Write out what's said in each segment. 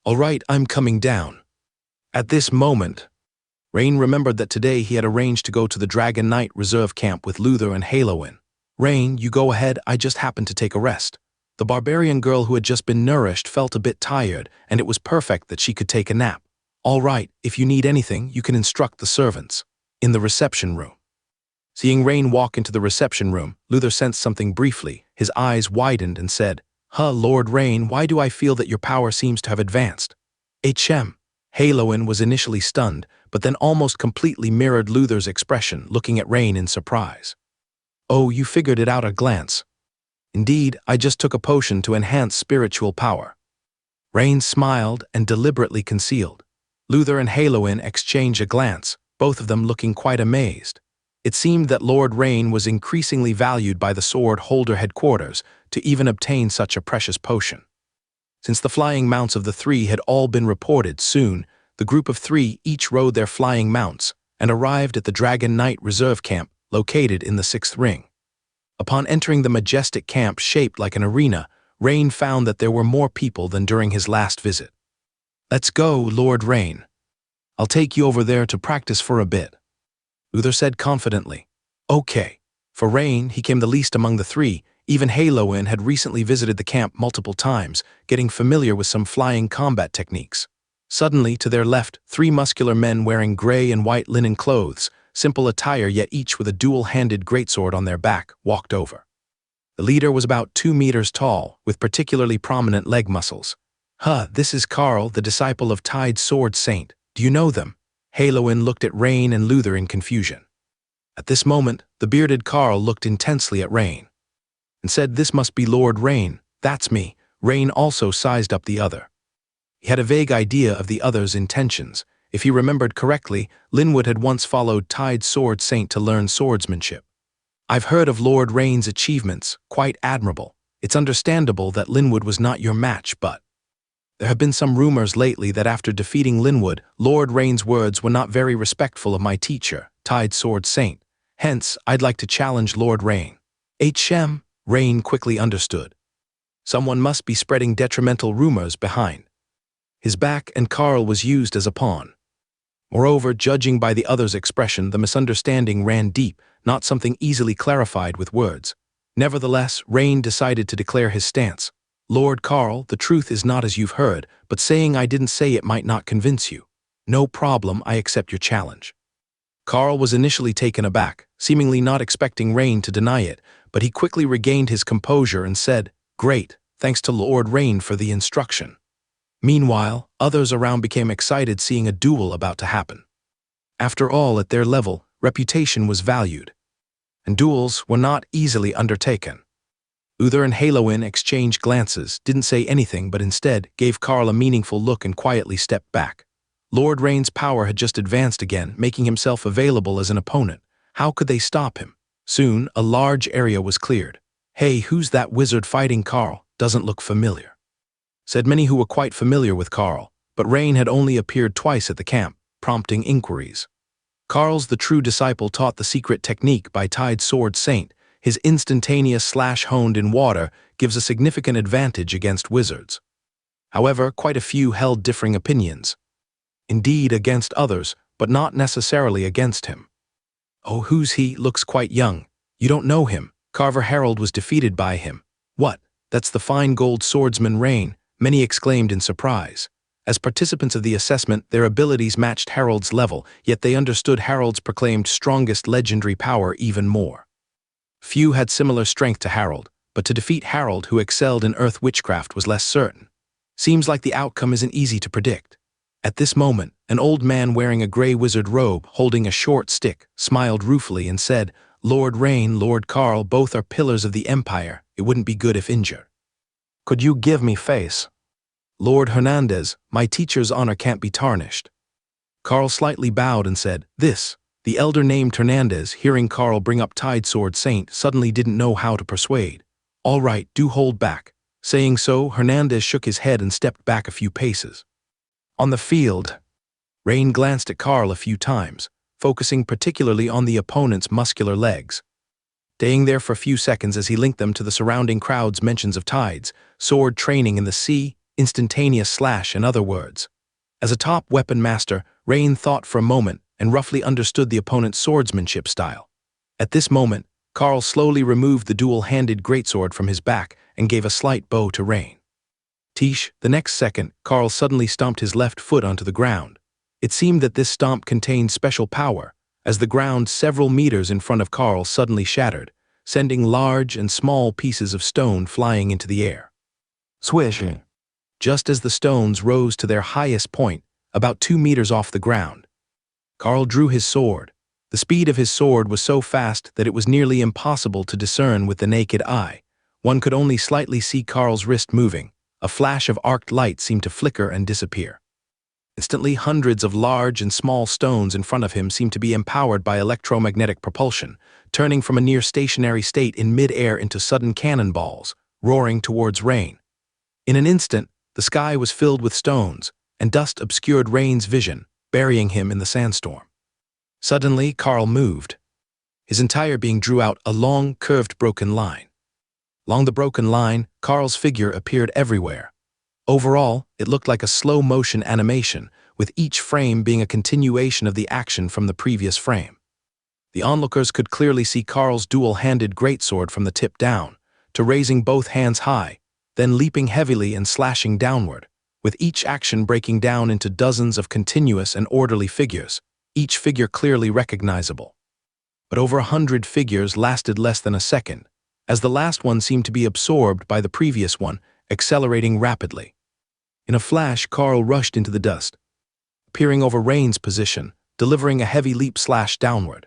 All right, I'm coming down. At this moment, Rain remembered that today he had arranged to go to the Dragon Knight reserve camp with Luther and Haloin. Rain, you go ahead, I just happened to take a rest. The barbarian girl who had just been nourished felt a bit tired, and it was perfect that she could take a nap. All right, if you need anything, you can instruct the servants. In the reception room. Seeing Rain walk into the reception room, Luther sensed something briefly. His eyes widened and said, Lord Rain, why do I feel that your power seems to have advanced? HM. Haloin was initially stunned, but then almost completely mirrored Luther's expression, looking at Rain in surprise. Oh, you figured it out at a glance. Indeed, I just took a potion to enhance spiritual power. Rain smiled and deliberately concealed. Luther and Haloin exchanged a glance, both of them looking quite amazed. It seemed that Lord Rain was increasingly valued by the sword holder headquarters to even obtain such a precious potion. Since the flying mounts of the three had all been reported, soon, the group of three each rode their flying mounts and arrived at the Dragon Knight reserve camp located in the 6th ring. Upon entering the majestic camp shaped like an arena, Rain found that there were more people than during his last visit. Let's go, Lord Rain. I'll take you over there to practice for a bit. Luther said confidently. Okay. For Rain, he came the least among the three. Even Haloin had recently visited the camp multiple times, getting familiar with some flying combat techniques. Suddenly, to their left, 3 muscular men wearing gray and white linen clothes, simple attire yet each with a dual-handed greatsword on their back, walked over. The leader was about 2 meters tall, with particularly prominent leg muscles. This is Carl, the disciple of Tide Sword Saint. Do you know them? Haloin looked at Rain and Luther in confusion. At this moment, the bearded Carl looked intensely at Rain and said, This must be Lord Rain. That's me. Rain also sized up the other. He had a vague idea of the other's intentions. If he remembered correctly, Linwood had once followed Tide Sword Saint to learn swordsmanship. I've heard of Lord Rain's achievements, quite admirable. It's understandable that Linwood was not your match, but there have been some rumors lately that after defeating Linwood, Lord Rain's words were not very respectful of my teacher, Tide Sword Saint. Hence, I'd like to challenge Lord Rain. HM, Rain quickly understood. Someone must be spreading detrimental rumors behind his back, and Carl was used as a pawn. Moreover, judging by the other's expression, the misunderstanding ran deep, not something easily clarified with words. Nevertheless, Rain decided to declare his stance. Lord Carl, the truth is not as you've heard, but saying I didn't say it might not convince you. No problem, I accept your challenge. Carl was initially taken aback, seemingly not expecting Rain to deny it, but he quickly regained his composure and said, Great, thanks to Lord Rain for the instruction. Meanwhile, others around became excited seeing a duel about to happen. After all, at their level, reputation was valued, and duels were not easily undertaken. Luther and Haloin exchanged glances, didn't say anything, but instead gave Carl a meaningful look and quietly stepped back. Lord Rain's power had just advanced again, making himself available as an opponent. How could they stop him? Soon, a large area was cleared. Hey, who's that wizard fighting Carl? Doesn't look familiar, said many who were quite familiar with Carl, but Rain had only appeared twice at the camp, prompting inquiries. Carl's the true disciple taught the secret technique by Tide Sword Saint. His instantaneous slash honed in water gives a significant advantage against wizards. However, quite a few held differing opinions. Indeed, against others, but not necessarily against him. Oh, who's he? Looks quite young. You don't know him. Carver Harold was defeated by him. What? That's the fine gold swordsman Rain, many exclaimed in surprise. As participants of the assessment, their abilities matched Harold's level, yet they understood Harold's proclaimed strongest legendary power even more. Few had similar strength to Harold, but to defeat Harold, who excelled in earth witchcraft, was less certain. Seems like the outcome isn't easy to predict. At this moment, an old man wearing a gray wizard robe, holding a short stick, smiled ruefully and said, Lord Rain, Lord Carl, both are pillars of the Empire. It wouldn't be good if injured. Could you give me face? Lord Hernandez, my teacher's honor can't be tarnished. Carl slightly bowed and said, This. The elder named Hernandez, hearing Carl bring up Tide Sword Saint, suddenly didn't know how to persuade. All right, do hold back. Saying so, Hernandez shook his head and stepped back a few paces. On the field, Rain glanced at Carl a few times, focusing particularly on the opponent's muscular legs. Staying there for a few seconds as he linked them to the surrounding crowd's mentions of Tide's sword training in the sea, instantaneous slash in other words. As a top weapon master, Rain thought for a moment and roughly understood the opponent's swordsmanship style. At this moment, Karl slowly removed the dual-handed greatsword from his back and gave a slight bow to Rain. Tish, the next second, Karl suddenly stomped his left foot onto the ground. It seemed that this stomp contained special power, as the ground several meters in front of Karl suddenly shattered, sending large and small pieces of stone flying into the air. Swish! Just as the stones rose to their highest point, about 2 meters off the ground, Karl drew his sword. The speed of his sword was so fast that it was nearly impossible to discern with the naked eye. One could only slightly see Karl's wrist moving. A flash of arced light seemed to flicker and disappear. Instantly, hundreds of large and small stones in front of him seemed to be empowered by electromagnetic propulsion, turning from a near stationary state in mid-air into sudden cannonballs, roaring towards Rain. In an instant, the sky was filled with stones, and dust obscured Rain's vision, burying him in the sandstorm. Suddenly, Karl moved. His entire being drew out a long, curved broken line. Along the broken line, Karl's figure appeared everywhere. Overall, it looked like a slow-motion animation, with each frame being a continuation of the action from the previous frame. The onlookers could clearly see Karl's dual-handed greatsword from the tip down, to raising both hands high, then leaping heavily and slashing downward, with each action breaking down into dozens of continuous and orderly figures, each figure clearly recognizable. But over 100 figures lasted less than a second, as the last one seemed to be absorbed by the previous one, accelerating rapidly. In a flash, Karl rushed into the dust, appearing over Rain's position, delivering a heavy leap slash downward.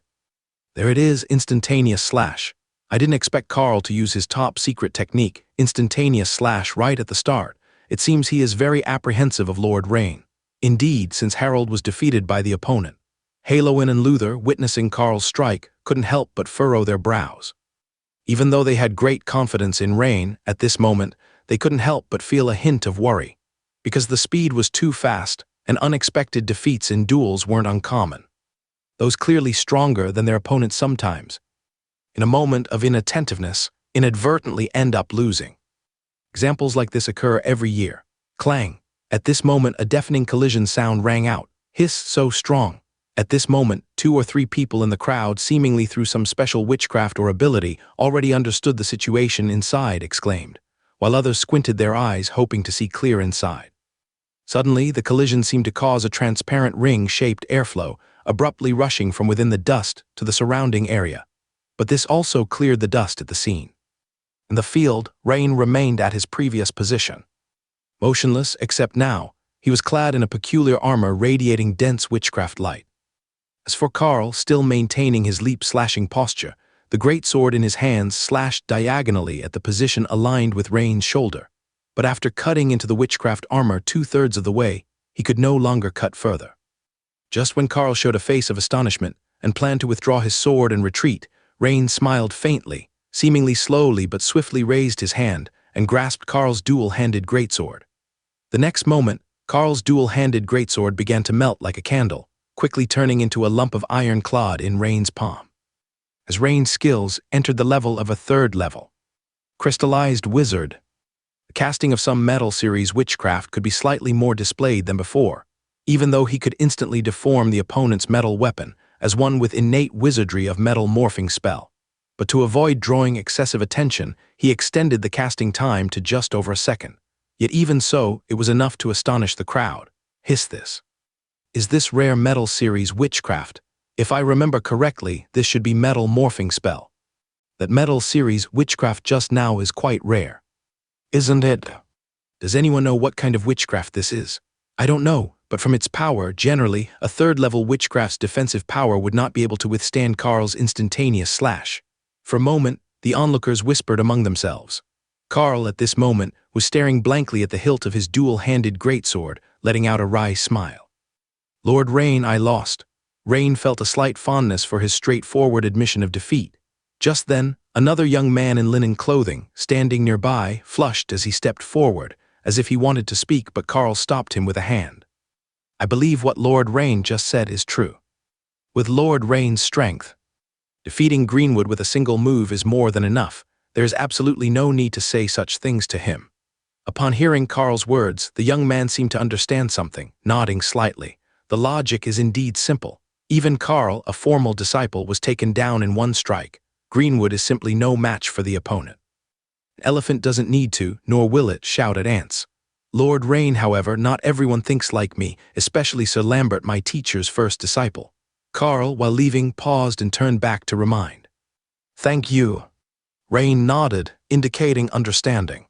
There it is, instantaneous slash. I didn't expect Karl to use his top-secret technique, instantaneous slash, right at the start. It seems he is very apprehensive of Lord Rain. Indeed, since Harold was defeated by the opponent. Haloin and Luther, witnessing Karl's strike, couldn't help but furrow their brows. Even though they had great confidence in Rain, at this moment, they couldn't help but feel a hint of worry. Because the speed was too fast, and unexpected defeats in duels weren't uncommon. Those clearly stronger than their opponents sometimes, in a moment of inattentiveness, inadvertently end up losing. Examples like this occur every year. Clang. At this moment, a deafening collision sound rang out. Hiss so strong. At this moment, 2 or 3 people in the crowd, seemingly through some special witchcraft or ability, already understood the situation inside, exclaimed, while others squinted their eyes, hoping to see clear inside. Suddenly, the collision seemed to cause a transparent ring-shaped airflow, abruptly rushing from within the dust to the surrounding area. But this also cleared the dust at the scene. In the field, Rain remained at his previous position. Motionless, except now, he was clad in a peculiar armor radiating dense witchcraft light. As for Karl, still maintaining his leap-slashing posture, the greatsword in his hands slashed diagonally at the position aligned with Rain's shoulder. But after cutting into the witchcraft armor 2/3 of the way, he could no longer cut further. Just when Karl showed a face of astonishment and planned to withdraw his sword and retreat, Rain smiled faintly, seemingly slowly but swiftly raised his hand and grasped Karl's dual-handed greatsword. The next moment, Karl's dual-handed greatsword began to melt like a candle, quickly turning into a lump of iron clod in Rain's palm. As Rain's skills entered the level of a 3rd level. Crystallized Wizard. The casting of some metal series witchcraft could be slightly more displayed than before, even though he could instantly deform the opponent's metal weapon as one with innate wizardry of metal morphing spell. But to avoid drawing excessive attention, he extended the casting time to just over a second. Yet even so, it was enough to astonish the crowd. Hiss this. Is this rare metal series witchcraft? If I remember correctly, this should be metal morphing spell. That metal series witchcraft just now is quite rare. Isn't it? Does anyone know what kind of witchcraft this is? I don't know, but from its power, generally, a 3rd-level witchcraft's defensive power would not be able to withstand Karl's instantaneous slash. For a moment, the onlookers whispered among themselves. Karl, at this moment, was staring blankly at the hilt of his dual-handed greatsword, letting out a wry smile. Lord Rain, I lost. Rain felt a slight fondness for his straightforward admission of defeat. Just then, another young man in linen clothing, standing nearby, flushed as he stepped forward, as if he wanted to speak, but Karl stopped him with a hand. I believe what Lord Rain just said is true. With Lord Rain's strength, defeating Greenwood with a single move is more than enough. There is absolutely no need to say such things to him. Upon hearing Carl's words, the young man seemed to understand something, nodding slightly. The logic is indeed simple. Even Carl, a formal disciple, was taken down in one strike. Greenwood is simply no match for the opponent. An elephant doesn't need to, nor will it, shout at ants. Lord Rain, however, not everyone thinks like me, especially Sir Lambert, my teacher's first disciple. Carl, while leaving, paused and turned back to remind. Thank you. Rain nodded, indicating understanding.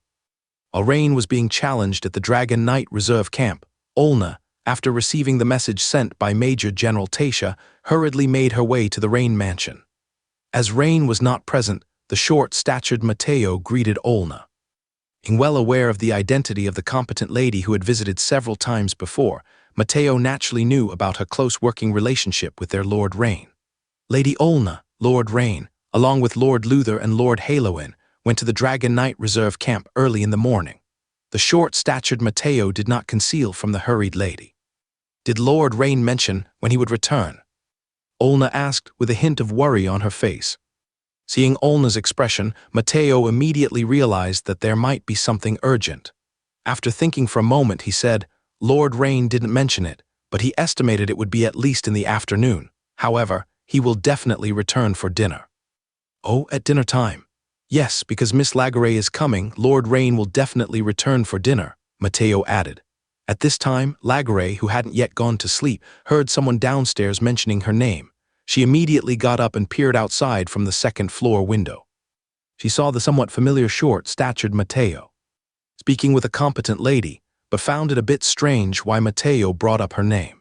While Rain was being challenged at the Dragon Knight Reserve Camp, Olna, after receiving the message sent by Major General Tasha, hurriedly made her way to the Rain mansion. As Rain was not present, the short-statured Mateo greeted Olna. Being well aware of the identity of the competent lady who had visited several times before, Mateo naturally knew about her close working relationship with their Lord Rain. Lady Olna, Lord Rain, along with Lord Luther and Lord Haloin, went to the Dragon Knight Reserve Camp early in the morning. The short-statured Mateo did not conceal from the hurried lady. Did Lord Rain mention when he would return? Olna asked with a hint of worry on her face. Seeing Olna's expression, Mateo immediately realized that there might be something urgent. After thinking for a moment, he said, Lord Rain didn't mention it, but he estimated it would be at least in the afternoon. However, he will definitely return for dinner. Oh, at dinner time. Yes, because Miss Laguerre is coming, Lord Rain will definitely return for dinner, Mateo added. At this time, Laguerre, who hadn't yet gone to sleep, heard someone downstairs mentioning her name. She immediately got up and peered outside from the second-floor window. She saw the somewhat familiar short-statured Mateo, speaking with a competent lady, but found it a bit strange why Mateo brought up her name.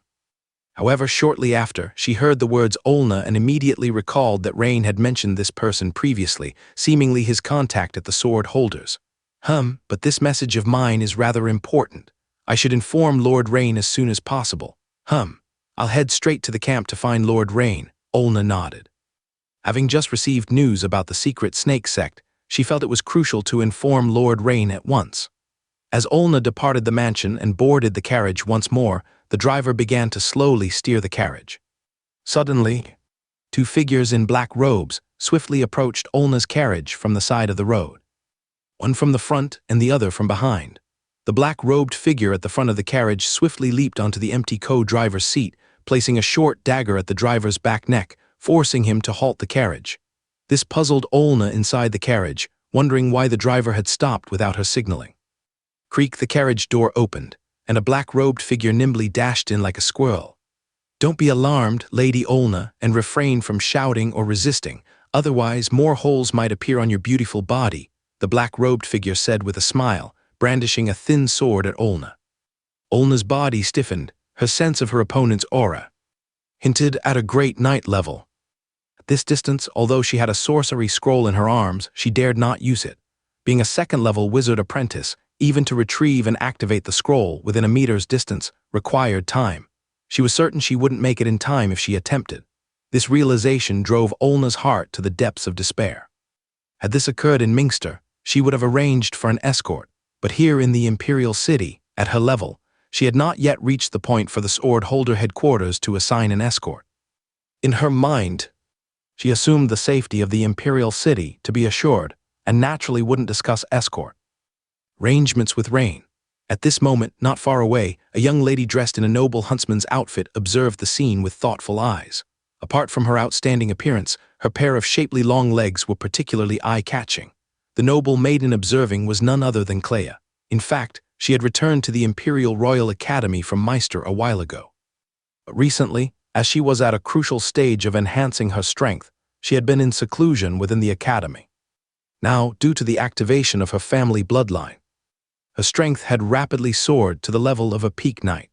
However, shortly after, she heard the words Olna and immediately recalled that Rain had mentioned this person previously, seemingly his contact at the sword holders. But this message of mine is rather important. I should inform Lord Rain as soon as possible. I'll head straight to the camp to find Lord Rain, Olna nodded. Having just received news about the secret snake sect, she felt it was crucial to inform Lord Rain at once. As Olna departed the mansion and boarded the carriage once more, the driver began to slowly steer the carriage. Suddenly, two figures in black robes swiftly approached Olna's carriage from the side of the road. One from the front and the other from behind. The black-robed figure at the front of the carriage swiftly leaped onto the empty co-driver's seat, placing a short dagger at the driver's back neck, forcing him to halt the carriage. This puzzled Olna inside the carriage, wondering why the driver had stopped without her signaling. Creak, the carriage door opened, and a black-robed figure nimbly dashed in like a squirrel. Don't be alarmed, Lady Olna, and refrain from shouting or resisting, otherwise more holes might appear on your beautiful body, the black-robed figure said with a smile, brandishing a thin sword at Olna. Olna's body stiffened, her sense of her opponent's aura hinted at a great knight level. At this distance, although she had a sorcery scroll in her arms, she dared not use it. Being a second-level wizard apprentice, even to retrieve and activate the scroll within a meter's distance required time. She was certain she wouldn't make it in time if she attempted. This realization drove Olna's heart to the depths of despair. Had this occurred in Minster, she would have arranged for an escort, but here in the Imperial City, at her level, she had not yet reached the point for the sword holder headquarters to assign an escort. In her mind, she assumed the safety of the Imperial City to be assured, and naturally wouldn't discuss escort. Arrangements with Rain. At this moment, not far away, a young lady dressed in a noble huntsman's outfit observed the scene with thoughtful eyes. Apart from her outstanding appearance, her pair of shapely long legs were particularly eye-catching. The noble maiden observing was none other than Clea. In fact, she had returned to the Imperial Royal Academy from Meister a while ago. But recently, as she was at a crucial stage of enhancing her strength, she had been in seclusion within the academy. Now, due to the activation of her family bloodline, her strength had rapidly soared to the level of a peak knight.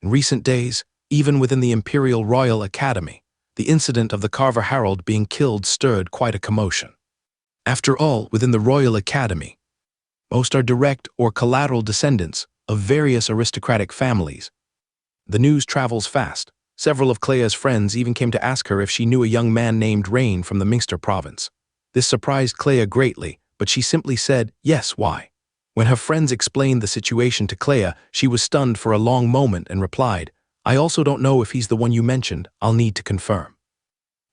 In recent days, even within the Imperial Royal Academy, the incident of the Carver Herald being killed stirred quite a commotion. After all, within the Royal Academy, most are direct or collateral descendants of various aristocratic families. The news travels fast. Several of Clea's friends even came to ask her if she knew a young man named Rain from the Minster province. This surprised Clea greatly, but she simply said, yes, why? When her friends explained the situation to Clea, she was stunned for a long moment and replied, I also don't know if he's the one you mentioned, I'll need to confirm.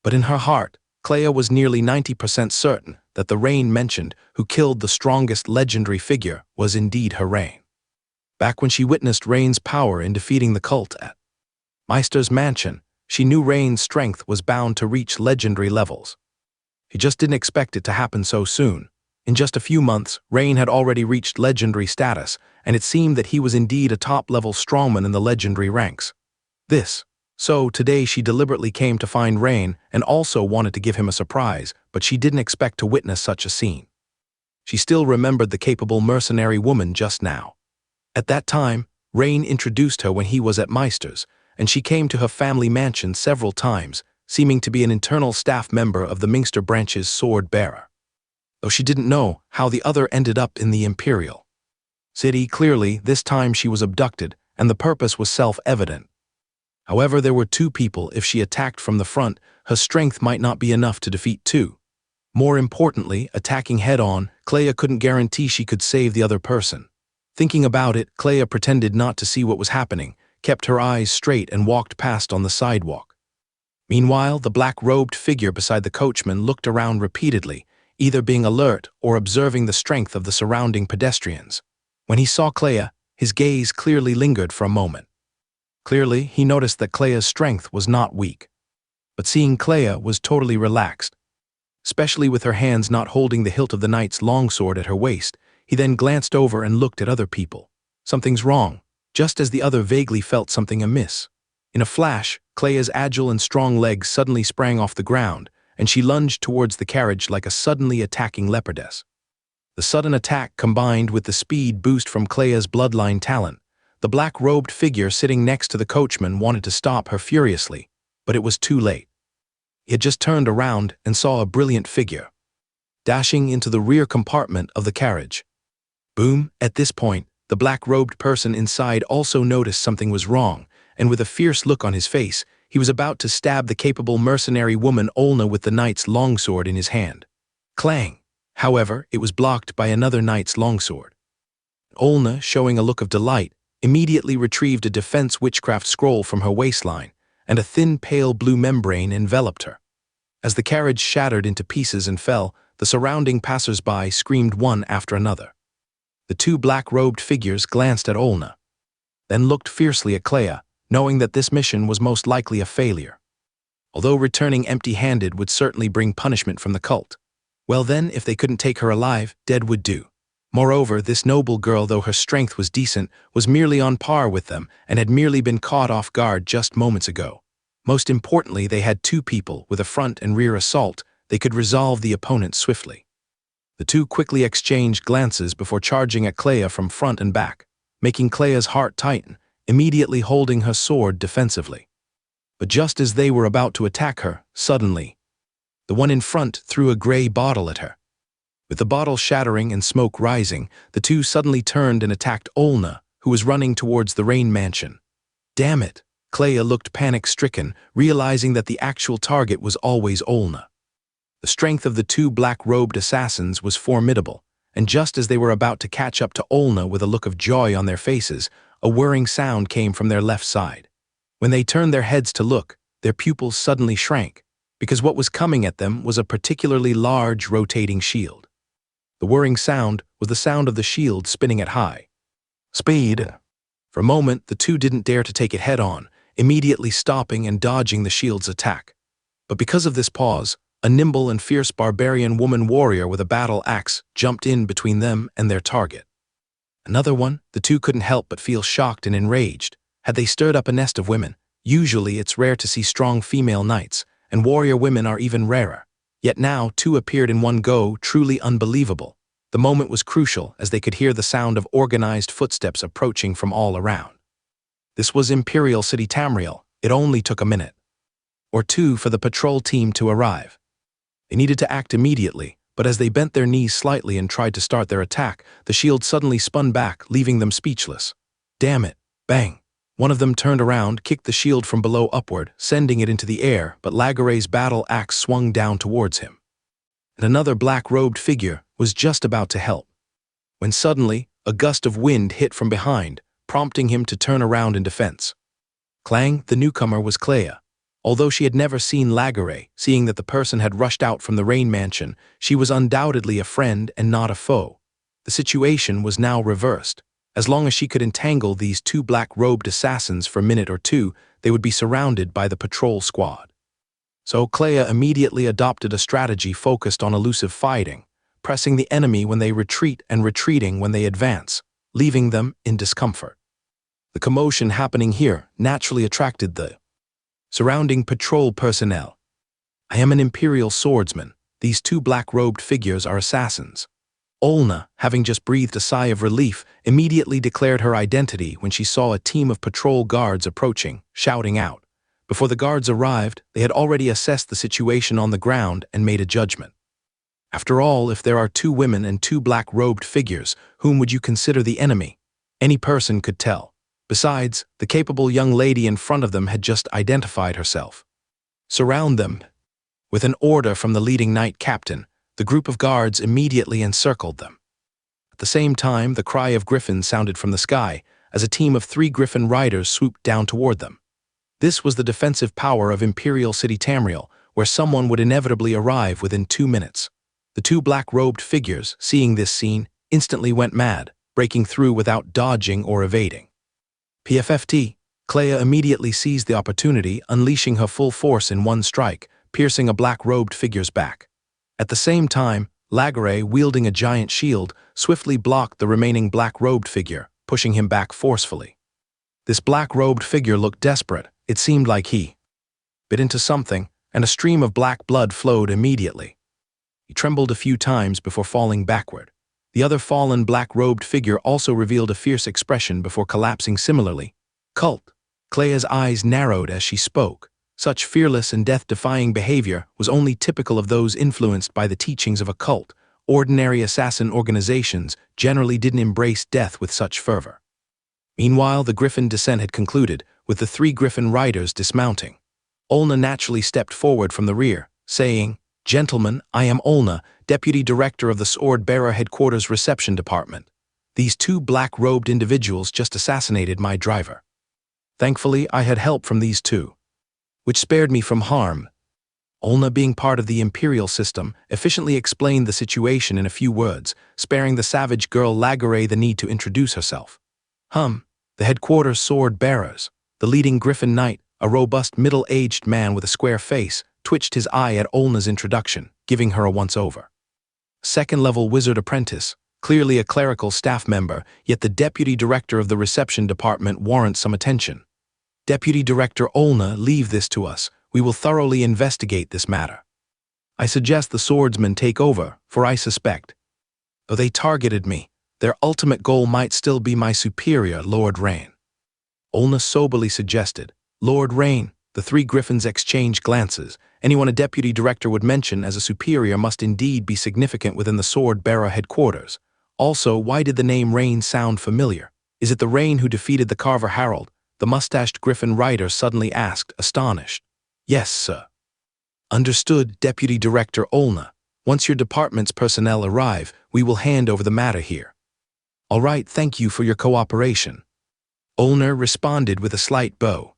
But in her heart, Clea was nearly 90% certain that that the Rain mentioned, who killed the strongest legendary figure, was indeed her Rain. Back when she witnessed Rain's power in defeating the cult at Meister's mansion, she knew Rain's strength was bound to reach legendary levels. She just didn't expect it to happen so soon. In just a few months, Rain had already reached legendary status, and it seemed that he was indeed a top-level strongman in the legendary ranks. So today she deliberately came to find Rain and also wanted to give him a surprise, but she didn't expect to witness such a scene. She still remembered the capable mercenary woman just now. At that time, Rain introduced her when he was at Meister's, and she came to her family mansion several times, seeming to be an internal staff member of the Mingster branch's sword bearer. Though she didn't know how the other ended up in the Imperial City, clearly this time she was abducted, and the purpose was self-evident. However, there were two people. If she attacked from the front, her strength might not be enough to defeat two. More importantly, attacking head-on, Clea couldn't guarantee she could save the other person. Thinking about it, Clea pretended not to see what was happening, kept her eyes straight and walked past on the sidewalk. Meanwhile, the black-robed figure beside the coachman looked around repeatedly, either being alert or observing the strength of the surrounding pedestrians. When he saw Clea, his gaze clearly lingered for a moment. Clearly, he noticed that Clea's strength was not weak. But seeing Clea was totally relaxed, especially with her hands not holding the hilt of the knight's longsword at her waist, he then glanced over and looked at other people. Something's wrong, just as the other vaguely felt something amiss. In a flash, Clea's agile and strong legs suddenly sprang off the ground, and she lunged towards the carriage like a suddenly attacking leopardess. The sudden attack combined with the speed boost from Clea's bloodline talent. The black-robed figure sitting next to the coachman wanted to stop her furiously, but it was too late. He had just turned around and saw a brilliant figure dashing into the rear compartment of the carriage. Boom! At this point, the black-robed person inside also noticed something was wrong, and with a fierce look on his face, he was about to stab the capable mercenary woman Olna with the knight's longsword in his hand. Clang! However, it was blocked by another knight's longsword. Olna, showing a look of delight, immediately retrieved a defense witchcraft scroll from her waistline, and a thin pale blue membrane enveloped her. As the carriage shattered into pieces and fell, the surrounding passers-by screamed one after another. The two black-robed figures glanced at Olna, then looked fiercely at Clea, knowing that this mission was most likely a failure. Although returning empty-handed would certainly bring punishment from the cult, well then, if they couldn't take her alive, dead would do. Moreover, this noble girl, though her strength was decent, was merely on par with them and had merely been caught off guard just moments ago. Most importantly, they had two people with a front and rear assault. They could resolve the opponent swiftly. The two quickly exchanged glances before charging at Clea from front and back, making Clea's heart tighten, immediately holding her sword defensively. But just as they were about to attack her, suddenly, the one in front threw a gray bottle at her. With the bottle shattering and smoke rising, the two suddenly turned and attacked Olna, who was running towards the Rain mansion. Damn it! Clea looked panic-stricken, realizing that the actual target was always Olna. The strength of the two black-robed assassins was formidable, and just as they were about to catch up to Olna with a look of joy on their faces, a whirring sound came from their left side. When they turned their heads to look, their pupils suddenly shrank, because what was coming at them was a particularly large rotating shield. The whirring sound was the sound of the shield spinning at high speed. For a moment, the two didn't dare to take it head-on, immediately stopping and dodging the shield's attack. But because of this pause, a nimble and fierce barbarian woman warrior with a battle axe jumped in between them and their target. Another one, the two couldn't help but feel shocked and enraged. Had they stirred up a nest of women? Usually it's rare to see strong female knights, and warrior women are even rarer. Yet now two appeared in one go, truly unbelievable. The moment was crucial as they could hear the sound of organized footsteps approaching from all around. This was Imperial City Tamriel. It only took a minute or two for the patrol team to arrive. They needed to act immediately, but as they bent their knees slightly and tried to start their attack, the shield suddenly spun back, leaving them speechless. Damn it! Bang! One of them turned around, kicked the shield from below upward, sending it into the air, but Lagare's battle axe swung down towards him. And another black-robed figure was just about to help, when suddenly, a gust of wind hit from behind, prompting him to turn around in defense. Clang! The newcomer was Clea. Although she had never seen Lagare, seeing that the person had rushed out from the Rain Mansion, she was undoubtedly a friend and not a foe. The situation was now reversed. As long as she could entangle these two black-robed assassins for a minute or two, they would be surrounded by the patrol squad. So Clea immediately adopted a strategy focused on elusive fighting, pressing the enemy when they retreat and retreating when they advance, leaving them in discomfort. The commotion happening here naturally attracted the surrounding patrol personnel. I am an Imperial swordsman. These two black-robed figures are assassins. Olna, having just breathed a sigh of relief, immediately declared her identity when she saw a team of patrol guards approaching, shouting out. Before the guards arrived, they had already assessed the situation on the ground and made a judgment. After all, if there are two women and two black-robed figures, whom would you consider the enemy? Any person could tell. Besides, the capable young lady in front of them had just identified herself. Surround them. With an order from the leading knight captain, the group of guards immediately encircled them. At the same time, the cry of griffin sounded from the sky as a team of 3 griffin riders swooped down toward them. This was the defensive power of Imperial City Tamriel, where someone would inevitably arrive within 2 minutes. The two black-robed figures, seeing this scene, instantly went mad, breaking through without dodging or evading. PFFT, Clea immediately seized the opportunity, unleashing her full force in one strike, piercing a black-robed figure's back. At the same time, Lagare, wielding a giant shield, swiftly blocked the remaining black-robed figure, pushing him back forcefully. This black-robed figure looked desperate. It seemed like he bit into something, and a stream of black blood flowed immediately. He trembled a few times before falling backward. The other fallen black-robed figure also revealed a fierce expression before collapsing similarly. Cult. Clea's eyes narrowed as she spoke. Such fearless and death-defying behavior was only typical of those influenced by the teachings of a cult. Ordinary assassin organizations generally didn't embrace death with such fervor. Meanwhile, the Griffin descent had concluded, with the 3 Griffin riders dismounting. Olna naturally stepped forward from the rear, saying, "Gentlemen, I am Olna, Deputy Director of the Sword-Bearer Headquarters Reception Department. These 2 black-robed individuals just assassinated my driver. Thankfully, I had help from these 2, which spared me from harm." Olna, being part of the Imperial system, efficiently explained the situation in a few words, sparing the savage girl Lagare the need to introduce herself. The headquarters sword-bearers. The leading Griffin Knight, a robust middle-aged man with a square face, twitched his eye at Olna's introduction, giving her a once-over. Second-level wizard apprentice, clearly a clerical staff member, yet the Deputy Director of the Reception Department warrants some attention. "Deputy Director Olna, leave this to us. We will thoroughly investigate this matter. I suggest the swordsmen take over, for I suspect, though they targeted me, their ultimate goal might still be my superior, Lord Rain." Olna soberly suggested. "Lord Rain." The 3 griffins exchanged glances. Anyone a deputy director would mention as a superior must indeed be significant within the sword-bearer headquarters. Also, why did the name Rain sound familiar? Is it the Rain who defeated the Carver Herald? The mustached griffin rider suddenly asked, astonished. "Yes, sir." "Understood, Deputy Director Olna. Once your department's personnel arrive, we will hand over the matter here." "All right, thank you for your cooperation." Olna responded with a slight bow.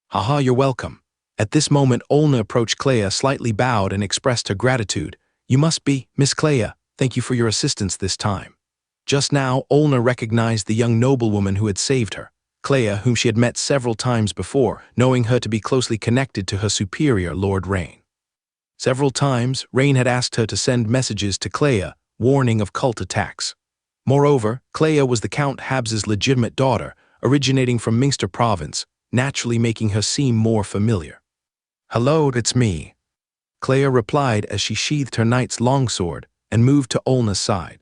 "Haha, you're welcome." At this moment, Olna approached Clea, slightly bowed, and expressed her gratitude. "You must be Miss Clea. Thank you for your assistance this time." Just now, Olna recognized the young noblewoman who had saved her. Clea, whom she had met several times before, knowing her to be closely connected to her superior, Lord Rain. Several times, Rain had asked her to send messages to Clea, warning of cult attacks. Moreover, Clea was the Count Habs's legitimate daughter, originating from Minster Province, naturally making her seem more familiar. "Hello, it's me," Clea replied as she sheathed her knight's longsword and moved to Olna's side.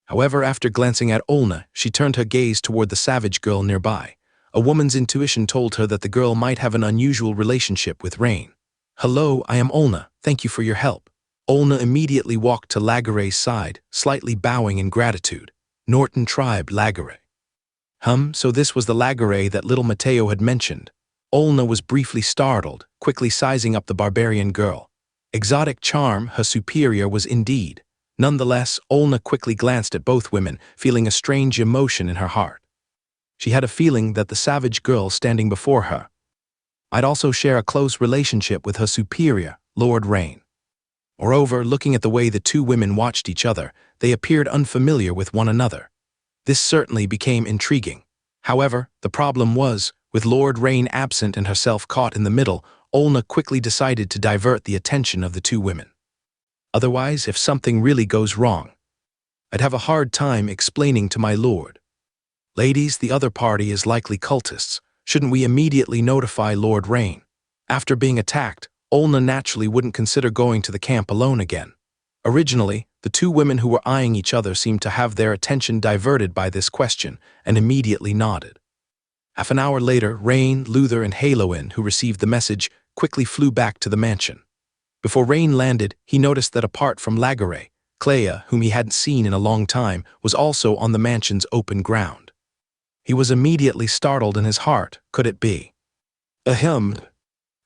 However, after glancing at Olna, she turned her gaze toward the savage girl nearby. A woman's intuition told her that the girl might have an unusual relationship with Rain. "Hello, I am Olna. Thank you for your help." Olna immediately walked to Lagare's side, slightly bowing in gratitude. Norton tribe Lagare. So this was the Lagare that little Matteo had mentioned. Olna was briefly startled, quickly sizing up the barbarian girl. Exotic charm, her superior was indeed. Nonetheless, Olna quickly glanced at both women, feeling a strange emotion in her heart. She had a feeling that the savage girl standing before her I'd also share a close relationship with her superior, Lord Rain. Moreover, looking at the way the two women watched each other, they appeared unfamiliar with one another. This certainly became intriguing. However, the problem was, with Lord Rain absent and herself caught in the middle, Olna quickly decided to divert the attention of the two women. Otherwise, if something really goes wrong, I'd have a hard time explaining to my lord. Ladies, the other party is likely cultists. Shouldn't we immediately notify Lord Rain? After being attacked, Olna naturally wouldn't consider going to the camp alone again. Originally, the two women who were eyeing each other seemed to have their attention diverted by this question and immediately nodded. Half an hour later, Rain, Luther, and Haloin, who received the message, quickly flew back to the mansion. Before Rain landed, he noticed that apart from Lagare, Clea, whom he hadn't seen in a long time, was also on the mansion's open ground. He was immediately startled in his heart. Could it be? Ahem.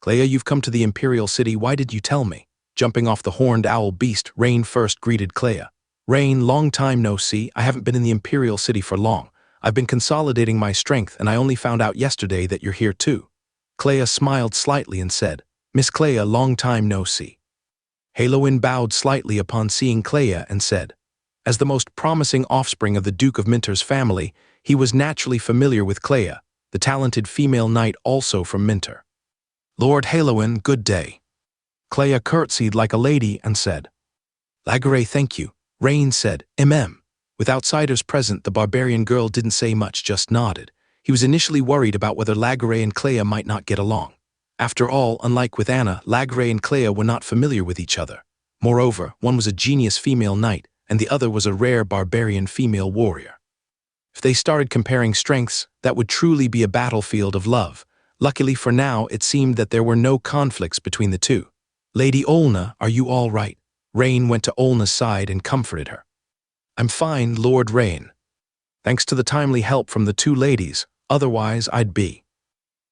Clea, you've come to the Imperial City. Why did you tell me? Jumping off the horned owl beast, Rain first greeted Clea. Rain, long time no see. I haven't been in the Imperial City for long. I've been consolidating my strength, and I only found out yesterday that you're here too. Clea smiled slightly and said, Miss Clea, long time no see. Haloin bowed slightly upon seeing Clea and said, as the most promising offspring of the Duke of Minter's family, he was naturally familiar with Clea, the talented female knight also from Minter. Lord Haloin, good day. Clea curtsied like a lady and said, Lagare, thank you. Rain said, With outsiders present, the barbarian girl didn't say much, just nodded. He was initially worried about whether Lagare and Clea might not get along. After all, unlike with Anna, Lagare and Clea were not familiar with each other. Moreover, one was a genius female knight, and the other was a rare barbarian female warrior. If they started comparing strengths, that would truly be a battlefield of love. Luckily for now, it seemed that there were no conflicts between the two. Lady Olna, are you all right? Rain went to Olna's side and comforted her. I'm fine, Lord Rain. Thanks to the timely help from the two ladies, otherwise I'd be.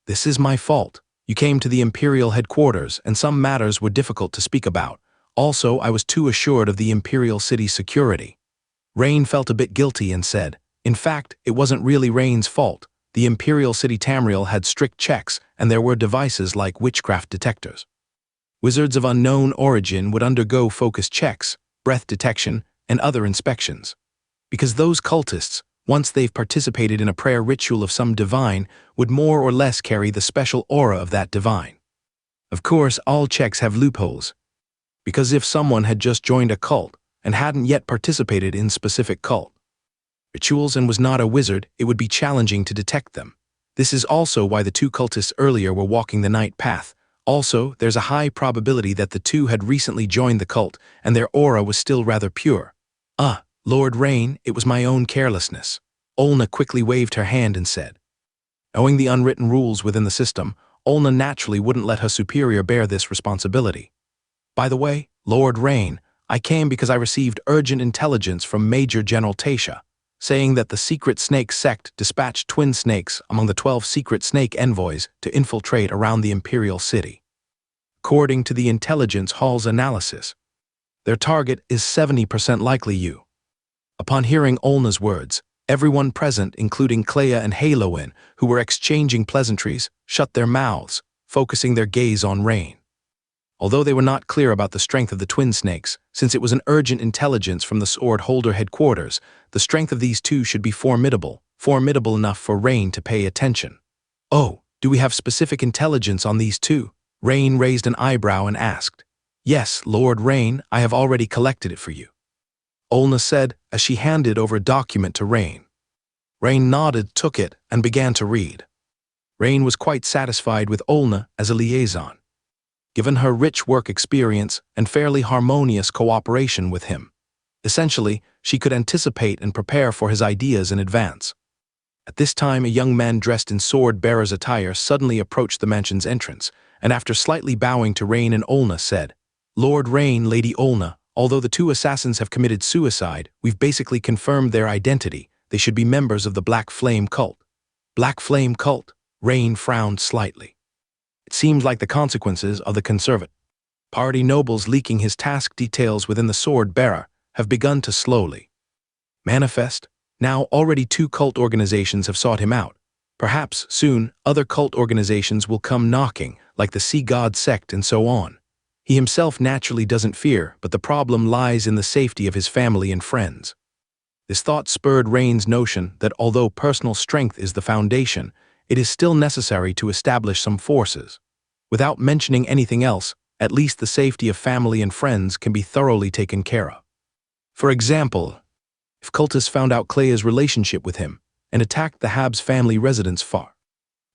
This is my fault. You came to the Imperial headquarters, and some matters were difficult to speak about. Also, I was too assured of the Imperial City's security. Rain felt a bit guilty and said, in fact, it wasn't really Rain's fault. The Imperial City Tamriel had strict checks, and there were devices like witchcraft detectors. Wizards of unknown origin would undergo focus checks, breath detection, and other inspections. Because those cultists, once they've participated in a prayer ritual of some divine, would more or less carry the special aura of that divine. Of course, all checks have loopholes. Because if someone had just joined a cult and hadn't yet participated in specific cult rituals and was not a wizard, it would be challenging to detect them. This is also why the two cultists earlier were walking the night path. Also, there's a high probability that the two had recently joined the cult, and their aura was still rather pure. Lord Rain, it was my own carelessness. Olna quickly waved her hand and said. Knowing the unwritten rules within the system, Olna naturally wouldn't let her superior bear this responsibility. By the way, Lord Rain, I came because I received urgent intelligence from Major General Tasha, saying that the secret snake sect dispatched twin snakes among the 12 secret snake envoys to infiltrate around the Imperial City. According to the Intelligence Hall's analysis, their target is 70% likely you. Upon hearing Olna's words, everyone present, including Clea and Haloin, who were exchanging pleasantries, shut their mouths, focusing their gaze on Rain. Although they were not clear about the strength of the twin snakes, since it was an urgent intelligence from the Sword Holder headquarters, the strength of these two should be formidable enough for Rain to pay attention. Oh, do we have specific intelligence on these two? Rain raised an eyebrow and asked. Yes, Lord Rain, I have already collected it for you. Olna said as she handed over a document to Rain. Rain nodded, took it, and began to read. Rain was quite satisfied with Olna as a liaison, given her rich work experience and fairly harmonious cooperation with him. Essentially, she could anticipate and prepare for his ideas in advance. At this time, a young man dressed in sword-bearer's attire suddenly approached the mansion's entrance, and after slightly bowing to Rain and Olna said, Lord Rain, Lady Olna, although the two assassins have committed suicide, we've basically confirmed their identity. They should be members of the Black Flame cult. Black Flame cult? Rain frowned slightly. It seems like the consequences of the Conservative Party nobles leaking his task details within the sword-bearer have begun to slowly manifest. Now already 2 cult organizations have sought him out. Perhaps, soon, other cult organizations will come knocking, like the Sea God sect and so on. He himself naturally doesn't fear, but the problem lies in the safety of his family and friends. This thought spurred Rain's notion that although personal strength is the foundation, it is still necessary to establish some forces. Without mentioning anything else, at least the safety of family and friends can be thoroughly taken care of. For example, if cultists found out Klea's relationship with him and attacked the Habs family residence far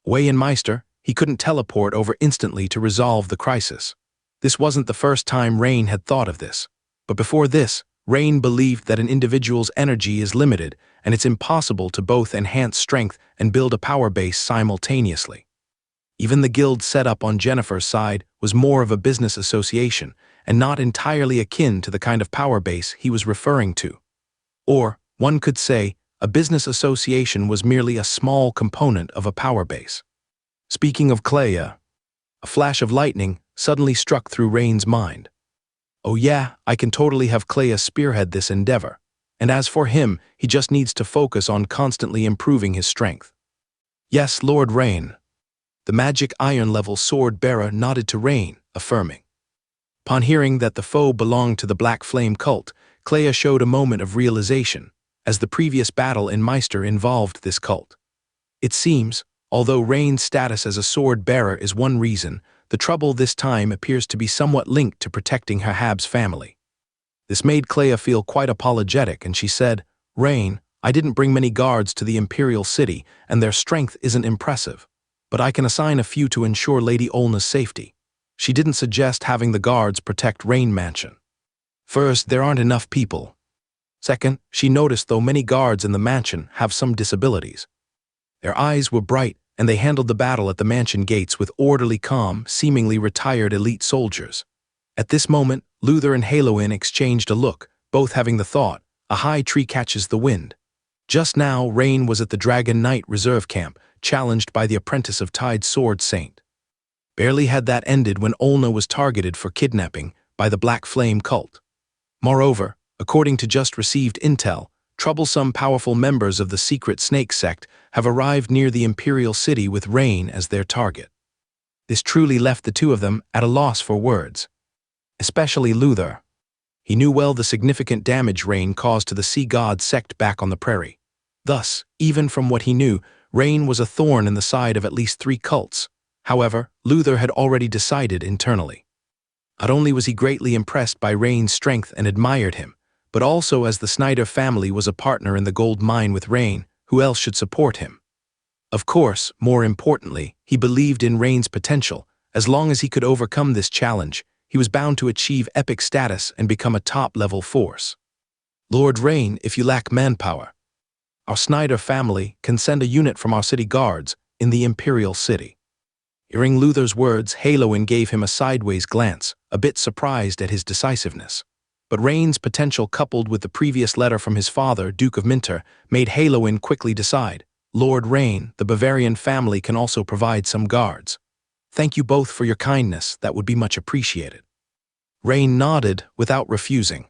away in Meister, he couldn't teleport over instantly to resolve the crisis. This wasn't the first time Rain had thought of this, but before this, Rain believed that an individual's energy is limited and it's impossible to both enhance strength and build a power base simultaneously. Even the guild set up on Jennifer's side was more of a business association and not entirely akin to the kind of power base he was referring to. Or, one could say, a business association was merely a small component of a power base. Speaking of Clea, a flash of lightning suddenly struck through Rain's mind. Oh yeah, I can totally have Clea spearhead this endeavor. And as for him, he just needs to focus on constantly improving his strength. Yes, Lord Rain. The magic iron-level sword-bearer nodded to Rain, affirming. Upon hearing that the foe belonged to the Black Flame cult, Clea showed a moment of realization, as the previous battle in Meister involved this cult. It seems, although Rain's status as a sword-bearer is one reason, the trouble this time appears to be somewhat linked to protecting her Habs family. This made Clea feel quite apologetic, and she said, Rain, I didn't bring many guards to the Imperial City, and their strength isn't impressive. But I can assign a few to ensure Lady Olna's safety. She didn't suggest having the guards protect Rain Mansion. First, there aren't enough people. Second, she noticed though many guards in the mansion have some disabilities. Their eyes were bright, and they handled the battle at the mansion gates with orderly calm, seemingly retired elite soldiers. At this moment, Luther and Haloin exchanged a look, both having the thought, a high tree catches the wind. Just now, Rain was at the Dragon Knight reserve camp, challenged by the apprentice of Tide Sword Saint. Barely had that ended when Olna was targeted for kidnapping by the Black Flame cult. Moreover, according to just received intel, troublesome powerful members of the secret Snake sect have arrived near the Imperial City with Rain as their target. This truly left the two of them at a loss for words. Especially Luther. He knew well the significant damage Rain caused to the Sea God sect back on the prairie. Thus, even from what he knew, Rain was a thorn in the side of at least 3 cults. However, Luther had already decided internally. Not only was he greatly impressed by Rain's strength and admired him, but also as the Snyder family was a partner in the gold mine with Rain, who else should support him? Of course, more importantly, he believed in Rain's potential. As long as he could overcome this challenge, he was bound to achieve epic status and become a top-level force. Lord Rain, if you lack manpower, our Snyder family can send a unit from our city guards in the Imperial City. Hearing Luther's words, Haloin gave him a sideways glance, a bit surprised at his decisiveness. But Rain's potential coupled with the previous letter from his father, Duke of Minter, made Haloin quickly decide, Lord Rain, the Bavarian family can also provide some guards. Thank you both for your kindness, that would be much appreciated. Rain nodded without refusing.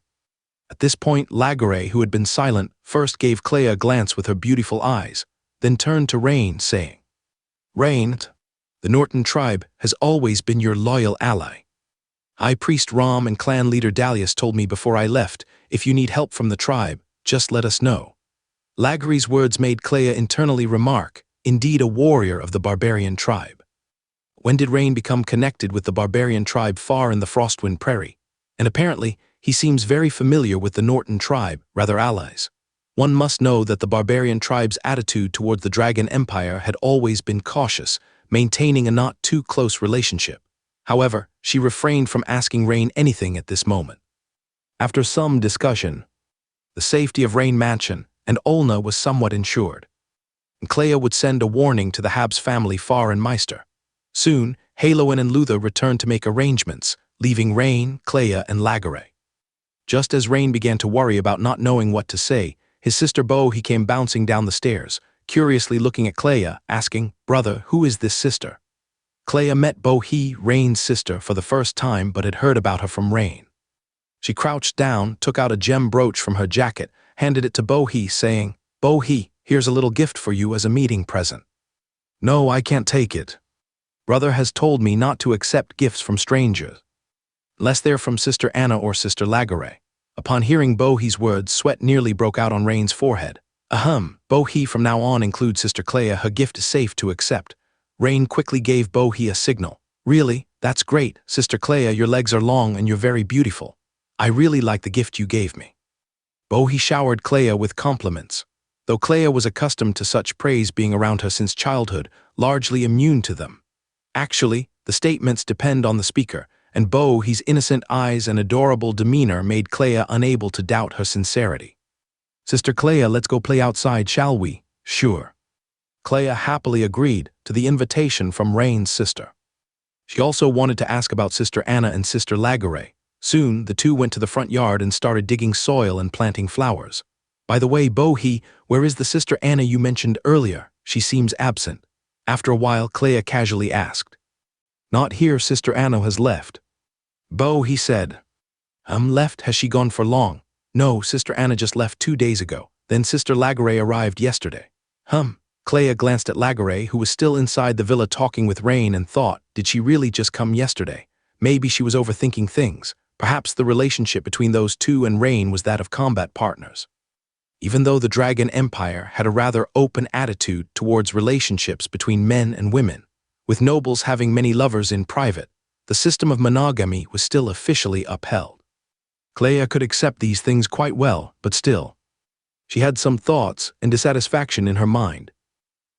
At this point, Lagare, who had been silent, first gave Clea a glance with her beautiful eyes, then turned to Rain, saying, Rain, the Norton tribe has always been your loyal ally. High Priest Rom and clan leader Dalius told me before I left, if you need help from the tribe, just let us know. Lagare's words made Clea internally remark, indeed a warrior of the barbarian tribe. When did Rain become connected with the barbarian tribe far in the Frostwind Prairie? And apparently, he seems very familiar with the Norton tribe, rather allies. One must know that the barbarian tribe's attitude toward the Dragon Empire had always been cautious, maintaining a not too close relationship. However, she refrained from asking Rain anything at this moment. After some discussion, the safety of Rain Mansion and Olna was somewhat ensured, and Clea would send a warning to the Habs family far in Meister. Soon, Haloin and Luther returned to make arrangements, leaving Rain, Clea, and Lagare. Just as Rain began to worry about not knowing what to say, his sister Bohe came bouncing down the stairs, curiously looking at Clea, asking, Brother, who is this sister? Clea met Bohe, Rain's sister, for the first time but had heard about her from Rain. She crouched down, took out a gem brooch from her jacket, handed it to Bohe, saying, Bohe, here's a little gift for you as a meeting present. No, I can't take it. Brother has told me not to accept gifts from strangers, unless they're from Sister Anna or Sister Lagare. Upon hearing Bohi's words, sweat nearly broke out on Rain's forehead. Bohi from now on includes Sister Clea. Her gift is safe to accept. Rain quickly gave Bohi a signal. Really? That's great, Sister Clea, your legs are long and you're very beautiful. I really like the gift you gave me. Bohi showered Clea with compliments. Though Clea was accustomed to such praise being around her since childhood, largely immune to them. Actually, the statements depend on the speaker, and Bohi's innocent eyes and adorable demeanor made Clea unable to doubt her sincerity. Sister Clea, let's go play outside, shall we? Sure. Clea happily agreed to the invitation from Rain's sister. She also wanted to ask about Sister Anna and Sister Lagare. Soon, the two went to the front yard and started digging soil and planting flowers. By the way, Bohi, where is the Sister Anna you mentioned earlier? She seems absent. After a while, Clea casually asked. Not here, Sister Anna has left. Bohi said. Left? Has she gone for long? No, Sister Anna just left 2 days ago. Then Sister Lagare arrived yesterday. Clea glanced at Lagare, who was still inside the villa talking with Rain, and thought, did she really just come yesterday? Maybe she was overthinking things. Perhaps the relationship between those two and Rain was that of combat partners. Even though the Dragon Empire had a rather open attitude towards relationships between men and women, with nobles having many lovers in private, the system of monogamy was still officially upheld. Clea could accept these things quite well, but still, she had some thoughts and dissatisfaction in her mind.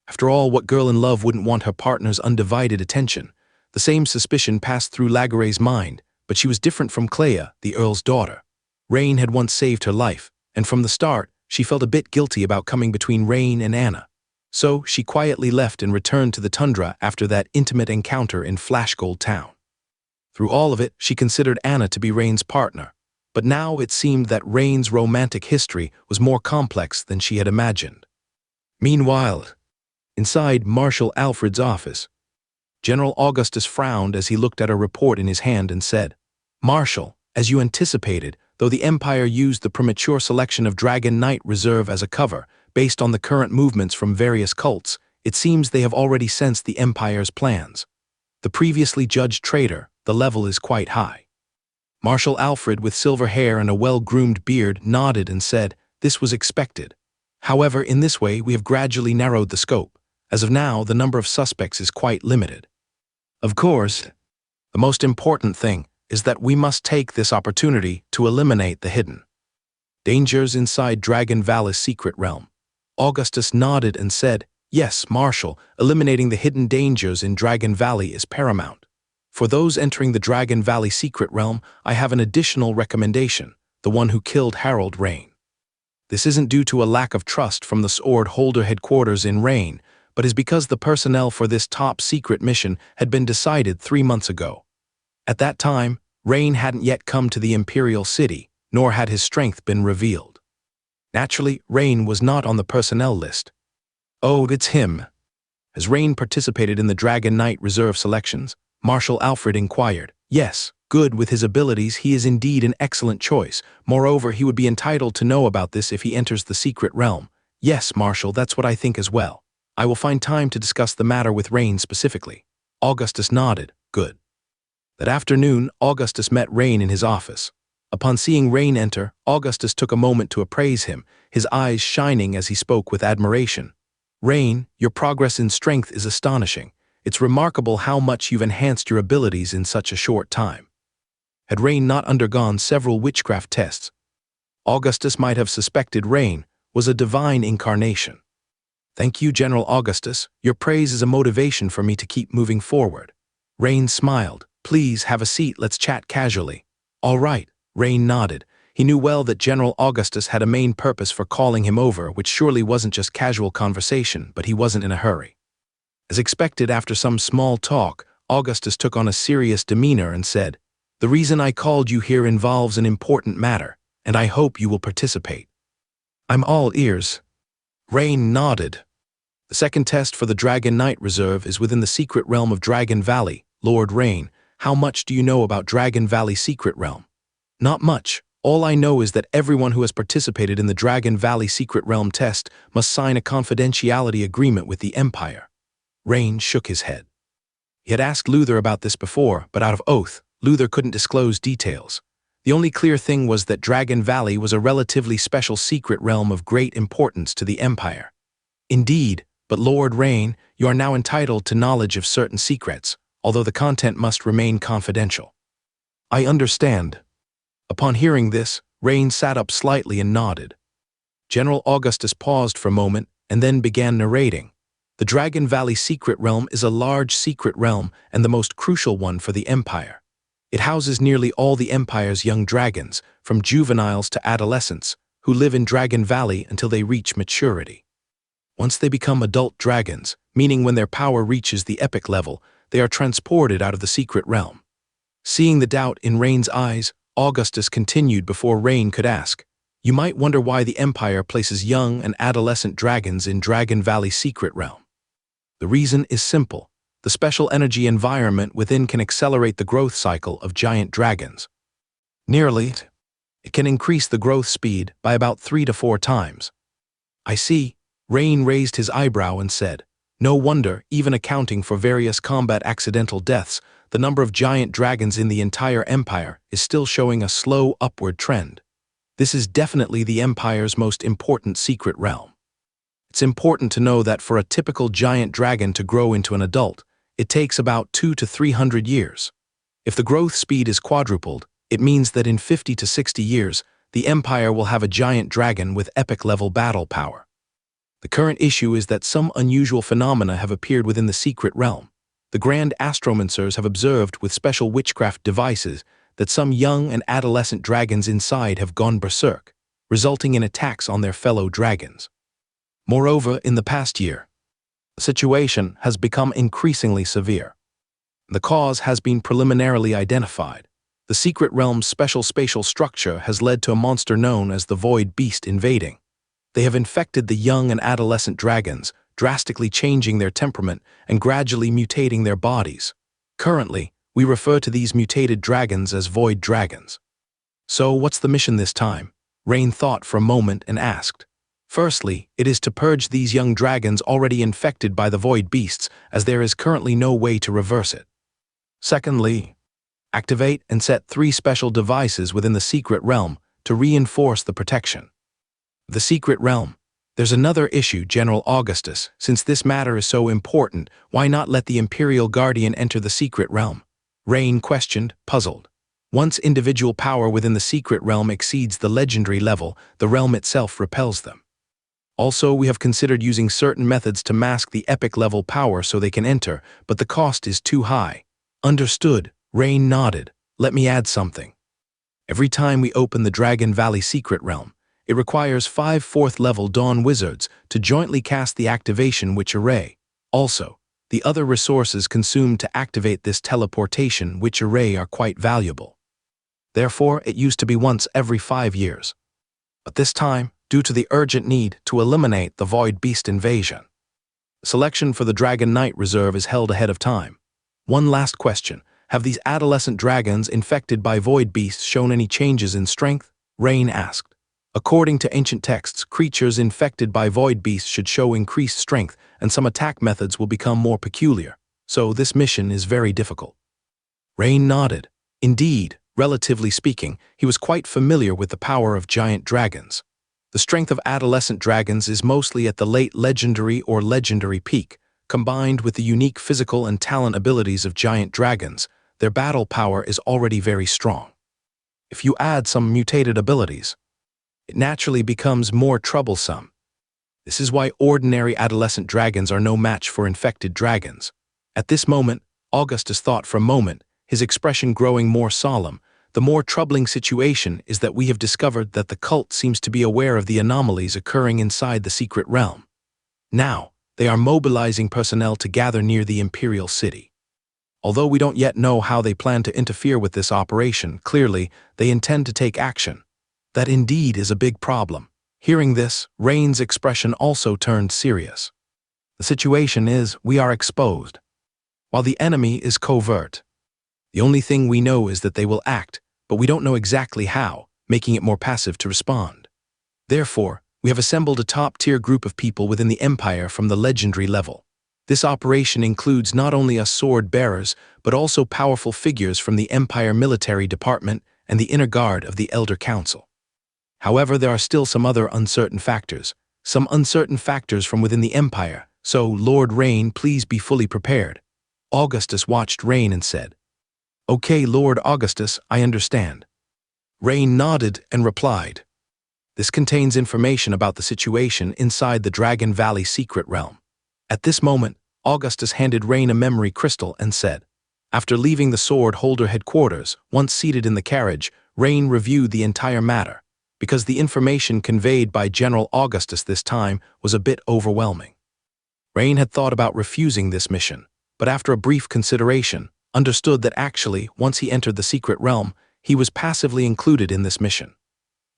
After all, what girl in love wouldn't want her partner's undivided attention? The same suspicion passed through Lagare's mind, but she was different from Clea, the Earl's daughter. Rain had once saved her life, and from the start, she felt a bit guilty about coming between Rain and Anna. So she quietly left and returned to the tundra after that intimate encounter in Flashgold Town. Through all of it, she considered Anna to be Rain's partner, but now it seemed that Rain's romantic history was more complex than she had imagined. Meanwhile, inside Marshal Alfred's office, General Augustus frowned as he looked at a report in his hand and said, Marshal, as you anticipated, though the Empire used the premature selection of Dragon Knight Reserve as a cover, based on the current movements from various cults, it seems they have already sensed the Empire's plans. The previously judged traitor, the level is quite high. Marshal Alfred, with silver hair and a well-groomed beard, nodded and said, this was expected. However, in this way we have gradually narrowed the scope. As of now, the number of suspects is quite limited. Of course, the most important thing is that we must take this opportunity to eliminate the hidden dangers inside Dragon Valley's secret realm. Augustus nodded and said, yes, Marshal, eliminating the hidden dangers in Dragon Valley is paramount. For those entering the Dragon Valley secret realm, I have an additional recommendation, the one who killed Harold Rain. This isn't due to a lack of trust from the Sword Holder headquarters in Rain, but is because the personnel for this top-secret mission had been decided 3 months ago. At that time, Rain hadn't yet come to the Imperial City, nor had his strength been revealed. Naturally, Rain was not on the personnel list. Oh, it's him. Has Rain participated in the Dragon Knight Reserve selections? Marshal Alfred inquired. Yes, good with his abilities, he is indeed an excellent choice. Moreover, he would be entitled to know about this if he enters the secret realm. Yes, Marshal, that's what I think as well. I will find time to discuss the matter with Rain specifically. Augustus nodded. Good. That afternoon, Augustus met Rain in his office. Upon seeing Rain enter, Augustus took a moment to appraise him, his eyes shining as he spoke with admiration. Rain, your progress in strength is astonishing. It's remarkable how much you've enhanced your abilities in such a short time. Had Rain not undergone several witchcraft tests, Augustus might have suspected Rain was a divine incarnation. Thank you, General Augustus. Your praise is a motivation for me to keep moving forward. Rain smiled. Please have a seat, let's chat casually. All right, Rain nodded. He knew well that General Augustus had a main purpose for calling him over, which surely wasn't just casual conversation, but he wasn't in a hurry. As expected, after some small talk, Augustus took on a serious demeanor and said, the reason I called you here involves an important matter, and I hope you will participate. I'm all ears. Rain nodded. The second test for the Dragon Knight Reserve is within the secret realm of Dragon Valley. Lord Rain, how much do you know about Dragon Valley secret realm? Not much. All I know is that everyone who has participated in the Dragon Valley secret realm test must sign a confidentiality agreement with the Empire. Rain shook his head. He had asked Luther about this before, but out of oath, Luther couldn't disclose details. The only clear thing was that Dragon Valley was a relatively special secret realm of great importance to the Empire. Indeed, but Lord Rain, you are now entitled to knowledge of certain secrets, although the content must remain confidential. I understand. Upon hearing this, Rain sat up slightly and nodded. General Augustus paused for a moment and then began narrating. The Dragon Valley secret realm is a large secret realm and the most crucial one for the Empire. It houses nearly all the Empire's young dragons, from juveniles to adolescents, who live in Dragon Valley until they reach maturity. Once they become adult dragons, meaning when their power reaches the epic level, they are transported out of the secret realm. Seeing the doubt in Rain's eyes, Augustus continued before Rain could ask. You might wonder why the Empire places young and adolescent dragons in Dragon Valley secret realm. The reason is simple. The special energy environment within can accelerate the growth cycle of giant dragons. It can increase the growth speed by about 3 to 4 times. I see. Rain raised his eyebrow and said, no wonder, even accounting for various combat accidental deaths, the number of giant dragons in the entire Empire is still showing a slow upward trend. This is definitely the Empire's most important secret realm. It's important to know that for a typical giant dragon to grow into an adult, it takes about 200 to 300 years. If the growth speed is quadrupled, it means that in 50 to 60 years, the Empire will have a giant dragon with epic-level battle power. The current issue is that some unusual phenomena have appeared within the secret realm. The Grand Astromancers have observed with special witchcraft devices that some young and adolescent dragons inside have gone berserk, resulting in attacks on their fellow dragons. Moreover, in the past year, the situation has become increasingly severe. The cause has been preliminarily identified. The secret realm's special spatial structure has led to a monster known as the Void Beast invading. They have infected the young and adolescent dragons, drastically changing their temperament and gradually mutating their bodies. Currently, we refer to these mutated dragons as Void Dragons. So, what's the mission this time? Rain thought for a moment and asked. Firstly, it is to purge these young dragons already infected by the Void Beasts, as there is currently no way to reverse it. Secondly, activate and set 3 special devices within the secret realm to reinforce the protection. The secret realm. There's another issue, General Augustus. Since this matter is so important, why not let the Imperial Guardian enter the secret realm? Rain questioned, puzzled. Once individual power within the secret realm exceeds the legendary level, the realm itself repels them. Also, we have considered using certain methods to mask the epic-level power so they can enter, but the cost is too high. Understood. Rain nodded. Let me add something. Every time we open the Dragon Valley secret realm, it requires 5 4th-level Dawn Wizards to jointly cast the Activation Witch Array. Also, the other resources consumed to activate this Teleportation Witch Array are quite valuable. Therefore, it used to be once every 5 years. But this time, due to the urgent need to eliminate the Void Beast invasion, selection for the Dragon Knight Reserve is held ahead of time. One last question. Have these adolescent dragons infected by Void Beasts shown any changes in strength? Rain asked. According to ancient texts, creatures infected by Void Beasts should show increased strength, and some attack methods will become more peculiar. So this mission is very difficult. Rain nodded. Indeed, relatively speaking, he was quite familiar with the power of giant dragons. The strength of adolescent dragons is mostly at the late legendary or legendary peak. Combined with the unique physical and talent abilities of giant dragons, their battle power is already very strong. If you add some mutated abilities, it naturally becomes more troublesome. This is why ordinary adolescent dragons are no match for infected dragons. At this moment, Augustus thought for a moment, his expression growing more solemn. The more troubling situation is that we have discovered that the cult seems to be aware of the anomalies occurring inside the secret realm. Now, they are mobilizing personnel to gather near the Imperial City. Although we don't yet know how they plan to interfere with this operation, clearly, they intend to take action. That indeed is a big problem. Hearing this, Rain's expression also turned serious. The situation is, we are exposed, while the enemy is covert. The only thing we know is that they will act, but we don't know exactly how, making it more passive to respond. Therefore, we have assembled a top-tier group of people within the Empire from the legendary level. This operation includes not only us sword bearers, but also powerful figures from the Empire Military Department and the inner guard of the Elder Council. However, there are still some other uncertain factors, from within the Empire, so Lord Rain, please be fully prepared. Augustus watched Rain and said, "Okay, Lord Augustus, I understand." Rain nodded and replied, "This contains information about the situation inside the Dragon Valley secret realm." At this moment, Augustus handed Rain a memory crystal and said, after leaving the sword holder headquarters, once seated in the carriage, Rain reviewed the entire matter, because the information conveyed by General Augustus this time was a bit overwhelming. Rain had thought about refusing this mission, but after a brief consideration, understood that actually, once he entered the secret realm, he was passively included in this mission.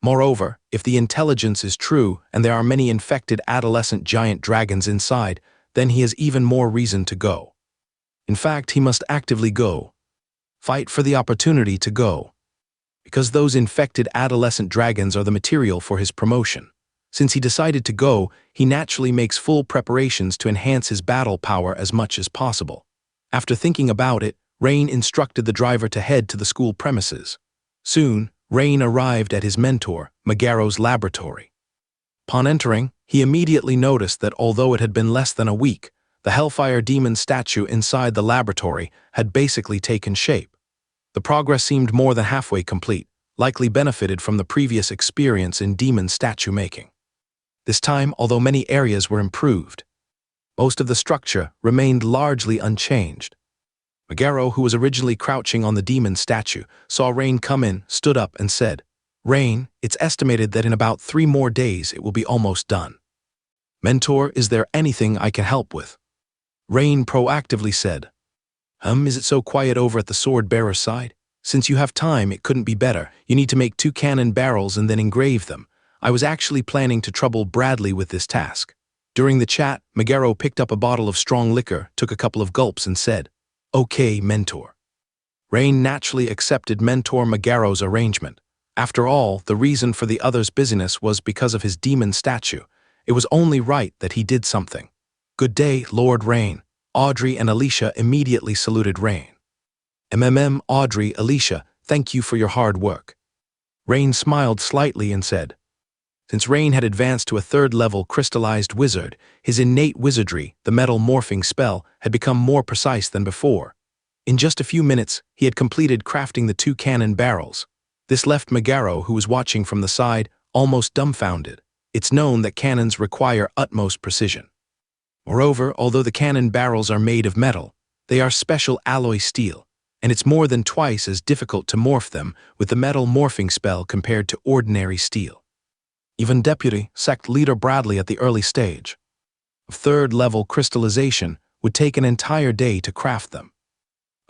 Moreover, if the intelligence is true and there are many infected adolescent giant dragons inside, then he has even more reason to go. In fact, he must actively go. Fight for the opportunity to go. Because those infected adolescent dragons are the material for his promotion. Since he decided to go, he naturally makes full preparations to enhance his battle power as much as possible. After thinking about it, Rain instructed the driver to head to the school premises. Soon, Rain arrived at his mentor, Megaro's laboratory. Upon entering, he immediately noticed that although it had been less than a week, the Hellfire Demon statue inside the laboratory had basically taken shape. The progress seemed more than halfway complete, likely benefited from the previous experience in demon statue making. This time, although many areas were improved, most of the structure remained largely unchanged. Megaro, who was originally crouching on the demon statue, saw Rain come in, stood up, and said, "Rain, it's estimated that in about 3 more days it will be almost done. Mentor, is there anything I can help with?" Rain proactively said, Is it so quiet over at the sword bearer's side? Since you have time, it couldn't be better. You need to make 2 cannon barrels and then engrave them. I was actually planning to trouble Bradley with this task." During the chat, Megaro picked up a bottle of strong liquor, took a couple of gulps, and said, "Okay, Mentor." Rain naturally accepted Mentor Megaro's arrangement. After all, the reason for the other's busyness was because of his demon statue. It was only right that he did something. "Good day, Lord Rain." Audrey and Alicia immediately saluted Rain. Audrey, Alicia, thank you for your hard work." Rain smiled slightly and said, since Rain had advanced to a 3rd-level crystallized wizard, his innate wizardry, the metal morphing spell, had become more precise than before. In just a few minutes, he had completed crafting the 2 cannon barrels. This left Megaro, who was watching from the side, almost dumbfounded. It's known that cannons require utmost precision. Moreover, although the cannon barrels are made of metal, they are special alloy steel, and it's more than twice as difficult to morph them with the metal morphing spell compared to ordinary steel. Even Deputy Sect Leader Bradley at the early stage of 3rd-level crystallization would take an entire day to craft them.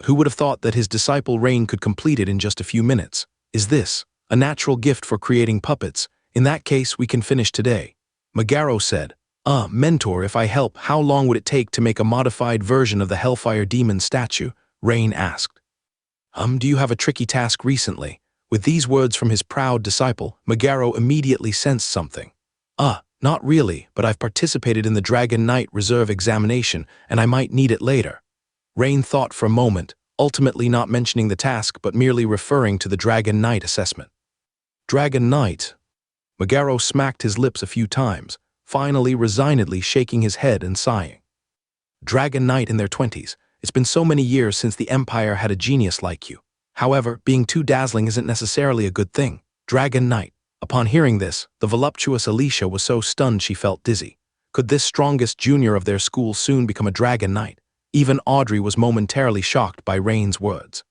Who would have thought that his disciple Rain could complete it in just a few minutes? Is this a natural gift for creating puppets? In that case, we can finish today. Megaro said, Mentor, if I help, how long would it take to make a modified version of the Hellfire Demon statue? Rain asked. Do you have a tricky task recently? With these words from his proud disciple, Megaro immediately sensed something. Not really, but I've participated in the Dragon Knight Reserve examination, and I might need it later. Rain thought for a moment, ultimately not mentioning the task but merely referring to the Dragon Knight assessment. Dragon Knight? Megaro smacked his lips a few times, finally resignedly shaking his head and sighing. Dragon Knight in their 20s. It's been so many years since the Empire had a genius like you. However, being too dazzling isn't necessarily a good thing. Dragon Knight. Upon hearing this, the voluptuous Alicia was so stunned she felt dizzy. Could this strongest junior of their school soon become a Dragon Knight? Even Audrey was momentarily shocked by Rain's words.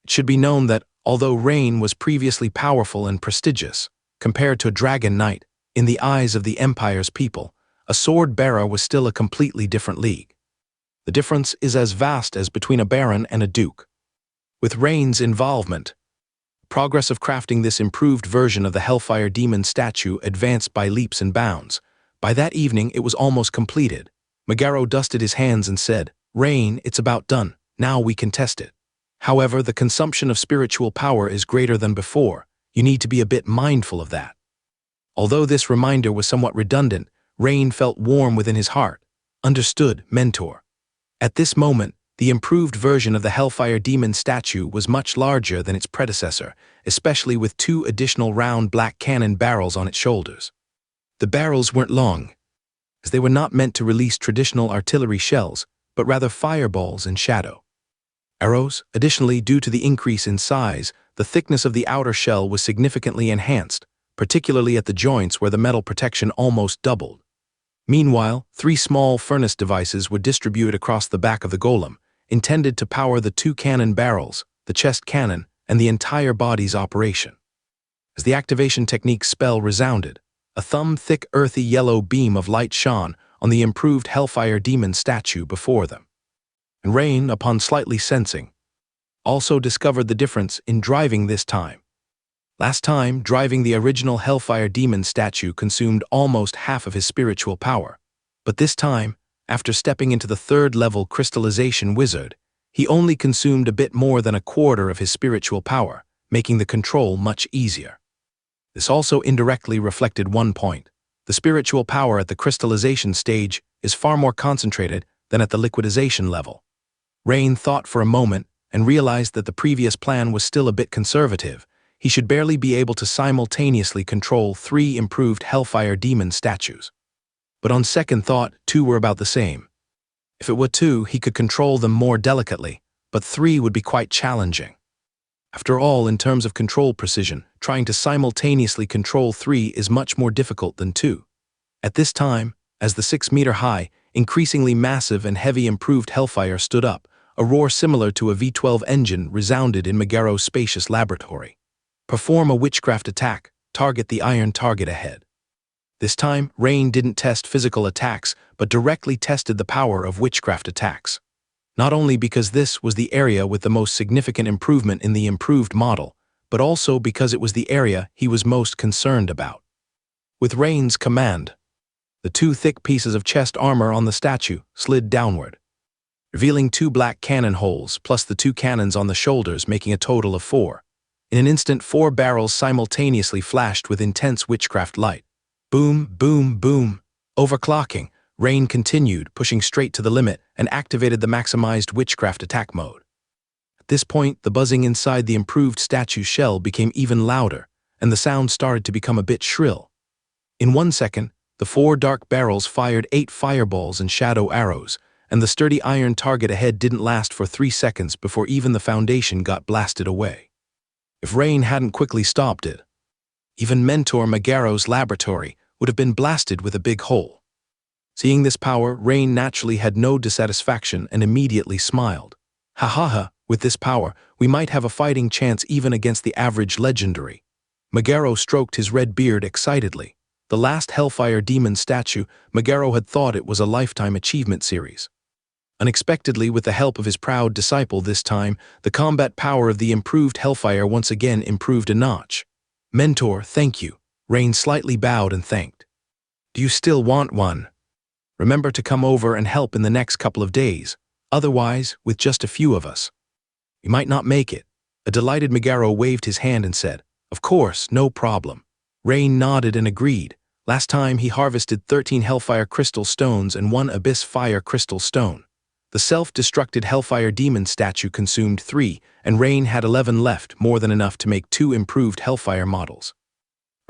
It should be known that, although Rain was previously powerful and prestigious, compared to a Dragon Knight, in the eyes of the Empire's people, a sword bearer was still a completely different league. The difference is as vast as between a baron and a duke. With Rain's involvement, progress of crafting this improved version of the Hellfire Demon statue advanced by leaps and bounds. By that evening, it was almost completed. Megaro dusted his hands and said, Rain, it's about done. Now we can test it. However, the consumption of spiritual power is greater than before. You need to be a bit mindful of that. Although this reminder was somewhat redundant, Rain felt warm within his heart. Understood, Mentor. At this moment, the improved version of the Hellfire Demon statue was much larger than its predecessor, especially with 2 additional round black cannon barrels on its shoulders. The barrels weren't long, as they were not meant to release traditional artillery shells, but rather fireballs and shadow arrows. Additionally, due to the increase in size, the thickness of the outer shell was significantly enhanced, particularly at the joints where the metal protection almost doubled. Meanwhile, 3 small furnace devices were distributed across the back of the golem, intended to power the 2 cannon barrels, the chest cannon, and the entire body's operation. As the activation technique spell resounded, a thumb-thick earthy yellow beam of light shone on the improved Hellfire Demon statue before them. And Rain, upon slightly sensing, also discovered the difference in driving this time. Last time, driving the original Hellfire Demon statue consumed almost half of his spiritual power. But this time, after stepping into the 3rd-level crystallization wizard, he only consumed a bit more than a quarter of his spiritual power, making the control much easier. This also indirectly reflected one point. The spiritual power at the crystallization stage is far more concentrated than at the liquidization level. Rain thought for a moment and realized that the previous plan was still a bit conservative. He should barely be able to simultaneously control 3 improved Hellfire Demon statues. But on second thought, 2 were about the same. If it were 2, he could control them more delicately, but 3 would be quite challenging. After all, in terms of control precision, trying to simultaneously control 3 is much more difficult than 2. At this time, as the 6-meter-high, increasingly massive and heavy improved Hellfire stood up, a roar similar to a V-12 engine resounded in Megaro's spacious laboratory. Perform a witchcraft attack, target the iron target ahead. This time, Rain didn't test physical attacks, but directly tested the power of witchcraft attacks. Not only because this was the area with the most significant improvement in the improved model, but also because it was the area he was most concerned about. With Rain's command, the 2 thick pieces of chest armor on the statue slid downward, revealing 2 black cannon holes plus the 2 cannons on the shoulders, making a total of 4. In an instant, 4 barrels simultaneously flashed with intense witchcraft light. Boom, boom, boom. Overclocking, Rain continued, pushing straight to the limit, and activated the maximized witchcraft attack mode. At this point, the buzzing inside the improved statue's shell became even louder, and the sound started to become a bit shrill. In 1 second, the 4 dark barrels fired 8 fireballs and shadow arrows, and the sturdy iron target ahead didn't last for 3 seconds before even the foundation got blasted away. If Rain hadn't quickly stopped it, even Mentor Megaro's laboratory would have been blasted with a big hole. Seeing this power, Rain naturally had no dissatisfaction and immediately smiled. Ha ha ha, with this power, we might have a fighting chance even against the average legendary. Megaro stroked his red beard excitedly. The last Hellfire Demon statue, Megaro had thought it was a lifetime achievement series. Unexpectedly, with the help of his proud disciple this time, the combat power of the improved Hellfire once again improved a notch. Mentor, thank you. Rain slightly bowed and thanked. Do you still want one? Remember to come over and help in the next couple of days. Otherwise, with just a few of us, we might not make it. A delighted Megaro waved his hand and said, Of course, no problem. Rain nodded and agreed. Last time he harvested 13 Hellfire Crystal Stones and 1 Abyss Fire Crystal Stone. The self-destructed Hellfire Demon statue consumed 3, and Rain had 11 left, more than enough to make 2 improved Hellfire models.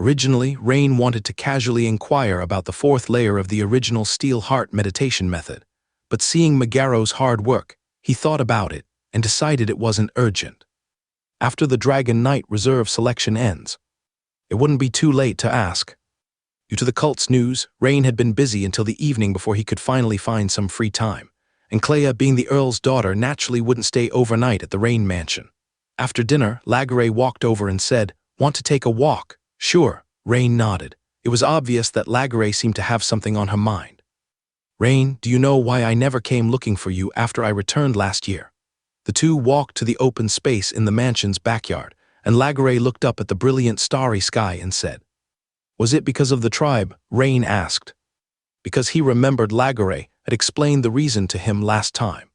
Originally, Rain wanted to casually inquire about the 4th layer of the original Steel Heart meditation method, but seeing Megaro's hard work, he thought about it and decided it wasn't urgent. After the Dragon Knight Reserve selection ends, it wouldn't be too late to ask. Due to the cult's news, Rain had been busy until the evening before he could finally find some free time, and Clea, being the Earl's daughter, naturally wouldn't stay overnight at the Rain Mansion. After dinner, Lagare walked over and said, Want to take a walk? Sure, Rain nodded. It was obvious that Lagare seemed to have something on her mind. Rain, do you know why I never came looking for you after I returned last year? The two walked to the open space in the mansion's backyard, and Lagare looked up at the brilliant starry sky and said, Was it because of the tribe? Rain asked. Because he remembered Lagare had explained the reason to him last time.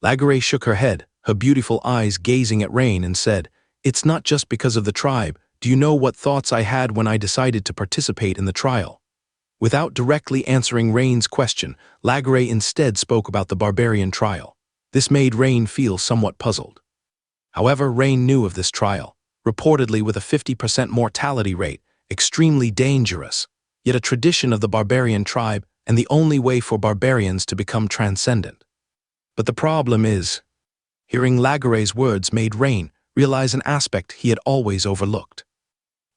Lagare shook her head, her beautiful eyes gazing at Rain, and said, It's not just because of the tribe. Do you know what thoughts I had when I decided to participate in the trial? Without directly answering Rain's question, Laguerre instead spoke about the barbarian trial. This made Rain feel somewhat puzzled. However, Rain knew of this trial, reportedly with a 50% mortality rate, extremely dangerous, yet a tradition of the barbarian tribe and the only way for barbarians to become transcendent. But the problem is, hearing Laguerre's words made Rain realize an aspect he had always overlooked.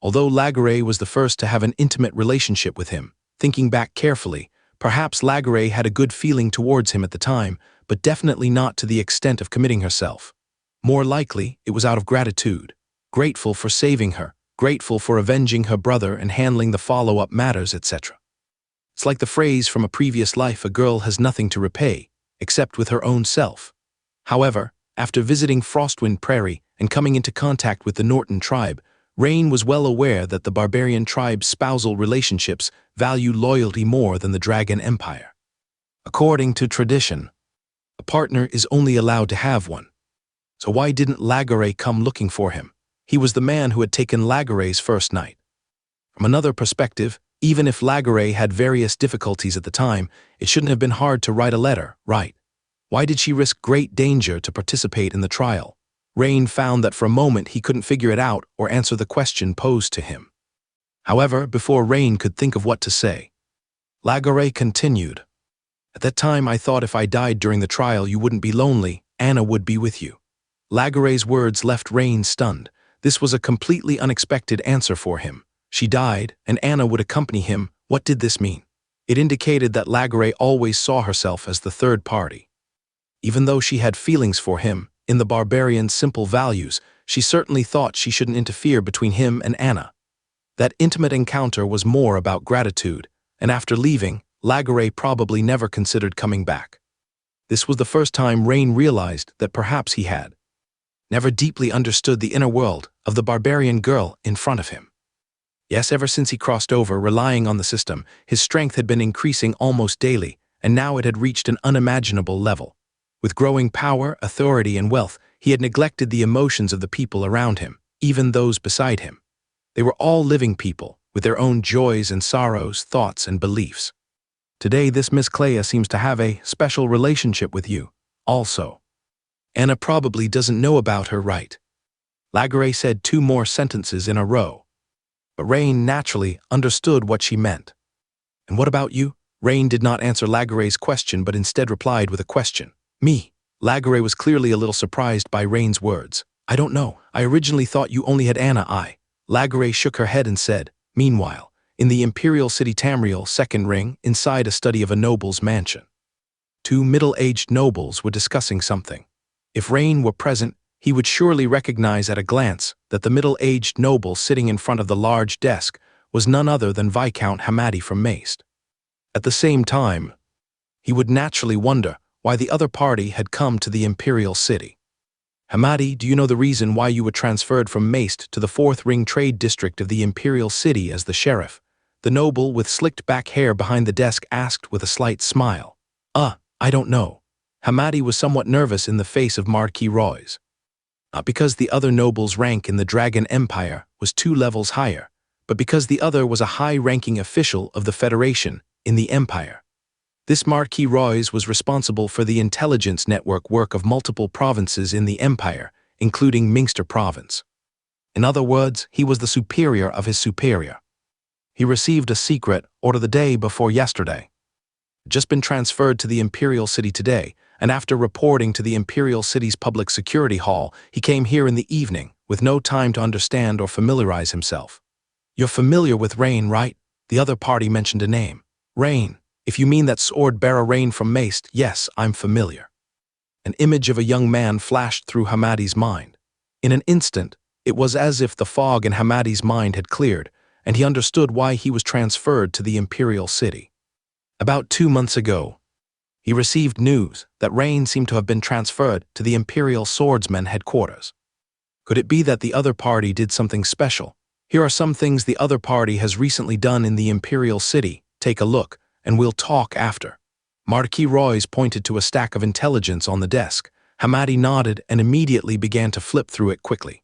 Although Laguerre was the first to have an intimate relationship with him, thinking back carefully, perhaps Laguerre had a good feeling towards him at the time, but definitely not to the extent of committing herself. More likely, it was out of gratitude, grateful for saving her, grateful for avenging her brother and handling the follow-up matters, etc. It's like the phrase from a previous life, a girl has nothing to repay, except with her own self. However, after visiting Frostwind Prairie and coming into contact with the Norton tribe, Rain was well aware that the barbarian tribe's spousal relationships value loyalty more than the Dragon Empire. According to tradition, a partner is only allowed to have one. So why didn't Laguerre come looking for him? He was the man who had taken Laguerre's first night. From another perspective, even if Laguerre had various difficulties at the time, it shouldn't have been hard to write a letter, right? Why did she risk great danger to participate in the trial? Rain found that for a moment he couldn't figure it out or answer the question posed to him. However, before Rain could think of what to say, Laguerre continued. At that time I thought if I died during the trial you wouldn't be lonely, Anna would be with you. Laguerre's words left Rain stunned. This was a completely unexpected answer for him. She died, and Anna would accompany him. What did this mean? It indicated that Laguerre always saw herself as the third party. Even though she had feelings for him, in the barbarian's simple values, she certainly thought she shouldn't interfere between him and Anna. That intimate encounter was more about gratitude, and after leaving, Laguerre probably never considered coming back. This was the first time Rain realized that perhaps he had never deeply understood the inner world of the barbarian girl in front of him. Yes, ever since he crossed over, relying on the system, his strength had been increasing almost daily, and now it had reached an unimaginable level. With growing power, authority, and wealth, he had neglected the emotions of the people around him, even those beside him. They were all living people, with their own joys and sorrows, thoughts and beliefs. Today, this Miss Clea seems to have a special relationship with you, also. Anna probably doesn't know about her, right? Laguerre said 2 more sentences in a row. But Rain naturally understood what she meant. And what about you? Rain did not answer Laguerre's question but instead replied with a question. Me. Laguerre was clearly a little surprised by Rain's words. I don't know. I originally thought you only had Anna. Laguerre shook her head and said, meanwhile, in the Imperial City Tamriel, second ring, inside a study of a noble's mansion. 2 middle-aged nobles were discussing something. If Rain were present, he would surely recognize at a glance that the middle-aged noble sitting in front of the large desk was none other than Viscount Hamadi from Maest. At the same time, he would naturally wonder why the other party had come to the Imperial City. Hamadi, do you know the reason why you were transferred from Maest to the 4th Ring Trade District of the Imperial City as the sheriff? The noble with slicked back hair behind the desk asked with a slight smile. I don't know. Hamadi was somewhat nervous in the face of Marquis Royce. Not because the other noble's rank in the Dragon Empire was 2 levels higher, but because the other was a high-ranking official of the Federation in the Empire. This Marquis Royce was responsible for the intelligence network work of multiple provinces in the Empire, including Minster Province. In other words, he was the superior of his superior. He received a secret order the day before yesterday. Just been transferred to the Imperial City today, and after reporting to the Imperial City's Public Security Hall, he came here in the evening, with no time to understand or familiarize himself. You're familiar with Rain, right? The other party mentioned a name. Rain. If you mean that sword-bearer Rain from Maest, yes, I'm familiar. An image of a young man flashed through Hamadi's mind. In an instant, it was as if the fog in Hamadi's mind had cleared, and he understood why he was transferred to the Imperial City. About 2 months ago, he received news that Rain seemed to have been transferred to the Imperial Swordsmen headquarters. Could it be that the other party did something special? Here are some things the other party has recently done in the Imperial City. Take a look, and we'll talk after. Marquis Royce pointed to a stack of intelligence on the desk. Hamadi nodded and immediately began to flip through it quickly.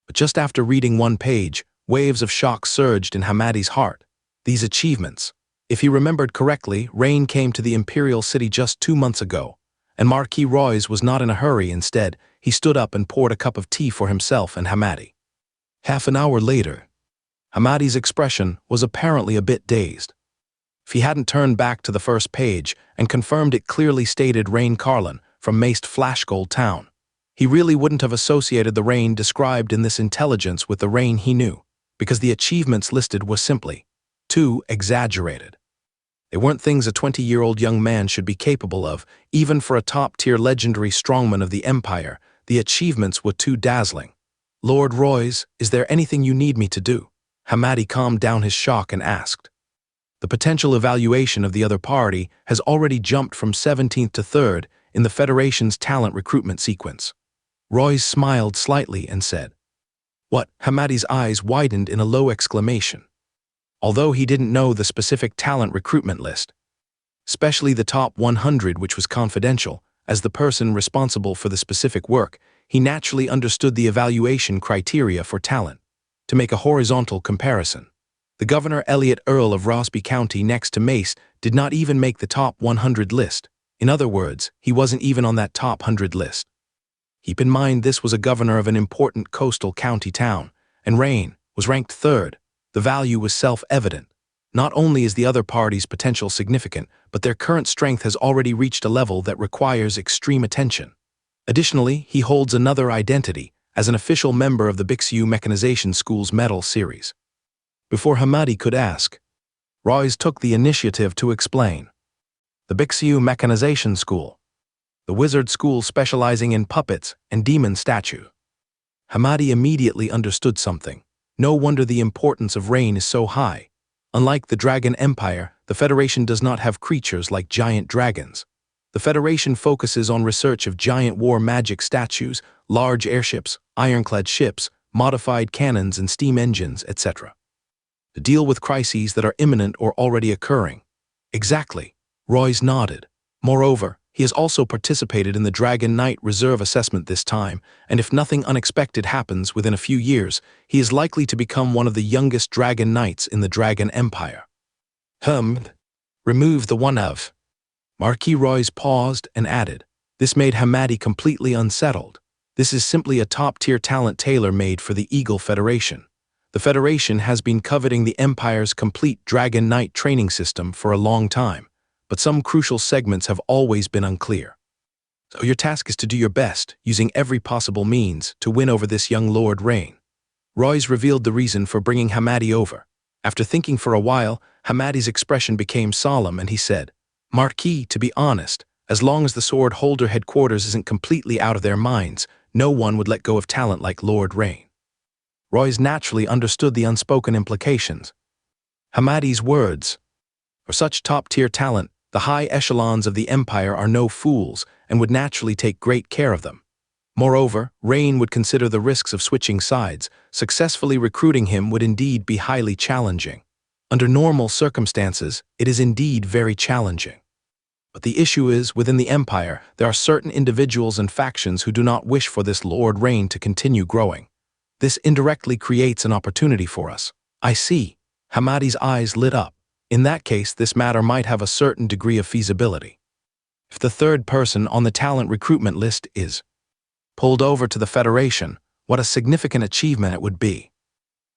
But just after reading one page, waves of shock surged in Hamadi's heart. These achievements. If he remembered correctly, Rain came to the Imperial City just 2 months ago, and Marquis Royce was not in a hurry. Instead, he stood up and poured a cup of tea for himself and Hamadi. Half an hour later, Hamadi's expression was apparently a bit dazed. If he hadn't turned back to the first page and confirmed it clearly stated Rain Carlin from Maced Flashgold Town, he really wouldn't have associated the Rain described in this intelligence with the Rain he knew, because the achievements listed were simply too exaggerated. They weren't things a 20-year-old young man should be capable of. Even for a top-tier legendary strongman of the Empire, the achievements were too dazzling. "Lord Royce, is there anything you need me to do?" Hamadi calmed down his shock and asked. The potential evaluation of the other party has already jumped from 17th to 3rd in the Federation's talent recruitment sequence. Royce smiled slightly and said, "What?" Hamadi's eyes widened in a low exclamation. Although he didn't know the specific talent recruitment list, especially the top 100, which was confidential, as the person responsible for the specific work, he naturally understood the evaluation criteria for talent. To make a horizontal comparison, the Governor Elliot Earl of Rossby County next to Mace did not even make the top 100 list. In other words, he wasn't even on that top 100 list. Keep in mind this was a governor of an important coastal county town, and Rain was ranked 3rd. The value was self-evident. Not only is the other party's potential significant, but their current strength has already reached a level that requires extreme attention. Additionally, he holds another identity as an official member of the Bixiu Mechanization School's medal series. Before Hamadi could ask, Royce took the initiative to explain. The Bixiu Mechanization School, the wizard school specializing in puppets and demon statue. Hamadi immediately understood something. No wonder the importance of Rain is so high. Unlike the Dragon Empire, the Federation does not have creatures like giant dragons. The Federation focuses on research of giant war magic statues, large airships, ironclad ships, modified cannons and steam engines, etc. To deal with crises that are imminent or already occurring. Exactly. Royce nodded. Moreover, he has also participated in the Dragon Knight Reserve assessment this time, and if nothing unexpected happens within a few years, he is likely to become one of the youngest Dragon Knights in the Dragon Empire. Remove the one of. Marquis Royce paused and added. This made Hamadi completely unsettled. This is simply a top-tier talent tailor-made for the Eagle Federation. The Federation has been coveting the Empire's complete Dragon Knight training system for a long time, but some crucial segments have always been unclear. So your task is to do your best, using every possible means, to win over this young Lord Rain. Royce revealed the reason for bringing Hamadi over. After thinking for a while, Hamadi's expression became solemn and he said, "Marquis, to be honest, as long as the Sword Holder headquarters isn't completely out of their minds, no one would let go of talent like Lord Rain." Royce naturally understood the unspoken implications. Hamadi's words. For such top-tier talent, the high echelons of the Empire are no fools and would naturally take great care of them. Moreover, Rain would consider the risks of switching sides. Successfully recruiting him would indeed be highly challenging. Under normal circumstances, it is indeed very challenging. But the issue is, within the Empire, there are certain individuals and factions who do not wish for this Lord Rain to continue growing. This indirectly creates an opportunity for us. I see. Hamadi's eyes lit up. In that case, this matter might have a certain degree of feasibility. If the third person on the talent recruitment list is pulled over to the Federation, what a significant achievement it would be.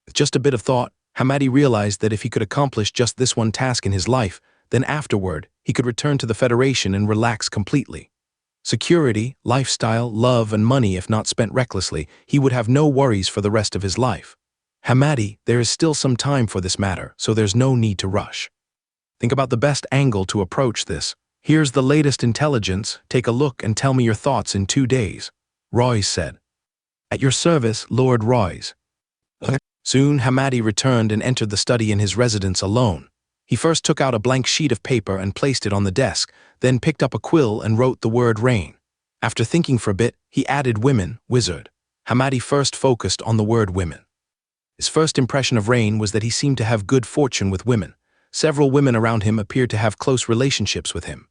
With just a bit of thought, Hamadi realized that if he could accomplish just this one task in his life, then afterward, he could return to the Federation and relax completely. Security, lifestyle, love, and money, if not spent recklessly, he would have no worries for the rest of his life. Hamadi, there is still some time for this matter, so there's no need to rush. Think about the best angle to approach this. Here's the latest intelligence. Take a look and tell me your thoughts in 2 days, Royce said. At your service, Lord Royce. Soon, Hamadi returned and entered the study in his residence alone. He first took out a blank sheet of paper and placed it on the desk, then picked up a quill and wrote the word Rain. After thinking for a bit, he added women, wizard. Hamadi first focused on the word women. His first impression of Rain was that he seemed to have good fortune with women. Several women around him appeared to have close relationships with him.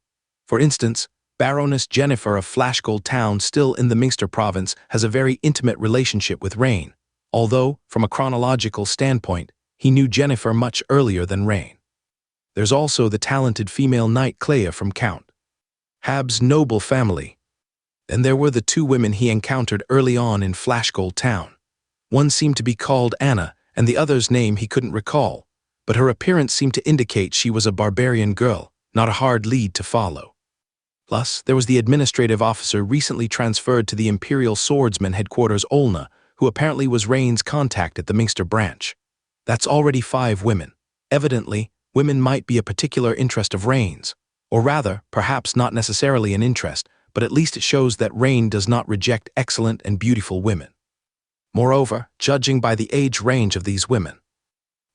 For instance, Baroness Jennifer of Flashgold Town, still in the Minster province, has a very intimate relationship with Rain, although, from a chronological standpoint, he knew Jennifer much earlier than Rain. There's also the talented female knight Clea from Count Hab's noble family. And there were the two women he encountered early on in Flashgold Town. One seemed to be called Anna, and the other's name he couldn't recall, but her appearance seemed to indicate she was a barbarian girl, not a hard lead to follow. Plus, there was the administrative officer recently transferred to the Imperial Swordsman headquarters Olna, who apparently was Rain's contact at the Minster branch. That's already 5 women. Evidently, women might be a particular interest of Rain's, or rather, perhaps not necessarily an interest, but at least it shows that Rain does not reject excellent and beautiful women. Moreover, judging by the age range of these women,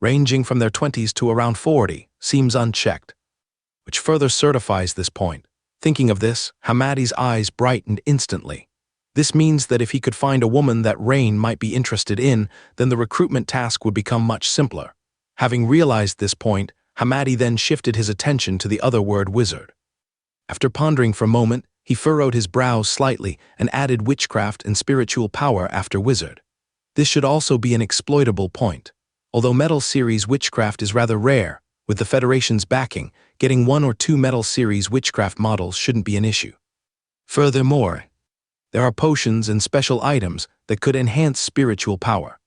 ranging from their 20s to around 40, seems unchecked, which further certifies this point. Thinking of this, Hamadi's eyes brightened instantly. This means that if he could find a woman that Rain might be interested in, then the recruitment task would become much simpler. Having realized this point, Hamadi then shifted his attention to the other word wizard. After pondering for a moment, he furrowed his brows slightly and added witchcraft and spiritual power after wizard. This should also be an exploitable point. Although Metal Series witchcraft is rather rare, with the Federation's backing, getting 1 or 2 Metal Series witchcraft models shouldn't be an issue. Furthermore, there are potions and special items that could enhance spiritual power.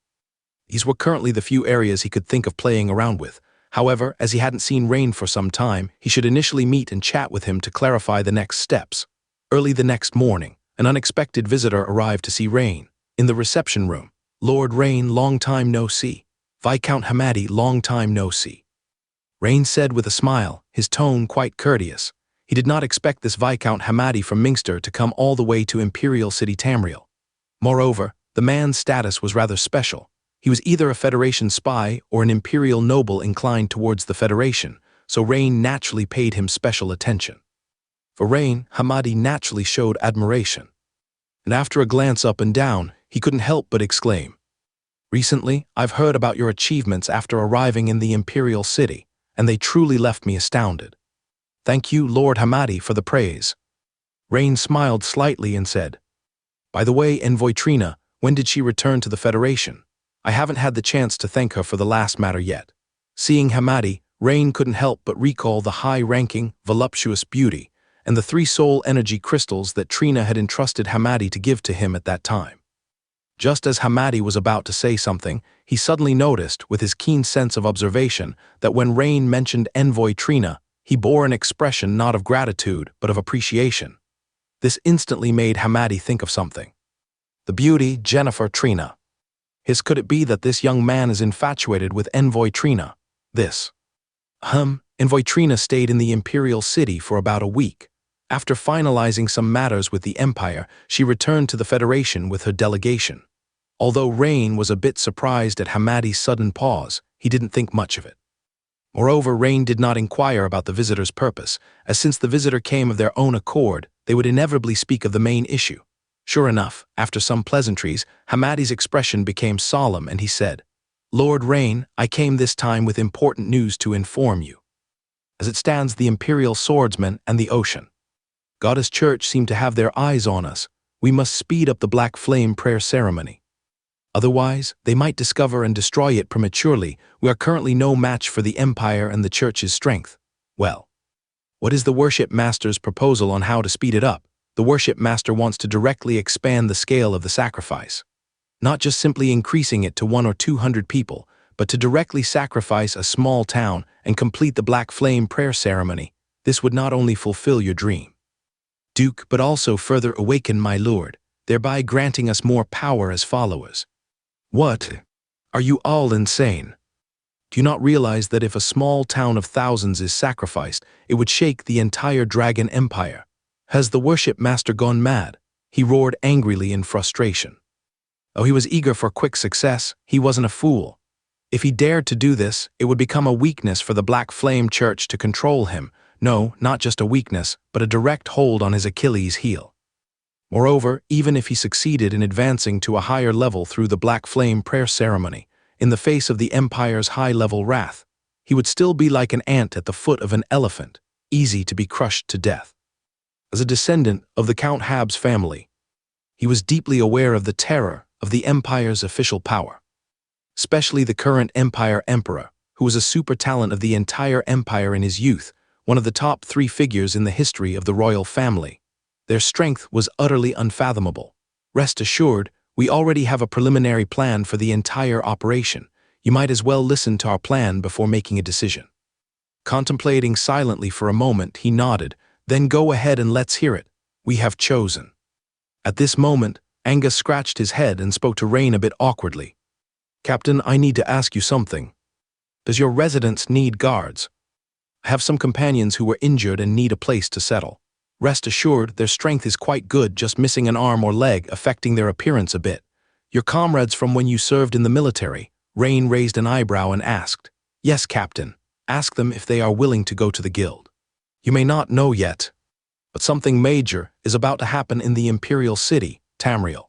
These were currently the few areas he could think of playing around with. However, as he hadn't seen Rain for some time, he should initially meet and chat with him to clarify the next steps. Early the next morning, an unexpected visitor arrived to see Rain. In the reception room, Lord Rain, long time no see. Viscount Hamadi, long time no see. Rain said with a smile, his tone quite courteous. He did not expect this Viscount Hamadi from Minster to come all the way to Imperial City Tamriel. Moreover, the man's status was rather special. He was either a Federation spy or an Imperial noble inclined towards the Federation, so Rain naturally paid him special attention. For Rain, Hamadi naturally showed admiration. And after a glance up and down, he couldn't help but exclaim, "Recently, I've heard about your achievements after arriving in the Imperial City, and they truly left me astounded. Thank you, Lord Hamadi, for the praise." Rain smiled slightly and said, "By the way, Envoy Trina, when did she return to the Federation? I haven't had the chance to thank her for the last matter yet." Seeing Hamadi, Rain couldn't help but recall the high-ranking, voluptuous beauty, and the 3 soul energy crystals that Trina had entrusted Hamadi to give to him at that time. Just as Hamadi was about to say something, he suddenly noticed, with his keen sense of observation, that when Rain mentioned Envoy Trina, he bore an expression not of gratitude, but of appreciation. This instantly made Hamadi think of something. The beauty, Jennifer Trina. Could it be that this young man is infatuated with Envoy Trina? Envoy Trina stayed in the Imperial City for about a week. After finalizing some matters with the Empire, she returned to the Federation with her delegation. Although Rain was a bit surprised at Hamadi's sudden pause, he didn't think much of it. Moreover, Rain did not inquire about the visitor's purpose, as since the visitor came of their own accord, they would inevitably speak of the main issue. Sure enough, after some pleasantries, Hamadi's expression became solemn and he said, "Lord Rain, I came this time with important news to inform you. As it stands, the Imperial Swordsman and the Ocean Goddess Church seem to have their eyes on us. We must speed up the Black Flame prayer ceremony. Otherwise, they might discover and destroy it prematurely. We are currently no match for the Empire and the Church's strength." Well, what is the Worship Master's proposal on how to speed it up? The Worship Master wants to directly expand the scale of the sacrifice. Not just simply increasing it to 100 or 200 people, but to directly sacrifice a small town and complete the Black Flame prayer ceremony. This would not only fulfill your dream, Duke, but also further awaken my lord, thereby granting us more power as followers. What? Are you all insane? Do you not realize that if a small town of thousands is sacrificed, it would shake the entire Dragon Empire? Has the Worship Master gone mad? He roared angrily in frustration. Oh, he was eager for quick success. He wasn't a fool. If he dared to do this, it would become a weakness for the Black Flame Church to control him. No, not just a weakness, but a direct hold on his Achilles heel. Moreover, even if he succeeded in advancing to a higher level through the Black Flame prayer ceremony, in the face of the Empire's high-level wrath, he would still be like an ant at the foot of an elephant, easy to be crushed to death. As a descendant of the Count Hab's family, he was deeply aware of the terror of the Empire's official power, especially the current Empire Emperor, who was a super talent of the entire empire in his youth, one of the top 3 figures in the history of the royal family. Their strength was utterly unfathomable. Rest assured, we already have a preliminary plan for the entire operation. You might as well listen to our plan before making a decision. Contemplating silently for a moment, he nodded. Then go ahead and let's hear it. We have chosen. At this moment, Angus scratched his head and spoke to Rain a bit awkwardly. Captain, I need to ask you something. Does your residence need guards? I have some companions who were injured and need a place to settle. Rest assured, their strength is quite good, just missing an arm or leg, affecting their appearance a bit. Your comrades from when you served in the military? Rain raised an eyebrow and asked. Yes, Captain. Ask them if they are willing to go to the guild. You may not know yet, but something major is about to happen in the Imperial City, Tamriel.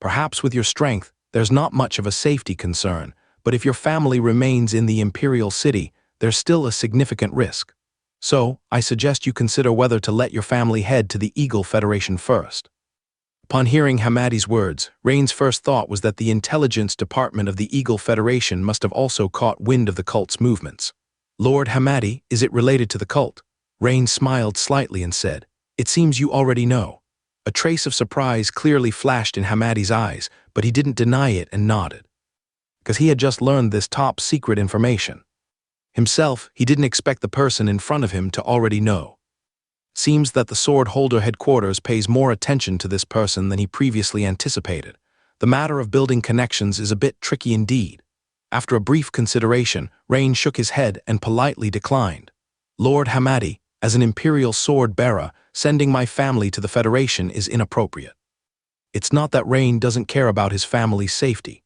Perhaps with your strength, there's not much of a safety concern, but if your family remains in the Imperial City, there's still a significant risk. So, I suggest you consider whether to let your family head to the Eagle Federation first. Upon hearing Hamadi's words, Rain's first thought was that the intelligence department of the Eagle Federation must have also caught wind of the cult's movements. Lord Hamadi, is it related to the cult? Rain smiled slightly and said, It seems you already know. A trace of surprise clearly flashed in Hamadi's eyes, but he didn't deny it and nodded. Because he had just learned this top-secret information. Himself, he didn't expect the person in front of him to already know. Seems that the Sword Holder headquarters pays more attention to this person than he previously anticipated. The matter of building connections is a bit tricky indeed. After a brief consideration, Rain shook his head and politely declined. Lord Hamadi, as an Imperial sword bearer, sending my family to the Federation is inappropriate. It's not that Rain doesn't care about his family's safety.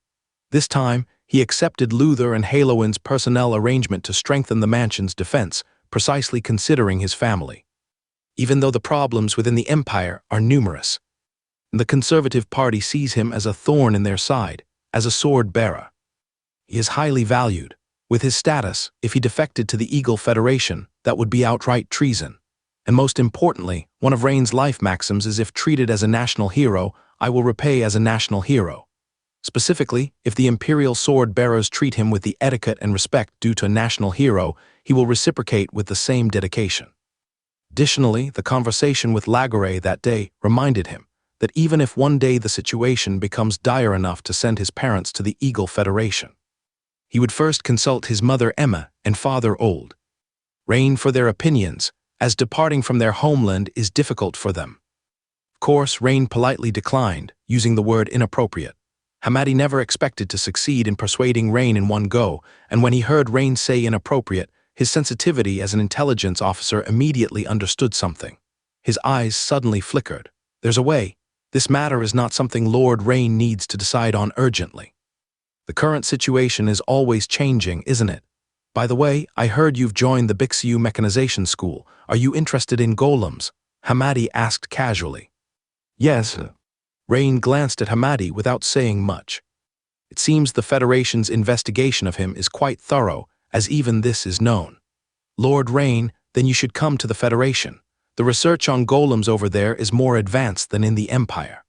This time, he accepted Luther and Haloin's personnel arrangement to strengthen the mansion's defense, precisely considering his family. Even though the problems within the Empire are numerous, the Conservative Party sees him as a thorn in their side, as a sword bearer. He is highly valued. With his status, if he defected to the Eagle Federation, that would be outright treason. And most importantly, one of Rain's life maxims is if treated as a national hero, I will repay as a national hero. Specifically, if the Imperial sword bearers treat him with the etiquette and respect due to a national hero, he will reciprocate with the same dedication. Additionally, the conversation with Lagore that day reminded him that even if one day the situation becomes dire enough to send his parents to the Eagle Federation, he would first consult his mother Emma and father Old Rain for their opinions, as departing from their homeland is difficult for them. Of course, Rain politely declined, using the word inappropriate. Hamadi never expected to succeed in persuading Rain in one go, and when he heard Rain say inappropriate, his sensitivity as an intelligence officer immediately understood something. His eyes suddenly flickered. There's a way. This matter is not something Lord Rain needs to decide on urgently. The current situation is always changing, isn't it? By the way, I heard you've joined the Bixiu Mechanization School. Are you interested in golems? Hamadi asked casually. Yes. Rain glanced at Hamadi without saying much. It seems the Federation's investigation of him is quite thorough, as even this is known. Lord Rain, then you should come to the Federation. The research on golems over there is more advanced than in the Empire.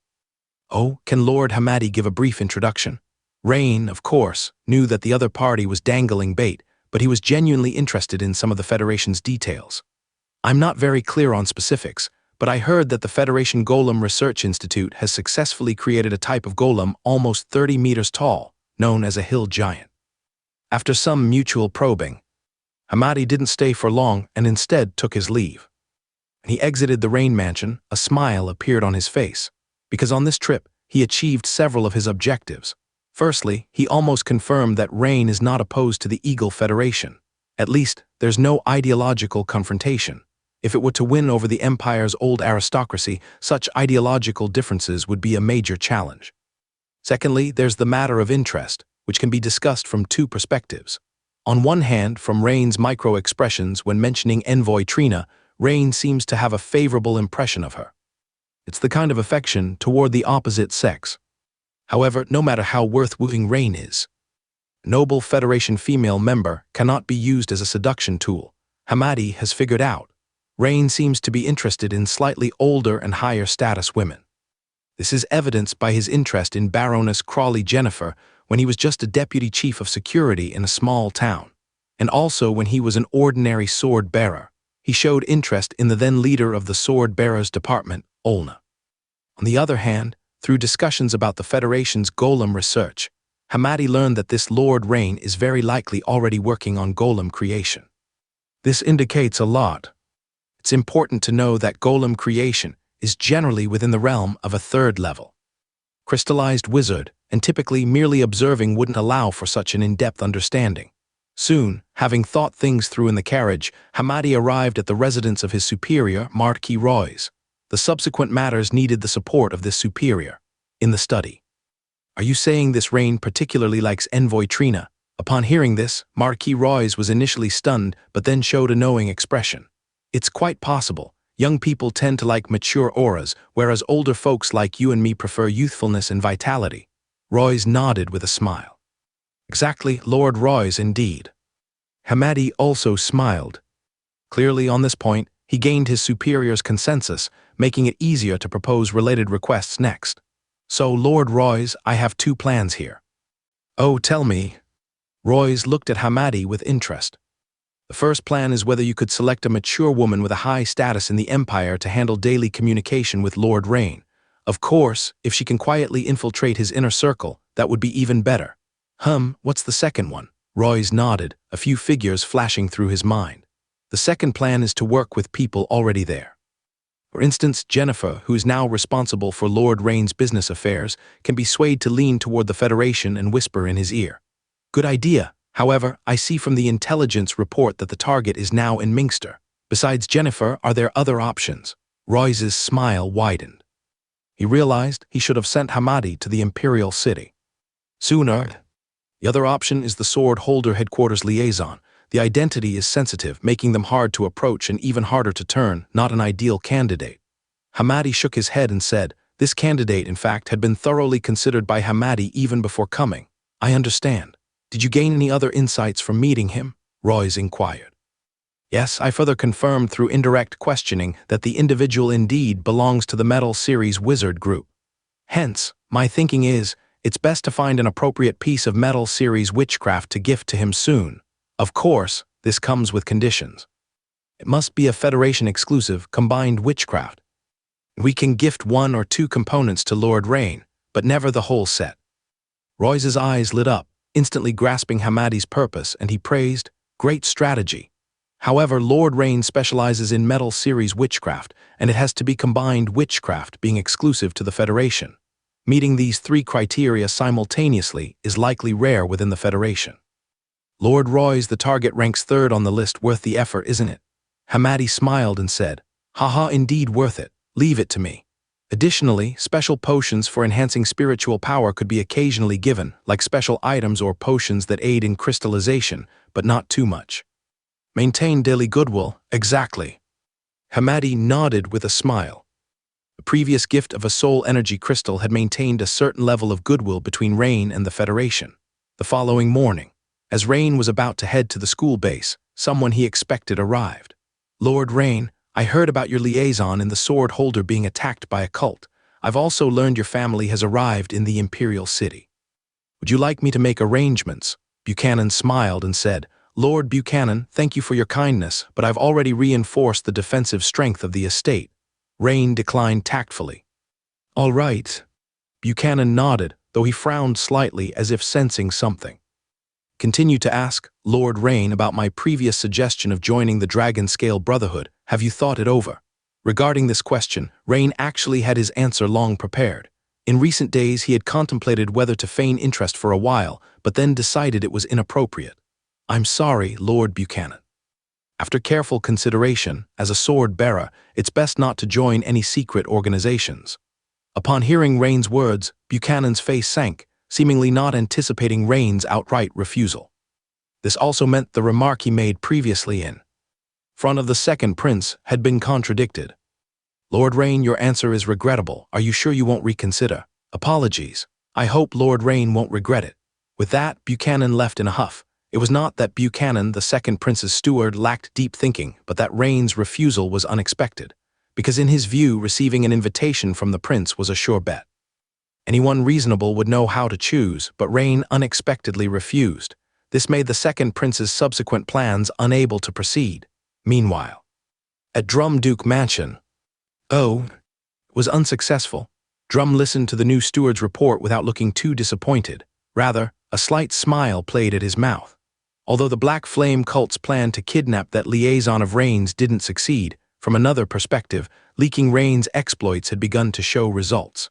Oh, can Lord Hamadi give a brief introduction? Rain, of course, knew that the other party was dangling bait, but he was genuinely interested in some of the Federation's details. I'm not very clear on specifics, but I heard that the Federation Golem Research Institute has successfully created a type of golem almost 30 meters tall, known as a hill giant. After some mutual probing, Hamadi didn't stay for long and instead took his leave. When he exited the Rain Mansion, a smile appeared on his face, because on this trip, he achieved several of his objectives. Firstly, he almost confirmed that Rain is not opposed to the Eagle Federation. At least, there's no ideological confrontation. If it were to win over the Empire's old aristocracy, such ideological differences would be a major challenge. Secondly, there's the matter of interest, which can be discussed from 2 perspectives. On one hand, from Rain's micro-expressions when mentioning Envoy Trina, Rain seems to have a favorable impression of her. It's the kind of affection toward the opposite sex. However, no matter how worth-wooing Rain is, a noble Federation female member cannot be used as a seduction tool. Hamadi has figured out. Rain seems to be interested in slightly older and higher status women. This is evidenced by his interest in Baroness Crawley Jennifer when he was just a deputy chief of security in a small town. and also when he was an ordinary sword-bearer. He showed interest in the then leader of the sword-bearers department, Olna. On the other hand, through discussions about the Federation's golem research, Hamadi learned that this Lord Rain is very likely already working on golem creation. This indicates a lot. It's important to know that golem creation is generally within the realm of a third level. Crystallized wizard, and typically merely observing wouldn't allow for such an in-depth understanding. Soon, having thought things through in the carriage, Hamadi arrived at the residence of his superior, Marquis Royce. The subsequent matters needed the support of this superior. In the study. Are you saying this Rain particularly likes Envoy Trina? Upon hearing this, Marquis Royce was initially stunned, but then showed a knowing expression. It's quite possible. Young people tend to like mature auras, whereas older folks like you and me prefer youthfulness and vitality. Royce nodded with a smile. Exactly, Lord Royce indeed. Hamadi also smiled. Clearly on this point, he gained his superior's consensus, making it easier to propose related requests next. So, Lord Royce, I have two plans here. Oh, tell me. Royce looked at Hamadi with interest. The first plan is whether you could select a mature woman with a high status in the Empire to handle daily communication with Lord Rain. Of course, if she can quietly infiltrate his inner circle, that would be even better. What's the second one? Royce nodded, a few figures flashing through his mind. The second plan is to work with people already there. For instance, Jennifer, who is now responsible for Lord Rain's business affairs, can be swayed to lean toward the Federation and whisper in his ear. Good idea. However, I see from the intelligence report that the target is now in Minster. Besides Jennifer, are there other options? Royce's smile widened. He realized he should have sent Hamadi to the Imperial City sooner. The other option is the Sword Holder Headquarters liaison. The identity is sensitive, making them hard to approach and even harder to turn, not an ideal candidate. Hamadi shook his head and said, this candidate, in fact, had been thoroughly considered by Hamadi even before coming. I understand. Did you gain any other insights from meeting him? Royce inquired. Yes, I further confirmed through indirect questioning that the individual indeed belongs to the Metal Series Wizard group. Hence, my thinking is, it's best to find an appropriate piece of Metal Series witchcraft to gift to him soon. Of course, this comes with conditions. It must be a Federation-exclusive, combined witchcraft. We can gift one or two components to Lord Rain, but never the whole set. Royce's eyes lit up, instantly grasping Hamadi's purpose, and he praised, great strategy. However, Lord Rain specializes in Metal Series witchcraft, and it has to be combined witchcraft being exclusive to the Federation. Meeting these three criteria simultaneously is likely rare within the Federation. Lord Royce, the target ranks third on the list, worth the effort, isn't it? Hamadi smiled and said, haha, indeed worth it. Leave it to me. Additionally, special potions for enhancing spiritual power could be occasionally given, like special items or potions that aid in crystallization, but not too much. Maintain daily goodwill, exactly. Hamadi nodded with a smile. The previous gift of a soul energy crystal had maintained a certain level of goodwill between Rain and the Federation. The following morning, as Rain was about to head to the school base, someone he expected arrived. Lord Rain, I heard about your liaison in the Sword Holder being attacked by a cult. I've also learned your family has arrived in the Imperial City. Would you like me to make arrangements? Buchanan smiled and said, Lord Buchanan, thank you for your kindness, but I've already reinforced the defensive strength of the estate. Rain declined tactfully. All right. Buchanan nodded, though he frowned slightly as if sensing something. Continue to ask, Lord Rain, about my previous suggestion of joining the Dragon Scale Brotherhood. Have you thought it over? Regarding this question, Rain actually had his answer long prepared. In recent days, he had contemplated whether to feign interest for a while, but then decided it was inappropriate. I'm sorry, Lord Buchanan. After careful consideration, as a sword bearer, it's best not to join any secret organizations. Upon hearing Rain's words, Buchanan's face sank, seemingly not anticipating Rain's outright refusal. This also meant the remark he made previously in front of the second prince had been contradicted. Lord Rain, your answer is regrettable. Are you sure you won't reconsider? Apologies. I hope Lord Rain won't regret it. With that, Buchanan left in a huff. It was not that Buchanan, the second prince's steward, lacked deep thinking, but that Rain's refusal was unexpected, because in his view, receiving an invitation from the prince was a sure bet. Anyone reasonable would know how to choose, but Rain unexpectedly refused. This made the second prince's subsequent plans unable to proceed. Meanwhile, at Drum Duke Mansion, was unsuccessful. Drum listened to the new steward's report without looking too disappointed. Rather, a slight smile played at his mouth. Although the Black Flame cult's plan to kidnap that liaison of Rain's didn't succeed, from another perspective, leaking Rain's exploits had begun to show results.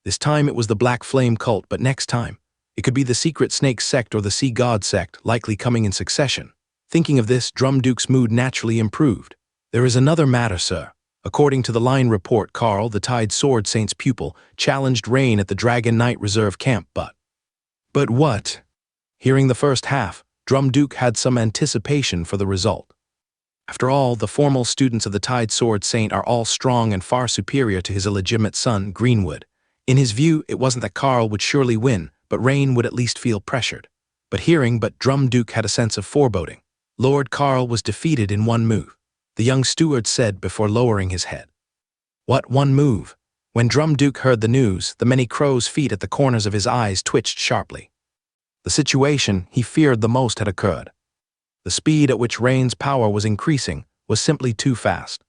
This time it was the Black Flame cult, but next time, it could be the Secret Snake sect or the Sea God sect, likely coming in succession. Thinking of this, Drum Duke's mood naturally improved. There is another matter, sir. According to the line report, Carl, the Tide Sword Saint's pupil, challenged Rain at the Dragon Knight Reserve camp, But what? Hearing the first half, Drum Duke had some anticipation for the result. After all, the formal students of the Tide Sword Saint are all strong and far superior to his illegitimate son, Greenwood. In his view, it wasn't that Carl would surely win, but Rain would at least feel pressured. But Drum Duke had a sense of foreboding. Lord Carl was defeated in one move, the young steward said before lowering his head. What one move? When Drum Duke heard the news, the many crow's feet at the corners of his eyes twitched sharply. The situation he feared the most had occurred. The speed at which Rain's power was increasing was simply too fast.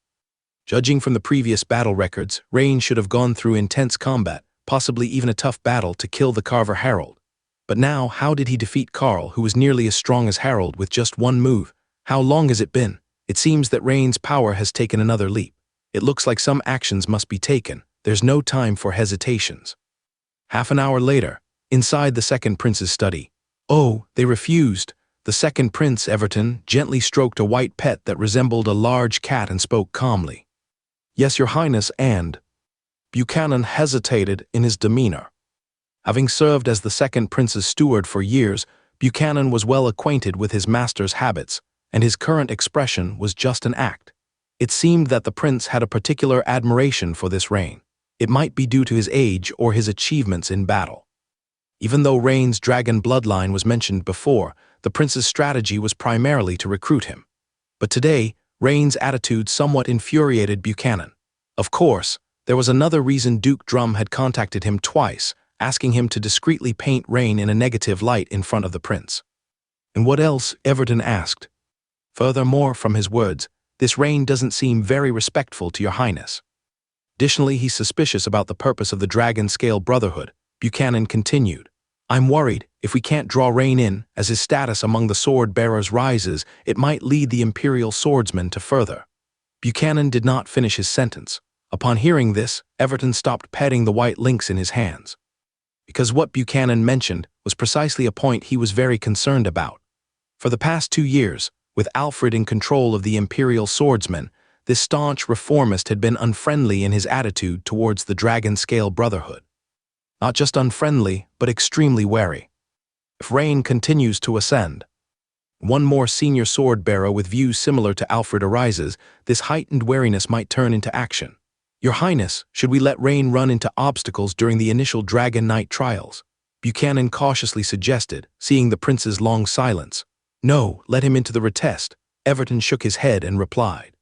Judging from the previous battle records, Rain should have gone through intense combat, possibly even a tough battle to kill the Carver Herald. But now, how did he defeat Carl, who was nearly as strong as Harold, with just one move? How long has it been? It seems that Rain's power has taken another leap. It looks like some actions must be taken. There's no time for hesitations. Half an hour later, inside the second prince's study. They refused. The second prince, Everton, gently stroked a white pet that resembled a large cat and spoke calmly. Yes, your highness, and Buchanan hesitated in his demeanor. Having served as the second prince's steward for years, Buchanan was well acquainted with his master's habits, and his current expression was just an act. It seemed that the prince had a particular admiration for this Rain. It might be due to his age or his achievements in battle. Even though Rain's dragon bloodline was mentioned before, the prince's strategy was primarily to recruit him. But today, Rain's attitude somewhat infuriated Buchanan. Of course, there was another reason Duke Drum had contacted him twice, asking him to discreetly paint Rain in a negative light in front of the prince. And what else? Everton asked. Furthermore, from his words, this Rain doesn't seem very respectful to your highness. Additionally, he's suspicious about the purpose of the Dragon Scale Brotherhood. Buchanan continued. I'm worried, if we can't draw Rain in, as his status among the sword-bearers rises, it might lead the Imperial swordsmen to further. Buchanan did not finish his sentence. Upon hearing this, Everton stopped petting the white lynx in his hands. Because what Buchanan mentioned was precisely a point he was very concerned about. For the past 2 years, with Alfred in control of the Imperial swordsmen, this staunch reformist had been unfriendly in his attitude towards the Dragon Scale Brotherhood. Not just unfriendly, but extremely wary. If Rain continues to ascend, one more senior sword-bearer with views similar to Alfred arises, this heightened wariness might turn into action. Your Highness, should we let Rain run into obstacles during the initial Dragon Knight trials? Buchanan cautiously suggested, seeing the prince's long silence. No, let him into the retest. Everton shook his head and replied.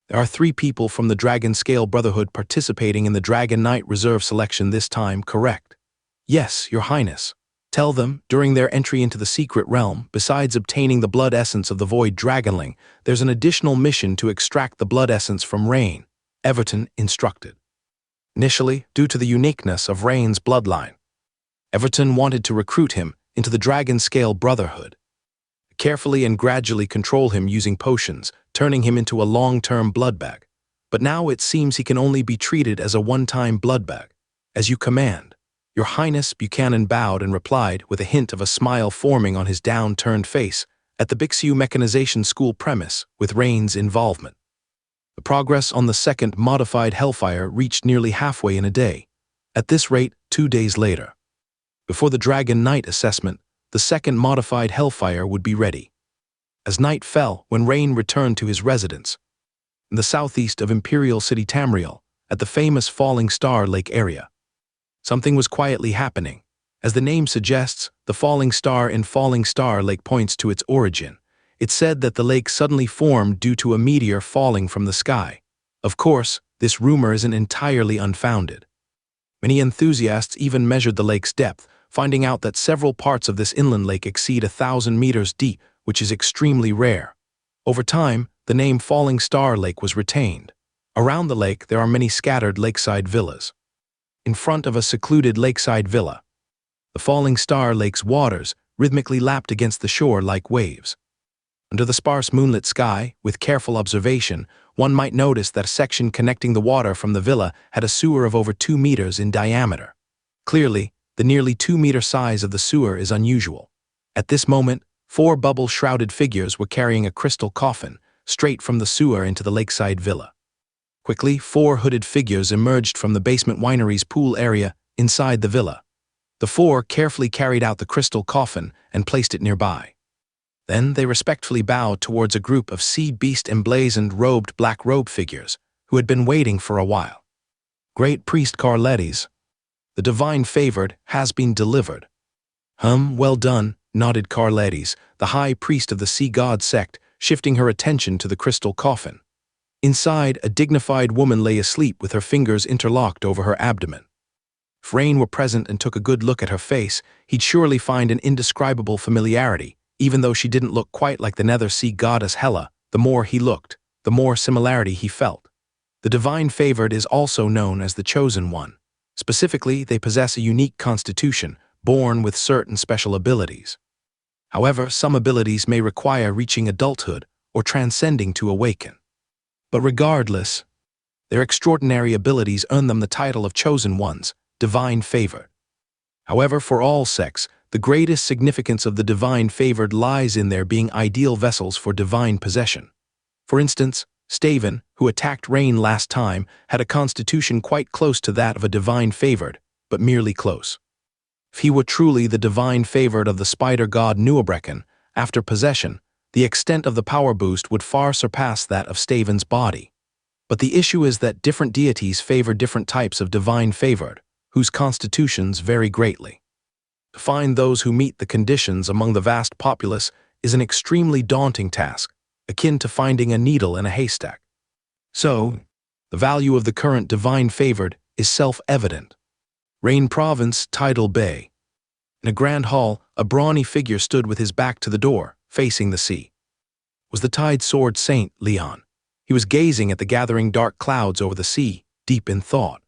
There are 3 people from the Dragon Scale Brotherhood participating in the Dragon Knight Reserve selection this time, correct? Yes, your highness. Tell them, during their entry into the secret realm, besides obtaining the blood essence of the Void Dragonling, there's an additional mission to extract the blood essence from Rain, Everton instructed. Initially, due to the uniqueness of Rain's bloodline, Everton wanted to recruit him into the Dragon Scale Brotherhood. Carefully and gradually control him using potions, turning him into a long-term blood bag. But now it seems he can only be treated as a one-time blood bag. As you command. Your Highness, Buchanan bowed and replied, with a hint of a smile forming on his down-turned face, at the Bixu Mechanization School premise, with Rain's involvement. The progress on the second modified Hellfire reached nearly halfway in a day. At this rate, 2 days later. Before the Dragon Knight assessment, the second modified Hellfire would be ready. As night fell, when Rain returned to his residence, in the southeast of Imperial City Tamriel, at the famous Falling Star Lake area, something was quietly happening. As the name suggests, the falling star in Falling Star Lake points to its origin. It's said that the lake suddenly formed due to a meteor falling from the sky. Of course, this rumor isn't entirely unfounded. Many enthusiasts even measured the lake's depth, finding out that several parts of this inland lake exceed 1,000 meters deep, which is extremely rare. Over time, the name Falling Star Lake was retained. Around the lake, there are many scattered lakeside villas. In front of a secluded lakeside villa, the Falling Star Lake's waters rhythmically lapped against the shore like waves. Under the sparse moonlit sky, with careful observation, one might notice that a section connecting the water from the villa had a sewer of over 2 meters in diameter. Clearly, the nearly 2-meter size of the sewer is unusual. At this moment, 4 bubble-shrouded figures were carrying a crystal coffin straight from the sewer into the lakeside villa. Quickly, 4 hooded figures emerged from the basement winery's pool area inside the villa. The 4 carefully carried out the crystal coffin and placed it nearby. Then they respectfully bowed towards a group of sea beast emblazoned robed black robe figures who had been waiting for a while. Great Priest Carletes, the divine favored has been delivered. Well done, nodded Carletes, the high priest of the sea god sect, shifting her attention to the crystal coffin. Inside, a dignified woman lay asleep with her fingers interlocked over her abdomen. If Rain were present and took a good look at her face, he'd surely find an indescribable familiarity. Even though she didn't look quite like the nether sea goddess Hela, the more he looked, the more similarity he felt. The divine favored is also known as the Chosen One. Specifically, they possess a unique constitution, born with certain special abilities. However, some abilities may require reaching adulthood or transcending to awaken. But regardless, their extraordinary abilities earn them the title of Chosen Ones, divine favored. However, for all sects, the greatest significance of the divine favored lies in their being ideal vessels for divine possession. For instance, Staven, who attacked Rain last time, had a constitution quite close to that of a divine favored, but merely close. If he were truly the divine favored of the spider god Nuabrekan, after possession, the extent of the power boost would far surpass that of Staven's body. But the issue is that different deities favor different types of divine favored, whose constitutions vary greatly. To find those who meet the conditions among the vast populace is an extremely daunting task, akin to finding a needle in a haystack. So, the value of the current divine favored is self-evident. Rain Province, Tidal Bay. In a grand hall, a brawny figure stood with his back to the door, facing the sea. It was the Tide Sword Saint, Leon. He was gazing at the gathering dark clouds over the sea, deep in thought.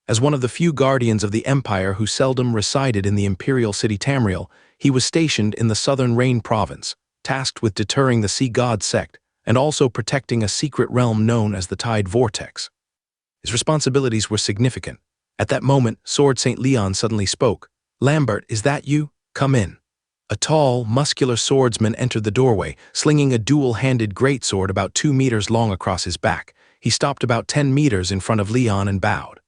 As one of the few guardians of the Empire who seldom resided in the imperial city Tamriel, he was stationed in the southern Rain Province, tasked with deterring the Sea God sect and also protecting a secret realm known as the Tide Vortex. His responsibilities were significant. At that moment, Sword Saint Leon suddenly spoke. "Lambert, is that you? Come in." A tall, muscular swordsman entered the doorway, slinging a dual-handed greatsword about 2 meters long across his back. He stopped about 10 meters in front of Leon and bowed.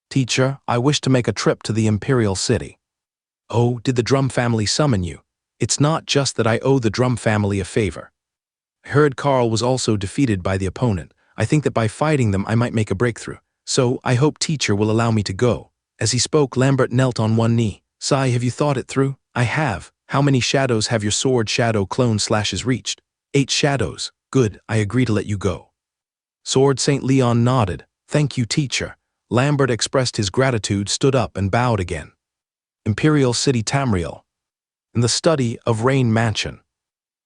"Teacher, I wish to make a trip to the Imperial City." "Oh, did the Drum family summon you?" "It's not just that I owe the Drum family a favor. I heard Carl was also defeated by the opponent. I think that by fighting them I might make a breakthrough. So, I hope teacher will allow me to go." As he spoke, Lambert knelt on one knee. "Sai, have you thought it through?" "I have. How many shadows have your sword shadow clone slashes reached?" 8 shadows. "Good, I agree to let you go." Sword Saint Leon nodded. "Thank you, teacher." Lambert expressed his gratitude, stood up, and bowed again. Imperial City Tamriel. In the study of Rain Mansion.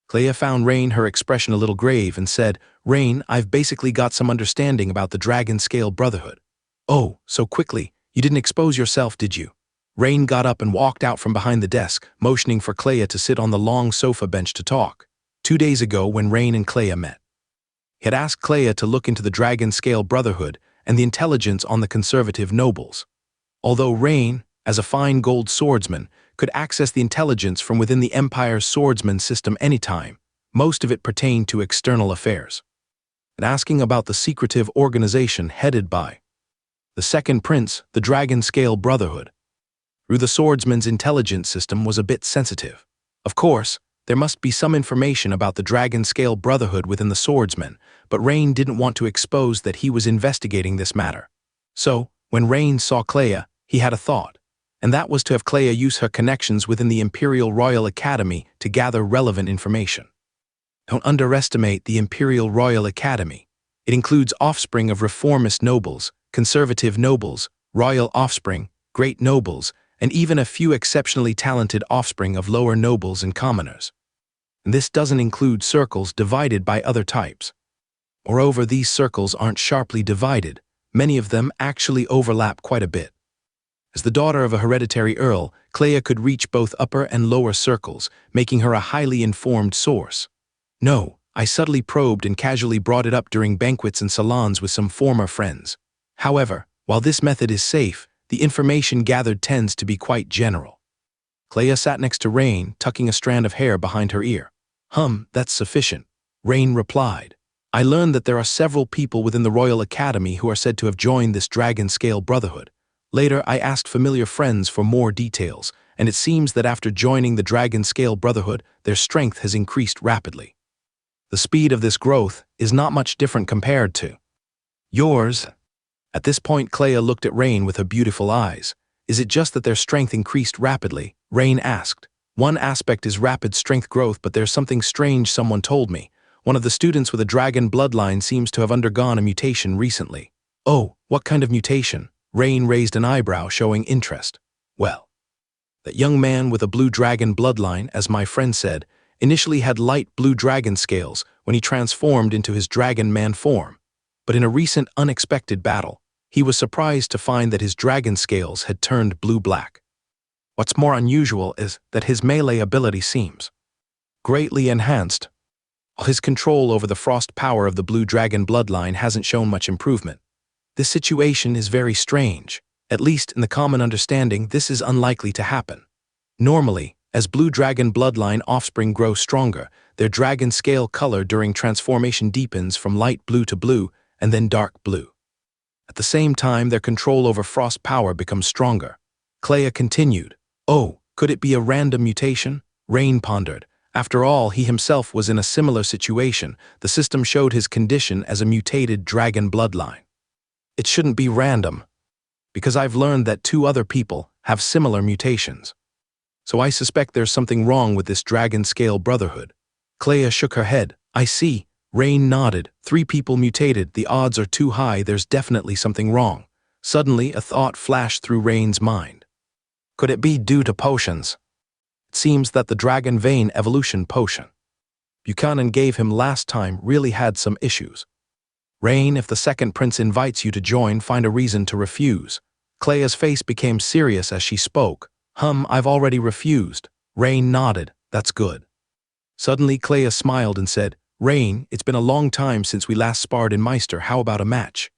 Clea found Rain, her expression a little grave, and said, "Rain, I've basically got some understanding about the Dragon Scale Brotherhood." "Oh, so quickly. You didn't expose yourself, did you?" Rain got up and walked out from behind the desk, motioning for Clea to sit on the long sofa bench to talk. 2 days ago, when Rain and Clea met, he had asked Clea to look into the Dragon Scale Brotherhood and the intelligence on the conservative nobles. Although Rain, as a fine gold swordsman, could access the intelligence from within the Empire's swordsman system anytime, most of it pertained to external affairs. And asking about the secretive organization headed by the Second Prince, the Dragon Scale Brotherhood, through the swordsman's intelligence system was a bit sensitive. Of course, there must be some information about the Dragon Scale Brotherhood within the swordsman, but Rain didn't want to expose that he was investigating this matter. So, when Rain saw Clea, he had a thought, and that was to have Clea use her connections within the Imperial Royal Academy to gather relevant information. Don't underestimate the Imperial Royal Academy. It includes offspring of reformist nobles, conservative nobles, royal offspring, great nobles, and even a few exceptionally talented offspring of lower nobles and commoners. And this doesn't include circles divided by other types. Moreover, these circles aren't sharply divided. Many of them actually overlap quite a bit. As the daughter of a hereditary earl, Clea could reach both upper and lower circles, making her a highly informed source. No, I subtly probed and casually brought it up during banquets and salons with some former friends. However, while this method is safe, the information gathered tends to be quite general. Clea sat next to Rain, tucking a strand of hair behind her ear. That's sufficient, Rain replied. I learned that there are several people within the Royal Academy who are said to have joined this dragon-scale brotherhood. Later, I asked familiar friends for more details, and it seems that after joining the dragon-scale brotherhood, their strength has increased rapidly. The speed of this growth is not much different compared to yours. At this point, Clea looked at Rain with her beautiful eyes. Is it just that their strength increased rapidly? Rain asked. One aspect is rapid strength growth, but there's something strange someone told me. One of the students with a dragon bloodline seems to have undergone a mutation recently. Oh, what kind of mutation? Rain raised an eyebrow, showing interest. Well, that young man with a blue dragon bloodline, as my friend said, initially had light blue dragon scales when he transformed into his dragon man form. But in a recent unexpected battle, he was surprised to find that his dragon scales had turned blue-black. What's more unusual is that his melee ability seems greatly enhanced. While his control over the frost power of the blue dragon bloodline hasn't shown much improvement. This situation is very strange. At least in the common understanding, this is unlikely to happen. Normally, as blue dragon bloodline offspring grow stronger, their dragon scale color during transformation deepens from light blue to blue and then dark blue. At the same time, their control over frost power becomes stronger. Clea continued. Oh, could it be a random mutation? Rain pondered. After all, he himself was in a similar situation. The system showed his condition as a mutated dragon bloodline. It shouldn't be random, because I've learned that 2 other people have similar mutations. So I suspect there's something wrong with this dragon-scale brotherhood. Clea shook her head. I see. Rain nodded. 3 people mutated. The odds are too high. There's definitely something wrong. Suddenly, a thought flashed through Rain's mind. Could it be due to potions? It seems that the Dragon Vein Evolution Potion Buchanan gave him last time really had some issues. Rain, if the second prince invites you to join, find a reason to refuse. Clea's face became serious as she spoke. I've already refused. Rain nodded. That's good. Suddenly, Clea smiled and said, Rain, it's been a long time since we last sparred in Meister. How about a match?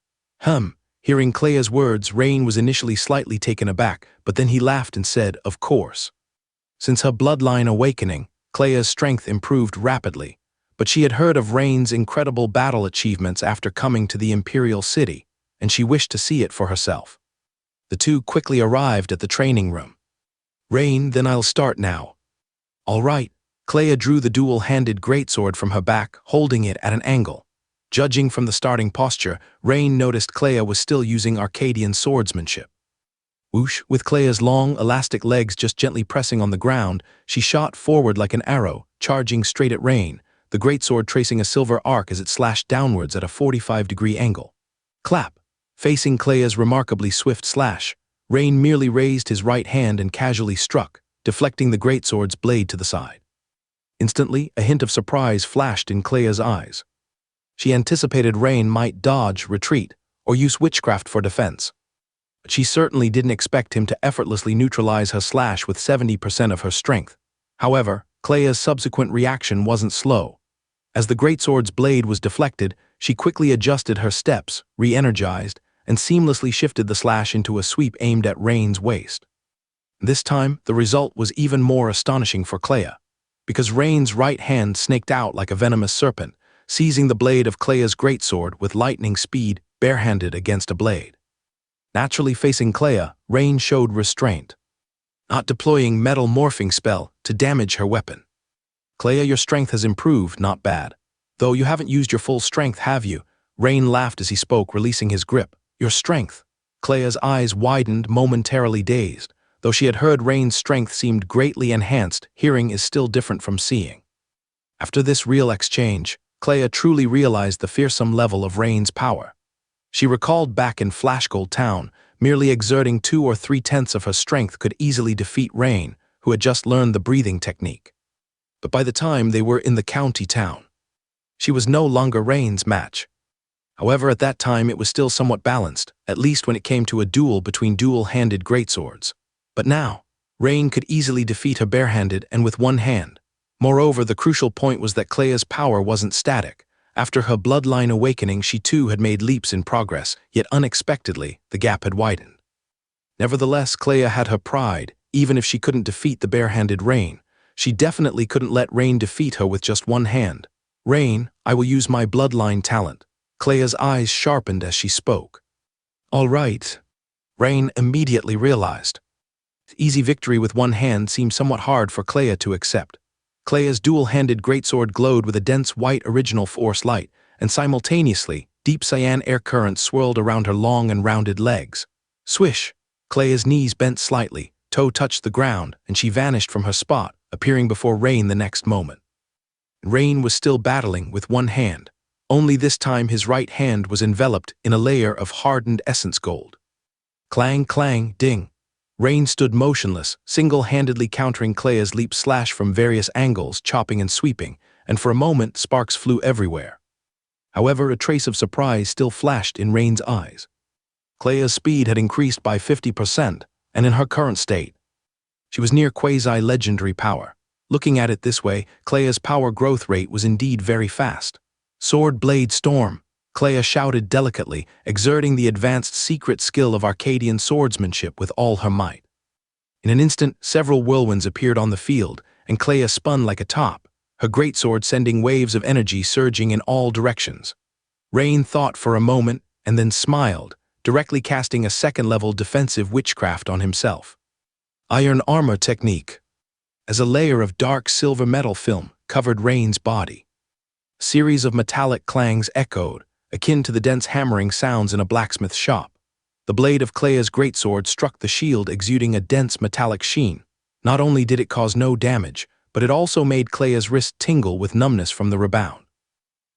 Hearing Clea's words, Rain was initially slightly taken aback, but then he laughed and said, of course. Since her bloodline awakening, Clea's strength improved rapidly, but she had heard of Rain's incredible battle achievements after coming to the Imperial City, and she wished to see it for herself. The 2 quickly arrived at the training room. Rain, then I'll start now. All right. Clea drew the dual-handed greatsword from her back, holding it at an angle. Judging from the starting posture, Rain noticed Clea was still using Arcadian swordsmanship. Whoosh, with Clea's long, elastic legs just gently pressing on the ground, she shot forward like an arrow, charging straight at Rain, the greatsword tracing a silver arc as it slashed downwards at a 45-degree angle. Clap! Facing Clea's remarkably swift slash, Rain merely raised his right hand and casually struck, deflecting the greatsword's blade to the side. Instantly, a hint of surprise flashed in Clea's eyes. She anticipated Rain might dodge, retreat, or use witchcraft for defense. But she certainly didn't expect him to effortlessly neutralize her slash with 70% of her strength. However, Clea's subsequent reaction wasn't slow. As the greatsword's blade was deflected, she quickly adjusted her steps, re-energized, and seamlessly shifted the slash into a sweep aimed at Rain's waist. This time, the result was even more astonishing for Clea, because Rain's right hand snaked out like a venomous serpent, seizing the blade of Clea's greatsword with lightning speed, barehanded against a blade. Naturally facing Clea, Rain showed restraint, not deploying metal morphing spell to damage her weapon. Clea, your strength has improved, not bad. Though you haven't used your full strength, have you? Rain laughed as he spoke, releasing his grip. Your strength. Clea's eyes widened, momentarily dazed. Though she had heard Rain's strength seemed greatly enhanced, hearing is still different from seeing. After this real exchange, Clea truly realized the fearsome level of Rain's power. She recalled back in Flashgold Town, Merely exerting 2 or 3/10 of her strength could easily defeat Rain, who had just learned the breathing technique. But by the time they were in the county town, she was no longer Rain's match. However, at that time it was still somewhat balanced, at least when it came to a duel between dual-handed greatswords. But now, Rain could easily defeat her barehanded and with one hand. Moreover, the crucial point was that Clea's power wasn't static. After her bloodline awakening, she too had made leaps in progress, yet unexpectedly, the gap had widened. Nevertheless, Clea had her pride. Even if she couldn't defeat the barehanded Rain, she definitely couldn't let Rain defeat her with just one hand. "Rain, I will use my bloodline talent." Clea's eyes sharpened as she spoke. "All right." Rain immediately realized. Easy victory with one hand seemed somewhat hard for Clea to accept. Clea's dual-handed greatsword glowed with a dense white original force light, and simultaneously, deep cyan air currents swirled around her long and rounded legs. Swish! Clea's knees bent slightly, toe touched the ground, and she vanished from her spot, appearing before Rain the next moment. Rain was still battling with one hand. Only this time his right hand was enveloped in a layer of hardened essence gold. Clang, clang, ding. Rain stood motionless, single-handedly countering Clea's leap slash from various angles, chopping and sweeping, and for a moment sparks flew everywhere. However, a trace of surprise still flashed in Rain's eyes. Clea's speed had increased by 50%, and in her current state, she was near quasi-legendary power. Looking at it this way, Clea's power growth rate was indeed very fast. "Sword Blade Storm," Clea shouted delicately, exerting the advanced secret skill of Arcadian swordsmanship with all her might. In an instant, several whirlwinds appeared on the field, and Clea spun like a top, her greatsword sending waves of energy surging in all directions. Rain thought for a moment, and then smiled, directly casting a second-level defensive witchcraft on himself. Iron Armor Technique. As a layer of dark silver metal film covered Rain's body, a series of metallic clangs echoed, akin to the dense hammering sounds in a blacksmith shop. The blade of Clea's greatsword struck the shield, exuding a dense metallic sheen. Not only did it cause no damage, but it also made Clea's wrist tingle with numbness from the rebound.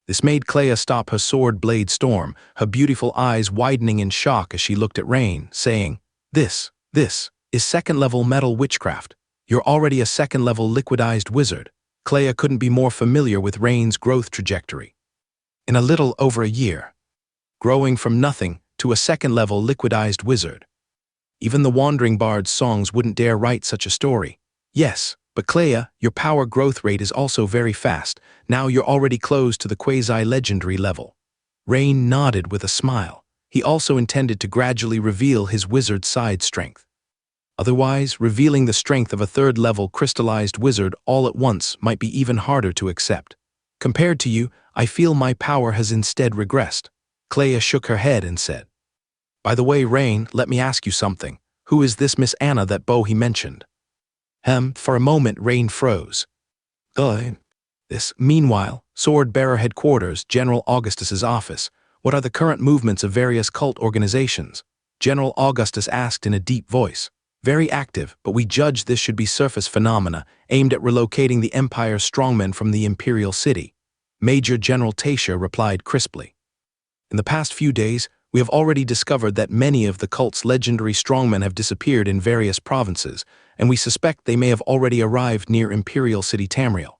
This made Clea stop her sword blade storm, her beautiful eyes widening in shock as she looked at Rain, saying, This is second-level metal witchcraft. You're already a second-level liquidized wizard." Clea couldn't be more familiar with Rain's growth trajectory. In a little over a year, growing from nothing to a second-level liquidized wizard. Even the Wandering Bard's songs wouldn't dare write such a story. "Yes, but Clea, your power growth rate is also very fast. Now you're already close to the quasi-legendary level." Rain nodded with a smile. He also intended to gradually reveal his wizard side strength. Otherwise, revealing the strength of a third-level crystallized wizard all at once might be even harder to accept. "Compared to you, I feel my power has instead regressed." Clea shook her head and said, "By the way, Rain, let me ask you something. Who is this Miss Anna that Bo he mentioned?" For a moment Rain froze. This. Meanwhile, Sword-Bearer Headquarters, General Augustus's office. "What are the current movements of various cult organizations?" General Augustus asked in a deep voice. "Very active, but we judge this should be surface phenomena, aimed at relocating the Empire's strongmen from the Imperial City." Major General Tasha replied crisply. "In the past few days, we have already discovered that many of the cult's legendary strongmen have disappeared in various provinces, and we suspect they may have already arrived near Imperial City Tamriel."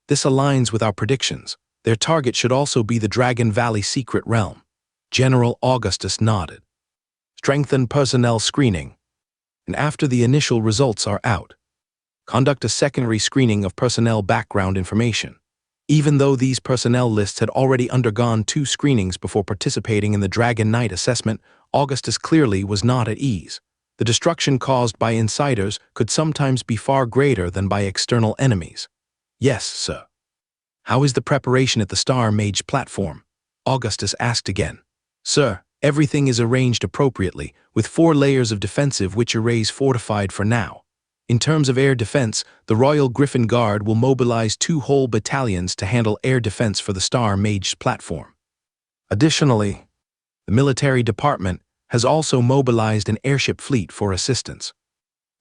This aligns with our predictions. Their target should also be the Dragon Valley Secret Realm." General Augustus nodded. "Strengthen personnel screening. And after the initial results are out, conduct a secondary screening of personnel background information." Even though these personnel lists had already undergone 2 screenings before participating in the Dragon Knight assessment, Augustus clearly was not at ease. The destruction caused by insiders could sometimes be far greater than by external enemies. "Yes, sir." "How is the preparation at the Star Mage platform?" Augustus asked again. "Sir, everything is arranged appropriately, with 4 layers of defensive witch arrays fortified for now. In terms of air defense, the Royal Griffin Guard will mobilize 2 whole battalions to handle air defense for the Star Mage platform. Additionally, the military department has also mobilized an airship fleet for assistance.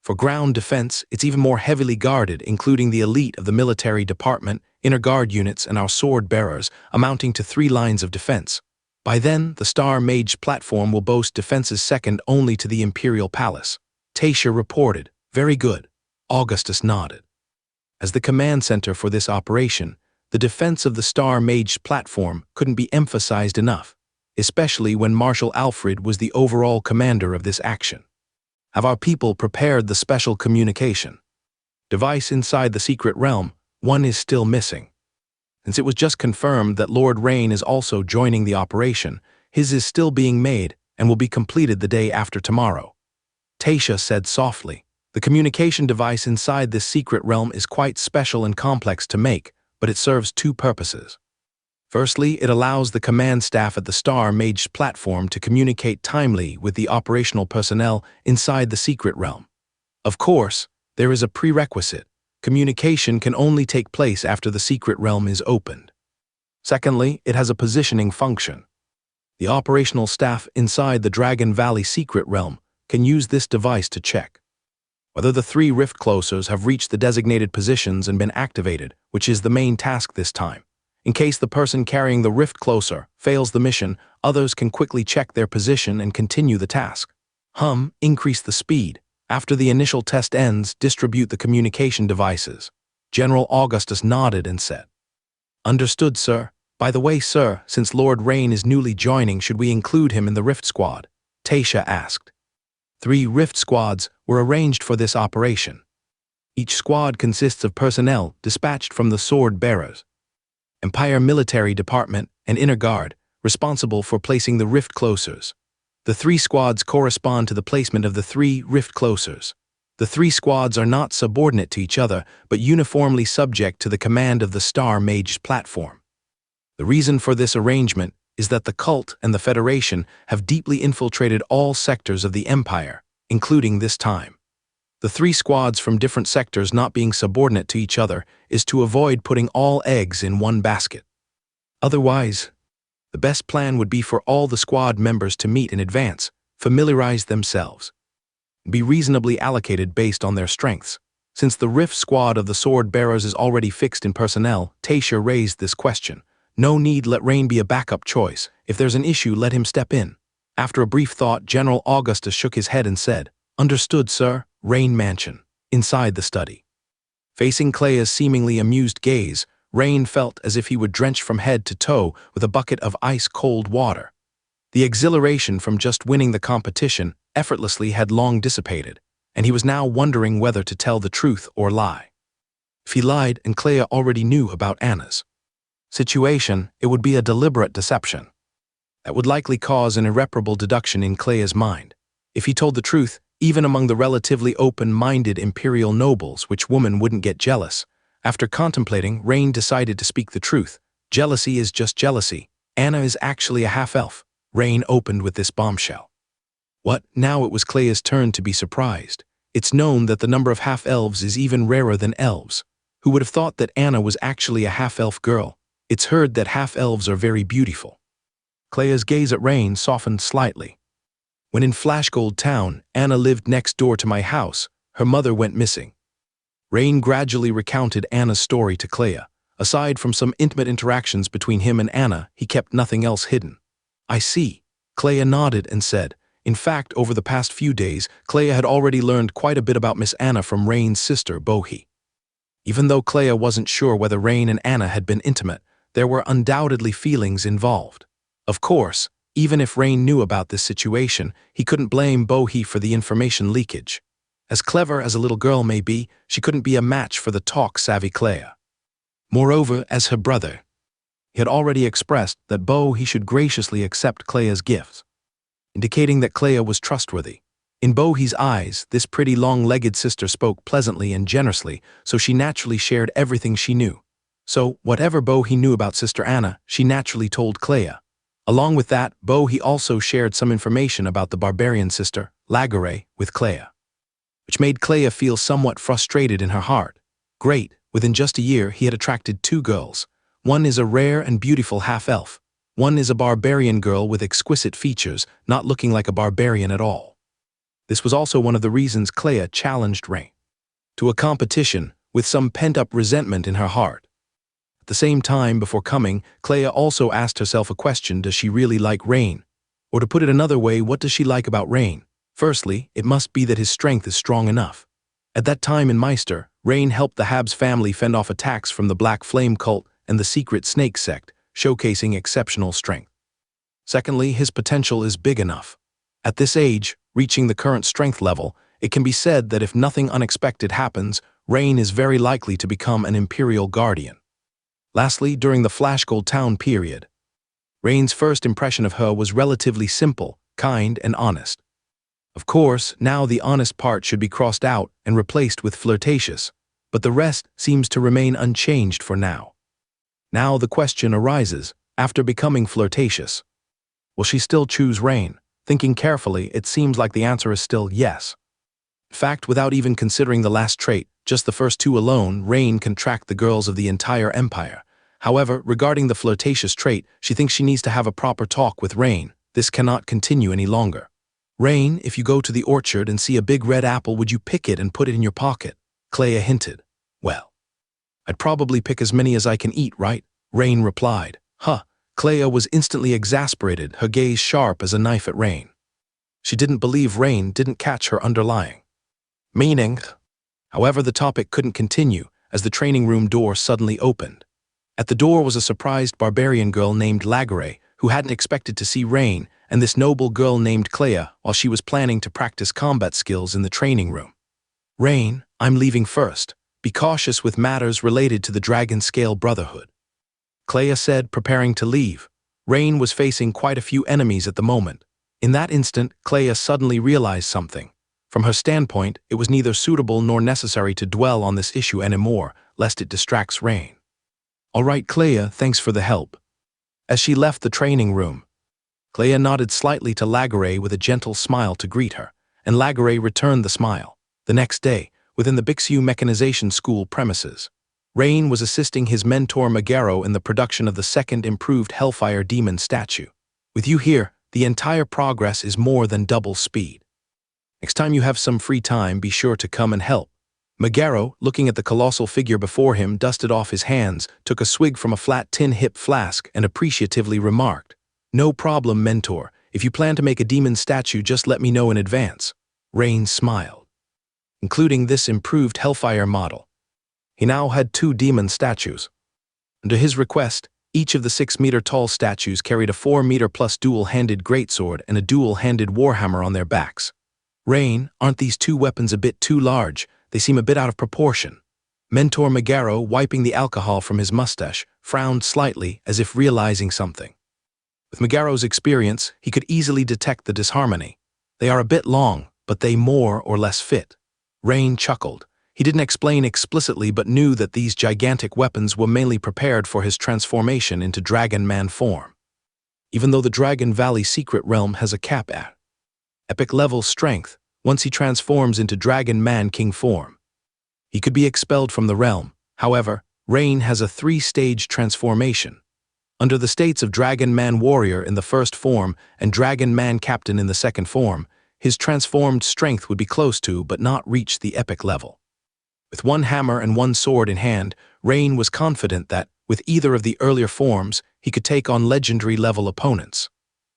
For ground defense, it's even more heavily guarded, including the elite of the military department, inner guard units, and our sword bearers, amounting to 3 lines of defense. By then, the Star Mage platform will boast defenses second only to the Imperial Palace. Tasha reported. Very good. Augustus nodded. As the command center for this operation, the defense of the Star Mage platform couldn't be emphasized enough, especially when Marshal Alfred was the overall commander of this action. Have our people prepared the special communication device inside the secret realm? One is still missing. Since it was just confirmed that Lord Rain is also joining the operation, his is still being made and will be completed the day after tomorrow. Tasha said softly. The communication device inside this secret realm is quite special and complex to make, but it serves two purposes. Firstly, it allows the command staff at the Star Mage platform to communicate timely with the operational personnel inside the secret realm. Of course, there is a prerequisite. Communication can only take place after the secret realm is opened. Secondly, it has a positioning function. The operational staff inside the Dragon Valley secret realm can use this device to check whether the 3 rift closers have reached the designated positions and been activated, which is the main task this time. In case the person carrying the rift closer fails the mission, others can quickly check their position and continue the task. Increase the speed. After the initial test ends, distribute the communication devices. General Augustus nodded and said, Understood, sir. By the way, sir, since Lord Rain is newly joining, should we include him in the Rift Squad? Tasha asked. 3 Rift Squads were arranged for this operation. Each squad consists of personnel dispatched from the Sword Bearers, Empire Military Department, and Inner Guard, responsible for placing the rift closers. The 3 squads correspond to the placement of the 3 rift closers. The 3 squads are not subordinate to each other, but uniformly subject to the command of the Star Mage platform. The reason for this arrangement is that the cult and the Federation have deeply infiltrated all sectors of the Empire, including this time. The 3 squads from different sectors not being subordinate to each other is to avoid putting all eggs in one basket. Otherwise, the best plan would be for all the squad members to meet in advance, familiarize themselves, and be reasonably allocated based on their strengths. Since the Rift Squad of the Sword Bearers is already fixed in personnel, Tasha raised this question. No need, let Rain be a backup choice. If there's an issue, let him step in. After a brief thought, General Augustus shook his head and said, Understood, sir. Rain Mansion, inside the study. Facing Clea's seemingly amused gaze, Rain felt as if he would drench from head to toe with a bucket of ice-cold water. The exhilaration from just winning the competition effortlessly had long dissipated, and he was now wondering whether to tell the truth or lie. If he lied and Clea already knew about Anna's situation, it would be a deliberate deception. That would likely cause an irreparable deduction in Clea's mind. If he told the truth, even among the relatively open-minded imperial nobles, which woman wouldn't get jealous? After contemplating, Rain decided to speak the truth. Jealousy is just jealousy. Anna is actually a half-elf. Rain opened with this bombshell. What? Now it was Clea's turn to be surprised. It's known that the number of half-elves is even rarer than elves. Who would have thought that Anna was actually a half-elf girl? It's heard that half-elves are very beautiful. Clea's gaze at Rain softened slightly. When in Flashgold Town, Anna lived next door to my house. Her mother went missing. Rain gradually recounted Anna's story to Clea. Aside from some intimate interactions between him and Anna, he kept nothing else hidden. I see. Clea nodded and said, in fact, over the past few days, Clea had already learned quite a bit about Miss Anna from Rain's sister, Bohi. Even though Clea wasn't sure whether Rain and Anna had been intimate, there were undoubtedly feelings involved. Of course, even if Rain knew about this situation, he couldn't blame Bohi for the information leakage. As clever as a little girl may be, she couldn't be a match for the talk-savvy Clea. Moreover, as her brother, he had already expressed that Bohi should graciously accept Clea's gifts, indicating that Clea was trustworthy. In Bohi's eyes, this pretty long-legged sister spoke pleasantly and generously, so she naturally shared everything she knew. So, whatever Bohi knew about Sister Anna, she naturally told Clea. Along with that, Bohi also shared some information about the barbarian sister, Lagare, with Clea, which made Clea feel somewhat frustrated in her heart. Great, within just a year he had attracted 2 girls. One is a rare and beautiful half-elf. One is a barbarian girl with exquisite features, not looking like a barbarian at all. This was also one of the reasons Clea challenged Rain to a competition, with some pent-up resentment in her heart. At the same time, before coming, Clea also asked herself a question: does she really like Rain? Or to put it another way, what does she like about Rain? Firstly, it must be that his strength is strong enough. At that time in Meister, Rain helped the Habs family fend off attacks from the Black Flame cult and the secret Snake sect, showcasing exceptional strength. Secondly, his potential is big enough. At this age, reaching the current strength level, it can be said that if nothing unexpected happens, Rain is very likely to become an Imperial Guardian. Lastly, during the Flashgold Town period, Rain's first impression of her was relatively simple, kind, and honest. Of course, now the honest part should be crossed out and replaced with flirtatious, but the rest seems to remain unchanged for now. Now the question arises, after becoming flirtatious, will she still choose Rain? Thinking carefully, it seems like the answer is still yes. In fact, without even considering the last trait, just the first two alone, Rain can track the girls of the entire empire. However, regarding the flirtatious trait, she thinks she needs to have a proper talk with Rain. This cannot continue any longer. Rain, if you go to the orchard and see a big red apple, would you pick it and put it in your pocket? Clea hinted. Well, I'd probably pick as many as I can eat, right? Rain replied. Huh. Clea was instantly exasperated, her gaze sharp as a knife at Rain. She didn't believe Rain didn't catch her underlying meaning. However, the topic couldn't continue as the training room door suddenly opened. At the door was a surprised barbarian girl named Lagare, who hadn't expected to see Rain, and this noble girl named Clea while she was planning to practice combat skills in the training room. Rain, I'm leaving first. Be cautious with matters related to the Dragon Scale Brotherhood, Clea said, preparing to leave. Rain was facing quite a few enemies at the moment. In that instant, Clea suddenly realized something. From her standpoint, it was neither suitable nor necessary to dwell on this issue anymore, lest it distracts Rain. All right, Clea, thanks for the help. As she left the training room, Clea nodded slightly to Lagare with a gentle smile to greet her, and Lagare returned the smile. The next day, within the Bixu Mechanization School premises, Rain was assisting his mentor Megaro in the production of the second improved Hellfire Demon statue. With you here, the entire progress is more than double speed. Next time you have some free time, be sure to come and help. Megaro, looking at the colossal figure before him, dusted off his hands, took a swig from a flat tin hip flask, and appreciatively remarked, No problem, mentor. If you plan to make a demon statue, just let me know in advance. Rain smiled. Including this improved Hellfire model, he now had 2 demon statues. Under his request, each of the 6-meter-tall statues carried a 4-meter-plus dual-handed greatsword and a dual-handed warhammer on their backs. Rain, aren't these 2 weapons a bit too large? They seem a bit out of proportion. Mentor Megaro, wiping the alcohol from his mustache, frowned slightly as if realizing something. With Megaro's experience, he could easily detect the disharmony. They are a bit long, but they more or less fit. Rain chuckled. He didn't explain explicitly but knew that these gigantic weapons were mainly prepared for his transformation into Dragon Man form. Even though the Dragon Valley Secret Realm has a cap at epic level strength, once he transforms into Dragon Man King form, he could be expelled from the realm. However, Rain has a 3-stage transformation. Under the states of Dragon Man Warrior in the first form and Dragon Man Captain in the second form, his transformed strength would be close to but not reach the epic level. With 1 hammer and 1 sword in hand, Rain was confident that, with either of the earlier forms, he could take on legendary-level opponents.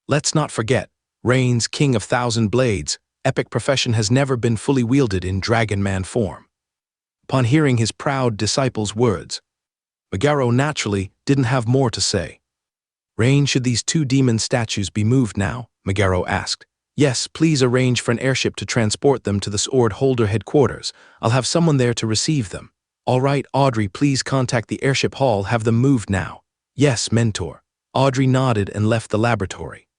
Let's not forget, Rain's King of Thousand Blades, epic profession has never been fully wielded in Dragon Man form. Upon hearing his proud disciple's words, Megaro naturally didn't have more to say. Rain, should these 2 demon statues be moved now? Megaro asked. Yes, please arrange for an airship to transport them to the Sword Holder headquarters. I'll have someone there to receive them. All right, Audrey, please contact the airship hall, have them moved now. Yes, mentor. Audrey nodded and left the laboratory.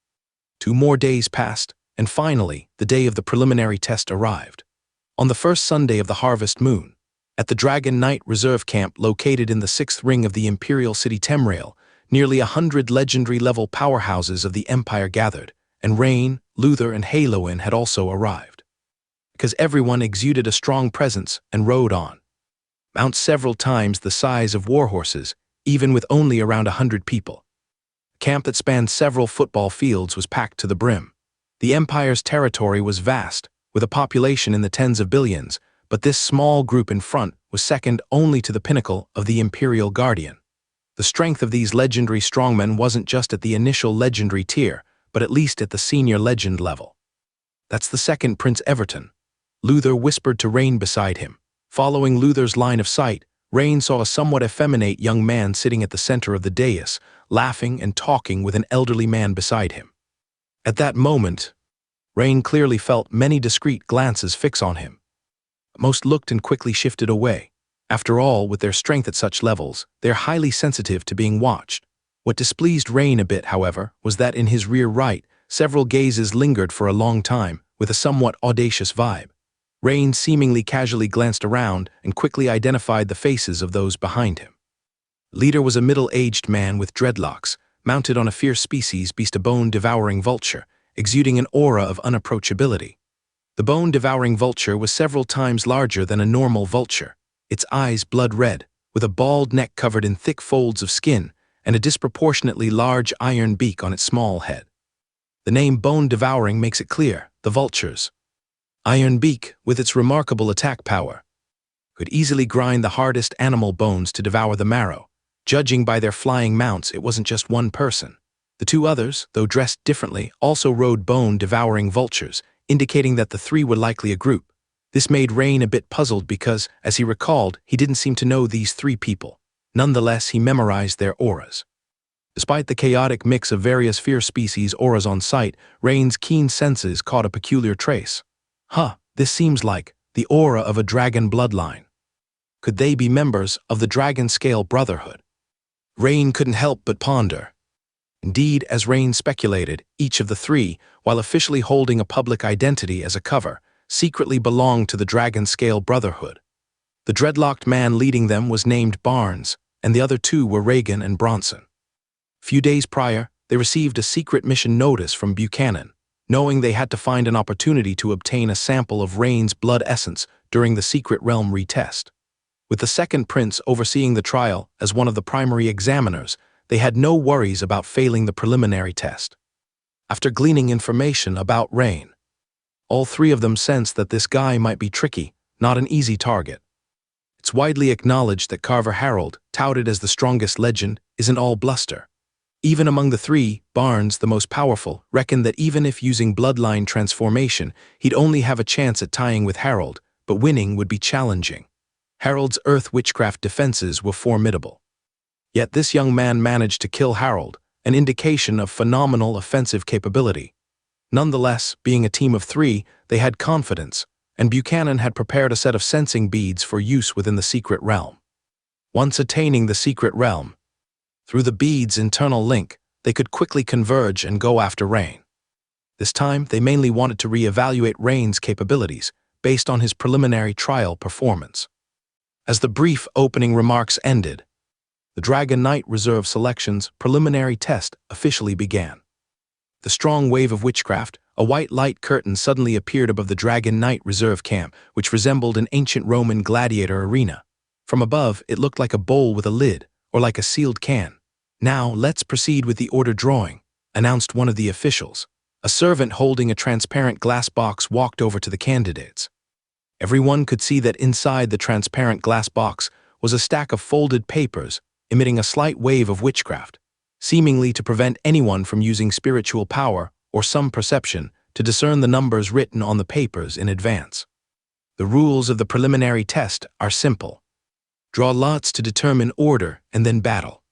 2 more days passed, and finally, the day of the preliminary test arrived. On the first Sunday of the harvest moon, at the Dragon Knight Reserve Camp located in the 6th ring of the Imperial City Temrail, nearly 100 legendary-level powerhouses of the Empire gathered, and Rain, Luther, and Haloin had also arrived. Because everyone exuded a strong presence and rode on mounts several times the size of warhorses, even with only around 100 people. A camp that spanned several football fields was packed to the brim. The Empire's territory was vast, with a population in the tens of billions, but this small group in front was second only to the pinnacle of the Imperial Guardian. The strength of these legendary strongmen wasn't just at the initial legendary tier, but at least at the senior legend level. That's the second Prince Everton. Luther whispered to Rain beside him. Following Luther's line of sight, Rain saw a somewhat effeminate young man sitting at the center of the dais, laughing and talking with an elderly man beside him. At that moment, Rain clearly felt many discreet glances fix on him. Most looked and quickly shifted away. After all, with their strength at such levels, they're highly sensitive to being watched. What displeased Rain a bit, however, was that in his rear right, several gazes lingered for a long time, with a somewhat audacious vibe. Rain seemingly casually glanced around and quickly identified the faces of those behind him. The leader was a middle-aged man with dreadlocks, mounted on a fierce species beast, a bone-devouring vulture, exuding an aura of unapproachability. The bone-devouring vulture was several times larger than a normal vulture, its eyes blood-red, with a bald neck covered in thick folds of skin and a disproportionately large iron beak on its small head. The name bone-devouring makes it clear, the vulture's iron beak, with its remarkable attack power, could easily grind the hardest animal bones to devour the marrow. Judging by their flying mounts, it wasn't just one person. The two others, though dressed differently, also rode bone-devouring vultures, indicating that the three were likely a group. This made Rain a bit puzzled because, as he recalled, he didn't seem to know these three people. Nonetheless, he memorized their auras. Despite the chaotic mix of various fierce species auras on sight, Rain's keen senses caught a peculiar trace. This seems like the aura of a dragon bloodline. Could they be members of the Dragon Scale Brotherhood? Rain couldn't help but ponder. Indeed, as Rain speculated, each of the three, while officially holding a public identity as a cover, secretly belonged to the Dragon Scale Brotherhood. The dreadlocked man leading them was named Barnes, and the other two were Reagan and Bronson. A few days prior, they received a secret mission notice from Buchanan, knowing they had to find an opportunity to obtain a sample of Rain's blood essence during the Secret Realm retest. With the second prince overseeing the trial as one of the primary examiners, they had no worries about failing the preliminary test. After gleaning information about Rain, all three of them sensed that this guy might be tricky, not an easy target. It's widely acknowledged that Carver Harold, touted as the strongest legend, isn't all bluster. Even among the three, Barnes, the most powerful, reckoned that even if using bloodline transformation, he'd only have a chance at tying with Harold, but winning would be challenging. Harold's earth witchcraft defenses were formidable. Yet this young man managed to kill Harold, an indication of phenomenal offensive capability. Nonetheless, being a team of three, they had confidence, and Buchanan had prepared a set of sensing beads for use within the secret realm. Once attaining the secret realm, through the bead's internal link, they could quickly converge and go after Rain. This time, they mainly wanted to re-evaluate Rain's capabilities, based on his preliminary trial performance. As the brief opening remarks ended, the Dragon Knight Reserve Selection's preliminary test officially began. The strong wave of witchcraft, a white light curtain suddenly appeared above the Dragon Knight Reserve camp, which resembled an ancient Roman gladiator arena. From above, it looked like a bowl with a lid, or like a sealed can. "Now, let's proceed with the order drawing," announced one of the officials. A servant holding a transparent glass box walked over to the candidates. Everyone could see that inside the transparent glass box was a stack of folded papers, emitting a slight wave of witchcraft, seemingly to prevent anyone from using spiritual power or some perception to discern the numbers written on the papers in advance. The rules of the preliminary test are simple. Draw lots to determine order and then battle.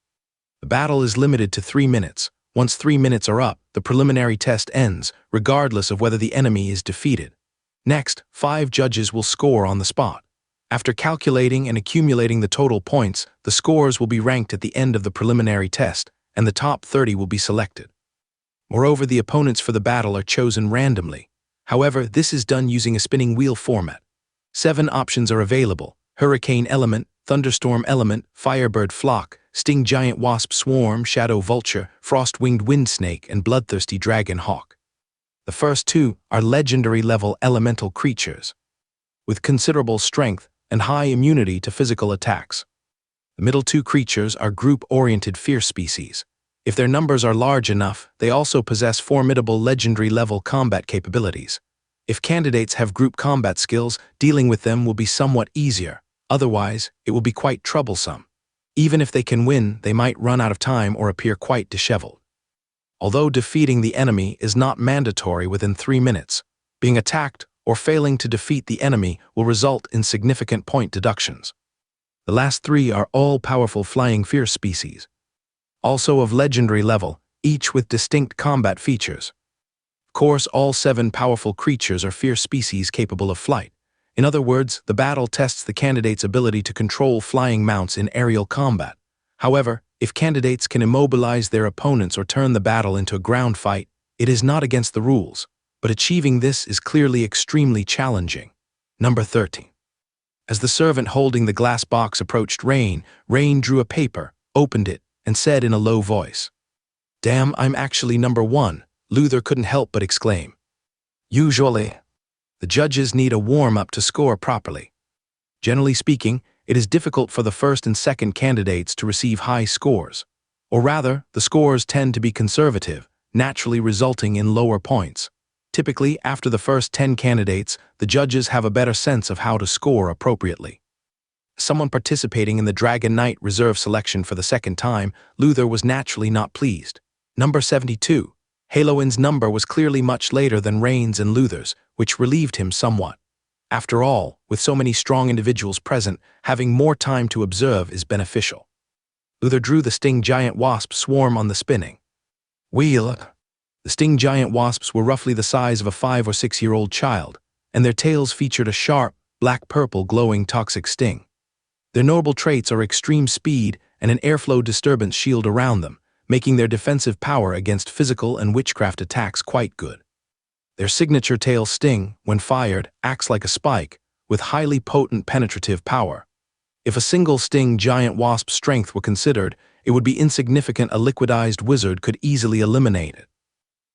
The battle is limited to 3 minutes. Once 3 minutes are up, the preliminary test ends, regardless of whether the enemy is defeated. Next, 5 judges will score on the spot. After calculating and accumulating the total points, the scores will be ranked at the end of the preliminary test, and the top 30 will be selected. Moreover, the opponents for the battle are chosen randomly. However, this is done using a spinning wheel format. 7 options are available: Hurricane Element, Thunderstorm Element, Firebird Flock, Sting Giant Wasp Swarm, Shadow Vulture, Frost-Winged Wind Snake, and Bloodthirsty Dragon Hawk. The first 2 are legendary-level elemental creatures, with considerable strength and high immunity to physical attacks. The middle 2 creatures are group-oriented fierce species. If their numbers are large enough, they also possess formidable legendary-level combat capabilities. If candidates have group combat skills, dealing with them will be somewhat easier. Otherwise, it will be quite troublesome. Even if they can win, they might run out of time or appear quite disheveled. Although defeating the enemy is not mandatory within 3 minutes, being attacked or failing to defeat the enemy will result in significant point deductions. The last 3 are all powerful flying fierce species, also of legendary level, each with distinct combat features. Of course, all 7 powerful creatures are fierce species capable of flight. In other words, the battle tests the candidate's ability to control flying mounts in aerial combat. However, if candidates can immobilize their opponents or turn the battle into a ground fight, it is not against the rules, but achieving this is clearly extremely challenging. Number 13. As the servant holding the glass box approached Rain drew a paper, opened it, and said in a low voice, "Damn, I'm actually number 1, Luther couldn't help but exclaim. Usually, the judges need a warm-up to score properly. Generally speaking, it is difficult for the first and second candidates to receive high scores. Or rather, the scores tend to be conservative, naturally resulting in lower points. Typically, after the first 10 candidates, the judges have a better sense of how to score appropriately. Someone participating in the Dragon Knight reserve selection for the second time, Luther was naturally not pleased. Number 72. Haloin's number was clearly much later than Rain's and Luther's, which relieved him somewhat. After all, with so many strong individuals present, having more time to observe is beneficial. Luther drew the sting giant wasp swarm on the spinning wheel. The sting giant wasps were roughly the size of a 5 or 6-year-old child, and their tails featured a sharp, black-purple glowing toxic sting. Their notable traits are extreme speed and an airflow disturbance shield around them, making their defensive power against physical and witchcraft attacks quite good. Their signature tail sting, when fired, acts like a spike, with highly potent penetrative power. If a single sting giant wasp's strength were considered, it would be insignificant. A liquidized wizard could easily eliminate it.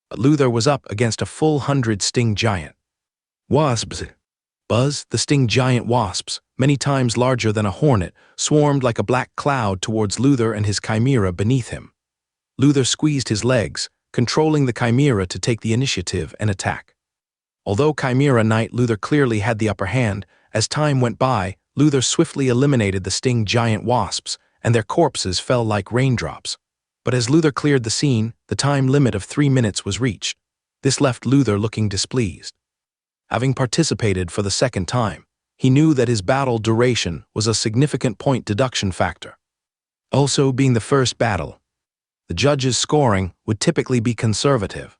But Luther was up against a full 100 sting giant wasps. Buzz, the sting giant wasps, many times larger than a hornet, swarmed like a black cloud towards Luther and his chimera beneath him. Luther squeezed his legs, controlling the chimera to take the initiative and attack. Although Chimera Knight Luther clearly had the upper hand, as time went by, Luther swiftly eliminated the sting giant wasps, and their corpses fell like raindrops. But as Luther cleared the scene, the time limit of 3 minutes was reached. This left Luther looking displeased. Having participated for the second time, he knew that his battle duration was a significant point deduction factor. Also, being the first battle, the judges' scoring would typically be conservative.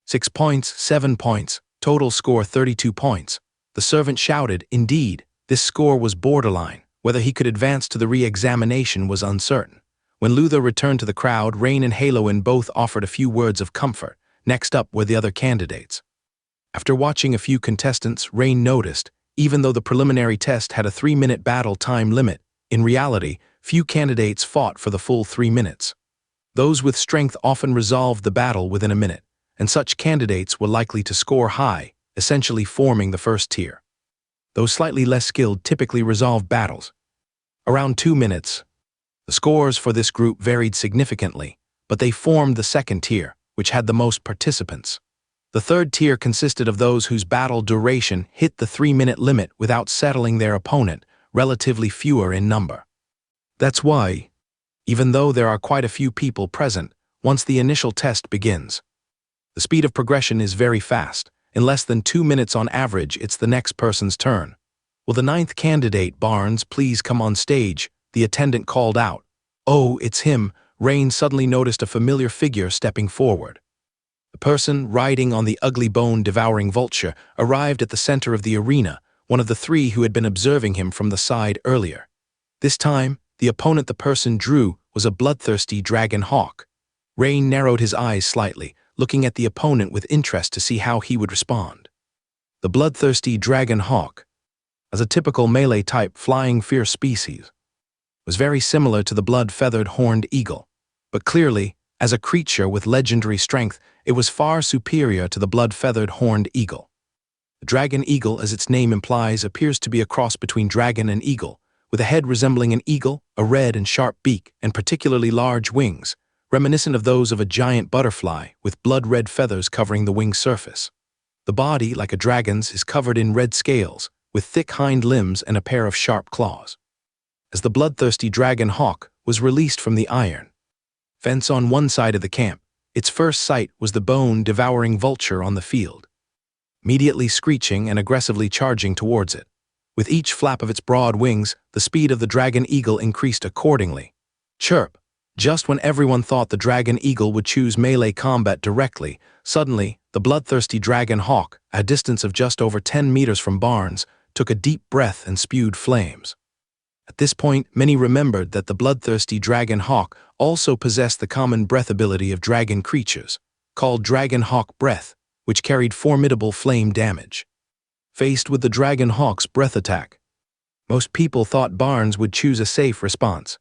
6 points, 7 points, total score 32 points. The servant shouted, indeed, this score was borderline. Whether he could advance to the re-examination was uncertain. When Luther returned to the crowd, Rain and Haloin both offered a few words of comfort. Next up were the other candidates. After watching a few contestants, Rain noticed, even though the preliminary test had a 3-minute battle time limit, in reality, few candidates fought for the full 3 minutes. Those with strength often resolved the battle within a minute, and such candidates were likely to score high, essentially forming the first tier. Those slightly less skilled typically resolved battles around 2 minutes. The scores for this group varied significantly, but they formed the second tier, which had the most participants. The third tier consisted of those whose battle duration hit the 3-minute limit without settling their opponent, relatively fewer in number. That's why, even though there are quite a few people present, once the initial test begins, the speed of progression is very fast. In less than 2 minutes on average, it's the next person's turn. Will the 9th candidate, Barnes, please come on stage? The attendant called out. Oh, it's him. Rain suddenly noticed a familiar figure stepping forward. The person riding on the ugly bone-devouring vulture arrived at the center of the arena, one of the 3 who had been observing him from the side earlier. This time, the opponent the person drew was a bloodthirsty dragon hawk. Rain narrowed his eyes slightly, looking at the opponent with interest to see how he would respond. The bloodthirsty dragon hawk, as a typical melee-type flying fierce species, was very similar to the blood-feathered horned eagle, but clearly, as a creature with legendary strength, it was far superior to the blood-feathered horned eagle. The dragon eagle, as its name implies, appears to be a cross between dragon and eagle, with a head resembling an eagle, a red and sharp beak, and particularly large wings, reminiscent of those of a giant butterfly, with blood-red feathers covering the wing surface. The body, like a dragon's, is covered in red scales, with thick hind limbs and a pair of sharp claws. as the bloodthirsty dragon hawk was released from the iron fence on one side of the camp. Its first sight was the bone-devouring vulture on the field, immediately screeching and aggressively charging towards it. With each flap of its broad wings, the speed of the dragon eagle increased accordingly. Chirp! Just when everyone thought the dragon eagle would choose melee combat directly, suddenly, the bloodthirsty dragon hawk, at a distance of just over 10 meters from Barnes, took a deep breath and spewed flames. At this point, many remembered that the bloodthirsty dragon hawk also possessed the common breath ability of dragon creatures, called dragon hawk breath, which carried formidable flame damage. Faced with the dragon hawk's breath attack, most people thought Barnes would choose a safe response,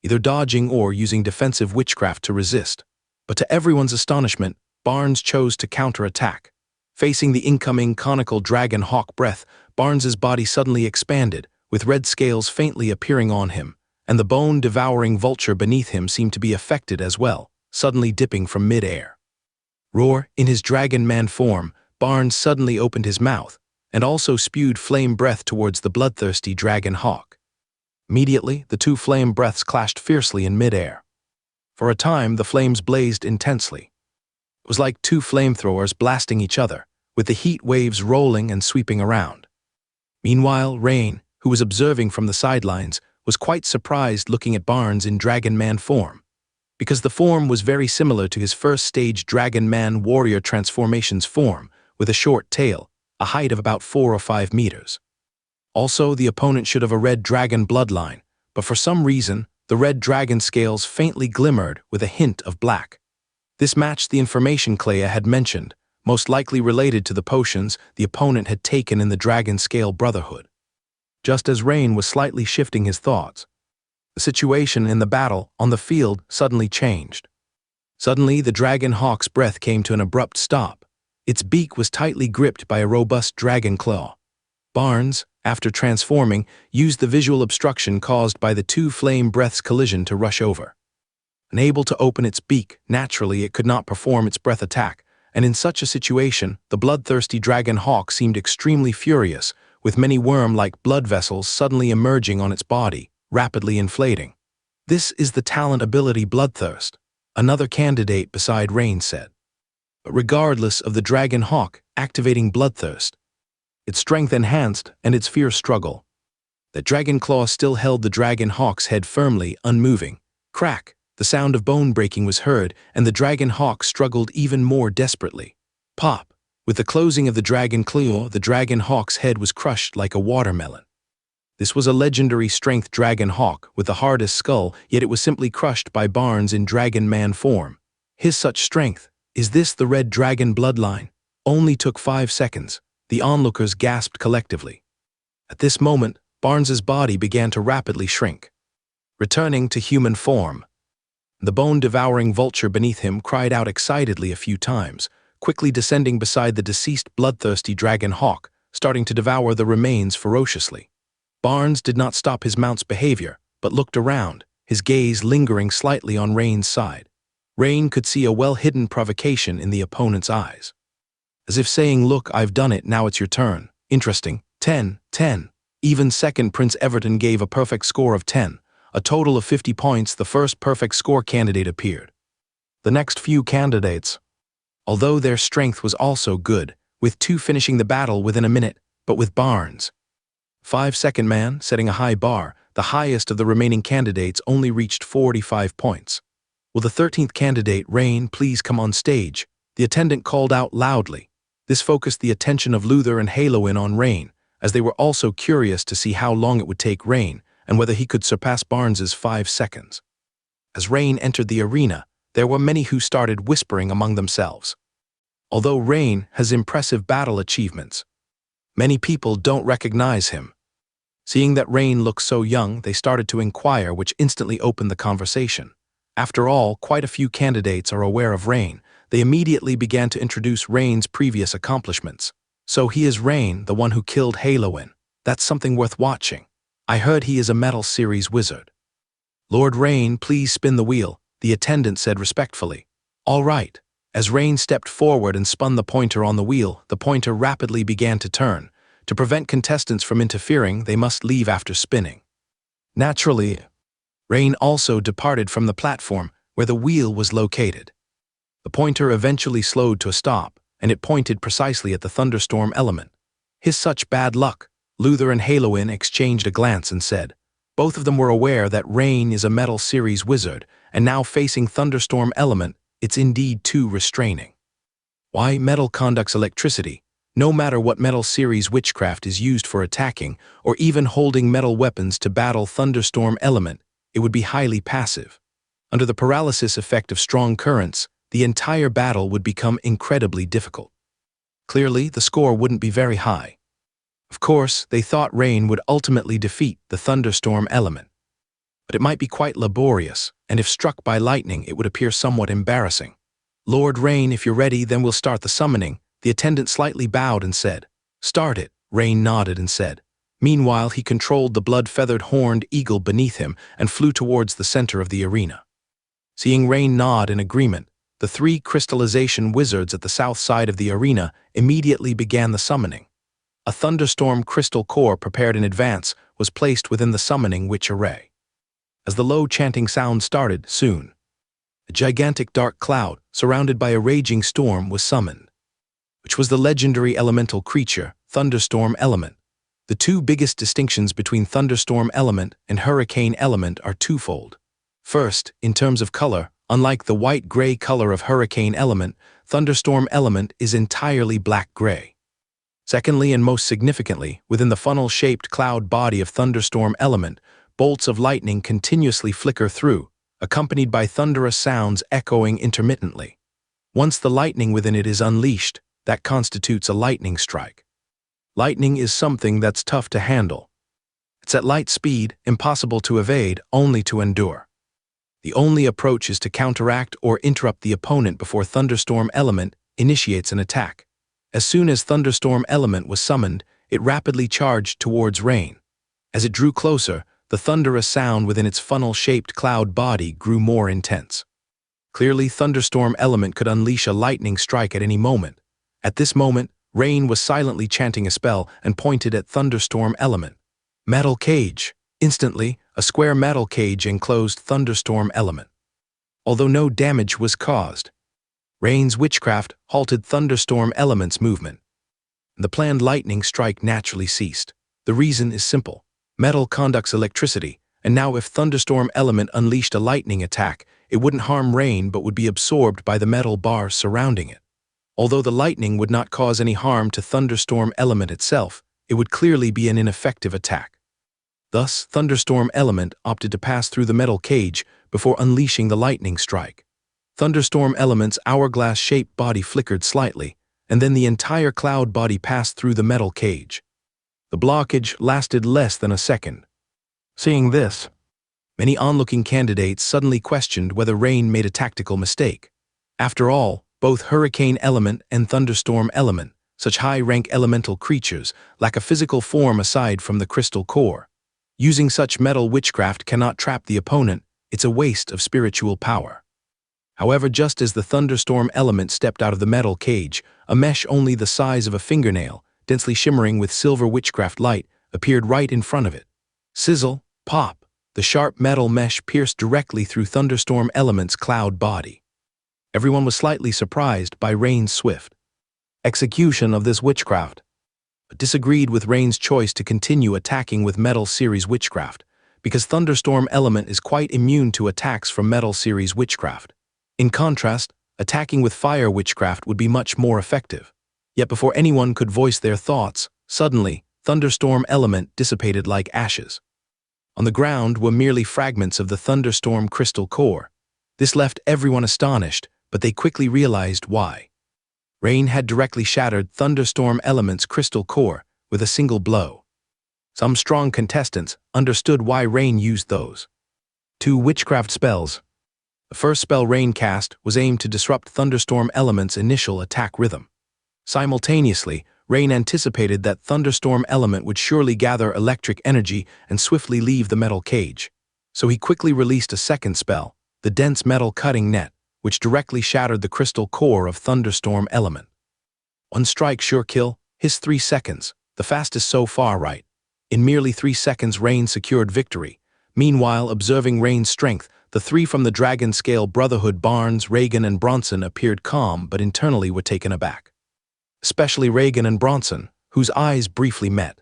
either dodging or using defensive witchcraft to resist. But to everyone's astonishment, Barnes chose to counterattack. Facing the incoming conical dragon hawk breath, Barnes's body suddenly expanded, with red scales faintly appearing on him, and the bone-devouring vulture beneath him seemed to be affected as well, suddenly dipping from mid-air. Roar! In his dragon man form, Barnes suddenly opened his mouth, and also spewed flame breath towards the bloodthirsty dragon hawk. Immediately, the two flame breaths clashed fiercely in mid-air. For a time, the flames blazed intensely. It was like two flamethrowers blasting each other, with the heat waves rolling and sweeping around. Meanwhile, Rain, who was observing from the sidelines, was quite surprised looking at Barnes in Dragon Man form, because the form was very similar to his first-stage Dragon Man warrior transformations form, with a short tail, a height of about 4 or 5 meters. Also, the opponent should have a red dragon bloodline, but for some reason, the red dragon scales faintly glimmered with a hint of black. This matched the information Clea had mentioned, most likely related to the potions the opponent had taken in the Dragon Scale Brotherhood. Just as Rain was slightly shifting his thoughts, the situation in the battle on the field suddenly changed. Suddenly, the dragon hawk's breath came to an abrupt stop. Its beak was tightly gripped by a robust dragon claw. Barnes, after transforming, used the visual obstruction caused by the two flame breaths' collision to rush over. Unable to open its beak, naturally it could not perform its breath attack, and in such a situation, the bloodthirsty dragon hawk seemed extremely furious, with many worm-like blood vessels suddenly emerging on its body, rapidly inflating. This is the talent ability Bloodthirst, another candidate beside Rain said. But regardless of the dragon hawk activating Bloodthirst, its strength enhanced and its fierce struggle, the dragon claw still held the dragon hawk's head firmly, unmoving. Crack! The sound of bone breaking was heard, and the dragon hawk struggled even more desperately. Pop! With the closing of the dragon claw, the dragon hawk's head was crushed like a watermelon. This was a legendary strength dragon hawk with the hardest skull, yet it was simply crushed by Barnes in dragon man form. His such strength, is this the red dragon bloodline? Only took 5 seconds. The onlookers gasped collectively. At this moment, Barnes's body began to rapidly shrink, returning to human form. The bone-devouring vulture beneath him cried out excitedly a few times, quickly descending beside the deceased bloodthirsty dragon hawk, starting to devour the remains ferociously. Barnes did not stop his mount's behavior, but looked around, his gaze lingering slightly on Rain's side. Rain could see a well-hidden provocation in the opponent's eyes. As if saying, "Look, I've done it, now it's your turn. Interesting. 10, 10. Even second Prince Everton gave a perfect score of 10. A total of 50 points, the first perfect score candidate appeared. The next few candidates, although their strength was also good, with 2 finishing the battle within a minute, but with Barnes, 5-second man, setting a high bar, the highest of the remaining candidates only reached 45 points. "Will the 13th candidate, Rain, please come on stage?" The attendant called out loudly. This focused the attention of Luther and Haloin on Rain, as they were also curious to see how long it would take Rain, and whether he could surpass Barnes's 5 seconds. As Rain entered the arena, there were many who started whispering among themselves. Although Rain has impressive battle achievements, many people don't recognize him. Seeing that Rain looked so young, they started to inquire, which instantly opened the conversation. After all, quite a few candidates are aware of Rain. They immediately began to introduce Rain's previous accomplishments. "So he is Rain, the one who killed Haloin. That's something worth watching. I heard he is a Metal Series wizard." "Lord Rain, please spin the wheel," the attendant said respectfully. "All right." As Rain stepped forward and spun the pointer on the wheel, the pointer rapidly began to turn. To prevent contestants from interfering, they must leave after spinning. Naturally, Rain also departed from the platform where the wheel was located. The pointer eventually slowed to a stop, and it pointed precisely at the thunderstorm element. "His such bad luck." Luther and Haloin exchanged a glance and said. Both of them were aware that Rain is a Metal Series wizard, and now facing thunderstorm element, it's indeed too restraining. Why metal conducts electricity? No matter what Metal Series witchcraft is used for attacking, or even holding metal weapons to battle thunderstorm element, it would be highly passive. Under the paralysis effect of strong currents, the entire battle would become incredibly difficult. Clearly, the score wouldn't be very high. Of course, they thought Rain would ultimately defeat the thunderstorm element. But it might be quite laborious, and if struck by lightning, it would appear somewhat embarrassing. "Lord Rain, if you're ready, then we'll start the summoning." The attendant slightly bowed and said. "Start it." Rain nodded and said. Meanwhile, he controlled the blood-feathered horned eagle beneath him and flew towards the center of the arena. Seeing Rain nod in agreement, the 3 crystallization wizards at the south side of the arena immediately began the summoning. A thunderstorm crystal core prepared in advance was placed within the summoning witch array. As the low chanting sound started, soon, a gigantic dark cloud, surrounded by a raging storm, was summoned, which was the legendary elemental creature, Thunderstorm Element. The 2 biggest distinctions between Thunderstorm Element and Hurricane Element are twofold. First, in terms of color, unlike the white-gray color of Hurricane Element, Thunderstorm Element is entirely black-gray. Secondly, and most significantly, within the funnel-shaped cloud body of Thunderstorm Element, bolts of lightning continuously flicker through, accompanied by thunderous sounds echoing intermittently. Once the lightning within it is unleashed, that constitutes a lightning strike. Lightning is something that's tough to handle. It's at light speed, impossible to evade, only to endure. The only approach is to counteract or interrupt the opponent before Thunderstorm Element initiates an attack. As soon as Thunderstorm Element was summoned, it rapidly charged towards Rain. As it drew closer, the thunderous sound within its funnel-shaped cloud body grew more intense. Clearly, Thunderstorm Element could unleash a lightning strike at any moment. At this moment, Rain was silently chanting a spell and pointed at Thunderstorm Element. "Metal cage." Instantly, a square metal cage enclosed Thunderstorm Element. Although no damage was caused, Rain's witchcraft halted Thunderstorm Element's movement. The planned lightning strike naturally ceased. The reason is simple. Metal conducts electricity, and now if Thunderstorm Element unleashed a lightning attack, it wouldn't harm Rain but would be absorbed by the metal bars surrounding it. Although the lightning would not cause any harm to Thunderstorm Element itself, it would clearly be an ineffective attack. Thus, Thunderstorm Element opted to pass through the metal cage before unleashing the lightning strike. Thunderstorm Element's hourglass-shaped body flickered slightly, and then the entire cloud body passed through the metal cage. The blockage lasted less than a second. Seeing this, many onlooking candidates suddenly questioned whether Rain made a tactical mistake. After all, both Hurricane Element and Thunderstorm Element, such high-rank elemental creatures, lack a physical form aside from the crystal core. Using such metal witchcraft cannot trap the opponent. It's a waste of spiritual power. However, just as the Thunderstorm Element stepped out of the metal cage, a mesh only the size of a fingernail, densely shimmering with silver witchcraft light, appeared right in front of it. Sizzle, pop, the sharp metal mesh pierced directly through Thunderstorm Element's cloud body. Everyone was slightly surprised by Rain's swift execution of this witchcraft, but disagreed with Rain's choice to continue attacking with Metal Series witchcraft, because Thunderstorm Element is quite immune to attacks from Metal Series witchcraft. In contrast, attacking with fire witchcraft would be much more effective. Yet before anyone could voice their thoughts, suddenly, Thunderstorm Element dissipated like ashes. On the ground were merely fragments of the Thunderstorm crystal core. This left everyone astonished, but they quickly realized why. Rain had directly shattered Thunderstorm Element's crystal core with a single blow. Some strong contestants understood why Rain used those 2 witchcraft spells. The first spell Rain cast was aimed to disrupt Thunderstorm Element's initial attack rhythm. Simultaneously, Rain anticipated that Thunderstorm Element would surely gather electric energy and swiftly leave the metal cage. So he quickly released a second spell, the dense metal cutting net, which directly shattered the crystal core of Thunderstorm Element. "One strike sure kill, his 3 seconds, the fastest so far, right?" In merely 3 seconds, Rain secured victory, Meanwhile, observing Rain's strength, the three from the Dragon Scale Brotherhood, Barnes, Reagan, and Bronson, appeared calm but internally were taken aback. Especially Reagan and Bronson, whose eyes briefly met,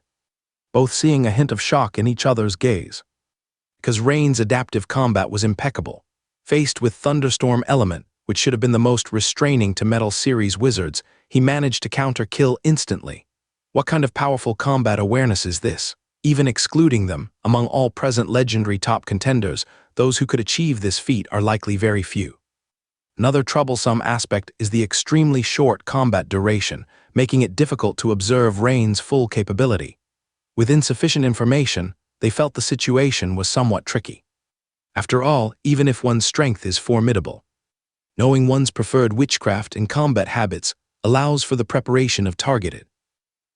both seeing a hint of shock in each other's gaze. Because Rain's adaptive combat was impeccable. Faced with Thunderstorm Element, which should have been the most restraining to Metal Series wizards, he managed to counter-kill instantly. What kind of powerful combat awareness is this? Even excluding them, among all present legendary top contenders, those who could achieve this feat are likely very few. Another troublesome aspect is the extremely short combat duration, making it difficult to observe Rain's full capability. With insufficient information, they felt the situation was somewhat tricky. After all, even if one's strength is formidable, knowing one's preferred witchcraft and combat habits allows for the preparation of targeted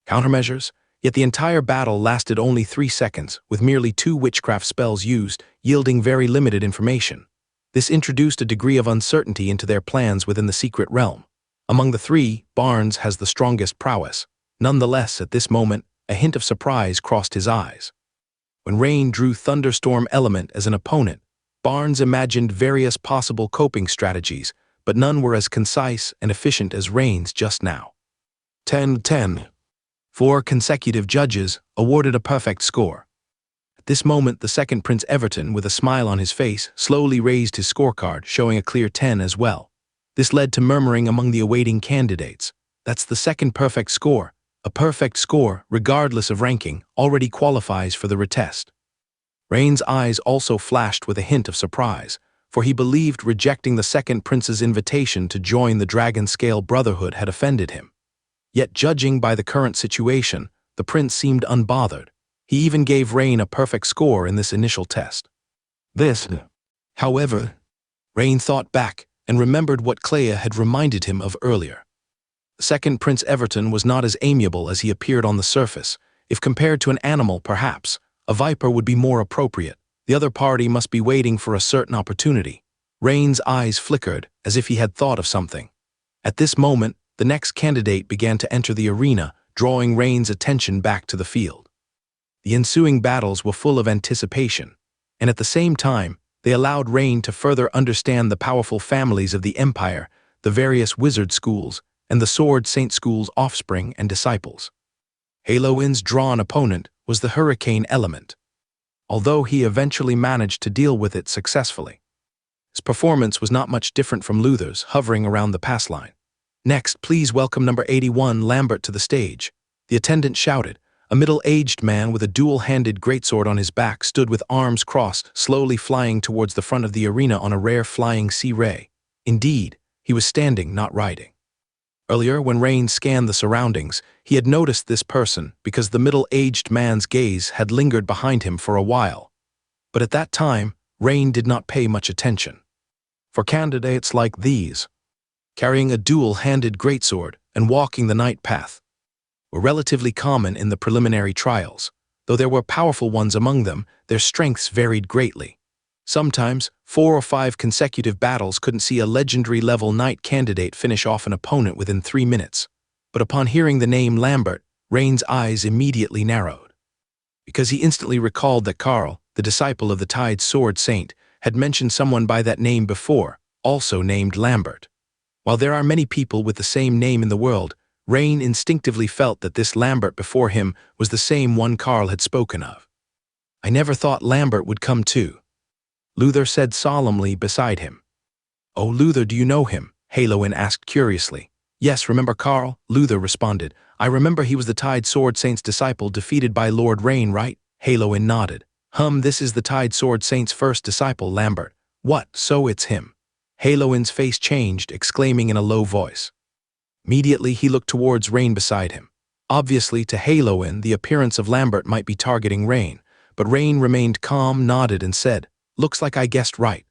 countermeasures, yet the entire battle lasted only 3 seconds, with merely 2 witchcraft spells used, yielding very limited information. This introduced a degree of uncertainty into their plans within the secret realm. Among the three, Barnes has the strongest prowess. Nonetheless, at this moment, a hint of surprise crossed his eyes. When Rain drew Thunderstorm Element as an opponent, Barnes imagined various possible coping strategies, but none were as concise and efficient as Rain's just now. 10-10. 4 consecutive judges awarded a perfect score. At this moment, the second Prince Everton, with a smile on his face, slowly raised his scorecard, showing a clear 10 as well. This led to murmuring among the awaiting candidates. That's the second perfect score. A perfect score, regardless of ranking, already qualifies for the retest. Rain's eyes also flashed with a hint of surprise, for he believed rejecting the second prince's invitation to join the Dragon Scale Brotherhood had offended him. Yet judging by the current situation, the prince seemed unbothered. He even gave Rain a perfect score in this initial test. However, Rain thought back and remembered what Clea had reminded him of earlier. The second Prince Everton was not as amiable as he appeared on the surface. If compared to an animal, perhaps, a viper would be more appropriate. The other party must be waiting for a certain opportunity. Rain's eyes flickered, as if he had thought of something. At this moment, the next candidate began to enter the arena, drawing Rain's attention back to the field. The ensuing battles were full of anticipation, and at the same time, they allowed Rain to further understand the powerful families of the Empire, the various wizard schools, and the Sword Saint School's offspring and disciples. Haloin's drawn opponent was the Hurricane Element, although he eventually managed to deal with it successfully. His performance was not much different from Luther's, hovering around the pass line. Next, please welcome number 81, Lambert, to the stage. The attendant shouted. A middle-aged man with a dual-handed greatsword on his back stood with arms crossed, slowly flying towards the front of the arena on a rare flying sea ray. Indeed, he was standing, not riding. Earlier, when Rain scanned the surroundings, he had noticed this person because the middle-aged man's gaze had lingered behind him for a while. But at that time, Rain did not pay much attention. For candidates like these, carrying a dual-handed greatsword and walking the night path were relatively common in the preliminary trials. Though there were powerful ones among them, their strengths varied greatly. Sometimes, 4 or 5 consecutive battles couldn't see a legendary-level knight candidate finish off an opponent within 3 minutes. But upon hearing the name Lambert, Rain's eyes immediately narrowed. Because he instantly recalled that Karl, the disciple of the Tide Sword Saint, had mentioned someone by that name before, also named Lambert. While there are many people with the same name in the world, Rain instinctively felt that this Lambert before him was the same one Karl had spoken of. I never thought Lambert would come too, Luther said solemnly beside him. Oh, Luther, do you know him? Haloin asked curiously. Yes, remember Karl? Luther responded. I remember he was the Tide Sword Saint's disciple defeated by Lord Rain, right? Haloin nodded. This is the Tide Sword Saint's first disciple, Lambert. What, so it's him? Haloin's face changed, exclaiming in a low voice. Immediately he looked towards Rain beside him. Obviously, to Haloin, the appearance of Lambert might be targeting Rain, but Rain remained calm, nodded, and said, Looks like I guessed right.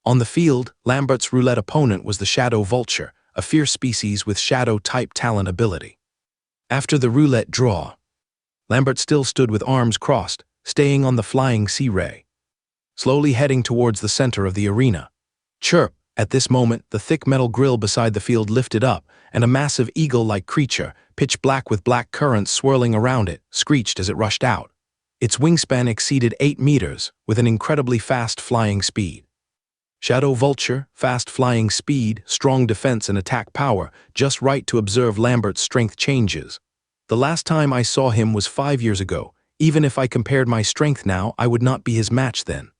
On the field, Lambert's roulette opponent was the Shadow Vulture, a fierce species with Shadow-type talent ability. After the roulette draw, Lambert still stood with arms crossed, staying on the flying sea ray, slowly heading towards the center of the arena. Chirp! At this moment, the thick metal grill beside the field lifted up, and a massive eagle-like creature, pitch black with black currents swirling around it, screeched as it rushed out. Its wingspan exceeded 8 meters, with an incredibly fast flying speed. Shadow Vulture, fast flying speed, strong defense and attack power, just right to observe Lambert's strength changes. The last time I saw him was 5 years ago. Even if I compared my strength now, I would not be his match then,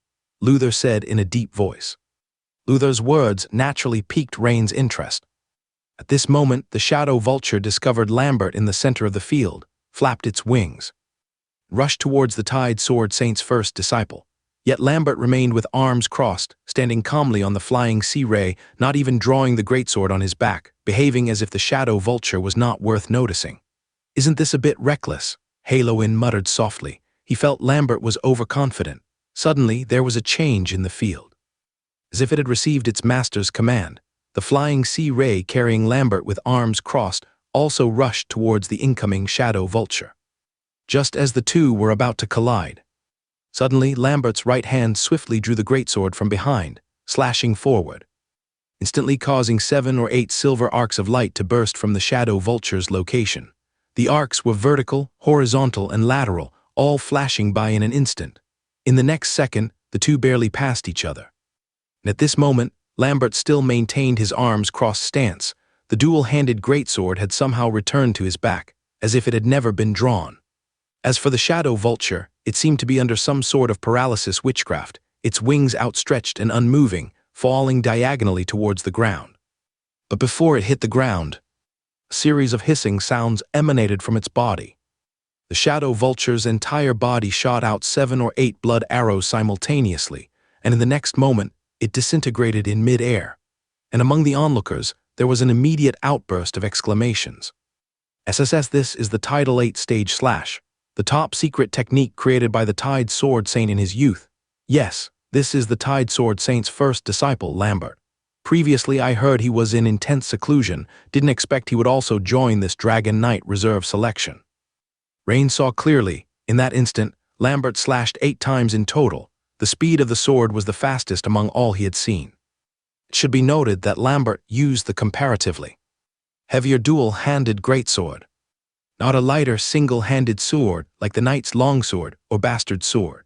Luther said in a deep voice. Luther's words naturally piqued Rain's interest. At this moment, the Shadow Vulture discovered Lambert in the center of the field, flapped its wings, rushed towards the Tide Sword Saint's first disciple. Yet Lambert remained with arms crossed, standing calmly on the flying sea ray, not even drawing the greatsword on his back, behaving as if the Shadow Vulture was not worth noticing. "Isn't this a bit reckless?" Haloin muttered softly. He felt Lambert was overconfident. Suddenly, there was a change in the field. As if it had received its master's command, the flying sea ray carrying Lambert with arms crossed also rushed towards the incoming Shadow Vulture. Just as the two were about to collide, suddenly Lambert's right hand swiftly drew the greatsword from behind, slashing forward, instantly causing 7 or 8 silver arcs of light to burst from the Shadow Vulture's location. The arcs were vertical, horizontal, and lateral, all flashing by in an instant. In the next second, the two barely passed each other. And at this moment, Lambert still maintained his arms crossed stance. The dual-handed greatsword had somehow returned to his back, as if it had never been drawn. As for the Shadow Vulture, it seemed to be under some sort of paralysis witchcraft, its wings outstretched and unmoving, falling diagonally towards the ground. But before it hit the ground, a series of hissing sounds emanated from its body. The Shadow Vulture's entire body shot out 7 or 8 blood arrows simultaneously, and in the next moment, it disintegrated in mid-air. And among the onlookers, there was an immediate outburst of exclamations. SSS, this is the Tidal 8 stage slash, the top secret technique created by the Tide Sword Saint in his youth. Yes, this is the Tide Sword Saint's first disciple, Lambert. Previously I heard he was in intense seclusion, didn't expect he would also join this Dragon Knight reserve selection. Rain saw clearly. In that instant, Lambert slashed 8 times in total. The speed of the sword was the fastest among all he had seen. It should be noted that Lambert used the comparatively heavier dual-handed greatsword, not a lighter single-handed sword like the knight's longsword or bastard sword.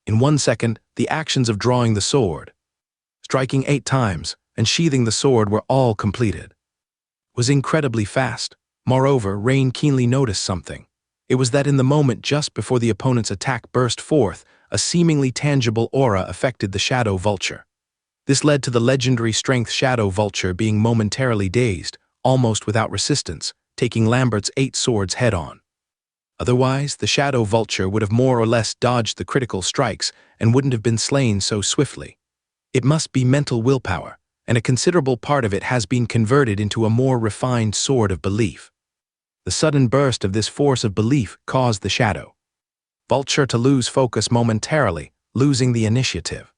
In 1 second, the actions of drawing the sword, striking 8 times, and sheathing the sword were all completed. It was incredibly fast. Moreover, Rain keenly noticed something. It was that in the moment just before the opponent's attack burst forth, a seemingly tangible aura affected the Shadow Vulture. This led to the legendary strength Shadow Vulture being momentarily dazed, almost without resistance, taking Lambert's 8 swords head-on. Otherwise, the Shadow Vulture would have more or less dodged the critical strikes and wouldn't have been slain so swiftly. It must be mental willpower, and a considerable part of it has been converted into a more refined sword of belief. The sudden burst of this force of belief caused the Shadow Vulture to lose focus momentarily, losing the initiative.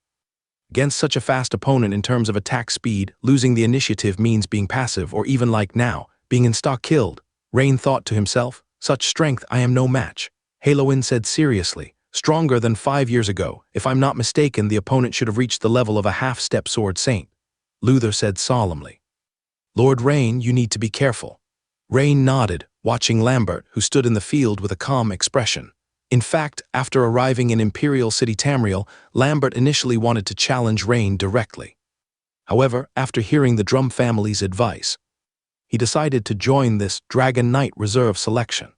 Against such a fast opponent in terms of attack speed, losing the initiative means being passive or even like now, being in stock killed. Rain thought to himself, such strength I am no match. Haloin said seriously, stronger than 5 years ago. If I'm not mistaken, the opponent should have reached the level of a half-step sword saint. Luther said solemnly. Lord Rain, you need to be careful. Rain nodded, watching Lambert, who stood in the field with a calm expression. In fact, after arriving in Imperial City Tamriel, Lambert initially wanted to challenge Rain directly. However, after hearing the Drum family's advice, he decided to join this Dragon Knight reserve selection.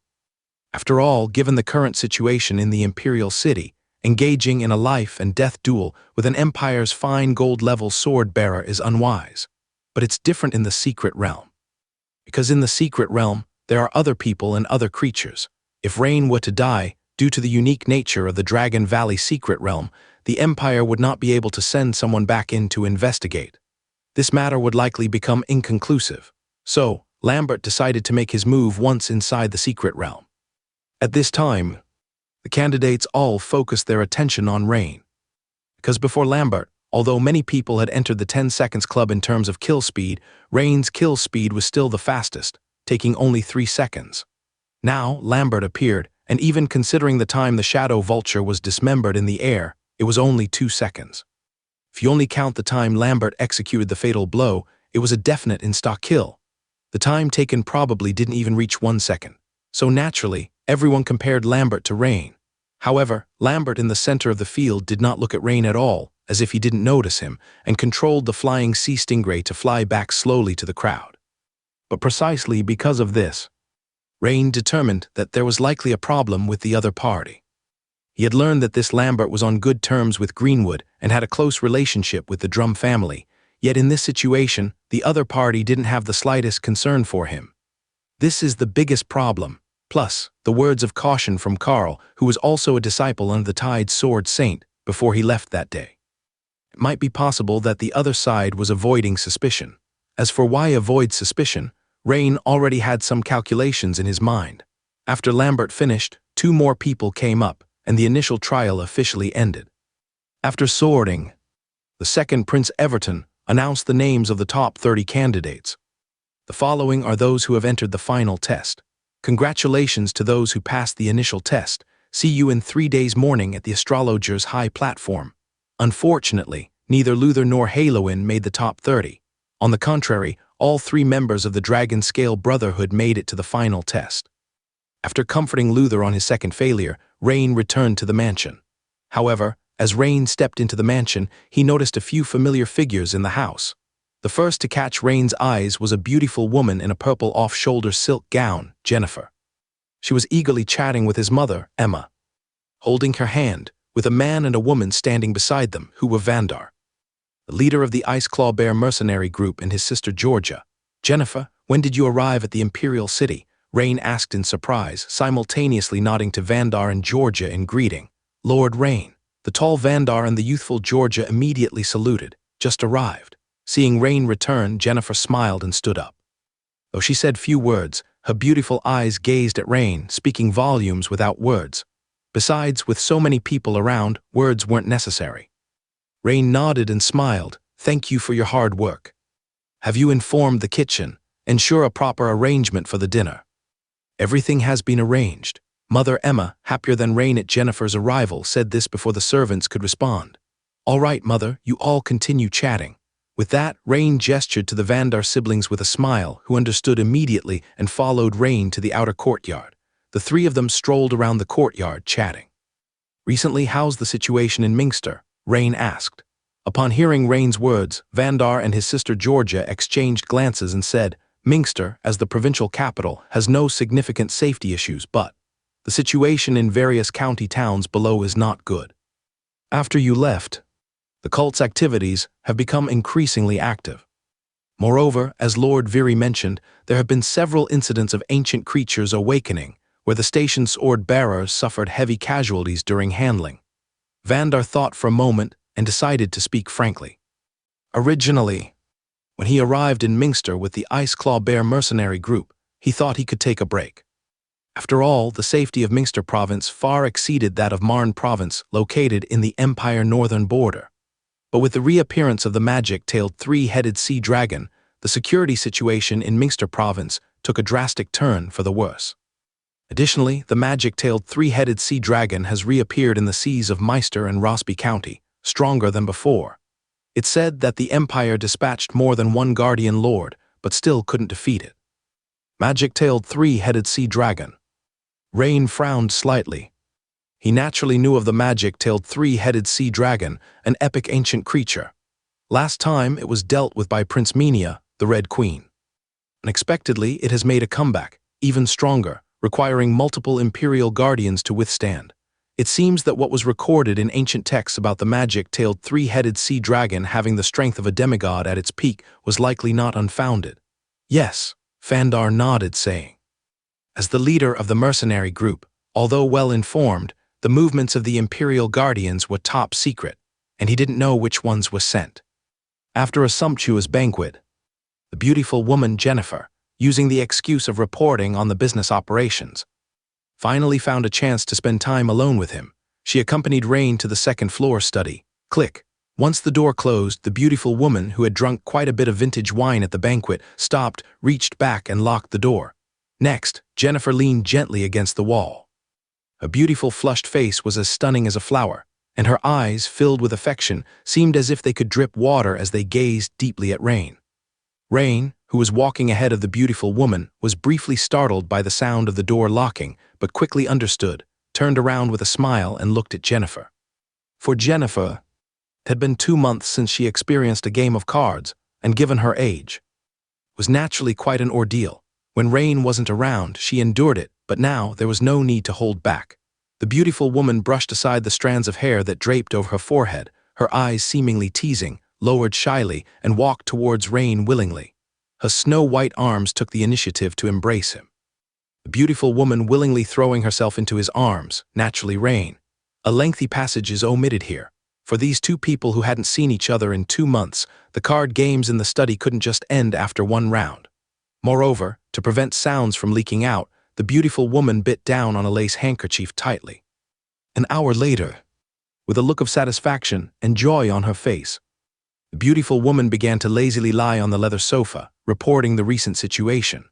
After all, given the current situation in the Imperial City, engaging in a life-and-death duel with an Empire's fine gold-level sword-bearer is unwise. But it's different in the Secret Realm. Because in the Secret Realm, there are other people and other creatures. If Rain were to die, due to the unique nature of the Dragon Valley Secret Realm, the Empire would not be able to send someone back in to investigate. This matter would likely become inconclusive. So, Lambert decided to make his move once inside the Secret Realm. At this time, the candidates all focused their attention on Rain. Because before Lambert, although many people had entered the 10 seconds club in terms of kill speed, Rain's kill speed was still the fastest, taking only 3 seconds. Now, Lambert appeared, and even considering the time the Shadow Vulture was dismembered in the air, it was only 2 seconds. If you only count the time Lambert executed the fatal blow, it was a definite in-stock kill. The time taken probably didn't even reach 1 second. So naturally, everyone compared Lambert to Rain. However, Lambert in the center of the field did not look at Rain at all, as if he didn't notice him, and controlled the flying sea stingray to fly back slowly to the crowd. But precisely because of this, Rain determined that there was likely a problem with the other party. He had learned that this Lambert was on good terms with Greenwood and had a close relationship with the Drum family, yet in this situation, the other party didn't have the slightest concern for him. This is the biggest problem, plus the words of caution from Carl, who was also a disciple of the Tide Sword Saint, before he left that day. It might be possible that the other side was avoiding suspicion. As for why avoid suspicion, Rain already had some calculations in his mind. After Lambert finished, 2 more people came up, and the initial trial officially ended. After sorting, the second Prince Everton announced the names of the top 30 candidates. The following are those who have entered the final test. Congratulations to those who passed the initial test. See you in 3 days morning at the astrologer's high platform. Unfortunately, neither Luther nor Haloin made the top 30. On the contrary, all 3 members of the Dragon Scale Brotherhood made it to the final test. After comforting Luther on his second failure, Rain returned to the mansion. However, as Rain stepped into the mansion, he noticed a few familiar figures in the house. The first to catch Rain's eyes was a beautiful woman in a purple off-shoulder silk gown, Jennifer. She was eagerly chatting with his mother, Emma, holding her hand, with a man and a woman standing beside them, who were Vandar, the leader of the Ice Claw Bear mercenary group, and his sister Georgia. Jennifer, when did you arrive at the Imperial City? Rain asked in surprise, simultaneously nodding to Vandar and Georgia in greeting. Lord Rain. The tall Vandar and the youthful Georgia immediately saluted. Just arrived. Seeing Rain return, Jennifer smiled and stood up. Though she said few words, her beautiful eyes gazed at Rain, speaking volumes without words. Besides, with so many people around, words weren't necessary. Rain nodded and smiled. Thank you for your hard work. Have you informed the kitchen? Ensure a proper arrangement for the dinner. Everything has been arranged. Mother Emma, happier than Rain at Jennifer's arrival, said this before the servants could respond. All right, Mother, you all continue chatting. With that, Rain gestured to the Vandar siblings with a smile, who understood immediately and followed Rain to the outer courtyard. The 3 of them strolled around the courtyard, chatting. Recently, how's the situation in Minster? Rain asked. Upon hearing Rain's words, Vandar and his sister Georgia exchanged glances and said, Minster, as the provincial capital, has no significant safety issues, but the situation in various county towns below is not good. After you left, the cult's activities have become increasingly active. Moreover, as Lord Viri mentioned, there have been several incidents of ancient creatures awakening, where the station's sword bearers suffered heavy casualties during handling. Vandar thought for a moment and decided to speak frankly. Originally, when he arrived in Minster with the Ice Claw Bear mercenary group, he thought he could take a break. After all, the safety of Minster province far exceeded that of Marne province, located in the Empire northern border. But with the reappearance of the magic-tailed 3-headed sea dragon, the security situation in Minster province took a drastic turn for the worse. Additionally, the magic-tailed 3-headed sea dragon has reappeared in the seas of Meister and Rossby County, stronger than before. It's said that the Empire dispatched more than 1 guardian lord, but still couldn't defeat it. Magic-tailed 3-headed sea dragon. Rain frowned slightly. He naturally knew of the magic-tailed 3-headed sea dragon, an epic ancient creature. Last time it was dealt with by Prince Menia, the Red Queen. Unexpectedly, it has made a comeback, even stronger, requiring multiple Imperial guardians to withstand. It seems that what was recorded in ancient texts about the magic-tailed 3-headed sea dragon having the strength of a demigod at its peak was likely not unfounded. Yes, Vandar nodded, saying. As the leader of the mercenary group, although well informed, the movements of the Imperial Guardians were top secret, and he didn't know which ones were sent. After a sumptuous banquet, the beautiful woman Jennifer, using the excuse of reporting on the business operations, finally found a chance to spend time alone with him. She accompanied Rain to the second-floor study. Click. Once the door closed, the beautiful woman, who had drunk quite a bit of vintage wine at the banquet, stopped, reached back, and locked the door. Next, Jennifer leaned gently against the wall. Her beautiful flushed face was as stunning as a flower, and her eyes, filled with affection, seemed as if they could drip water as they gazed deeply at Rain. Rain, who was walking ahead of the beautiful woman, was briefly startled by the sound of the door locking, but quickly understood, turned around with a smile and looked at Jennifer. For Jennifer, it had been 2 months since she experienced a game of cards, and given her age, it was naturally quite an ordeal. When Rain wasn't around, she endured it, but now there was no need to hold back. The beautiful woman brushed aside the strands of hair that draped over her forehead, her eyes seemingly teasing, lowered shyly, and walked towards Rain willingly. Her snow-white arms took the initiative to embrace him. The beautiful woman willingly throwing herself into his arms, naturally Rain. A lengthy passage is omitted here. For these two people who hadn't seen each other in 2 months, the card games in the study couldn't just end after one round. Moreover, to prevent sounds from leaking out, the beautiful woman bit down on a lace handkerchief tightly. An hour later, with a look of satisfaction and joy on her face, the beautiful woman began to lazily lie on the leather sofa, reporting the recent situation.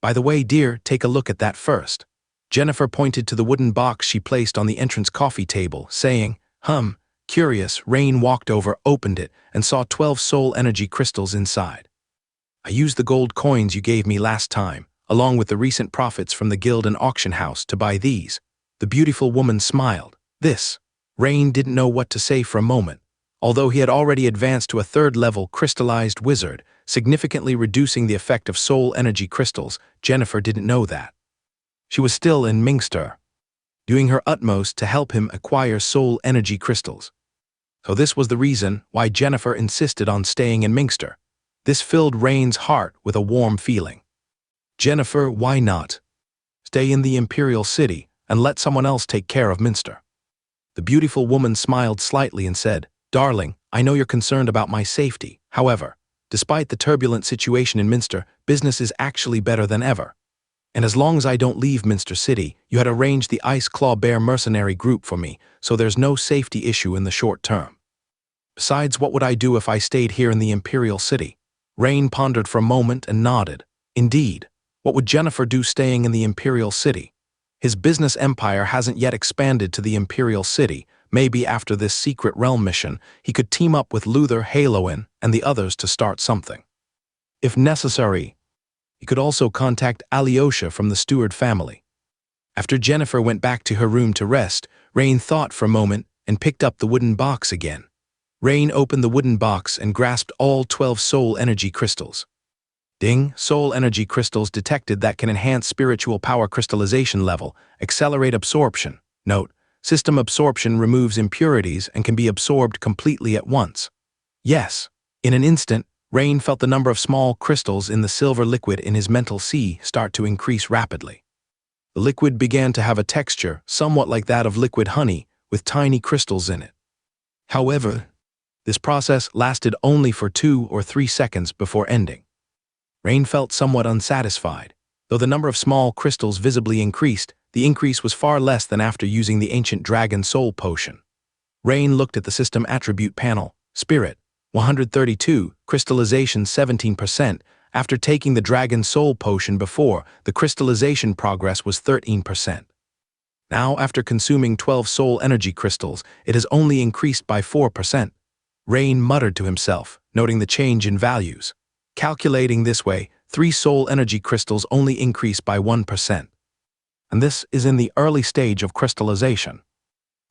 "By the way, dear, take a look at that first." Jennifer pointed to the wooden box she placed on the entrance coffee table, saying, Curious, Rain walked over, opened it, and saw 12 soul energy crystals inside. "I used the gold coins you gave me last time, along with the recent profits from the guild and auction house, to buy these." The beautiful woman smiled. Rain didn't know what to say for a moment. Although he had already advanced to a 3rd-level crystallized wizard, significantly reducing the effect of soul energy crystals, Jennifer didn't know that. She was still in Mingster, doing her utmost to help him acquire soul energy crystals. So this was the reason why Jennifer insisted on staying in Mingster. This filled Rain's heart with a warm feeling. Jennifer, why not stay in the Imperial City and let someone else take care of Minster? The beautiful woman smiled slightly and said, "Darling, I know you're concerned about my safety. However, despite the turbulent situation in Minster, business is actually better than ever. And as long as I don't leave Minster City, you had arranged the Ice Claw Bear mercenary group for me, so there's no safety issue in the short term. Besides, what would I do if I stayed here in the Imperial City?" Rain pondered for a moment and nodded. Indeed, what would Jennifer do staying in the Imperial City? His business empire hasn't yet expanded to the Imperial City. Maybe after this secret realm mission, he could team up with Luther, Haloin, and the others to start something. If necessary, he could also contact Alyosha from the Steward family. After Jennifer went back to her room to rest, Rain thought for a moment and picked up the wooden box again. Rain opened the wooden box and grasped all 12 soul energy crystals. Ding! Soul energy crystals detected that can enhance spiritual power crystallization level, accelerate absorption. Note: system absorption removes impurities and can be absorbed completely at once. Yes. In an instant, Rain felt the number of small crystals in the silver liquid in his mental sea start to increase rapidly. The liquid began to have a texture somewhat like that of liquid honey, with tiny crystals in it. However, this process lasted only for 2 or 3 seconds before ending. Rain felt somewhat unsatisfied. Though the number of small crystals visibly increased, the increase was far less than after using the ancient dragon soul potion. Rain looked at the system attribute panel. Spirit, 132, crystallization 17%. After taking the dragon soul potion before, the crystallization progress was 13%. Now, after consuming 12 soul energy crystals, it has only increased by 4%. Rain muttered to himself, noting the change in values. Calculating this way, 3 soul energy crystals only increase by 1%. And this is in the early stage of crystallization.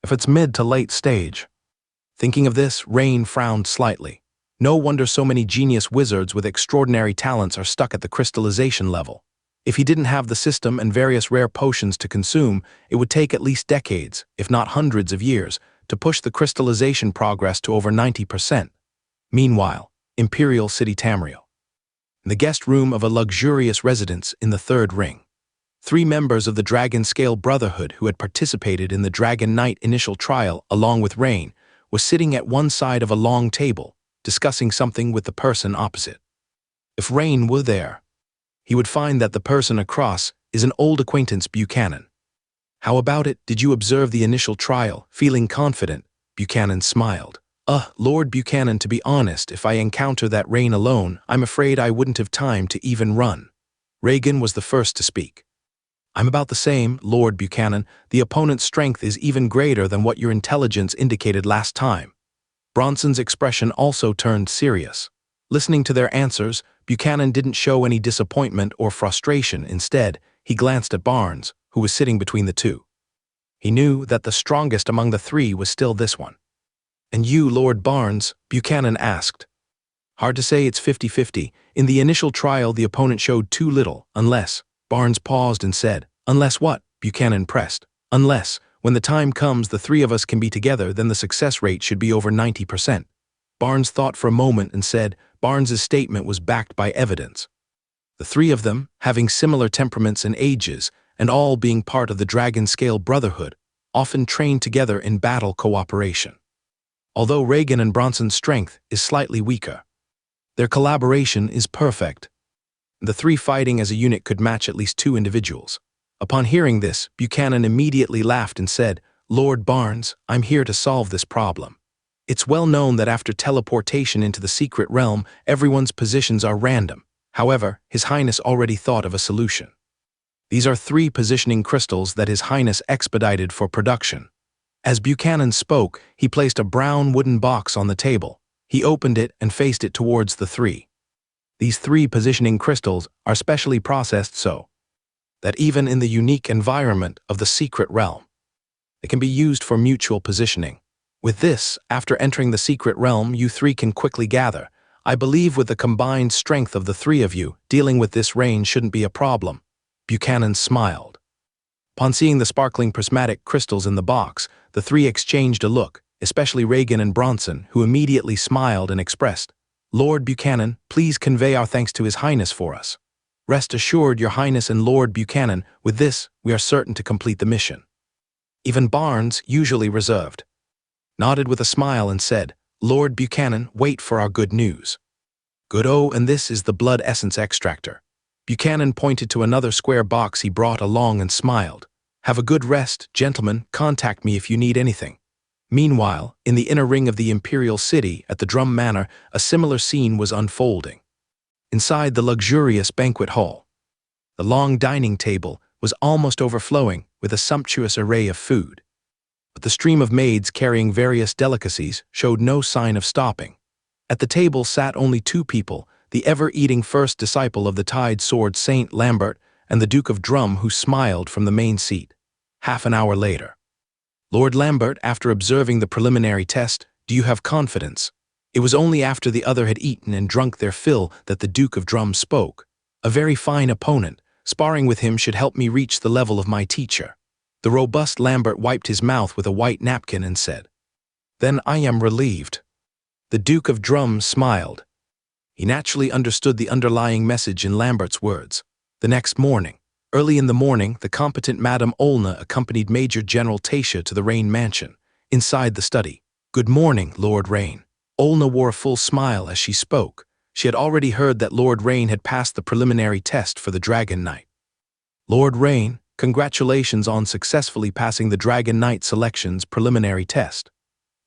If it's mid to late stage. Thinking of this, Rain frowned slightly. No wonder so many genius wizards with extraordinary talents are stuck at the crystallization level. If he didn't have the system and various rare potions to consume, it would take at least decades, if not hundreds of years, to push the crystallization progress to over 90%. Meanwhile, Imperial City Tamriel. In the guest room of a luxurious residence in the 3rd ring. 3 members of the Dragon Scale Brotherhood who had participated in the Dragon Knight initial trial, along with Rain, were sitting at one side of a long table, discussing something with the person opposite. If Rain were there, he would find that the person across is an old acquaintance, Buchanan. "How about it? Did you observe the initial trial?" Feeling confident, Buchanan smiled. Lord Buchanan, to be honest, if I encounter that Rain alone, I'm afraid I wouldn't have time to even run." Reagan was the first to speak. "I'm about the same, Lord Buchanan. The opponent's strength is even greater than what your intelligence indicated last time." Bronson's expression also turned serious. Listening to their answers, Buchanan didn't show any disappointment or frustration. Instead, he glanced at Barnes, who was sitting between the two. He knew that the strongest among the three was still this one. "And you, Lord Barnes?" Buchanan asked. "Hard to say, it's 50-50. In the initial trial, the opponent showed too little, unless—" Barnes paused and said, "Unless what?" Buchanan pressed. "Unless, when the time comes the three of us can be together, then the success rate should be over 90%. Barnes thought for a moment and said Barnes's statement was backed by evidence. The three of them, having similar temperaments and ages, and all being part of the Dragon Scale Brotherhood, often trained together in battle cooperation. Although Reagan and Bronson's strength is slightly weaker, their collaboration is perfect. The three fighting as a unit could match at least two individuals." Upon hearing this, Buchanan immediately laughed and said, "Lord Barnes, I'm here to solve this problem. It's well known that after teleportation into the secret realm, everyone's positions are random. However, His Highness already thought of a solution. These are 3 positioning crystals that His Highness expedited for production." As Buchanan spoke, he placed a brown wooden box on the table. He opened it and faced it towards the 3. These 3 positioning crystals are specially processed so that even in the unique environment of the secret realm, they can be used for mutual positioning. With this, after entering the secret realm, you 3 can quickly gather. I believe with the combined strength of the 3 of you, dealing with this range shouldn't be a problem." Buchanan smiled. Upon seeing the sparkling prismatic crystals in the box, the 3 exchanged a look, especially Reagan and Bronson, who immediately smiled and expressed, "Lord Buchanan, please convey our thanks to His Highness for us." "Rest assured, Your Highness and Lord Buchanan, with this, we are certain to complete the mission." Even Barnes, usually reserved, nodded with a smile and said, "Lord Buchanan, wait for our good news." "Good, oh, and this is the blood essence extractor." Buchanan pointed to another square box he brought along and smiled. "Have a good rest, gentlemen, contact me if you need anything." Meanwhile, in the inner ring of the Imperial City, at the Drum Manor, a similar scene was unfolding. Inside the luxurious banquet hall, the long dining table was almost overflowing with a sumptuous array of food. But the stream of maids carrying various delicacies showed no sign of stopping. At the table sat only 2 people, the ever-eating first disciple of the Tide Sword Saint Lambert and the Duke of Drum, who smiled from the main seat. Half an hour later, Lord Lambert, after observing the preliminary test, "Do you have confidence?" It was only after the other had eaten and drunk their fill that the Duke of Drum spoke. "A very fine opponent. Sparring with him should help me reach the level of my teacher." The robust Lambert wiped his mouth with a white napkin and said, "Then I am relieved." The Duke of Drum smiled. He naturally understood the underlying message in Lambert's words. The next morning, early in the morning, the competent Madame Olna accompanied Major General Tasha to the Rain mansion. Inside the study, "Good morning, Lord Rain." Olna wore a full smile as she spoke. She had already heard that Lord Rain had passed the preliminary test for the Dragon Knight. "Lord Rain, congratulations on successfully passing the Dragon Knight selection's preliminary test."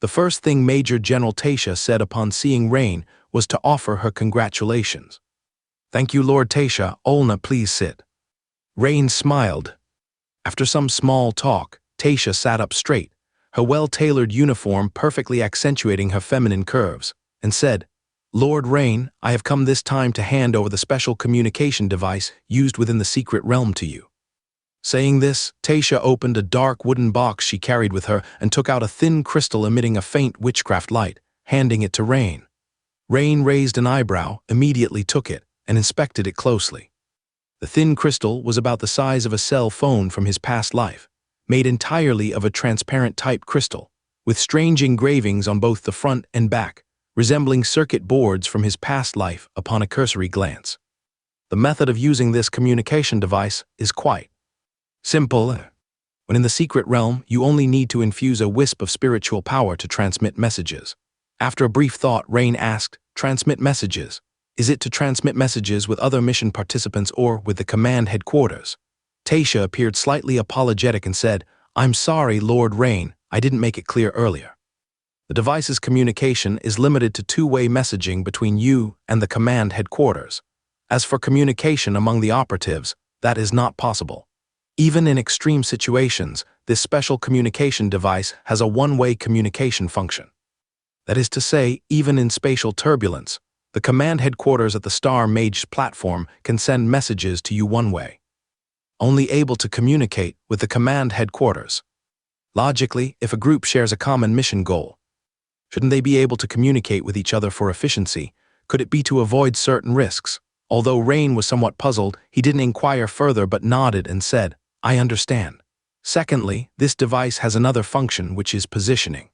The first thing Major General Tasha said upon seeing Rain was to offer her congratulations. "Thank you, Lord Tasha. Olna, please sit." Rain smiled. After some small talk, Tasha sat up straight, her well-tailored uniform perfectly accentuating her feminine curves, and said, "Lord Rain, I have come this time to hand over the special communication device used within the secret realm to you." Saying this, Tasha opened a dark wooden box she carried with her and took out a thin crystal emitting a faint witchcraft light, handing it to Rain. Rain raised an eyebrow, immediately took it, and inspected it closely. The thin crystal was about the size of a cell phone from his past life, made entirely of a transparent type crystal, with strange engravings on both the front and back, resembling circuit boards from his past life upon a cursory glance. The method of using this communication device is quite simple. When in the secret realm, you only need to infuse a wisp of spiritual power to transmit messages. After a brief thought, Rain asked, "Transmit messages? Is it to transmit messages with other mission participants or with the command headquarters?" Tasha appeared slightly apologetic and said, "I'm sorry, Lord Rain, I didn't make it clear earlier. The device's communication is limited to two-way messaging between you and the command headquarters. As for communication among the operatives, that is not possible. Even in extreme situations, this special communication device has a one-way communication function. That is to say, even in spatial turbulence, the command headquarters at the Star Mage platform can send messages to you one way. Only able to communicate with the command headquarters. Logically, if a group shares a common mission goal, shouldn't they be able to communicate with each other for efficiency? Could it be to avoid certain risks? Although Rain was somewhat puzzled, he didn't inquire further but nodded and said, I understand. Secondly, this device has another function, which is positioning.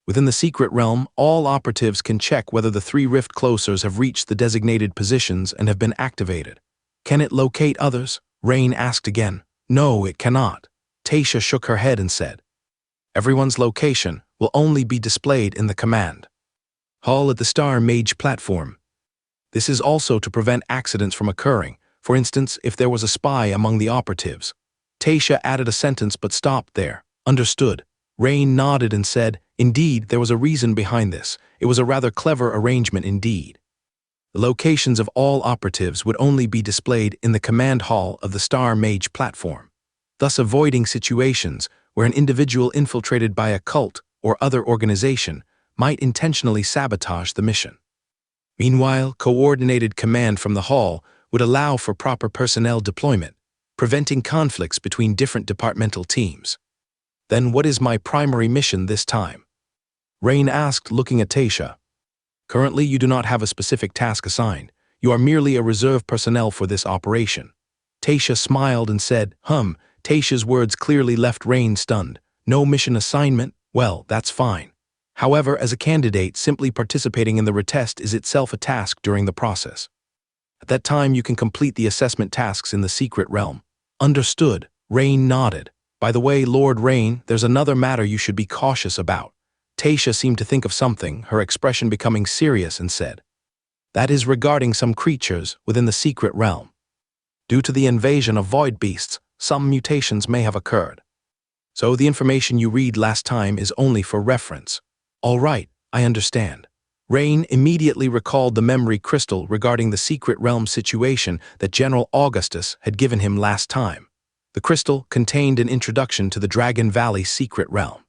Within the secret realm, all operatives can check whether the 3 rift closers have reached the designated positions and have been activated. Can it locate others? Rain asked again. No, it cannot. Tasha shook her head and said, everyone's location will only be displayed in the command hall at the Star Mage platform. This is also to prevent accidents from occurring, for instance, if there was a spy among the operatives. Tasha added a sentence but stopped there. Understood. Rain nodded and said, indeed, there was a reason behind this. It was a rather clever arrangement indeed. The locations of all operatives would only be displayed in the command hall of the Star Mage platform, thus avoiding situations where an individual infiltrated by a cult or other organization might intentionally sabotage the mission. Meanwhile, coordinated command from the hall would allow for proper personnel deployment, preventing conflicts between different departmental teams. Then what is my primary mission this time? Rain asked, looking at Tasha. Currently, you do not have a specific task assigned. You are merely a reserve personnel for this operation. Tasha smiled and said, Tasha's words clearly left Rain stunned. No mission assignment? Well, that's fine. However, as a candidate, simply participating in the retest is itself a task during the process. At that time, you can complete the assessment tasks in the secret realm. Understood. Rain nodded. By the way, Lord Rain, there's another matter you should be cautious about. Tasha seemed to think of something, her expression becoming serious, and said, that is regarding some creatures within the secret realm. Due to the invasion of void beasts, some mutations may have occurred. So the information you read last time is only for reference. All right, I understand. Rain immediately recalled the memory crystal regarding the secret realm situation that General Augustus had given him last time. The crystal contained an introduction to the Dragon Valley secret realm.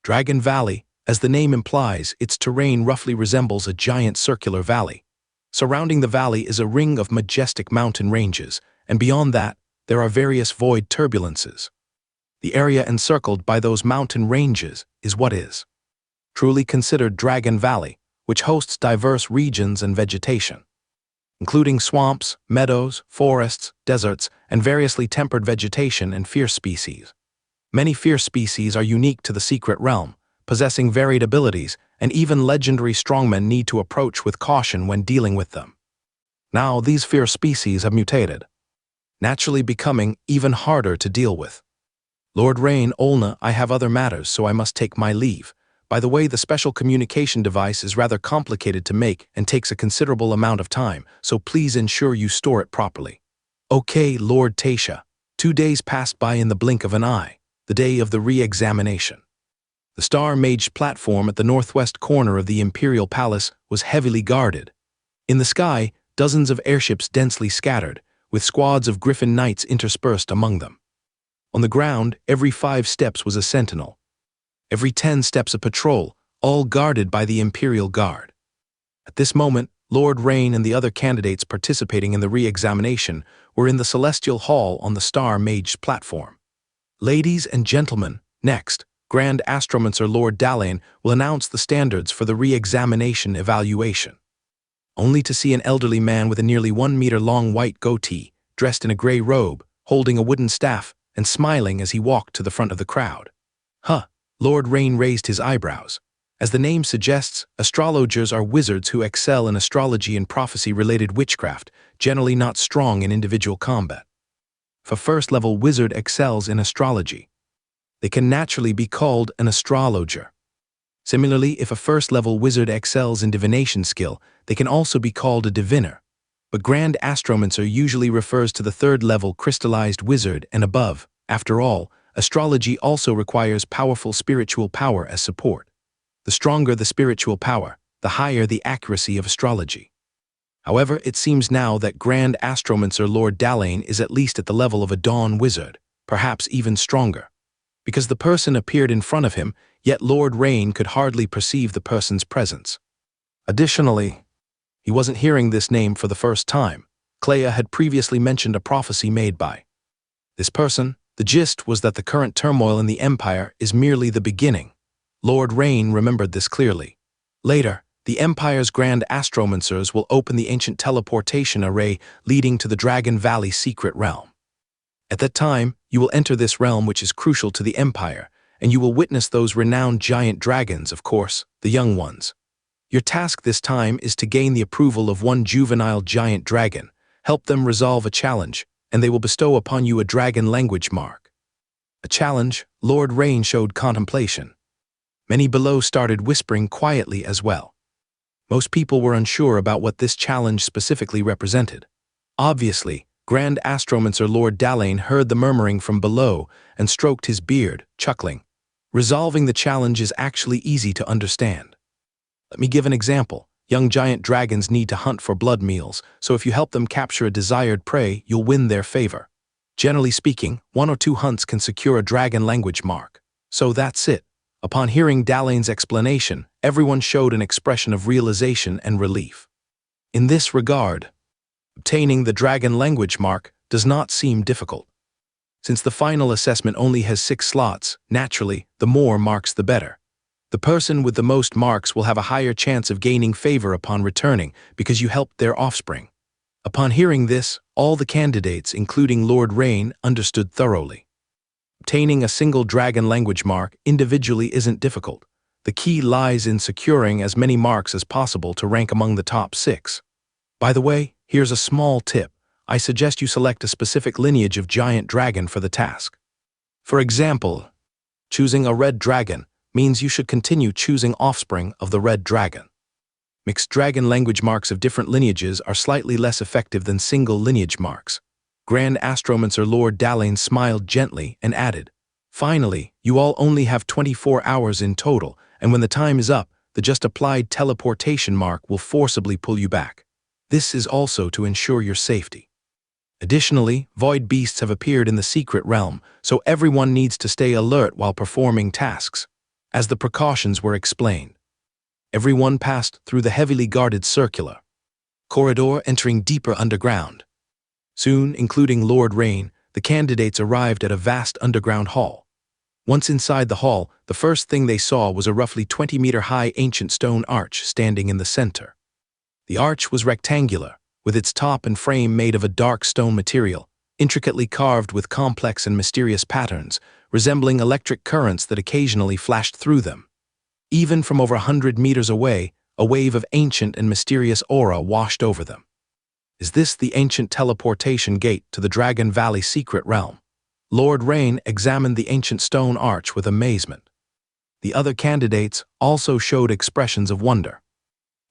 Dragon Valley, as the name implies, its terrain roughly resembles a giant circular valley. Surrounding the valley is a ring of majestic mountain ranges, and beyond that, there are various void turbulences. The area encircled by those mountain ranges is what is truly considered Dragon Valley, which hosts diverse regions and vegetation, including swamps, meadows, forests, deserts, and variously tempered vegetation and fierce species. Many fierce species are unique to the secret realm, possessing varied abilities, and even legendary strongmen need to approach with caution when dealing with them. Now, these fierce species have mutated, naturally becoming even harder to deal with. Lord Rain, Olna, I have other matters, so I must take my leave. By the way, the special communication device is rather complicated to make and takes a considerable amount of time, so please ensure you store it properly. Okay, Lord Tasha. 2 days passed by in the blink of an eye, the day of the re-examination. The Star Mage platform at the northwest corner of the Imperial Palace was heavily guarded. In the sky, dozens of airships densely scattered, with squads of Griffin Knights interspersed among them. On the ground, every 5 steps was a sentinel. Every 10 steps a patrol, all guarded by the Imperial Guard. At this moment, Lord Rain and the other candidates participating in the re-examination were in the Celestial Hall on the Star Mage platform. Ladies and gentlemen, next, Grand Astromancer Lord Dalain will announce the standards for the re-examination evaluation. Only to see an elderly man with a nearly 1 meter long white goatee, dressed in a gray robe, holding a wooden staff, and smiling as he walked to the front of the crowd. Lord Rain raised his eyebrows. As the name suggests, astrologers are wizards who excel in astrology and prophecy-related witchcraft, generally not strong in individual combat. If a first-level wizard excels in astrology, they can naturally be called an astrologer. Similarly, if a first-level wizard excels in divination skill, they can also be called a diviner. But Grand Astromancer usually refers to the third-level crystallized wizard and above. After all, astrology also requires powerful spiritual power as support. The stronger the spiritual power, the higher the accuracy of astrology. However, it seems now that Grand Astromancer Lord Dalain is at least at the level of a Dawn Wizard, perhaps even stronger. Because the person appeared in front of him, yet Lord Rain could hardly perceive the person's presence. Additionally, he wasn't hearing this name for the first time. Clea had previously mentioned a prophecy made by this person, The gist was that the current turmoil in the Empire is merely the beginning. Lord Rain remembered this clearly. Later, the Empire's Grand Astromancers will open the ancient teleportation array leading to the Dragon Valley secret realm. At that time, you will enter this realm which is crucial to the Empire, and you will witness those renowned giant dragons, of course, the young ones. Your task this time is to gain the approval of one juvenile giant dragon, help them resolve a challenge, and they will bestow upon you a dragon language mark. A challenge, Lord Rain showed contemplation. Many below started whispering quietly as well. Most people were unsure about what this challenge specifically represented. Obviously, Grand Astromancer Lord Dalane heard the murmuring from below and stroked his beard, chuckling. Resolving the challenge is actually easy to understand. Let me give an example. Young giant dragons need to hunt for blood meals, so if you help them capture a desired prey, you'll win their favor. Generally speaking, 1 or 2 hunts can secure a dragon language mark. So that's it. Upon hearing Dalane's explanation, everyone showed an expression of realization and relief. In this regard, obtaining the dragon language mark does not seem difficult. Since the final assessment only has 6 slots, naturally, the more marks the better. The person with the most marks will have a higher chance of gaining favor upon returning because you helped their offspring. Upon hearing this, all the candidates, including Lord Rain, understood thoroughly. Obtaining a single dragon language mark individually isn't difficult. The key lies in securing as many marks as possible to rank among the top 6. By the way, here's a small tip. I suggest you select a specific lineage of giant dragon for the task. For example, choosing a red dragon means you should continue choosing offspring of the red dragon. Mixed dragon language marks of different lineages are slightly less effective than single lineage marks. Grand Astromancer Lord Dalane smiled gently and added, "Finally, you all only have 24 hours in total, and when the time is up, the just applied teleportation mark will forcibly pull you back. This is also to ensure your safety. Additionally, void beasts have appeared in the secret realm, so everyone needs to stay alert while performing tasks." As the precautions were explained, everyone passed through the heavily guarded circular corridor entering deeper underground. Soon, including Lord Rain, the candidates arrived at a vast underground hall. Once inside the hall, the first thing they saw was a roughly 20-meter-high ancient stone arch standing in the center. The arch was rectangular, with its top and frame made of a dark stone material, intricately carved with complex and mysterious patterns, resembling electric currents that occasionally flashed through them. Even from over 100 meters away, a wave of ancient and mysterious aura washed over them. Is this the ancient teleportation gate to the Dragon Valley secret realm? Lord Rain examined the ancient stone arch with amazement. The other candidates also showed expressions of wonder.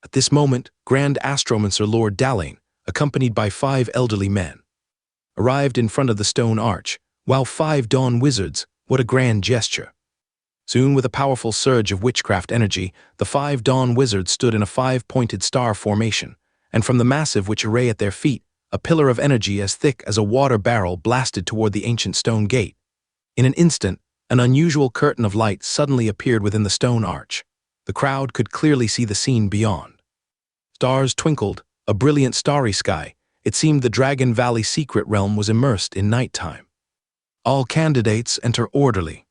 At this moment, Grand Astromancer Lord Dalane, accompanied by 5 elderly men, arrived in front of the stone arch, while 5 dawn wizards. What a grand gesture. Soon, with a powerful surge of witchcraft energy, the 5 dawn wizards stood in a 5-pointed star formation, and from the massive witch array at their feet, a pillar of energy as thick as a water barrel blasted toward the ancient stone gate. In an instant, an unusual curtain of light suddenly appeared within the stone arch. The crowd could clearly see the scene beyond. Stars twinkled, a brilliant starry sky. It seemed the Dragon Valley secret realm was immersed in nighttime. All candidates enter orderly.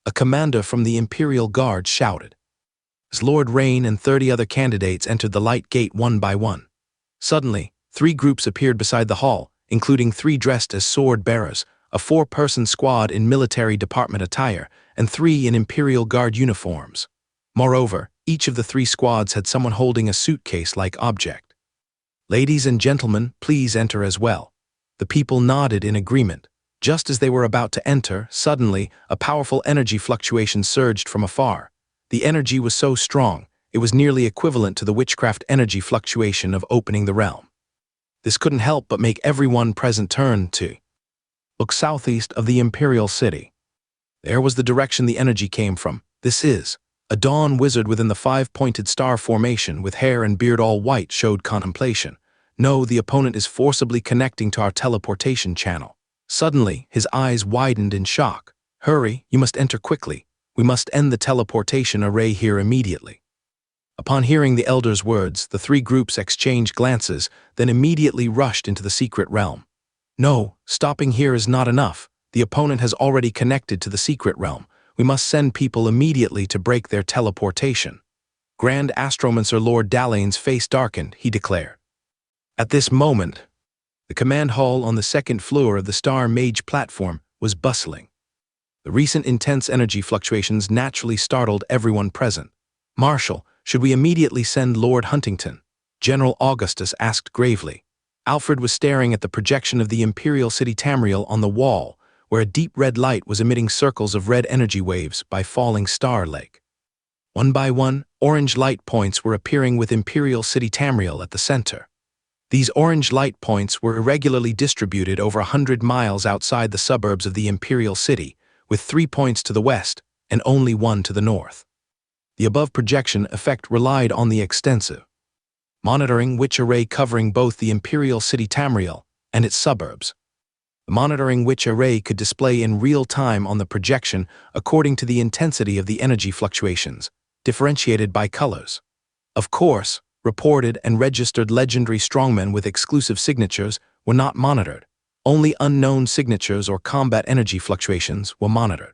A commander from the Imperial Guard shouted. As Lord Rain and 30 other candidates entered the light gate one by one. Suddenly, 3 groups appeared beside the hall, including 3 dressed as sword bearers, a 4-person squad in military department attire, and 3 in Imperial Guard uniforms. Moreover, each of the 3 squads had someone holding a suitcase-like object. "Ladies and gentlemen, please enter as well." The people nodded in agreement. Just as they were about to enter, suddenly, a powerful energy fluctuation surged from afar. The energy was so strong, it was nearly equivalent to the witchcraft energy fluctuation of opening the realm. This couldn't help but make everyone present turn to look southeast of the Imperial City. There was the direction the energy came from. This is a dawn wizard within the 5-pointed star formation with hair and beard all white showed contemplation. No, the opponent is forcibly connecting to our teleportation channel. Suddenly, his eyes widened in shock. "Hurry, you must enter quickly. We must end the teleportation array here immediately." Upon hearing the elder's words, the 3 groups exchanged glances, then immediately rushed into the secret realm. No, stopping here is not enough. The opponent has already connected to the secret realm. We must send people immediately to break their teleportation. Grand Astromancer Lord Dalane's face darkened, he declared. At this moment, the command hall on the second floor of the Star Mage platform was bustling. The recent intense energy fluctuations naturally startled everyone present. "Marshal, should we immediately send Lord Huntington?" General Augustus asked gravely. Alfred was staring at the projection of the Imperial City Tamriel on the wall, where a deep red light was emitting circles of red energy waves by falling Star Lake. One by one, orange light points were appearing with Imperial City Tamriel at the center. These orange light points were irregularly distributed over 100 miles outside the suburbs of the Imperial City, with 3 points to the west and only 1 to the north. The above projection effect relied on the extensive monitoring witch array covering both the Imperial City Tamriel and its suburbs. The monitoring witch array could display in real time on the projection according to the intensity of the energy fluctuations, differentiated by colors. Of course, reported and registered legendary strongmen with exclusive signatures were not monitored. Only unknown signatures or combat energy fluctuations were monitored.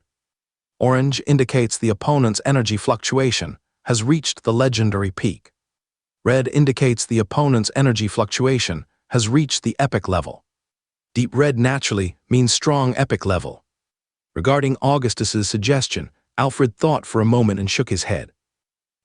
Orange indicates the opponent's energy fluctuation has reached the legendary peak. Red indicates the opponent's energy fluctuation has reached the epic level. Deep red naturally means strong epic level. Regarding Augustus's suggestion, Alfred thought for a moment and shook his head.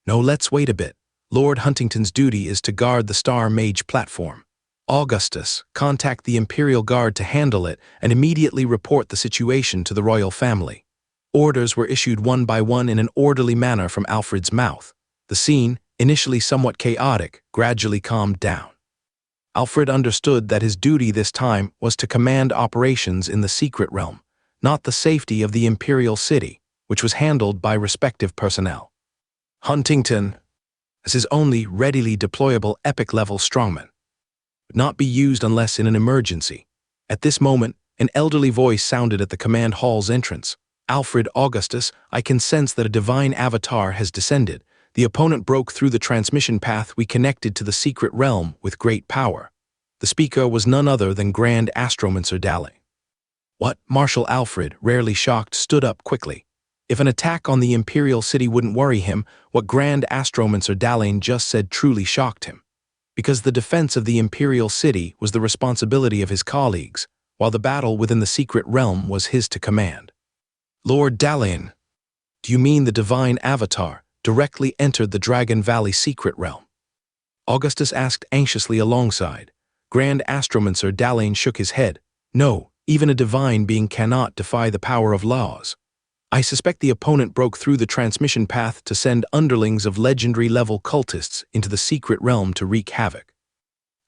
"No, let's wait a bit. Lord Huntington's duty is to guard the Star Mage platform. Augustus, contact the Imperial Guard to handle it and immediately report the situation to the royal family." Orders were issued one by one in an orderly manner from Alfred's mouth. The scene, initially somewhat chaotic, gradually calmed down. Alfred understood that his duty this time was to command operations in the secret realm, not the safety of the Imperial City, which was handled by respective personnel. Huntington, as his only readily deployable epic-level strongman, would not be used unless in an emergency. At this moment, an elderly voice sounded at the command hall's entrance. "Alfred Augustus, I can sense that a divine avatar has descended. The opponent broke through the transmission path we connected to the secret realm with great power." The speaker was none other than Grand Astromancer Dalane. What? Marshal Alfred, rarely shocked, stood up quickly. If an attack on the Imperial City wouldn't worry him, what Grand Astromancer Dalane just said truly shocked him. Because the defense of the Imperial City was the responsibility of his colleagues, while the battle within the secret realm was his to command. "Lord Dalane, do you mean the divine avatar directly entered the Dragon Valley secret realm?" Augustus asked anxiously alongside. Grand Astromancer Dalane shook his head. "No, even a divine being cannot defy the power of laws. I suspect the opponent broke through the transmission path to send underlings of legendary-level cultists into the secret realm to wreak havoc."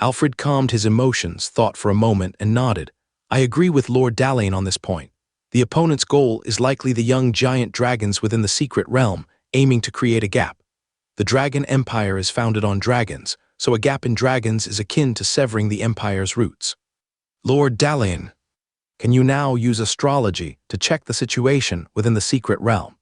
Alfred calmed his emotions, thought for a moment, and nodded. "I agree with Lord Dalane on this point. The opponent's goal is likely the young giant dragons within the secret realm, aiming to create a gap. The Dragon Empire is founded on dragons, so a gap in dragons is akin to severing the empire's roots. Lord Dalane, can you now use astrology to check the situation within the secret realm?"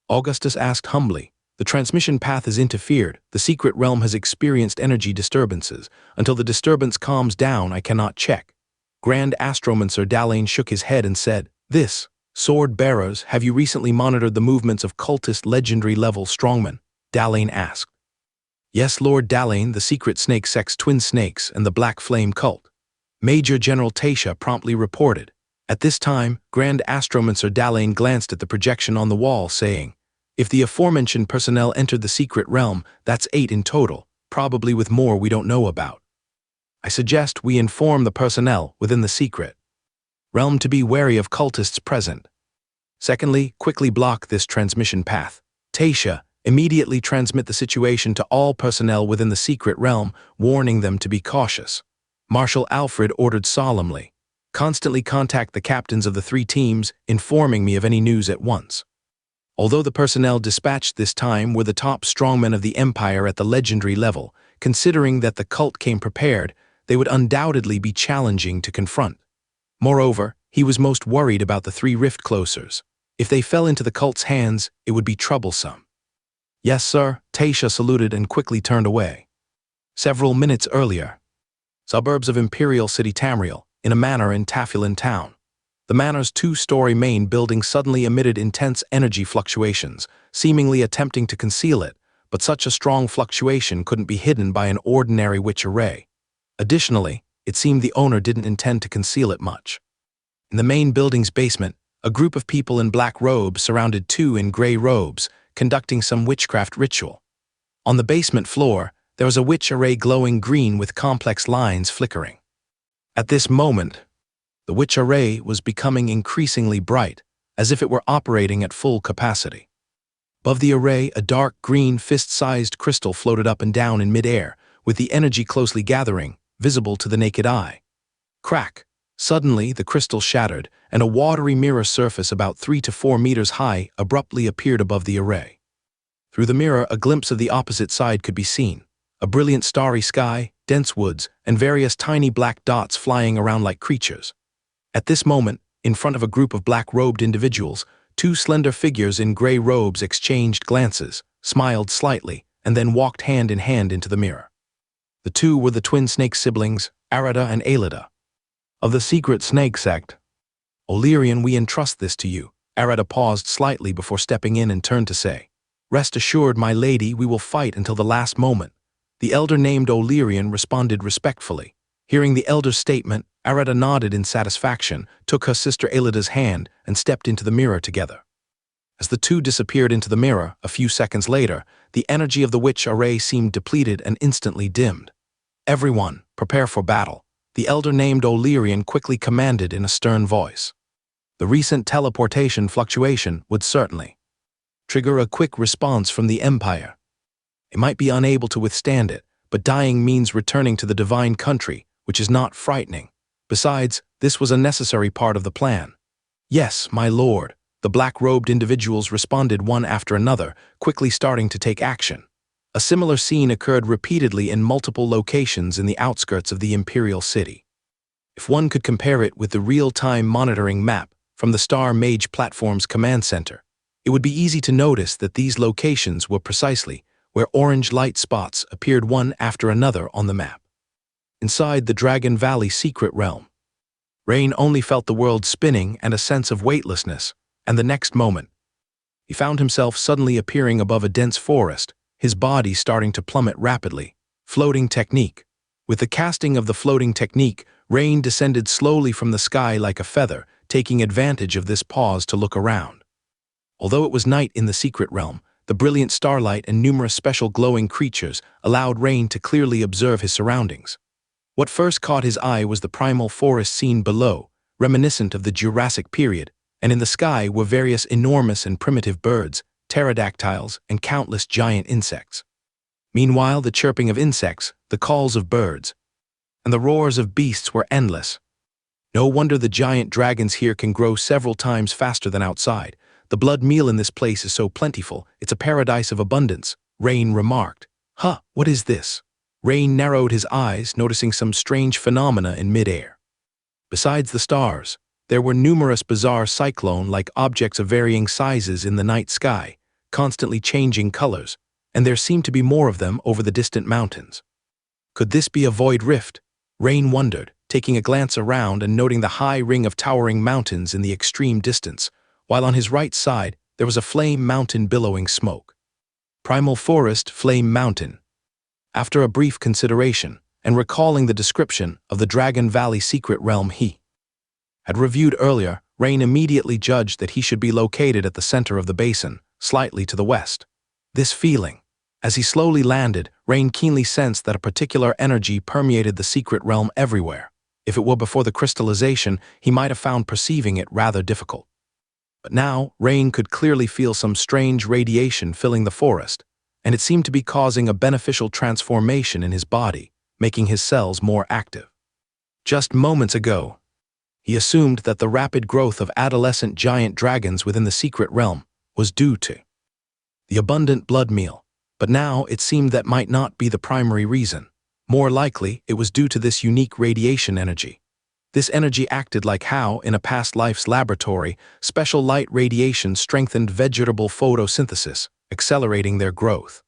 Augustus asked humbly. "The transmission path has interfered. The secret realm has experienced energy disturbances. Until the disturbance calms down, I cannot check." Grand Astromancer Dalane shook his head and said, "This, sword bearers, have you recently monitored the movements of cultist legendary-level strongmen?" Dalane asked. "Yes, Lord Dalane, the secret snake sects Twin Snakes and the Black Flame cult," Major General Tasha promptly reported. At this time, Grand Astromancer Dalane glanced at the projection on the wall, saying, "If the aforementioned personnel entered the secret realm, that's 8 in total, probably with more we don't know about. I suggest we inform the personnel within the secret realm to be wary of cultists present. Secondly, quickly block this transmission path. Tasha, immediately transmit the situation to all personnel within the secret realm, warning them to be cautious." Marshal Alfred ordered solemnly, "Constantly contact the captains of the 3 teams, informing me of any news at once." Although the personnel dispatched this time were the top strongmen of the Empire at the legendary level, considering that the cult came prepared, they would undoubtedly be challenging to confront. Moreover, he was most worried about the 3 Rift Closers. If they fell into the cult's hands, it would be troublesome. "Yes, sir," Tasha saluted and quickly turned away. Several minutes earlier, suburbs of Imperial City Tamriel, in a manor in Tafilin town. The manor's two-story main building suddenly emitted intense energy fluctuations, seemingly attempting to conceal it, but such a strong fluctuation couldn't be hidden by an ordinary witch array. Additionally, it seemed the owner didn't intend to conceal it much. In the main building's basement, a group of people in black robes surrounded two in gray robes, conducting some witchcraft ritual. On the basement floor, there was a witch array glowing green with complex lines flickering. At this moment, the witch array was becoming increasingly bright, as if it were operating at full capacity. Above the array, a dark green fist-sized crystal floated up and down in midair, with the energy closely gathering, visible to the naked eye. Crack! Suddenly, the crystal shattered, and a watery mirror surface about 3 to 4 meters high abruptly appeared above the array. Through the mirror, a glimpse of the opposite side could be seen. A brilliant starry sky, dense woods, and various tiny black dots flying around like creatures. At this moment, in front of a group of black-robed individuals, two slender figures in gray robes exchanged glances, smiled slightly, and then walked hand in hand into the mirror. The two were the twin snake siblings, Arada and Alida. Of the secret snake sect. O'Learian, we entrust this to you. Arada paused slightly before stepping in and turned to say, "Rest assured, my lady, we will fight until the last moment." The elder named O'Learian responded respectfully. Hearing the elder's statement, Arada nodded in satisfaction, took her sister Alida's hand, and stepped into the mirror together. As the two disappeared into the mirror, a few seconds later, the energy of the witch array seemed depleted and instantly dimmed. "Everyone, prepare for battle," the elder named O'Learian quickly commanded in a stern voice. The recent teleportation fluctuation would certainly trigger a quick response from the Empire. It might be unable to withstand it, but dying means returning to the divine country, which is not frightening. Besides, this was a necessary part of the plan. "Yes, my lord," the black-robed individuals responded one after another, quickly starting to take action. A similar scene occurred repeatedly in multiple locations in the outskirts of the imperial city. If one could compare it with the real-time monitoring map from the Star Mage Platform's command center, it would be easy to notice that these locations were precisely where orange light spots appeared one after another on the map. Inside the Dragon Valley secret realm, Rain only felt the world spinning and a sense of weightlessness, and the next moment, he found himself suddenly appearing above a dense forest, his body starting to plummet rapidly. Floating technique. With the casting of the floating technique, Rain descended slowly from the sky like a feather, taking advantage of this pause to look around. Although it was night in the secret realm, the brilliant starlight and numerous special glowing creatures allowed Rain to clearly observe his surroundings. What first caught his eye was the primal forest scene below, reminiscent of the Jurassic period, and in the sky were various enormous and primitive birds, pterodactyls, and countless giant insects. Meanwhile, the chirping of insects, the calls of birds, and the roars of beasts were endless. No wonder the giant dragons here can grow several times faster than outside. The blood meal in this place is so plentiful, it's a paradise of abundance, Rain remarked. "Huh, what is this?" Rain narrowed his eyes, noticing some strange phenomena in midair. Besides the stars, there were numerous bizarre cyclone-like objects of varying sizes in the night sky, constantly changing colors, and there seemed to be more of them over the distant mountains. Could this be a void rift? Rain wondered, taking a glance around and noting the high ring of towering mountains in the extreme distance, while on his right side there was a flame mountain billowing smoke. Primal Forest, Flame Mountain. After a brief consideration, and recalling the description of the Dragon Valley secret realm he had reviewed earlier, Rain immediately judged that he should be located at the center of the basin, slightly to the west. This feeling. As he slowly landed, Rain keenly sensed that a particular energy permeated the secret realm everywhere. If it were before the crystallization, he might have found perceiving it rather difficult. But now, Rain could clearly feel some strange radiation filling the forest, and it seemed to be causing a beneficial transformation in his body, making his cells more active. Just moments ago, he assumed that the rapid growth of adolescent giant dragons within the secret realm was due to the abundant blood meal, but now it seemed that might not be the primary reason. More likely, it was due to this unique radiation energy. This energy acted like how, in a past life's laboratory, special light radiation strengthened vegetable photosynthesis, accelerating their growth.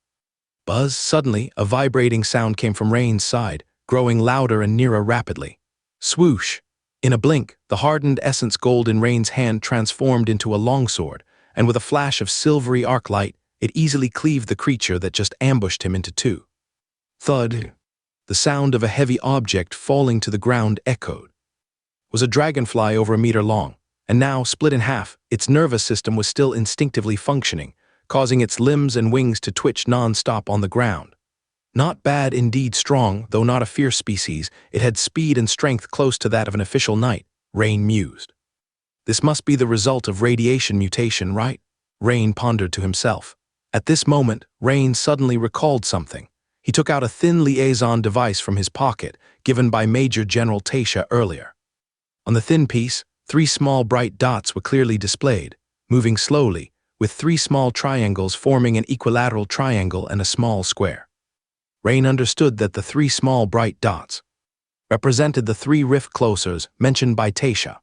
Buzz, suddenly, a vibrating sound came from Rain's side, growing louder and nearer rapidly. Swoosh! In a blink, the hardened essence gold in Rain's hand transformed into a longsword, and with a flash of silvery arc light, it easily cleaved the creature that just ambushed him into two. Thud! The sound of a heavy object falling to the ground echoed. It was a dragonfly over a meter long, and now, split in half, its nervous system was still instinctively functioning, causing its limbs and wings to twitch non-stop on the ground. Not bad, indeed strong, though not a fierce species, it had speed and strength close to that of an official knight, Rain mused. This must be the result of radiation mutation, right? Rain pondered to himself. At this moment, Rain suddenly recalled something. He took out a thin liaison device from his pocket, given by Major General Tasha earlier. On the thin piece, 3 small bright dots were clearly displayed, moving slowly, with 3 small triangles forming an equilateral triangle and a small square. Rain understood that the 3 small bright dots represented the 3 rift closers mentioned by Tasha.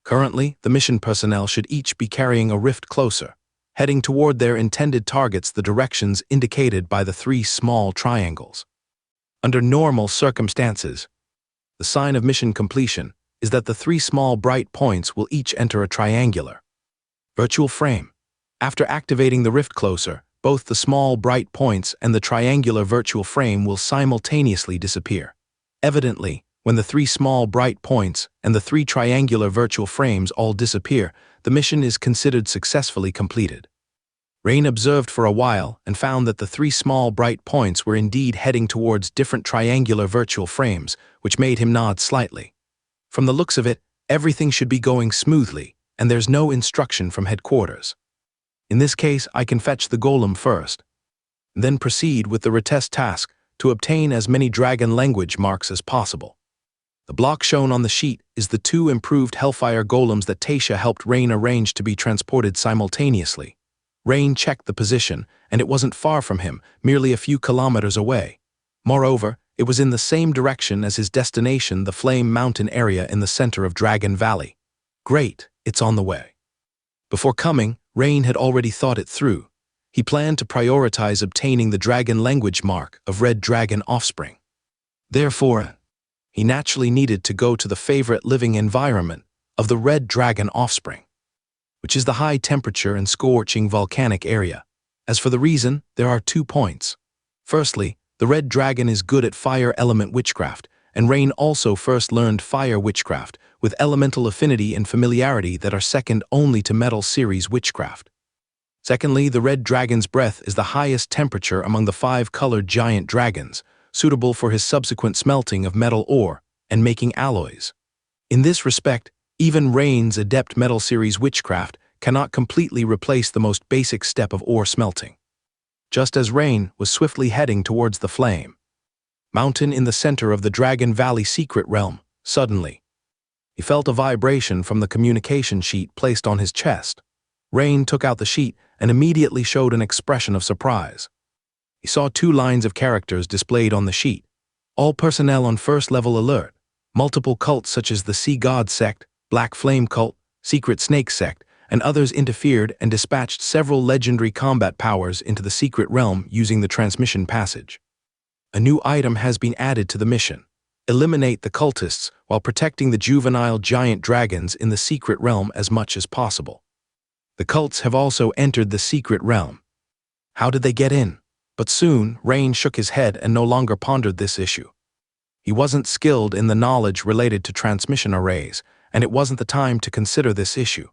Currently, the mission personnel should each be carrying a rift closer, heading toward their intended targets the directions indicated by the 3 small triangles. Under normal circumstances, the sign of mission completion is that the 3 small bright points will each enter a triangular virtual frame. After activating the rift closer, both the small bright points and the triangular virtual frame will simultaneously disappear. Evidently, when the 3 small bright points and the 3 triangular virtual frames all disappear, the mission is considered successfully completed. Rain observed for a while and found that the 3 small bright points were indeed heading towards different triangular virtual frames, which made him nod slightly. From the looks of it, everything should be going smoothly, and there's no instruction from headquarters. In this case, I can fetch the golem first, then proceed with the retest task to obtain as many dragon language marks as possible. The block shown on the sheet is the 2 improved Hellfire golems that Tasha helped Rain arrange to be transported simultaneously. Rain checked the position, and it wasn't far from him, merely a few kilometers away. Moreover, it was in the same direction as his destination, the Flame Mountain area in the center of Dragon Valley. Great, it's on the way. Before coming, Rain had already thought it through. He planned to prioritize obtaining the dragon language mark of Red Dragon offspring. Therefore, he naturally needed to go to the favorite living environment of the Red Dragon offspring, which is the high temperature and scorching volcanic area. As for the reason, there are 2 points. Firstly, the Red Dragon is good at fire element witchcraft, and Rain also first learned fire witchcraft, with elemental affinity and familiarity that are second only to metal series witchcraft. Secondly, the Red Dragon's breath is the highest temperature among the 5-colored giant dragons, suitable for his subsequent smelting of metal ore and making alloys. In this respect, even Rain's adept metal series witchcraft cannot completely replace the most basic step of ore smelting. Just as Rain was swiftly heading towards the Flame Mountain in the center of the Dragon Valley secret realm, suddenly, he felt a vibration from the communication sheet placed on his chest. Rain took out the sheet and immediately showed an expression of surprise. He saw 2 lines of characters displayed on the sheet. All personnel on first-level alert. Multiple cults such as the Sea God Sect, Black Flame Cult, Secret Snake Sect, and others interfered and dispatched several legendary combat powers into the secret realm using the transmission passage. A new item has been added to the mission. Eliminate the cultists while protecting the juvenile giant dragons in the secret realm as much as possible. The cults have also entered the secret realm. How did they get in? But soon, Rain shook his head and no longer pondered this issue. He wasn't skilled in the knowledge related to transmission arrays, and it wasn't the time to consider this issue.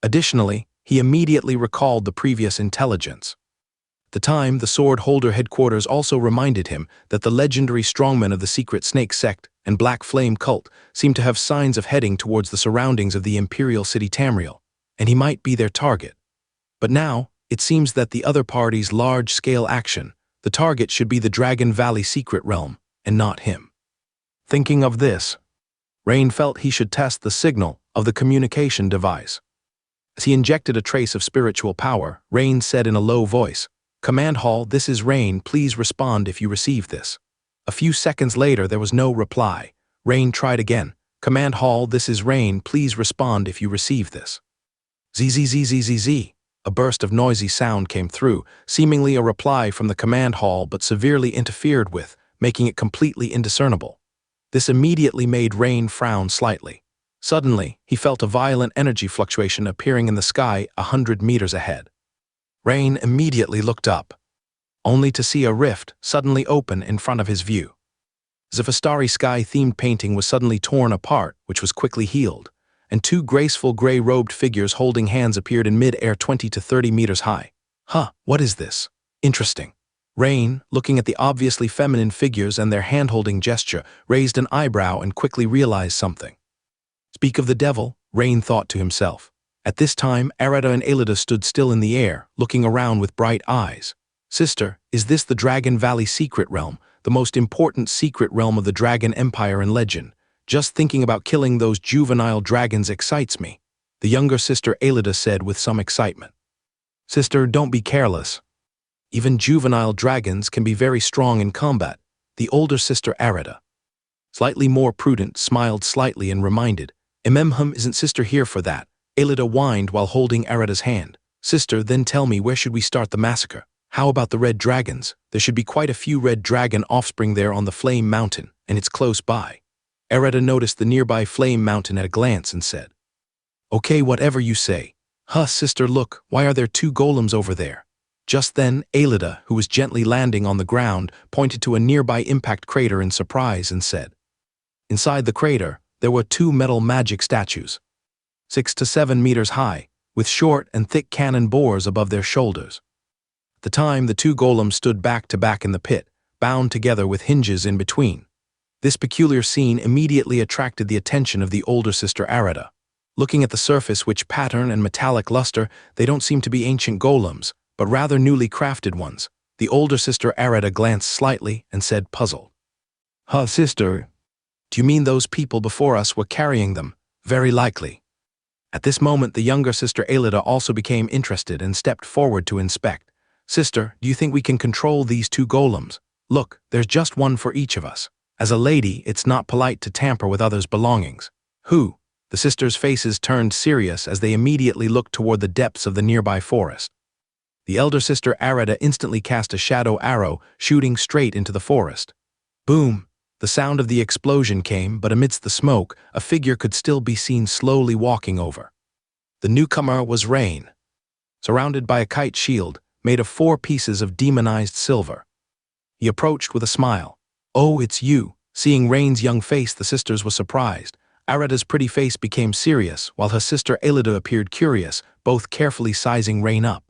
Additionally, he immediately recalled the previous intelligence. At the time, the Sword Holder headquarters also reminded him that the legendary strongmen of the Secret Snake Sect and Black Flame Cult seemed to have signs of heading towards the surroundings of the Imperial City Tamriel, and he might be their target. But now, it seems that the other party's large-scale action, the target should be the Dragon Valley secret realm, and not him. Thinking of this, Rain felt he should test the signal of the communication device. As he injected a trace of spiritual power, Rain said in a low voice, "Command Hall, this is Rain, please respond if you receive this." A few seconds later, there was no reply. Rain tried again, "Command Hall, this is Rain, please respond if you receive this." Zzzzzzz. A burst of noisy sound came through, seemingly a reply from the command hall but severely interfered with, making it completely indiscernible. This immediately made Rain frown slightly. Suddenly, he felt a violent energy fluctuation appearing in the sky 100 meters ahead. Rain immediately looked up, only to see a rift suddenly open in front of his view. As if a starry sky-themed painting was suddenly torn apart, which was quickly healed, and two graceful gray-robed figures holding hands appeared in mid-air 20 to 30 meters high. Huh, what is this? Interesting. Rain, looking at the obviously feminine figures and their hand-holding gesture, raised an eyebrow and quickly realized something. Speak of the devil, Rain thought to himself. At this time, Areta and Aelida stood still in the air, looking around with bright eyes. Sister, is this the Dragon Valley secret realm, the most important secret realm of the Dragon Empire and legend? Just thinking about killing those juvenile dragons excites me, the younger sister Aelida said with some excitement. Sister, don't be careless. Even juvenile dragons can be very strong in combat, the older sister Areta, slightly more prudent, smiled slightly and reminded, isn't sister here for that? Aelida whined while holding Areta's hand. Sister, then tell me, where should we start the massacre? How about the red dragons? There should be quite a few red dragon offspring there on the Flame Mountain, and it's close by. Areta noticed the nearby Flame Mountain at a glance and said, Okay, whatever you say. Huh, sister, look, why are there two golems over there? Just then, Aelida, who was gently landing on the ground, pointed to a nearby impact crater in surprise and said, Inside the crater, there were two metal magic statues, 6 to 7 meters high, with short and thick cannon bores above their shoulders. At the time, the two golems stood back to back in the pit, bound together with hinges in between. This peculiar scene immediately attracted the attention of the older sister Areta. Looking at the surface, which pattern and metallic luster, they don't seem to be ancient golems, but rather newly crafted ones. The older sister Areta glanced slightly and said, puzzled, Huh, sister, do you mean those people before us were carrying them? Very likely. At this moment, the younger sister Aelida also became interested and stepped forward to inspect. Sister, do you think we can control these two golems? Look, there's just one for each of us. As a lady, it's not polite to tamper with others' belongings. Who? The sisters' faces turned serious as they immediately looked toward the depths of the nearby forest. The elder sister Areta instantly cast a shadow arrow, shooting straight into the forest. Boom! The sound of the explosion came, but amidst the smoke, a figure could still be seen slowly walking over. The newcomer was Rain, surrounded by a kite shield, made of 4 pieces of demonized silver. He approached with a smile. Oh, it's you. Seeing Rain's young face, the sisters were surprised. Areta's pretty face became serious, while her sister Aelida appeared curious, both carefully sizing Rain up.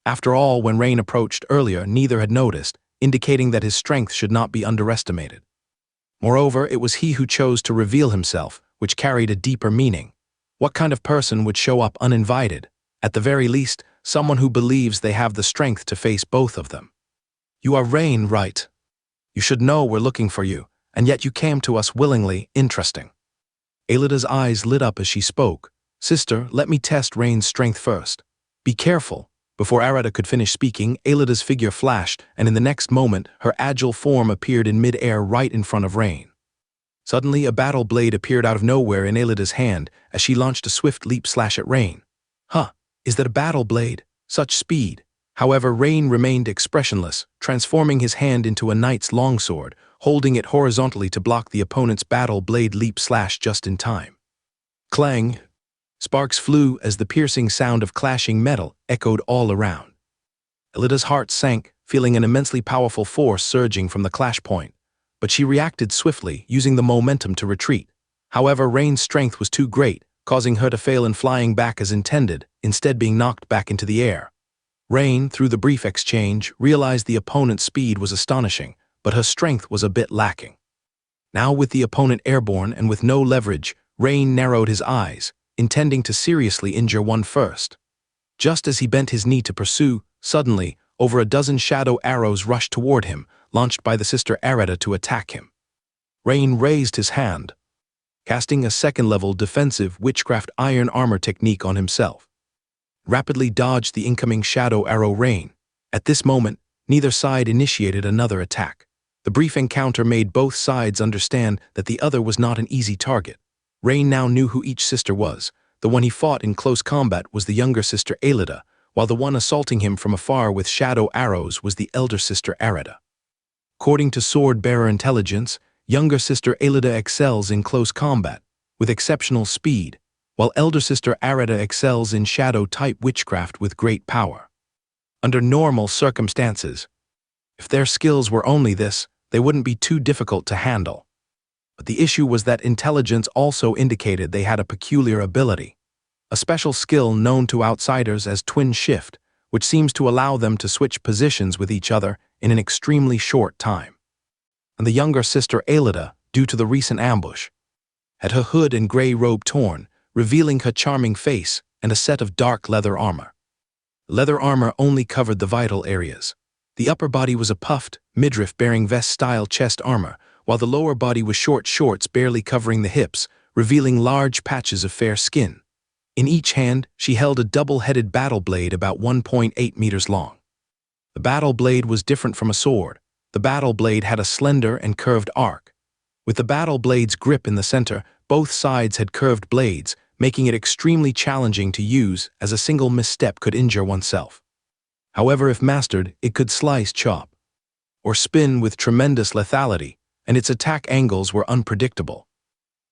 After all, when Rain approached earlier, neither had noticed, indicating that his strength should not be underestimated. Moreover, it was he who chose to reveal himself, which carried a deeper meaning. What kind of person would show up uninvited? At the very least, someone who believes they have the strength to face both of them. You are Rain, right? You should know we're looking for you, and yet you came to us willingly. Interesting. Aelida's eyes lit up as she spoke. Sister, let me test Rain's strength first. Be careful. Before Areta could finish speaking, Aelida's figure flashed, and in the next moment, her agile form appeared in mid-air right in front of Rain. Suddenly, a battle blade appeared out of nowhere in Aelida's hand as she launched a swift leap slash at Rain. Huh, is that a battle blade? Such speed. However, Rain remained expressionless, transforming his hand into a knight's longsword, holding it horizontally to block the opponent's battle blade leap slash just in time. Clang! Sparks flew as the piercing sound of clashing metal echoed all around. Aelida's heart sank, feeling an immensely powerful force surging from the clash point, but she reacted swiftly, using the momentum to retreat. However, Rain's strength was too great, causing her to fail in flying back as intended, instead being knocked back into the air. Rain, through the brief exchange, realized the opponent's speed was astonishing, but her strength was a bit lacking. Now, with the opponent airborne and with no leverage, Rain narrowed his eyes, intending to seriously injure one first. Just as he bent his knee to pursue, suddenly, over a dozen shadow arrows rushed toward him, launched by the sister Areta to attack him. Rain raised his hand, casting a second-level defensive witchcraft iron armor technique on himself. Rapidly dodged the incoming shadow arrow Rain. At this moment, neither side initiated another attack. The brief encounter made both sides understand that the other was not an easy target. Rain now knew who each sister was. The one he fought in close combat was the younger sister Aelida, while the one assaulting him from afar with shadow arrows was the elder sister Areta. According to sword-bearer intelligence, younger sister Aelida excels in close combat. with exceptional speed, while elder sister Areta excels in shadow-type witchcraft with great power. Under normal circumstances, if their skills were only this, they wouldn't be too difficult to handle. But the issue was that intelligence also indicated they had a peculiar ability, a special skill known to outsiders as twin shift, which seems to allow them to switch positions with each other in an extremely short time. And the younger sister Aelida, due to the recent ambush, had her hood and gray robe torn, revealing her charming face and a set of dark leather armor. Leather armor only covered the vital areas. The upper body was a puffed, midriff-bearing vest-style chest armor, while the lower body was short shorts barely covering the hips, revealing large patches of fair skin. In each hand, she held a double-headed battle blade about 1.8 meters long. The battle blade was different from a sword. The battle blade had a slender and curved arc. With the battle blade's grip in the center, both sides had curved blades, making it extremely challenging to use, as a single misstep could injure oneself. However, if mastered, it could slice, chop, or spin with tremendous lethality, and its attack angles were unpredictable,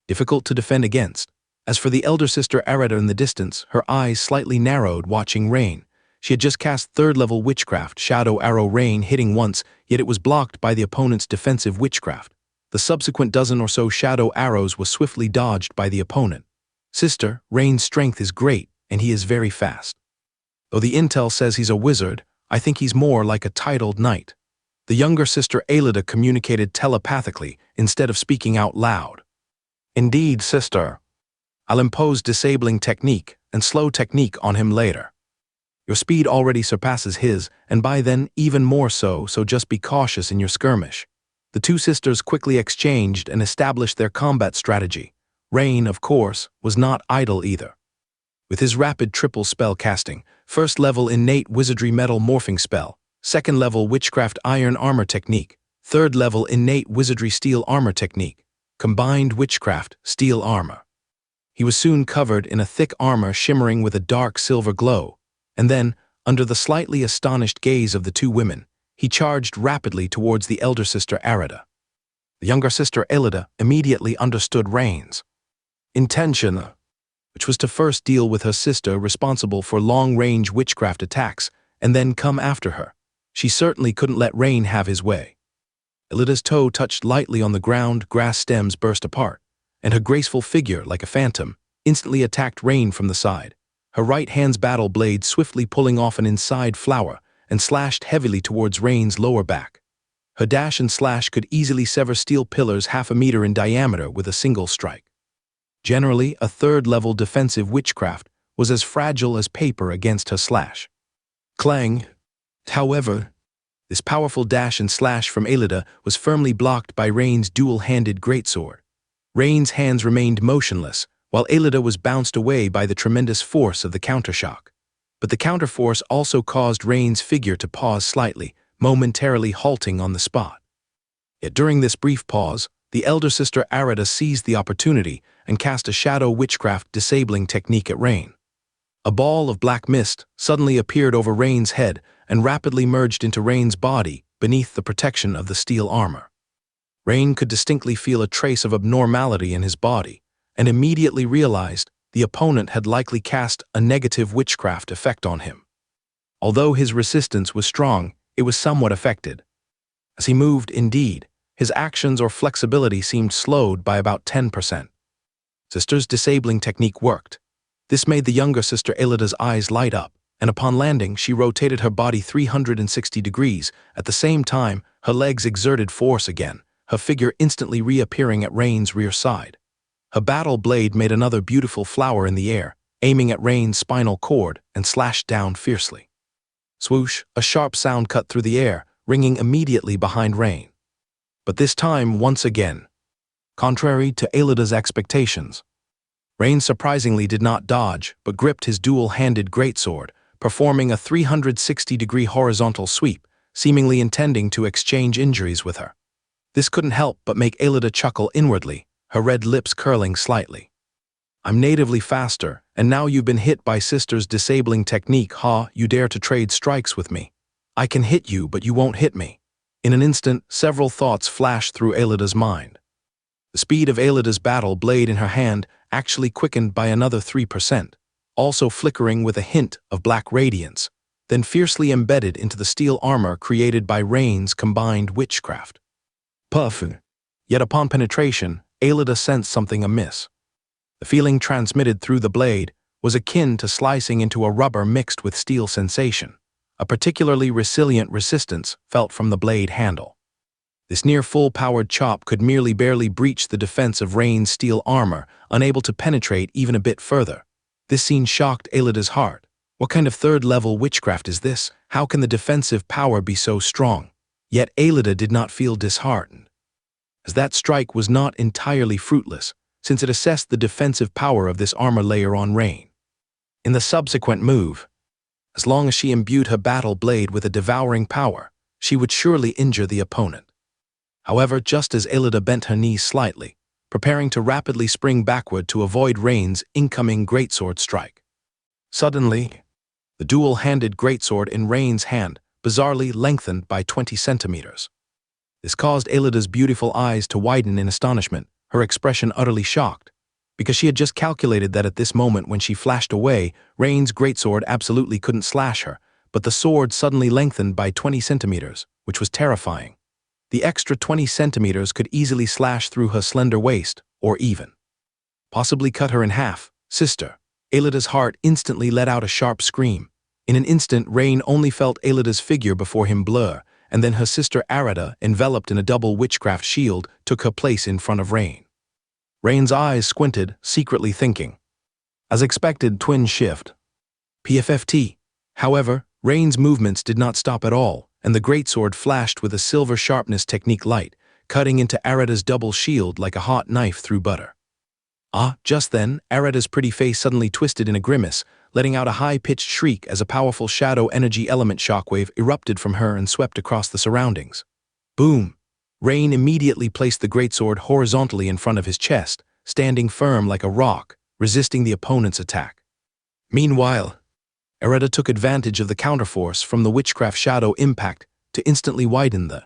difficult to defend against. As for the elder sister Areta in the distance, her eyes slightly narrowed watching Rain. She had just cast third-level witchcraft, Shadow Arrow Rain, hitting once, yet it was blocked by the opponent's defensive witchcraft. The subsequent dozen or so shadow arrows was swiftly dodged by the opponent. Sister, Rain's strength is great, and he is very fast. Though the intel says he's a wizard, I think he's more like a titled knight. The younger sister Aelida communicated telepathically instead of speaking out loud. Indeed, sister. I'll impose disabling technique and slow technique on him later. Your speed already surpasses his, and by then even more so just be cautious in your skirmish. The two sisters quickly exchanged and established their combat strategy. Rain, of course, was not idle either. With his rapid triple spell casting, first level innate wizardry metal morphing spell, second level witchcraft iron armor technique, third level innate wizardry steel armor technique, combined witchcraft steel armor. He was soon covered in a thick armor shimmering with a dark silver glow, and then, under the slightly astonished gaze of the two women, he charged rapidly towards the elder sister Areta. The younger sister Aelida immediately understood Rain's intention, which was to first deal with her sister responsible for long-range witchcraft attacks and then come after her. She certainly couldn't let Rain have his way. Aelida's toe touched lightly on the ground, grass stems burst apart, and her graceful figure, like a phantom, instantly attacked Rain from the side, her right hand's battle blade swiftly pulling off an inside flower and slashed heavily towards Rain's lower back. Her dash and slash could easily sever steel pillars 1/2 meter in diameter with a single strike. Generally, a third-level defensive witchcraft was as fragile as paper against her slash. Clang! However, this powerful dash and slash from Aelida was firmly blocked by Rain's dual-handed greatsword. Rain's hands remained motionless, while Aelida was bounced away by the tremendous force of the countershock. But the counterforce also caused Rain's figure to pause slightly, momentarily halting on the spot. Yet during this brief pause, the elder sister Areta seized the opportunity and cast a shadow witchcraft disabling technique at Rain. A ball of black mist suddenly appeared over Rain's head and rapidly merged into Rain's body beneath the protection of the steel armor. Rain could distinctly feel a trace of abnormality in his body and immediately realized the opponent had likely cast a negative witchcraft effect on him. Although his resistance was strong, it was somewhat affected. As he moved, indeed, his actions or flexibility seemed slowed by about 10%. Sister's disabling technique worked. This made the younger sister Aelida's eyes light up, and upon landing, she rotated her body 360 degrees. At the same time, her legs exerted force again, her figure instantly reappearing at Rain's rear side. Her battle blade made another beautiful flower in the air, aiming at Rain's spinal cord and slashed down fiercely. Swoosh, a sharp sound cut through the air, ringing immediately behind Rain. But this time, once again, contrary to Aelida's expectations, Rain surprisingly did not dodge, but gripped his dual-handed greatsword, performing a 360-degree horizontal sweep, seemingly intending to exchange injuries with her. This couldn't help but make Aelida chuckle inwardly, her red lips curling slightly. I'm natively faster, and now you've been hit by sister's disabling technique, ha, you dare to trade strikes with me. I can hit you, but you won't hit me. In an instant, several thoughts flashed through Aelida's mind. The speed of Aelida's battle blade in her hand actually quickened by another 3%, also flickering with a hint of black radiance, then fiercely embedded into the steel armor created by Rain's combined witchcraft. Puff! Yet upon penetration, Aelida sensed something amiss. The feeling transmitted through the blade was akin to slicing into a rubber mixed with steel sensation, a particularly resilient resistance felt from the blade handle. This near full-powered chop could merely barely breach the defense of Rain's steel armor, unable to penetrate even a bit further. This scene shocked Aelida's heart. What kind of third-level witchcraft is this? How can the defensive power be so strong? Yet Aelida did not feel disheartened, as that strike was not entirely fruitless, since it assessed the defensive power of this armor layer on Rain. In the subsequent move, as long as she imbued her battle blade with a devouring power, she would surely injure the opponent. However, just as Aelida bent her knees slightly, preparing to rapidly spring backward to avoid Rain's incoming greatsword strike, suddenly, the dual-handed greatsword in Rain's hand bizarrely lengthened by 20 centimeters. This caused Aelida's beautiful eyes to widen in astonishment, her expression utterly shocked, because she had just calculated that at this moment when she flashed away, Rain's greatsword absolutely couldn't slash her, but the sword suddenly lengthened by 20 centimeters, which was terrifying. The extra 20 centimeters could easily slash through her slender waist, or even possibly cut her in half. Sister. Aelida's heart instantly let out a sharp scream. In an instant, Rain only felt Aelida's figure before him blur, and then her sister Arida, enveloped in a double witchcraft shield, took her place in front of Rain. Rain's eyes squinted, secretly thinking, as expected, twin shift. PFFT. However, Rain's movements did not stop at all, and the greatsword flashed with a silver sharpness technique light, cutting into Arida's double shield like a hot knife through butter. Just then, Arida's pretty face suddenly twisted in a grimace, letting out a high-pitched shriek as a powerful shadow energy element shockwave erupted from her and swept across the surroundings. Boom! Rain immediately placed the greatsword horizontally in front of his chest, standing firm like a rock, resisting the opponent's attack. Meanwhile, Arida took advantage of the counterforce from the witchcraft shadow impact to instantly widen the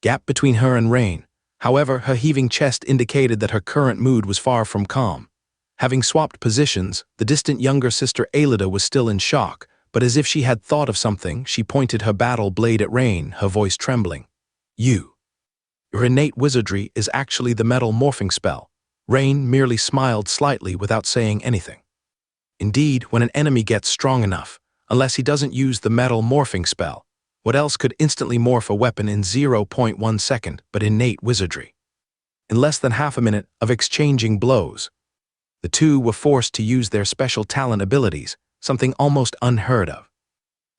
gap between her and Rain. However, her heaving chest indicated that her current mood was far from calm. Having swapped positions, the distant younger sister Aelida was still in shock, but as if she had thought of something, she pointed her battle blade at Rain, her voice trembling. Your innate wizardry is actually the metal morphing spell. Rain merely smiled slightly without saying anything. Indeed, when an enemy gets strong enough, unless he doesn't use the metal morphing spell, what else could instantly morph a weapon in 0.1 second but innate wizardry? In less than half a minute of exchanging blows, the two were forced to use their special talent abilities, something almost unheard of.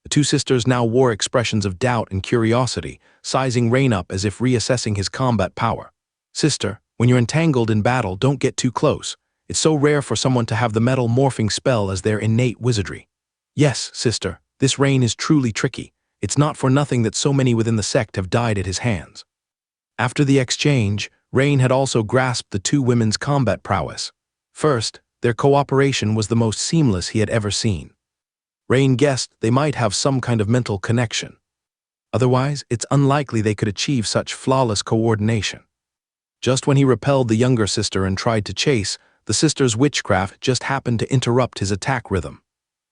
The two sisters now wore expressions of doubt and curiosity, sizing Rain up as if reassessing his combat power. Sister, when you're entangled in battle, don't get too close. It's so rare for someone to have the metal morphing spell as their innate wizardry. Yes, sister, this Rain is truly tricky. It's not for nothing that so many within the sect have died at his hands. After the exchange, Rain had also grasped the two women's combat prowess. First, their cooperation was the most seamless he had ever seen. Rain guessed they might have some kind of mental connection. Otherwise, it's unlikely they could achieve such flawless coordination. Just when he repelled the younger sister and tried to chase, the sister's witchcraft just happened to interrupt his attack rhythm.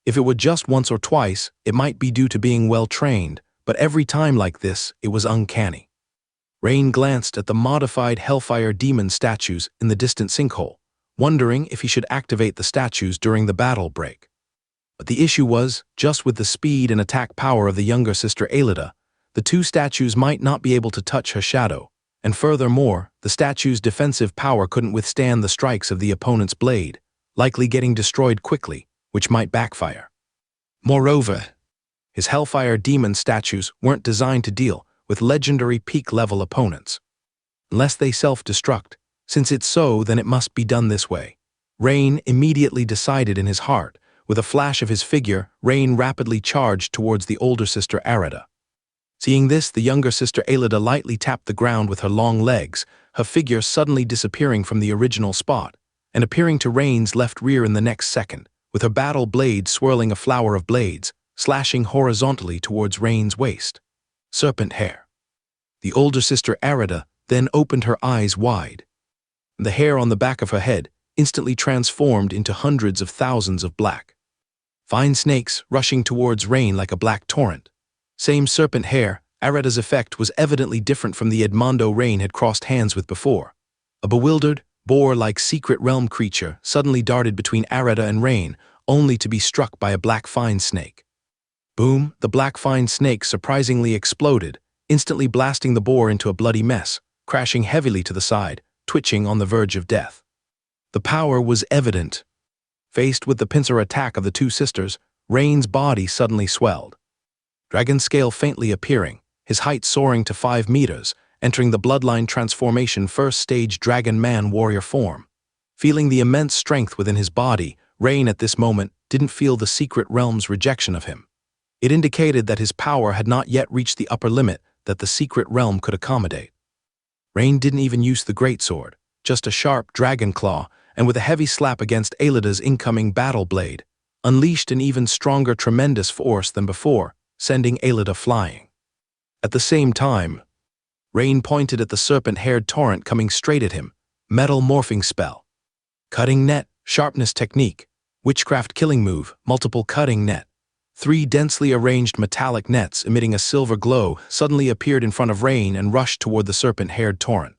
If it were just once or twice, it might be due to being well-trained, but every time like this, it was uncanny. Rain glanced at the modified Hellfire demon statues in the distant sinkhole, wondering if he should activate the statues during the battle break. But the issue was, just with the speed and attack power of the younger sister Aelida, the two statues might not be able to touch her shadow, and furthermore, the statue's defensive power couldn't withstand the strikes of the opponent's blade, likely getting destroyed quickly, which might backfire. Moreover, his Hellfire demon statues weren't designed to deal with legendary peak-level opponents, unless they self-destruct. Since it's so, then it must be done this way. Rain immediately decided in his heart. With a flash of his figure, Rain rapidly charged towards the older sister Arida. Seeing this, the younger sister Aelida lightly tapped the ground with her long legs, her figure suddenly disappearing from the original spot, and appearing to Rain's left rear in the next second, with her battle blade swirling a flower of blades, slashing horizontally towards Rain's waist. Serpent hair. The older sister Arida then opened her eyes wide. The hair on the back of her head, instantly transformed into hundreds of thousands of black fine snakes rushing towards Rain like a black torrent. Same serpent hair, Areda's effect was evidently different from the Edmondo Rain had crossed hands with before. A bewildered, boar-like secret realm creature suddenly darted between Areda and Rain, only to be struck by a black fine snake. Boom, the black fine snake surprisingly exploded, instantly blasting the boar into a bloody mess, crashing heavily to the side, twitching on the verge of death. The power was evident. Faced with the pincer attack of the two sisters, Rain's body suddenly swelled. Dragon scale faintly appearing, his height soaring to 5 meters, entering the bloodline transformation first stage dragon man warrior form. Feeling the immense strength within his body, Rain at this moment didn't feel the secret realm's rejection of him. It indicated that his power had not yet reached the upper limit that the secret realm could accommodate. Rain didn't even use the greatsword, just a sharp dragon claw, and with a heavy slap against Aelida's incoming battle blade, unleashed an even stronger tremendous force than before, sending Aelida flying. At the same time, Rain pointed at the serpent-haired torrent coming straight at him, metal morphing spell. Cutting net, sharpness technique, witchcraft killing move, multiple cutting net. 3 densely arranged metallic nets emitting a silver glow suddenly appeared in front of Rain and rushed toward the serpent-haired torrent.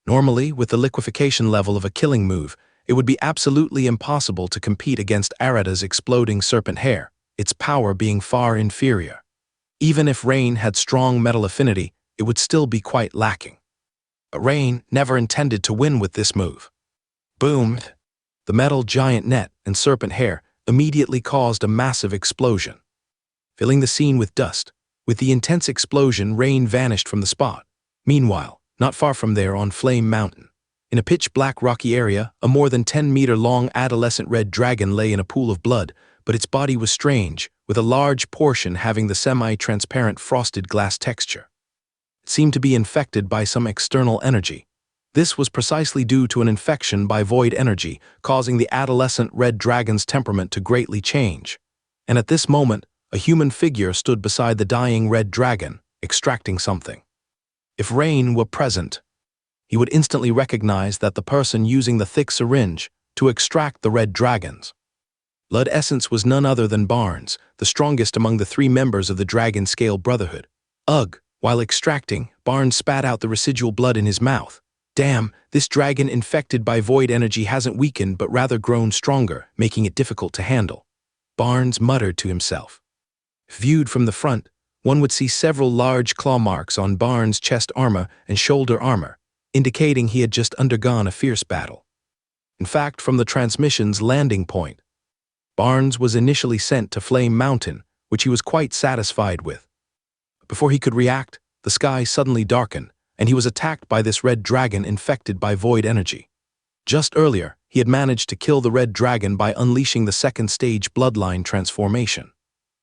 Normally, with the liquefaction level of a killing move, it would be absolutely impossible to compete against Areda's exploding serpent hair, its power being far inferior. Even if Rain had strong metal affinity, it would still be quite lacking. But Rain never intended to win with this move. Boom! The metal giant net and serpent hair immediately caused a massive explosion, filling the scene with dust. With the intense explosion, Rain vanished from the spot. Meanwhile, not far from there on Flame Mountain, in a pitch-black rocky area, a more than 10-meter-long adolescent red dragon lay in a pool of blood, but its body was strange, with a large portion having the semi-transparent frosted glass texture. It seemed to be infected by some external energy. This was precisely due to an infection by void energy, causing the adolescent red dragon's temperament to greatly change. And at this moment, a human figure stood beside the dying red dragon, extracting something. If Rain were present, he would instantly recognize that the person using the thick syringe to extract the red dragon's blood essence was none other than Barnes, the strongest among the 3 members of the Dragon Scale Brotherhood. Ugh! While extracting, Barnes spat out the residual blood in his mouth. Damn, this dragon infected by void energy hasn't weakened but rather grown stronger, making it difficult to handle. Barnes muttered to himself. Viewed from the front, one would see several large claw marks on Barnes' chest armor and shoulder armor, indicating he had just undergone a fierce battle. In fact, from the transmission's landing point, Barnes was initially sent to Flame Mountain, which he was quite satisfied with. Before he could react, the sky suddenly darkened, and he was attacked by this red dragon infected by void energy. Just earlier, he had managed to kill the red dragon by unleashing the second stage bloodline transformation.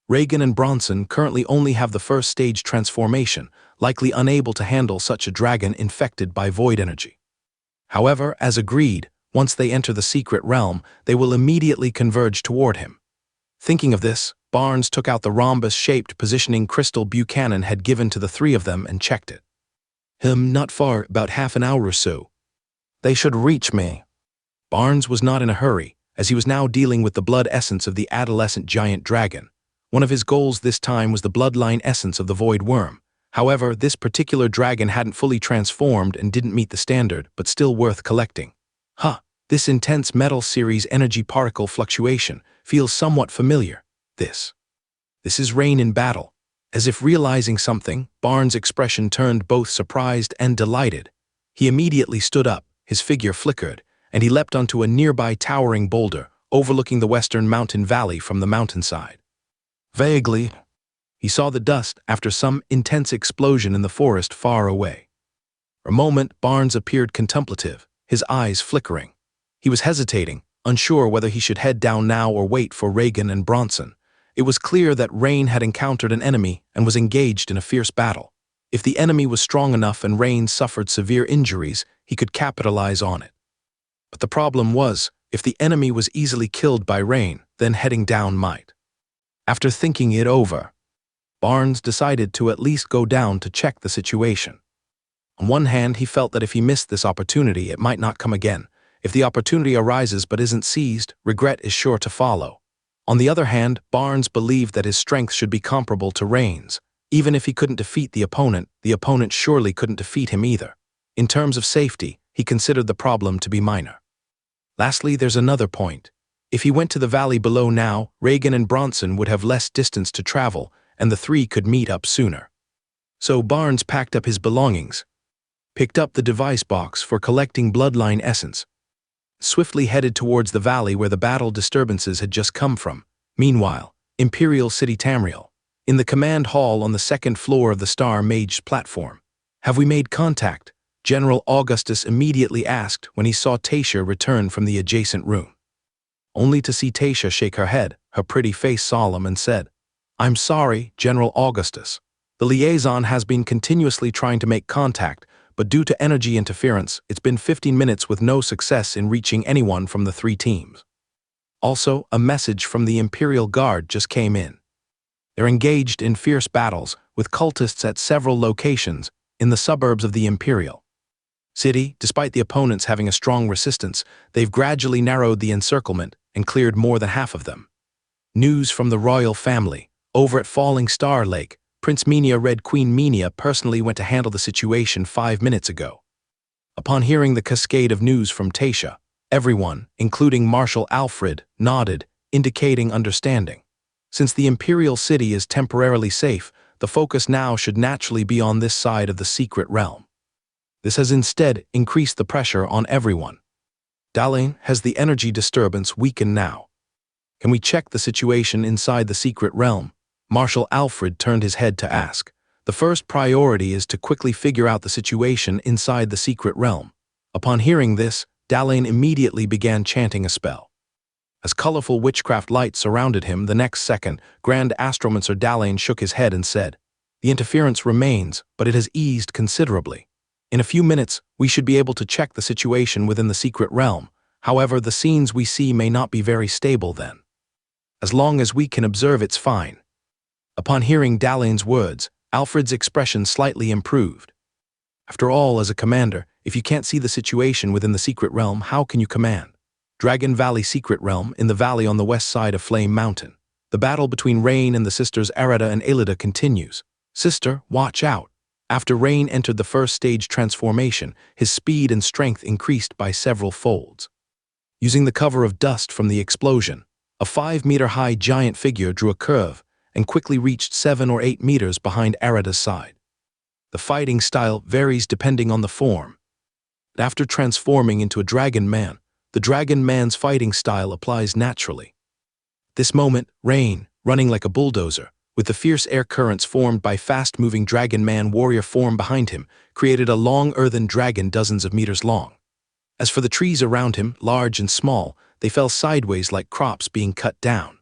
Reagan and Bronson currently only have the first stage transformation, likely unable to handle such a dragon infected by void energy. However, as agreed, once they enter the secret realm, they will immediately converge toward him. Thinking of this, Barnes took out the rhombus-shaped positioning crystal Buchanan had given to the 3 of them and checked it. Not far, about half an hour or so. They should reach me. Barnes was not in a hurry, as he was now dealing with the blood essence of the adolescent giant dragon. One of his goals this time was the bloodline essence of the void worm. However, this particular dragon hadn't fully transformed and didn't meet the standard, but still worth collecting. This intense metal series energy particle fluctuation feels somewhat familiar. This is Rain in battle. As if realizing something, Barnes' expression turned both surprised and delighted. He immediately stood up, his figure flickered, and he leapt onto a nearby towering boulder, overlooking the western mountain valley from the mountainside. Vaguely, he saw the dust after some intense explosion in the forest far away. For a moment, Barnes appeared contemplative, his eyes flickering. He was hesitating, unsure whether he should head down now or wait for Reagan and Bronson. It was clear that Rain had encountered an enemy and was engaged in a fierce battle. If the enemy was strong enough and Rain suffered severe injuries, he could capitalize on it. But the problem was, if the enemy was easily killed by Rain, then heading down might. After thinking it over, Barnes decided to at least go down to check the situation. On one hand, he felt that if he missed this opportunity, it might not come again. If the opportunity arises but isn't seized, regret is sure to follow. On the other hand, Barnes believed that his strength should be comparable to Rain's. Even if he couldn't defeat the opponent surely couldn't defeat him either. In terms of safety, he considered the problem to be minor. Lastly, there's another point. If he went to the valley below now, Reagan and Bronson would have less distance to travel, and the three could meet up sooner. So Barnes packed up his belongings, picked up the device box for collecting bloodline essence, swiftly headed towards the valley where the battle disturbances had just come from. Meanwhile, Imperial City Tamriel, in the command hall on the second floor of the Star Mage platform. "Have we made contact?" General Augustus immediately asked when he saw Tasha return from the adjacent room. Only to see Tasha shake her head, her pretty face solemn, and said, "I'm sorry, General Augustus. The liaison has been continuously trying to make contact, but due to energy interference, it's been 15 minutes with no success in reaching anyone from the three teams. Also, a message from the Imperial Guard just came in. They're engaged in fierce battles with cultists at several locations in the suburbs of the Imperial City. Despite the opponents having a strong resistance, they've gradually narrowed the encirclement and cleared more than half of them. News from the royal family. Over at Falling Star Lake, Prince Minia Red Queen Minia personally went to handle the situation 5 minutes ago." Upon hearing the cascade of news from Tasha, everyone, including Marshal Alfred, nodded, indicating understanding. Since the Imperial City is temporarily safe, the focus now should naturally be on this side of the secret realm. This has instead increased the pressure on everyone. "Dalain, has the energy disturbance weakened now? Can we check the situation inside the secret realm?" Marshal Alfred turned his head to ask. The first priority is to quickly figure out the situation inside the secret realm. Upon hearing this, Dalain immediately began chanting a spell. As colorful witchcraft light surrounded him, the next second, Grand Astromancer Dalain shook his head and said, "The interference remains, but it has eased considerably. In a few minutes, we should be able to check the situation within the secret realm. However, the scenes we see may not be very stable then. As long as we can observe, it's fine." Upon hearing Dalain's words, Alfred's expression slightly improved. After all, as a commander, if you can't see the situation within the secret realm, how can you command? Dragon Valley Secret Realm, in the valley on the west side of Flame Mountain. The battle between Rain and the sisters Arida and Aelida continues. "Sister, watch out." After Rain entered the first stage transformation, his speed and strength increased by several folds. Using the cover of dust from the explosion, a 5-meter-high giant figure drew a curve and quickly reached 7 or 8 meters behind Arida's side. The fighting style varies depending on the form. After transforming into a dragon man, the dragon man's fighting style applies naturally. At this moment, Rain, running like a bulldozer, with the fierce air currents formed by fast-moving dragon man warrior form behind him, created a long earthen dragon dozens of meters long. As for the trees around him, large and small, they fell sideways like crops being cut down.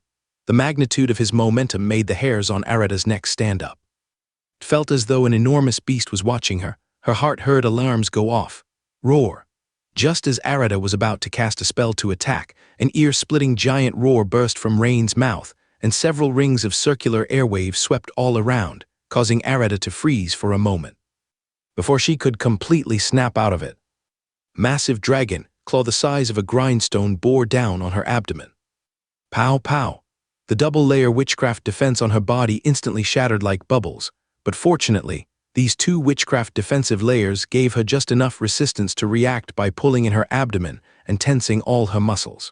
The magnitude of his momentum made the hairs on Arida's neck stand up. It felt as though an enormous beast was watching her. Her heart heard alarms go off. Roar. Just as Arida was about to cast a spell to attack, an ear-splitting giant roar burst from Rain's mouth, and several rings of circular airwaves swept all around, causing Arida to freeze for a moment. Before she could completely snap out of it, massive dragon, claw the size of a grindstone, bore down on her abdomen. Pow pow. The double-layer witchcraft defense on her body instantly shattered like bubbles, but fortunately, these 2 witchcraft defensive layers gave her just enough resistance to react by pulling in her abdomen and tensing all her muscles.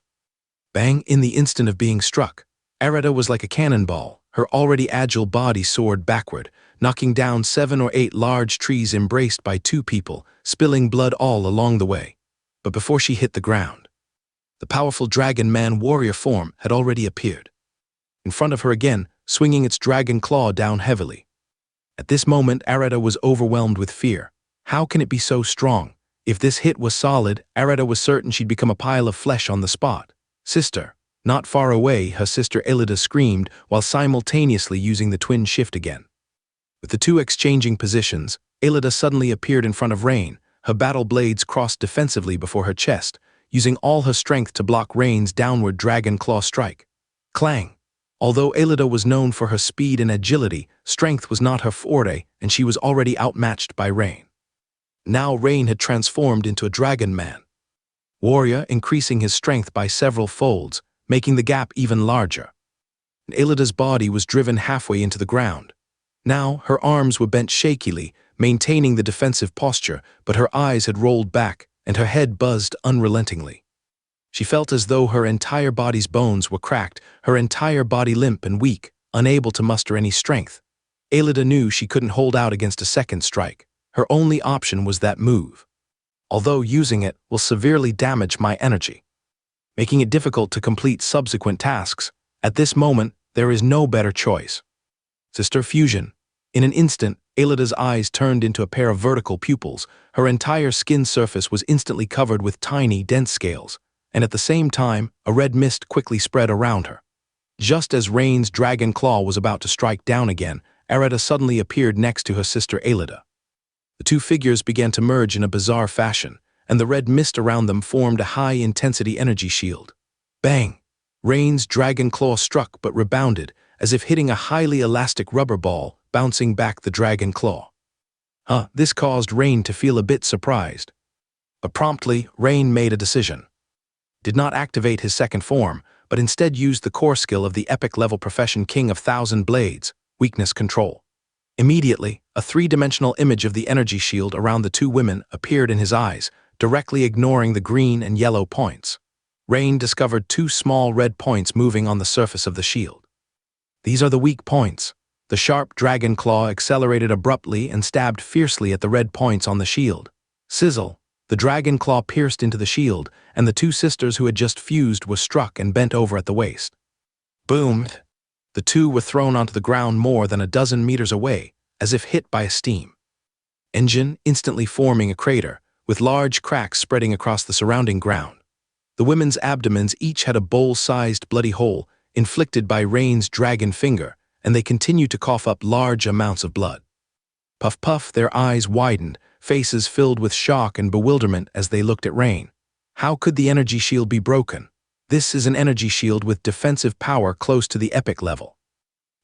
Bang! In the instant of being struck, Arida was like a cannonball. Her already agile body soared backward, knocking down 7 or 8 large trees embraced by 2 people, spilling blood all along the way. But before she hit the ground, the powerful dragon man warrior form had already appeared in front of her again, swinging its dragon claw down heavily. At this moment, Arida was overwhelmed with fear. How can it be so strong? If this hit was solid, Arida was certain she'd become a pile of flesh on the spot. "Sister!" Not far away, her sister Aelida screamed while simultaneously using the twin shift again. With the 2 exchanging positions, Aelida suddenly appeared in front of Rain, her battle blades crossed defensively before her chest, using all her strength to block Rain's downward dragon claw strike. Clang! Although Aelida was known for her speed and agility, strength was not her forte, and she was already outmatched by Rain. Now Rain had transformed into a dragon man. warrior increasing his strength by several folds, making the gap even larger. Aelida's body was driven halfway into the ground. Now her arms were bent shakily, maintaining the defensive posture, but her eyes had rolled back and her head buzzed unrelentingly. She felt as though her entire body's bones were cracked, her entire body limp and weak, unable to muster any strength. Aelida knew she couldn't hold out against a second strike. Her only option was that move. Although using it will severely damage my energy, making it difficult to complete subsequent tasks, at this moment there is no better choice. Sister Fusion. In an instant, Aelida's eyes turned into a pair of vertical pupils. Her entire skin surface was instantly covered with tiny, dense scales, and at the same time, a red mist quickly spread around her. Just as Rain's dragon claw was about to strike down again, Aelida suddenly appeared next to her sister Aelida. The two figures began to merge in a bizarre fashion, and the red mist around them formed a high-intensity energy shield. Bang! Rain's dragon claw struck but rebounded, as if hitting a highly elastic rubber ball, bouncing back the dragon claw. This caused Rain to feel a bit surprised. But promptly, Rain made a decision. Did not activate his second form, but instead used the core skill of the epic-level profession King of Thousand Blades, Weakness Control. Immediately, a three-dimensional image of the energy shield around the two women appeared in his eyes, directly ignoring the green and yellow points. Rain discovered two small red points moving on the surface of the shield. These are the weak points. The sharp dragon claw accelerated abruptly and stabbed fiercely at the red points on the shield. Sizzle! The dragon claw pierced into the shield, and the two sisters who had just fused were struck and bent over at the waist. Boom! The two were thrown onto the ground more than a dozen meters away, as if hit by a steam engine, instantly forming a crater, with large cracks spreading across the surrounding ground. The women's abdomens each had a bowl-sized bloody hole, inflicted by Rain's dragon finger, and they continued to cough up large amounts of blood. Puff puff, their eyes widened, faces filled with shock and bewilderment as they looked at Rain. How could the energy shield be broken? This is an energy shield with defensive power close to the epic level.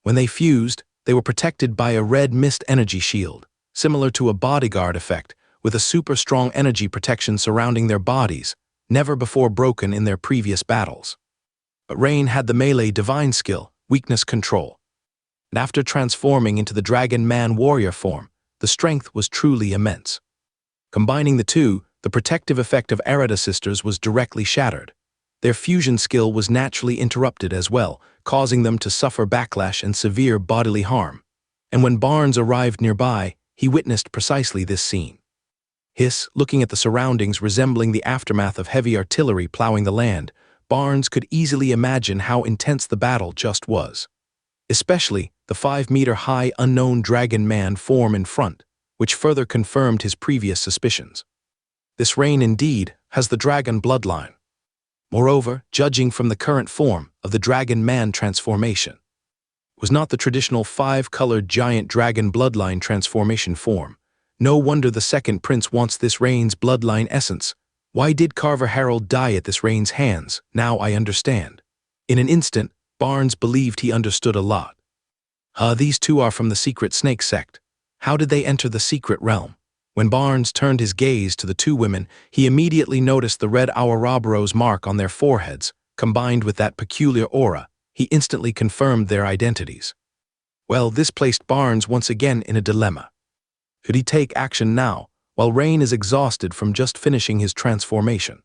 When they fused, they were protected by a red mist energy shield, similar to a bodyguard effect, with a super strong energy protection surrounding their bodies, never before broken in their previous battles. But Rain had the melee divine skill, Weakness Control. And after transforming into the Dragon Man warrior form, the strength was truly immense. Combining the two, the protective effect of Aelida sisters was directly shattered. Their fusion skill was naturally interrupted as well, causing them to suffer backlash and severe bodily harm. And when Barnes arrived nearby, he witnessed precisely this scene. Hiss, looking at the surroundings resembling the aftermath of heavy artillery plowing the land, Barnes could easily imagine how intense the battle just was. Especially the 5-meter-high unknown Dragon Man form in front, which further confirmed his previous suspicions. This Rain indeed has the dragon bloodline. Moreover, judging from the current form of the Dragon Man transformation, was not the traditional 5-colored giant dragon bloodline transformation form. No wonder the second prince wants this Rain's bloodline essence. Why did Carver Harold die at this Rain's hands? Now I understand. In an instant, Barnes believed he understood a lot. These two are from the secret snake sect. How did they enter the secret realm? When Barnes turned his gaze to the two women, he immediately noticed the red Ouroboros mark on their foreheads. Combined with that peculiar aura, he instantly confirmed their identities. Well, this placed Barnes once again in a dilemma. Could he take action now, while Rain is exhausted from just finishing his transformation?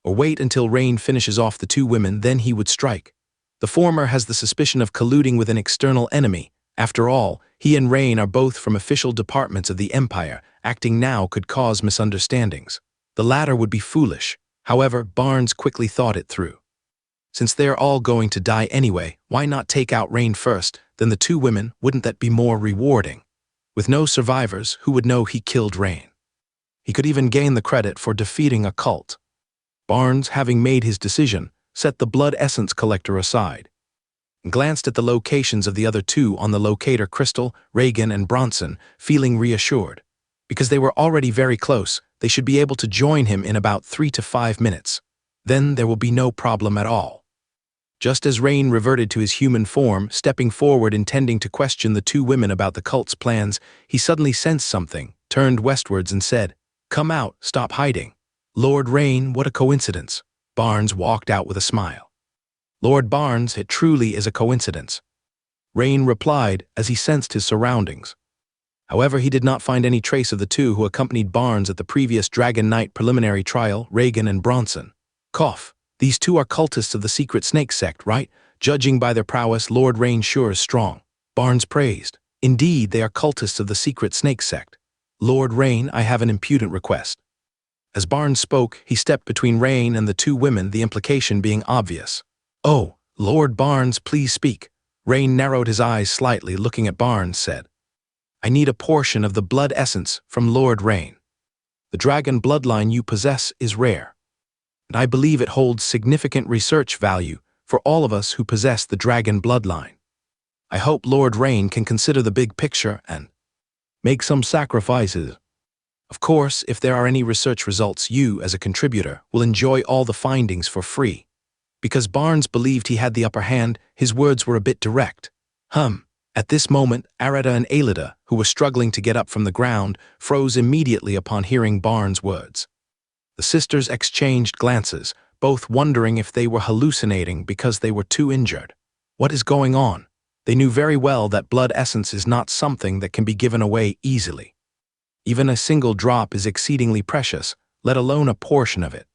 Or wait until Rain finishes off the two women, then he would strike? The former has the suspicion of colluding with an external enemy. After all, he and Rain are both from official departments of the Empire. Acting now could cause misunderstandings. The latter would be foolish. However, Barnes quickly thought it through. Since they're all going to die anyway, why not take out Rain first, then the two women? Wouldn't that be more rewarding? With no survivors, who would know he killed Rain? He could even gain the credit for defeating a cult. Barnes, having made his decision, set the blood essence collector aside and glanced at the locations of the other two on the locator crystal, Reagan and Bronson, feeling reassured. Because they were already very close, they should be able to join him in about 3 to 5 minutes. Then there will be no problem at all. Just as Rain reverted to his human form, stepping forward intending to question the two women about the cult's plans, he suddenly sensed something, turned westwards and said, "Come out, stop hiding." Lord Rain, what a coincidence. Barnes walked out with a smile. Lord Barnes, it truly is a coincidence. Rain replied as he sensed his surroundings. However, he did not find any trace of the two who accompanied Barnes at the previous Dragon Knight preliminary trial, Reagan and Bronson. Cough. These two are cultists of the secret snake sect, right? Judging by their prowess, Lord Rain sure is strong. Barnes praised. Indeed, they are cultists of the secret snake sect. Lord Rain, I have an impudent request. As Barnes spoke, he stepped between Rain and the two women, the implication being obvious. Oh, Lord Barnes, please speak. Rain narrowed his eyes slightly, looking at Barnes, said, I need a portion of the blood essence from Lord Rain. The dragon bloodline you possess is rare, and I believe it holds significant research value for all of us who possess the dragon bloodline. I hope Lord Rain can consider the big picture and make some sacrifices. Of course, if there are any research results, you, as a contributor, will enjoy all the findings for free. Because Barnes believed he had the upper hand, his words were a bit direct. At this moment, Areta and Aelida, who were struggling to get up from the ground, froze immediately upon hearing Barnes' words. The sisters exchanged glances, both wondering if they were hallucinating because they were too injured. What is going on? They knew very well that blood essence is not something that can be given away easily. Even a single drop is exceedingly precious, let alone a portion of it.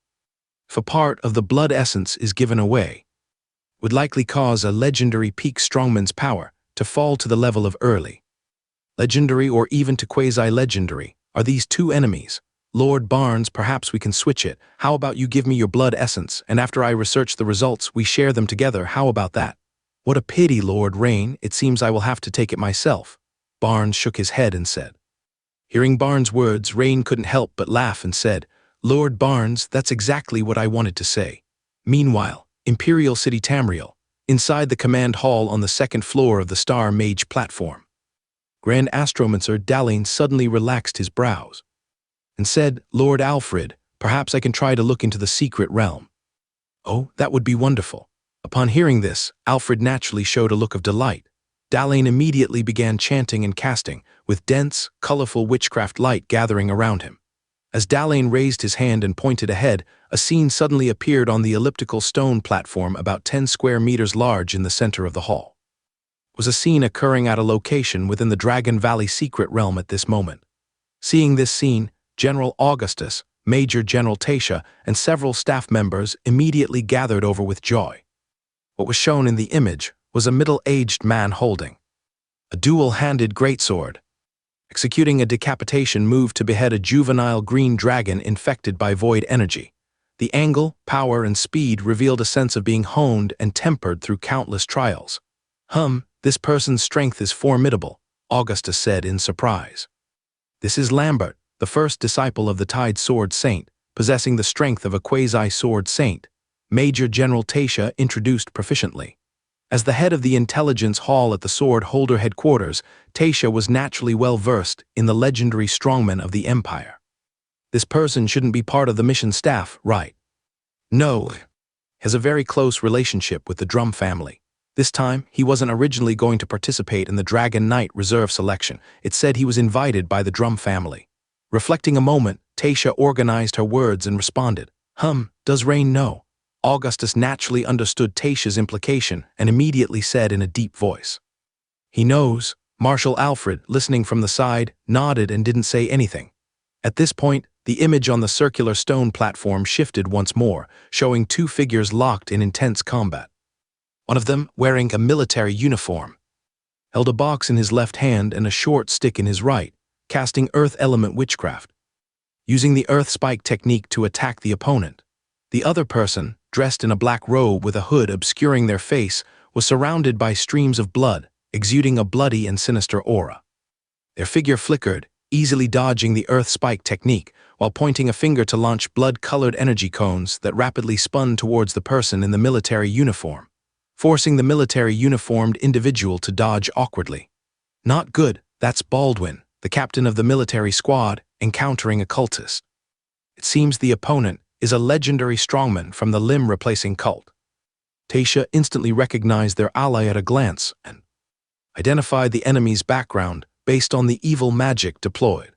If a part of the blood essence is given away, it would likely cause a legendary peak strongman's power to fall to the level of early. Legendary or even to quasi-legendary are these two enemies. Lord Barnes, perhaps we can switch it. How about you give me your blood essence, and after I research the results, we share them together. How about that? What a pity, Lord Rain. It seems I will have to take it myself. Barnes shook his head and said. Hearing Barnes' words, Rain couldn't help but laugh and said, Lord Barnes, that's exactly what I wanted to say. Meanwhile, Imperial City Tamriel, inside the command hall on the second floor of the Star Mage platform. Grand Astromancer Dalane suddenly relaxed his brows and said, Lord Alfred, perhaps I can try to look into the secret realm. Oh, that would be wonderful. Upon hearing this, Alfred naturally showed a look of delight. Dalane immediately began chanting and casting, with dense, colorful witchcraft light gathering around him. As Dalane raised his hand and pointed ahead, a scene suddenly appeared on the elliptical stone platform about 10 square meters large in the center of the hall. It was a scene occurring at a location within the Dragon Valley secret realm at this moment. Seeing this scene, General Augustus, Major General Tasha, and several staff members immediately gathered over with joy. What was shown in the image was a middle-aged man holding a dual-handed greatsword, executing a decapitation move to behead a juvenile green dragon infected by void energy. The angle, power, and speed revealed a sense of being honed and tempered through countless trials. This person's strength is formidable, Augustus said in surprise. This is Lambert, the first disciple of the Tide Sword Saint, possessing the strength of a quasi-sword saint, Major General Tasha introduced proficiently. As the head of the intelligence hall at the Sword Holder headquarters, Tasha was naturally well versed in the legendary strongmen of the Empire. This person shouldn't be part of the mission staff, right? No. Has a very close relationship with the Drum family. This time, he wasn't originally going to participate in the Dragon Knight reserve selection. It said he was invited by the Drum family. Reflecting a moment, Tasha organized her words and responded, Does Rain know? Augustus naturally understood Tasha's implication and immediately said in a deep voice. He knows. Marshal Alfred, listening from the side, nodded and didn't say anything. At this point, the image on the circular stone platform shifted once more, showing two figures locked in intense combat. One of them, wearing a military uniform, held a box in his left hand and a short stick in his right, casting earth element witchcraft, using the earth spike technique to attack the opponent. The other person, dressed in a black robe with a hood obscuring their face, was surrounded by streams of blood, exuding a bloody and sinister aura. Their figure flickered, easily dodging the earth spike technique, while pointing a finger to launch blood-colored energy cones that rapidly spun towards the person in the military uniform, forcing the military uniformed individual to dodge awkwardly. Not good, that's Baldwin, the captain of the military squad, encountering a cultist. It seems the opponent is a legendary strongman from the limb-replacing cult. Tasha instantly recognized their ally at a glance and identified the enemy's background based on the evil magic deployed.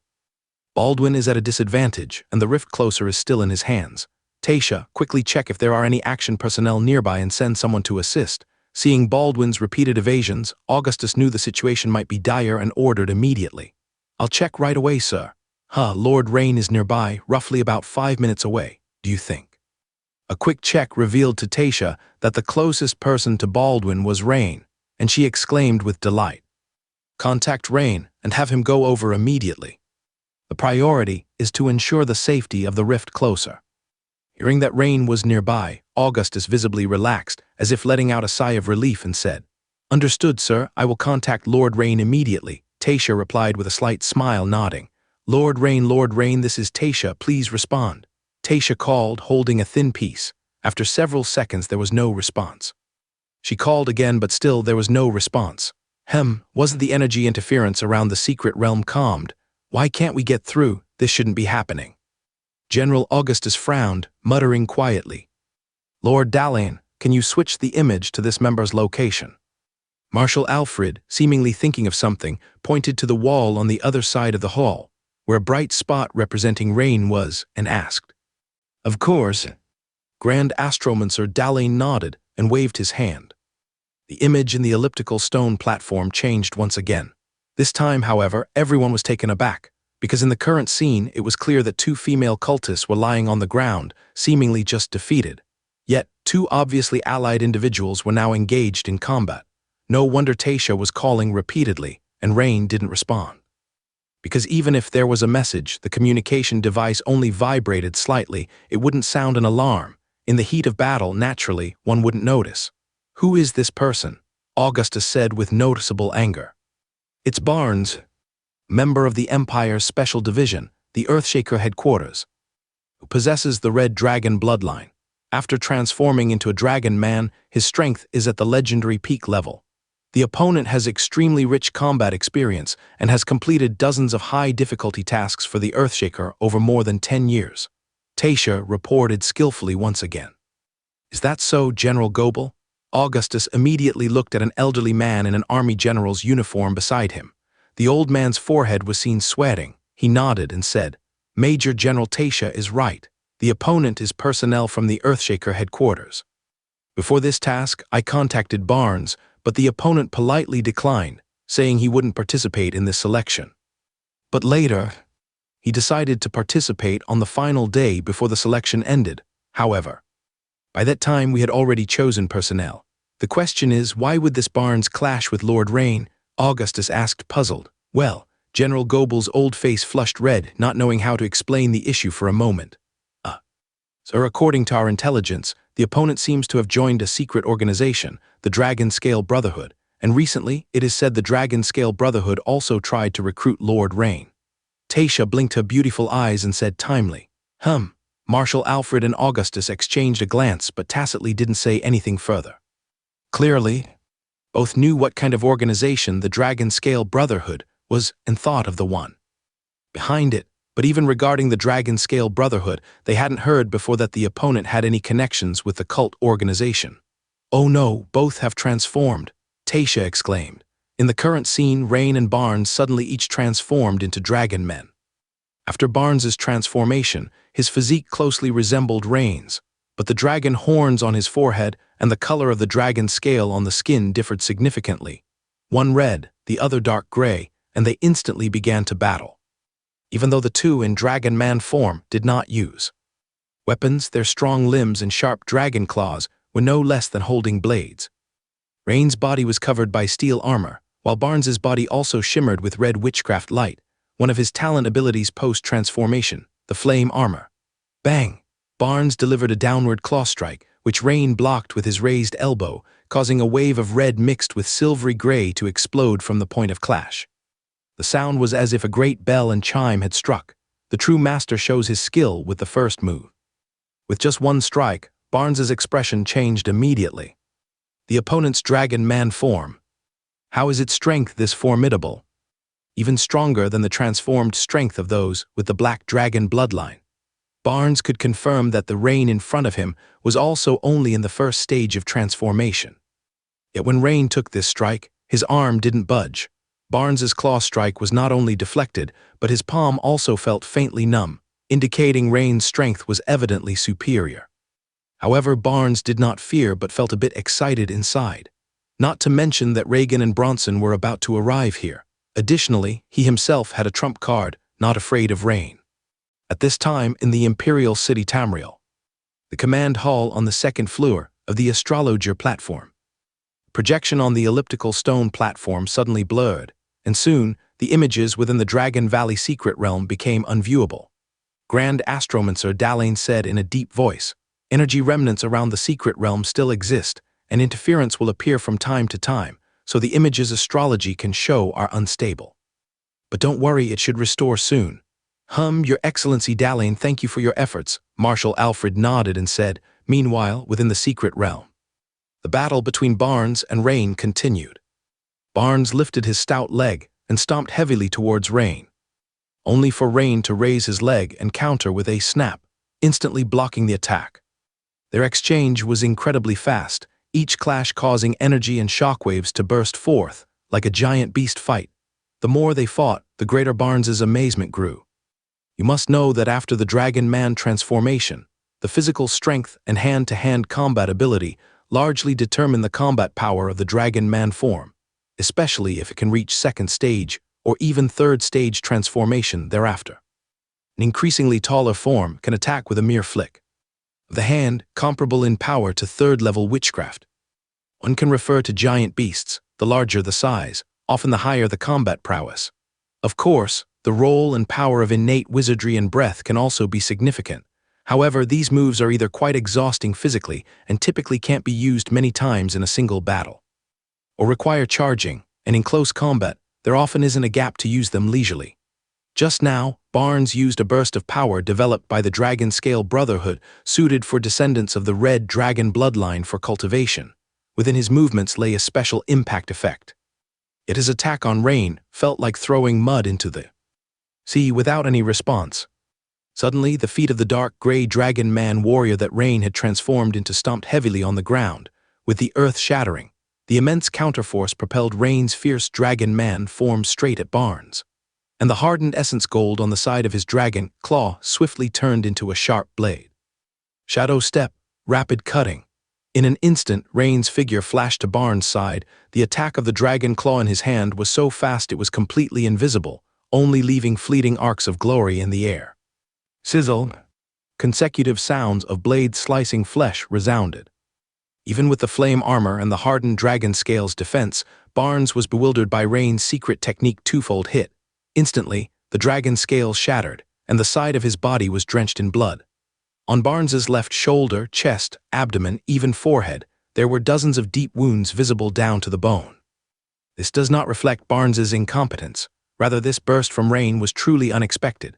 Baldwin is at a disadvantage, and the rift closer is still in his hands. Tasha, quickly check if there are any action personnel nearby and send someone to assist. Seeing Baldwin's repeated evasions, Augustus knew the situation might be dire and ordered immediately. I'll check right away, sir. Lord Rain is nearby, roughly about 5 minutes away, do you think? A quick check revealed to Tasha that the closest person to Baldwin was Rain, and she exclaimed with delight. Contact Rain and have him go over immediately. The priority is to ensure the safety of the rift closer. Hearing that Rain was nearby, Augustus visibly relaxed, as if letting out a sigh of relief, and said, Understood, sir, I will contact Lord Rain immediately. Tasha replied with a slight smile, nodding. Lord Rain, this is Tasha, please respond. Tasha called, holding a thin piece. After several seconds there was no response. She called again, but still there was no response. Wasn't the energy interference around the secret realm calmed? Why can't we get through? This shouldn't be happening. General Augustus frowned, muttering quietly. Lord Dalian, can you switch the image to this member's location? Marshal Alfred, seemingly thinking of something, pointed to the wall on the other side of the hall, where a bright spot representing Rain was, and asked. Of course. Grand Astromancer Dalian nodded and waved his hand. The image in the elliptical stone platform changed once again. This time, however, everyone was taken aback, because in the current scene it was clear that 2 female cultists were lying on the ground, seemingly just defeated. Yet, 2 obviously allied individuals were now engaged in combat. No wonder Tasha was calling repeatedly, and Rain didn't respond. Because even if there was a message, the communication device only vibrated slightly, it wouldn't sound an alarm. In the heat of battle, naturally, one wouldn't notice. Who is this person? Augustus said with noticeable anger. It's Barnes, member of the Empire's Special Division, the Earthshaker headquarters, who possesses the Red Dragon bloodline. After transforming into a dragon man, his strength is at the legendary peak level. The opponent has extremely rich combat experience and has completed dozens of high-difficulty tasks for the Earthshaker over more than 10 years. Tasha reported skillfully once again. Is that so, General Goebel? Augustus immediately looked at an elderly man in an army general's uniform beside him. The old man's forehead was seen sweating. He nodded and said, Major General Tasha is right. The opponent is personnel from the Earthshaker headquarters. Before this task, I contacted Barnes, but the opponent politely declined, saying he wouldn't participate in this selection. But later, he decided to participate on the final day before the selection ended, however. By that time, we had already chosen personnel. The question is, why would this Barnes clash with Lord Rain? Augustus asked, puzzled. Well, General Goebel's old face flushed red, not knowing how to explain the issue for a moment. Sir, according to our intelligence, the opponent seems to have joined a secret organization, the Dragon Scale Brotherhood, and recently it is said the Dragon Scale Brotherhood also tried to recruit Lord Rain. Tasha blinked her beautiful eyes and said timely, Marshal Alfred and Augustus exchanged a glance but tacitly didn't say anything further. Clearly, both knew what kind of organization the Dragon Scale Brotherhood was and thought of the one behind it, but even regarding the Dragon Scale Brotherhood, they hadn't heard before that the opponent had any connections with the cult organization. Oh no, both have transformed, Tasha exclaimed. In the current scene, Rain and Barnes suddenly each transformed into dragon men. After Barnes's transformation, his physique closely resembled Rain's, but the dragon horns on his forehead and the color of the dragon scale on the skin differed significantly. One red, the other dark gray, and they instantly began to battle. Even though the 2 in dragon man form did not use weapons, their strong limbs and sharp dragon claws were no less than holding blades. Rain's body was covered by steel armor, while Barnes's body also shimmered with red witchcraft light, one of his talent abilities post-transformation, the flame armor. Bang! Barnes delivered a downward claw strike, which Rain blocked with his raised elbow, causing a wave of red mixed with silvery gray to explode from the point of clash. The sound was as if a great bell and chime had struck. The true master shows his skill with the first move. With just one strike, Barnes's expression changed immediately. The opponent's dragon man form. How is its strength this formidable? Even stronger than the transformed strength of those with the black dragon bloodline. Barnes could confirm that the Rain in front of him was also only in the first stage of transformation. Yet when Rain took this strike, his arm didn't budge. Barnes's claw strike was not only deflected, but his palm also felt faintly numb, indicating Rain's strength was evidently superior. However, Barnes did not fear but felt a bit excited inside. Not to mention that Reagan and Bronson were about to arrive here. Additionally, he himself had a trump card, not afraid of Rain. At this time, in the Imperial City Tamriel, the command hall on the second floor of the astrologer platform. Projection on the elliptical stone platform suddenly blurred, and soon, the images within the Dragon Valley secret realm became unviewable. Grand Astromancer Dalane said in a deep voice, "Energy remnants around the secret realm still exist, and interference will appear from time to time, so the images astrology can show are unstable. But don't worry, it should restore soon." Your Excellency Dalane, thank you for your efforts," Marshal Alfred nodded and said. Meanwhile, within the secret realm, the battle between Barnes and Rain continued. Barnes lifted his stout leg and stomped heavily towards Rain, only for Rain to raise his leg and counter with a snap, instantly blocking the attack. Their exchange was incredibly fast, each clash causing energy and shockwaves to burst forth, like a giant beast fight. The more they fought, the greater Barnes's amazement grew. You must know that after the Dragon Man transformation, the physical strength and hand-to-hand combat ability largely determine the combat power of the Dragon Man form, especially if it can reach second stage or even third stage transformation thereafter. An increasingly taller form can attack with a mere flick of the hand, comparable in power to third-level witchcraft. One can refer to giant beasts, the larger the size, often the higher the combat prowess. Of course, the role and power of innate wizardry and breath can also be significant. However, these moves are either quite exhausting physically and typically can't be used many times in a single battle, or require charging, and in close combat, there often isn't a gap to use them leisurely. Just now, Barnes used a burst of power developed by the Dragon Scale Brotherhood, suited for descendants of the Red Dragon bloodline for cultivation. Within his movements lay a special impact effect. Yet his attack on Rain felt like throwing mud into the sea without any response. Suddenly, the feet of the dark gray Dragon Man warrior that Rain had transformed into stomped heavily on the ground, with the earth shattering. The immense counterforce propelled Rain's fierce Dragon Man form straight at Barnes, and the hardened essence gold on the side of his dragon claw swiftly turned into a sharp blade. Shadow step, rapid cutting. In an instant, Rain's figure flashed to Barnes' side. The attack of the dragon claw in his hand was so fast it was completely invisible, only leaving fleeting arcs of glory in the air. Sizzle. Consecutive sounds of blades slicing flesh resounded. Even with the flame armor and the hardened dragon scale's defense, Barnes was bewildered by Rain's secret technique twofold hit. Instantly, the dragon scale shattered, and the side of his body was drenched in blood. On Barnes's left shoulder, chest, abdomen, even forehead, there were dozens of deep wounds visible down to the bone. This does not reflect Barnes's incompetence. Rather, this burst from Rain was truly unexpected.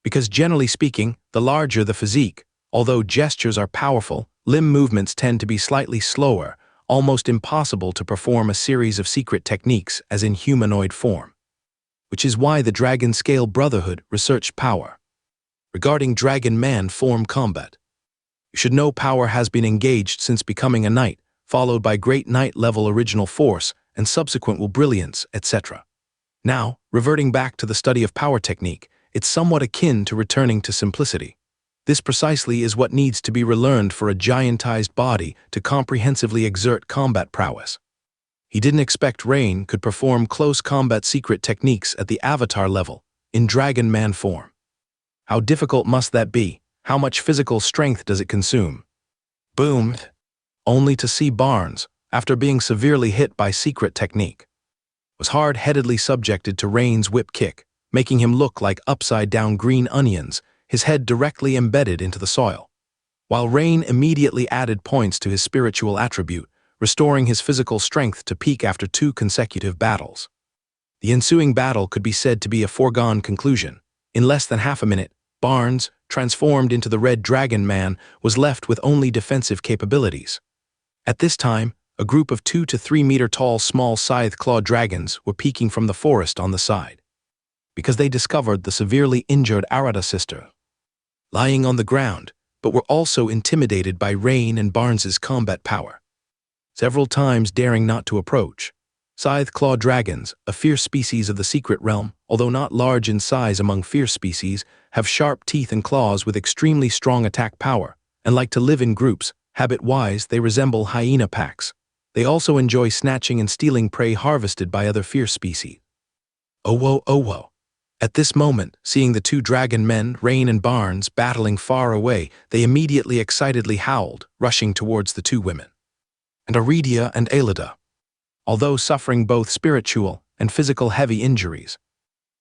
Because generally speaking, the larger the physique, although gestures are powerful, limb movements tend to be slightly slower, almost impossible to perform a series of secret techniques as in humanoid form. Which is why the Dragon Scale Brotherhood researched power. Regarding Dragon Man form combat, you should know power has been engaged since becoming a knight, followed by great knight level original force and subsequent will brilliance, etc. Now, reverting back to the study of power technique, it's somewhat akin to returning to simplicity. This precisely is what needs to be relearned for a giantized body to comprehensively exert combat prowess. He didn't expect Rain could perform close combat secret techniques at the avatar level, in Dragon Man form. How difficult must that be? How much physical strength does it consume? Boom! Only to see Barnes, after being severely hit by secret technique, was hard-headedly subjected to Rain's whip kick, making him look like upside-down green onions, his head directly embedded into the soil. While Rain immediately added points to his spiritual attribute, restoring his physical strength to peak after 2 consecutive battles. The ensuing battle could be said to be a foregone conclusion. In less than half a minute, Barnes, transformed into the Red Dragon Man, was left with only defensive capabilities. At this time, a group of 2 to 3 meter tall small scythe-clawed dragons were peeking from the forest on the side, because they discovered the severely injured Arata sister lying on the ground, but were also intimidated by Rain and Barnes's combat power, several times daring not to approach. Scythe-claw dragons, a fierce species of the secret realm, although not large in size among fierce species, have sharp teeth and claws with extremely strong attack power, and like to live in groups. Habit-wise, they resemble hyena packs. They also enjoy snatching and stealing prey harvested by other fierce species. Oh whoa, oh whoa. At this moment, seeing the two dragon men, Rain and Barnes, battling far away, they immediately excitedly howled, rushing towards the two women. And Aridia and Aelida, although suffering both spiritual and physical heavy injuries,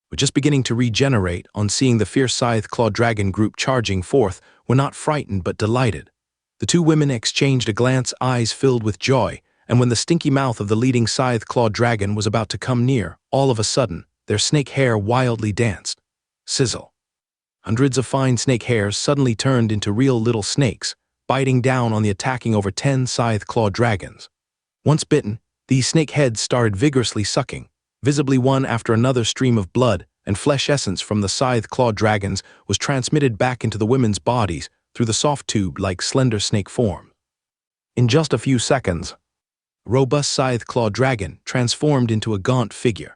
were just beginning to regenerate on seeing the fierce scythe-claw dragon group charging forth, were not frightened but delighted. The two women exchanged a glance, eyes filled with joy, and when the stinky mouth of the leading scythe-claw dragon was about to come near, all of a sudden, their snake hair wildly danced. Sizzle. Hundreds of fine snake hairs suddenly turned into real little snakes, biting down on the attacking over 10 scythe-claw dragons. Once bitten, these snake heads started vigorously sucking. Visibly one after another stream of blood and flesh essence from the scythe-claw dragons was transmitted back into the women's bodies through the soft tube like slender snake form. In just a few seconds, a robust scythe-claw dragon transformed into a gaunt figure.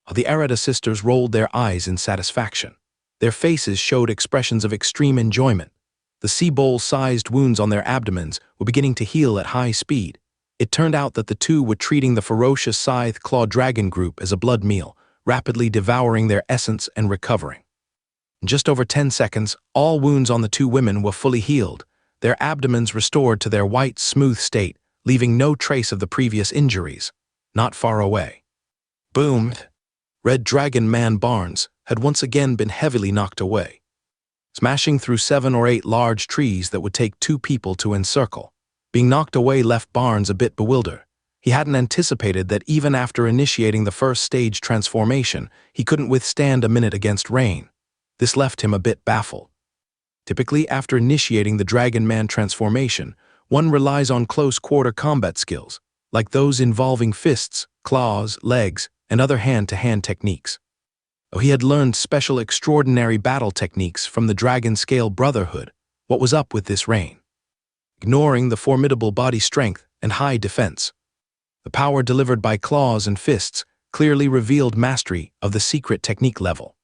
The Arata sisters rolled their eyes in satisfaction. Their faces showed expressions of extreme enjoyment. The sea bowl-sized wounds on their abdomens were beginning to heal at high speed. It turned out that the two were treating the ferocious scythe-claw dragon group as a blood meal, rapidly devouring their essence and recovering. In just over 10 seconds, all wounds on the two women were fully healed, their abdomens restored to their white, smooth state, leaving no trace of the previous injuries. Not far away. Boom! Red Dragon Man Barnes had once again been heavily knocked away, smashing through 7 or 8 large trees that would take 2 people to encircle. Being knocked away left Barnes a bit bewildered. He hadn't anticipated that even after initiating the first stage transformation, he couldn't withstand a minute against Rain. This left him a bit baffled. Typically, after initiating the Dragon Man transformation, one relies on close-quarter combat skills, like those involving fists, claws, legs, and other hand-to-hand techniques. He had learned special extraordinary battle techniques from the Dragon Scale Brotherhood. What was up with this Rain? Ignoring the formidable body strength and high defense, the power delivered by claws and fists clearly revealed mastery of the secret technique level.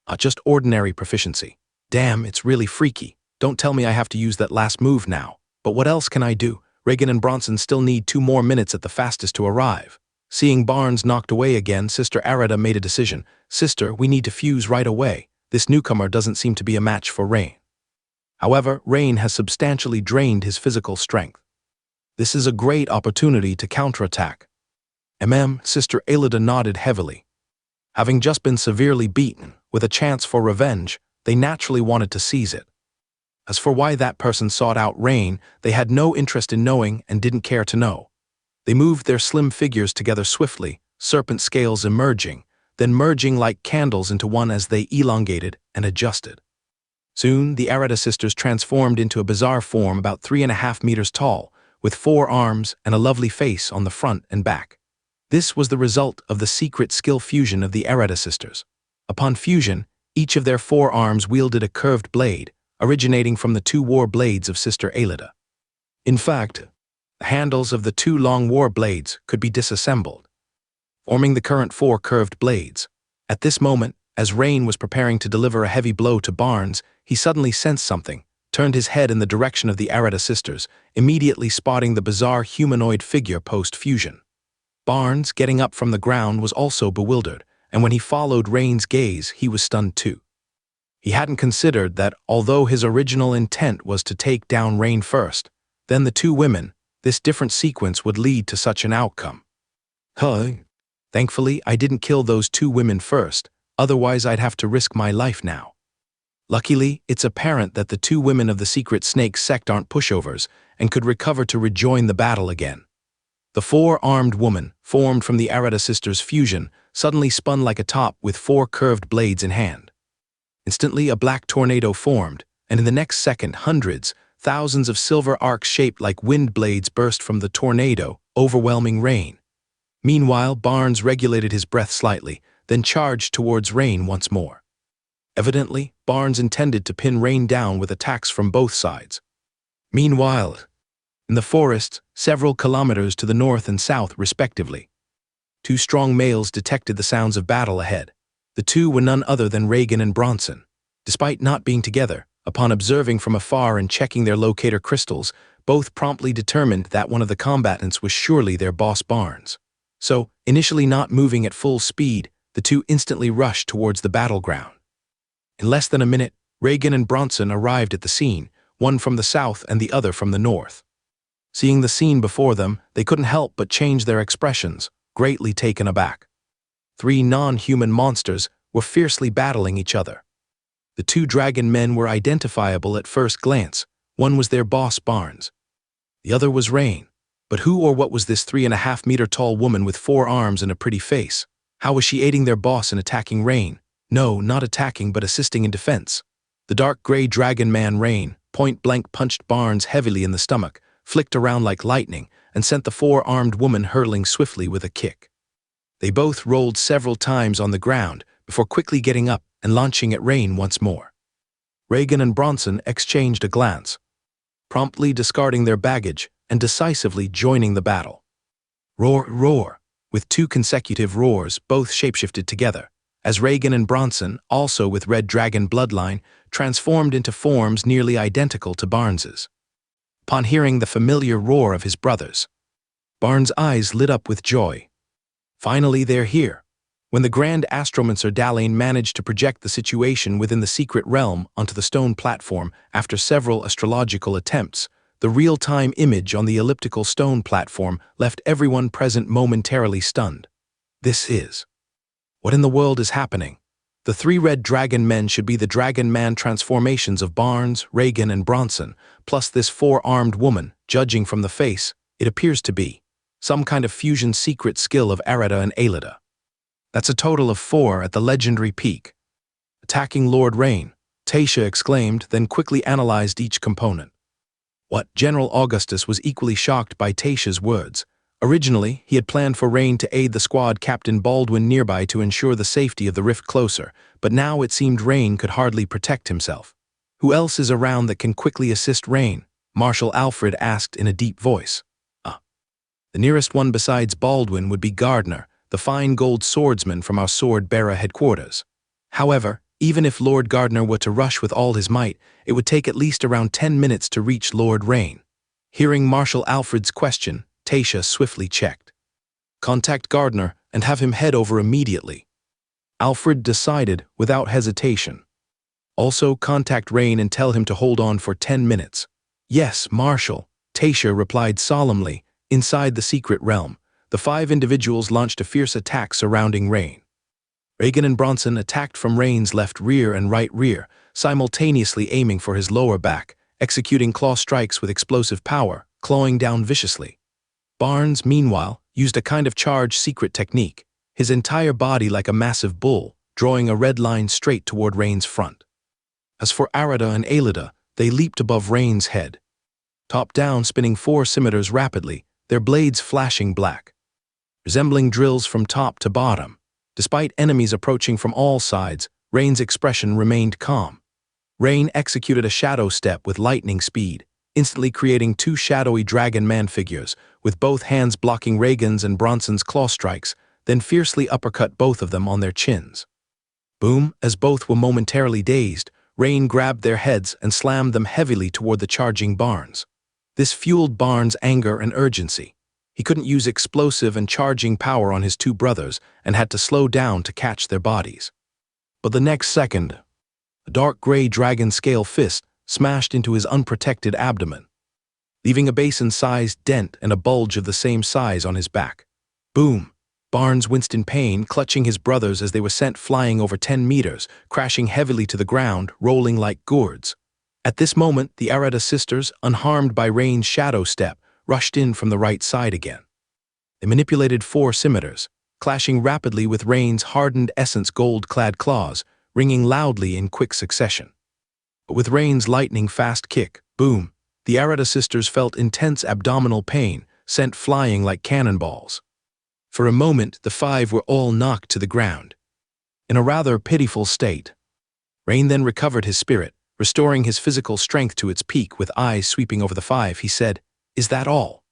Not just ordinary proficiency. Damn, it's really freaky. Don't tell me I have to use that last move now. But what else can I do? Reagan and Bronson still need 2 more minutes at the fastest to arrive. Seeing Barnes knocked away again, Sister Arata made a decision. Sister, we need to fuse right away. This newcomer doesn't seem to be a match for Rain. However, Rain has substantially drained his physical strength. This is a great opportunity to counterattack. Sister Aelida nodded heavily. Having just been severely beaten, with a chance for revenge, they naturally wanted to seize it. As for why that person sought out Rain, they had no interest in knowing and didn't care to know. They moved their slim figures together swiftly, serpent scales emerging, then merging like candles into one as they elongated and adjusted. Soon, the Arata sisters transformed into a bizarre form about 3.5 meters tall, with 4 arms and a lovely face on the front and back. This was the result of the secret skill fusion of the Arata sisters. Upon fusion, each of their 4 arms wielded a curved blade, originating from the 2 war blades of Sister Aelida. In fact, the handles of the 2 long war blades could be disassembled, forming the current 4 curved blades. At this moment, as Rain was preparing to deliver a heavy blow to Barnes, he suddenly sensed something, turned his head in the direction of the Arata sisters, immediately spotting the bizarre humanoid figure post-fusion. Barnes, getting up from the ground, was also bewildered, and when he followed Rain's gaze, he was stunned too. He hadn't considered that, although his original intent was to take down Rain first, then the 2 women, this different sequence would lead to such an outcome. Thankfully, I didn't kill those 2 women first, otherwise I'd have to risk my life now. Luckily, it's apparent that the 2 women of the secret snake sect aren't pushovers and could recover to rejoin the battle again. The 4-armed woman, formed from the Arata sisters' fusion, suddenly spun like a top with 4 curved blades in hand. Instantly, a black tornado formed, and in the next second, hundreds, thousands of silver arcs shaped like wind blades burst from the tornado, overwhelming Rain. Meanwhile, Barnes regulated his breath slightly, then charged towards Rain once more. Evidently, Barnes intended to pin Rain down with attacks from both sides. Meanwhile, in the forest, several kilometers to the north and south respectively, Two strong males detected the sounds of battle ahead. The two were none other than Reagan and Bronson. Despite not being together, upon observing from afar and checking their locator crystals, both promptly determined that one of the combatants was surely their boss Barnes. So, initially not moving at full speed, the two instantly rushed towards the battleground. In less than a minute, Reagan and Bronson arrived at the scene, one from the south and the other from the north. Seeing the scene before them, they couldn't help but change their expressions, greatly taken aback. Three non-human monsters were fiercely battling each other. The two dragon men were identifiable at first glance. One was their boss Barnes. The other was Rain. But who or what was this 3.5-meter tall woman with 4 arms and a pretty face? How was she aiding their boss in attacking Rain? No, not attacking but assisting in defense. The dark gray dragon man Rain point-blank punched Barnes heavily in the stomach, flicked around like lightning, and sent the 4-armed woman hurtling swiftly with a kick. They both rolled several times on the ground before quickly getting up and launching at Rain once more. Reagan and Bronson exchanged a glance, promptly discarding their baggage and decisively joining the battle. Roar, roar, with 2 consecutive roars, both shapeshifted together, as Reagan and Bronson, also with red dragon bloodline, transformed into forms nearly identical to Barnes's. Upon hearing the familiar roar of his brothers, Barnes' eyes lit up with joy. Finally, they're here. When the Grand Astromancer Dalane managed to project the situation within the secret realm onto the stone platform after several astrological attempts, the real-time image on the elliptical stone platform left everyone present momentarily stunned. This is... What in the world is happening? The 3 red dragon men should be the dragon man transformations of Barnes, Reagan, and Bronson, plus this 4-armed woman, judging from the face, it appears to be some kind of fusion secret skill of Arata and Aelita. That's a total of 4 at the legendary peak. Attacking Lord Rain, Tasha exclaimed, then quickly analyzed each component. What? General Augustus was equally shocked by Tasha's words. Originally, he had planned for Rain to aid the squad Captain Baldwin nearby to ensure the safety of the rift closer, but now it seemed Rain could hardly protect himself. Who else is around that can quickly assist Rain? Marshal Alfred asked in a deep voice. The nearest one besides Baldwin would be Gardner, the fine gold swordsman from our sword-bearer headquarters. However, even if Lord Gardner were to rush with all his might, it would take at least around 10 minutes to reach Lord Rain. Hearing Marshal Alfred's question, Tasha swiftly checked. Contact Gardner and have him head over immediately. Alfred decided without hesitation. Also contact Rain and tell him to hold on for 10 minutes. Yes, Marshal, Tasha replied solemnly. Inside the secret realm, the 5 individuals launched a fierce attack surrounding Rain. Reagan and Bronson attacked from Rain's left rear and right rear, simultaneously aiming for his lower back, executing claw strikes with explosive power, clawing down viciously. Barnes, meanwhile, used a kind of charge secret technique, his entire body like a massive bull, drawing a red line straight toward Rain's front. As for Arata and Aelita, they leaped above Rain's head. Top down, spinning 4 scimitars rapidly, their blades flashing black, resembling drills from top to bottom. Despite enemies approaching from all sides, Rain's expression remained calm. Rain executed a shadow step with lightning speed, instantly creating 2 shadowy dragon man figures, with both hands blocking Reagan's and Bronson's claw strikes, then fiercely uppercut both of them on their chins. Boom, as both were momentarily dazed, Rain grabbed their heads and slammed them heavily toward the charging Barnes. This fueled Barnes' anger and urgency. He couldn't use explosive and charging power on his 2 brothers and had to slow down to catch their bodies. But the next second, a dark gray dragon scale fist smashed into his unprotected abdomen, leaving a basin-sized dent and a bulge of the same size on his back. Boom! Barnes winced in pain, clutching his brothers as they were sent flying over 10 meters, crashing heavily to the ground, rolling like gourds. At this moment, the Arata sisters, unharmed by Rain's shadow step, rushed in from the right side again. They manipulated 4 scimitars, clashing rapidly with Rain's hardened essence gold-clad claws, ringing loudly in quick succession. But with Rain's lightning-fast kick, boom, the Arata sisters felt intense abdominal pain, sent flying like cannonballs. For a moment, the 5 were all knocked to the ground. In a rather pitiful state, Rain then recovered his spirit, restoring his physical strength to its peak. With eyes sweeping over the 5, he said, "Is that all?"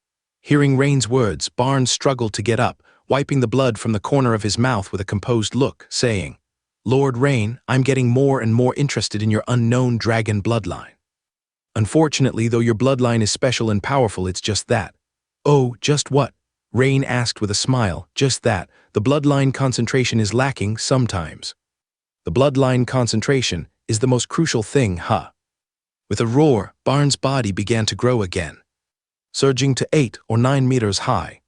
Hearing Rain's words, Barnes struggled to get up, wiping the blood from the corner of his mouth with a composed look, saying, "Lord Rain, I'm getting more and more interested in your unknown dragon bloodline. Unfortunately, though your bloodline is special and powerful, it's just that." "Oh, just what?" Rain asked with a smile. "Just that. The bloodline concentration is lacking sometimes." "The bloodline concentration is the most crucial thing, huh?" With a roar, Barnes' body began to grow again, surging to 8 or 9 meters high.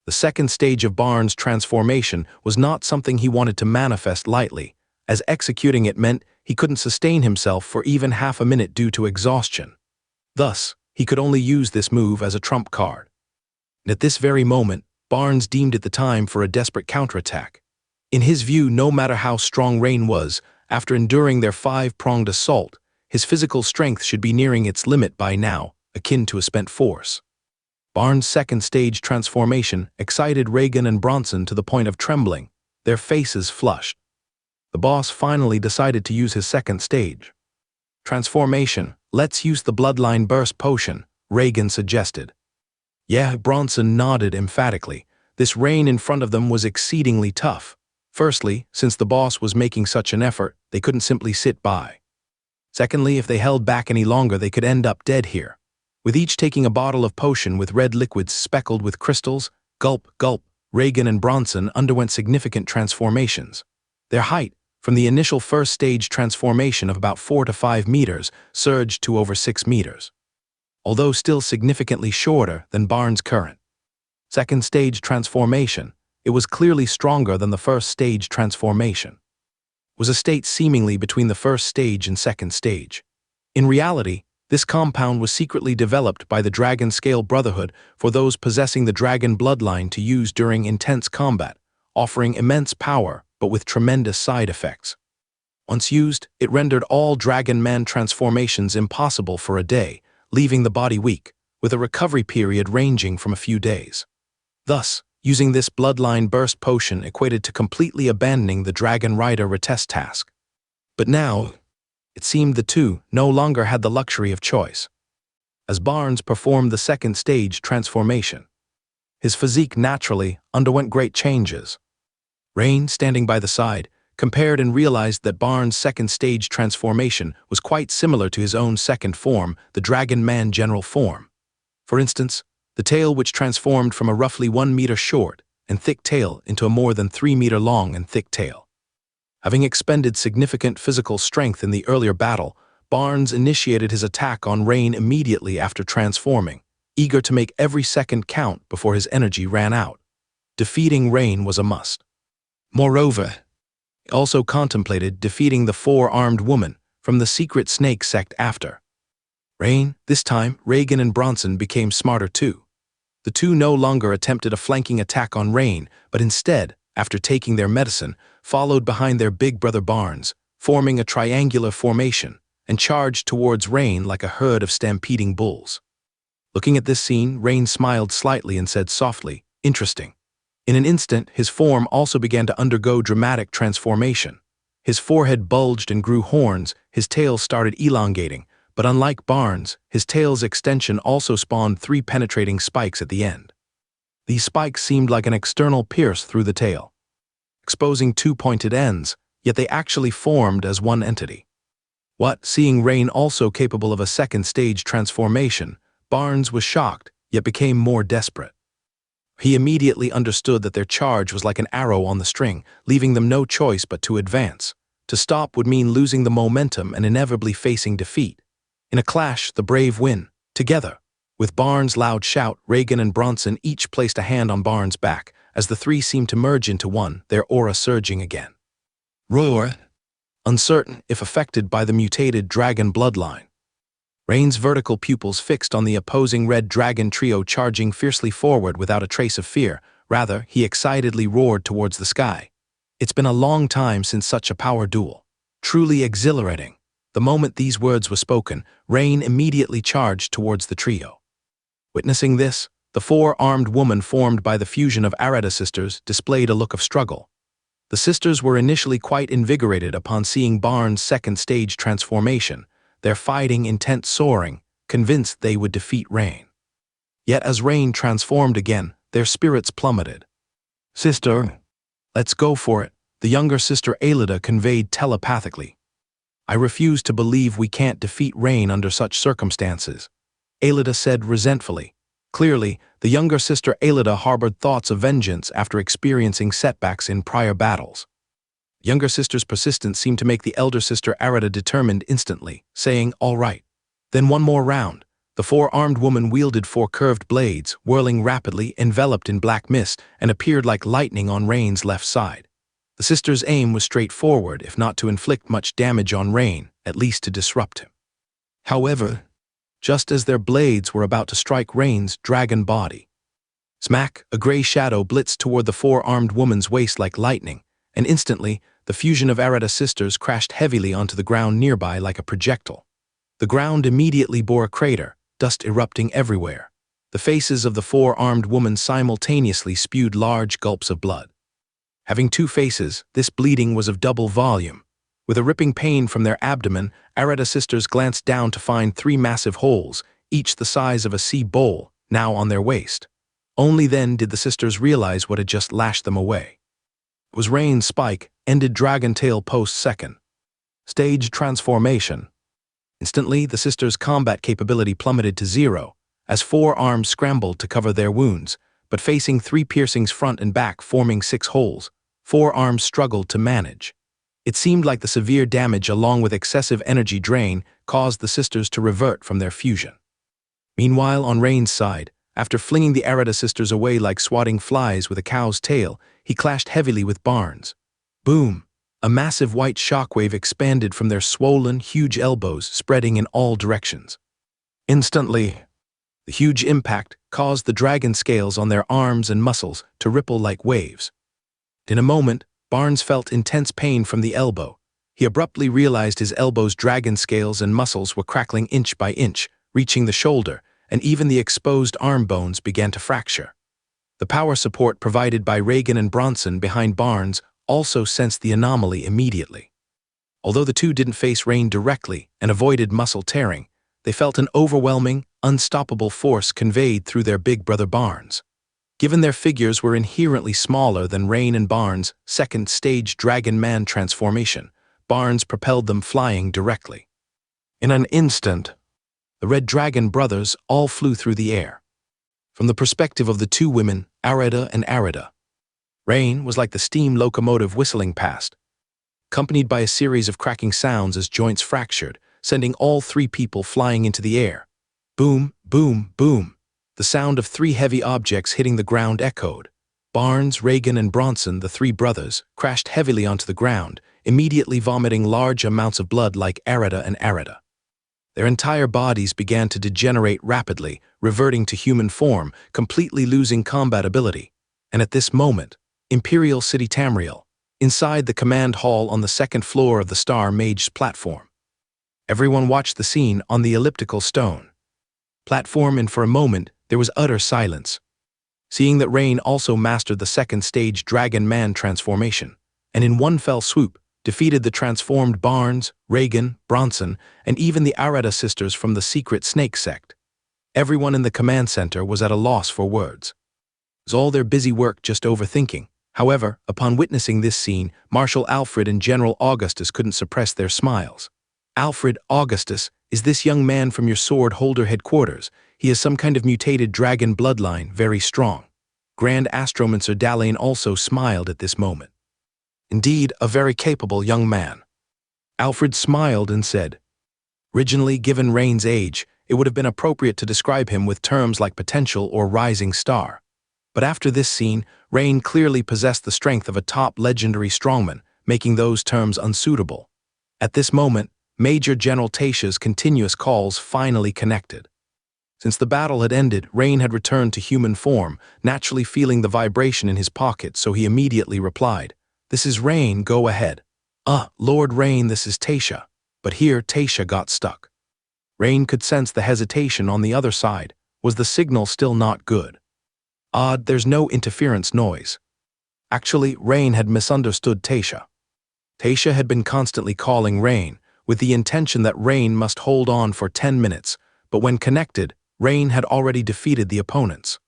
The second stage of Barnes' transformation was not something he wanted to manifest lightly, as executing it meant he couldn't sustain himself for even half a minute due to exhaustion. Thus, he could only use this move as a trump card. And at this very moment, Barnes deemed it the time for a desperate counterattack. In his view, no matter how strong Rain was, after enduring their 5-pronged assault, his physical strength should be nearing its limit by now, akin to a spent force. Barnes' second stage transformation excited Reagan and Bronson to the point of trembling, their faces flushed. The boss finally decided to use his second stage transformation. "Let's use the Bloodline Burst Potion," Reagan suggested. "Yeah," Bronson nodded emphatically. This Rain in front of them was exceedingly tough. Firstly, since the boss was making such an effort, they couldn't simply sit by. Secondly, if they held back any longer, they could end up dead here. With each taking a bottle of potion with red liquids speckled with crystals, gulp, gulp, Reagan and Bronson underwent significant transformations. Their height, from the initial first stage transformation of about 4 to 5 meters, surged to over 6 meters. Although still significantly shorter than Barnes' current second stage transformation, it was clearly stronger than the first stage transformation. It was a state seemingly between the first stage and second stage. In reality, this compound was secretly developed by the Dragon Scale Brotherhood for those possessing the dragon bloodline to use during intense combat, offering immense power but with tremendous side effects. Once used, it rendered all Dragon Man transformations impossible for a day, leaving the body weak, with a recovery period ranging from a few days. Thus, using this Bloodline Burst Potion equated to completely abandoning the Dragon Rider retest task. But now, it seemed the two no longer had the luxury of choice. As Barnes performed the second stage transformation, his physique naturally underwent great changes. Rain, standing by the side, compared and realized that Barnes' second stage transformation was quite similar to his own second form, the Dragon Man general form. For instance, the tail which transformed from a roughly 1 meter short and thick tail into a more than 3 meter long and thick tail. Having expended significant physical strength in the earlier battle, Barnes initiated his attack on Rain immediately after transforming, eager to make every second count before his energy ran out. Defeating Rain was a must. Moreover, he also contemplated defeating the 4-armed woman from the secret snake sect after Rain. This time, Reagan and Bronson became smarter too. The two no longer attempted a flanking attack on Rain, but instead, after taking their medicine, followed behind their big brother Barnes, forming a triangular formation, and charged towards Rain like a herd of stampeding bulls. Looking at this scene, Rain smiled slightly and said softly, "Interesting." In an instant, his form also began to undergo dramatic transformation. His forehead bulged and grew horns, his tail started elongating, but unlike Barnes, his tail's extension also spawned 3 penetrating spikes at the end. These spikes seemed like an external pierce through the tail, exposing 2 pointed ends, yet they actually formed as one entity. Seeing Rain also capable of a second stage transformation, Barnes was shocked, yet became more desperate. He immediately understood that their charge was like an arrow on the string, leaving them no choice but to advance. To stop would mean losing the momentum and inevitably facing defeat. In a clash, the brave win, together. With Barnes' loud shout, Reagan and Bronson each placed a hand on Barnes' back, as the three seemed to merge into one, their aura surging again. Roar! Uncertain if affected by the mutated dragon bloodline. Rain's vertical pupils fixed on the opposing red dragon trio charging fiercely forward without a trace of fear. Rather, he excitedly roared towards the sky. It's been a long time since such a power duel. Truly exhilarating. The moment these words were spoken, Rain immediately charged towards the trio. Witnessing this, the 4-armed woman formed by the fusion of Arada sisters displayed a look of struggle. The sisters were initially quite invigorated upon seeing Barnes' second stage transformation, their fighting intent soaring, convinced they would defeat Rain. Yet as Rain transformed again, their spirits plummeted. Sister, let's go for it, the younger sister Alida conveyed telepathically. I refuse to believe we can't defeat Rain under such circumstances, Alida said resentfully. Clearly, the younger sister Alida harbored thoughts of vengeance after experiencing setbacks in prior battles. Younger sister's persistence seemed to make the elder sister Arida determined instantly, saying, "All right." Then one more round. The four-armed woman wielded four curved blades, whirling rapidly, enveloped in black mist, and appeared like lightning on Rain's left side. The sister's aim was straightforward, if not to inflict much damage on Rain, at least to disrupt him. However, just as their blades were about to strike Rain's dragon body, smack, a gray shadow blitzed toward the four-armed woman's waist like lightning, and instantly, the fusion of Arida sisters crashed heavily onto the ground nearby like a projectile. The ground immediately bore a crater, dust erupting everywhere. The faces of the four-armed woman simultaneously spewed large gulps of blood. Having two faces, this bleeding was of double volume. With a ripping pain from their abdomen, Arida sisters glanced down to find three massive holes, each the size of a sea bowl, now on their waist. Only then did the sisters realize what had just lashed them away. It was Rain's spike, ended dragon tail post-second. Stage transformation. Instantly, the sisters' combat capability plummeted to zero, as four arms scrambled to cover their wounds, but facing three piercings front and back forming 6 holes, four arms struggled to manage. It seemed like the severe damage along with excessive energy drain caused the sisters to revert from their fusion. Meanwhile, on Rain's side, after flinging the Arida sisters away like swatting flies with a cow's tail, he clashed heavily with Barnes. Boom! A massive white shockwave expanded from their swollen, huge elbows, spreading in all directions. Instantly, the huge impact caused the dragon scales on their arms and muscles to ripple like waves. In a moment, Barnes felt intense pain from the elbow. He abruptly realized his elbow's dragon scales and muscles were crackling inch by inch, reaching the shoulder, and even the exposed arm bones began to fracture. The power support provided by Reagan and Bronson behind Barnes also sensed the anomaly immediately. Although the two didn't face Rain directly and avoided muscle tearing, they felt an overwhelming, unstoppable force conveyed through their big brother Barnes. Given their figures were inherently smaller than Rain and Barnes' second-stage Dragon Man transformation, Barnes propelled them flying directly. In an instant, the Red Dragon brothers all flew through the air. From the perspective of the two women, Arida and Arida, Rain was like the steam locomotive whistling past, accompanied by a series of cracking sounds as joints fractured, sending all three people flying into the air. Boom, boom, boom. The sound of three heavy objects hitting the ground echoed. Barnes, Reagan, and Bronson, the three brothers, crashed heavily onto the ground, immediately vomiting large amounts of blood like Arida and Arida. Their entire bodies began to degenerate rapidly, reverting to human form, completely losing combat ability. And at this moment, Imperial City Tamriel, inside the command hall on the second floor of the Star Mage's platform. Everyone watched the scene on the elliptical stone platform, and for a moment, there was utter silence. Seeing that Rain also mastered the second-stage Dragon Man transformation, and in one fell swoop, defeated the transformed Barnes, Reagan, Bronson, and even the Arida sisters from the secret Snake sect. Everyone in the command center was at a loss for words. It was all their busy work just overthinking. However, upon witnessing this scene, Marshal Alfred and General Augustus couldn't suppress their smiles. Alfred, Augustus, is this young man from your sword holder headquarters? He has some kind of mutated dragon bloodline, very strong. Grand Astromancer Dalain also smiled at this moment. Indeed, a very capable young man. Alfred smiled and said, originally, given Rain's age, it would have been appropriate to describe him with terms like potential or rising star. But after this scene, Rain clearly possessed the strength of a top legendary strongman, making those terms unsuitable. At this moment, Major General Tasha's continuous calls finally connected. Since the battle had ended, Rain had returned to human form, naturally feeling the vibration in his pocket, so he immediately replied, "This is Rain, go ahead." Lord Rain, this is Tasha." But here Tasha got stuck. Rain could sense the hesitation on the other side. Was the signal still not good? Odd, there's no interference noise. Actually, Rain had misunderstood Tasha. Tasha had been constantly calling Rain, with the intention that Rain must hold on for 10 minutes, but when connected, Rain had already defeated the opponents.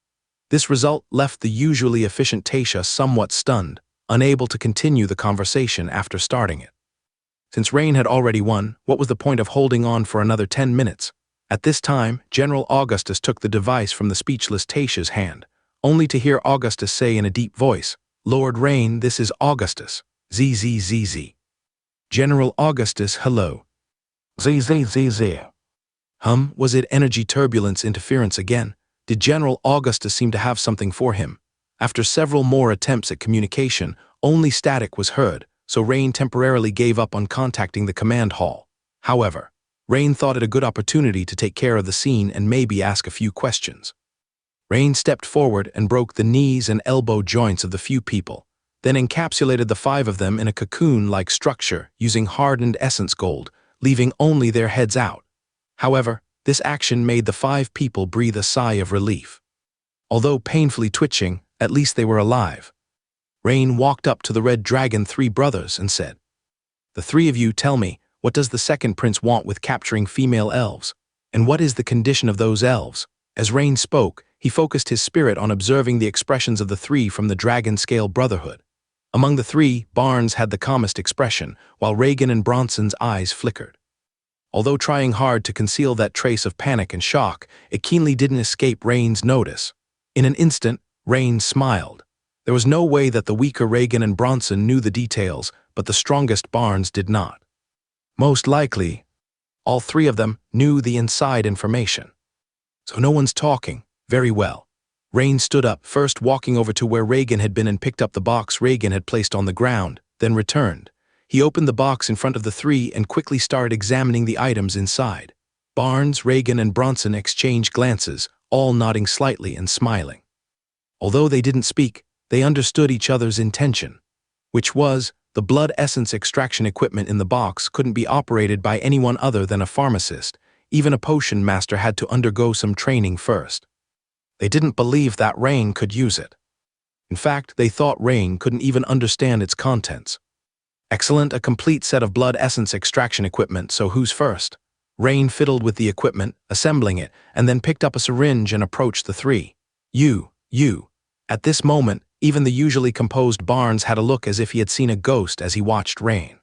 This result left the usually efficient Tasha somewhat stunned, unable to continue the conversation after starting it. Since Rain had already won, what was the point of holding on for another 10 minutes? At this time, General Augustus took the device from the speechless Tasha's hand, only to hear Augustus say in a deep voice, "Lord Rain, this is Augustus. ZZZZ. General Augustus, hello. ZZZZ. Was it energy turbulence interference again? Did General Augustus seem to have something for him? After several more attempts at communication, only static was heard, so Rain temporarily gave up on contacting the command hall. However, Rain thought it a good opportunity to take care of the scene and maybe ask a few questions. Rain stepped forward and broke the knees and elbow joints of the few people, then encapsulated the 5 of them in a cocoon-like structure using hardened essence gold, leaving only their heads out. However, this action made the 5 people breathe a sigh of relief. Although painfully twitching, at least they were alive. Rain walked up to the Red Dragon 3 brothers and said, "The 3 of you tell me, what does the second prince want with capturing female elves? And what is the condition of those elves?" As Rain spoke, he focused his spirit on observing the expressions of the 3 from the Dragon Scale Brotherhood. Among the 3, Barnes had the calmest expression, while Reagan and Bronson's eyes flickered. Although trying hard to conceal that trace of panic and shock, it keenly didn't escape Rain's notice. In an instant, Rain smiled. There was no way that the weaker Reagan and Bronson knew the details, but the strongest Barnes did not. Most likely, all 3 of them knew the inside information. So no one's talking. Very well. Rain stood up, first walking over to where Reagan had been and picked up the box Reagan had placed on the ground, then returned. He opened the box in front of the 3 and quickly started examining the items inside. Barnes, Reagan, and Bronson exchanged glances, all nodding slightly and smiling. Although they didn't speak, they understood each other's intention, which was, the blood essence extraction equipment in the box couldn't be operated by anyone other than a pharmacist. Even a potion master had to undergo some training first. They didn't believe that Rain could use it. In fact, they thought Rain couldn't even understand its contents. Excellent, a complete set of blood essence extraction equipment, so who's first? Rain fiddled with the equipment, assembling it, and then picked up a syringe and approached the 3. You. At this moment, even the usually composed Barnes had a look as if he had seen a ghost as he watched Rain.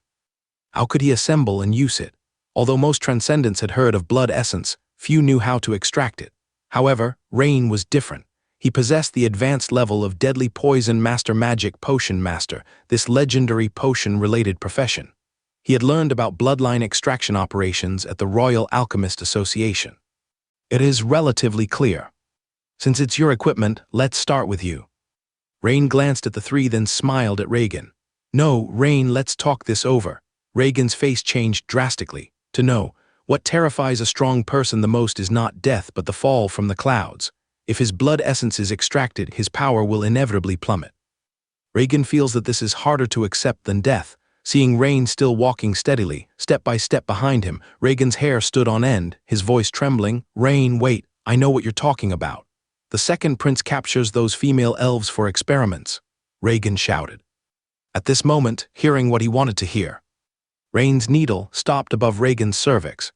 How could he assemble and use it? Although most transcendents had heard of blood essence, few knew how to extract it. However, Rain was different. He possessed the advanced level of Deadly Poison Master Magic Potion Master, this legendary potion-related profession. He had learned about bloodline extraction operations at the Royal Alchemist Association. It is relatively clear. Since it's your equipment, let's start with you. Rain glanced at the 3, then smiled at Reagan. No, Rain, let's talk this over. Reagan's face changed drastically. To know, what terrifies a strong person the most is not death but the fall from the clouds. If his blood essence is extracted, his power will inevitably plummet. Reagan feels that this is harder to accept than death. Seeing Rain still walking steadily, step by step behind him, Reagan's hair stood on end, his voice trembling. Rain, wait, I know what you're talking about. The second prince captures those female elves for experiments, Reagan shouted. At this moment, hearing what he wanted to hear, Rain's needle stopped above Reagan's cervix.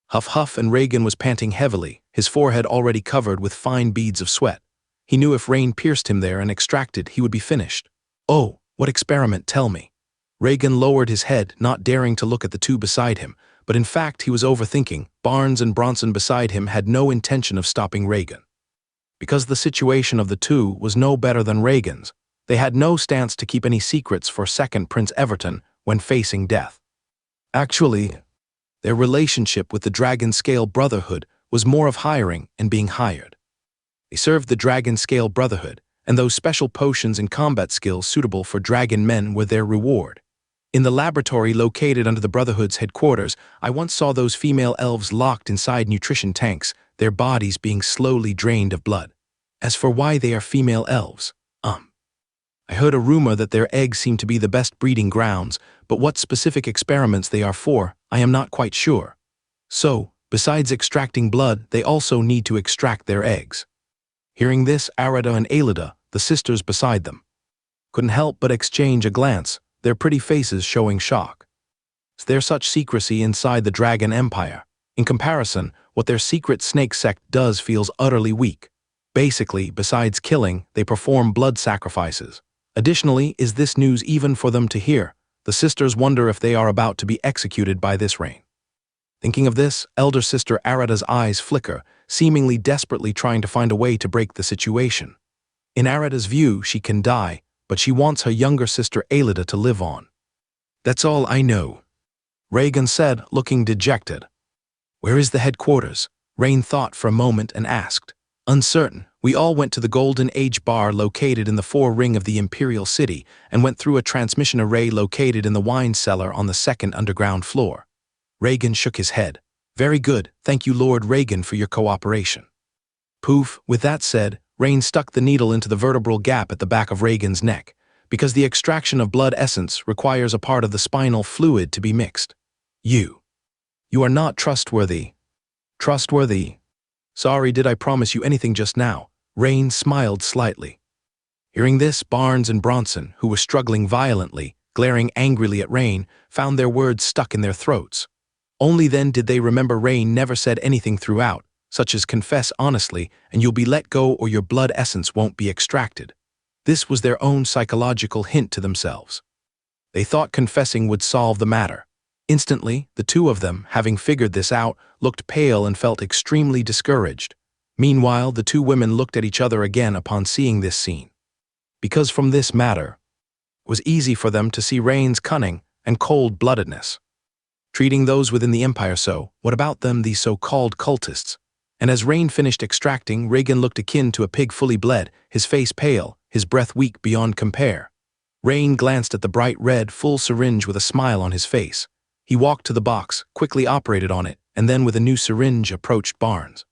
Huff, and Reagan was panting heavily, his forehead already covered with fine beads of sweat. He knew if Rain pierced him there and extracted, he would be finished. Oh, what experiment, tell me. Reagan lowered his head, not daring to look at the 2 beside him, but in fact he was overthinking. Barnes and Bronson beside him had no intention of stopping Reagan. Because the situation of the 2 was no better than Reagan's, they had no stance to keep any secrets for second Prince Everton when facing death. Actually, their relationship with the Dragon Scale Brotherhood was more of hiring and being hired. They served the Dragon Scale Brotherhood, and those special potions and combat skills suitable for dragon men were their reward. In the laboratory located under the Brotherhood's headquarters, I once saw those female elves locked inside nutrition tanks, their bodies being slowly drained of blood. As for why they are female elves, I heard a rumor that their eggs seem to be the best breeding grounds, but what specific experiments they are for, I am not quite sure. So, besides extracting blood, they also need to extract their eggs. Hearing this, Arida and Alida, the sisters beside them, couldn't help but exchange a glance, their pretty faces showing shock. Is there such secrecy inside the Dragon Empire? In comparison, what their secret snake sect does feels utterly weak. Basically, besides killing, they perform blood sacrifices. Additionally, is this news even for them to hear? The sisters wonder if they are about to be executed by this Rain. Thinking of this, elder sister Arada's eyes flicker, seemingly desperately trying to find a way to break the situation. In Arada's view, she can die, but she wants her younger sister Alida to live on. That's all I know, Reagan said, looking dejected. Where is the headquarters? Rain thought for a moment and asked. Uncertain, we all went to the Golden Age bar located in the four-ring of the Imperial City and went through a transmission array located in the wine cellar on the second underground floor. Reagan shook his head. Very good, thank you Lord Reagan for your cooperation. Poof, with that said, Rain stuck the needle into the vertebral gap at the back of Reagan's neck, because the extraction of blood essence requires a part of the spinal fluid to be mixed. You are not trustworthy. Trustworthy? Sorry, did I promise you anything just now? Rain smiled slightly. Hearing this, Barnes and Bronson, who were struggling violently, glaring angrily at Rain, found their words stuck in their throats. Only then did they remember Rain never said anything throughout, such as confess honestly and you'll be let go or your blood essence won't be extracted. This was their own psychological hint to themselves. They thought confessing would solve the matter. Instantly, the two of them, having figured this out, looked pale and felt extremely discouraged. Meanwhile, the two women looked at each other again upon seeing this scene. Because from this matter, it was easy for them to see Rain's cunning and cold-bloodedness. Treating those within the Empire so, what about them, these so-called cultists? And as Rain finished extracting, Reagan looked akin to a pig fully bled, his face pale, his breath weak beyond compare. Rain glanced at the bright red, full syringe with a smile on his face. He walked to the box, quickly operated on it, and then with a new syringe approached Barnes.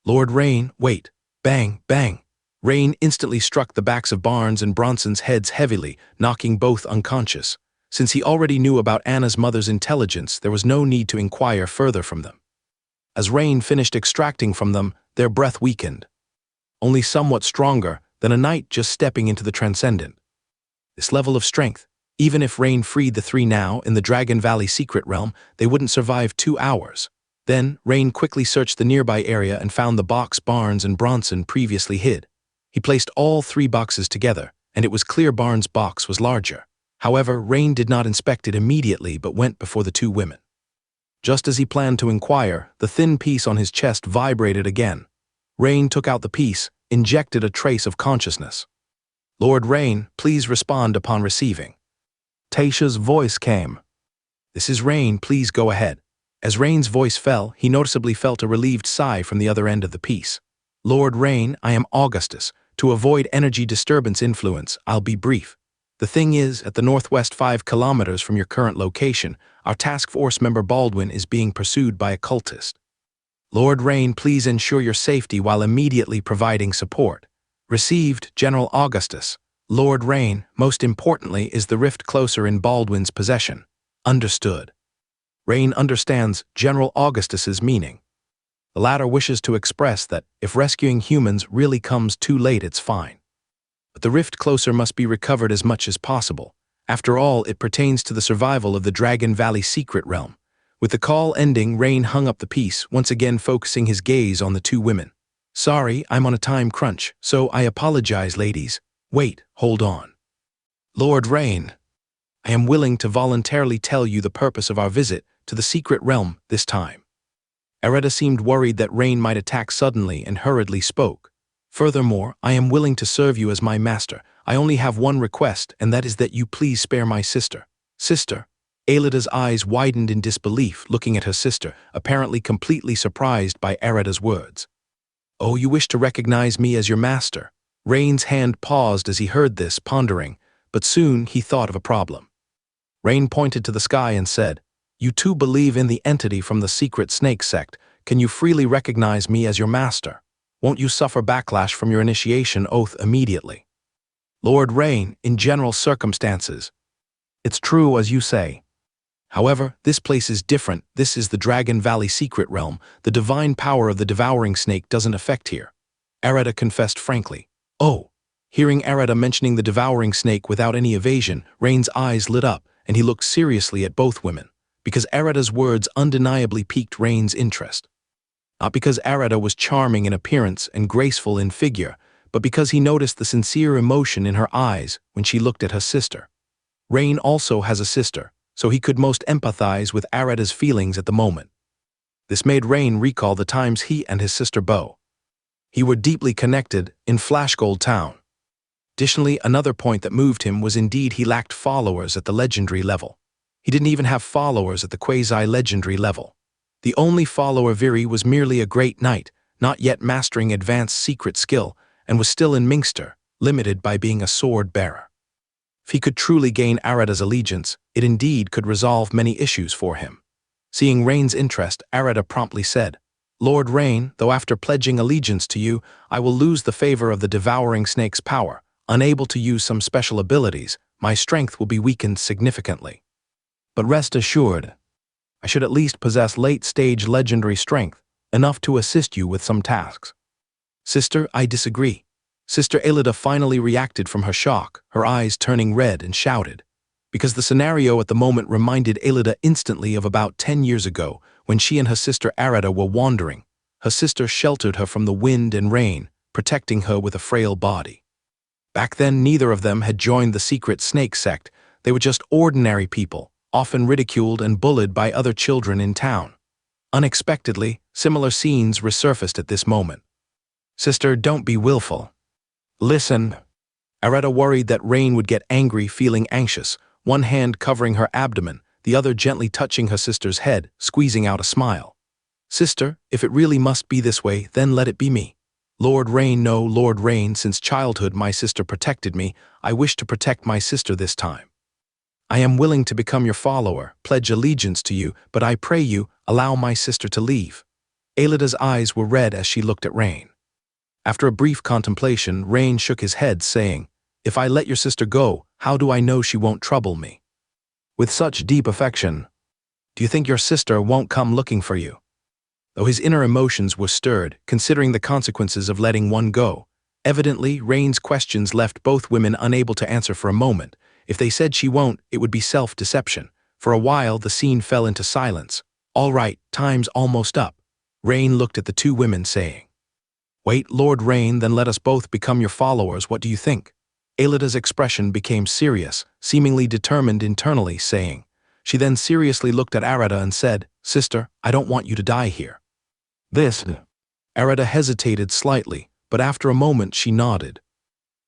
Lord Rain, wait. Bang, bang. Rain instantly struck the backs of Barnes and Bronson's heads heavily, knocking both unconscious. Since he already knew about Anna's mother's intelligence, there was no need to inquire further from them. As Rain finished extracting from them, their breath weakened. Only somewhat stronger than a knight just stepping into the transcendent. This level of strength, even if Rain freed the three now in the Dragon Valley secret realm, they wouldn't survive 2 hours. Then, Rain quickly searched the nearby area and found the box Barnes and Bronson previously hid. He placed all 3 boxes together, and it was clear Barnes' box was larger. However, Rain did not inspect it immediately but went before the 2 women. Just as he planned to inquire, the thin piece on his chest vibrated again. Rain took out the piece, injected a trace of consciousness. Lord Rain, please respond upon receiving. Tasha's voice came. This is Rain, please go ahead. As Rain's voice fell, he noticeably felt a relieved sigh from the other end of the piece. Lord Rain, I am Augustus. To avoid energy disturbance influence, I'll be brief. The thing is, at the northwest 5 kilometers from your current location, our task force member Baldwin is being pursued by a cultist. Lord Rain, please ensure your safety while immediately providing support. Received, General Augustus. Lord Rain, most importantly, is the rift closer in Baldwin's possession. Understood. Rain understands General Augustus's meaning. The latter wishes to express that if rescuing humans really comes too late, it's fine. But the rift closer must be recovered as much as possible. After all, it pertains to the survival of the Dragon Valley secret realm. With the call ending, Rain hung up the piece, once again focusing his gaze on the 2 women. Sorry, I'm on a time crunch, so I apologize, ladies. Wait, hold on. Lord Rain, I am willing to voluntarily tell you the purpose of our visit to the secret realm this time. Areda seemed worried that Rain might attack suddenly and hurriedly spoke. Furthermore, I am willing to serve you as my master. I only have one request, and that is that you please spare my sister. Sister? Alida's eyes widened in disbelief, looking at her sister, apparently completely surprised by Areda's words. Oh, you wish to recognize me as your master? Rain's hand paused as he heard this, pondering, but soon he thought of a problem. Rain pointed to the sky and said, You too believe in the entity from the secret snake sect. Can you freely recognize me as your master? Won't you suffer backlash from your initiation oath immediately? Lord Rain, in general circumstances. It's true as you say. However, this place is different. This is the Dragon Valley secret realm. The divine power of the devouring snake doesn't affect here. Areda confessed frankly. Oh. Hearing Areda mentioning the devouring snake without any evasion, Rain's eyes lit up, and he looked seriously at both women, because Areda's words undeniably piqued Rain's interest. Not because Arata was charming in appearance and graceful in figure, but because he noticed the sincere emotion in her eyes when she looked at her sister. Rain also has a sister, so he could most empathize with Arata's feelings at the moment. This made Rain recall the times he and his sister Bo were deeply connected in Flashgold Town. Additionally, another point that moved him was indeed he lacked followers at the legendary level. He didn't even have followers at the quasi-legendary level. The only follower Viri was merely a great knight, not yet mastering advanced secret skill, and was still in Minster, limited by being a sword bearer. If he could truly gain Arata's allegiance, it indeed could resolve many issues for him. Seeing Rain's interest, Arata promptly said, "Lord Rain, though after pledging allegiance to you, I will lose the favor of the devouring snake's power, unable to use some special abilities, my strength will be weakened significantly. But rest assured, I should at least possess late-stage legendary strength, enough to assist you with some tasks." "Sister, I disagree." Sister Aelida finally reacted from her shock, her eyes turning red, and shouted. Because the scenario at the moment reminded Aelida instantly of about 10 years ago, when she and her sister Arata were wandering. Her sister sheltered her from the wind and rain, protecting her with a frail body. Back then, neither of them had joined the secret snake sect. They were just ordinary people, often ridiculed and bullied by other children in town. Unexpectedly, similar scenes resurfaced at this moment. "Sister, don't be willful. Listen." Arata worried that Rain would get angry, feeling anxious, one hand covering her abdomen, the other gently touching her sister's head, squeezing out a smile. "Sister, if it really must be this way, then let it be me. Lord Rain, no, Lord Rain, since childhood my sister protected me, I wish to protect my sister this time. I am willing to become your follower, pledge allegiance to you, but I pray you, allow my sister to leave." Aelida's eyes were red as she looked at Rain. After a brief contemplation, Rain shook his head, saying, "If I let your sister go, how do I know she won't trouble me? With such deep affection, do you think your sister won't come looking for you?" Though his inner emotions were stirred, considering the consequences of letting one go, evidently Rain's questions left both women unable to answer for a moment. If they said she won't, it would be self-deception. For a while, the scene fell into silence. "All right, time's almost up." Rain looked at the two women, saying, "Wait, Lord Rain, then let us both become your followers. What do you think?" Aelida's expression became serious, seemingly determined internally, saying. She then seriously looked at Arata and said, "Sister, I don't want you to die here." "This." Arata hesitated slightly, but after a moment she nodded,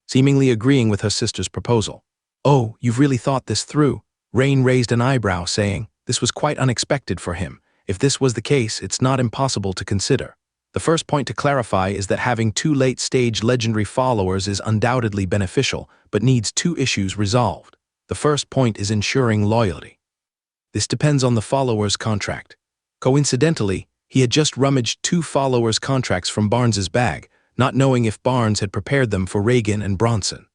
seemingly agreeing with her sister's proposal. "Oh, you've really thought this through?" Rain raised an eyebrow, saying, this was quite unexpected for him. If this was the case, it's not impossible to consider. The first point to clarify is that having two late-stage legendary followers is undoubtedly beneficial, but needs two issues resolved. The first point is ensuring loyalty. This depends on the follower's contract. Coincidentally, he had just rummaged two followers' contracts from Barnes's bag, not knowing if Barnes had prepared them for Reagan and Bronson.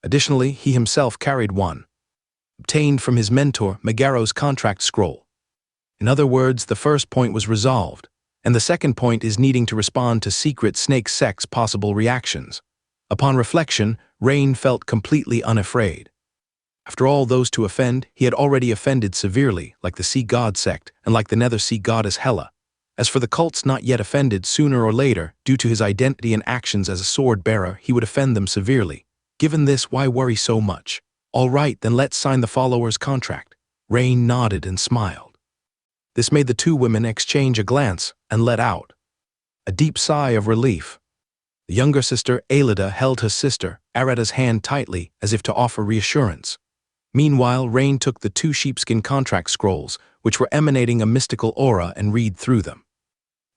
Additionally, he himself carried one, obtained from his mentor, Megaro's contract scroll. In other words, the first point was resolved, and the second point is needing to respond to secret snake sect's possible reactions. Upon reflection, Rain felt completely unafraid. After all, those to offend, he had already offended severely, like the Sea God sect and like the Nether Sea Goddess Hela. As for the cults not yet offended, sooner or later, due to his identity and actions as a sword bearer, he would offend them severely. Given this, why worry so much? "All right, then let's sign the follower's contract." Rain nodded and smiled. This made the two women exchange a glance and let out a deep sigh of relief. The younger sister, Aelida, held her sister, Arata's hand tightly, as if to offer reassurance. Meanwhile, Rain took the two sheepskin contract scrolls, which were emanating a mystical aura, and read through them.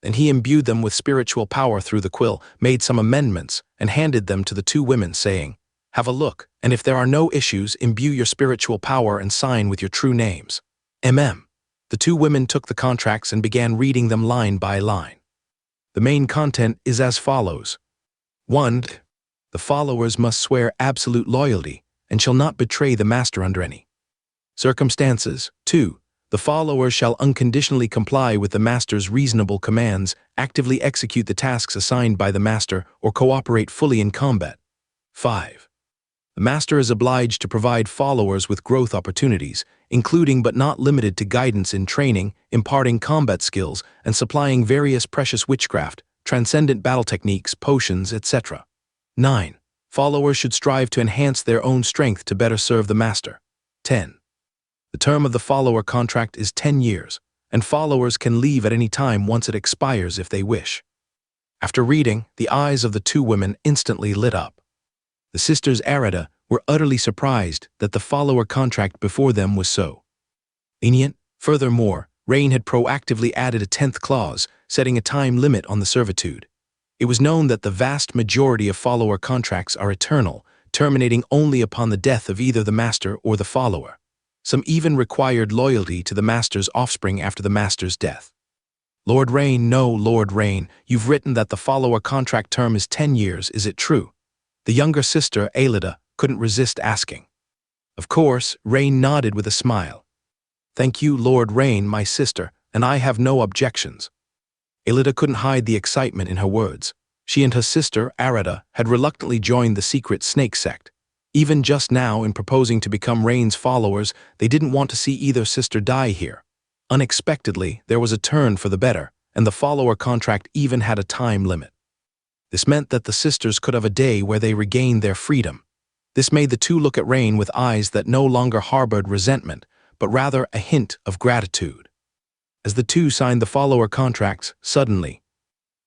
Then he imbued them with spiritual power through the quill, made some amendments, and handed them to the two women, saying, "Have a look, and if there are no issues, imbue your spiritual power and sign with your true names. MM." The two women took the contracts and began reading them line by line. The main content is as follows. 1. The followers must swear absolute loyalty and shall not betray the master under any circumstances. 2. The followers shall unconditionally comply with the master's reasonable commands, actively execute the tasks assigned by the master, or cooperate fully in combat. 5. The master is obliged to provide followers with growth opportunities, including but not limited to guidance in training, imparting combat skills, and supplying various precious witchcraft, transcendent battle techniques, potions, etc. 9. Followers should strive to enhance their own strength to better serve the master. 10. The term of the follower contract is 10 years, and followers can leave at any time once it expires if they wish. After reading, the eyes of the two women instantly lit up. The sisters Arida were utterly surprised that the follower contract before them was so lenient. Furthermore, Rain had proactively added a 10th clause, setting a time limit on the servitude. It was known that the vast majority of follower contracts are eternal, terminating only upon the death of either the master or the follower. Some even required loyalty to the master's offspring after the master's death. Lord Rain, no, Lord Rain, you've written that the follower contract term is 10 years, is it true? The younger sister, Alida, couldn't resist asking. Of course, Rain nodded with a smile. Thank you, Lord Rain, my sister, and I have no objections. Alida couldn't hide the excitement in her words. She and her sister, Arida, had reluctantly joined the secret snake sect. Even just now, in proposing to become Rain's followers, they didn't want to see either sister die here. Unexpectedly, there was a turn for the better, and the follower contract even had a time limit. This meant that the sisters could have a day where they regained their freedom. This made the two look at Rain with eyes that no longer harbored resentment, but rather a hint of gratitude. As the two signed the follower contracts, suddenly,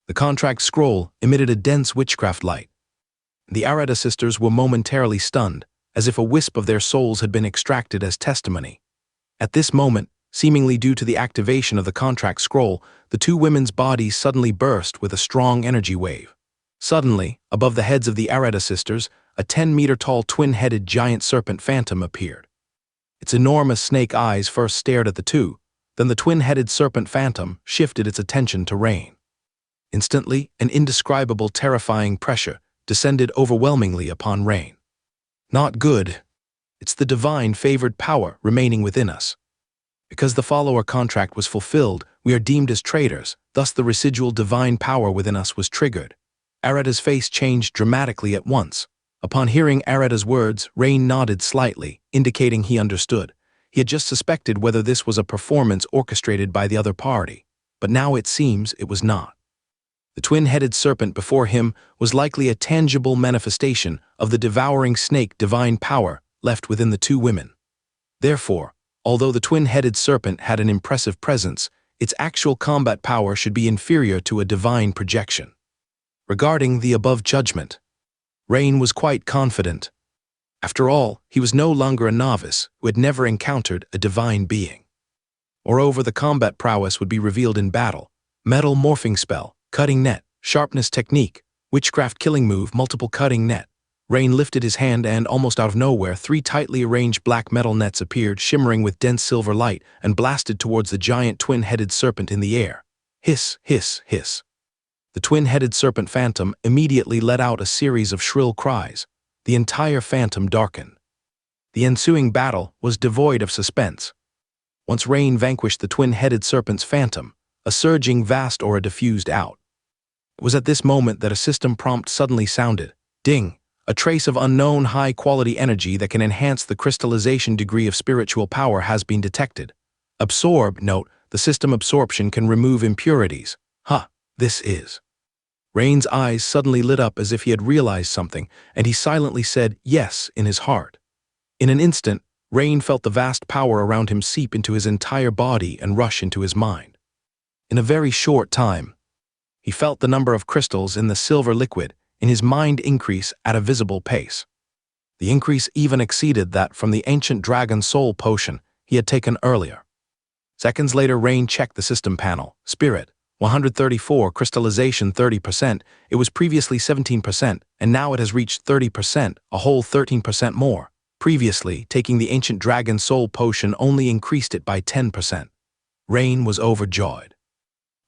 the contract scroll emitted a dense witchcraft light. The Arida sisters were momentarily stunned, as if a wisp of their souls had been extracted as testimony. At this moment, seemingly due to the activation of the contract scroll, the two women's bodies suddenly burst with a strong energy wave. Suddenly, above the heads of the Arida sisters, a 10-meter-tall twin-headed giant serpent phantom appeared. Its enormous snake eyes first stared at the two, then the twin-headed serpent phantom shifted its attention to Rain. Instantly, an indescribable terrifying pressure descended overwhelmingly upon Rain. Not good. It's the divine favored power remaining within us. Because the follower contract was fulfilled, we are deemed as traitors, thus the residual divine power within us was triggered. Arida's face changed dramatically at once. Upon hearing Arida's words, Rain nodded slightly, indicating he understood. He had just suspected whether this was a performance orchestrated by the other party, but now it seems it was not. The twin-headed serpent before him was likely a tangible manifestation of the devouring snake divine power left within the two women. Therefore, although the twin-headed serpent had an impressive presence, its actual combat power should be inferior to a divine projection. Regarding the above judgment, Rain was quite confident. After all, he was no longer a novice who had never encountered a divine being. Moreover, the combat prowess would be revealed in battle: metal morphing spell, cutting net, sharpness technique, witchcraft killing move, multiple cutting net. Rain lifted his hand and, almost out of nowhere, 3 tightly arranged black metal nets appeared, shimmering with dense silver light, and blasted towards the giant twin-headed serpent in the air. Hiss, hiss, hiss. The twin-headed serpent phantom immediately let out a series of shrill cries. The entire phantom darkened. The ensuing battle was devoid of suspense. Once Rain vanquished the twin-headed serpent's phantom, a surging vast aura diffused out. It was at this moment that a system prompt suddenly sounded. Ding! A trace of unknown high-quality energy that can enhance the crystallization degree of spiritual power has been detected. Absorb, note, the system absorption can remove impurities. This is. Rain's eyes suddenly lit up as if he had realized something, and he silently said yes in his heart. In an instant, Rain felt the vast power around him seep into his entire body and rush into his mind. In a very short time, he felt the number of crystals in the silver liquid in his mind increase at a visible pace. The increase even exceeded that from the ancient dragon soul potion he had taken earlier. Seconds later, Rain checked the system panel. Spirit, 134, crystallization 30%. It was previously 17%, and now it has reached 30%, a whole 13% more. Previously, taking the ancient dragon soul potion only increased it by 10%. Rain was overjoyed.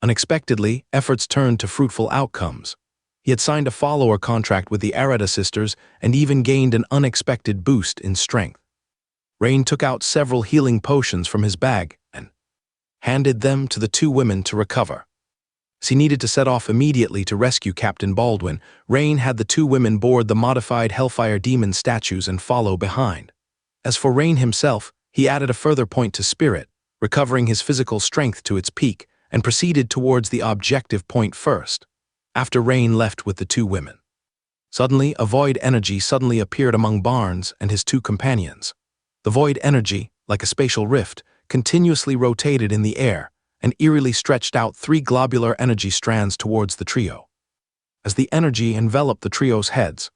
Unexpectedly, efforts turned to fruitful outcomes. He had signed a follower contract with the Arida sisters and even gained an unexpected boost in strength. Rain took out several healing potions from his bag and handed them to the two women to recover. As he needed to set off immediately to rescue Captain Baldwin, Rain had the two women board the modified Hellfire Demon statues and follow behind. As for Rain himself, he added a further point to Spirit, recovering his physical strength to its peak, and proceeded towards the objective point first, after Rain left with the two women. Suddenly, a void energy suddenly appeared among Barnes and his two companions. The void energy, like a spatial rift, continuously rotated in the air and eerily stretched out three globular energy strands towards the trio. As the energy enveloped the trio's heads,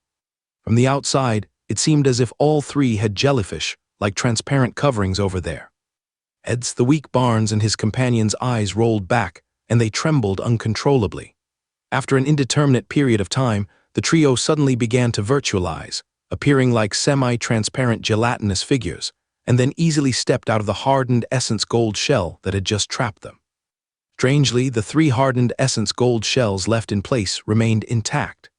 from the outside, it seemed as if all three had jellyfish, like transparent coverings over their heads. The weak Barnes and his companions' eyes rolled back, and they trembled uncontrollably. After an indeterminate period of time, the trio suddenly began to virtualize, appearing like semi-transparent gelatinous figures, and then easily stepped out of the hardened essence gold shell that had just trapped them. Strangely, the three hardened essence gold shells left in place remained intact.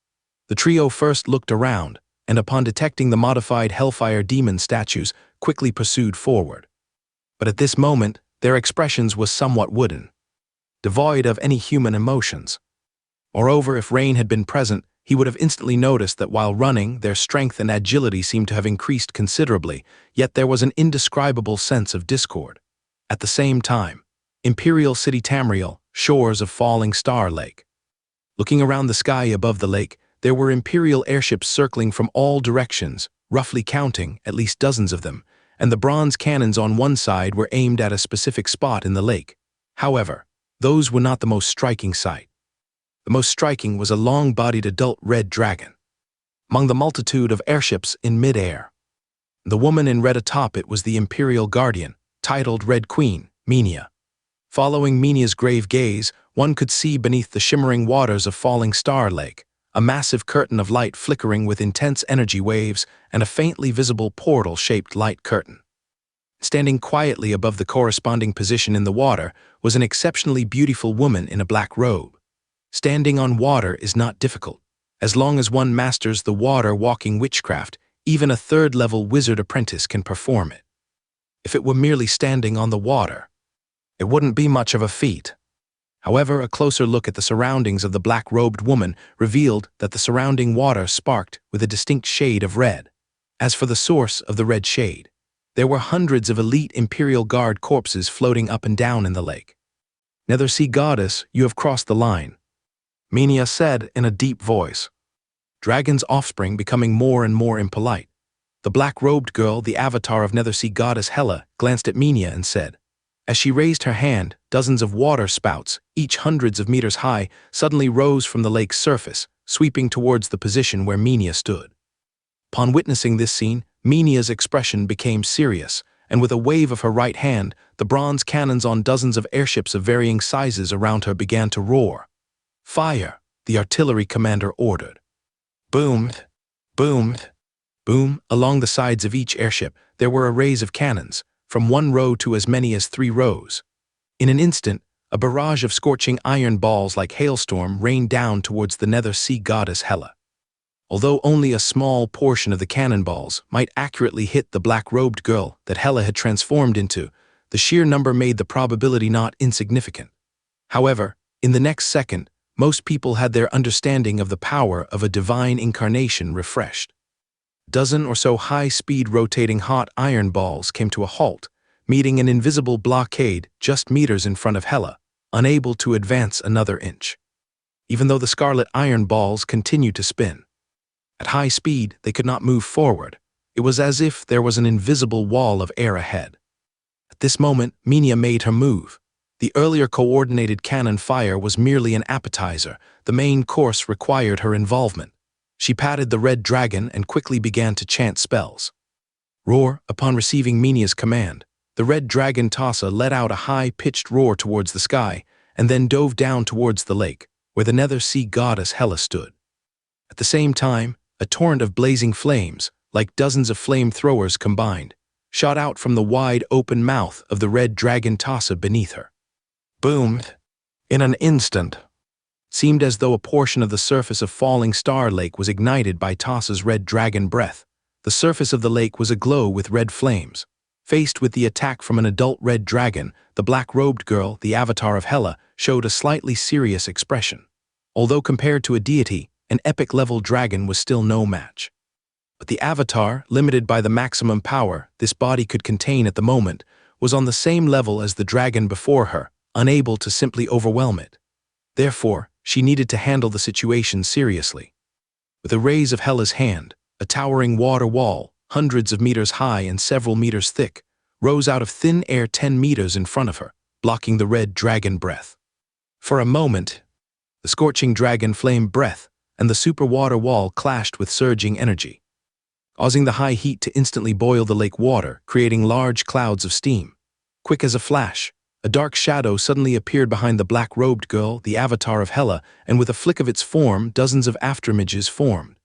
The trio first looked around, and upon detecting the modified Hellfire Demon statues, quickly pursued forward. But at this moment, their expressions was somewhat wooden, devoid of any human emotions. Moreover, if Rain had been present, he would have instantly noticed that while running, their strength and agility seemed to have increased considerably, yet there was an indescribable sense of discord. At the same time, Imperial City Tamriel, shores of Falling Star Lake. Looking around the sky above the lake, there were Imperial airships circling from all directions, roughly counting, at least dozens of them, and the bronze cannons on one side were aimed at a specific spot in the lake. However, those were not the most striking sight. The most striking was a long-bodied adult red dragon among the multitude of airships in mid-air. The woman in red atop it was the Imperial Guardian, titled Red Queen, Minia. Following Minia's grave gaze, one could see beneath the shimmering waters of Falling Star Lake, a massive curtain of light flickering with intense energy waves and a faintly visible portal-shaped light curtain. Standing quietly above the corresponding position in the water was an exceptionally beautiful woman in a black robe. Standing on water is not difficult. As long as one masters the water-walking witchcraft, even a third-level wizard apprentice can perform it. If it were merely standing on the water, it wouldn't be much of a feat. However, a closer look at the surroundings of the black-robed woman revealed that the surrounding water sparked with a distinct shade of red. As for the source of the red shade, there were hundreds of elite Imperial Guard corpses floating up and down in the lake. "Nether Sea Goddess, you have crossed the line," Minia said in a deep voice. Dragon's offspring becoming more and more impolite. The black-robed girl, the avatar of Nethersea Goddess Hela, glanced at Minia and said. As she raised her hand, dozens of water spouts, each hundreds of meters high, suddenly rose from the lake's surface, sweeping towards the position where Minia stood. Upon witnessing this scene, Minia's expression became serious, and with a wave of her right hand, the bronze cannons on dozens of airships of varying sizes around her began to roar. "Fire!" the artillery commander ordered. Boom, boom, boom. Along the sides of each airship, there were arrays of cannons, from one row to as many as 3 rows. In an instant, a barrage of scorching iron balls like hailstorm rained down towards the Nether Sea Goddess Hela. Although only a small portion of the cannonballs might accurately hit the black-robed girl that Hela had transformed into, the sheer number made the probability not insignificant. However, in the next second, most people had their understanding of the power of a divine incarnation refreshed. A dozen or so high-speed rotating hot iron balls came to a halt, meeting an invisible blockade just meters in front of Hela, unable to advance another inch. Even though the scarlet iron balls continued to spin. At high speed, they could not move forward. It was as if there was an invisible wall of air ahead. At this moment, Minia made her move. The earlier coordinated cannon fire was merely an appetizer. The main course required her involvement. She patted the red dragon and quickly began to chant spells. Roar! Upon receiving Minia's command, the red dragon Tassa let out a high-pitched roar towards the sky and then dove down towards the lake, where the Nether Sea Goddess Hela stood. At the same time, a torrent of blazing flames, like dozens of flamethrowers combined, shot out from the wide open mouth of the red dragon Tassa beneath her. Boom! In an instant, it seemed as though a portion of the surface of Falling Star Lake was ignited by Tassa's red dragon breath. The surface of the lake was aglow with red flames. Faced with the attack from an adult red dragon, the black-robed girl, the avatar of Hela, showed a slightly serious expression. Although compared to a deity, an epic-level dragon was still no match. But the avatar, limited by the maximum power this body could contain at the moment, was on the same level as the dragon before her, unable to simply overwhelm it. Therefore, she needed to handle the situation seriously. With a raise of Hela's hand, a towering water wall, hundreds of meters high and several meters thick, rose out of thin air 10 meters in front of her, blocking the red dragon breath. For a moment, the scorching dragon flame breath and the super water wall clashed with surging energy, causing the high heat to instantly boil the lake water, creating large clouds of steam. Quick as a flash, a dark shadow suddenly appeared behind the black-robed girl, the avatar of Hela, and with a flick of its form, dozens of afterimages formed.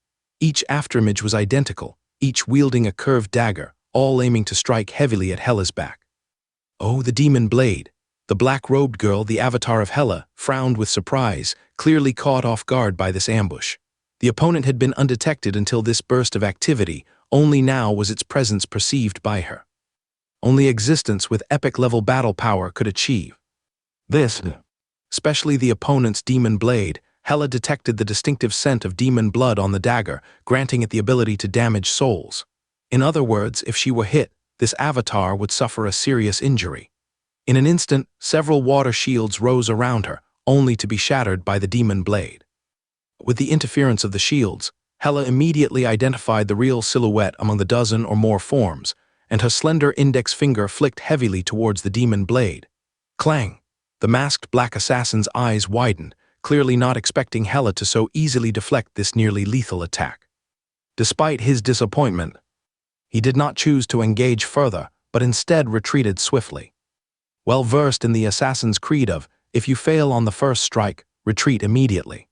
Each afterimage was identical, each wielding a curved dagger, all aiming to strike heavily at Hela's back. Oh, the demon blade! The black-robed girl, the avatar of Hela, frowned with surprise, clearly caught off guard by this ambush. The opponent had been undetected until this burst of activity, only now was its presence perceived by her. Only existence with epic-level battle power could achieve this. Especially the opponent's demon blade, Hela detected the distinctive scent of demon blood on the dagger, granting it the ability to damage souls. In other words, if she were hit, this avatar would suffer a serious injury. In an instant, several water shields rose around her, only to be shattered by the demon blade. With the interference of the shields, Hela immediately identified the real silhouette among the dozen or more forms, and her slender index finger flicked heavily towards the demon blade. Clang! The masked black assassin's eyes widened, clearly not expecting Hela to so easily deflect this nearly lethal attack. Despite his disappointment, he did not choose to engage further, but instead retreated swiftly. Well versed in the assassin's creed of, if you fail on the first strike, retreat immediately.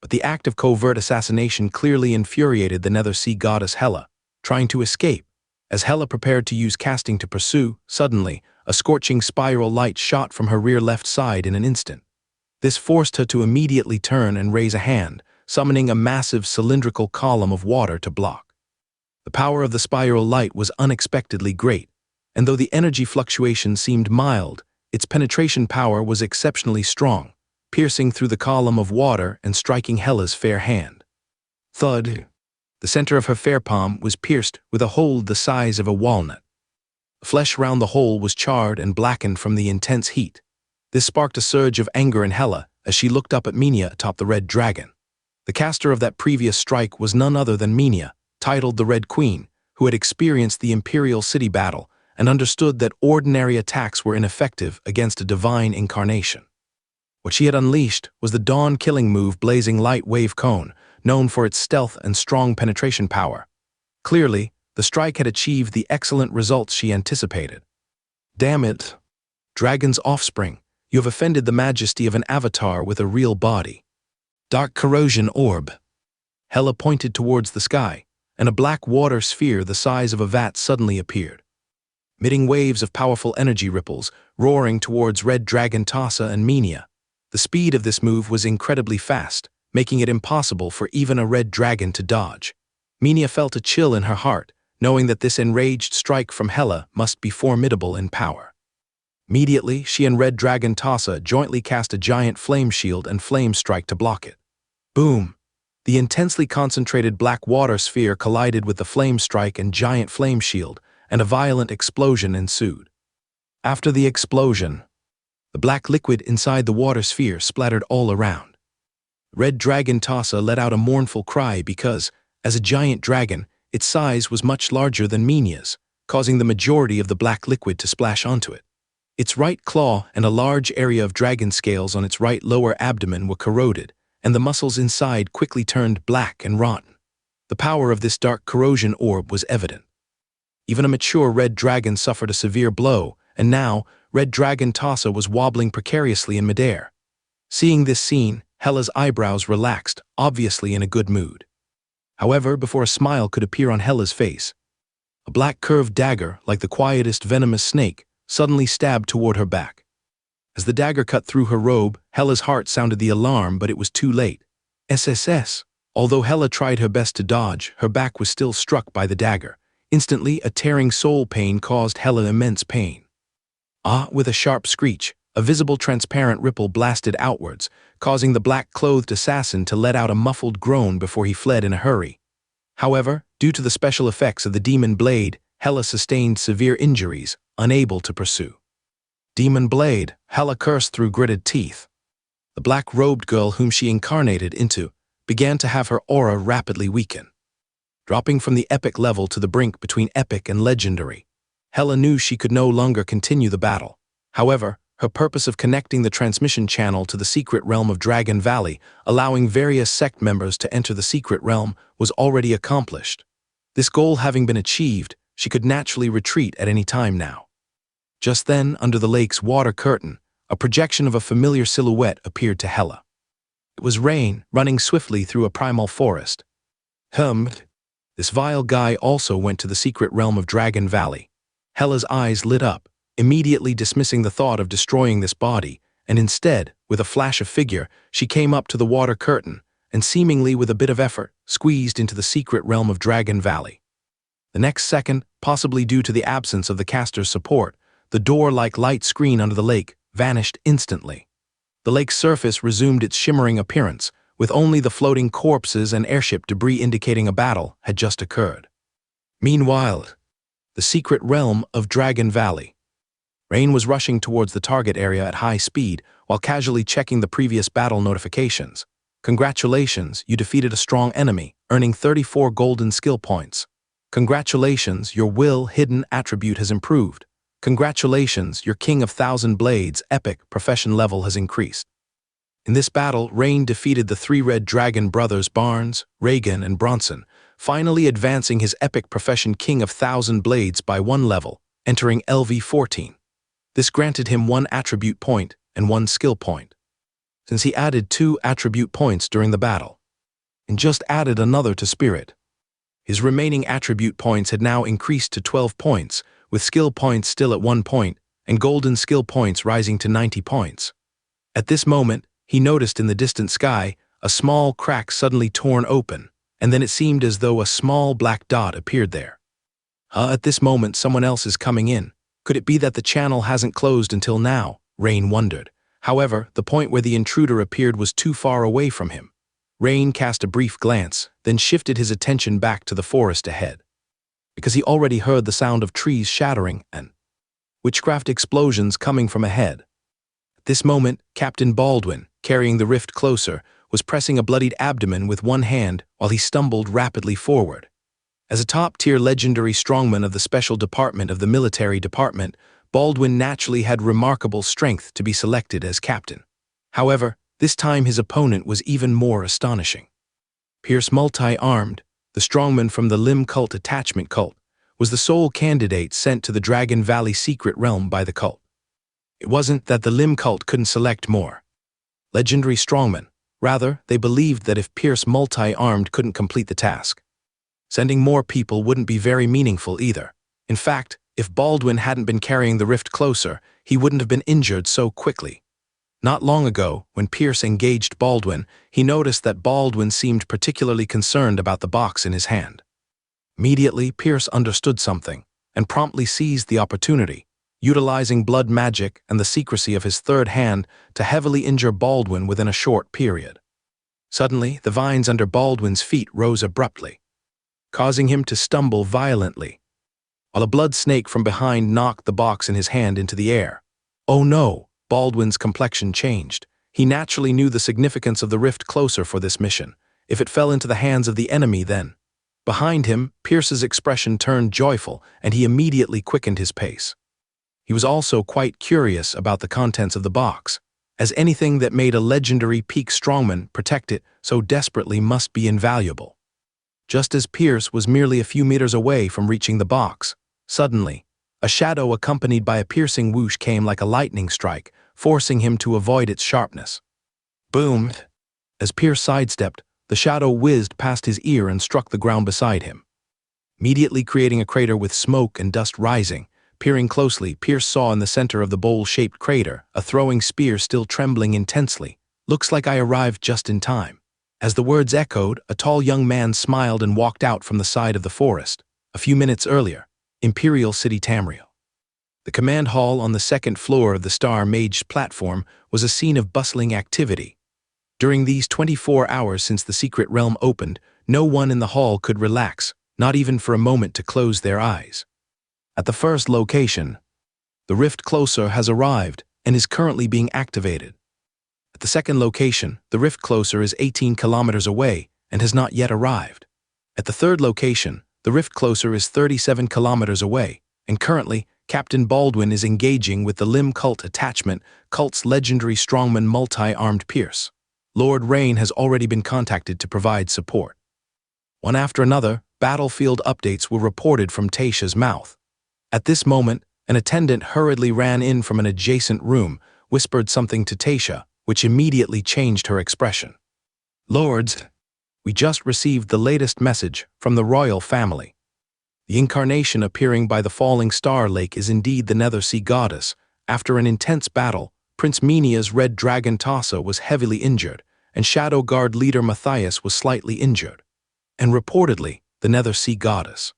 But the act of covert assassination clearly infuriated the Nether Sea goddess Hela, trying to escape. As Hela prepared to use casting to pursue, suddenly, a scorching spiral light shot from her rear left side in an instant. This forced her to immediately turn and raise a hand, summoning a massive cylindrical column of water to block. The power of the spiral light was unexpectedly great, and though the energy fluctuation seemed mild, its penetration power was exceptionally strong, piercing through the column of water and striking Hela's fair hand. Thud! The center of her fair palm was pierced with a hole the size of a walnut. The flesh round the hole was charred and blackened from the intense heat. This sparked a surge of anger in Hela as she looked up at Minia atop the red dragon. The caster of that previous strike was none other than Minia, titled the Red Queen, who had experienced the Imperial City battle and understood that ordinary attacks were ineffective against a divine incarnation. What she had unleashed was the dawn-killing move Blazing Light Wave Cone, known for its stealth and strong penetration power. Clearly, the strike had achieved the excellent results she anticipated. Damn it! Dragon's offspring, you have offended the majesty of an avatar with a real body. Dark corrosion orb. Hela pointed towards the sky, and a black water sphere the size of a vat suddenly appeared, emitting waves of powerful energy ripples, roaring towards Red Dragon Tassa and Minia. The speed of this move was incredibly fast, making it impossible for even a red dragon to dodge. Minia felt a chill in her heart, knowing that this enraged strike from Hela must be formidable in power. Immediately, she and Red Dragon Tassa jointly cast a giant flame shield and flame strike to block it. Boom! The intensely concentrated black water sphere collided with the flame strike and giant flame shield, and a violent explosion ensued. After the explosion, the black liquid inside the water sphere splattered all around. Red Dragon Tassa let out a mournful cry because, as a giant dragon, its size was much larger than Minia's, causing the majority of the black liquid to splash onto it. Its right claw and a large area of dragon scales on its right lower abdomen were corroded, and the muscles inside quickly turned black and rotten. The power of this dark corrosion orb was evident. Even a mature red dragon suffered a severe blow, and now, Red Dragon Tassa was wobbling precariously in midair. Seeing this scene, Hela's eyebrows relaxed, obviously in a good mood. However, before a smile could appear on Hela's face, a black curved dagger, like the quietest venomous snake, suddenly stabbed toward her back. As the dagger cut through her robe, Hela's heart sounded the alarm, but it was too late. SSS. Although Hela tried her best to dodge, her back was still struck by the dagger, Instantly, a tearing soul pain caused Hela immense pain. With a sharp screech, a visible transparent ripple blasted outwards, causing the black-clothed assassin to let out a muffled groan before he fled in a hurry. However, due to the special effects of the demon blade, Hela sustained severe injuries, unable to pursue. Demon blade, Hela cursed through gritted teeth. The black-robed girl whom she incarnated into began to have her aura rapidly weaken. Dropping from the epic level to the brink between epic and legendary, Hela knew she could no longer continue the battle. However, her purpose of connecting the transmission channel to the secret realm of Dragon Valley, allowing various sect members to enter the secret realm, was already accomplished. This goal having been achieved, she could naturally retreat at any time now. Just then, under the lake's water curtain, a projection of a familiar silhouette appeared to Hela. It was Rain, running swiftly through a primal forest. This vile guy also went to the secret realm of Dragon Valley. Hela's eyes lit up, immediately dismissing the thought of destroying this body, and instead, with a flash of figure, she came up to the water curtain, and seemingly with a bit of effort, squeezed into the secret realm of Dragon Valley. The next second, possibly due to the absence of the caster's support, the door-like light screen under the lake vanished instantly. The lake's surface resumed its shimmering appearance, with only the floating corpses and airship debris indicating a battle had just occurred. Meanwhile, the secret realm of Dragon Valley. Rain was rushing towards the target area at high speed while casually checking the previous battle notifications. Congratulations, you defeated a strong enemy, earning 34 golden skill points. Congratulations, your will hidden attribute has improved. Congratulations, your King of Thousand Blades epic profession level has increased. In this battle, Rain defeated the three Red Dragon brothers Barnes, Reagan, and Bronson, finally advancing his epic profession King of Thousand Blades by 1 level, entering LV14. This granted him 1 attribute point and 1 skill point, since he added 2 attribute points during the battle, and just added another to Spirit. His remaining attribute points had now increased to 12 points, with skill points still at 1 point, and golden skill points rising to 90 points. At this moment, he noticed in the distant sky a small crack suddenly torn open, and then it seemed as though a small black dot appeared there. At this moment someone else is coming in. Could it be that the channel hasn't closed until now? Rain wondered. However, the point where the intruder appeared was too far away from him. Rain cast a brief glance, then shifted his attention back to the forest ahead, because he already heard the sound of trees shattering and witchcraft explosions coming from ahead. At this moment, Captain Baldwin, carrying the rift closer, was pressing a bloodied abdomen with one hand while he stumbled rapidly forward. As a top-tier legendary strongman of the Special Department of the Military Department, Baldwin naturally had remarkable strength to be selected as captain. However, this time his opponent was even more astonishing. Pierce Multi-Armed, the strongman from the Limb Cult Attachment Cult, was the sole candidate sent to the Dragon Valley secret realm by the cult. It wasn't that the Limb Cult couldn't select more legendary strongmen. Rather, they believed that if Pierce Multi-Armed couldn't complete the task, sending more people wouldn't be very meaningful either. In fact, if Baldwin hadn't been carrying the rift closer, he wouldn't have been injured so quickly. Not long ago, when Pierce engaged Baldwin, he noticed that Baldwin seemed particularly concerned about the box in his hand. Immediately, Pierce understood something, and promptly seized the opportunity, utilizing blood magic and the secrecy of his third hand to heavily injure Baldwin within a short period. Suddenly, the vines under Baldwin's feet rose abruptly, causing him to stumble violently, while a blood snake from behind knocked the box in his hand into the air. Oh no! Baldwin's complexion changed. He naturally knew the significance of the rift closer for this mission. If it fell into the hands of the enemy, then. Behind him, Pierce's expression turned joyful, and he immediately quickened his pace. He was also quite curious about the contents of the box, as anything that made a legendary peak strongman protect it so desperately must be invaluable. Just as Pierce was merely a few meters away from reaching the box, suddenly, a shadow accompanied by a piercing whoosh came like a lightning strike, forcing him to avoid its sharpness. Boom! As Pierce sidestepped, the shadow whizzed past his ear and struck the ground beside him, immediately creating a crater with smoke and dust rising. Peering closely, Pierce saw in the center of the bowl-shaped crater a throwing spear still trembling intensely. Looks like I arrived just in time. As the words echoed, a tall young man smiled and walked out from the side of the forest. A few minutes earlier, Imperial City Tamriel. The command hall on the second floor of the Star Mage platform was a scene of bustling activity. During these 24 hours since the secret realm opened, no one in the hall could relax, not even for a moment to close their eyes. At the first location, the Rift Closer has arrived and is currently being activated. At the second location, the Rift Closer is 18 kilometers away and has not yet arrived. At the third location, the Rift Closer is 37 kilometers away, and currently, Captain Baldwin is engaging with the Limb Cult attachment, Cult's legendary strongman multi-armed Pierce. Lord Rain has already been contacted to provide support. One after another, battlefield updates were reported from Tasha's mouth. At this moment, an attendant hurriedly ran in from an adjacent room, whispered something to Tasha, which immediately changed her expression. Lords, we just received the latest message from the royal family. The incarnation appearing by the falling star lake is indeed the Nether Sea Goddess. After an intense battle, Prince Menia's red dragon Tassa was heavily injured, and Shadow Guard leader Matthias was slightly injured. And reportedly, the Nether Sea Goddess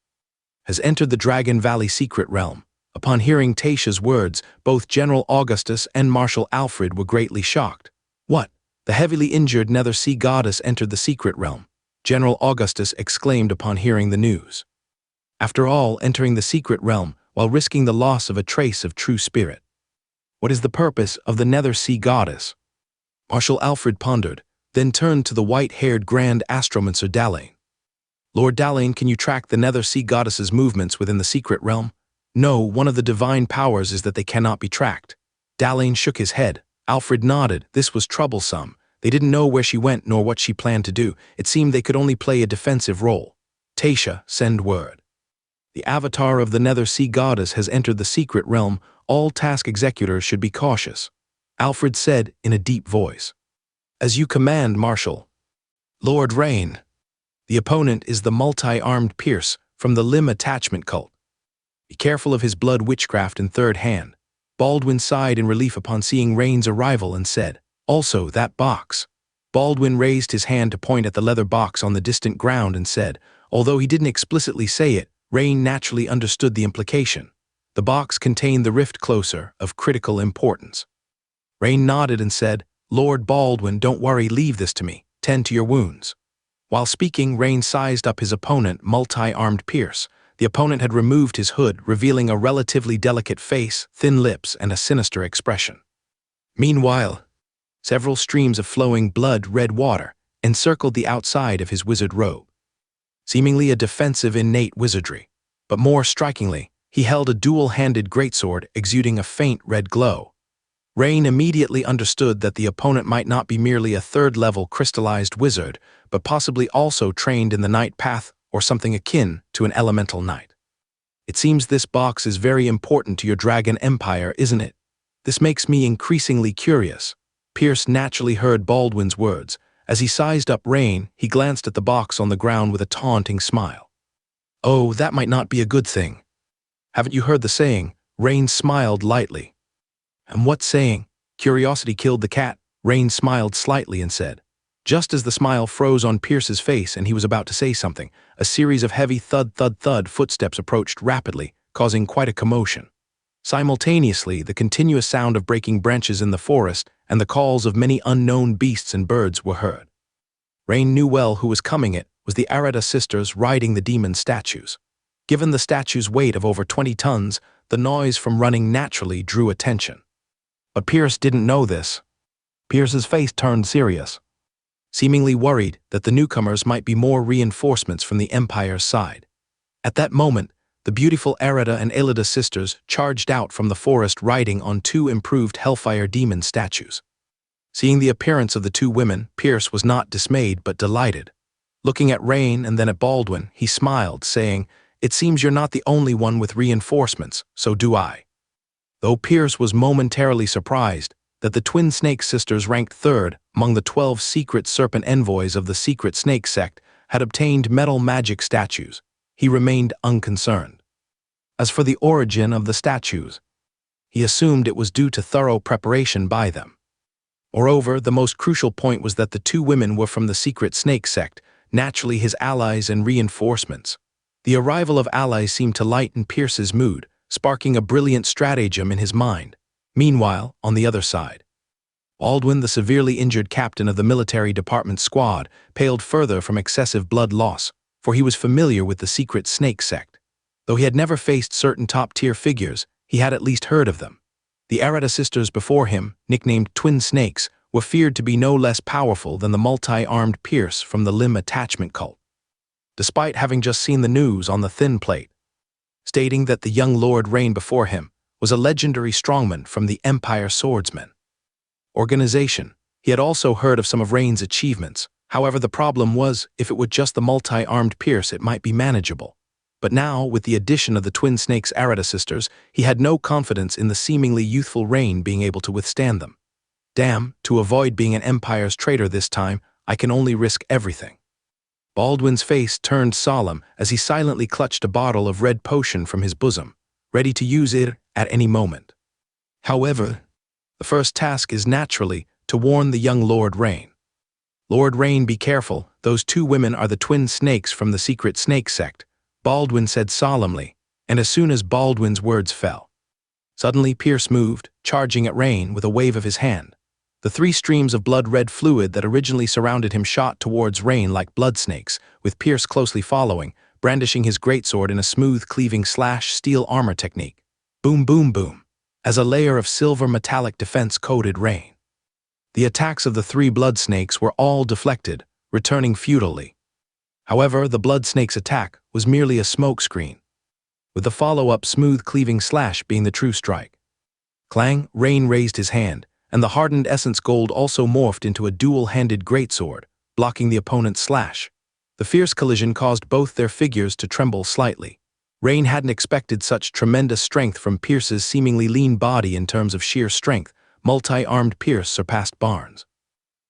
has entered the Dragon Valley secret realm. Upon hearing Tasha's words, both General Augustus and Marshal Alfred were greatly shocked. What? The heavily injured Nether Sea Goddess entered the secret realm? General Augustus exclaimed upon hearing the news. After all, entering the secret realm while risking the loss of a trace of true spirit. What is the purpose of the Nether Sea Goddess? Marshal Alfred pondered, then turned to the white-haired Grand Astromancer Dalane. Lord Dalane, can you track the Nether Sea Goddess's movements within the secret realm? No, one of the divine powers is that they cannot be tracked. Dalane shook his head. Alfred nodded. This was troublesome. They didn't know where she went nor what she planned to do. It seemed they could only play a defensive role. Tasha, send word. The avatar of the Nether Sea Goddess has entered the secret realm. All task executors should be cautious. Alfred said in a deep voice. As you command, Marshal. Lord Rain. The opponent is the multi-armed Pierce from the Limb attachment cult. Be careful of his blood witchcraft in third hand. Baldwin sighed in relief upon seeing Rain's arrival and said, also that box. Baldwin raised his hand to point at the leather box on the distant ground and said, although he didn't explicitly say it, Rain naturally understood the implication. The box contained the Rift Closer of critical importance. Rain nodded and said, Lord Baldwin, don't worry, leave this to me. Tend to your wounds. While speaking, Rain sized up his opponent, multi-armed Pierce. The opponent had removed his hood, revealing a relatively delicate face, thin lips, and a sinister expression. Meanwhile, several streams of flowing blood-red water encircled the outside of his wizard robe. Seemingly a defensive innate wizardry, but more strikingly, he held a dual-handed greatsword exuding a faint red glow. Rain immediately understood that the opponent might not be merely a third-level crystallized wizard, but possibly also trained in the Night Path or something akin to an elemental knight. It seems this box is very important to your dragon empire, isn't it? This makes me increasingly curious. Pierce naturally heard Baldwin's words. As he sized up Rain, he glanced at the box on the ground with a taunting smile. Oh, that might not be a good thing. Haven't you heard the saying? Rain smiled lightly. And what saying? Curiosity killed the cat. Rain smiled slightly and said. Just as the smile froze on Pierce's face and he was about to say something, a series of heavy thud-thud-thud footsteps approached rapidly, causing quite a commotion. Simultaneously, the continuous sound of breaking branches in the forest and the calls of many unknown beasts and birds were heard. Rain knew well who was coming. It was the Arada sisters riding the demon statues. Given the statues' weight of over 20 tons, the noise from running naturally drew attention. But Pierce didn't know this. Pierce's face turned serious, seemingly worried that the newcomers might be more reinforcements from the Empire's side. At that moment, the beautiful Arada and Elida sisters charged out from the forest riding on 2 improved Hellfire demon statues. Seeing the appearance of the 2 women, Pierce was not dismayed but delighted. Looking at Rain and then at Baldwin, he smiled, saying, It seems you're not the only one with reinforcements, so do I. Though Pierce was momentarily surprised that the twin snake sisters ranked 3rd among the 12 secret serpent envoys of the secret snake sect had obtained metal magic statues, he remained unconcerned. As for the origin of the statues, he assumed it was due to thorough preparation by them. Moreover, the most crucial point was that the 2 women were from the secret snake sect, naturally his allies and reinforcements. The arrival of allies seemed to lighten Pierce's mood, sparking a brilliant stratagem in his mind. Meanwhile, on the other side, Baldwin, the severely injured captain of the military department squad, paled further from excessive blood loss, for he was familiar with the secret snake sect. Though he had never faced certain top-tier figures, he had at least heard of them. The Arata sisters before him, nicknamed Twin Snakes, were feared to be no less powerful than the multi-armed Pierce from the limb attachment cult. Despite having just seen the news on the thin plate, stating that the young Lord Rain before him was a legendary strongman from the Empire Swordsmen organization, he had also heard of some of Rain's achievements. However, the problem was, if it were just the multi-armed Pierce, it might be manageable. But now, with the addition of the Twin Snakes Arata sisters, he had no confidence in the seemingly youthful Rain being able to withstand them. Damn, to avoid being an Empire's traitor this time, I can only risk everything. Baldwin's face turned solemn as he silently clutched a bottle of red potion from his bosom, ready to use it at any moment. However, the first task is naturally to warn the young Lord Rain. Lord Rain, be careful, those two women are the twin snakes from the secret snake sect, Baldwin said solemnly, and as soon as Baldwin's words fell, suddenly Pierce moved, charging at Rain with a wave of his hand. The 3 streams of blood-red fluid that originally surrounded him shot towards Rain like blood snakes, with Pierce closely following, brandishing his greatsword in a smooth cleaving steel armor technique. Boom, boom, boom, as a layer of silver metallic defense coated Rain. The attacks of the 3 blood snakes were all deflected, returning futilely. However, the blood snake's attack was merely a smokescreen, with the follow-up smooth cleaving slash being the true strike. Clang, Rain raised his hand, and the hardened essence gold also morphed into a dual-handed greatsword, blocking the opponent's slash. The fierce collision caused both their figures to tremble slightly. Rain hadn't expected such tremendous strength from Pierce's seemingly lean body. In terms of sheer strength, multi-armed Pierce surpassed Barnes.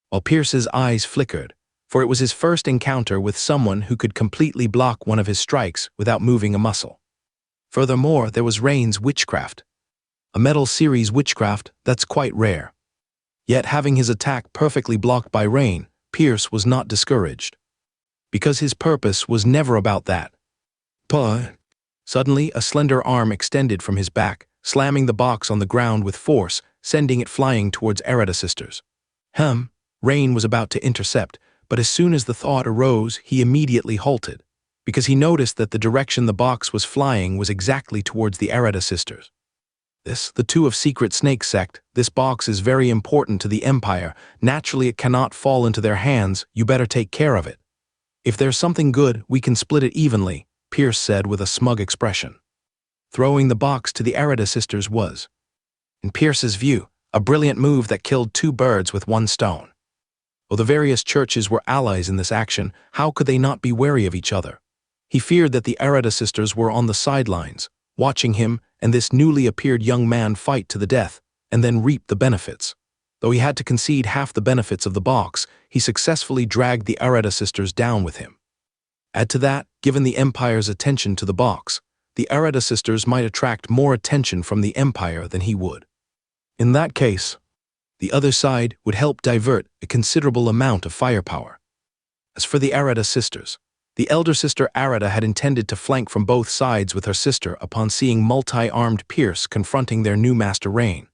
While Pierce's eyes flickered, for it was his first encounter with someone who could completely block one of his strikes without moving a muscle. Furthermore, there was Rain's witchcraft. A Metal Series witchcraft that's quite rare. Yet having his attack perfectly blocked by Rain, Pierce was not discouraged. Because his purpose was never about that. But suddenly, a slender arm extended from his back, slamming the box on the ground with force, sending it flying towards Arata sisters. Rain was about to intercept, but as soon as the thought arose, he immediately halted, because he noticed that the direction the box was flying was exactly towards the Arata sisters. The two of Secret Snake Sect, this box is very important to the Empire. Naturally, it cannot fall into their hands. You better take care of it. If there's something good, we can split it evenly, Pierce said with a smug expression. Throwing the box to the Arata sisters was, in Pierce's view, a brilliant move that killed 2 birds with 1 stone. Though the various churches were allies in this action, how could they not be wary of each other? He feared that the Arata sisters were on the sidelines, watching him and this newly appeared young man fight to the death, and then reap the benefits. Though he had to concede half the benefits of the box, he successfully dragged the Arata sisters down with him. Add to that, given the Empire's attention to the box, the Arata sisters might attract more attention from the Empire than he would. In that case, the other side would help divert a considerable amount of firepower. As for the Arata sisters, the elder sister Arata had intended to flank from both sides with her sister upon seeing multi-armed Pierce confronting their new master Rain.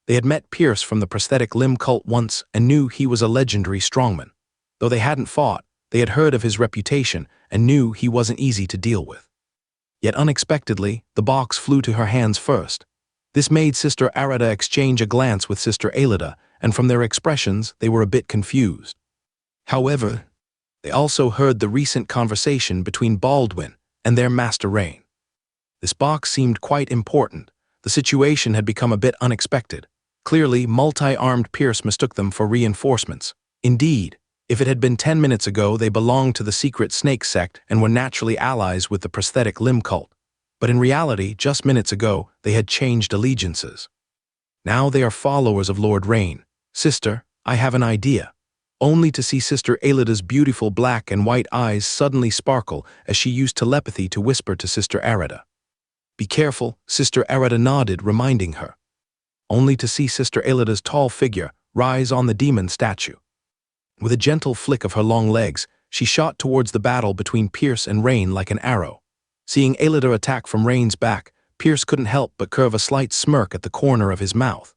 They had met Pierce from the prosthetic limb cult once and knew he was a legendary strongman. Though they hadn't fought, they had heard of his reputation and knew he wasn't easy to deal with. Yet unexpectedly, the box flew to her hands first. This made Sister Arata exchange a glance with Sister Alida, and from their expressions, they were a bit confused. However, they also heard the recent conversation between Baldwin and their master Rain. This box seemed quite important. The situation had become a bit unexpected. Clearly, multi-armed Pierce mistook them for reinforcements. Indeed, if it had been 10 minutes ago, they belonged to the Secret Snake Sect and were naturally allies with the prosthetic limb cult. But in reality, just minutes ago, they had changed allegiances. Now they are followers of Lord Rain. Sister, I have an idea. Only to see Sister Alida's beautiful black and white eyes suddenly sparkle as she used telepathy to whisper to Sister Arata. Be careful, Sister Arata nodded, reminding her. Only to see Sister Alida's tall figure rise on the demon statue. With a gentle flick of her long legs, she shot towards the battle between Pierce and Rain like an arrow. Seeing Aelida attack from Rain's back, Pierce couldn't help but curve a slight smirk at the corner of his mouth.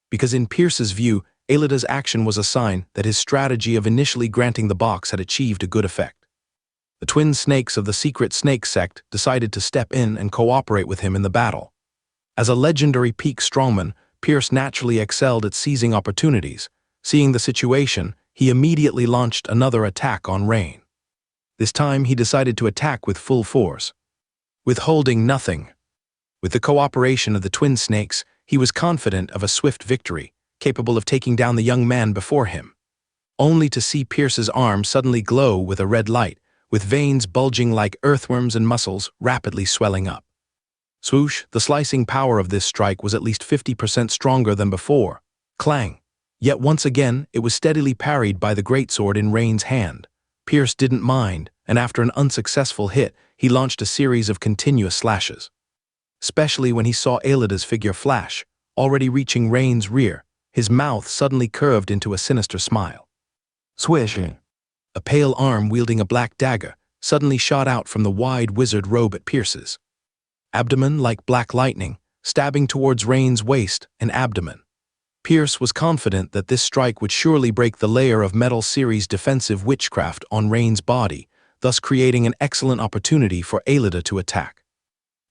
Because in Pierce's view, Aelida's action was a sign that his strategy of initially granting the box had achieved a good effect. The twin snakes of the secret snake sect decided to step in and cooperate with him in the battle. As a legendary peak strongman, Pierce naturally excelled at seizing opportunities. Seeing the situation, he immediately launched another attack on Rain. This time he decided to attack with full force, withholding nothing. With the cooperation of the twin snakes, he was confident of a swift victory, capable of taking down the young man before him. Only to see Pierce's arm suddenly glow with a red light, with veins bulging like earthworms and muscles rapidly swelling up. Swoosh, the slicing power of this strike was at least 50% stronger than before. Clang! Yet once again, it was steadily parried by the greatsword in Rain's hand. Pierce didn't mind, and after an unsuccessful hit, he launched a series of continuous slashes. Especially when he saw Aelida's figure flash, already reaching Rain's rear, his mouth suddenly curved into a sinister smile. Swish! A pale arm wielding a black dagger suddenly shot out from the wide wizard robe at Pierce's abdomen like black lightning, stabbing towards Rain's waist and abdomen. Pierce was confident that this strike would surely break the layer of Metal Series' defensive witchcraft on Rain's body, thus creating an excellent opportunity for Aelida to attack.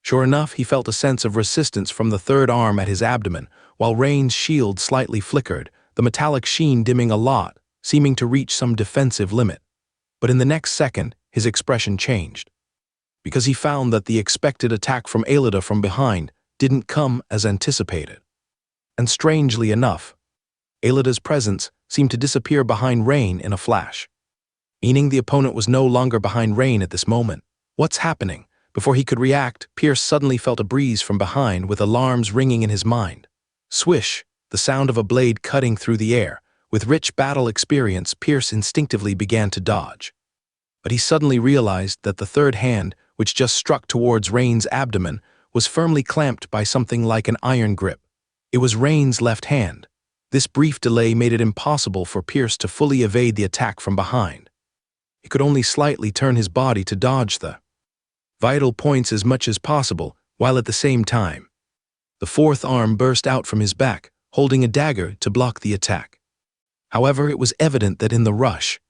Sure enough, he felt a sense of resistance from the third arm at his abdomen, while Rain's shield slightly flickered, the metallic sheen dimming a lot, seeming to reach some defensive limit. But in the next second, his expression changed. Because he found that the expected attack from Aelida from behind didn't come as anticipated. And strangely enough, Aelida's presence seemed to disappear behind Rain in a flash. Meaning the opponent was no longer behind Rain at this moment. What's happening? Before he could react, Pierce suddenly felt a breeze from behind with alarms ringing in his mind. Swish, the sound of a blade cutting through the air. With rich battle experience, Pierce instinctively began to dodge. But he suddenly realized that the third hand, which just struck towards Rain's abdomen, was firmly clamped by something like an iron grip. It was Rain's left hand. This brief delay made it impossible for Pierce to fully evade the attack from behind. He could only slightly turn his body to dodge the vital points as much as possible, while at the same time, the fourth arm burst out from his back, holding a dagger to block the attack. However, it was evident that in the rush,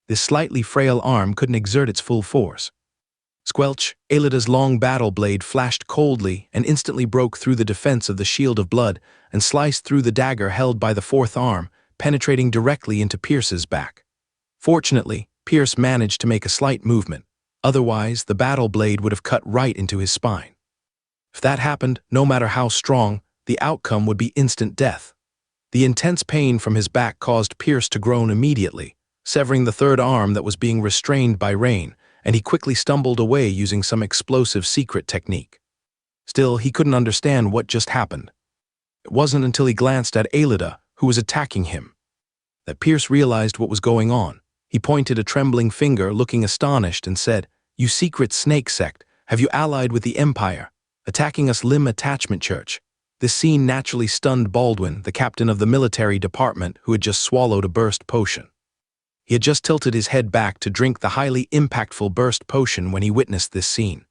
this slightly frail arm couldn't exert its full force. Squelch, Aelida's long battle blade flashed coldly and instantly broke through the defense of the shield of blood and sliced through the dagger held by the fourth arm, penetrating directly into Pierce's back. Fortunately, Pierce managed to make a slight movement. Otherwise, the battle blade would have cut right into his spine. If that happened, no matter how strong, the outcome would be instant death. The intense pain from his back caused Pierce to groan immediately, severing the third arm that was being restrained by Rain, and he quickly stumbled away using some explosive secret technique. Still, he couldn't understand what just happened. It wasn't until he glanced at Aelida, who was attacking him, that Pierce realized what was going on. He pointed a trembling finger, looking astonished, and said, "You secret snake sect, have you allied with the Empire, attacking us Limb Attachment Church?" This scene naturally stunned Baldwin, the captain of the military department, who had just swallowed a burst potion. He had just tilted his head back to drink the highly impactful burst potion when he witnessed this scene.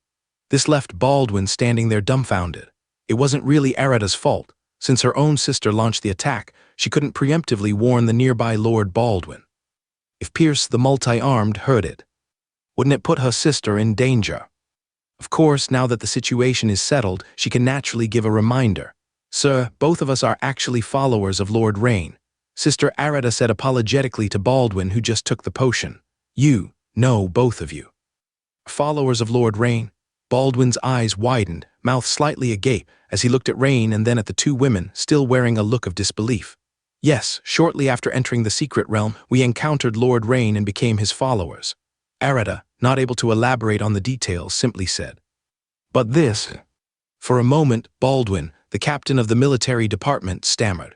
This left Baldwin standing there dumbfounded. It wasn't really Arida's fault. Since her own sister launched the attack, she couldn't preemptively warn the nearby Lord Baldwin. If Pierce the multi-armed heard it, wouldn't it put her sister in danger? Of course, now that the situation is settled, she can naturally give a reminder. "Sir, both of us are actually followers of Lord Rain," Sister Arida said apologetically to Baldwin, who just took the potion. No, both of you. Followers of Lord Rain? Baldwin's eyes widened, mouth slightly agape, as he looked at Rain and then at the two women, still wearing a look of disbelief. "Yes, shortly after entering the secret realm, we encountered Lord Rain and became his followers." Arida, not able to elaborate on the details, simply said. "But this..." For a moment, Baldwin, the captain of the military department, stammered,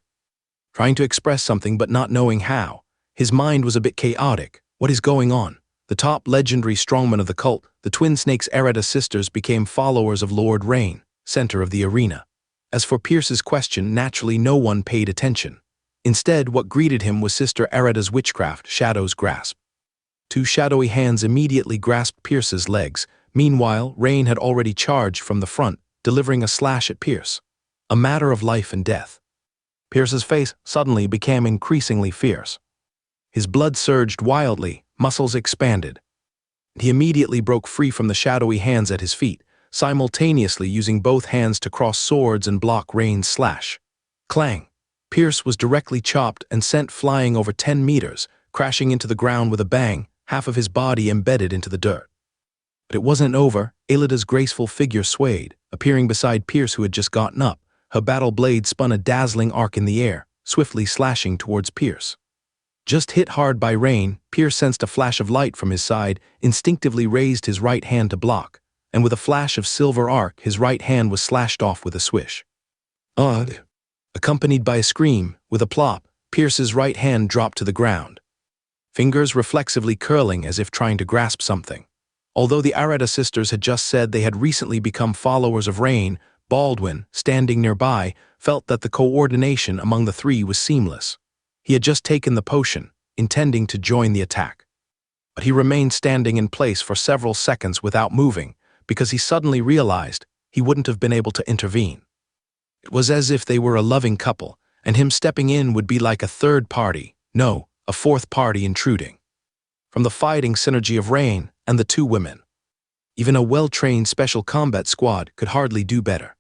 trying to express something but not knowing how. His mind was a bit chaotic. What is going on? The top legendary strongman of the cult, the twin snakes Arida sisters, became followers of Lord Rain, center of the arena. As for Pierce's question, naturally no one paid attention. Instead, what greeted him was Sister Arida's witchcraft, Shadow's grasp. Two shadowy hands immediately grasped Pierce's legs, Meanwhile, Rain had already charged from the front, delivering a slash at Pierce. A matter of life and death. Pierce's face suddenly became increasingly fierce. His blood surged wildly, muscles expanded. He immediately broke free from the shadowy hands at his feet, simultaneously using both hands to cross swords and block Rain's slash. Clang! Pierce was directly chopped and sent flying over 10 meters, crashing into the ground with a bang, half of his body embedded into the dirt. But it wasn't over. Aelida's graceful figure swayed, appearing beside Pierce, who had just gotten up. Her battle blade spun a dazzling arc in the air, swiftly slashing towards Pierce. Just hit hard by Rain, Pierce sensed a flash of light from his side, instinctively raised his right hand to block, and with a flash of silver arc, his right hand was slashed off with a swish. Ugh! Accompanied by a scream, with a plop, Pierce's right hand dropped to the ground, fingers reflexively curling as if trying to grasp something. Although the Arata sisters had just said they had recently become followers of Rain, Baldwin, standing nearby, felt that the coordination among the three was seamless. He had just taken the potion, intending to join the attack. But he remained standing in place for several seconds without moving, because he suddenly realized he wouldn't have been able to intervene. It was as if they were a loving couple, and him stepping in would be like a third party, no, a fourth party intruding. From the fighting synergy of Rain and the two women, even a well-trained special combat squad could hardly do better.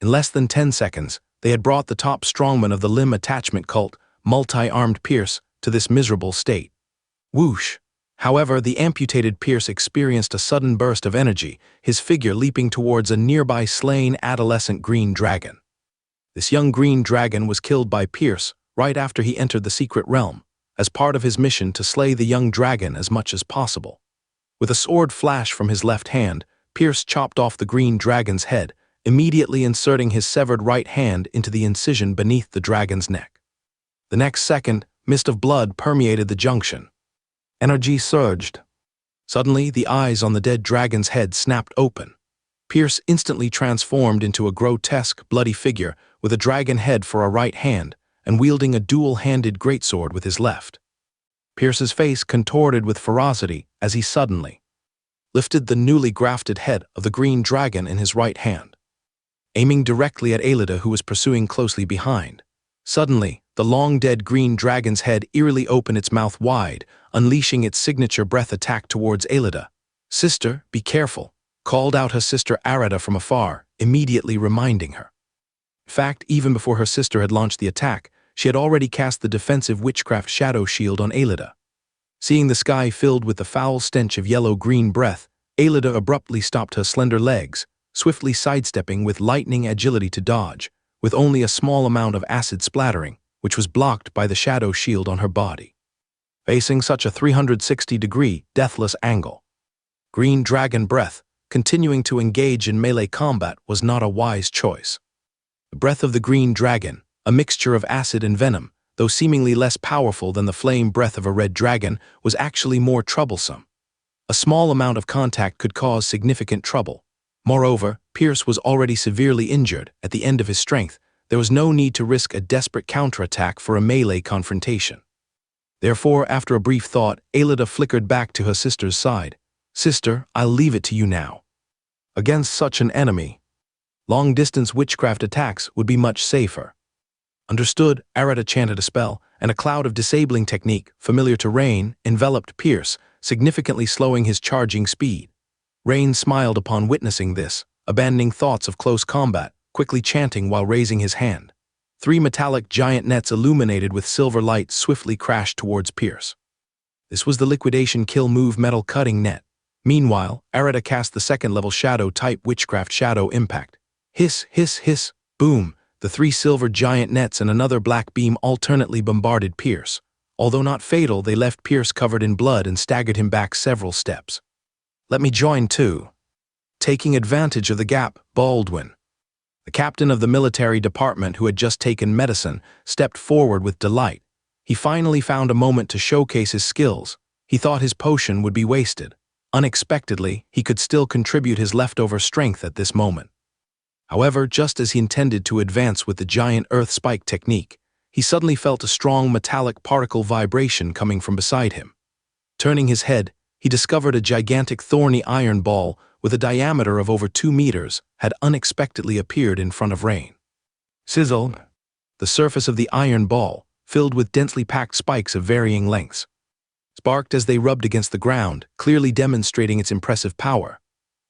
In less than 10 seconds, they had brought the top strongman of the limb attachment cult, multi-armed Pierce, to this miserable state. Whoosh! However, the amputated Pierce experienced a sudden burst of energy, his figure leaping towards a nearby slain adolescent green dragon. This young green dragon was killed by Pierce right after he entered the secret realm, as part of his mission to slay the young dragon as much as possible. With a sword flash from his left hand, Pierce chopped off the green dragon's head, immediately inserting his severed right hand into the incision beneath the dragon's neck. The next second, mist of blood permeated the junction. Energy surged. Suddenly, the eyes on the dead dragon's head snapped open. Pierce instantly transformed into a grotesque, bloody figure with a dragon head for a right hand and wielding a dual-handed greatsword with his left. Pierce's face contorted with ferocity as he suddenly lifted the newly grafted head of the green dragon in his right hand, aiming directly at Aelida, who was pursuing closely behind. Suddenly, the long-dead green dragon's head eerily opened its mouth wide, unleashing its signature breath attack towards Aelida. "Sister, be careful," called out her sister Arata from afar, immediately reminding her. In fact, even before her sister had launched the attack, she had already cast the defensive witchcraft shadow shield on Aelida. Seeing the sky filled with the foul stench of yellow-green breath, Aelida abruptly stopped her slender legs, swiftly sidestepping with lightning agility to dodge, with only a small amount of acid splattering, which was blocked by the shadow shield on her body. Facing such a 360-degree, deathless angle, green dragon breath, continuing to engage in melee combat was not a wise choice. The breath of the green dragon, a mixture of acid and venom, though seemingly less powerful than the flame breath of a red dragon, was actually more troublesome. A small amount of contact could cause significant trouble. Moreover, Pierce was already severely injured. At the end of his strength, there was no need to risk a desperate counterattack for a melee confrontation. Therefore, after a brief thought, Aelida flickered back to her sister's side. "Sister, I'll leave it to you now. Against such an enemy, long-distance witchcraft attacks would be much safer." Understood, Arata chanted a spell, and a cloud of disabling technique, familiar to Rain, enveloped Pierce, significantly slowing his charging speed. Rain smiled upon witnessing this, abandoning thoughts of close combat, quickly chanting while raising his hand. 3 metallic giant nets illuminated with silver light swiftly crashed towards Pierce. This was the liquidation kill move metal cutting net. Meanwhile, Arata cast the second-level shadow-type witchcraft shadow impact. Hiss, hiss, hiss, boom, the 3 silver giant nets and another black beam alternately bombarded Pierce. Although not fatal, they left Pierce covered in blood and staggered him back several steps. "Let me join too." Taking advantage of the gap, Baldwin, the captain of the military department who had just taken medicine, stepped forward with delight. He finally found a moment to showcase his skills. He thought his potion would be wasted. Unexpectedly, he could still contribute his leftover strength at this moment. However, just as he intended to advance with the giant earth spike technique, he suddenly felt a strong metallic particle vibration coming from beside him. Turning his head, he discovered a gigantic thorny iron ball with a diameter of over 2 meters, had unexpectedly appeared in front of Rain. Sizzle! The surface of the iron ball, filled with densely packed spikes of varying lengths, sparked as they rubbed against the ground, clearly demonstrating its impressive power.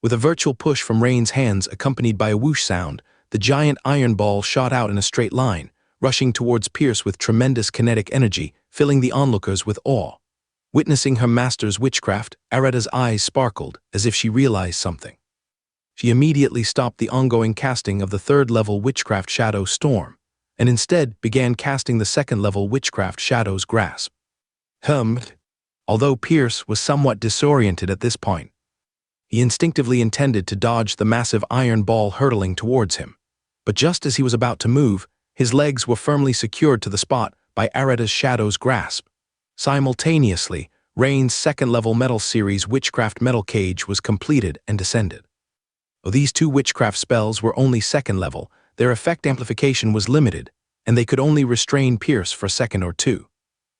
With a virtual push from Rain's hands accompanied by a whoosh sound, the giant iron ball shot out in a straight line, rushing towards Pierce with tremendous kinetic energy, filling the onlookers with awe. Witnessing her master's witchcraft, Aretta's eyes sparkled, as if she realized something. She immediately stopped the ongoing casting of the third-level witchcraft shadow Storm, and instead began casting the second-level witchcraft shadow's Grasp. Although Pierce was somewhat disoriented at this point, he instinctively intended to dodge the massive iron ball hurtling towards him. But just as he was about to move, his legs were firmly secured to the spot by Aretta's shadow's grasp. Simultaneously, Rain's second-level Metal Series Witchcraft Metal Cage was completed and descended. Though these two witchcraft spells were only second-level, their effect amplification was limited, and they could only restrain Pierce for a second or two.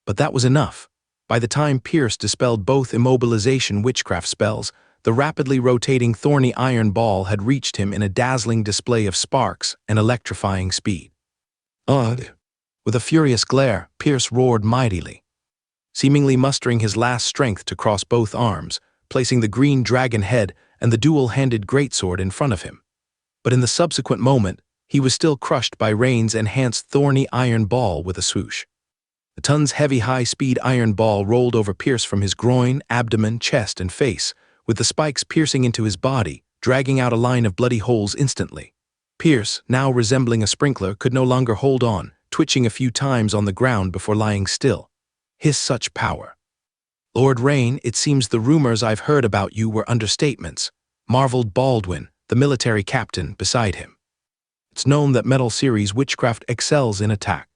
But that was enough. By the time Pierce dispelled both immobilization witchcraft spells, the rapidly rotating thorny iron ball had reached him in a dazzling display of sparks and electrifying speed. Ugh! With a furious glare, Pierce roared mightily, seemingly mustering his last strength to cross both arms, placing the green dragon head and the dual-handed greatsword in front of him. But in the subsequent moment, he was still crushed by Rain's enhanced thorny iron ball with a swoosh. The ton's heavy high-speed iron ball rolled over Pierce from his groin, abdomen, chest, and face, with the spikes piercing into his body, dragging out a line of bloody holes instantly. Pierce, now resembling a sprinkler, could no longer hold on, twitching a few times on the ground before lying still. His such power. Lord Rain, it seems the rumors I've heard about you were understatements, marveled Baldwin, the military captain, beside him. It's known that Metal Series Witchcraft excels in attack.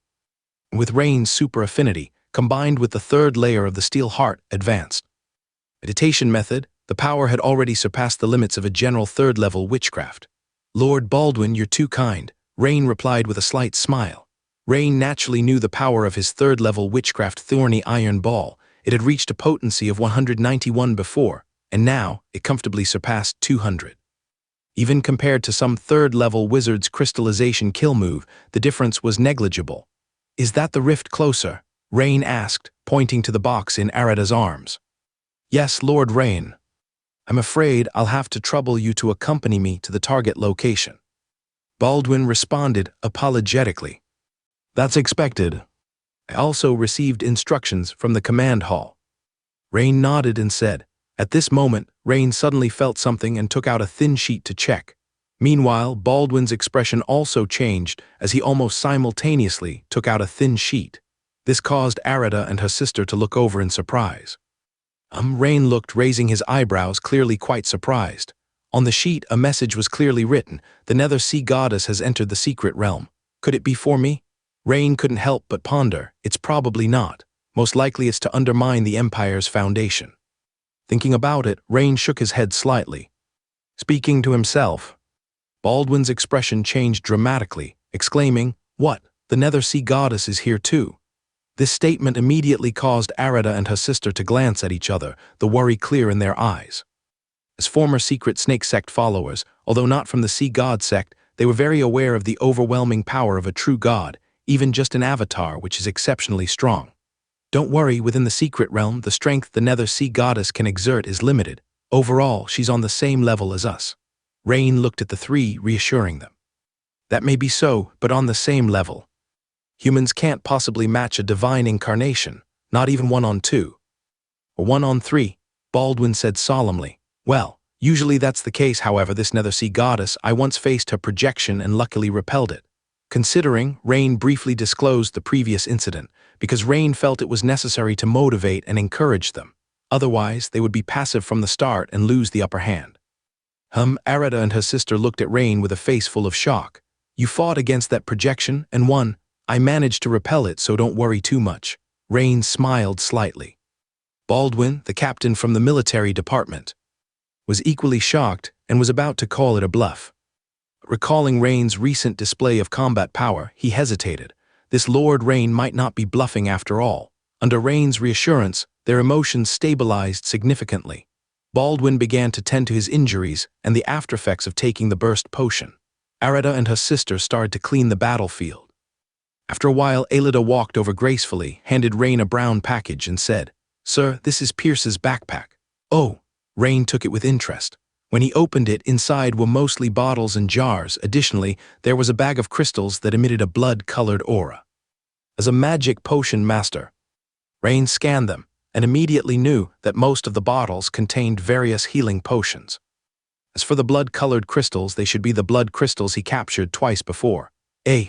With Rain's super affinity, combined with the third layer of the Steel Heart, advanced meditation method, the power had already surpassed the limits of a general third-level witchcraft. Lord Baldwin, you're too kind, Rain replied with a slight smile. Rain naturally knew the power of his third-level witchcraft thorny iron ball. It had reached a potency of 191 before, and now it comfortably surpassed 200. Even compared to some third-level wizard's crystallization kill move, the difference was negligible. Is that the rift closer? Rain asked, pointing to the box in Aretta's arms. Yes, Lord Rain. I'm afraid I'll have to trouble you to accompany me to the target location. Baldwin responded apologetically. That's expected. I also received instructions from the command hall. Rain nodded and said. At this moment, Rain suddenly felt something and took out a thin sheet to check. Meanwhile, Baldwin's expression also changed as he almost simultaneously took out a thin sheet. This caused Areta and her sister to look over in surprise. Rain looked, raising his eyebrows, clearly quite surprised. On the sheet, a message was clearly written. The Nether Sea Goddess has entered the secret realm. Could it be for me? Rain couldn't help but ponder. It's probably not. Most likely it's to undermine the Empire's foundation. Thinking about it, Rain shook his head slightly. Speaking to himself, Baldwin's expression changed dramatically, exclaiming, What? The Nether Sea Goddess is here too. This statement immediately caused Areta and her sister to glance at each other, the worry clear in their eyes. As former secret snake sect followers, although not from the Sea God sect, they were very aware of the overwhelming power of a true god, even just an avatar which is exceptionally strong. Don't worry, within the secret realm, the strength the Nether Sea Goddess can exert is limited. Overall, she's on the same level as us. Rain looked at the three, reassuring them. That may be so, but on the same level. Humans can't possibly match a divine incarnation, not even 1-on-2. Or 1-on-3, Baldwin said solemnly. Well, usually that's the case, however, this Nether Sea Goddess, I once faced her projection and luckily repelled it. Considering, Rain briefly disclosed the previous incident, because Rain felt it was necessary to motivate and encourage them. Otherwise, they would be passive from the start and lose the upper hand. Areta and her sister looked at Rain with a face full of shock. You fought against that projection and won. I managed to repel it, so don't worry too much. Rain smiled slightly. Baldwin, the captain from the military department, was equally shocked and was about to call it a bluff. Recalling Rain's recent display of combat power, he hesitated. This Lord Rain might not be bluffing after all. Under Rain's reassurance, their emotions stabilized significantly. Baldwin began to tend to his injuries and the aftereffects of taking the burst potion. Arida and her sister started to clean the battlefield. After a while, Alida walked over gracefully, handed Rain a brown package and said, "Sir, this is Pierce's backpack." "Oh." Rain took it with interest. When he opened it, inside were mostly bottles and jars. Additionally, there was a bag of crystals that emitted a blood-colored aura. As a magic potion master, Rain scanned them and immediately knew that most of the bottles contained various healing potions. As for the blood-colored crystals, they should be the blood crystals he captured twice before.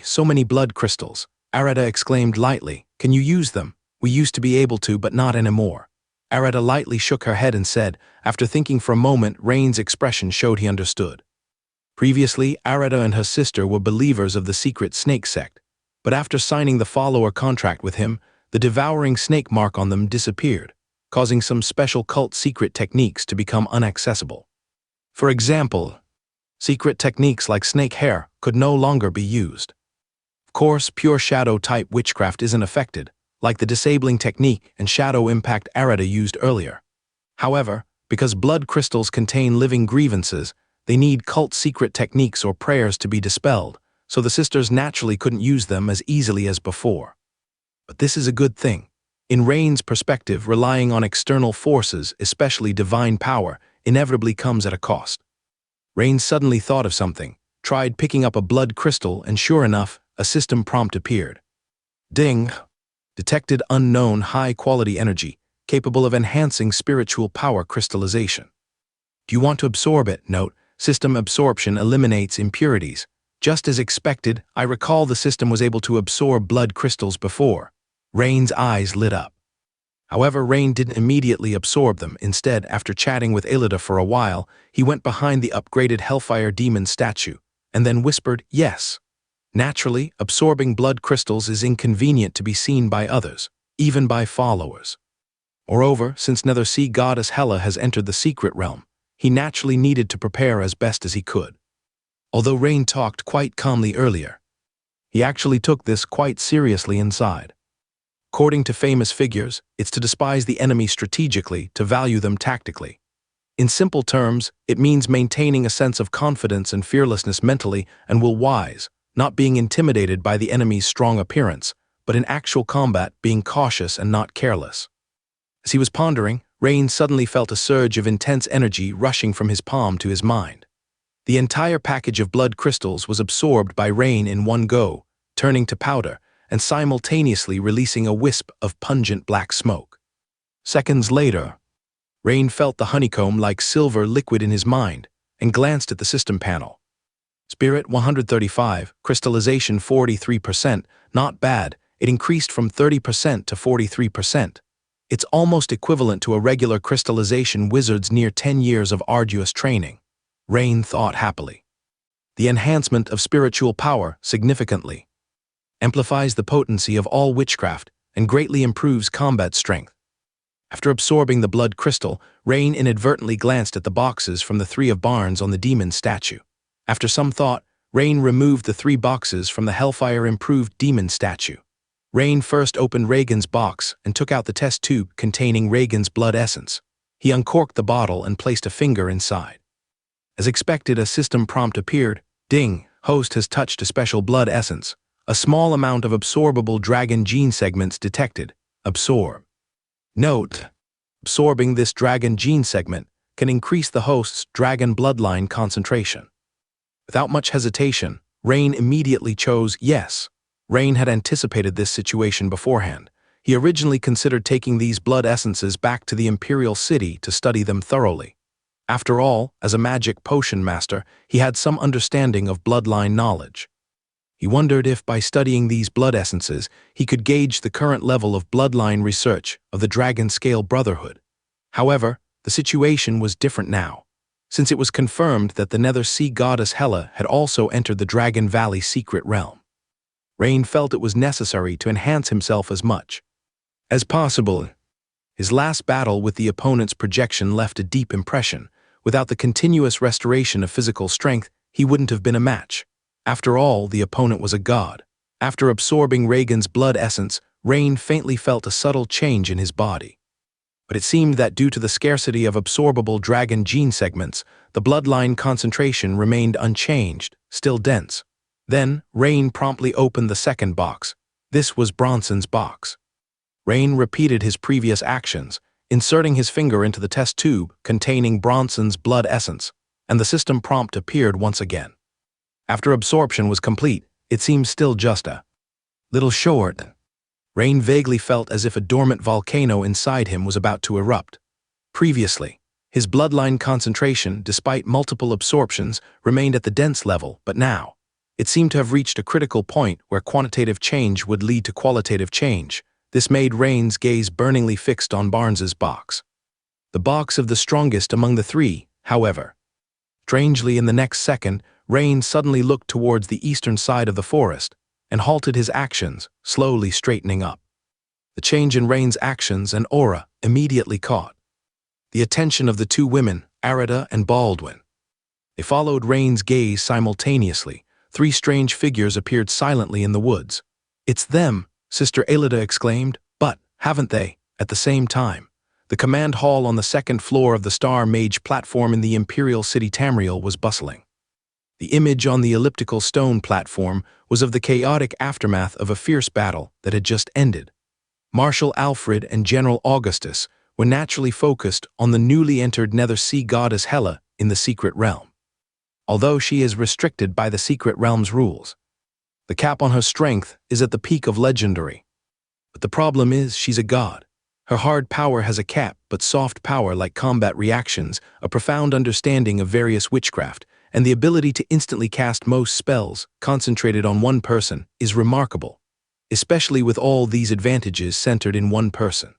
So many blood crystals," Arida exclaimed lightly. "Can you use them? We used to be able to, but not anymore." Arida lightly shook her head and said, after thinking for a moment, Rain's expression showed he understood. Previously, Arida and her sister were believers of the secret snake sect, but after signing the follower contract with him, the devouring snake mark on them disappeared, causing some special cult secret techniques to become inaccessible. For example, secret techniques like snake hair could no longer be used. Of course, pure shadow-type witchcraft isn't affected, like the disabling technique and shadow impact Arida used earlier. However, because blood crystals contain living grievances, they need cult secret techniques or prayers to be dispelled, so the sisters naturally couldn't use them as easily as before. But this is a good thing. In Rain's perspective, relying on external forces, especially divine power, inevitably comes at a cost. Rain suddenly thought of something, tried picking up a blood crystal, and sure enough, a system prompt appeared. Ding! Detected unknown high-quality energy, capable of enhancing spiritual power crystallization. Do you want to absorb it? Note, system absorption eliminates impurities. Just as expected, I recall the system was able to absorb blood crystals before. Rain's eyes lit up. However, Rain didn't immediately absorb them. Instead, after chatting with Alida for a while, he went behind the upgraded Hellfire Demon statue, and then whispered, "Yes." Naturally, absorbing blood crystals is inconvenient to be seen by others, even by followers. Moreover, since Nether Sea Goddess Hela has entered the secret realm, he naturally needed to prepare as best as he could. Although Rain talked quite calmly earlier, he actually took this quite seriously inside. According to famous figures, it's to despise the enemy strategically, to value them tactically. In simple terms, it means maintaining a sense of confidence and fearlessness mentally and will-wise, not being intimidated by the enemy's strong appearance, but in actual combat being cautious and not careless. As he was pondering, Rain suddenly felt a surge of intense energy rushing from his palm to his mind. The entire package of blood crystals was absorbed by Rain in one go, turning to powder, and simultaneously releasing a wisp of pungent black smoke. Seconds later, Rain felt the honeycomb-like silver liquid in his mind and glanced at the system panel. Spirit 135, crystallization 43%, not bad. It increased from 30% to 43%. It's almost equivalent to a regular crystallization wizard's near 10 years of arduous training. Rain thought happily. The enhancement of spiritual power significantly amplifies the potency of all witchcraft and greatly improves combat strength. After absorbing the blood crystal, Rain inadvertently glanced at the boxes from the Three of Barns on the demon statue. After some thought, Rain removed the 3 boxes from the Hellfire-improved demon statue. Rain first opened Reagan's box and took out the test tube containing Reagan's blood essence. He uncorked the bottle and placed a finger inside. As expected, a system prompt appeared. Ding! Host has touched a special blood essence. A small amount of absorbable dragon gene segments detected. Absorb. Note: absorbing this dragon gene segment can increase the host's dragon bloodline concentration. Without much hesitation, Rain immediately chose yes. Rain had anticipated this situation beforehand. He originally considered taking these blood essences back to the Imperial City to study them thoroughly. After all, as a magic potion master, he had some understanding of bloodline knowledge. He wondered if, by studying these blood essences, he could gauge the current level of bloodline research of the Dragon Scale Brotherhood. However, the situation was different now, since it was confirmed that the Nether Sea Goddess Hela had also entered the Dragon Valley secret realm. Rain felt it was necessary to enhance himself as much as possible. His last battle with the opponent's projection left a deep impression. Without the continuous restoration of physical strength, he wouldn't have been a match. After all, the opponent was a god. After absorbing Reagan's blood essence, Rain faintly felt a subtle change in his body. But it seemed that due to the scarcity of absorbable dragon gene segments, the bloodline concentration remained unchanged, still dense. Then, Rain promptly opened the second box. This was Bronson's box. Rain repeated his previous actions, inserting his finger into the test tube containing Bronson's blood essence, and the system prompt appeared once again. After absorption was complete, it seemed still just a little short. Rain vaguely felt as if a dormant volcano inside him was about to erupt. Previously, his bloodline concentration, despite multiple absorptions, remained at the dense level, but now, it seemed to have reached a critical point where quantitative change would lead to qualitative change. This made Rain's gaze burningly fixed on Barnes's box. The box of the strongest among the three, however. Strangely, in the next second, Rain suddenly looked towards the eastern side of the forest and halted his actions, slowly straightening up. The change in Rain's actions and aura immediately caught the attention of the two women, Arida and Baldwin. They followed Rain's gaze simultaneously. Three strange figures appeared silently in the woods. "It's them," Sister Alida exclaimed. "But, haven't they?" At the same time, the command hall on the second floor of the Star Mage platform in the Imperial City Tamriel was bustling. The image on the elliptical stone platform was of the chaotic aftermath of a fierce battle that had just ended. Marshal Alfred and General Augustus were naturally focused on the newly entered Nether Sea goddess Hela in the Secret Realm. Although she is restricted by the Secret Realm's rules, the cap on her strength is at the peak of legendary. But the problem is she's a god. Her hard power has a cap, but soft power like combat reactions, a profound understanding of various witchcraft, and the ability to instantly cast most spells, concentrated on one person, is remarkable, especially with all these advantages centered in one person.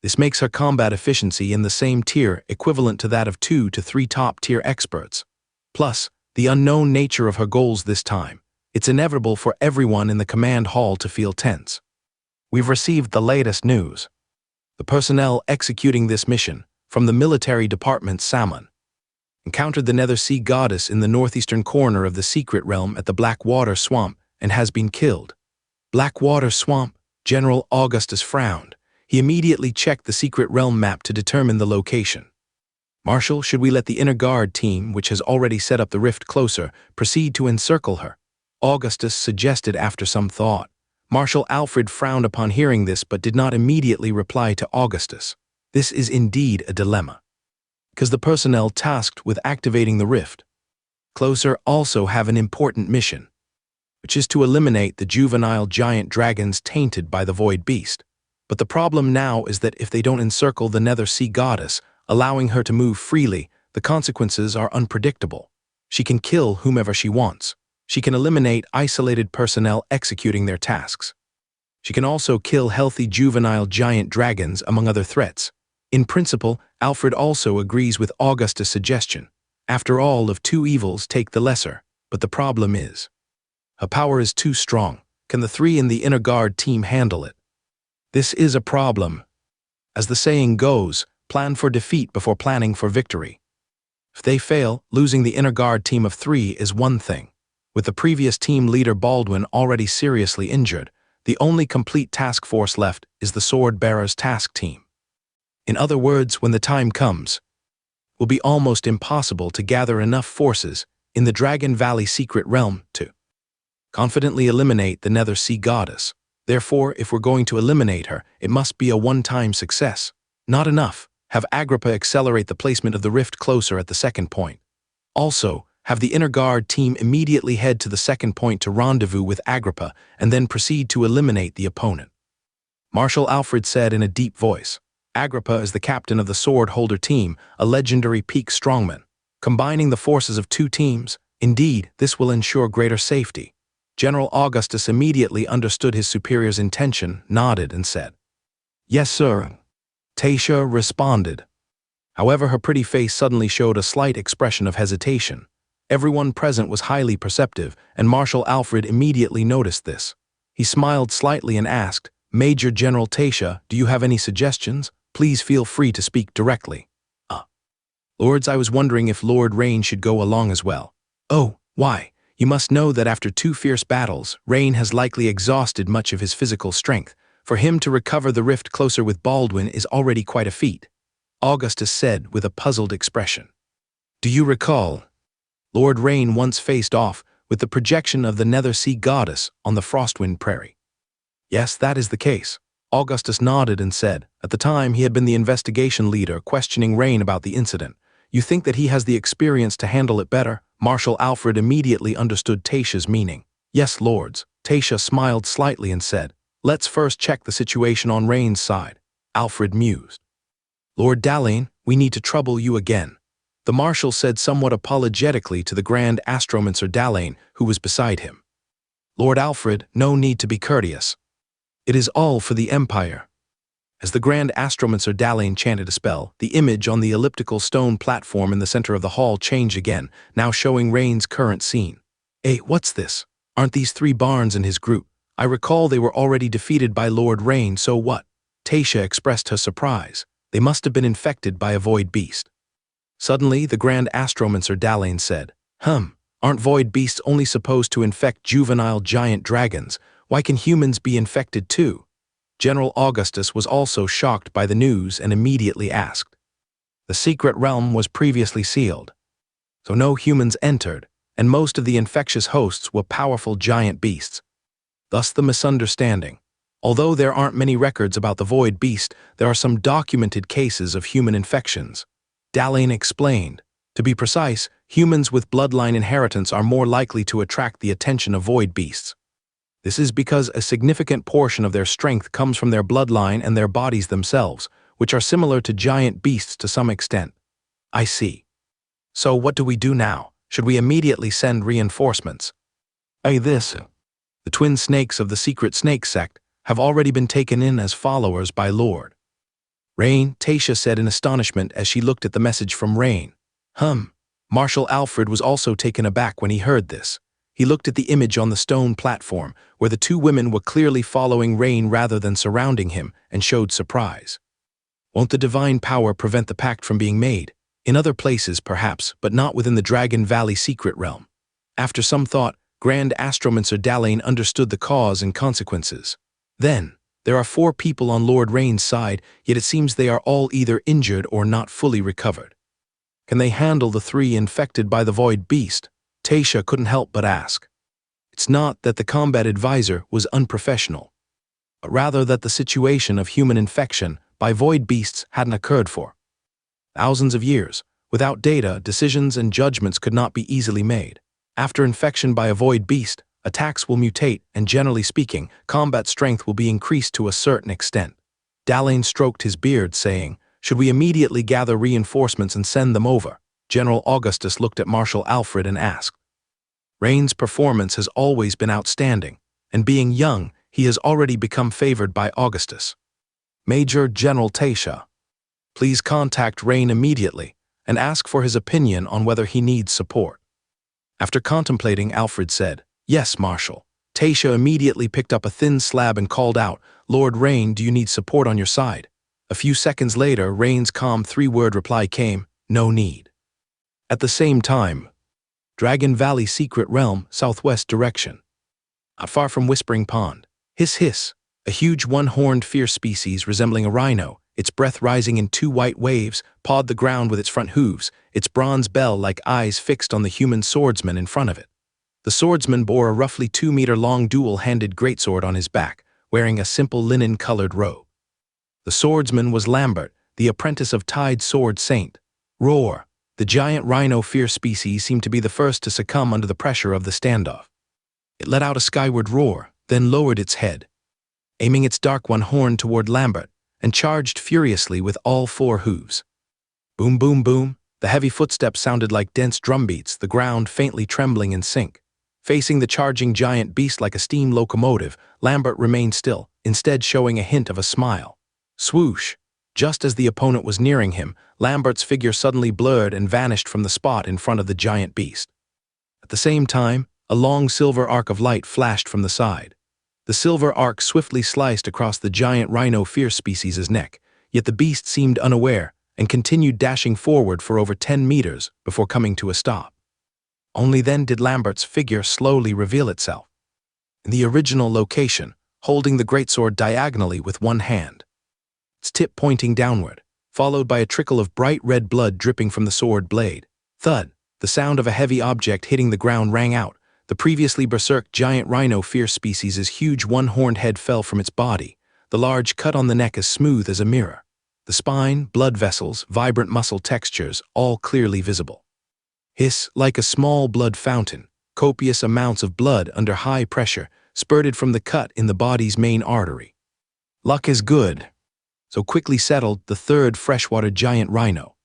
This makes her combat efficiency in the same tier equivalent to that of 2 to 3 top-tier experts. Plus, the unknown nature of her goals this time, it's inevitable for everyone in the command hall to feel tense. We've received the latest news. The personnel executing this mission, from the military department Salmon, encountered the Nether Sea goddess in the northeastern corner of the Secret Realm at the Blackwater Swamp and has been killed. Blackwater Swamp? General Augustus frowned. He immediately checked the Secret Realm map to determine the location. "Marshal, should we let the Inner Guard team, which has already set up the rift closer, proceed to encircle her?" Augustus suggested after some thought. Marshal Alfred frowned upon hearing this but did not immediately reply to Augustus. This is indeed a dilemma, because the personnel tasked with activating the rift closer also have an important mission, which is to eliminate the juvenile giant dragons tainted by the Void Beast. But the problem now is that if they don't encircle the Nether Sea goddess, allowing her to move freely, the consequences are unpredictable. She can kill whomever she wants. She can eliminate isolated personnel executing their tasks. She can also kill healthy juvenile giant dragons, among other threats. In principle, Alfred also agrees with Augustus' suggestion. After all, of two evils take the lesser, but the problem is, her power is too strong. Can the three in the Inner Guard team handle it? This is a problem. As the saying goes, plan for defeat before planning for victory. If they fail, losing the Inner Guard team of 3 is one thing. With the previous team leader Baldwin already seriously injured, the only complete task force left is the Sword Bearers task team. In other words, when the time comes, it will be almost impossible to gather enough forces in the Dragon Valley Secret Realm to confidently eliminate the Nether Sea goddess. Therefore, if we're going to eliminate her, it must be a one-time success. Not enough. Have Agrippa accelerate the placement of the rift closer at the second point. Also, have the Inner Guard team immediately head to the second point to rendezvous with Agrippa and then proceed to eliminate the opponent. Marshal Alfred said in a deep voice. Agrippa is the captain of the Sword Holder team, a legendary peak strongman. Combining the forces of two teams, indeed, this will ensure greater safety. General Augustus immediately understood his superior's intention, nodded, and said, "Yes, sir." Tasha responded. However, her pretty face suddenly showed a slight expression of hesitation. Everyone present was highly perceptive, and Marshal Alfred immediately noticed this. He smiled slightly and asked, "Major General Tasha, do you have any suggestions? Please feel free to speak directly." Lords, I was wondering if Lord Rain should go along as well." "Oh, why? You must know that after 2 fierce battles, Rain has likely exhausted much of his physical strength, For him to recover the rift closer with Baldwin is already quite a feat, Augustus said with a puzzled expression. Do you recall? Lord Rain once faced off with the projection of the Nether Sea Goddess on the Frostwind Prairie. Yes, that is the case. Augustus nodded and said, at the time he had been the investigation leader questioning Rain about the incident. You think that he has the experience to handle it better? Marshal Alfred immediately understood Tasha's meaning. Yes, lords. Tasha smiled slightly and said, let's first check the situation on Rain's side. Alfred mused. Lord Dalane, we need to trouble you again. The Marshal said somewhat apologetically to the Grand Astromancer Dalane, who was beside him. Lord Alfred, no need to be courteous. It is all for the Empire. As the Grand Astromancer Dalane chanted a spell, the image on the elliptical stone platform in the center of the hall changed again, now showing Rain's current scene. Hey, what's this? Aren't these 3 Barnes and his group? I recall they were already defeated by Lord Rain, so what? Tasha expressed her surprise. They must have been infected by a void beast. Suddenly, the Grand Astromancer Dalane said, aren't void beasts only supposed to infect juvenile giant dragons? Why can humans be infected too? General Augustus was also shocked by the news and immediately asked. The secret realm was previously sealed, so no humans entered, and most of the infectious hosts were powerful giant beasts. Thus the misunderstanding. Although there aren't many records about the void beast, there are some documented cases of human infections. Dalane explained. To be precise, humans with bloodline inheritance are more likely to attract the attention of void beasts. This is because a significant portion of their strength comes from their bloodline and their bodies themselves, which are similar to giant beasts to some extent. I see. So what do we do now? Should we immediately send reinforcements? The twin snakes of the secret snake sect have already been taken in as followers by Lord Rain, Tasha said in astonishment as she looked at the message from Rain. Marshal Alfred was also taken aback when he heard this. He looked at the image on the stone platform, where the 2 women were clearly following Rain rather than surrounding him, and showed surprise. Won't the divine power prevent the pact from being made? In other places, perhaps, but not within the Dragon Valley secret realm. After some thought, Grand Astromancer Dalane understood the cause and consequences. Then, there are 4 people on Lord Rain's side, yet it seems they are all either injured or not fully recovered. Can they handle the 3 infected by the void beast? Tasha couldn't help but ask. It's not that the combat advisor was unprofessional, but rather that the situation of human infection by void beasts hadn't occurred for thousands of years. Without data, decisions and judgments could not be easily made. After infection by a void beast, attacks will mutate, and generally speaking, combat strength will be increased to a certain extent. Dalane stroked his beard, saying, should we immediately gather reinforcements and send them over? General Augustus looked at Marshal Alfred and asked. Rain's performance has always been outstanding, and being young, he has already become favored by Augustus. Major General Tasha, please contact Rain immediately and ask for his opinion on whether he needs support. After contemplating, Alfred said, yes, Marshal. Tasha immediately picked up a thin slab and called out, Lord Rain, do you need support on your side? A few seconds later, Rain's calm 3-word reply came, no need. At the same time, Dragon Valley secret realm, southwest direction. Not far from Whispering Pond. Hiss hiss, a huge 1-horned fierce species resembling a rhino, its breath rising in 2 white waves, pawed the ground with its front hooves, its bronze bell-like eyes fixed on the human swordsman in front of it. The swordsman bore a roughly 2-meter-long dual-handed greatsword on his back, wearing a simple linen-colored robe. The swordsman was Lambert, the apprentice of Tide Sword Saint. Roar! The giant rhino fierce species seemed to be the first to succumb under the pressure of the standoff. It let out a skyward roar, then lowered its head, aiming its dark 1 horn toward Lambert, and charged furiously with all 4 hooves. Boom, boom, boom, the heavy footsteps sounded like dense drumbeats, the ground faintly trembling in sync. Facing the charging giant beast like a steam locomotive, Lambert remained still, instead showing a hint of a smile. Swoosh! Just as the opponent was nearing him, Lambert's figure suddenly blurred and vanished from the spot in front of the giant beast. At the same time, a long silver arc of light flashed from the side. The silver arc swiftly sliced across the giant rhino fierce species' neck, yet the beast seemed unaware and continued dashing forward for over 10 meters before coming to a stop. Only then did Lambert's figure slowly reveal itself. In the original location, holding the greatsword diagonally with one hand, its tip pointing downward, followed by a trickle of bright red blood dripping from the sword blade. Thud! The sound of a heavy object hitting the ground rang out. The previously berserk giant rhino fierce species' huge one-horned head fell from its body, the large cut on the neck as smooth as a mirror. The spine, blood vessels, vibrant muscle textures, all clearly visible. Hiss, like a small blood fountain, copious amounts of blood under high pressure spurted from the cut in the body's main artery. Luck is good. So quickly settled the third freshwater giant rhino,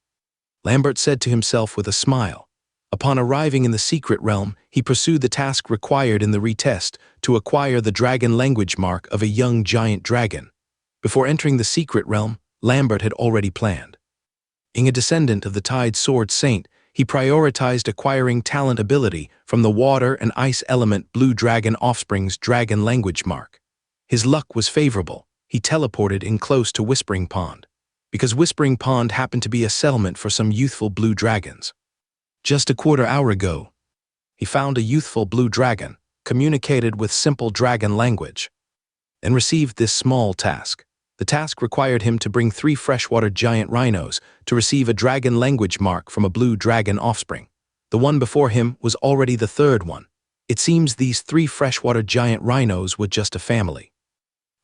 Lambert said to himself with a smile. Upon arriving in the secret realm, he pursued the task required in the retest to acquire the dragon language mark of a young giant dragon. Before entering the secret realm, Lambert had already planned. Being a descendant of the Tide Sword Saint, he prioritized acquiring talent ability from the water and ice element blue dragon offspring's dragon language mark. His luck was favorable. He teleported in close to Whispering Pond, because Whispering Pond happened to be a settlement for some youthful blue dragons. Just a quarter hour ago, he found a youthful blue dragon, communicated with simple dragon language, and received this small task. The task required him to bring 3 freshwater giant rhinos to receive a dragon language mark from a blue dragon offspring. The one before him was already the third one. It seems these 3 freshwater giant rhinos were just a family.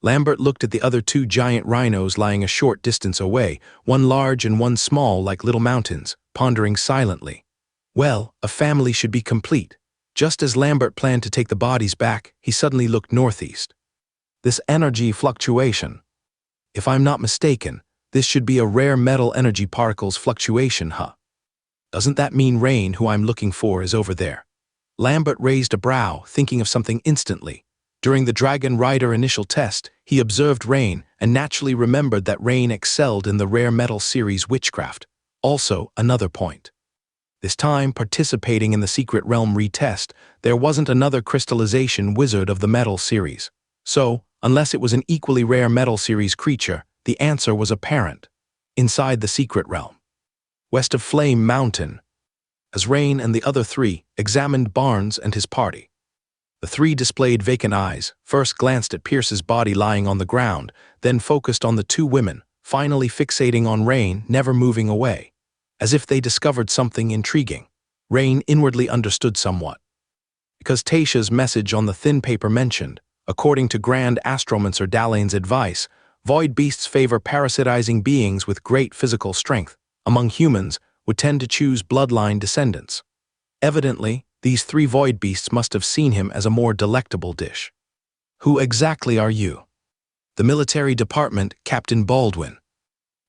Lambert looked at the other 2 giant rhinos lying a short distance away, one large and one small like little mountains, pondering silently. Well, a family should be complete. Just as Lambert planned to take the bodies back, he suddenly looked northeast. This energy fluctuation. If I'm not mistaken, this should be a rare metal energy particles fluctuation, huh? Doesn't that mean Rain, who I'm looking for, is over there? Lambert raised a brow, thinking of something instantly. During the Dragon Rider initial test, he observed Rain and naturally remembered that Rain excelled in the rare metal series witchcraft. Also, another point. This time, participating in the Secret Realm retest, there wasn't another crystallization wizard of the metal series. So, unless it was an equally rare metal series creature, the answer was apparent. Inside the Secret Realm, west of Flame Mountain, as Rain and the other 3 examined Barnes and his party. The 3 displayed vacant eyes, first glanced at Pierce's body lying on the ground, then focused on the 2 women, finally fixating on Rain, never moving away. As if they discovered something intriguing. Rain inwardly understood somewhat. Because Tasha's message on the thin paper mentioned, according to Grand Astromancer Dalane's advice, void beasts favor parasitizing beings with great physical strength. Among humans, would tend to choose bloodline descendants. Evidently, these 3 void beasts must have seen him as a more delectable dish. Who exactly are you? The military department, Captain Baldwin.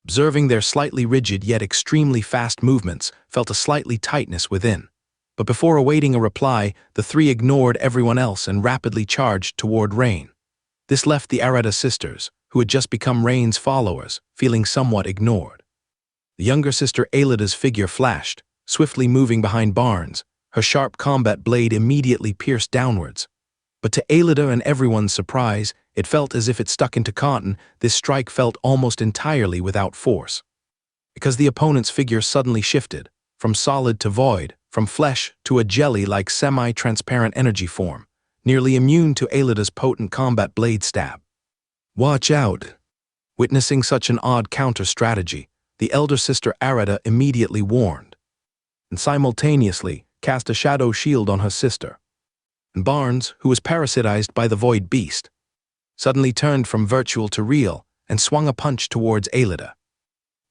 Observing their slightly rigid yet extremely fast movements, felt a slightly tightness within. But before awaiting a reply, the 3 ignored everyone else and rapidly charged toward Rain. This left the Arata sisters, who had just become Rain's followers, feeling somewhat ignored. The younger sister Aelida's figure flashed, swiftly moving behind Barnes, her sharp combat blade immediately pierced downwards. But to Aelida and everyone's surprise, it felt as if it stuck into cotton. This strike felt almost entirely without force. Because the opponent's figure suddenly shifted, from solid to void, from flesh to a jelly-like semi-transparent energy form, nearly immune to Aelida's potent combat blade stab. Watch out! Witnessing such an odd counter-strategy, the elder sister Arata immediately warned, and simultaneously cast a shadow shield on her sister. And Barnes, who was parasitized by the void beast, suddenly turned from virtual to real and swung a punch towards Aelida.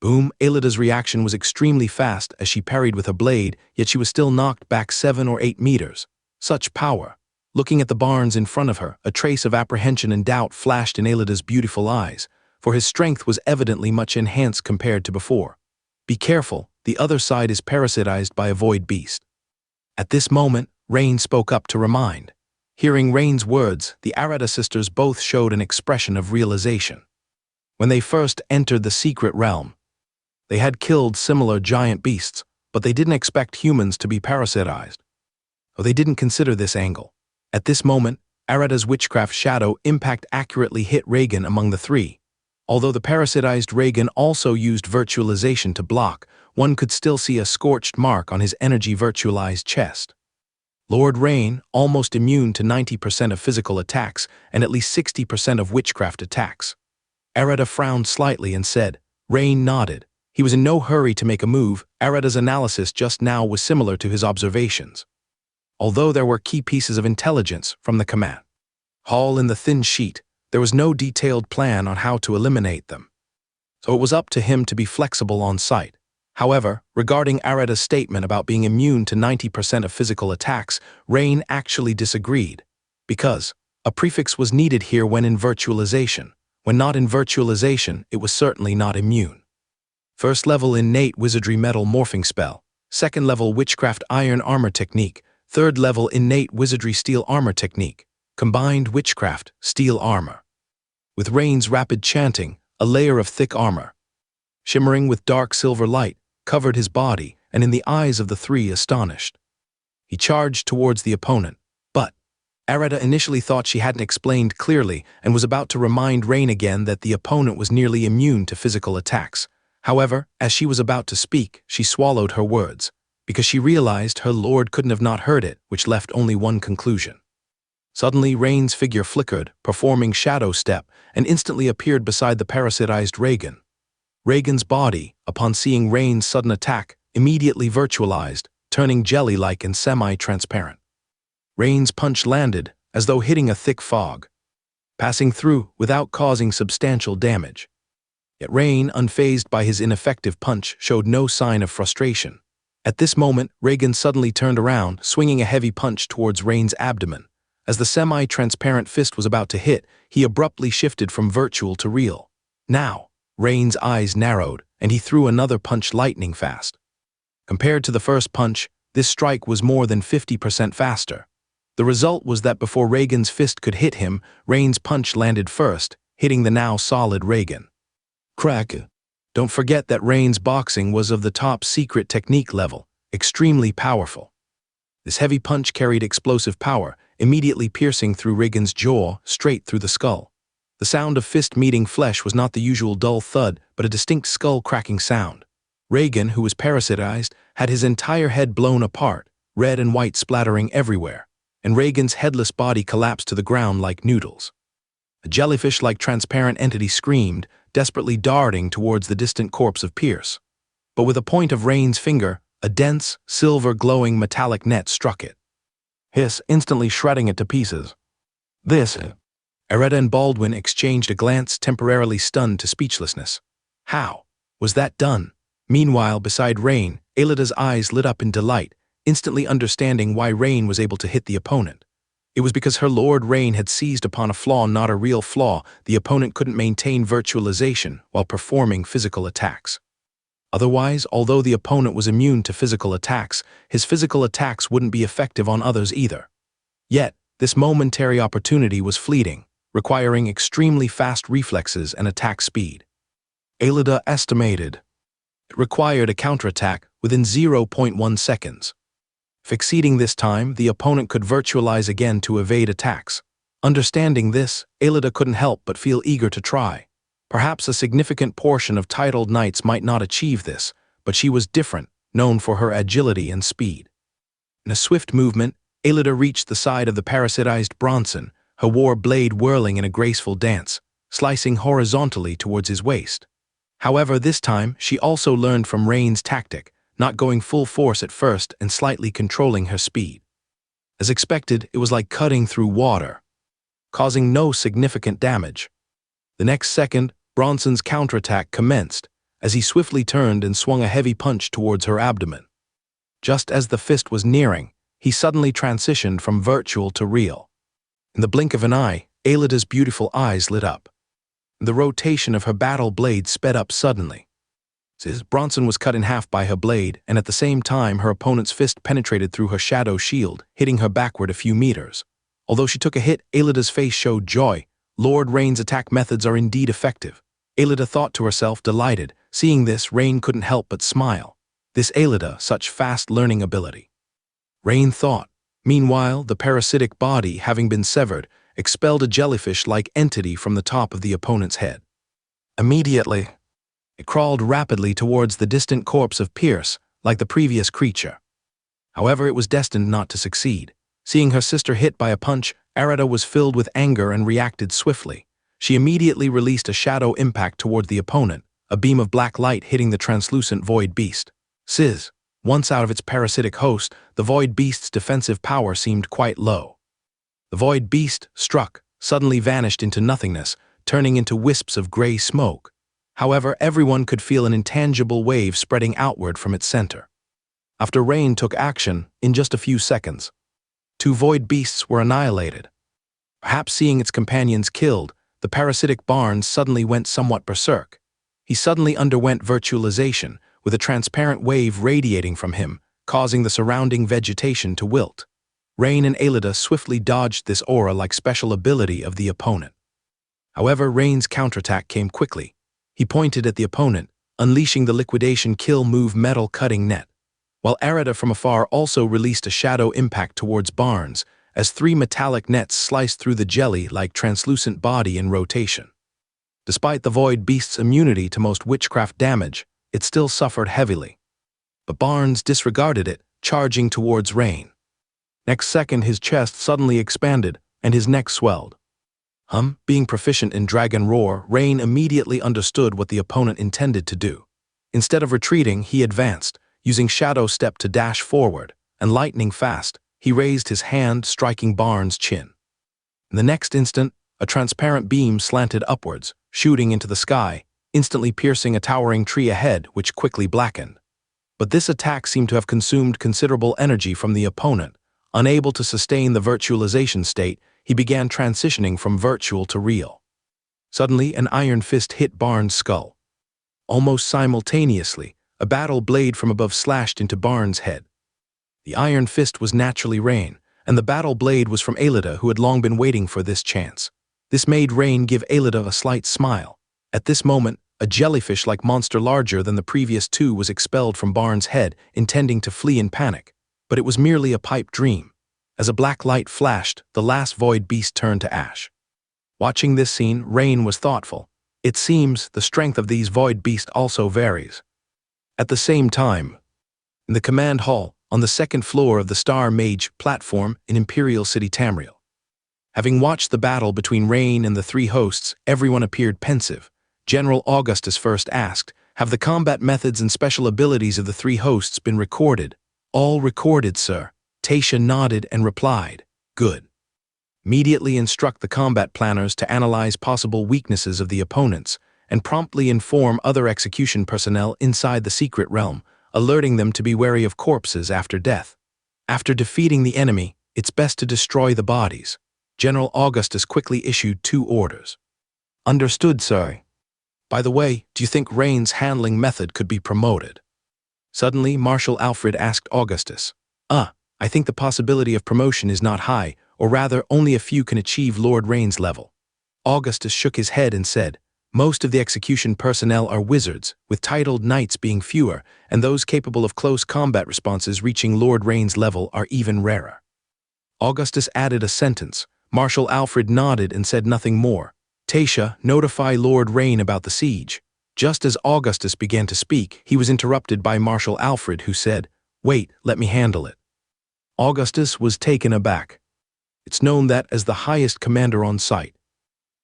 Boom! Aelida's reaction was extremely fast as she parried with a blade, yet she was still knocked back 7 or 8 meters. Such power! Looking at the Barnes in front of her, a trace of apprehension and doubt flashed in Aelida's beautiful eyes, for his strength was evidently much enhanced compared to before. Be careful, the other side is parasitized by a void beast. At this moment, Rain spoke up to remind. Hearing Rain's words, the Arata sisters both showed an expression of realization. When they first entered the secret realm, they had killed similar giant beasts, but they didn't expect humans to be parasitized. Or they didn't consider this angle. At this moment, Arata's witchcraft shadow impact accurately hit Reagan among the 3. Although the parasitized Reagan also used virtualization to block, one could still see a scorched mark on his energy virtualized chest. Lord Rain, almost immune to 90% of physical attacks and at least 60% of witchcraft attacks. Arata frowned slightly and said. Rain nodded. He was in no hurry to make a move. Arata's analysis just now was similar to his observations. Although there were key pieces of intelligence from the command hall in the thin sheet, there was no detailed plan on how to eliminate them. So it was up to him to be flexible on site. However, regarding Arata's statement about being immune to 90% of physical attacks, Rain actually disagreed. Because a prefix was needed here when in virtualization. When not in virtualization, it was certainly not immune. First level innate wizardry metal morphing spell. Second level witchcraft iron armor technique. Third level innate wizardry steel armor technique. Combined witchcraft, steel armor. With Rain's rapid chanting, a layer of thick armor, shimmering with dark silver light, covered his body, and in the eyes of the three astonished. He charged towards the opponent, but Arata initially thought she hadn't explained clearly and was about to remind Rain again that the opponent was nearly immune to physical attacks. However, as she was about to speak, she swallowed her words, because she realized her lord couldn't have not heard it, which left only one conclusion. Suddenly, Rain's figure flickered, performing shadow step, and instantly appeared beside the parasitized Reagan. Reagan's body, upon seeing Rain's sudden attack, immediately virtualized, turning jelly-like and semi-transparent. Rain's punch landed, as though hitting a thick fog, passing through without causing substantial damage. Yet Rain, unfazed by his ineffective punch, showed no sign of frustration. At this moment, Reagan suddenly turned around, swinging a heavy punch towards Rain's abdomen. As the semi-transparent fist was about to hit, he abruptly shifted from virtual to real. Now, Rain's eyes narrowed, and he threw another punch lightning fast. Compared to the first punch, this strike was more than 50% faster. The result was that before Reagan's fist could hit him, Rain's punch landed first, hitting the now solid Reagan. Crack. Don't forget that Rain's boxing was of the top secret technique level, extremely powerful. This heavy punch carried explosive power, immediately piercing through Reagan's jaw, straight through the skull. The sound of fist meeting flesh was not the usual dull thud, but a distinct skull-cracking sound. Reagan, who was parasitized, had his entire head blown apart, red and white splattering everywhere, and Reagan's headless body collapsed to the ground like noodles. A jellyfish-like transparent entity screamed, desperately darting towards the distant corpse of Pierce. But with a point of Rain's finger, a dense, silver-glowing metallic net struck it. Hiss, instantly shredding it to pieces. This. Arata and Baldwin exchanged a glance, temporarily stunned to speechlessness. How was that done? Meanwhile, beside Rain, Aelida's eyes lit up in delight, instantly understanding why Rain was able to hit the opponent. It was because her lord Rain had seized upon a flaw, not a real flaw. The opponent couldn't maintain virtualization while performing physical attacks. Otherwise, although the opponent was immune to physical attacks, his physical attacks wouldn't be effective on others either. Yet, this momentary opportunity was fleeting, requiring extremely fast reflexes and attack speed. Aelida estimated it required a counterattack within 0.1 seconds. Exceeding this time, the opponent could virtualize again to evade attacks. Understanding this, Aelida couldn't help but feel eager to try. Perhaps a significant portion of titled knights might not achieve this, but she was different, known for her agility and speed. In a swift movement, Aelida reached the side of the parasitized Bronson, her war blade whirling in a graceful dance, slicing horizontally towards his waist. However, this time, she also learned from Rain's tactic, not going full force at first and slightly controlling her speed. As expected, it was like cutting through water, causing no significant damage. The next second, Bronson's counterattack commenced, as he swiftly turned and swung a heavy punch towards her abdomen. Just as the fist was nearing, he suddenly transitioned from virtual to real. In the blink of an eye, Aelida's beautiful eyes lit up. The rotation of her battle blade sped up suddenly. Bronson was cut in half by her blade, and at the same time her opponent's fist penetrated through her shadow shield, hitting her backward a few meters. Although she took a hit, Aelida's face showed joy. Lord Rain's attack methods are indeed effective. Aelida thought to herself, delighted. Seeing this, Rain couldn't help but smile. This Aelida, such fast learning ability. Rain thought. Meanwhile, the parasitic body, having been severed, expelled a jellyfish-like entity from the top of the opponent's head. Immediately, it crawled rapidly towards the distant corpse of Pierce, like the previous creature. However, it was destined not to succeed. Seeing her sister hit by a punch, Arata was filled with anger and reacted swiftly. She immediately released a shadow impact toward the opponent, a beam of black light hitting the translucent void beast. Sizz. Once out of its parasitic host, the void beast's defensive power seemed quite low. The void beast, struck, suddenly vanished into nothingness, turning into wisps of gray smoke. However, everyone could feel an intangible wave spreading outward from its center. After Rain took action, in just a few seconds, 2 void beasts were annihilated. Perhaps seeing its companions killed, the parasitic Barnes suddenly went somewhat berserk. He suddenly underwent virtualization, with a transparent wave radiating from him, causing the surrounding vegetation to wilt. Rain and Alida swiftly dodged this aura like special ability of the opponent. However, Rain's counterattack came quickly. He pointed at the opponent, unleashing the liquidation kill move metal cutting net, while Arata from afar also released a shadow impact towards Barnes, as 3 metallic nets sliced through the jelly-like translucent body in rotation. Despite the void beast's immunity to most witchcraft damage, it still suffered heavily. But Barnes disregarded it, charging towards Rain. Next second, his chest suddenly expanded, and his neck swelled. Being proficient in Dragon Roar, Rain immediately understood what the opponent intended to do. Instead of retreating, he advanced, using Shadow Step to dash forward, and lightning fast, he raised his hand, striking Barnes' chin. In the next instant, a transparent beam slanted upwards, shooting into the sky, instantly piercing a towering tree ahead, which quickly blackened. But this attack seemed to have consumed considerable energy from the opponent. Unable to sustain the virtualization state, he began transitioning from virtual to real. Suddenly, an iron fist hit Barnes' skull. Almost simultaneously, a battle blade from above slashed into Barnes' head. The iron fist was naturally Rain, and the battle blade was from Alida, who had long been waiting for this chance. This made Rain give Alida a slight smile. At this moment, a jellyfish-like monster larger than the previous 2 was expelled from Barnes' head, intending to flee in panic. But it was merely a pipe dream. As a black light flashed, the last void beast turned to ash. Watching this scene, Rain was thoughtful. It seems the strength of these void beasts also varies. At the same time, in the command hall, on the 2nd floor of the Star Mage platform in Imperial City Tamriel. Having watched the battle between Rain and the 3 hosts, everyone appeared pensive. General Augustus first asked, "Have the combat methods and special abilities of the 3 hosts been recorded?" "All recorded, sir." Tasha nodded and replied, "Good." Immediately instruct the combat planners to analyze possible weaknesses of the opponents, and promptly inform other execution personnel inside the secret realm, alerting them to be wary of corpses after death. After defeating the enemy, it's best to destroy the bodies. General Augustus quickly issued 2 orders. "Understood, sir." "By the way, do you think Rain's handling method could be promoted?" Suddenly, Marshal Alfred asked Augustus. I think the possibility of promotion is not high, or rather, only a few can achieve Lord Rain's level." Augustus shook his head and said, "Most of the execution personnel are wizards, with titled knights being fewer, and those capable of close combat responses reaching Lord Rain's level are even rarer." Augustus added a sentence. Marshal Alfred nodded and said nothing more. "Tasha, notify Lord Rain about the siege." Just as Augustus began to speak, he was interrupted by Marshal Alfred, who said, "Wait, let me handle it." Augustus was taken aback. It's known that, as the highest commander on site,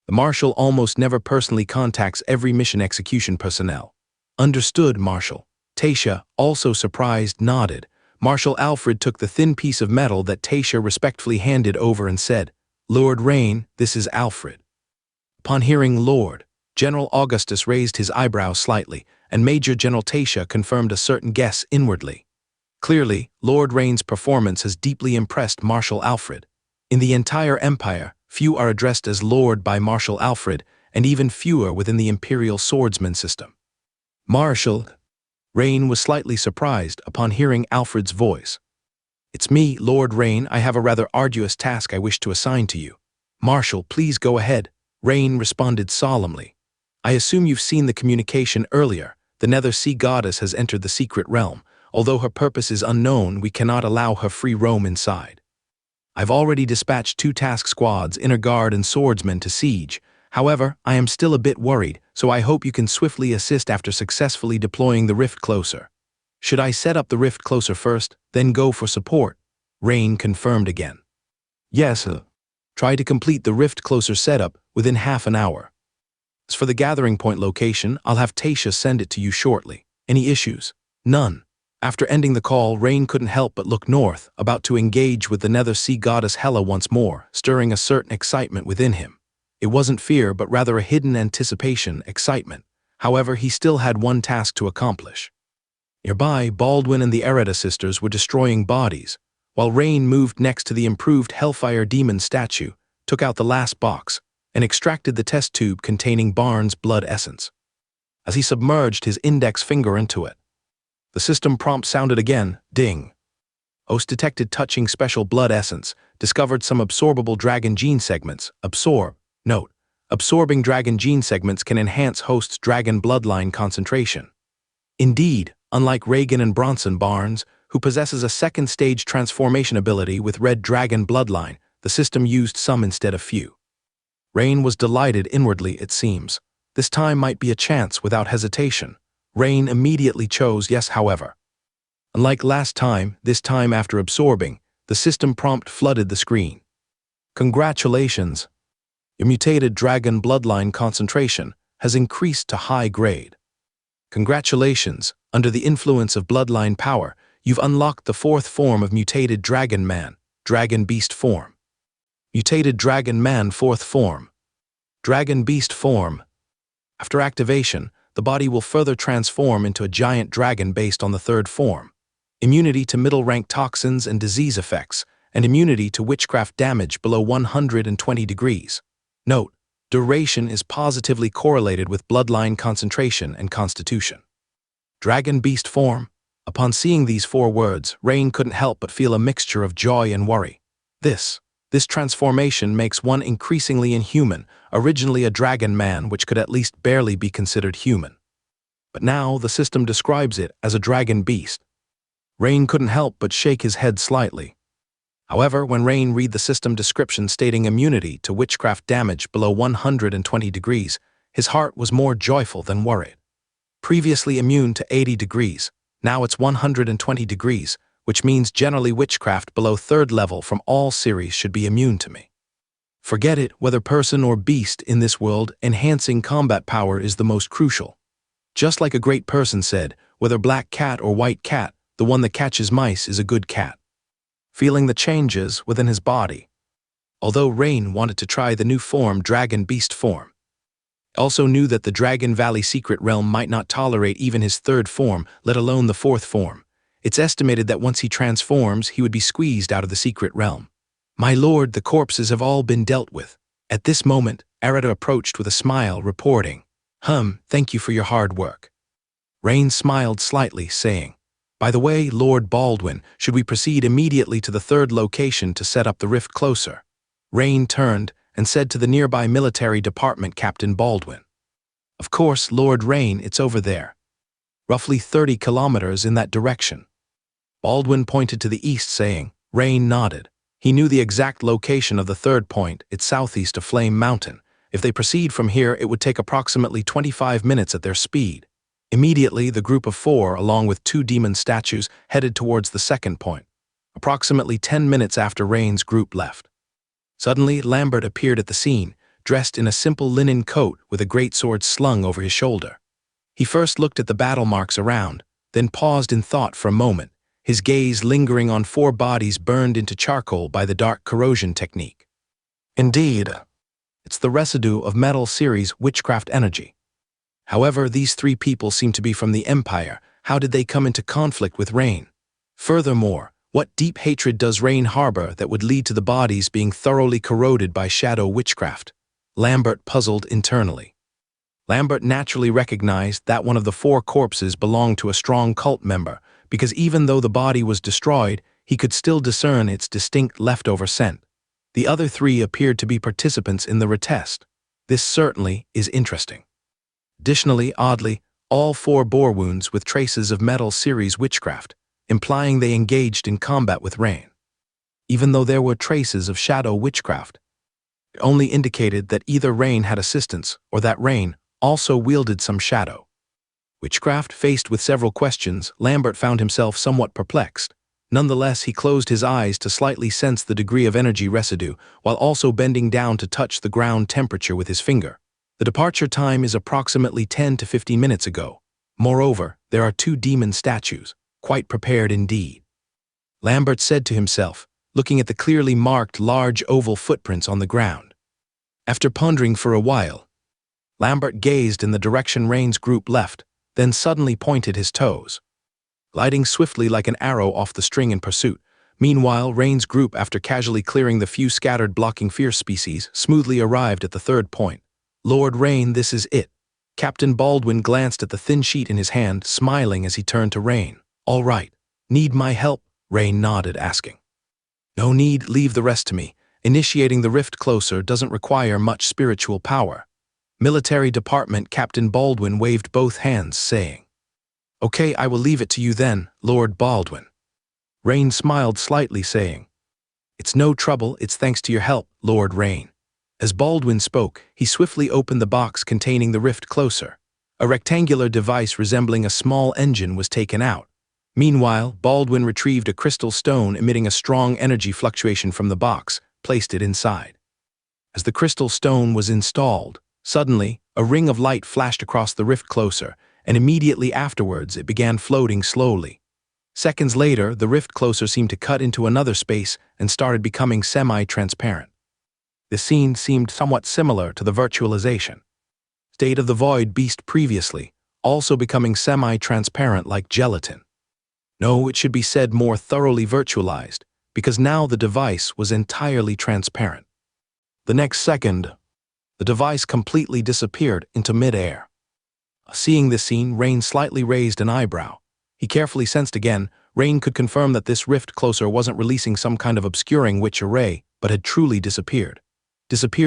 the Marshal almost never personally contacts every mission execution personnel. "Understood, Marshal." Tasha, also surprised, nodded. Marshal Alfred took the thin piece of metal that Tasha respectfully handed over and said, "Lord Rain, this is Alfred." Upon hearing Lord, General Augustus raised his eyebrows slightly, and Major General Tasha confirmed a certain guess inwardly. Clearly, Lord Rain's performance has deeply impressed Marshal Alfred. In the entire Empire, few are addressed as Lord by Marshal Alfred, and even fewer within the Imperial swordsman system. "Marshal." Rain was slightly surprised upon hearing Alfred's voice. "It's me, Lord Rain. I have a rather arduous task I wish to assign to you." "Marshal, please go ahead," Rain responded solemnly. "I assume you've seen the communication earlier. The Nether Sea Goddess has entered the secret realm. Although her purpose is unknown, we cannot allow her free roam inside. I've already dispatched 2 task squads, Inner Guard and Swordsmen, to siege. However, I am still a bit worried, so I hope you can swiftly assist after successfully deploying the Rift Closer." "Should I set up the Rift Closer first, then go for support?" Rain confirmed again. Yes, try to complete the Rift Closer setup within half an hour. As for the gathering point location, I'll have Tasha send it to you shortly. Any issues? None. After ending the call, Rain couldn't help but look north, about to engage with the nether sea goddess Hela once more, stirring a certain excitement within him. It wasn't fear, but rather a hidden anticipation, excitement. However, he still had one task to accomplish. Nearby, Baldwin and the Ereda sisters were destroying bodies, while Rain moved next to the improved Hellfire Demon statue, took out the last box, and extracted the test tube containing Barnes' blood essence. As he submerged his index finger into it, the system prompt sounded again, ding. Host detected touching special blood essence, discovered some absorbable dragon gene segments, absorb. Note, absorbing dragon gene segments can enhance host's dragon bloodline concentration. Indeed, unlike Reagan and Bronson Barnes, who possesses a second-stage transformation ability with red dragon bloodline, the system used some instead of few. Rain was delighted inwardly, it seems. This time might be a chance without hesitation. Rain immediately chose yes, however. Unlike last time, this time after absorbing, the system prompt flooded the screen. Congratulations! Your mutated dragon bloodline concentration has increased to high grade. Congratulations, under the influence of bloodline power, you've unlocked the fourth form of mutated dragon man, dragon beast form. Mutated dragon man fourth form. Dragon beast form. After activation, the body will further transform into a giant dragon based on the third form. Immunity to middle-rank toxins and disease effects, and immunity to witchcraft damage below 120 degrees. Note, duration is positively correlated with bloodline concentration and constitution. Dragon beast form. Upon seeing these 4 words, Rain couldn't help but feel a mixture of joy and worry. This transformation makes one increasingly inhuman, originally a dragon man which could at least barely be considered human. But now the system describes it as a dragon beast. Rain couldn't help but shake his head slightly. However, when Rain read the system description stating immunity to witchcraft damage below 120 degrees, his heart was more joyful than worried. Previously immune to 80 degrees, now it's 120 degrees, which means generally witchcraft below 3rd level from all series should be immune to me. Forget it, whether person or beast in this world, enhancing combat power is the most crucial. Just like a great person said, whether black cat or white cat, the one that catches mice is a good cat. Feeling the changes within his body. Although Rain wanted to try the new form, dragon beast form, also knew that the Dragon Valley secret realm might not tolerate even his 3rd form, let alone the 4th form. It's estimated that once he transforms, he would be squeezed out of the secret realm. My lord, the corpses have all been dealt with. At this moment, Ereda approached with a smile, reporting, Thank you for your hard work. Rain smiled slightly, saying, By the way, Lord Baldwin, should we proceed immediately to the 3rd location to set up the Rift Closer? Rain turned and said to the nearby military department Captain Baldwin, Of course, Lord Rain, it's over there. Roughly 30 kilometers in that direction. Baldwin pointed to the east, saying. Rain nodded. He knew the exact location of the 3rd point, it's southeast of Flame Mountain. If they proceed from here, it would take approximately 25 minutes at their speed. Immediately, the group of 4, along with 2 demon statues, headed towards the 2nd point, approximately 10 minutes after Rain's group left. Suddenly, Lambert appeared at the scene, dressed in a simple linen coat with a greatsword slung over his shoulder. He first looked at the battle marks around, then paused in thought for a moment, his gaze lingering on 4 bodies burned into charcoal by the dark corrosion technique. Indeed, it's the residue of Metal Series witchcraft energy. However, these 3 people seem to be from the Empire. How did they come into conflict with Rain? Furthermore, what deep hatred does Rain harbor that would lead to the bodies being thoroughly corroded by shadow witchcraft? Lambert puzzled internally. Lambert naturally recognized that one of the 4 corpses belonged to a strong cult member, because even though the body was destroyed, he could still discern its distinct leftover scent. The other 3 appeared to be participants in the retest. This certainly is interesting. Additionally, oddly, all 4 bore wounds with traces of Metal Series witchcraft, implying they engaged in combat with Rain. Even though there were traces of shadow witchcraft, it only indicated that either Rain had assistance or that Rain also wielded some shadow witchcraft. Faced with several questions, Lambert found himself somewhat perplexed. Nonetheless, he closed his eyes to slightly sense the degree of energy residue, while also bending down to touch the ground temperature with his finger. The departure time is approximately 10 to 15 minutes ago. Moreover, there are 2 demon statues, quite prepared indeed. Lambert said to himself, looking at the clearly marked large oval footprints on the ground. After pondering for a while, Lambert gazed in the direction Rain's group left, then suddenly pointed his toes, gliding swiftly like an arrow off the string in pursuit. Meanwhile, Rain's group, after casually clearing the few scattered blocking fierce species, smoothly arrived at the 3rd point. Lord Rain, this is it. Captain Baldwin glanced at the thin sheet in his hand, smiling as he turned to Rain. All right. Need my help? Rain nodded, asking. No need, leave the rest to me. Initiating the rift closer doesn't require much spiritual power. Military Department Captain Baldwin waved both hands, saying, Okay, I will leave it to you then, Lord Baldwin. Rain smiled slightly, saying, It's no trouble, it's thanks to your help, Lord Rain. As Baldwin spoke, he swiftly opened the box containing the rift closer. A rectangular device resembling a small engine was taken out. Meanwhile, Baldwin retrieved a crystal stone emitting a strong energy fluctuation from the box, placed it inside. As the crystal stone was installed, suddenly, a ring of light flashed across the rift closer, and immediately afterwards it began floating slowly. Seconds later, the rift closer seemed to cut into another space and started becoming semi-transparent. The scene seemed somewhat similar to the virtualization state of the void beast previously, also becoming semi-transparent like gelatin. No, it should be said more thoroughly virtualized, because now the device was entirely transparent. The next second, the device completely disappeared into mid-air. Seeing this scene, Rain slightly raised an eyebrow. He carefully sensed again. Rain could confirm that this rift closer wasn't releasing some kind of obscuring witch array, but had truly disappeared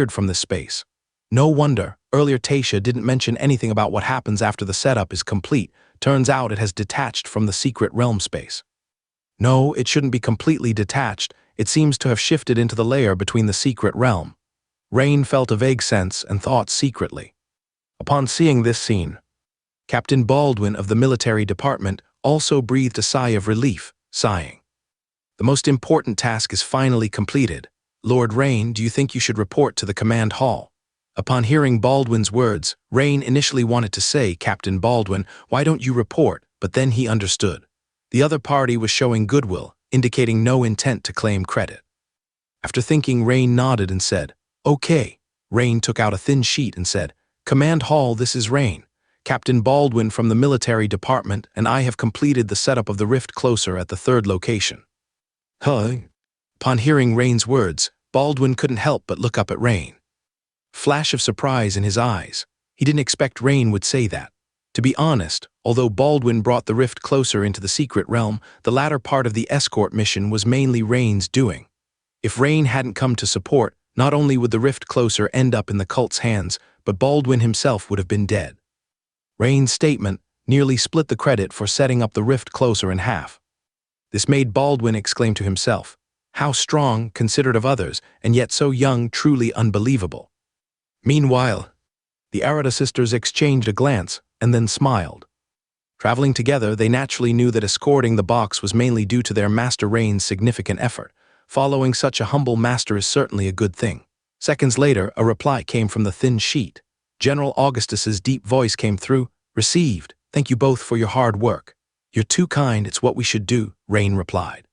from this space. No wonder, earlier Tasha didn't mention anything about what happens after the setup is complete. Turns out it has detached from the secret realm space. No, it shouldn't be completely detached. It seems to have shifted into the layer between the secret realm. Rain felt a vague sense and thought secretly. Upon seeing this scene, Captain Baldwin of the military department also breathed a sigh of relief, sighing. The most important task is finally completed. Lord Rain, do you think you should report to the command hall? Upon hearing Baldwin's words, Rain initially wanted to say, Captain Baldwin, why don't you report? But then he understood. The other party was showing goodwill, indicating no intent to claim credit. After thinking, Rain nodded and said, Okay. Rain took out a thin sheet and said, Command hall, this is Rain. Captain Baldwin from the military department, and I have completed the setup of the rift closer at the 3rd location. Upon hearing Rain's words, Baldwin couldn't help but look up at Rain. Flash of surprise in his eyes. He didn't expect Rain would say that. To be honest, although Baldwin brought the rift closer into the secret realm, the latter part of the escort mission was mainly Rain's doing. If Rain hadn't come to support, not only would the rift closer end up in the cult's hands, but Baldwin himself would have been dead. Rain's statement nearly split the credit for setting up the rift closer in half. This made Baldwin exclaim to himself, how strong, considerate of others, and yet so young, truly unbelievable. Meanwhile, the Arata sisters exchanged a glance and then smiled. Traveling together, they naturally knew that escorting the box was mainly due to their Master Rain's significant effort. Following such a humble master is certainly a good thing. Seconds later, a reply came from the thin sheet. General Augustus's deep voice came through. Received. Thank you both for your hard work. You're too kind, it's what we should do, Rain replied.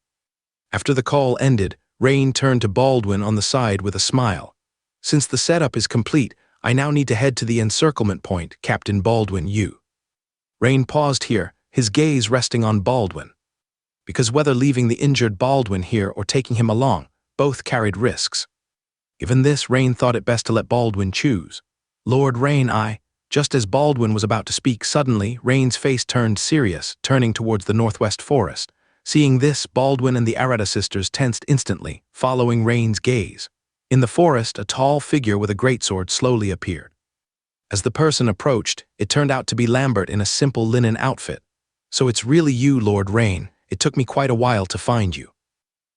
After the call ended, Rain turned to Baldwin on the side with a smile. Since the setup is complete, I now need to head to the encirclement point, Captain Baldwin, you. Rain paused here, his gaze resting on Baldwin. Because whether leaving the injured Baldwin here or taking him along, both carried risks. Given this, Rain thought it best to let Baldwin choose. Lord Rain, Just as Baldwin was about to speak, suddenly, Rain's face turned serious, turning towards the northwest forest. Seeing this, Baldwin and the Arata sisters tensed instantly, following Rain's gaze. In the forest, a tall figure with a greatsword slowly appeared. As the person approached, it turned out to be Lambert in a simple linen outfit. So it's really you, Lord Rain. It took me quite a while to find you.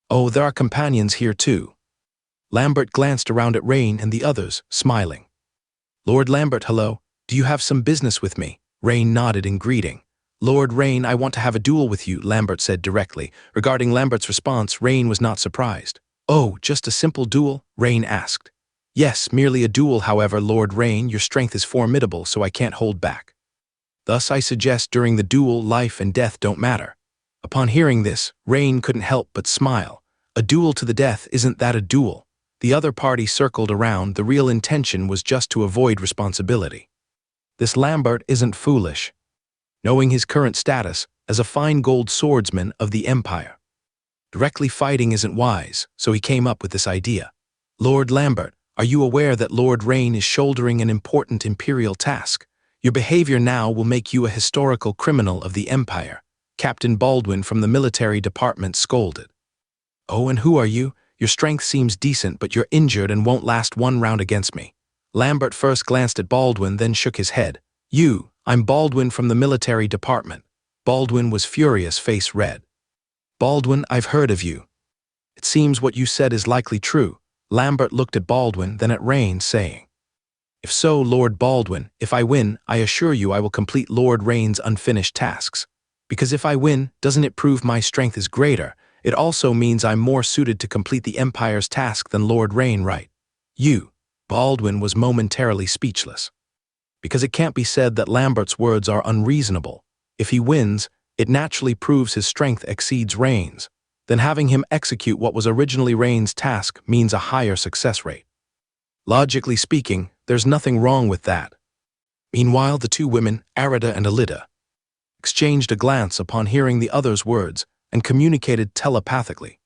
Oh, there are companions here too. Lambert glanced around at Rain and the others, smiling. Lord Lambert, hello. Do you have some business with me? Rain nodded in greeting. Lord Rain, I want to have a duel with you, Lambert said directly. Regarding Lambert's response, Rain was not surprised. Oh, just a simple duel? Rain asked. Yes, merely a duel, however, Lord Rain, your strength is formidable, so I can't hold back. Thus I suggest during the duel, life and death don't matter. Upon hearing this, Rain couldn't help but smile. A duel to the death, isn't that a duel? The other party circled around. The real intention was just to avoid responsibility. This Lambert isn't foolish. Knowing his current status as a fine gold swordsman of the Empire, directly fighting isn't wise, so he came up with this idea. Lord Lambert, are you aware that Lord Rain is shouldering an important imperial task? Your behavior now will make you a historical criminal of the Empire, Captain Baldwin from the military department scolded. Oh, and who are you? Your strength seems decent, but you're injured and won't last one round against me. Lambert first glanced at Baldwin, then shook his head. I'm Baldwin from the military department. Baldwin was furious, face red. Baldwin, I've heard of you. It seems what you said is likely true. Lambert looked at Baldwin, then at Rain, saying, If so, Lord Baldwin, if I win, I assure you I will complete Lord Rain's unfinished tasks. Because if I win, doesn't it prove my strength is greater? It also means I'm more suited to complete the Empire's task than Lord Rain, right? Baldwin was momentarily speechless. Because it can't be said that Lambert's words are unreasonable. If he wins, it naturally proves his strength exceeds Rain's. Then having him execute what was originally Rain's task means a higher success rate. Logically speaking, there's nothing wrong with that. Meanwhile, the two women, Arida and Alida, exchanged a glance upon hearing the other's words and communicated telepathically.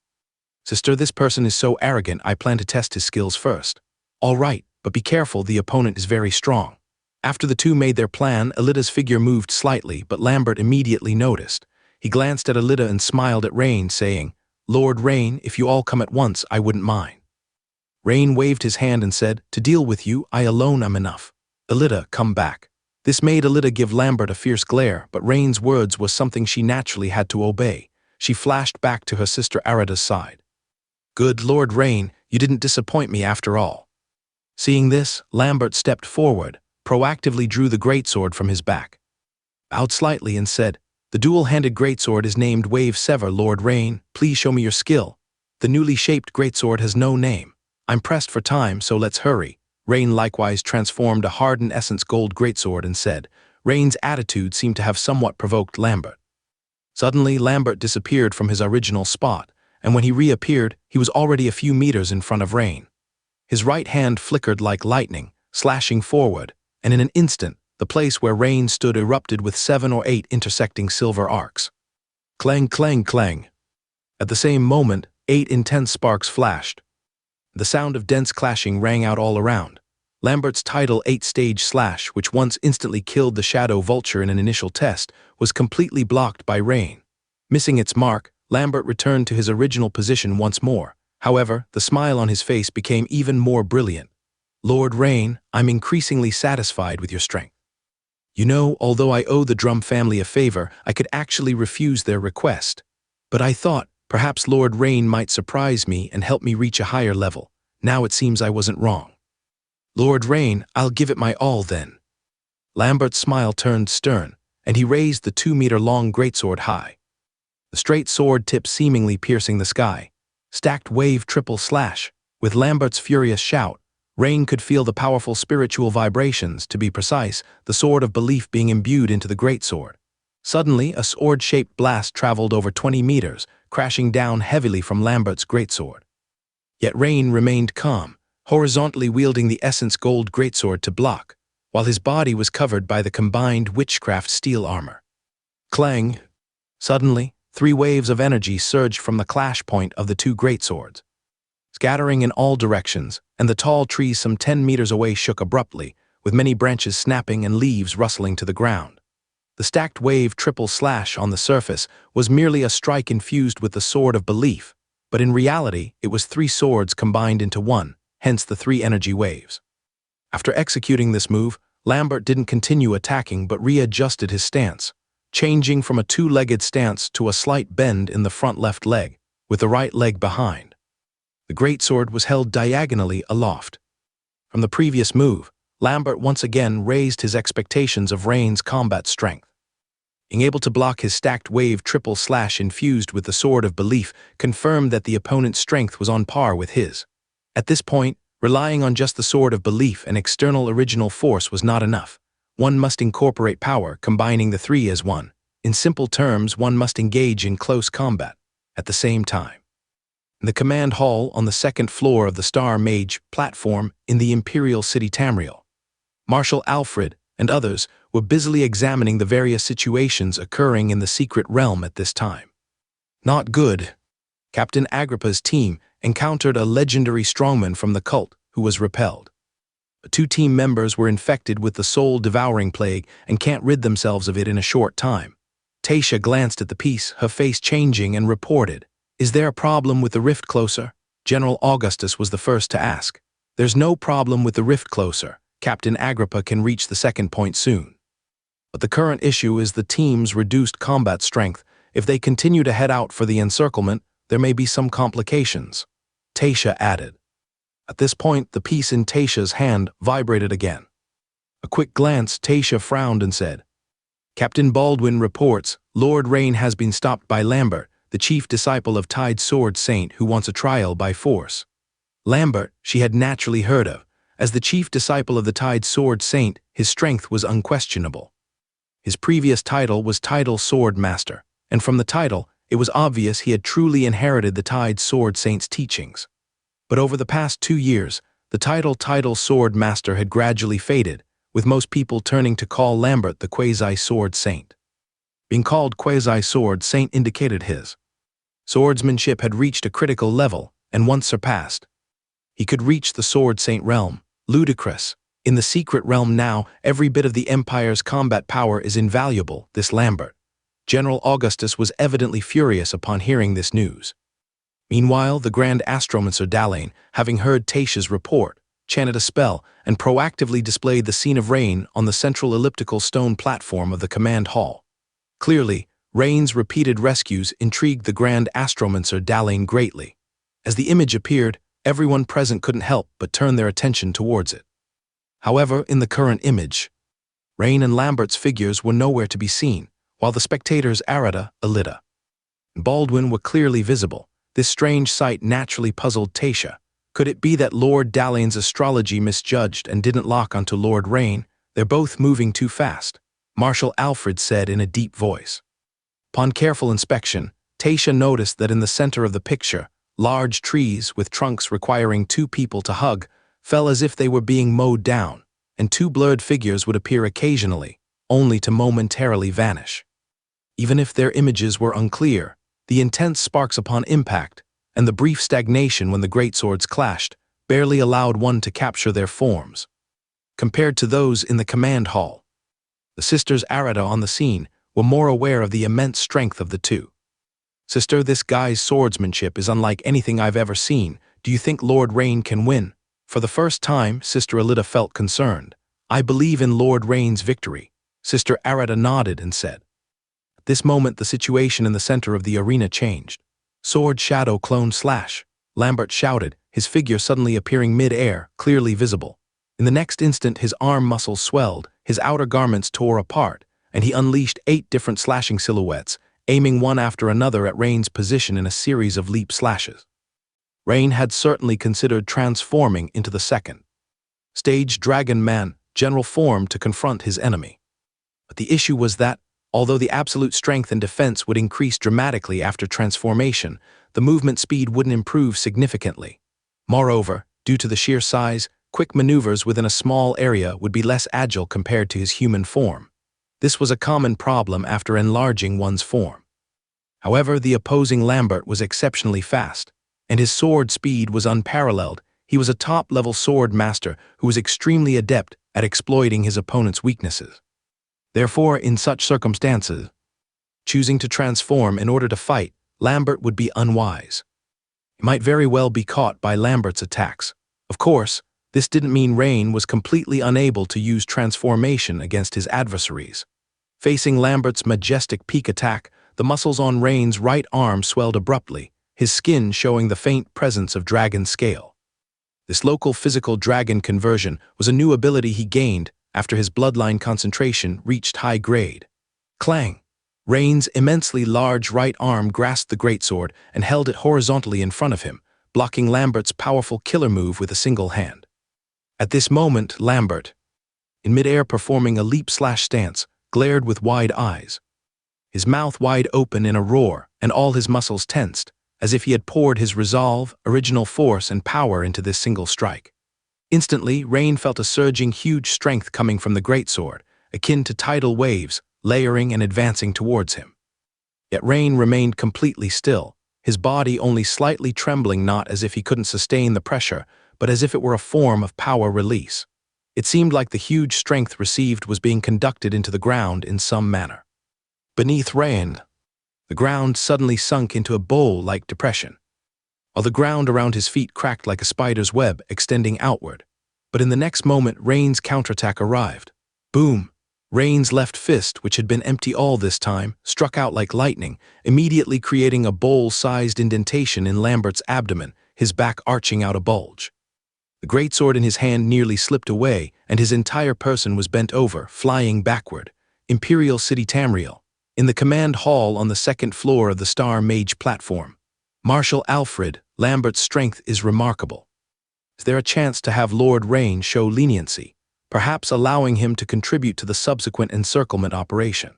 Sister, this person is so arrogant, I plan to test his skills first. All right, but be careful, the opponent is very strong. After the two made their plan, Alida's figure moved slightly, but Lambert immediately noticed. He glanced at Alida and smiled at Rain, saying, Lord Rain, if you all come at once, I wouldn't mind. Rain waved his hand and said, To deal with you, I alone am enough. Alida, come back. This made Alida give Lambert a fierce glare, but Rain's words was something she naturally had to obey. She flashed back to her sister Arida's side. Good Lord Rain, you didn't disappoint me after all. Seeing this, Lambert stepped forward, proactively drew the greatsword from his back, bowed slightly and said, The dual-handed greatsword is named Wave Sever, Lord Rain. Please show me your skill. The newly shaped greatsword has no name. I'm pressed for time, so let's hurry. Rain likewise transformed a hardened essence gold greatsword and said. Rain's attitude seemed to have somewhat provoked Lambert. Suddenly, Lambert disappeared from his original spot, and when he reappeared, he was already a few meters in front of Rain. His right hand flickered like lightning, slashing forward, and in an instant, the place where Rain stood erupted with 7 or 8 intersecting silver arcs. Clang, clang, clang. At the same moment, 8 intense sparks flashed. The sound of dense clashing rang out all around. Lambert's tidal 8-stage slash, which once instantly killed the Shadow Vulture in an initial test, was completely blocked by Rain. Missing its mark, Lambert returned to his original position once more. However, the smile on his face became even more brilliant. Lord Rain, I'm increasingly satisfied with your strength. You know, although I owe the Drum family a favor, I could actually refuse their request. But I thought, perhaps Lord Rain might surprise me and help me reach a higher level. Now it seems I wasn't wrong. Lord Rain, I'll give it my all then. Lambert's smile turned stern, and he raised the 2-meter-long greatsword high. The straight sword tip seemingly piercing the sky. Stacked wave triple slash. With Lambert's furious shout, Rain could feel the powerful spiritual vibrations, to be precise, the sword of belief being imbued into the greatsword. Suddenly, a sword-shaped blast traveled over 20 meters, crashing down heavily from Lambert's greatsword. Yet Rain remained calm, horizontally wielding the essence gold greatsword to block, while his body was covered by the combined witchcraft steel armor. Clang! Suddenly, 3 waves of energy surged from the clash point of the 2 greatswords, scattering in all directions, and the tall trees some 10 meters away shook abruptly, with many branches snapping and leaves rustling to the ground. The stacked wave triple slash on the surface was merely a strike infused with the sword of belief, but in reality it was 3 swords combined into one, hence the 3 energy waves. After executing this move, Lambert didn't continue attacking but readjusted his stance, changing from a 2-legged stance to a slight bend in the front left leg, with the right leg behind. The greatsword was held diagonally aloft. From the previous move, Lambert once again raised his expectations of Rain's combat strength. Being able to block his stacked wave triple slash infused with the sword of belief confirmed that the opponent's strength was on par with his. At this point, relying on just the sword of belief and external original force was not enough. One must incorporate power, combining the three as one. In simple terms, one must engage in close combat at the same time. In the command hall on the second floor of the Star Mage platform in the Imperial City Tamriel, Marshal Alfred and others were busily examining the various situations occurring in the secret realm at this time. Not good. Captain Agrippa's team encountered a legendary strongman from the cult who was repelled. The two team members were infected with the soul-devouring plague and can't rid themselves of it in a short time. Tasha glanced at the piece, her face changing, and reported, "Is there a problem with the rift closer?" General Augustus was the first to ask. "There's no problem with the rift closer. Captain Agrippa can reach the second point soon. But the current issue is the team's reduced combat strength. If they continue to head out for the encirclement, there may be some complications," Tasha added. At this point, the piece in Tasha's hand vibrated again. A quick glance, Tasha frowned and said, "Captain Baldwin reports, Lord Rain has been stopped by Lambert, the chief disciple of Tide Sword Saint who wants a trial by force." Lambert, she had naturally heard of. As the chief disciple of the Tide Sword Saint, his strength was unquestionable. His previous title was Title Sword Master, and from the title, it was obvious he had truly inherited the Tide Sword Saint's teachings. But over the past 2 years, the title Sword Master had gradually faded, with most people turning to call Lambert the Quasi-Sword Saint. Being called Quasi-Sword Saint indicated his swordsmanship had reached a critical level, and once surpassed, he could reach the Sword Saint realm. Ludicrous. In the secret realm now, every bit of the Empire's combat power is invaluable, this Lambert. General Augustus was evidently furious upon hearing this news. Meanwhile, the Grand Astromancer Dalane, having heard Tasha's report, chanted a spell and proactively displayed the scene of Rain on the central elliptical stone platform of the command hall. Clearly, Rain's repeated rescues intrigued the Grand Astromancer Dalane greatly. As the image appeared, everyone present couldn't help but turn their attention towards it. However, in the current image, Rain and Lambert's figures were nowhere to be seen, while the spectators Arata, Alida, and Baldwin were clearly visible. This strange sight naturally puzzled Tasha. Could it be that Lord Dalane's astrology misjudged and didn't lock onto Lord Rain? They're both moving too fast, Marshal Alfred said in a deep voice. Upon careful inspection, Tasha noticed that in the center of the picture, large trees with trunks requiring 2 people to hug fell as if they were being mowed down, and 2 blurred figures would appear occasionally, only to momentarily vanish. Even if their images were unclear, the intense sparks upon impact and the brief stagnation when the greatswords clashed barely allowed one to capture their forms. Compared to those in the command hall, the sisters Arata on the scene were more aware of the immense strength of the two. "Sister, this guy's swordsmanship is unlike anything I've ever seen. Do you think Lord Rain can win?" For the first time, Sister Alida felt concerned. "I believe in Lord Rain's victory," Sister Arata nodded and said. At this moment, the situation in the center of the arena changed. "Sword Shadow Clone Slash," Lambert shouted, his figure suddenly appearing mid-air, clearly visible. In the next instant, his arm muscles swelled, his outer garments tore apart, and he unleashed 8 different slashing silhouettes, aiming one after another at Rain's position in a series of leap slashes. Rain had certainly considered transforming into the second stage Dragon Man general form to confront his enemy. But the issue was that, although the absolute strength and defense would increase dramatically after transformation, the movement speed wouldn't improve significantly. Moreover, due to the sheer size, quick maneuvers within a small area would be less agile compared to his human form. This was a common problem after enlarging one's form. However, the opposing Lambert was exceptionally fast, and his sword speed was unparalleled. He was a top-level sword master who was extremely adept at exploiting his opponent's weaknesses. Therefore, in such circumstances, choosing to transform in order to fight Lambert would be unwise. He might very well be caught by Lambert's attacks. Of course, this didn't mean Rain was completely unable to use transformation against his adversaries. Facing Lambert's majestic peak attack, the muscles on Rain's right arm swelled abruptly, his skin showing the faint presence of dragon scale. This local physical dragon conversion was a new ability he gained after his bloodline concentration reached high grade. Clang! Rain's immensely large right arm grasped the greatsword and held it horizontally in front of him, blocking Lambert's powerful killer move with a single hand. At this moment, Lambert, in midair performing a leap/stance, glared with wide eyes, his mouth wide open in a roar and all his muscles tensed, as if he had poured his resolve, original force, and power into this single strike. Instantly, Rain felt a surging huge strength coming from the greatsword, akin to tidal waves, layering and advancing towards him. Yet Rain remained completely still, his body only slightly trembling, not as if he couldn't sustain the pressure, but as if it were a form of power release. It seemed like the huge strength received was being conducted into the ground in some manner. Beneath Rain, the ground suddenly sunk into a bowl-like depression, while the ground around his feet cracked like a spider's web extending outward. But in the next moment, Rain's counterattack arrived. Boom! Rain's left fist, which had been empty all this time, struck out like lightning, immediately creating a bowl-sized indentation in Lambert's abdomen, his back arching out a bulge. The greatsword in his hand nearly slipped away, and his entire person was bent over, flying backward. Imperial City Tamriel, in the command hall on the second floor of the Star Mage platform. Marshal Alfred, Lambert's strength is remarkable. Is there a chance to have Lord Rain show leniency, perhaps allowing him to contribute to the subsequent encirclement operation?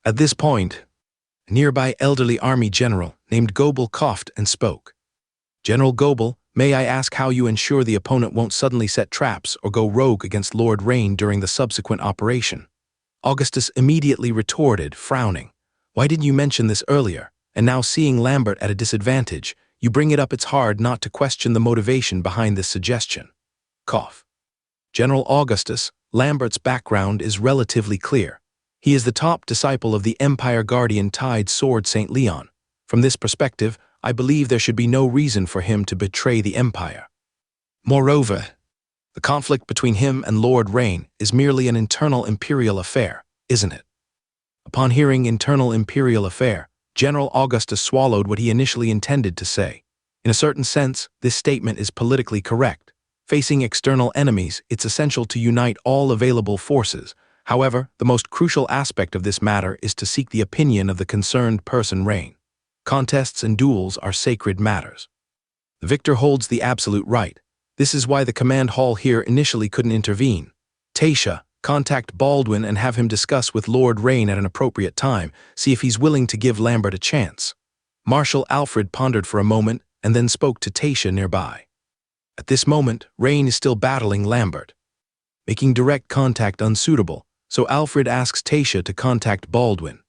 At this point, a nearby elderly army general named Goebel coughed and spoke. General Goebel, may I ask how you ensure the opponent won't suddenly set traps or go rogue against Lord Rain during the subsequent operation? Augustus immediately retorted, frowning. Why didn't you mention this earlier? And now, seeing Lambert at a disadvantage, you bring it up. It's hard not to question the motivation behind this suggestion. Cough. General Augustus, Lambert's background is relatively clear. He is the top disciple of the Empire Guardian Tide Sword St. Leon. From this perspective, I believe there should be no reason for him to betray the Empire. Moreover, the conflict between him and Lord Rain is merely an internal Imperial affair, isn't it? Upon hearing internal Imperial affair, General Augustus swallowed what he initially intended to say. In a certain sense, this statement is politically correct. Facing external enemies, it's essential to unite all available forces. However, the most crucial aspect of this matter is to seek the opinion of the concerned person, Rain. Contests and duels are sacred matters. The victor holds the absolute right. This is why the command hall here initially couldn't intervene. Tasha, contact Baldwin and have him discuss with Lord Rain at an appropriate time, see if he's willing to give Lambert a chance. Marshal Alfred pondered for a moment and then spoke to Tasha nearby. At this moment, Rain is still battling Lambert, making direct contact unsuitable, so Alfred asks Tasha to contact Baldwin,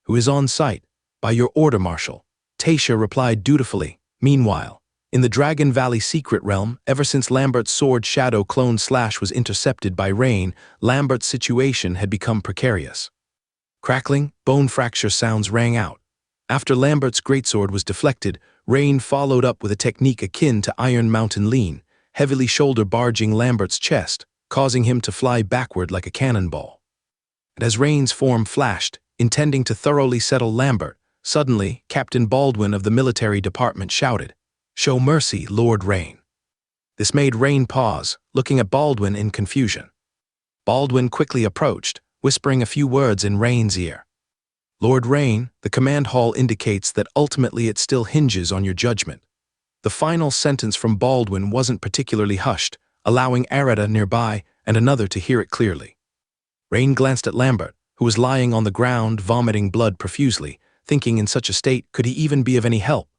who is on site. By your order, Marshal. Tasha replied dutifully. Meanwhile, in the Dragon Valley Secret Realm, ever since Lambert's sword Shadow Clone Slash was intercepted by Rain, Lambert's situation had become precarious. Crackling, bone fracture sounds rang out. After Lambert's greatsword was deflected, Rain followed up with a technique akin to Iron Mountain Lean, heavily shoulder barging Lambert's chest, causing him to fly backward like a cannonball. And as Rain's form flashed, intending to thoroughly settle Lambert, suddenly, Captain Baldwin of the military department shouted, "Show mercy, Lord Rain." This made Rain pause, looking at Baldwin in confusion. Baldwin quickly approached, whispering a few words in Rain's ear. Lord Rain, the command hall indicates that ultimately it still hinges on your judgment. The final sentence from Baldwin wasn't particularly hushed, allowing Arata nearby and another to hear it clearly. Rain glanced at Lambert, who was lying on the ground, vomiting blood profusely, thinking in such a state could he even be of any help.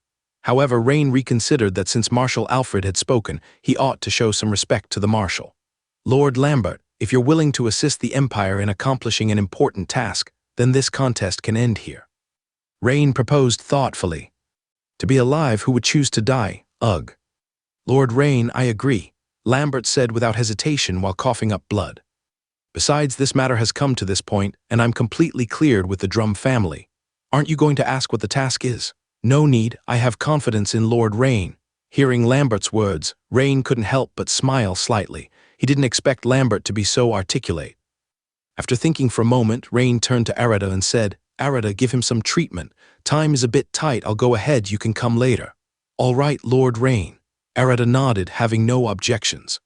However, Rain reconsidered that since Marshal Alfred had spoken, he ought to show some respect to the Marshal. Lord Lambert, if you're willing to assist the Empire in accomplishing an important task, then this contest can end here. Rain proposed thoughtfully. To be alive, who would choose to die? Ugh. Lord Rain, I agree, Lambert said without hesitation while coughing up blood. Besides, this matter has come to this point, and I'm completely cleared with the Drum family. Aren't you going to ask what the task is? No need, I have confidence in Lord Rain. Hearing Lambert's words, Rain couldn't help but smile slightly. He didn't expect Lambert to be so articulate. After thinking for a moment, Rain turned to Arata and said, Arata, give him some treatment. Time is a bit tight, I'll go ahead, you can come later. All right, Lord Rain. Arata nodded, having no objections.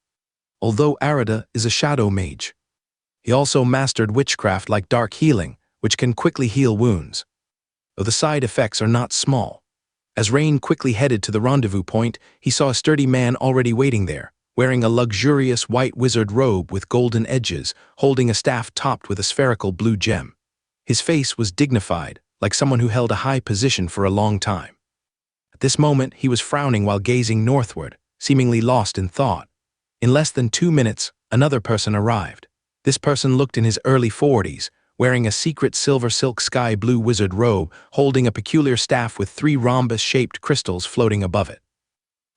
Although Arata is a shadow mage, he also mastered witchcraft like dark healing, which can quickly heal wounds, though the side effects are not small. As Rain quickly headed to the rendezvous point, he saw a sturdy man already waiting there, wearing a luxurious white wizard robe with golden edges, holding a staff topped with a spherical blue gem. His face was dignified, like someone who held a high position for a long time. At this moment, he was frowning while gazing northward, seemingly lost in thought. In less than 2 minutes, another person arrived. This person looked in his early 40s, wearing a secret silver silk sky blue wizard robe, holding a peculiar staff with 3 rhombus-shaped crystals floating above it.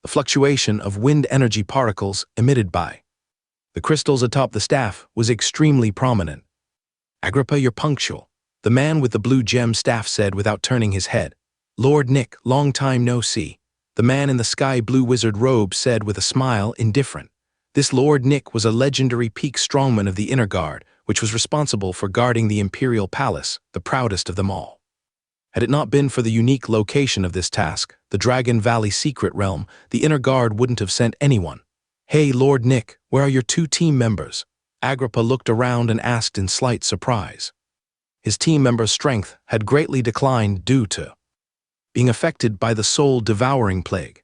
The fluctuation of wind energy particles emitted by the crystals atop the staff was extremely prominent. "Agrippa, you're punctual," the man with the blue gem staff said without turning his head. "Lord Nick, long time no see," the man in the sky blue wizard robe said with a smile, indifferent. This Lord Nick was a legendary peak strongman of the Inner Guard, which was responsible for guarding the Imperial Palace, the proudest of them all. Had it not been for the unique location of this task, the Dragon Valley secret realm, the Inner Guard wouldn't have sent anyone. "Hey, Lord Nick, where are your 2 team members?" Agrippa looked around and asked in slight surprise. His team members' strength had greatly declined due to being affected by the soul-devouring plague.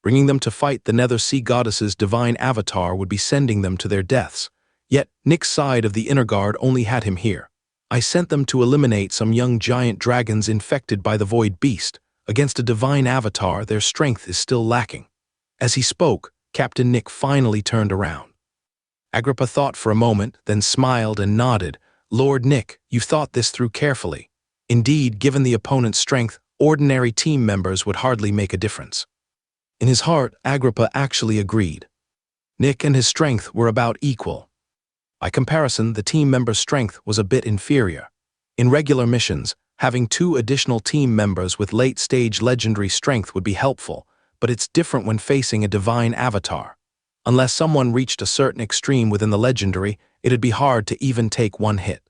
Bringing them to fight the Nether Sea Goddess's divine avatar would be sending them to their deaths. Yet, Nick's side of the Inner Guard only had him here. "I sent them to eliminate some young giant dragons infected by the Void Beast. Against a divine avatar, their strength is still lacking." As he spoke, Captain Nick finally turned around. Agrippa thought for a moment, then smiled and nodded. "Lord Nick, you've thought this through carefully. Indeed, given the opponent's strength, ordinary team members would hardly make a difference." In his heart, Agrippa actually agreed. Nick and his strength were about equal. By comparison, the team member's strength was a bit inferior. In regular missions, having 2 additional team members with late-stage legendary strength would be helpful, but it's different when facing a divine avatar. Unless someone reached a certain extreme within the legendary, it'd be hard to even take 1 hit.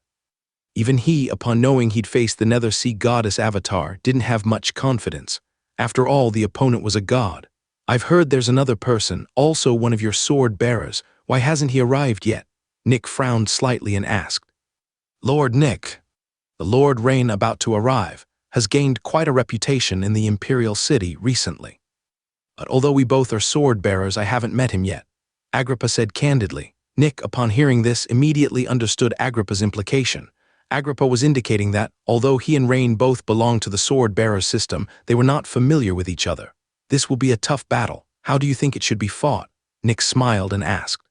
Even he, upon knowing he'd face the Nether Sea Goddess avatar, didn't have much confidence. After all, the opponent was a god. "I've heard there's another person, also one of your sword bearers. Why hasn't he arrived yet?" Nick frowned slightly and asked. "Lord Nick, the Lord Rain about to arrive, has gained quite a reputation in the Imperial City recently. But although we both are sword bearers, I haven't met him yet," Agrippa said candidly. Nick, upon hearing this, immediately understood Agrippa's implication. Agrippa was indicating that, although he and Rain both belonged to the sword bearer system, they were not familiar with each other. "This will be a tough battle. How do you think it should be fought?" Nick smiled and asked.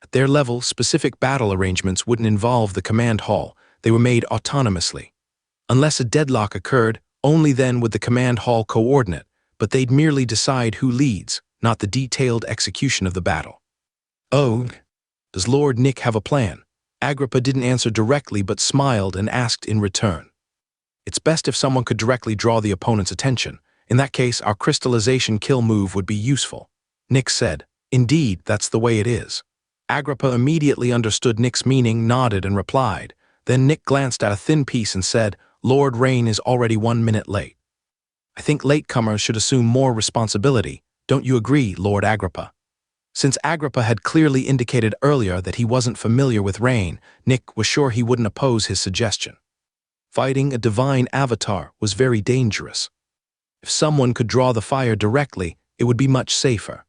At their level, specific battle arrangements wouldn't involve the command hall. They were made autonomously. Unless a deadlock occurred, only then would the command hall coordinate, but they'd merely decide who leads, not the detailed execution of the battle. "Oh, does Lord Nick have a plan?" Agrippa didn't answer directly but smiled and asked in return. "It's best if someone could directly draw the opponent's attention. In that case, our crystallization kill move would be useful," Nick said. "Indeed, that's the way it is." Agrippa immediately understood Nick's meaning, nodded and replied. Then Nick glanced at a thin piece and said, "Lord Rain is already 1 minute late. I think latecomers should assume more responsibility. Don't you agree, Lord Agrippa?" Since Agrippa had clearly indicated earlier that he wasn't familiar with Rain, Nick was sure he wouldn't oppose his suggestion. Fighting a divine avatar was very dangerous. If someone could draw the fire directly, it would be much safer.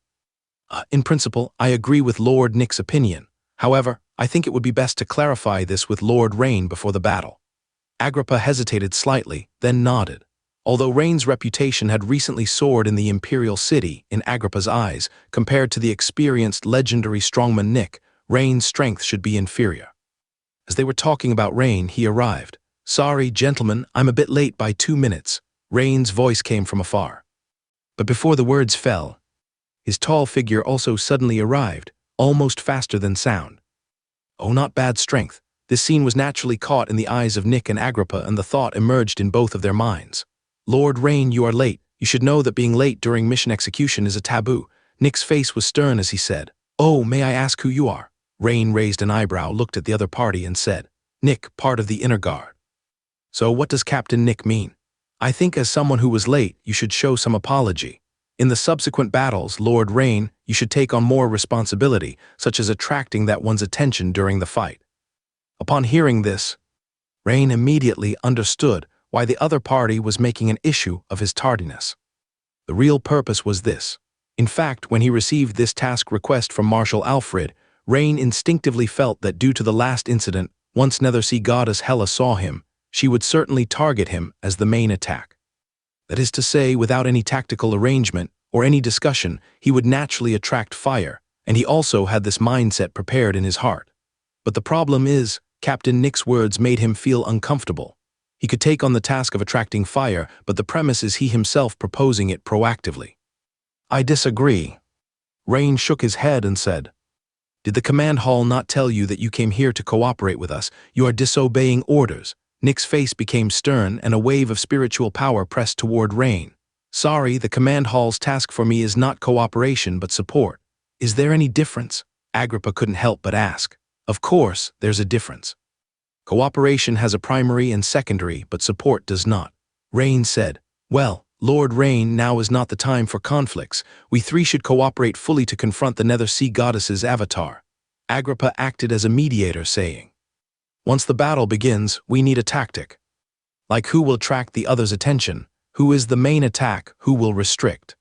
In principle, I agree with Lord Nick's opinion. However, I think it would be best to clarify this with Lord Rain before the battle." Agrippa hesitated slightly, then nodded. Although Rain's reputation had recently soared in the Imperial City, in Agrippa's eyes, compared to the experienced legendary strongman Nick, Rain's strength should be inferior. As they were talking about Rain, he arrived. "Sorry, gentlemen, I'm a bit late by 2 minutes. Rain's voice came from afar. But before the words fell, his tall figure also suddenly arrived, almost faster than sound. Oh, not bad strength. This scene was naturally caught in the eyes of Nick and Agrippa, and the thought emerged in both of their minds. "Lord Rain, you are late. You should know that being late during mission execution is a taboo." Nick's face was stern as he said, "Oh, may I ask who you are?" Rain raised an eyebrow, looked at the other party and said, "Nick, part of the Inner Guard." "So what does Captain Nick mean?" "I think as someone who was late, you should show some apology. In the subsequent battles, Lord Rain, you should take on more responsibility, such as attracting that one's attention during the fight." Upon hearing this, Rain immediately understood why the other party was making an issue of his tardiness. The real purpose was this. In fact, when he received this task request from Marshal Alfred, Rain instinctively felt that due to the last incident, once Nethersea Goddess Hela saw him, she would certainly target him as the main attack. That is to say, without any tactical arrangement or any discussion, he would naturally attract fire, and he also had this mindset prepared in his heart. But the problem is, Captain Nick's words made him feel uncomfortable. He could take on the task of attracting fire, but the premise is he himself proposing it proactively. I disagree. Rain shook his head and said, Did the command hall not tell you that you came here to cooperate with us? You are disobeying orders. Nick's face became stern and a wave of spiritual power pressed toward Rain. Sorry, the command hall's task for me is not cooperation but support. Is there any difference? Agrippa couldn't help but ask. Of course, there's a difference. Cooperation has a primary and secondary, but support does not. Rain said, Well, Lord Rain, now is not the time for conflicts. We three should cooperate fully to confront the Nethersea Goddess's avatar. Agrippa acted as a mediator, saying, Once the battle begins, we need a tactic. Like who will attract the other's attention, who is the main attack, who will restrict.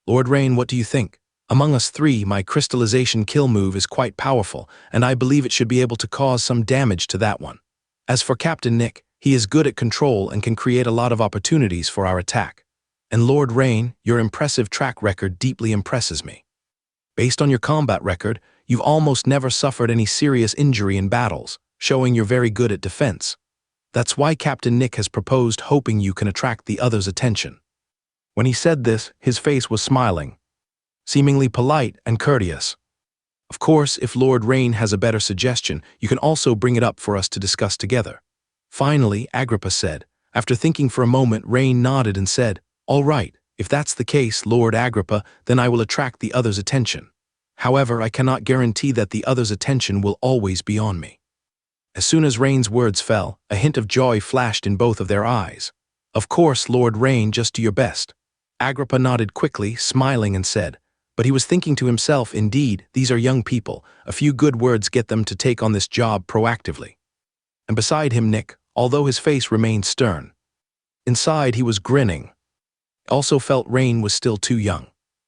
Lord Rain, what do you think? Among us three, my crystallization kill move is quite powerful, and I believe it should be able to cause some damage to that one. As for Captain Nick, he is good at control and can create a lot of opportunities for our attack. And Lord Rain, your impressive track record deeply impresses me. Based on your combat record, you've almost never suffered any serious injury in battles, showing you're very good at defense. That's why Captain Nick has proposed, hoping you can attract the other's attention. When he said this, his face was smiling, seemingly polite and courteous. Of course, if Lord Rain has a better suggestion, you can also bring it up for us to discuss together. Finally, Agrippa said. After thinking for a moment, Rain nodded and said, All right, if that's the case, Lord Agrippa, then I will attract the other's attention. However, I cannot guarantee that the other's attention will always be on me. As soon as Rain's words fell, a hint of joy flashed in both of their eyes. Of course, Lord Rain, just do your best. Agrippa nodded quickly, smiling, and said, But he was thinking to himself, indeed, these are young people. A few good words get them to take on this job proactively. And beside him, Nick, although his face remained stern. Inside, he was grinning. Also felt Rain was still too young.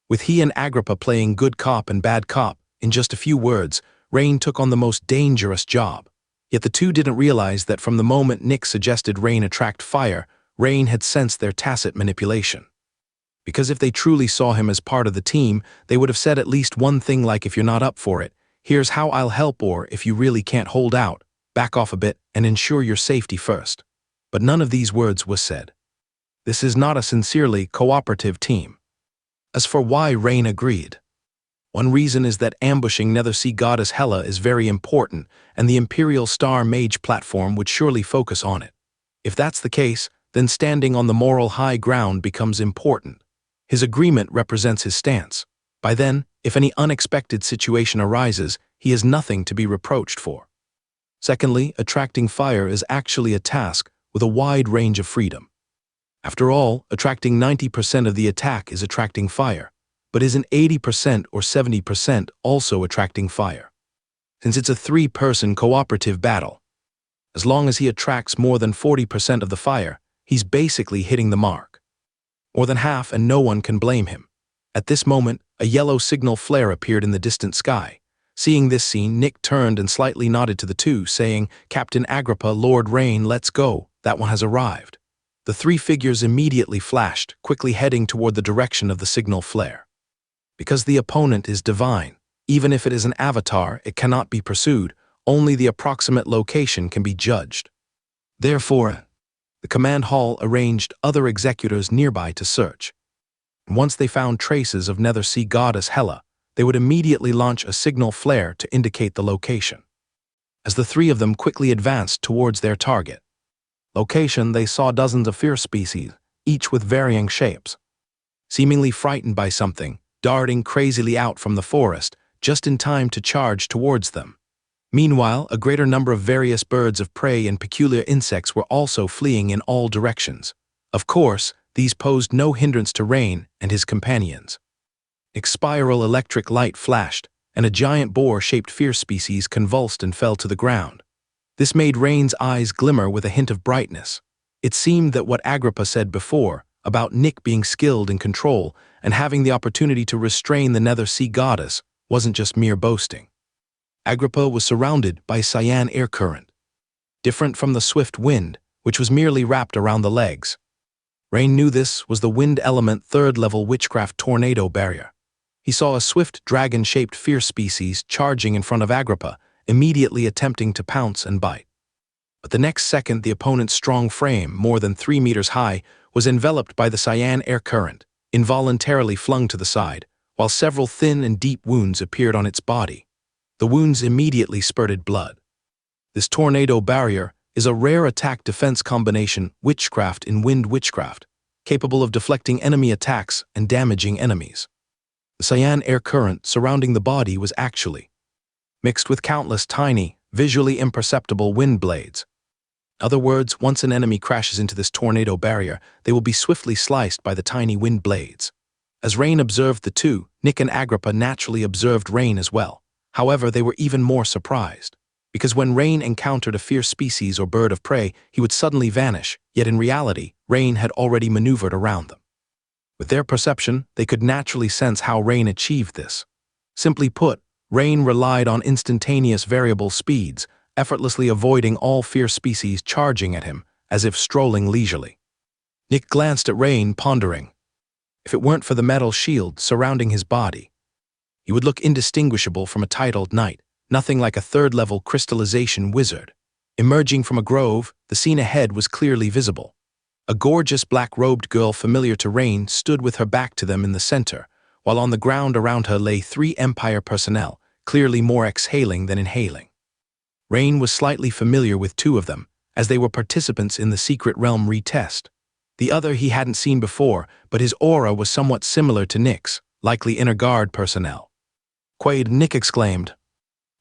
With he and Agrippa playing good cop and bad cop, in just a few words, Rain took on the most dangerous job. Yet the two didn't realize that from the moment Nick suggested Rain attract fire, Rain had sensed their tacit manipulation. Because if they truly saw him as part of the team, they would have said at least one thing like, if you're not up for it, here's how I'll help, or if you really can't hold out, back off a bit and ensure your safety first. But none of these words was said. This is not a sincerely cooperative team. As for why Rain agreed, one reason is that ambushing Nethersea Goddess Hela is very important, and the Imperial Star Mage platform would surely focus on it. If that's the case, then standing on the moral high ground becomes important. His agreement represents his stance. By then, if any unexpected situation arises, he has nothing to be reproached for. Secondly, attracting fire is actually a task with a wide range of freedom. After all, attracting 90% of the attack is attracting fire. But isn't 80% or 70% also attracting fire? Since it's a three-person cooperative battle, as long as he attracts more than 40% of the fire, he's basically hitting the mark. More than half, and no one can blame him. At this moment, a yellow signal flare appeared in the distant sky. Seeing this scene, Nick turned and slightly nodded to the two, saying, Captain Agrippa, Lord Rain, let's go. That one has arrived. The three figures immediately flashed, quickly heading toward the direction of the signal flare. Because the opponent is divine, even if it is an avatar, it cannot be pursued. Only the approximate location can be judged. Therefore, the command hall arranged other executors nearby to search. Once they found traces of Nethersea Goddess Hela, they would immediately launch a signal flare to indicate the location. As the three of them quickly advanced towards their target location, they saw dozens of fierce species, each with varying shapes. Seemingly frightened by something, darting crazily out from the forest, just in time to charge towards them. Meanwhile, a greater number of various birds of prey and peculiar insects were also fleeing in all directions. Of course, these posed no hindrance to Rain and his companions. A spiral electric light flashed, and a giant boar-shaped fierce species convulsed and fell to the ground. This made Rain's eyes glimmer with a hint of brightness. It seemed that what Agrippa said before, about Nick being skilled in control and having the opportunity to restrain the Nether Sea Goddess, wasn't just mere boasting. Agrippa was surrounded by a cyan air current, different from the swift wind, which was merely wrapped around the legs. Rain knew this was the wind element third-level witchcraft tornado barrier. He saw a swift dragon-shaped fierce species charging in front of Agrippa, immediately attempting to pounce and bite. But the next second, the opponent's strong frame, more than 3 meters high, was enveloped by the cyan air current, involuntarily flung to the side, while several thin and deep wounds appeared on its body. The wounds immediately spurted blood. This tornado barrier is a rare attack-defense combination witchcraft in wind witchcraft, capable of deflecting enemy attacks and damaging enemies. The cyan air current surrounding the body was actually mixed with countless tiny, visually imperceptible wind blades. In other words, once an enemy crashes into this tornado barrier, they will be swiftly sliced by the tiny wind blades. As Rain observed the two, Nick and Agrippa naturally observed Rain as well. However, they were even more surprised, because when Rain encountered a fierce species or bird of prey, he would suddenly vanish, yet in reality, Rain had already maneuvered around them. With their perception, they could naturally sense how Rain achieved this. Simply put, Rain relied on instantaneous variable speeds, effortlessly avoiding all fierce species charging at him, as if strolling leisurely. Nick glanced at Rain, pondering. If it weren't for the metal shield surrounding his body, he would look indistinguishable from a titled knight, nothing like a third-level crystallization wizard. Emerging from a grove, the scene ahead was clearly visible. A gorgeous black-robed girl familiar to Rain stood with her back to them in the center, while on the ground around her lay 3 Empire personnel, clearly more exhaling than inhaling. Rain was slightly familiar with 2 of them, as they were participants in the Secret Realm retest. The other he hadn't seen before, but his aura was somewhat similar to Nick's, likely Inner Guard personnel. Quaid, Nick exclaimed.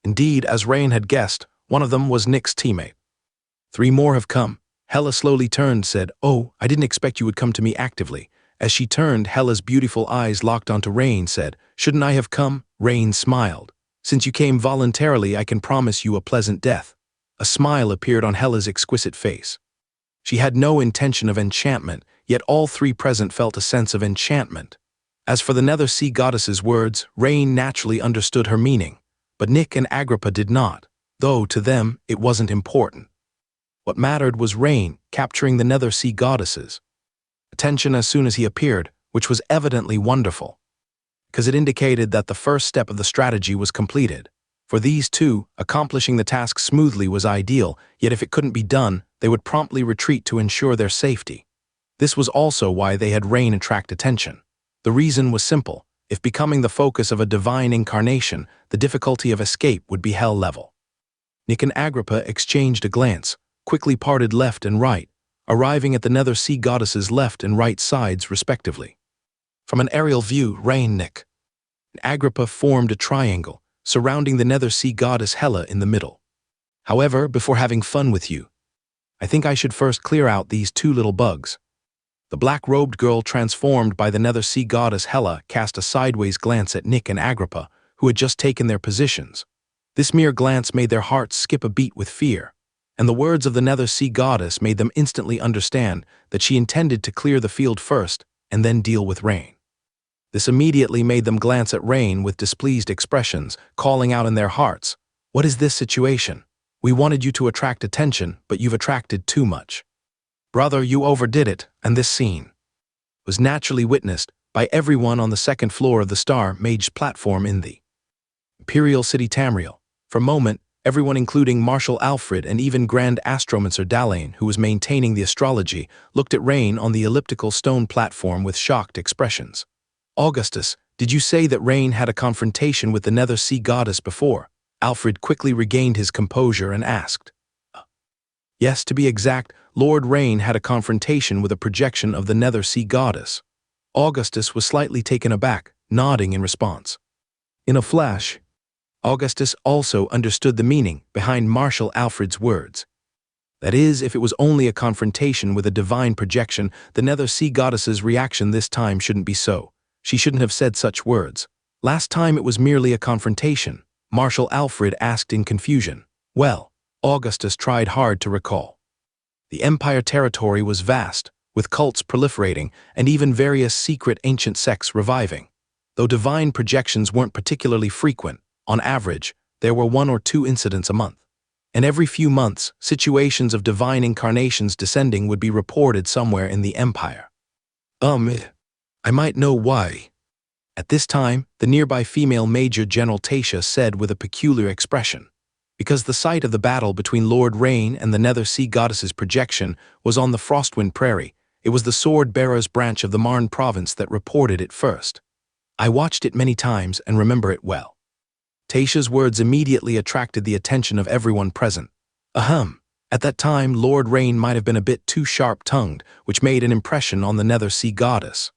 Indeed, as Rain had guessed, one of them was Nick's teammate. 3 more have come. Hela slowly turned, said, "Oh, I didn't expect you would come to me actively." As she turned, Hela's beautiful eyes locked onto Rain, said, "Shouldn't I have come?" Rain smiled. "Since you came voluntarily, I can promise you a pleasant death." A smile appeared on Hela's exquisite face. She had no intention of enchantment, yet all 3 present felt a sense of enchantment. As for the Nether Sea Goddess's words, Rain naturally understood her meaning, but Nick and Agrippa did not, though to them it wasn't important. What mattered was Rain capturing the Nether Sea Goddess's attention as soon as he appeared, which was evidently wonderful, because it indicated that the first step of the strategy was completed. For these 2, accomplishing the task smoothly was ideal, yet if it couldn't be done, they would promptly retreat to ensure their safety. This was also why they had Rain attract attention. The reason was simple. If becoming the focus of a divine incarnation, the difficulty of escape would be hell level. Nick and Agrippa exchanged a glance, quickly parted left and right, arriving at the Nether Sea Goddess's left and right sides respectively. From an aerial view, Rain, Nick, and Agrippa formed a triangle, surrounding the Nether Sea Goddess Hela in the middle. However, before having fun with you, I think I should first clear out these 2 little bugs. The black-robed girl transformed by the Nether Sea Goddess Hela cast a sideways glance at Nick and Agrippa, who had just taken their positions. This mere glance made their hearts skip a beat with fear, and the words of the Nether Sea Goddess made them instantly understand that she intended to clear the field first and then deal with Rain. This immediately made them glance at Rain with displeased expressions, calling out in their hearts, "What is this situation? We wanted you to attract attention, but you've attracted too much. Brother, you overdid it," and this scene was naturally witnessed by everyone on the 2nd floor of the Star Mage platform in the Imperial City Tamriel. For a moment, everyone including Marshal Alfred and even Grand Astromancer Dalain, who was maintaining the astrology, looked at Rain on the elliptical stone platform with shocked expressions. "Augustus, did you say that Rain had a confrontation with the Nether Sea Goddess before?" Alfred quickly regained his composure and asked. "Yes, to be exact, Lord Rain had a confrontation with a projection of the Nether Sea Goddess." Augustus was slightly taken aback, nodding in response. In a flash, Augustus also understood the meaning behind Marshal Alfred's words. That is, if it was only a confrontation with a divine projection, the Nether Sea Goddess's reaction this time shouldn't be so. She shouldn't have said such words. Last time it was merely a confrontation. Marshal Alfred asked in confusion. "Well, Augustus tried hard to recall. The empire territory was vast, with cults proliferating and even various secret ancient sects reviving. Though divine projections weren't particularly frequent, on average, there were 1 or 2 incidents a month. And every few months, situations of divine incarnations descending would be reported somewhere in the empire. I might know why. At this time, the nearby female Major General Tatia said with a peculiar expression. Because the site of the battle between Lord Rain and the Nether Sea Goddess's projection was on the Frostwind Prairie, it was the Sword-Bearers branch of the Marne province that reported it first. I watched it many times and remember it well. Tatia's words immediately attracted the attention of everyone present. At that time, Lord Rain might have been a bit too sharp-tongued, which made an impression on the Nether Sea Goddess.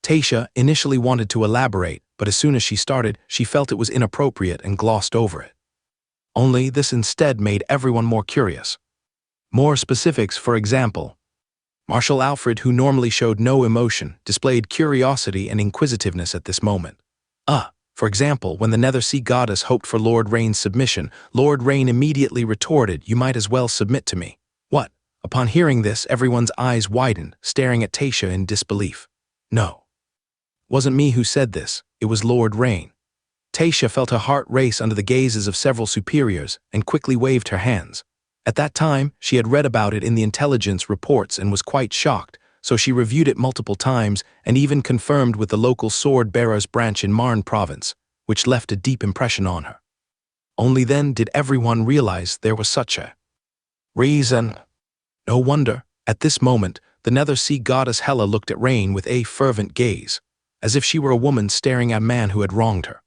Tatia initially wanted to elaborate, but as soon as she started, she felt it was inappropriate and glossed over it. Only this instead made everyone more curious. More specifics, for example. Marshal Alfred, who normally showed no emotion, displayed curiosity and inquisitiveness at this moment. For example, when the Nether Sea Goddess hoped for Lord Rain's submission, Lord Rain immediately retorted, "You might as well submit to me." What? Upon hearing this, everyone's eyes widened, staring at Tatia in disbelief. No. It wasn't me who said this, it was Lord Rain. Tatia felt her heart race under the gazes of several superiors and quickly waved her hands. At that time, she had read about it in the intelligence reports and was quite shocked, so she reviewed it multiple times and even confirmed with the local Sword-Bearers branch in Marne province, which left a deep impression on her. Only then did everyone realize there was such a reason. No wonder, at this moment, the Nether Sea Goddess Hela looked at Rain with a fervent gaze, as if she were a woman staring at a man who had wronged her.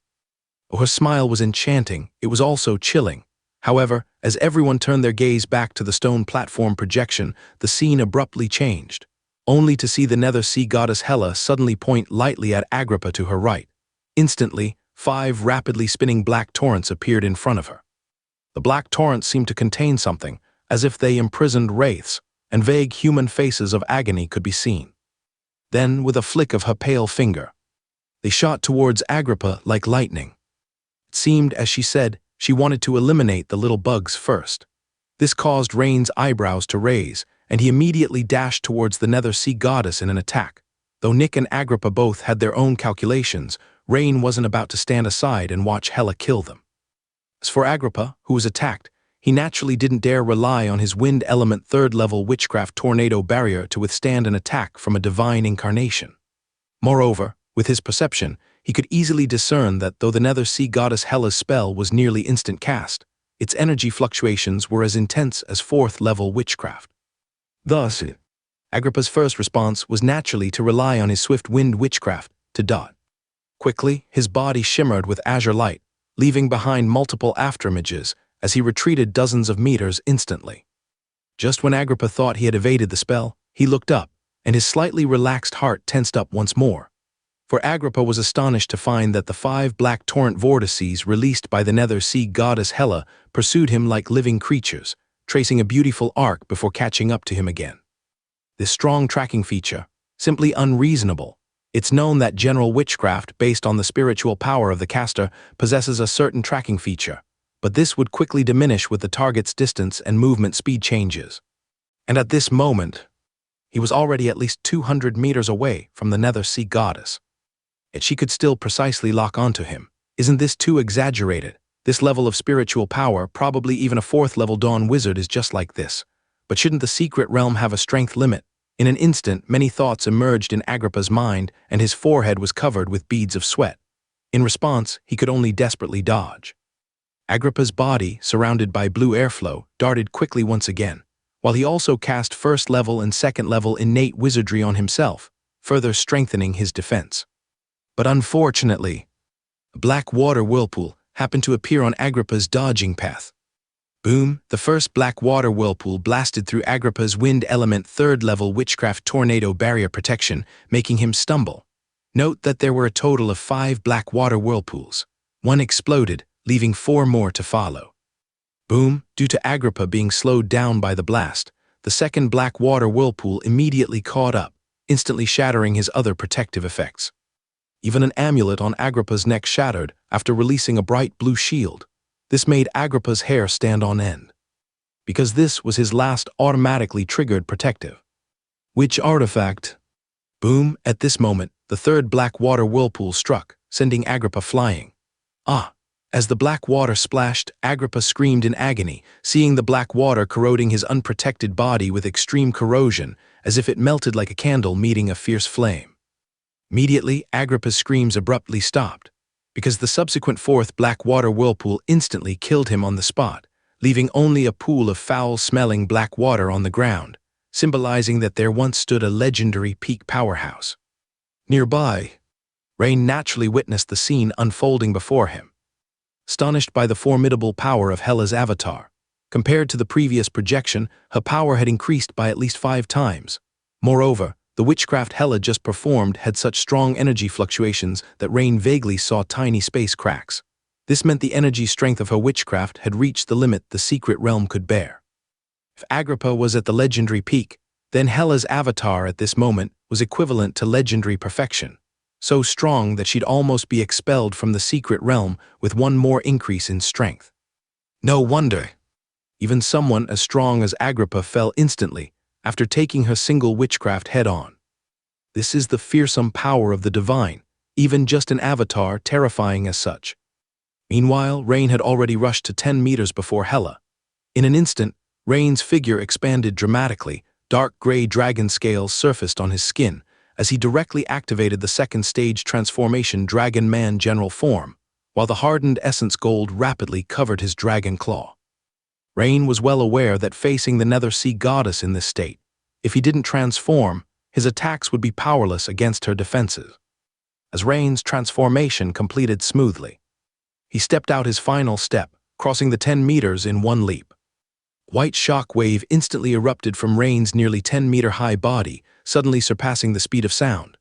Her smile was enchanting, it was also chilling. However, as everyone turned their gaze back to the stone platform projection, the scene abruptly changed, only to see the Nether Sea Goddess Hela suddenly point lightly at Agrippa to her right. Instantly, 5 rapidly spinning black torrents appeared in front of her. The black torrents seemed to contain something, as if they imprisoned wraiths, and vague human faces of agony could be seen. Then, with a flick of her pale finger, they shot towards Agrippa like lightning. It seemed, as she said, she wanted to eliminate the little bugs first. This caused Rain's eyebrows to raise, and he immediately dashed towards the Nether Sea Goddess in an attack. Though Nick and Agrippa both had their own calculations, Rain wasn't about to stand aside and watch Hela kill them. As for Agrippa, who was attacked, he naturally didn't dare rely on his wind element 3rd level witchcraft tornado barrier to withstand an attack from a divine incarnation. Moreover, with his perception, he could easily discern that though the Nether Sea Goddess Hela's spell was nearly instant cast, its energy fluctuations were as intense as 4th level witchcraft. Thus, Agrippa's first response was naturally to rely on his swift wind witchcraft to dodge. Quickly, his body shimmered with azure light, leaving behind multiple afterimages as he retreated dozens of meters instantly. Just when Agrippa thought he had evaded the spell, he looked up, and his slightly relaxed heart tensed up once more. For Agrippa was astonished to find that the 5 black torrent vortices released by the Nether Sea Goddess Hela pursued him like living creatures, tracing a beautiful arc before catching up to him again. This strong tracking feature, simply unreasonable. It's known that general witchcraft, based on the spiritual power of the caster, possesses a certain tracking feature, but this would quickly diminish with the target's distance and movement speed changes. And at this moment, he was already at least 200 meters away from the Nether Sea Goddess. Yet she could still precisely lock onto him. Isn't this too exaggerated? This level of spiritual power, probably even a 4th level Dawn Wizard, is just like this. But shouldn't the secret realm have a strength limit? In an instant, many thoughts emerged in Agrippa's mind, and his forehead was covered with beads of sweat. In response, he could only desperately dodge. Agrippa's body, surrounded by blue airflow, darted quickly once again, while he also cast 1st level and 2nd level innate wizardry on himself, further strengthening his defense. But unfortunately, a black water whirlpool happened to appear on Agrippa's dodging path. Boom! The first black water whirlpool blasted through Agrippa's wind element 3rd level witchcraft tornado barrier protection, making him stumble. Note that there were a total of 5 black water whirlpools. One exploded, leaving 4 more to follow. Boom! Due to Agrippa being slowed down by the blast, the second black water whirlpool immediately caught up, instantly shattering his other protective effects. Even an amulet on Agrippa's neck shattered after releasing a bright blue shield. This made Agrippa's hair stand on end. because this was his last automatically triggered protective. Which artifact? Boom! At this moment, the third black water whirlpool struck, sending Agrippa flying. Ah! As the black water splashed, Agrippa screamed in agony, seeing the black water corroding his unprotected body with extreme corrosion, as if it melted like a candle meeting a fierce flame. Immediately, Agrippa's screams abruptly stopped, because the subsequent fourth black water whirlpool instantly killed him on the spot, leaving only a pool of foul-smelling black water on the ground, symbolizing that there once stood a legendary peak powerhouse. Nearby, Rain naturally witnessed the scene unfolding before him. Astonished by the formidable power of Hela's avatar, compared to the previous projection, her power had increased by at least 5 times. Moreover, the witchcraft Hela just performed had such strong energy fluctuations that Rain vaguely saw tiny space cracks. This meant the energy strength of her witchcraft had reached the limit the secret realm could bear. If Agrippa was at the legendary peak, then Hela's avatar at this moment was equivalent to legendary perfection, so strong that she'd almost be expelled from the secret realm with one more increase in strength. No wonder even someone as strong as Agrippa fell instantly after taking her single witchcraft head-on. This is the fearsome power of the divine, even just an avatar terrifying as such. Meanwhile, Rain had already rushed to 10 meters before Hela. In an instant, Rain's figure expanded dramatically, dark gray dragon scales surfaced on his skin, as he directly activated the second stage transformation Dragon Man general form, while the hardened essence gold rapidly covered his dragon claw. Rain was well aware that facing the Nether Sea Goddess in this state, if he didn't transform, his attacks would be powerless against her defenses. As Rain's transformation completed smoothly, he stepped out his final step, crossing the 10 meters in one leap. White shock wave instantly erupted from Rain's nearly 10-meter-high body, suddenly surpassing the speed of sound.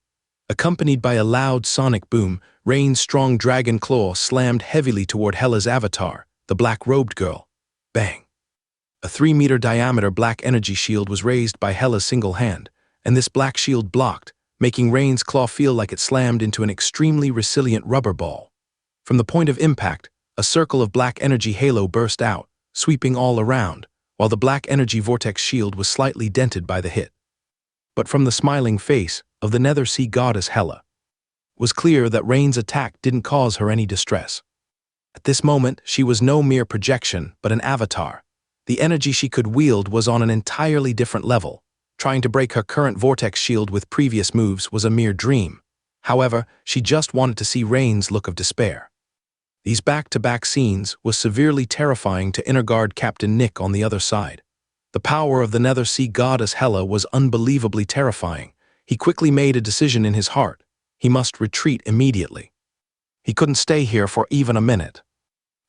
Accompanied by a loud sonic boom, Rain's strong dragon claw slammed heavily toward Hela's avatar, the black-robed girl. Bang! A 3-meter diameter black energy shield was raised by Hela's single hand, and this black shield blocked, making Rain's claw feel like it slammed into an extremely resilient rubber ball. From the point of impact, a circle of black energy halo burst out, sweeping all around, while the black energy vortex shield was slightly dented by the hit. But from the smiling face of the Nether Sea Goddess Hela, it was clear that Rain's attack didn't cause her any distress. At this moment, she was no mere projection, but an avatar. The energy she could wield was on an entirely different level. Trying to break her current vortex shield with previous moves was a mere dream. However, she just wanted to see Rain's look of despair. These back-to-back scenes was severely terrifying to Inner Guard Captain Nick on the other side. The power of the Nether Sea Goddess Hela was unbelievably terrifying. He quickly made a decision in his heart. He must retreat immediately. He couldn't stay here for even a minute.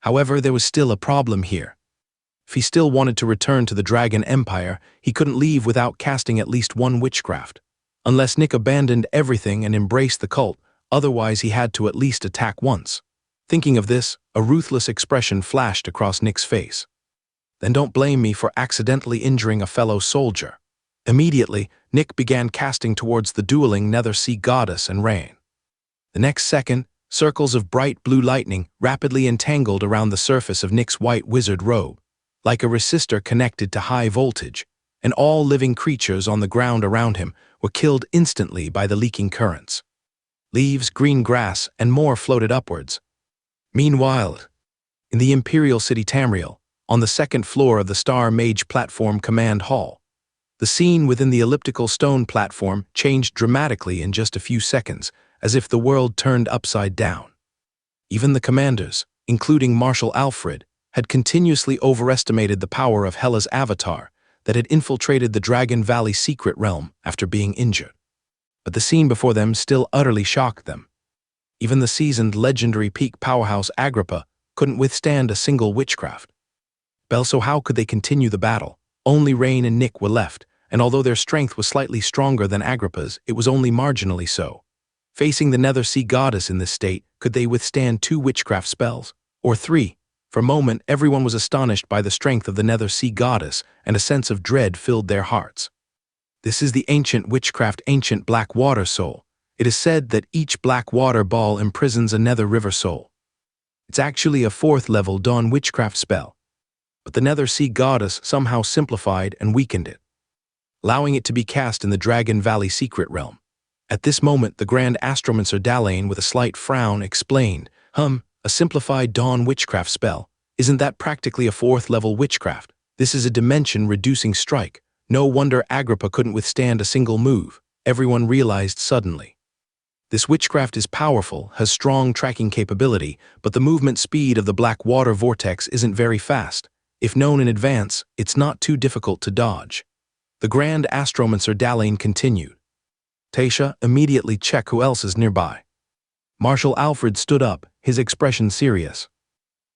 However, there was still a problem here. If he still wanted to return to the Dragon Empire, he couldn't leave without casting at least one witchcraft. Unless Nick abandoned everything and embraced the cult, otherwise he had to at least attack once. Thinking of this, a ruthless expression flashed across Nick's face. Then don't blame me for accidentally injuring a fellow soldier. Immediately, Nick began casting towards the dueling Nether Sea Goddess and Rain. The next second, circles of bright blue lightning rapidly entangled around the surface of Nick's white wizard robe, like a resistor connected to high voltage, and all living creatures on the ground around him were killed instantly by the leaking currents. Leaves, green grass, and more floated upwards. Meanwhile, in the Imperial City Tamriel, on the second floor of the Star Mage Platform Command Hall, the scene within the elliptical stone platform changed dramatically in just a few seconds, as if the world turned upside down. Even the commanders, including Marshal Alfred, had continuously overestimated the power of Hela's avatar that had infiltrated the Dragon Valley secret realm after being injured. But the scene before them still utterly shocked them. Even the seasoned legendary peak powerhouse Agrippa couldn't withstand a single witchcraft. So how could they continue the battle? Only Rain and Nick were left, and although their strength was slightly stronger than Agrippa's, it was only marginally so. Facing the Nether Sea Goddess in this state, could they withstand 2 witchcraft spells? Or 3? For a moment, everyone was astonished by the strength of the Nether Sea Goddess, and a sense of dread filled their hearts. This is the ancient witchcraft, ancient black water soul. It is said that each black water ball imprisons a nether river soul. It's actually a 4th level dawn witchcraft spell. but the Nether Sea Goddess somehow simplified and weakened it, allowing it to be cast in the Dragon Valley secret realm. At this moment, the Grand Astromancer Dalain, with a slight frown, explained, a simplified dawn witchcraft spell. Isn't that practically a 4th-level witchcraft? This is a dimension-reducing strike. No wonder Agrippa couldn't withstand a single move. Everyone realized suddenly. This witchcraft is powerful, has strong tracking capability, but the movement speed of the black water vortex isn't very fast. If known in advance, it's not too difficult to dodge. The Grand Astromancer Dalain continued. Tasha, immediately check who else is nearby. Marshal Alfred stood up, his expression serious.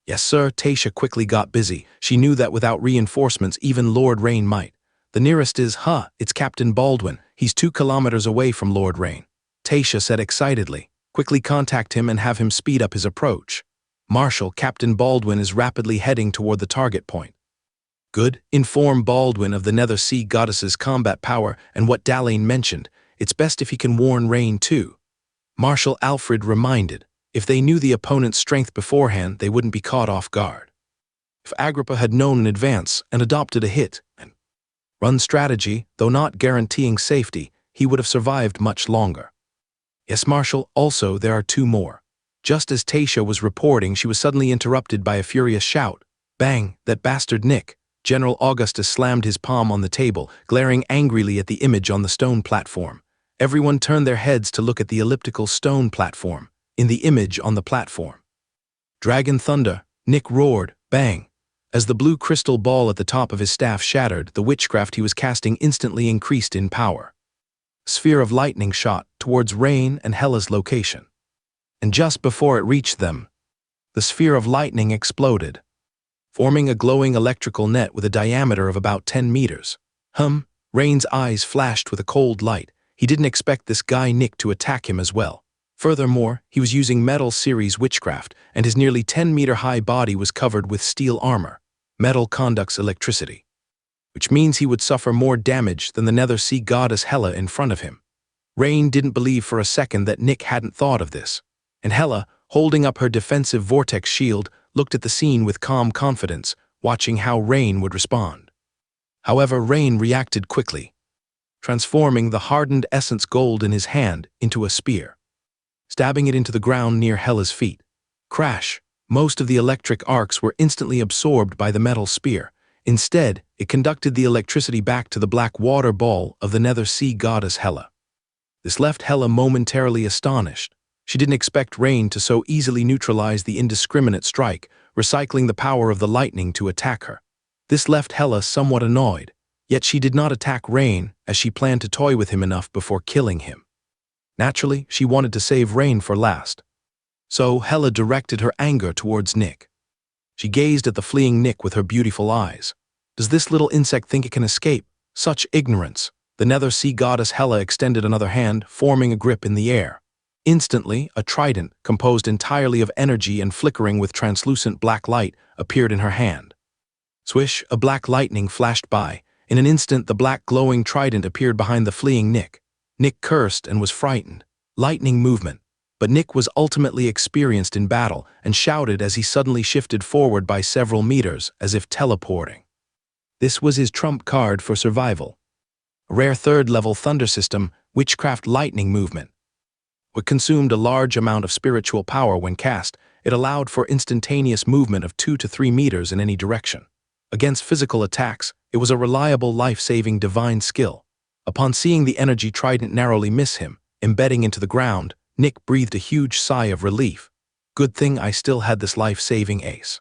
Yes, sir. Tasha quickly got busy. She knew that without reinforcements, even Lord Rain might. The nearest is, it's Captain Baldwin. He's 2 kilometers away from Lord Rain. Tasha said excitedly. Quickly contact him and have him speed up his approach. Marshal, Captain Baldwin is rapidly heading toward the target point. Good. Inform Baldwin of the Nether Sea Goddess's combat power and what Dalain mentioned. It's best if he can warn Rain too. Marshal Alfred reminded. If they knew the opponent's strength beforehand, they wouldn't be caught off guard. If Agrippa had known in advance and adopted a hit and run strategy, though not guaranteeing safety, he would have survived much longer. Yes, Marshal. Also, there are 2 more. Just as Tasha was reporting, she was suddenly interrupted by a furious shout. Bang! That bastard Nick! General Augustus slammed his palm on the table, glaring angrily at the image on the stone platform. Everyone turned their heads to look at the elliptical stone platform, in the image on the platform. Dragon Thunder, Nick roared, bang. As the blue crystal ball at the top of his staff shattered, the witchcraft he was casting instantly increased in power. A sphere of lightning shot towards Rain and Hela's location. And just before it reached them, the sphere of lightning exploded, forming a glowing electrical net with a diameter of about 10 meters. Rain's eyes flashed with a cold light. He didn't expect this guy Nick to attack him as well. Furthermore, he was using Metal Series witchcraft, and his nearly 10-meter-high body was covered with steel armor. Metal conducts electricity, which means he would suffer more damage than the Nether Sea Goddess Hela in front of him. Rain didn't believe for a second that Nick hadn't thought of this, and Hela, holding up her defensive vortex shield, looked at the scene with calm confidence, watching how Rain would respond. However, Rain reacted quickly, transforming the hardened essence gold in his hand into a spear, stabbing it into the ground near Hela's feet. Crash! Most of the electric arcs were instantly absorbed by the metal spear. Instead, it conducted the electricity back to the black water ball of the Nether Sea Goddess Hela. This left Hela momentarily astonished. She didn't expect Rain to so easily neutralize the indiscriminate strike, recycling the power of the lightning to attack her. This left Hela somewhat annoyed, yet she did not attack Rain as she planned to toy with him enough before killing him. Naturally, she wanted to save Rain for last. So Hela directed her anger towards Nick. She gazed at the fleeing Nick with her beautiful eyes. Does this little insect think it can escape? Such ignorance! The Nether Sea Goddess Hela extended another hand, forming a grip in the air. Instantly, a trident, composed entirely of energy and flickering with translucent black light, appeared in her hand. Swish, a black lightning flashed by. In an instant, the black glowing trident appeared behind the fleeing Nick. Nick cursed and was frightened. Lightning movement. But Nick was ultimately experienced in battle and shouted as he suddenly shifted forward by several meters, as if teleporting. This was his trump card for survival. A rare 3rd-level thunder system, witchcraft lightning movement. It consumed a large amount of spiritual power when cast. It allowed for instantaneous movement of 2 to 3 meters in any direction. Against physical attacks, it was a reliable life-saving divine skill. Upon seeing the energy trident narrowly miss him, embedding into the ground, Nick breathed a huge sigh of relief. Good thing I still had this life-saving ace.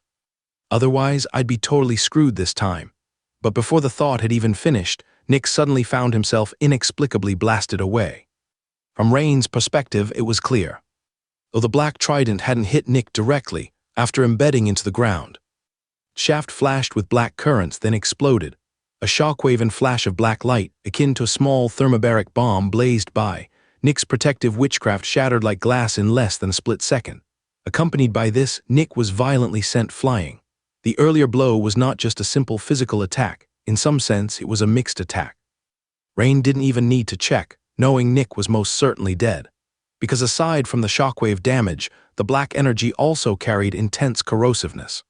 Otherwise, I'd be totally screwed this time. But before the thought had even finished, Nick suddenly found himself inexplicably blasted away. From Rain's perspective, it was clear. Though the black trident hadn't hit Nick directly, after embedding into the ground, shaft flashed with black currents, then exploded. A shockwave and flash of black light, akin to a small thermobaric bomb, blazed by. Nick's protective witchcraft shattered like glass in less than a split second. Accompanied by this, Nick was violently sent flying. The earlier blow was not just a simple physical attack. In some sense, it was a mixed attack. Rain didn't even need to check, knowing Nick was most certainly dead. Because aside from the shockwave damage, the black energy also carried intense corrosiveness.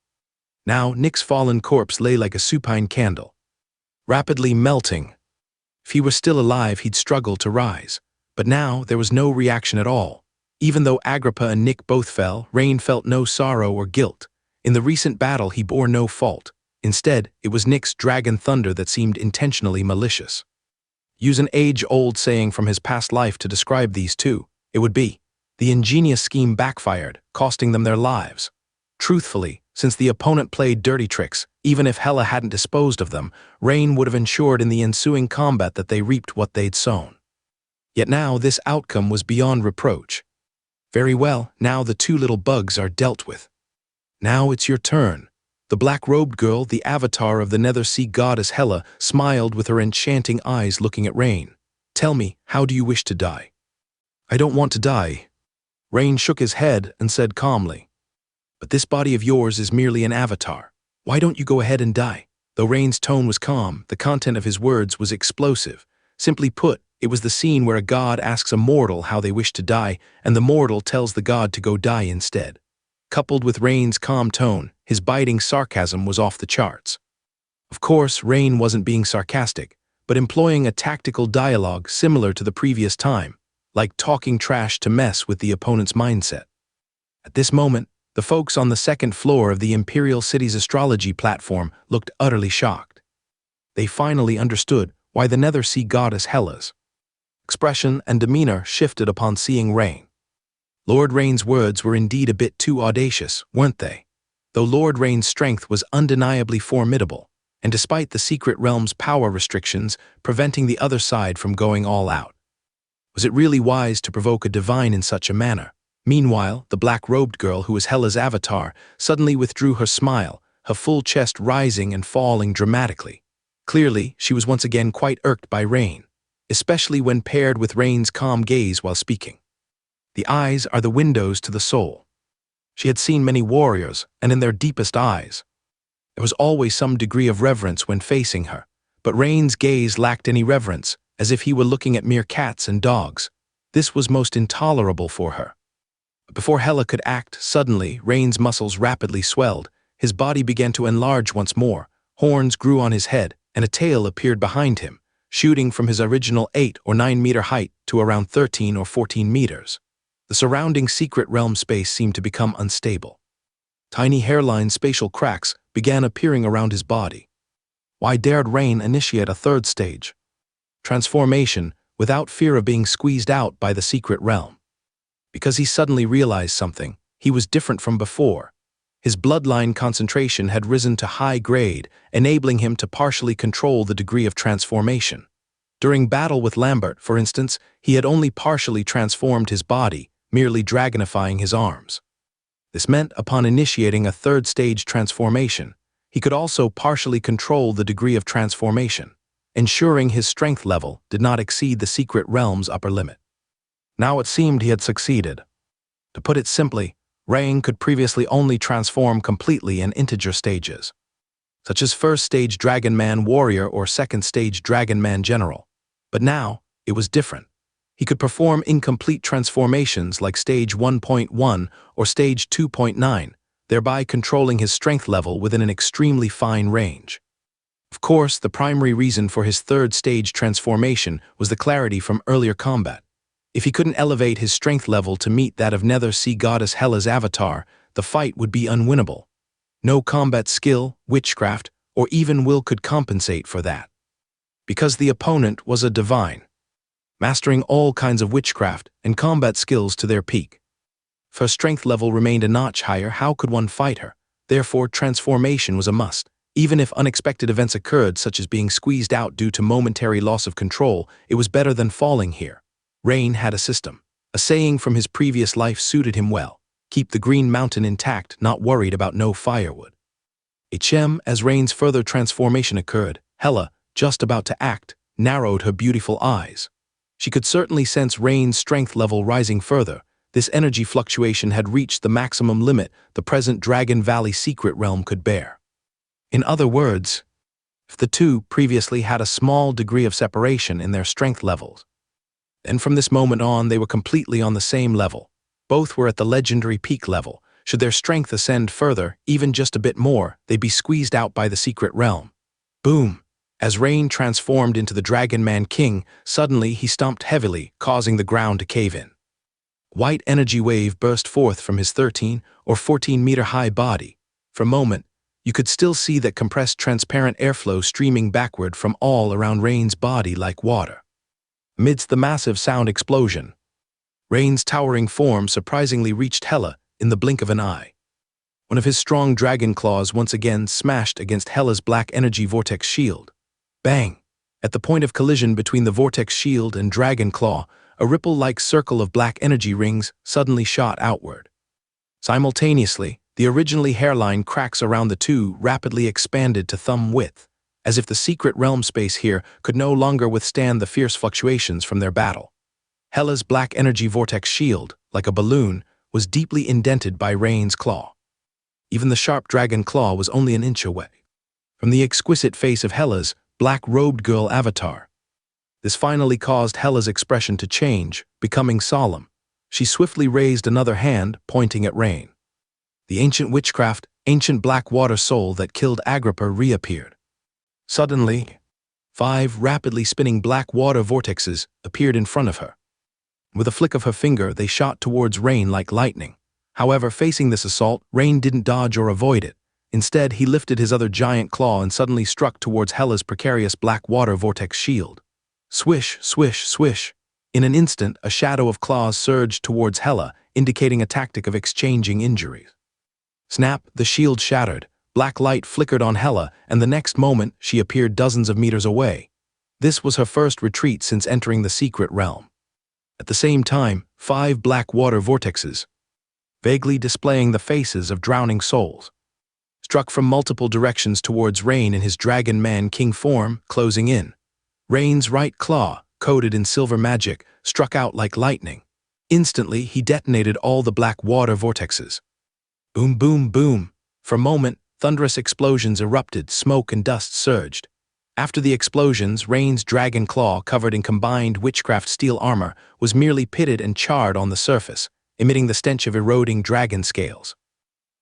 Now Nick's fallen corpse lay like a supine candle, rapidly melting. If he were still alive, he'd struggle to rise. But now there was no reaction at all. Even though Agrippa and Nick both fell, Rain felt no sorrow or guilt. In the recent battle, he bore no fault. Instead, it was Nick's dragon thunder that seemed intentionally malicious. Use an age-old saying from his past life to describe these two. It would be, the ingenious scheme backfired, costing them their lives. Truthfully, since the opponent played dirty tricks, even if Hela hadn't disposed of them, Rain would have ensured in the ensuing combat that they reaped what they'd sown. Yet now this outcome was beyond reproach. Very well, now the two little bugs are dealt with. Now it's your turn. The black-robed girl, the avatar of the Nether Sea goddess Hela, smiled with her enchanting eyes looking at Rain. Tell me, how do you wish to die? I don't want to die. Rain shook his head and said calmly. But this body of yours is merely an avatar. Why don't you go ahead and die? Though Rain's tone was calm, the content of his words was explosive. Simply put, it was the scene where a god asks a mortal how they wish to die, and the mortal tells the god to go die instead. Coupled with Rain's calm tone, his biting sarcasm was off the charts. Of course, Rain wasn't being sarcastic, but employing a tactical dialogue similar to the previous time, like talking trash to mess with the opponent's mindset. At this moment, the folks on the second floor of the Imperial City's astrology platform looked utterly shocked. They finally understood why the Nether Sea goddess Hela's expression and demeanor shifted upon seeing Rain. Lord Rain's words were indeed a bit too audacious, weren't they? Though Lord Rain's strength was undeniably formidable, and despite the secret realm's power restrictions preventing the other side from going all out. Was it really wise to provoke a divine in such a manner? Meanwhile, the black-robed girl who was Hela's avatar suddenly withdrew her smile, her full chest rising and falling dramatically. Clearly, she was once again quite irked by Rain, especially when paired with Rain's calm gaze while speaking. The eyes are the windows to the soul. She had seen many warriors, and in their deepest eyes, there was always some degree of reverence when facing her, but Rain's gaze lacked any reverence, as if he were looking at mere cats and dogs. This was most intolerable for her. But before Hela could act, suddenly, Rain's muscles rapidly swelled, his body began to enlarge once more, horns grew on his head, and a tail appeared behind him, shooting from his original 8 or 9 meter height to around 13 or 14 meters. The surrounding secret realm space seemed to become unstable. Tiny hairline spatial cracks began appearing around his body. Why dared Rain initiate a third stage transformation without fear of being squeezed out by the secret realm? Because he suddenly realized something. He was different from before. His bloodline concentration had risen to high grade, enabling him to partially control the degree of transformation. During battle with Lambert, for instance, he had only partially transformed his body, merely dragonifying his arms. This meant upon initiating a third stage transformation, he could also partially control the degree of transformation, ensuring his strength level did not exceed the secret realm's upper limit. Now it seemed he had succeeded. To put it simply, Rain could previously only transform completely in integer stages, such as first stage Dragon Man Warrior or second stage Dragon Man General. But now, it was different. He could perform incomplete transformations like stage 1.1 or stage 2.9, thereby controlling his strength level within an extremely fine range. Of course, the primary reason for his third stage transformation was the clarity from earlier combat. If he couldn't elevate his strength level to meet that of Nether Sea goddess Hela's avatar, the fight would be unwinnable. No combat skill, witchcraft, or even will could compensate for that. Because the opponent was a divine, mastering all kinds of witchcraft and combat skills to their peak. If her strength level remained a notch higher, how could one fight her? Therefore, transformation was a must. Even if unexpected events occurred, such as being squeezed out due to momentary loss of control, it was better than falling here. Rain had a system. A saying from his previous life suited him well. Keep the green mountain intact, not worried about no firewood. As Rain's further transformation occurred, Hela, just about to act, narrowed her beautiful eyes. She could certainly sense Rain's strength level rising further. This energy fluctuation had reached the maximum limit the present Dragon Valley secret realm could bear. In other words, if the two previously had a small degree of separation in their strength levels, then from this moment on they were completely on the same level. Both were at the legendary peak level, Should their strength ascend further, even just a bit more, they'd be squeezed out by the secret realm. Boom! As Rain transformed into the Dragon Man King, suddenly he stomped heavily, causing the ground to cave in. White energy wave burst forth from his 13 or 14-meter-high body. For a moment, you could still see that compressed transparent airflow streaming backward from all around Rain's body like water. Amidst the massive sound explosion, Rain's towering form surprisingly reached Hela in the blink of an eye. One of his strong dragon claws once again smashed against Hela's black energy vortex shield. Bang! At the point of collision between the vortex shield and dragon claw, a ripple-like circle of black energy rings suddenly shot outward. Simultaneously, the originally hairline cracks around the two rapidly expanded to thumb width, as if the secret realm space here could no longer withstand the fierce fluctuations from their battle. Hela's black energy vortex shield, like a balloon, was deeply indented by Rain's claw. Even the sharp dragon claw was only an inch away from the exquisite face of Hela's black-robed girl avatar. This finally caused Hela's expression to change, becoming solemn. She swiftly raised another hand, pointing at Rain. The ancient witchcraft, ancient black water soul that killed Agrippa reappeared. Suddenly, 5 rapidly spinning black water vortexes appeared in front of her. With a flick of her finger, they shot towards Rain like lightning. However, facing this assault, Rain didn't dodge or avoid it. Instead, he lifted his other giant claw and suddenly struck towards Hela's precarious black water vortex shield. Swish, swish, swish. In an instant, a shadow of claws surged towards Hela, indicating a tactic of exchanging injuries. Snap, the shield shattered. Black light flickered on Hela, and the next moment, she appeared dozens of meters away. This was her first retreat since entering the secret realm. At the same time, 5 black water vortexes, vaguely displaying the faces of drowning souls, struck from multiple directions towards Rain in his Dragon Man King form, closing in. Rain's right claw, coated in silver magic, struck out like lightning. Instantly, he detonated all the black water vortexes. Boom, boom, boom. For a moment, thunderous explosions erupted, smoke and dust surged. After the explosions, Rain's dragon claw, covered in combined witchcraft steel armor, was merely pitted and charred on the surface, emitting the stench of eroding dragon scales.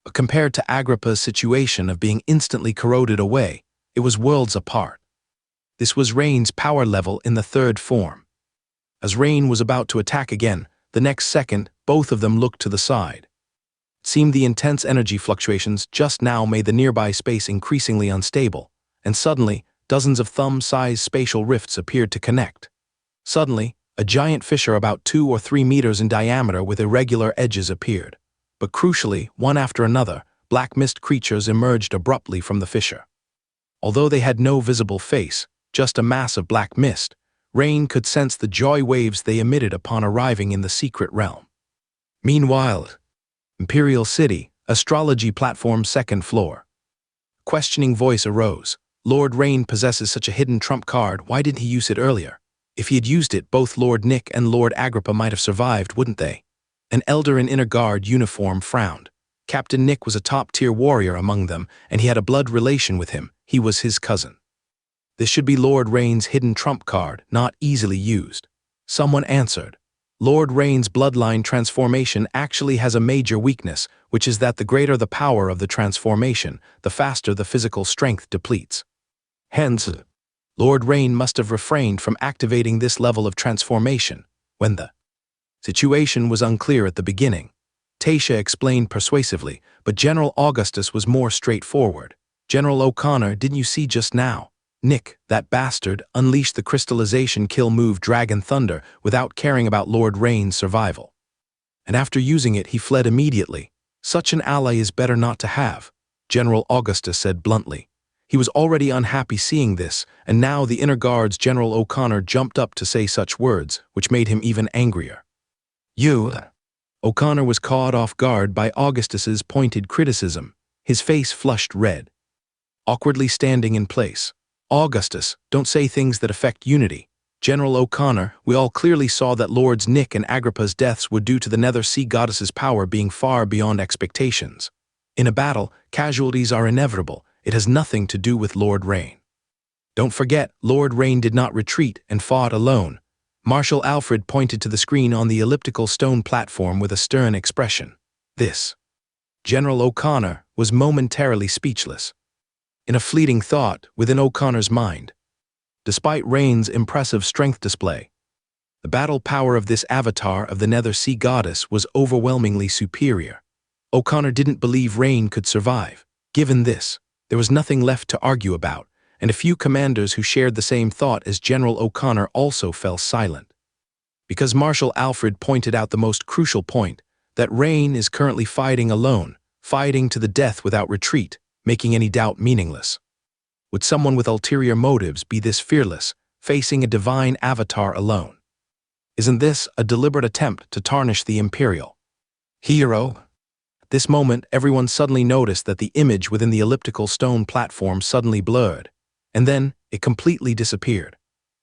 But compared to Agrippa's situation of being instantly corroded away, it was worlds apart. This was Rain's power level in the 3rd form. As Rain was about to attack again, the next second, both of them looked to the side. It seemed the intense energy fluctuations just now made the nearby space increasingly unstable, and suddenly, dozens of thumb-sized spatial rifts appeared to connect. Suddenly, a giant fissure about 2 or 3 meters in diameter with irregular edges appeared. But crucially, one after another, black mist creatures emerged abruptly from the fissure. Although they had no visible face, just a mass of black mist, Rain could sense the joy waves they emitted upon arriving in the secret realm. Meanwhile, Imperial City, Astrology Platform 2nd floor. Questioning voice arose. Lord Rain possesses such a hidden trump card, why didn't he use it earlier? If he had used it, both Lord Nick and Lord Agrippa might have survived, wouldn't they? An elder in inner guard uniform frowned. Captain Nick was a top-tier warrior among them, and he had a blood relation with him. He was his cousin. This should be Lord Rain's hidden trump card, not easily used. Someone answered. Lord Rain's bloodline transformation actually has a major weakness, which is that the greater the power of the transformation, the faster the physical strength depletes. Hence, Lord Rain must have refrained from activating this level of transformation when the situation was unclear at the beginning. Tasha explained persuasively, but General Augustus was more straightforward. General O'Connor, didn't you see just now? Nick, that bastard, unleashed the crystallization kill move Dragon Thunder without caring about Lord Rain's survival. And after using it, he fled immediately. Such an ally is better not to have, General Augustus said bluntly. He was already unhappy seeing this, and now the inner guard's General O'Connor jumped up to say such words, which made him even angrier. You? O'Connor was caught off guard by Augustus's pointed criticism. His face flushed red. Awkwardly standing in place. Augustus, don't say things that affect unity. General O'Connor, we all clearly saw that Lords Nick and Agrippa's deaths were due to the Nether Sea Goddess's power being far beyond expectations. In a battle, casualties are inevitable. It has nothing to do with Lord Rain. Don't forget, Lord Rain did not retreat and fought alone. Marshal Alfred pointed to the screen on the elliptical stone platform with a stern expression. This General O'Connor was momentarily speechless. In a fleeting thought within O'Connor's mind, despite Rain's impressive strength display, the battle power of this avatar of the Nether Sea Goddess was overwhelmingly superior. O'Connor didn't believe Rain could survive. Given this, there was nothing left to argue about, and a few commanders who shared the same thought as General O'Connor also fell silent. Because Marshal Alfred pointed out the most crucial point, that Rain is currently fighting alone, fighting to the death without retreat, making any doubt meaningless. Would someone with ulterior motives be this fearless, facing a divine avatar alone? Isn't this a deliberate attempt to tarnish the Imperial hero? At this moment, everyone suddenly noticed that the image within the elliptical stone platform suddenly blurred, and then it completely disappeared.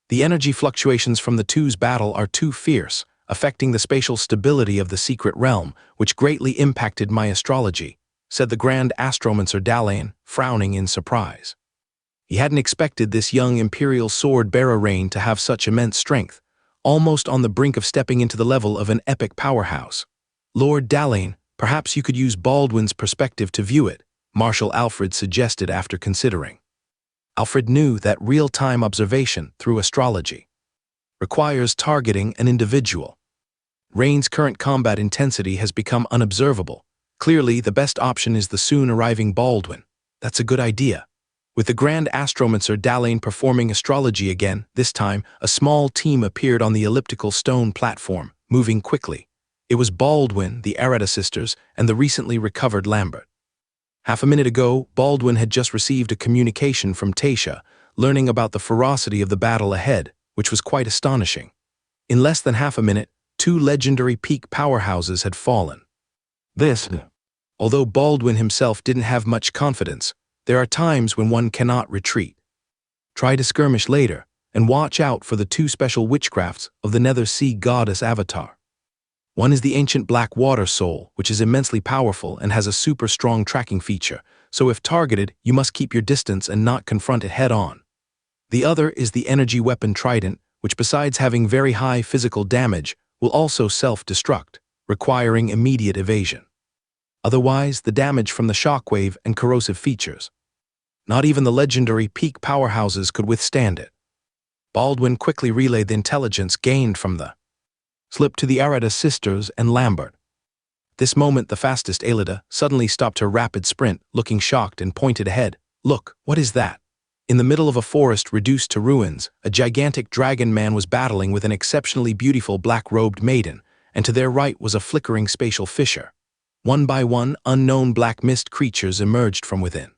The energy fluctuations from the two's battle are too fierce, affecting the spatial stability of the secret realm, which greatly impacted my astrology, said the Grand Astromancer Dalain, frowning in surprise. He hadn't expected this young Imperial sword-bearer Rain to have such immense strength, almost on the brink of stepping into the level of an epic powerhouse. Lord Dalain, perhaps you could use Baldwin's perspective to view it, Marshal Alfred suggested after considering. Alfred knew that real-time observation through astrology requires targeting an individual. Rain's current combat intensity has become unobservable. Clearly, the best option is the soon-arriving Baldwin. That's a good idea. With the Grand Astromancer Dalain performing astrology again, this time, a small team appeared on the elliptical stone platform, moving quickly. It was Baldwin, the Arata sisters, and the recently recovered Lambert. Half a minute ago, Baldwin had just received a communication from Tasha, learning about the ferocity of the battle ahead, which was quite astonishing. In less than half a minute, 2 legendary peak powerhouses had fallen. Although Baldwin himself didn't have much confidence, there are times when one cannot retreat. Try to skirmish later, and watch out for the 2 special witchcrafts of the Nether Sea Goddess avatar. One is the ancient black water soul, which is immensely powerful and has a super strong tracking feature, so if targeted, you must keep your distance and not confront it head-on. The other is the energy weapon Trident, which besides having very high physical damage, will also self-destruct, requiring immediate evasion. Otherwise, the damage from the shockwave and corrosive features. Not even the legendary peak powerhouses could withstand it. Baldwin quickly relayed the intelligence gained from the slip to the Arata sisters and Lambert. At this moment, the fastest Aelida suddenly stopped her rapid sprint, looking shocked and pointed ahead. Look, what is that? In the middle of a forest reduced to ruins, a gigantic dragon man was battling with an exceptionally beautiful black-robed maiden, and to their right was a flickering spatial fissure. One by one, unknown black mist creatures emerged from within.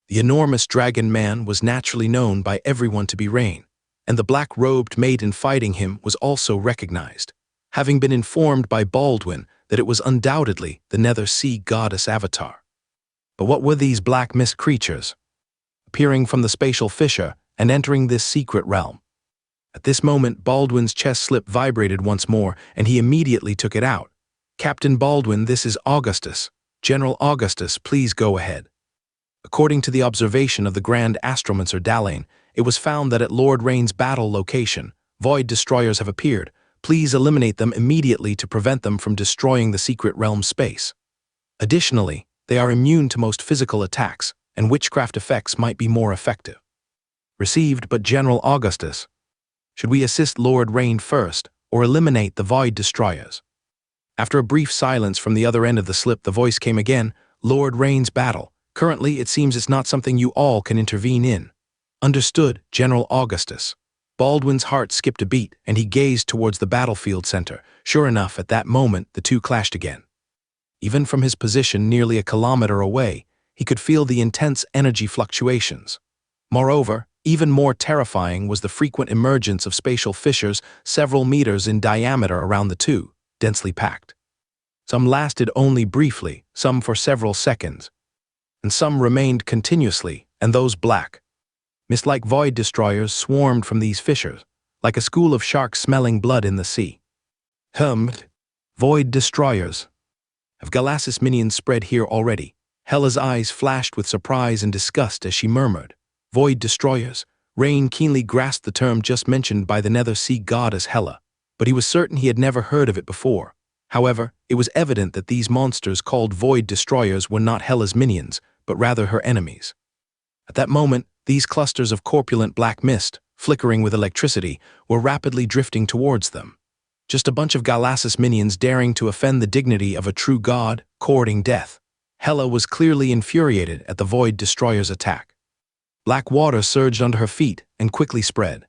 The enormous dragon man was naturally known by everyone to be Rain, and the black-robed maiden fighting him was also recognized, having been informed by Baldwin that it was undoubtedly the Nether Sea Goddess avatar. But what were these black mist creatures, appearing from the spatial fissure and entering this secret realm? At this moment, Baldwin's chest slip vibrated once more, and he immediately took it out. Captain Baldwin, this is Augustus. General Augustus, please go ahead. According to the observation of the Grand Astromancer Dalain, it was found that at Lord Rain's battle location, void destroyers have appeared. Please eliminate them immediately to prevent them from destroying the secret realm space. Additionally, they are immune to most physical attacks, and witchcraft effects might be more effective. Received, but General Augustus, should we assist Lord Rain first, or eliminate the void destroyers? After a brief silence from the other end of the slip, the voice came again. Lord Rain's battle. Currently, it seems it's not something you all can intervene in. Understood, General Augustus. Baldwin's heart skipped a beat, and he gazed towards the battlefield center. Sure enough, at that moment, the two clashed again. Even from his position nearly a kilometer away, he could feel the intense energy fluctuations. Moreover, even more terrifying was the frequent emergence of spatial fissures several meters in diameter around the two, densely packed. Some lasted only briefly, some for several seconds, and some remained continuously, and those black, mist-like void destroyers swarmed from these fissures, like a school of sharks smelling blood in the sea. Void destroyers. Have Galassus minions spread here already? Hela's eyes flashed with surprise and disgust as she murmured, Void destroyers. Rain keenly grasped the term just mentioned by the Nether Sea Goddess Hela, but he was certain he had never heard of it before. However, it was evident that these monsters called Void Destroyers were not Hela's minions, but rather her enemies. At that moment, these clusters of corpulent black mist, flickering with electricity, were rapidly drifting towards them. Just a bunch of Galassus minions daring to offend the dignity of a true god, courting death. Hela was clearly infuriated at the Void Destroyer's attack. Black water surged under her feet and quickly spread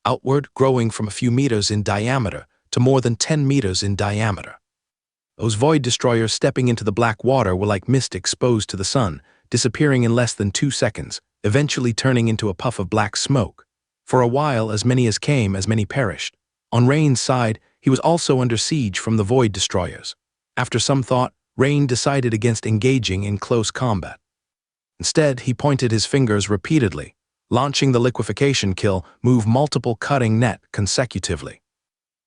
outward, growing from a few meters in diameter to more than 10 meters in diameter. Those Void Destroyers stepping into the black water were like mist exposed to the sun, disappearing in less than 2 seconds, eventually turning into a puff of black smoke. For a while, as many as came, as many perished. On Rain's side, he was also under siege from the Void Destroyers. After some thought, Rain decided against engaging in close combat. Instead, he pointed his fingers repeatedly, launching the liquefaction kill move multiple cutting net consecutively.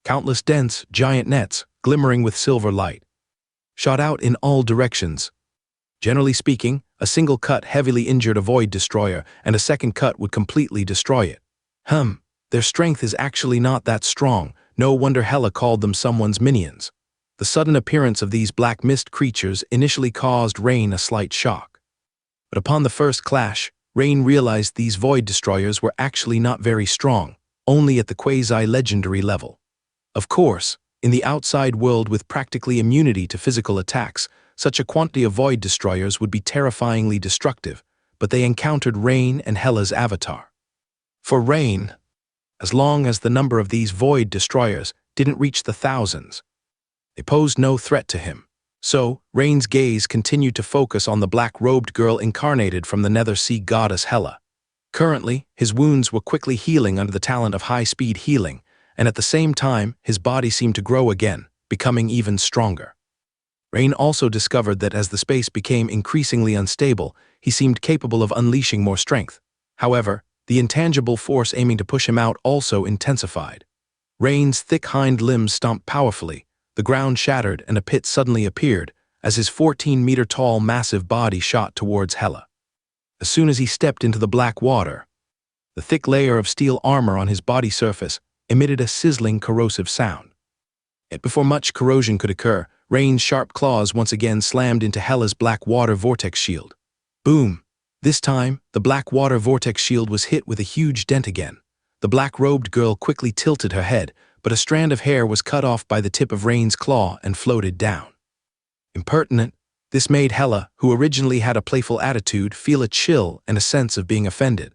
Countless dense, giant nets, glimmering with silver light, shot out in all directions. Generally speaking, a single cut heavily injured a Void Destroyer, and a second cut would completely destroy it. Their strength is actually not that strong. No wonder Hela called them someone's minions. The sudden appearance of these black mist creatures initially caused Rain a slight shock. But upon the first clash, Rain realized these Void Destroyers were actually not very strong, only at the quasi-legendary level. Of course, in the outside world with practically immunity to physical attacks, such a quantity of Void Destroyers would be terrifyingly destructive, but they encountered Rain and Hela's avatar. For Rain, as long as the number of these Void Destroyers didn't reach the thousands, they posed no threat to him. So, Rain's gaze continued to focus on the black-robed girl incarnated from the Nether Sea goddess Hela. Currently, his wounds were quickly healing under the talent of high-speed healing, and at the same time, his body seemed to grow again, becoming even stronger. Rain also discovered that as the space became increasingly unstable, he seemed capable of unleashing more strength. However, the intangible force aiming to push him out also intensified. Rain's thick hind limbs stomped powerfully, the ground shattered and a pit suddenly appeared as his 14-meter-tall massive body shot towards Hela. As soon as he stepped into the black water, the thick layer of steel armor on his body surface emitted a sizzling, corrosive sound. Yet before much corrosion could occur, Rain's sharp claws once again slammed into Hela's black water vortex shield. Boom! This time, the black water vortex shield was hit with a huge dent again. The black-robed girl quickly tilted her head, but a strand of hair was cut off by the tip of Rain's claw and floated down. Impertinent, this made Hela, who originally had a playful attitude, feel a chill and a sense of being offended.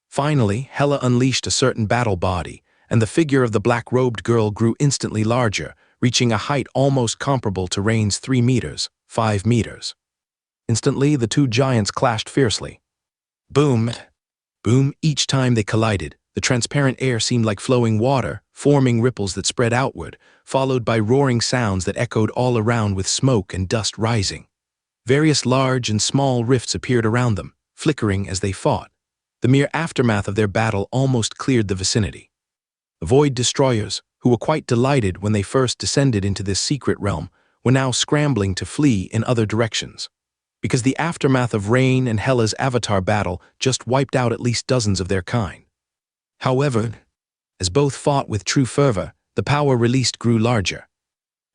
Finally, Hela unleashed a certain battle body, and the figure of the black-robed girl grew instantly larger, reaching a height almost comparable to Rain's 3 meters, 5 meters. Instantly, the two giants clashed fiercely. Boom! Boom! Each time they collided, the transparent air seemed like flowing water, forming ripples that spread outward, followed by roaring sounds that echoed all around with smoke and dust rising. Various large and small rifts appeared around them, flickering as they fought. The mere aftermath of their battle almost cleared the vicinity. The Void Destroyers, who were quite delighted when they first descended into this secret realm, were now scrambling to flee in other directions. Because the aftermath of Rain and Hela's avatar battle just wiped out at least dozens of their kind. However, as both fought with true fervor, the power released grew larger.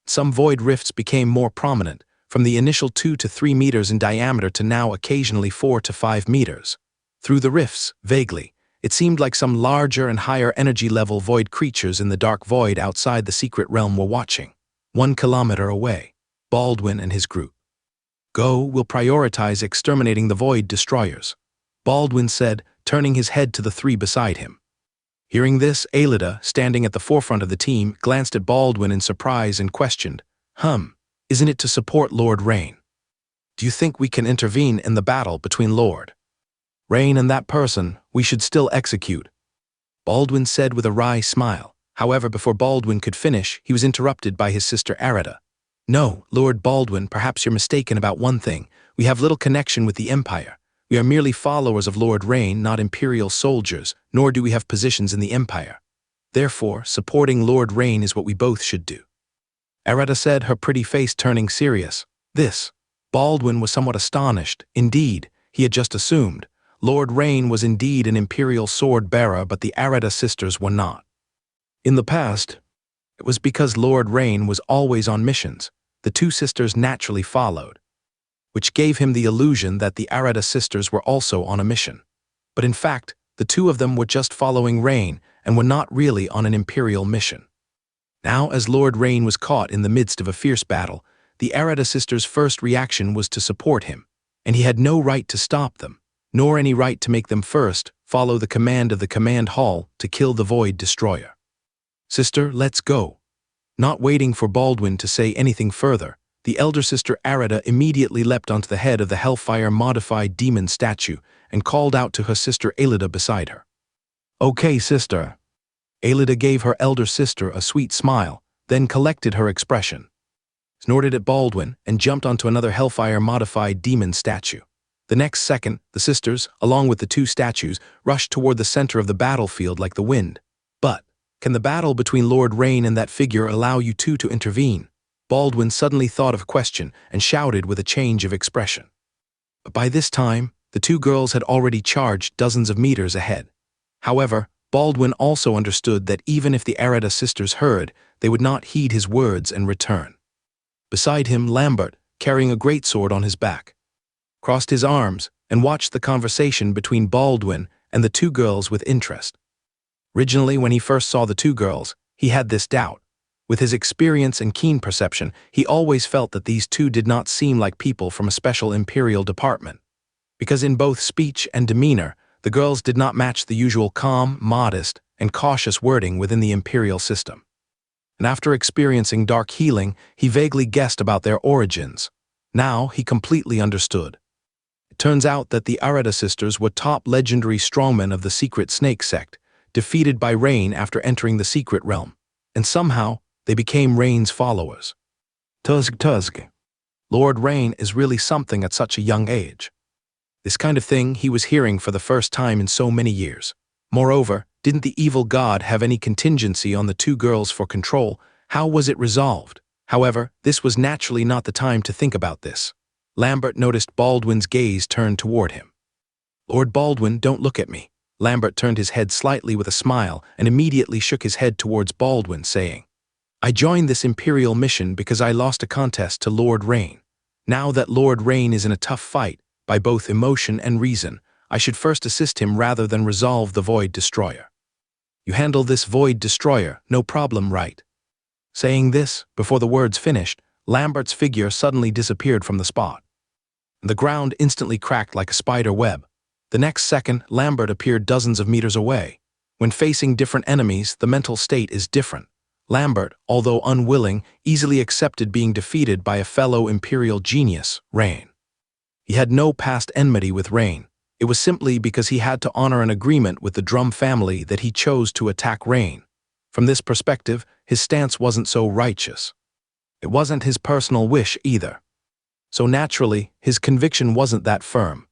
Some void rifts became more prominent, from the initial 2 to 3 meters in diameter to now occasionally 4 to 5 meters. Through the rifts, vaguely, it seemed like some larger and higher energy level void creatures in the dark void outside the secret realm were watching. 1 kilometer away, Baldwin and his group. Go will prioritize exterminating the Void Destroyers, Baldwin said, turning his head to the 3 beside him. Hearing this, Aelida, standing at the forefront of the team, glanced at Baldwin in surprise and questioned, Isn't it to support Lord Rain? Do you think we can intervene in the battle between Lord Rain and that person we should still execute? Baldwin said with a wry smile. However, before Baldwin could finish, he was interrupted by his sister Aelida. No, Lord Baldwin, perhaps you're mistaken about one thing. We have little connection with the Empire. We are merely followers of Lord Rain, not Imperial soldiers, nor do we have positions in the Empire. Therefore, supporting Lord Rain is what we both should do. Aelida said, her pretty face turning serious. Baldwin was somewhat astonished. Indeed, he had just assumed. Lord Rain was indeed an Imperial sword-bearer, but the Aelida sisters were not. In the past, It was because Lord Rain was always on missions. The two sisters naturally followed, which gave him the illusion that the Arata sisters were also on a mission. But in fact, the two of them were just following Rain and were not really on an imperial mission. Now, as Lord Rain was caught in the midst of a fierce battle, the Arata sisters' first reaction was to support him, and he had no right to stop them, nor any right to make them first follow the command of the command hall to kill the Void Destroyer. "Sister, let's go." Not waiting for Baldwin to say anything further, the elder sister Arata immediately leapt onto the head of the Hellfire-modified demon statue and called out to her sister Alida beside her. "Okay, sister." Alida gave her elder sister a sweet smile, then collected her expression, snorted at Baldwin, and jumped onto another Hellfire-modified demon statue. The next second, the sisters, along with the two statues, rushed toward the center of the battlefield like the wind. "But can the battle between Lord Rain and that figure allow you two to intervene?" Baldwin suddenly thought of a question and shouted with a change of expression. But by this time, the two girls had already charged dozens of meters ahead. However, Baldwin also understood that even if the Arata sisters heard, they would not heed his words and return. Beside him, Lambert, carrying a greatsword on his back, crossed his arms and watched the conversation between Baldwin and the two girls with interest. Originally, when he first saw the two girls, he had this doubt. With his experience and keen perception, he always felt that these two did not seem like people from a special imperial department, because in both speech and demeanor, the girls did not match the usual calm, modest, and cautious wording within the imperial system. And after experiencing dark healing, he vaguely guessed about their origins. Now he completely understood. It turns out that the Arata sisters were top legendary strongmen of the secret snake sect, defeated by Rain after entering the secret realm, and somehow they became Rain's followers. Tuzg. Lord Rain is really something at such a young age. This kind of thing he was hearing for the first time in so many years. Moreover, didn't the evil god have any contingency on the two girls for control? How was it resolved? However, this was naturally not the time to think about this. Lambert noticed Baldwin's gaze turn toward him. "Lord Baldwin, don't look at me." Lambert turned his head slightly with a smile and immediately shook his head towards Baldwin, saying, "I joined this imperial mission because I lost a contest to Lord Rain. Now that Lord Rain is in a tough fight, by both emotion and reason, I should first assist him rather than resolve the Void Destroyer. You handle this Void Destroyer, no problem, right?" Saying this, before the words finished, Lambert's figure suddenly disappeared from the spot. The ground instantly cracked like a spider web. The next second, Lambert appeared dozens of meters away. When facing different enemies, the mental state is different. Lambert, although unwilling, easily accepted being defeated by a fellow imperial genius, Rain. He had no past enmity with Rain. It was simply because he had to honor an agreement with the Drum family that he chose to attack Rain. From this perspective, his stance wasn't so righteous. It wasn't his personal wish either. So naturally, his conviction wasn't that firm.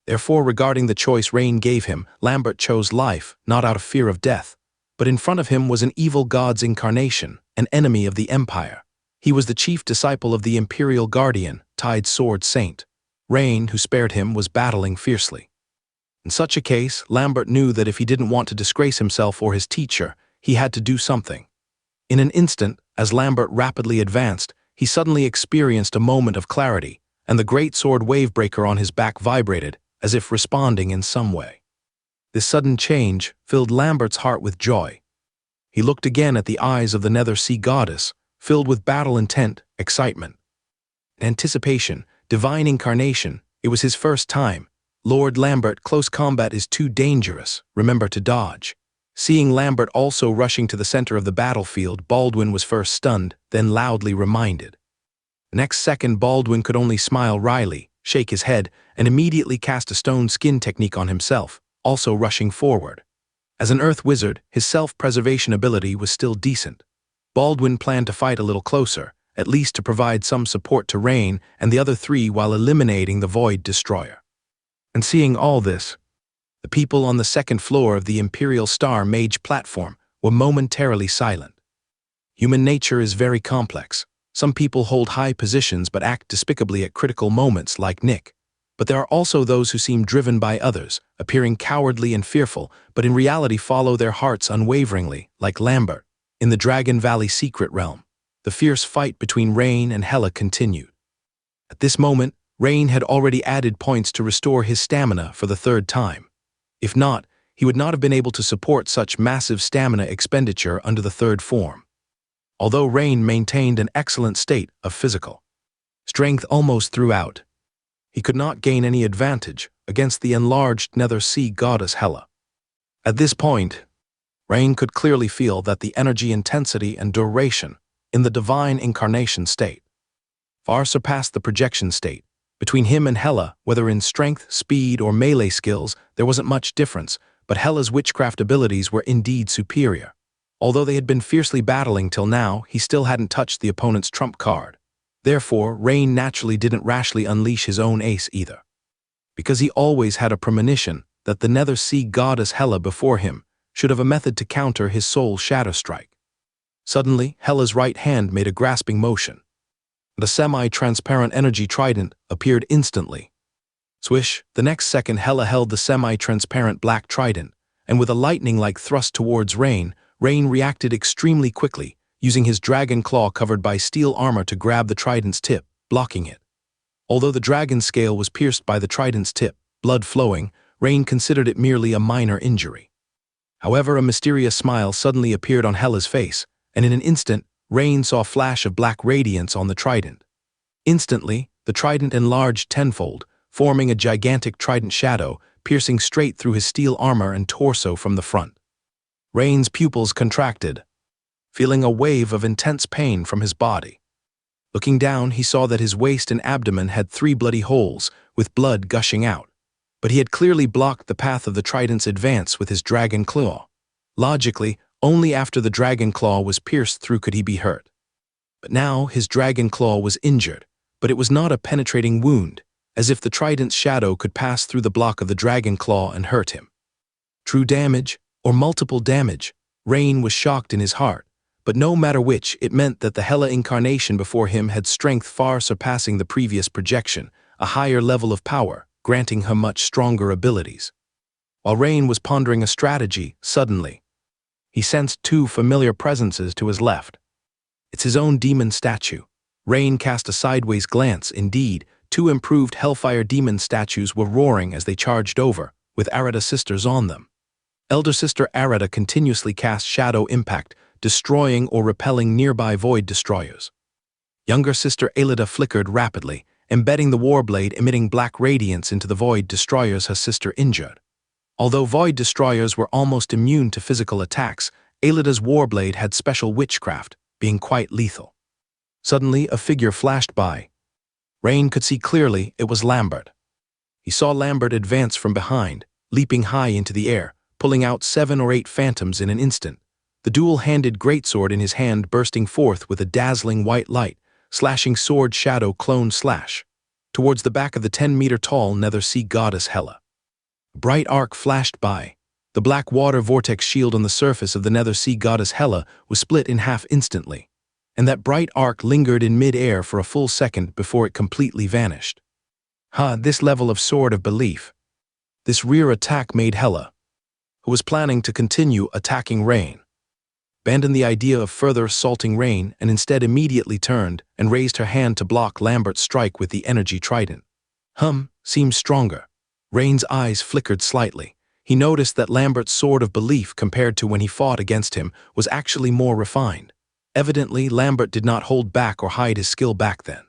Therefore, regarding the choice Rain gave him, Lambert chose life, not out of fear of death. But in front of him was an evil god's incarnation, an enemy of the Empire. He was the chief disciple of the Imperial Guardian, Tide Sword Saint. Rain, who spared him, was battling fiercely. In such a case, Lambert knew that if he didn't want to disgrace himself or his teacher, he had to do something. In an instant, as Lambert rapidly advanced, he suddenly experienced a moment of clarity, and the great sword wavebreaker on his back vibrated, as if responding in some way. This sudden change filled Lambert's heart with joy. He looked again at the eyes of the Nether Sea Goddess, filled with battle intent, excitement, anticipation, divine incarnation. It was his first time. "Lord Lambert, close combat is too dangerous. Remember to dodge." Seeing Lambert also rushing to the center of the battlefield, Baldwin was first stunned, then loudly reminded. The next second, Baldwin could only smile wryly, shake his head, and immediately cast a stone skin technique on himself, also rushing forward. As an earth wizard, his self-preservation ability was still decent. Baldwin planned to fight a little closer, at least to provide some support to Rain and the other three while eliminating the Void Destroyer. And seeing all this, the people on the second floor of the Imperial Star Mage platform were momentarily silent. Human nature is very complex. Some people hold high positions but act despicably at critical moments, like Nick. But there are also those who seem driven by others, appearing cowardly and fearful, but in reality follow their hearts unwaveringly, like Lambert. In the Dragon Valley secret realm, the fierce fight between Rain and Hela continued. At this moment, Rain had already added points to restore his stamina for the third time. If not, he would not have been able to support such massive stamina expenditure under the third form. Although Rain maintained an excellent state of physical strength almost throughout, he could not gain any advantage against the enlarged Nether Sea goddess Hela. At this point, Rain could clearly feel that the energy intensity and duration in the divine incarnation state far surpassed the projection state. Between him and Hela, whether in strength, speed, or melee skills, there wasn't much difference, but Hela's witchcraft abilities were indeed superior. Although they had been fiercely battling till now, he still hadn't touched the opponent's trump card. Therefore, Rain naturally didn't rashly unleash his own ace either, because he always had a premonition that the Nether Sea goddess Hela before him should have a method to counter his soul shadow strike. Suddenly, Hela's right hand made a grasping motion. The semi-transparent energy trident appeared instantly. Swish, the next second Hela held the semi-transparent black trident, and with a lightning-like thrust towards Rain, Rain reacted extremely quickly, using his dragon claw covered by steel armor to grab the trident's tip, blocking it. Although the dragon's scale was pierced by the trident's tip, blood flowing, Rain considered it merely a minor injury. However, a mysterious smile suddenly appeared on Hela's face, and in an instant, Rain saw a flash of black radiance on the trident. Instantly, the trident enlarged tenfold, forming a gigantic trident shadow, piercing straight through his steel armor and torso from the front. Rain's pupils contracted, feeling a wave of intense pain from his body. Looking down, he saw that his waist and abdomen had 3 bloody holes, with blood gushing out. But he had clearly blocked the path of the trident's advance with his dragon claw. Logically, only after the dragon claw was pierced through could he be hurt. But now his dragon claw was injured, but it was not a penetrating wound, as if the trident's shadow could pass through the block of the dragon claw and hurt him. True damage, or multiple damage, Rain was shocked in his heart, but no matter which, it meant that the Hela incarnation before him had strength far surpassing the previous projection, a higher level of power, granting her much stronger abilities. While Rain was pondering a strategy, suddenly, he sensed 2 familiar presences to his left. It's his own demon statue. Rain cast a sideways glance. Indeed, 2 improved Hellfire demon statues were roaring as they charged over, with Arata sisters on them. Elder sister Arata continuously cast shadow impact, destroying or repelling nearby void destroyers. Younger sister Alida flickered rapidly, embedding the warblade emitting black radiance into the void destroyers her sister injured. Although void destroyers were almost immune to physical attacks, Alida's warblade had special witchcraft, being quite lethal. Suddenly, a figure flashed by. Rain could see clearly it was Lambert. He saw Lambert advance from behind, leaping high into the air, pulling out 7 or 8 phantoms in an instant, the dual-handed greatsword in his hand bursting forth with a dazzling white light, slashing sword shadow clone slash towards the back of the 10-meter-tall Nether Sea goddess Hela. A bright arc flashed by. The black water vortex shield on the surface of the Nether Sea goddess Hela was split in half instantly, and that bright arc lingered in mid-air for a full second before it completely vanished. This level of sword of belief. This rear attack made Hela, who was planning to continue attacking Rain, abandon the idea of further assaulting Rain and instead immediately turned and raised her hand to block Lambert's strike with the energy trident. Seemed stronger. Rain's eyes flickered slightly. He noticed that Lambert's sword of belief compared to when he fought against him was actually more refined. Evidently, Lambert did not hold back or hide his skill back then.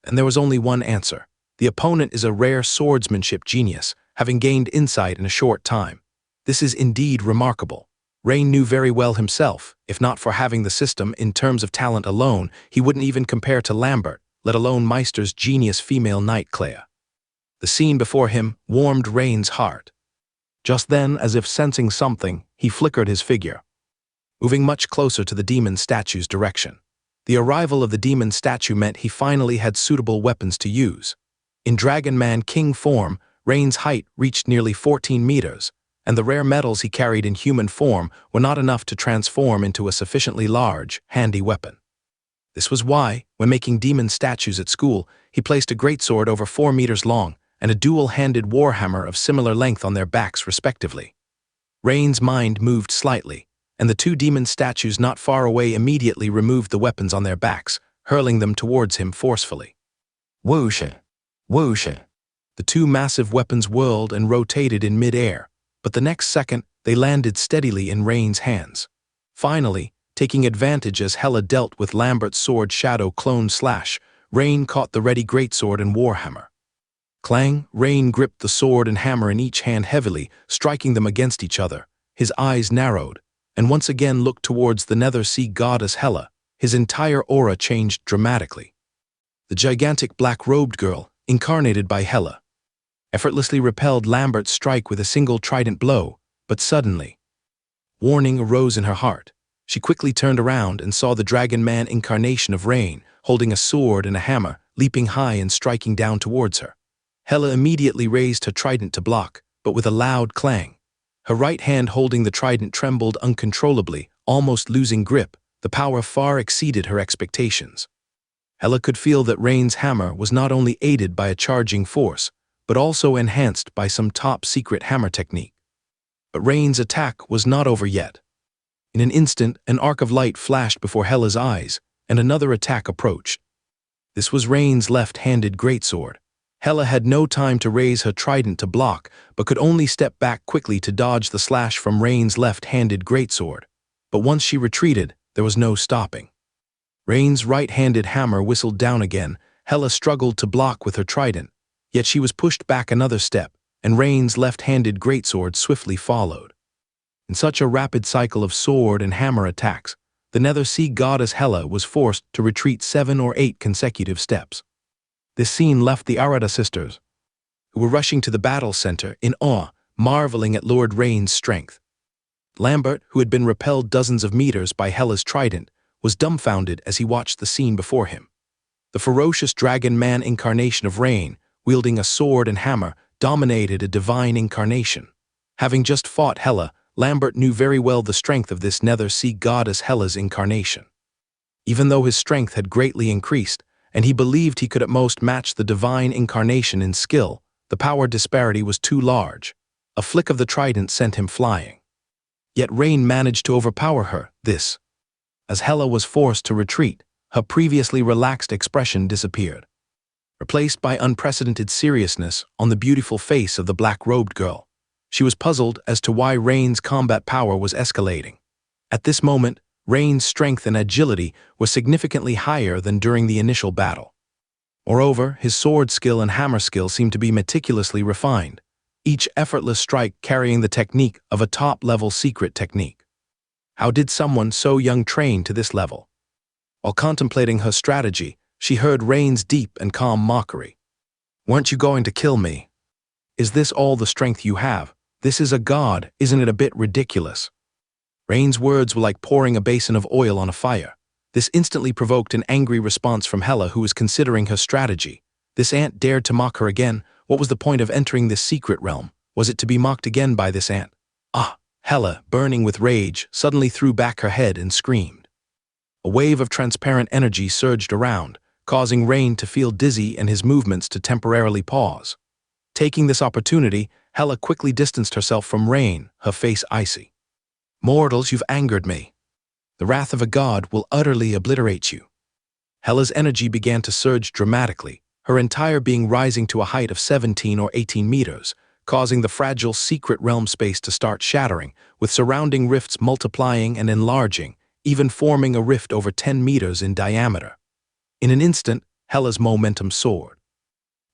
And there was only one answer. The opponent is a rare swordsmanship genius, having gained insight in a short time. This is indeed remarkable. Rain knew very well himself, if not for having the system in terms of talent alone, he wouldn't even compare to Lambert, let alone Meister's genius female knight Clea. The scene before him warmed Rain's heart. Just then, as if sensing something, he flickered his figure, moving much closer to the demon statue's direction. The arrival of the demon statue meant he finally had suitable weapons to use. In Dragon Man King form, Rain's height reached nearly 14 meters, and the rare metals he carried in human form were not enough to transform into a sufficiently large, handy weapon. This was why, when making demon statues at school, he placed a greatsword over 4 meters long and a dual-handed warhammer of similar length on their backs respectively. Rain's mind moved slightly, and the two demon statues not far away immediately removed the weapons on their backs, hurling them towards him forcefully. Whoosh! Whoosh! The two massive weapons whirled and rotated in mid-air, but the next second they landed steadily in Rain's hands. Finally, taking advantage as Hela dealt with Lambert's sword shadow clone slash, Rain caught the ready greatsword and warhammer. Clang! Rain gripped the sword and hammer in each hand heavily, striking them against each other. His eyes narrowed, and once again looked towards the nether sea goddess Hela. His entire aura changed dramatically. The gigantic black-robed girl, incarnated by Hela, effortlessly repelled Lambert's strike with a single trident blow, but suddenly, warning arose in her heart. She quickly turned around and saw the Dragon Man incarnation of Rain, holding a sword and a hammer, leaping high and striking down towards her. Hela immediately raised her trident to block, but with a loud clang. Her right hand holding the trident trembled uncontrollably, almost losing grip. The power far exceeded her expectations. Hela could feel that Rain's hammer was not only aided by a charging force, but also enhanced by some top-secret hammer technique. But Rain's attack was not over yet. In an instant, an arc of light flashed before Hela's eyes, and another attack approached. This was Rain's left-handed greatsword. Hela had no time to raise her trident to block, but could only step back quickly to dodge the slash from Rain's left-handed greatsword. But once she retreated, there was no stopping. Rain's right-handed hammer whistled down again. Hela struggled to block with her trident, yet she was pushed back another step, and Rain's left-handed greatsword swiftly followed. In such a rapid cycle of sword and hammer attacks, the nether sea goddess Hela was forced to retreat 7 or 8 consecutive steps. This scene left the Arata sisters, who were rushing to the battle center in awe, marveling at Lord Rain's strength. Lambert, who had been repelled dozens of meters by Hela's trident, was dumbfounded as he watched the scene before him. The ferocious Dragon Man incarnation of Rain, wielding a sword and hammer, dominated a divine incarnation. Having just fought Hela, Lambert knew very well the strength of this nether sea goddess Hela's incarnation. Even though his strength had greatly increased, and he believed he could at most match the divine incarnation in skill, the power disparity was too large. A flick of the trident sent him flying. Yet Rain managed to overpower her, as Hela was forced to retreat, her previously relaxed expression disappeared, replaced by unprecedented seriousness on the beautiful face of the black-robed girl. She was puzzled as to why Rain's combat power was escalating. At this moment, Rain's strength and agility were significantly higher than during the initial battle. Moreover, his sword skill and hammer skill seemed to be meticulously refined, each effortless strike carrying the technique of a top-level secret technique. How did someone so young train to this level? While contemplating her strategy, she heard Rain's deep and calm mockery. "Weren't you going to kill me? Is this all the strength you have? This is a god, isn't it a bit ridiculous?" Rain's words were like pouring a basin of oil on a fire. This instantly provoked an angry response from Hela, who was considering her strategy. This ant dared to mock her again. What was the point of entering this secret realm? Was it to be mocked again by this ant? Ah! Hela, burning with rage, suddenly threw back her head and screamed. A wave of transparent energy surged around, causing Rain to feel dizzy and his movements to temporarily pause. Taking this opportunity, Hela quickly distanced herself from Rain, her face icy. "Mortals, you've angered me. The wrath of a god will utterly obliterate you." Hela's energy began to surge dramatically, her entire being rising to a height of 17 or 18 meters, causing the fragile secret realm space to start shattering, with surrounding rifts multiplying and enlarging, even forming a rift over 10 meters in diameter. In an instant, Hela's momentum soared.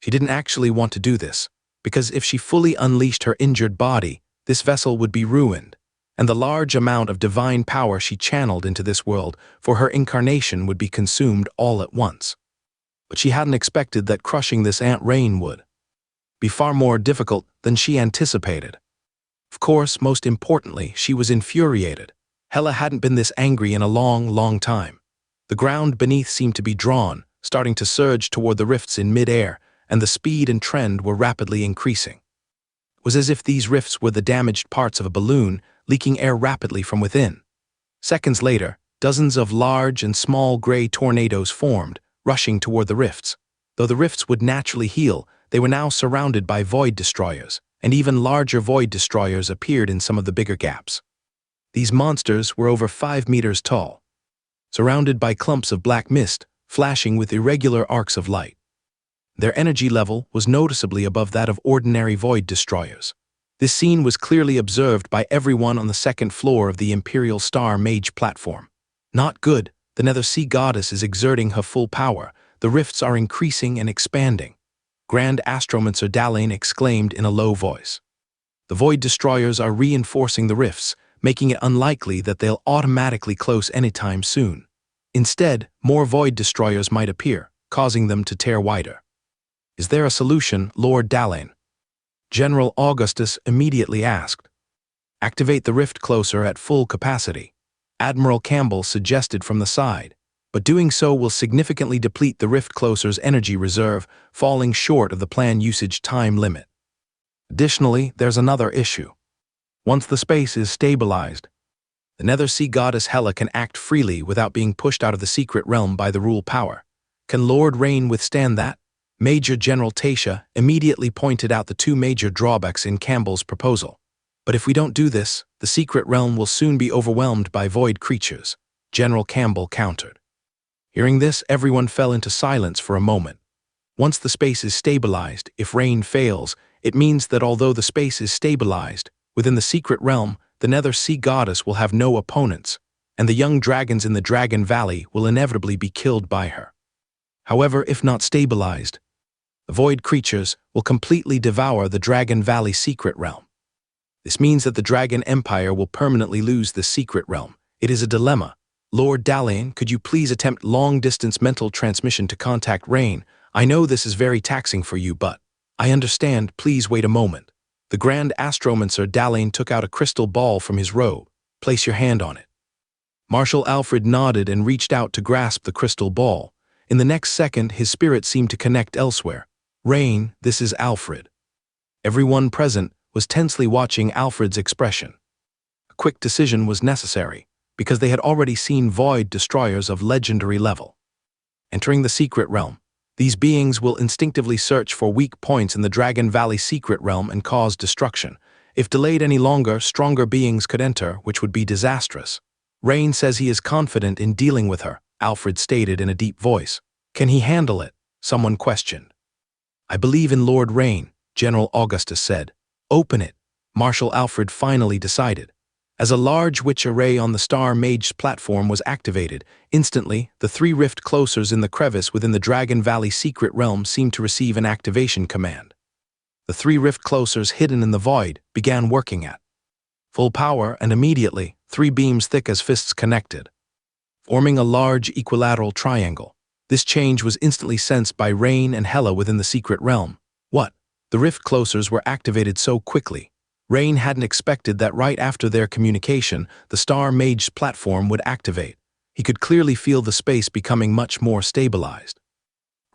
She didn't actually want to do this, because if she fully unleashed her injured body, this vessel would be ruined, and the large amount of divine power she channeled into this world for her incarnation would be consumed all at once. But she hadn't expected that crushing this ant Rain would be far more difficult than she anticipated. Of course, most importantly, she was infuriated. Hela hadn't been this angry in a long, long time. The ground beneath seemed to be drawn, starting to surge toward the rifts in mid-air, and the speed and trend were rapidly increasing. It was as if these rifts were the damaged parts of a balloon, leaking air rapidly from within. Seconds later, dozens of large and small gray tornadoes formed, rushing toward the rifts. Though the rifts would naturally heal, they were now surrounded by void destroyers, and even larger void destroyers appeared in some of the bigger gaps. These monsters were over 5 meters tall, surrounded by clumps of black mist, flashing with irregular arcs of light. Their energy level was noticeably above that of ordinary void destroyers. This scene was clearly observed by everyone on the second floor of the Imperial Star Mage platform. Not good, the Nether Sea Goddess is exerting her full power. The rifts are increasing and expanding. Grand Astromancer Dalain exclaimed in a low voice. The void destroyers are reinforcing the rifts, making it unlikely that they'll automatically close anytime soon. Instead, more void destroyers might appear, causing them to tear wider. Is there a solution, Lord Dalain? General Augustus immediately asked. Activate the rift closer at full capacity, Admiral Campbell suggested from the side, but doing so will significantly deplete the rift closer's energy reserve, falling short of the planned usage time limit. Additionally, there's another issue. Once the space is stabilized, the Nether Sea Goddess Hela can act freely without being pushed out of the secret realm by the rule power. Can Lord Rain withstand that? Major General Tasha immediately pointed out the two major drawbacks in Campbell's proposal. But if we don't do this, the secret realm will soon be overwhelmed by void creatures, General Campbell countered. Hearing this, everyone fell into silence for a moment. Once the space is stabilized, if Rain fails, it means that although the space is stabilized, within the secret realm, the Nether Sea Goddess will have no opponents, and the young dragons in the Dragon Valley will inevitably be killed by her. However, if not stabilized, the void creatures will completely devour the Dragon Valley secret realm. This means that the Dragon Empire will permanently lose the secret realm. It is a dilemma. Lord Dalain, could you please attempt long-distance mental transmission to contact Rain? I know this is very taxing for you, but I understand. Please wait a moment. The Grand Astromancer Dalain took out a crystal ball from his robe. Place your hand on it. Marshal Alfred nodded and reached out to grasp the crystal ball. In the next second, his spirit seemed to connect elsewhere. Rain, this is Alfred. Everyone present was tensely watching Alfred's expression. A quick decision was necessary, because they had already seen void destroyers of legendary level. Entering the secret realm, these beings will instinctively search for weak points in the Dragon Valley secret realm and cause destruction. If delayed any longer, stronger beings could enter, which would be disastrous. Rain says he is confident in dealing with her, Alfred stated in a deep voice. Can he handle it? Someone questioned. I believe in Lord Rain, General Augustus said. Open it, Marshal Alfred finally decided. As a large witch array on the Star Mage's platform was activated, instantly, the 3 rift closers in the crevice within the Dragon Valley secret realm seemed to receive an activation command. The 3 rift closers hidden in the void began working at full power, and immediately, 3 beams thick as fists connected, forming a large equilateral triangle. This change was instantly sensed by Rain and Hela within the secret realm. What? The rift closers were activated so quickly. Rain hadn't expected that right after their communication, the Star Mage's platform would activate. He could clearly feel the space becoming much more stabilized.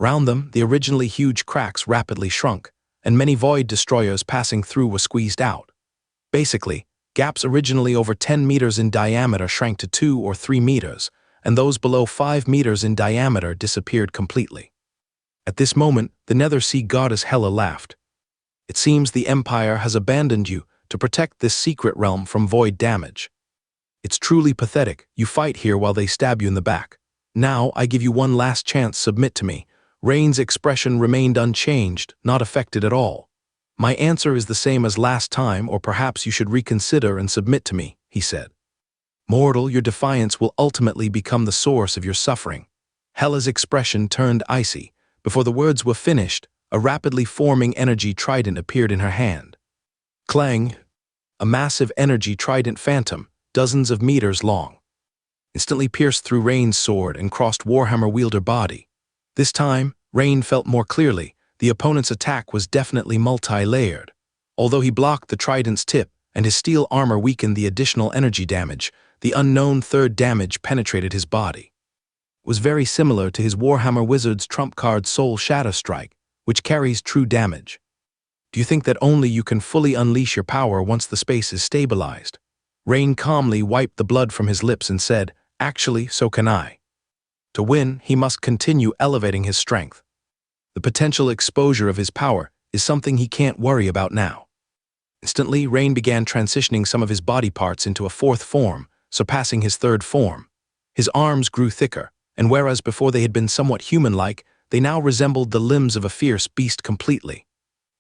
Around them, the originally huge cracks rapidly shrunk, and many void destroyers passing through were squeezed out. Basically, gaps originally over 10 meters in diameter shrank to 2 or 3 meters, and those below 5 meters in diameter disappeared completely. At this moment, the Nether Sea Goddess Hela laughed. It seems the Empire has abandoned you to protect this secret realm from void damage. It's truly pathetic. You fight here while they stab you in the back. Now, I give you one last chance. Submit to me. Rain's expression remained unchanged, not affected at all. My answer is the same as last time, or perhaps you should reconsider and submit to me, he said. Mortal, your defiance will ultimately become the source of your suffering. Hela's expression turned icy. Before the words were finished, a rapidly forming energy trident appeared in her hand. Clang! A massive energy trident phantom, dozens of meters long, instantly pierced through Rain's sword and crossed Warhammer wielder body. This time, Rain felt more clearly. The opponent's attack was definitely multi-layered. Although he blocked the trident's tip and his steel armor weakened the additional energy damage, the unknown third damage penetrated his body. It was very similar to his Warhammer Wizard's trump card Soul Shadow Strike, which carries true damage. Do you think that only you can fully unleash your power once the space is stabilized? Rain calmly wiped the blood from his lips and said, Actually, so can I. To win, he must continue elevating his strength. The potential exposure of his power is something he can't worry about now. Instantly, Rain began transitioning some of his body parts into a fourth form, surpassing his third form. His arms grew thicker, and whereas before they had been somewhat human-like, they now resembled the limbs of a fierce beast completely.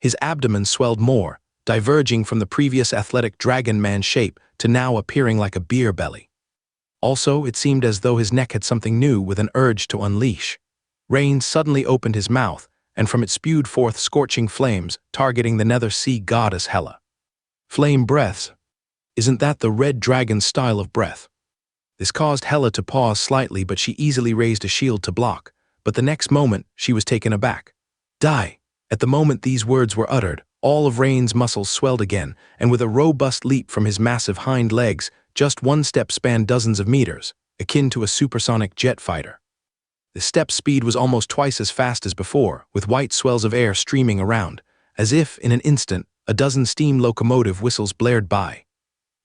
His abdomen swelled more, diverging from the previous athletic dragon man shape to now appearing like a beer belly. Also, it seemed as though his neck had something new with an urge to unleash. Rain suddenly opened his mouth, and from it spewed forth scorching flames, targeting the nether sea goddess Hela. Flame breaths. Isn't that the red dragon's style of breath? This caused Hela to pause slightly, but she easily raised a shield to block. But the next moment, she was taken aback. Die! At the moment these words were uttered, all of Rain's muscles swelled again, and with a robust leap from his massive hind legs, just one step spanned dozens of meters, akin to a supersonic jet fighter. The step speed was almost twice as fast as before, with white swells of air streaming around, as if, in an instant, a dozen steam locomotive whistles blared by.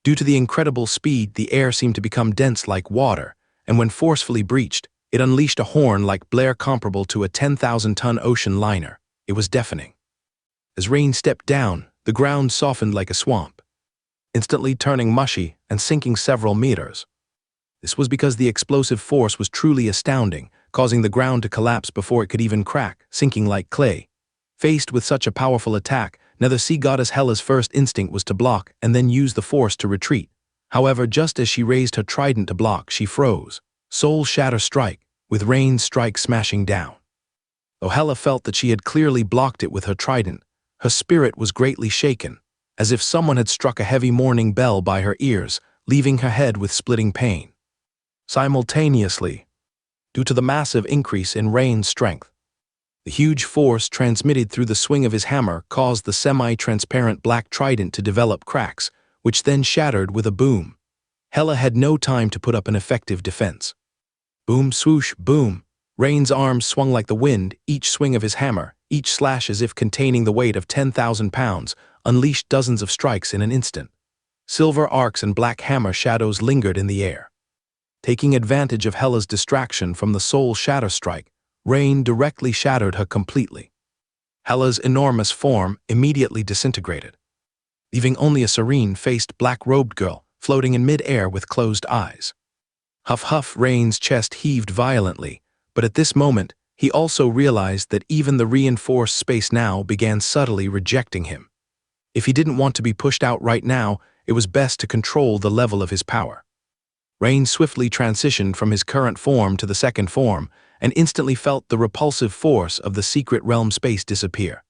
Due to the incredible speed, the air seemed to become dense like water, and when forcefully breached, it unleashed a horn like blare comparable to a 10,000-ton ocean liner. It was deafening. As Rain stepped down, the ground softened like a swamp, instantly turning mushy and sinking several meters. This was because the explosive force was truly astounding, causing the ground to collapse before it could even crack, sinking like clay. Faced with such a powerful attack, nether sea goddess Hela's first instinct was to block and then use the force to retreat. However, just as she raised her trident to block, she froze. Soul Shatter Strike, with Rain's strike smashing down. Though Hela felt that she had clearly blocked it with her trident, her spirit was greatly shaken, as if someone had struck a heavy warning bell by her ears, leaving her head with splitting pain. Simultaneously, due to the massive increase in Rain's strength, the huge force transmitted through the swing of his hammer caused the semi-transparent black trident to develop cracks, which then shattered with a boom. Hela had no time to put up an effective defense. Boom, swoosh, boom. Rain's arms swung like the wind, each swing of his hammer, each slash as if containing the weight of 10,000 pounds, unleashed dozens of strikes in an instant. Silver arcs and black hammer shadows lingered in the air. Taking advantage of Hela's distraction from the Soul Shatter Strike, Rain directly shattered her completely. Hela's enormous form immediately disintegrated, leaving only a serene-faced black-robed girl floating in mid-air with closed eyes. Huff huff, Rain's chest heaved violently, but at this moment, he also realized that even the reinforced space now began subtly rejecting him. If he didn't want to be pushed out right now, it was best to control the level of his power. Rain swiftly transitioned from his current form to the second form, and instantly felt the repulsive force of the secret realm space disappear.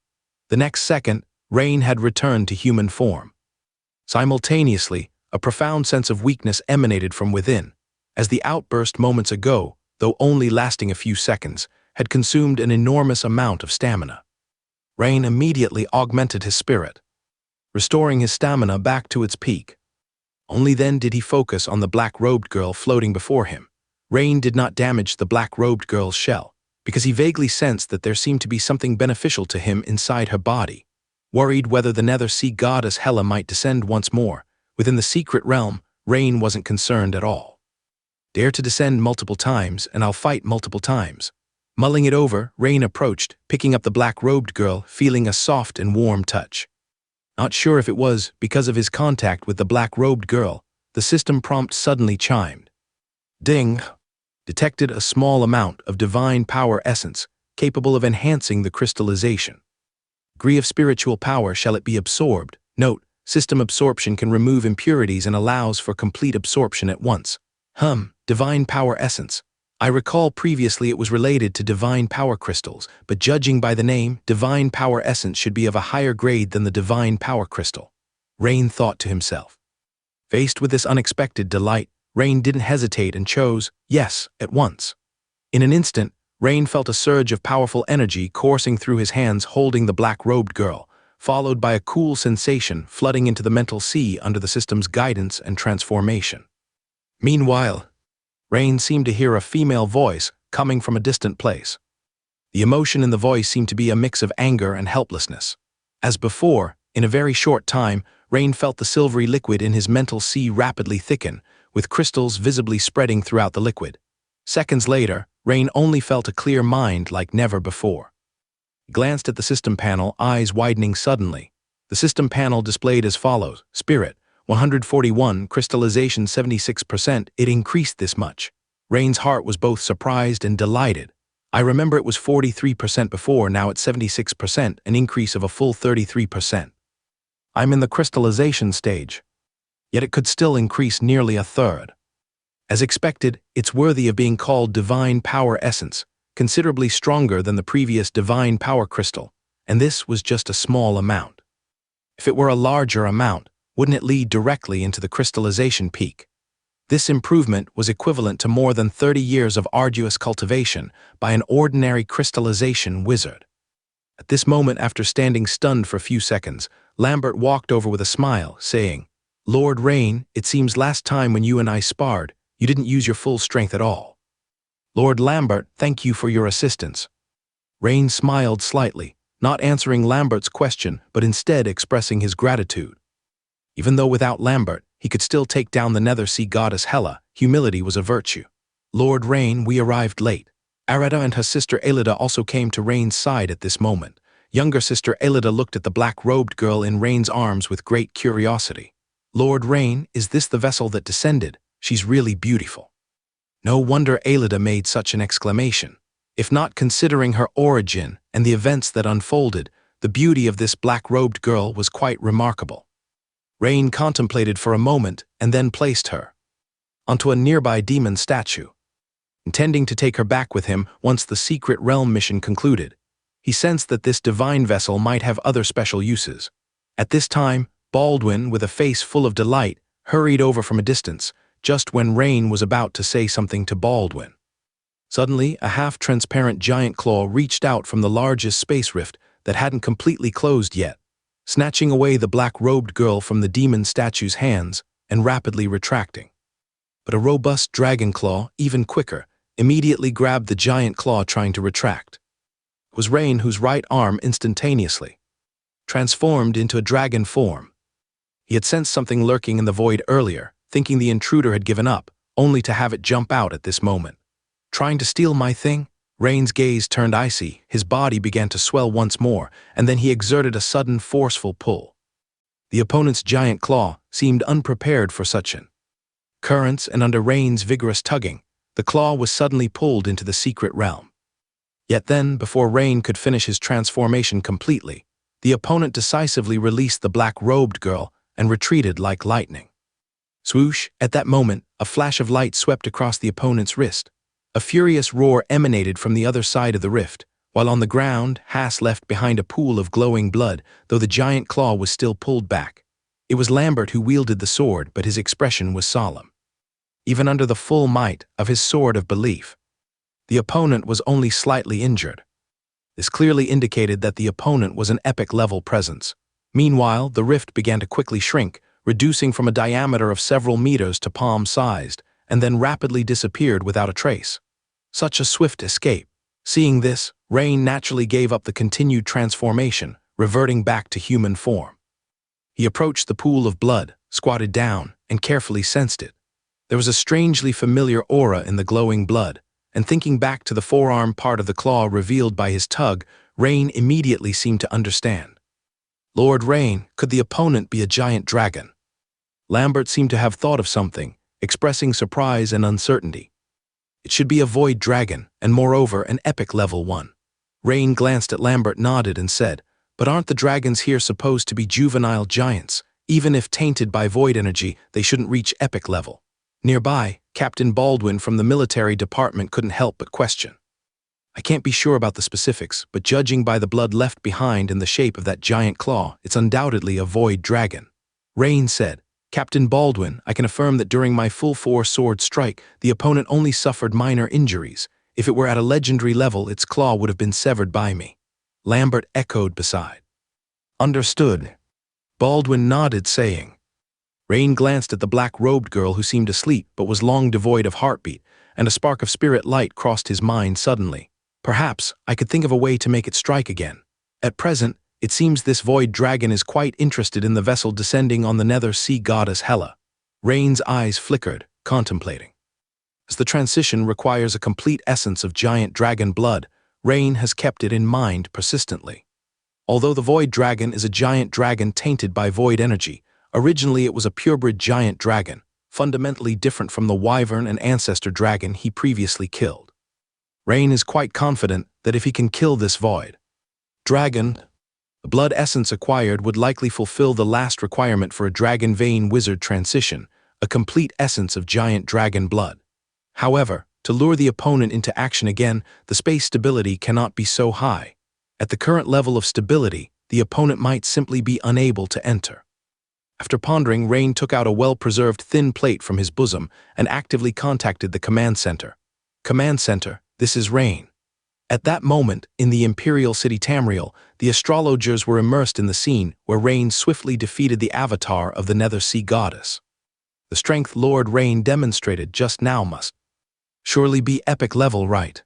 The next second, Rain had returned to human form. Simultaneously, a profound sense of weakness emanated from within, as the outburst moments ago, though only lasting a few seconds, had consumed an enormous amount of stamina. Rain immediately augmented his spirit, restoring his stamina back to its peak. Only then did he focus on the black-robed girl floating before him. Rain did not damage the black-robed girl's shell, because he vaguely sensed that there seemed to be something beneficial to him inside her body. Worried whether the nether sea goddess Hela might descend once more, within the secret realm, Rain wasn't concerned at all. Dare to descend multiple times, and I'll fight multiple times. Mulling it over, Rain approached, picking up the black-robed girl, feeling a soft and warm touch. Not sure if it was because of his contact with the black-robed girl, the system prompt suddenly chimed. Ding! Detected a small amount of divine power essence, capable of enhancing the crystallization. Degree of spiritual power shall it be absorbed. Note, system absorption can remove impurities and allows for complete absorption at once. Divine power essence. I recall previously it was related to divine power crystals, but judging by the name, divine power essence should be of a higher grade than the divine power crystal. Rain thought to himself. Faced with this unexpected delight, Rain didn't hesitate and chose yes at once. In an instant, Rain felt a surge of powerful energy coursing through his hands holding the black-robed girl, followed by a cool sensation flooding into the mental sea under the system's guidance and transformation. Meanwhile, Rain seemed to hear a female voice coming from a distant place. The emotion in the voice seemed to be a mix of anger and helplessness. As before, in a very short time, Rain felt the silvery liquid in his mental sea rapidly thicken, with crystals visibly spreading throughout the liquid. Seconds later, Rain only felt a clear mind like never before. He glanced at the system panel, eyes widening suddenly. The system panel displayed as follows: Spirit, 141, crystallization 76%, it increased this much. Rain's heart was both surprised and delighted. I remember it was 43% before, now it's 76%, an increase of a full 33%. I'm in the crystallization stage. Yet it could still increase nearly a third. As expected, it's worthy of being called Divine Power Essence, considerably stronger than the previous Divine Power Crystal, and this was just a small amount. If it were a larger amount, wouldn't it lead directly into the crystallization peak? This improvement was equivalent to more than 30 years of arduous cultivation by an ordinary crystallization wizard. At this moment, after standing stunned for a few seconds, Lambert walked over with a smile, saying, "Lord Rain, it seems last time when you and I sparred, you didn't use your full strength at all." "Lord Lambert, thank you for your assistance." Rain smiled slightly, not answering Lambert's question but instead expressing his gratitude. Even though without Lambert, he could still take down the Nether Sea goddess Hela, humility was a virtue. "Lord Rain, we arrived late." Areta and her sister Elida also came to Rain's side at this moment. Younger sister Elida looked at the black-robed girl in Rain's arms with great curiosity. "Lord Rain, is this the vessel that descended? She's really beautiful." No wonder Elida made such an exclamation. If not considering her origin and the events that unfolded, the beauty of this black-robed girl was quite remarkable. Rain contemplated for a moment and then placed her onto a nearby demon statue, intending to take her back with him once the secret realm mission concluded. He sensed that this divine vessel might have other special uses. At this time, Baldwin, with a face full of delight, hurried over from a distance, just when Rain was about to say something to Baldwin. Suddenly, a half-transparent giant claw reached out from the largest space rift that hadn't completely closed yet, snatching away the black-robed girl from the demon statue's hands and rapidly retracting. But a robust dragon claw, even quicker, immediately grabbed the giant claw trying to retract. It was Rain whose right arm instantaneously transformed into a dragon form. He had sensed something lurking in the void earlier, thinking the intruder had given up, only to have it jump out at this moment. "Trying to steal my thing?" Rain's gaze turned icy, his body began to swell once more, and then he exerted a sudden forceful pull. The opponent's giant claw seemed unprepared for such an occurrence, and under Rain's vigorous tugging, the claw was suddenly pulled into the secret realm. Yet then, before Rain could finish his transformation completely, the opponent decisively released the black-robed girl and retreated like lightning. Swoosh! At that moment, a flash of light swept across the opponent's wrist. A furious roar emanated from the other side of the rift, while on the ground, Haas left behind a pool of glowing blood, though the giant claw was still pulled back. It was Lambert who wielded the sword, but his expression was solemn. Even under the full might of his sword of belief, the opponent was only slightly injured. This clearly indicated that the opponent was an epic-level presence. Meanwhile, the rift began to quickly shrink, reducing from a diameter of several meters to palm-sized, and then rapidly disappeared without a trace. Such a swift escape. Seeing this, Rain naturally gave up the continued transformation, reverting back to human form. He approached the pool of blood, squatted down, and carefully sensed it. There was a strangely familiar aura in the glowing blood, and thinking back to the forearm part of the claw revealed by his tug, Rain immediately seemed to understand. "Lord Rain, could the opponent be a giant dragon?" Lambert seemed to have thought of something, expressing surprise and uncertainty. "It should be a void dragon, and moreover an epic level one." Rain glanced at Lambert, nodded, and said, "But aren't the dragons here supposed to be juvenile giants? Even if tainted by void energy, they shouldn't reach epic level." Nearby, Captain Baldwin from the military department couldn't help but question. "I can't be sure about the specifics, but judging by the blood left behind and the shape of that giant claw, it's undoubtedly a void dragon." Rain said, "Captain Baldwin, I can affirm that during my full-force sword strike, the opponent only suffered minor injuries. If it were at a legendary level, its claw would have been severed by me." Lambert echoed beside. "Understood." Baldwin nodded, saying. Rain glanced at the black-robed girl who seemed asleep but was long devoid of heartbeat, and a spark of spirit light crossed his mind suddenly. "Perhaps I could think of a way to make it strike again. At present, it seems this void dragon is quite interested in the vessel descending on the Nether Sea goddess Hela." Rain's eyes flickered, contemplating. As the transition requires a complete essence of giant dragon blood, Rain has kept it in mind persistently. Although the Void Dragon is a giant dragon tainted by void energy, originally it was a purebred giant dragon, fundamentally different from the wyvern and ancestor dragon he previously killed. Rain is quite confident that if he can kill this Void Dragon, the blood essence acquired would likely fulfill the last requirement for a Dragon Vein Wizard transition, a complete essence of giant dragon blood. However, to lure the opponent into action again, the space stability cannot be so high. At the current level of stability, the opponent might simply be unable to enter. After pondering, Rain took out a well-preserved thin plate from his bosom and actively contacted the command center. Command center, this is Rain. At that moment, in the Imperial City Tamriel, the astrologers were immersed in the scene where Rain swiftly defeated the avatar of the Nether Sea Goddess. The strength Lord Rain demonstrated just now must surely be epic level, right?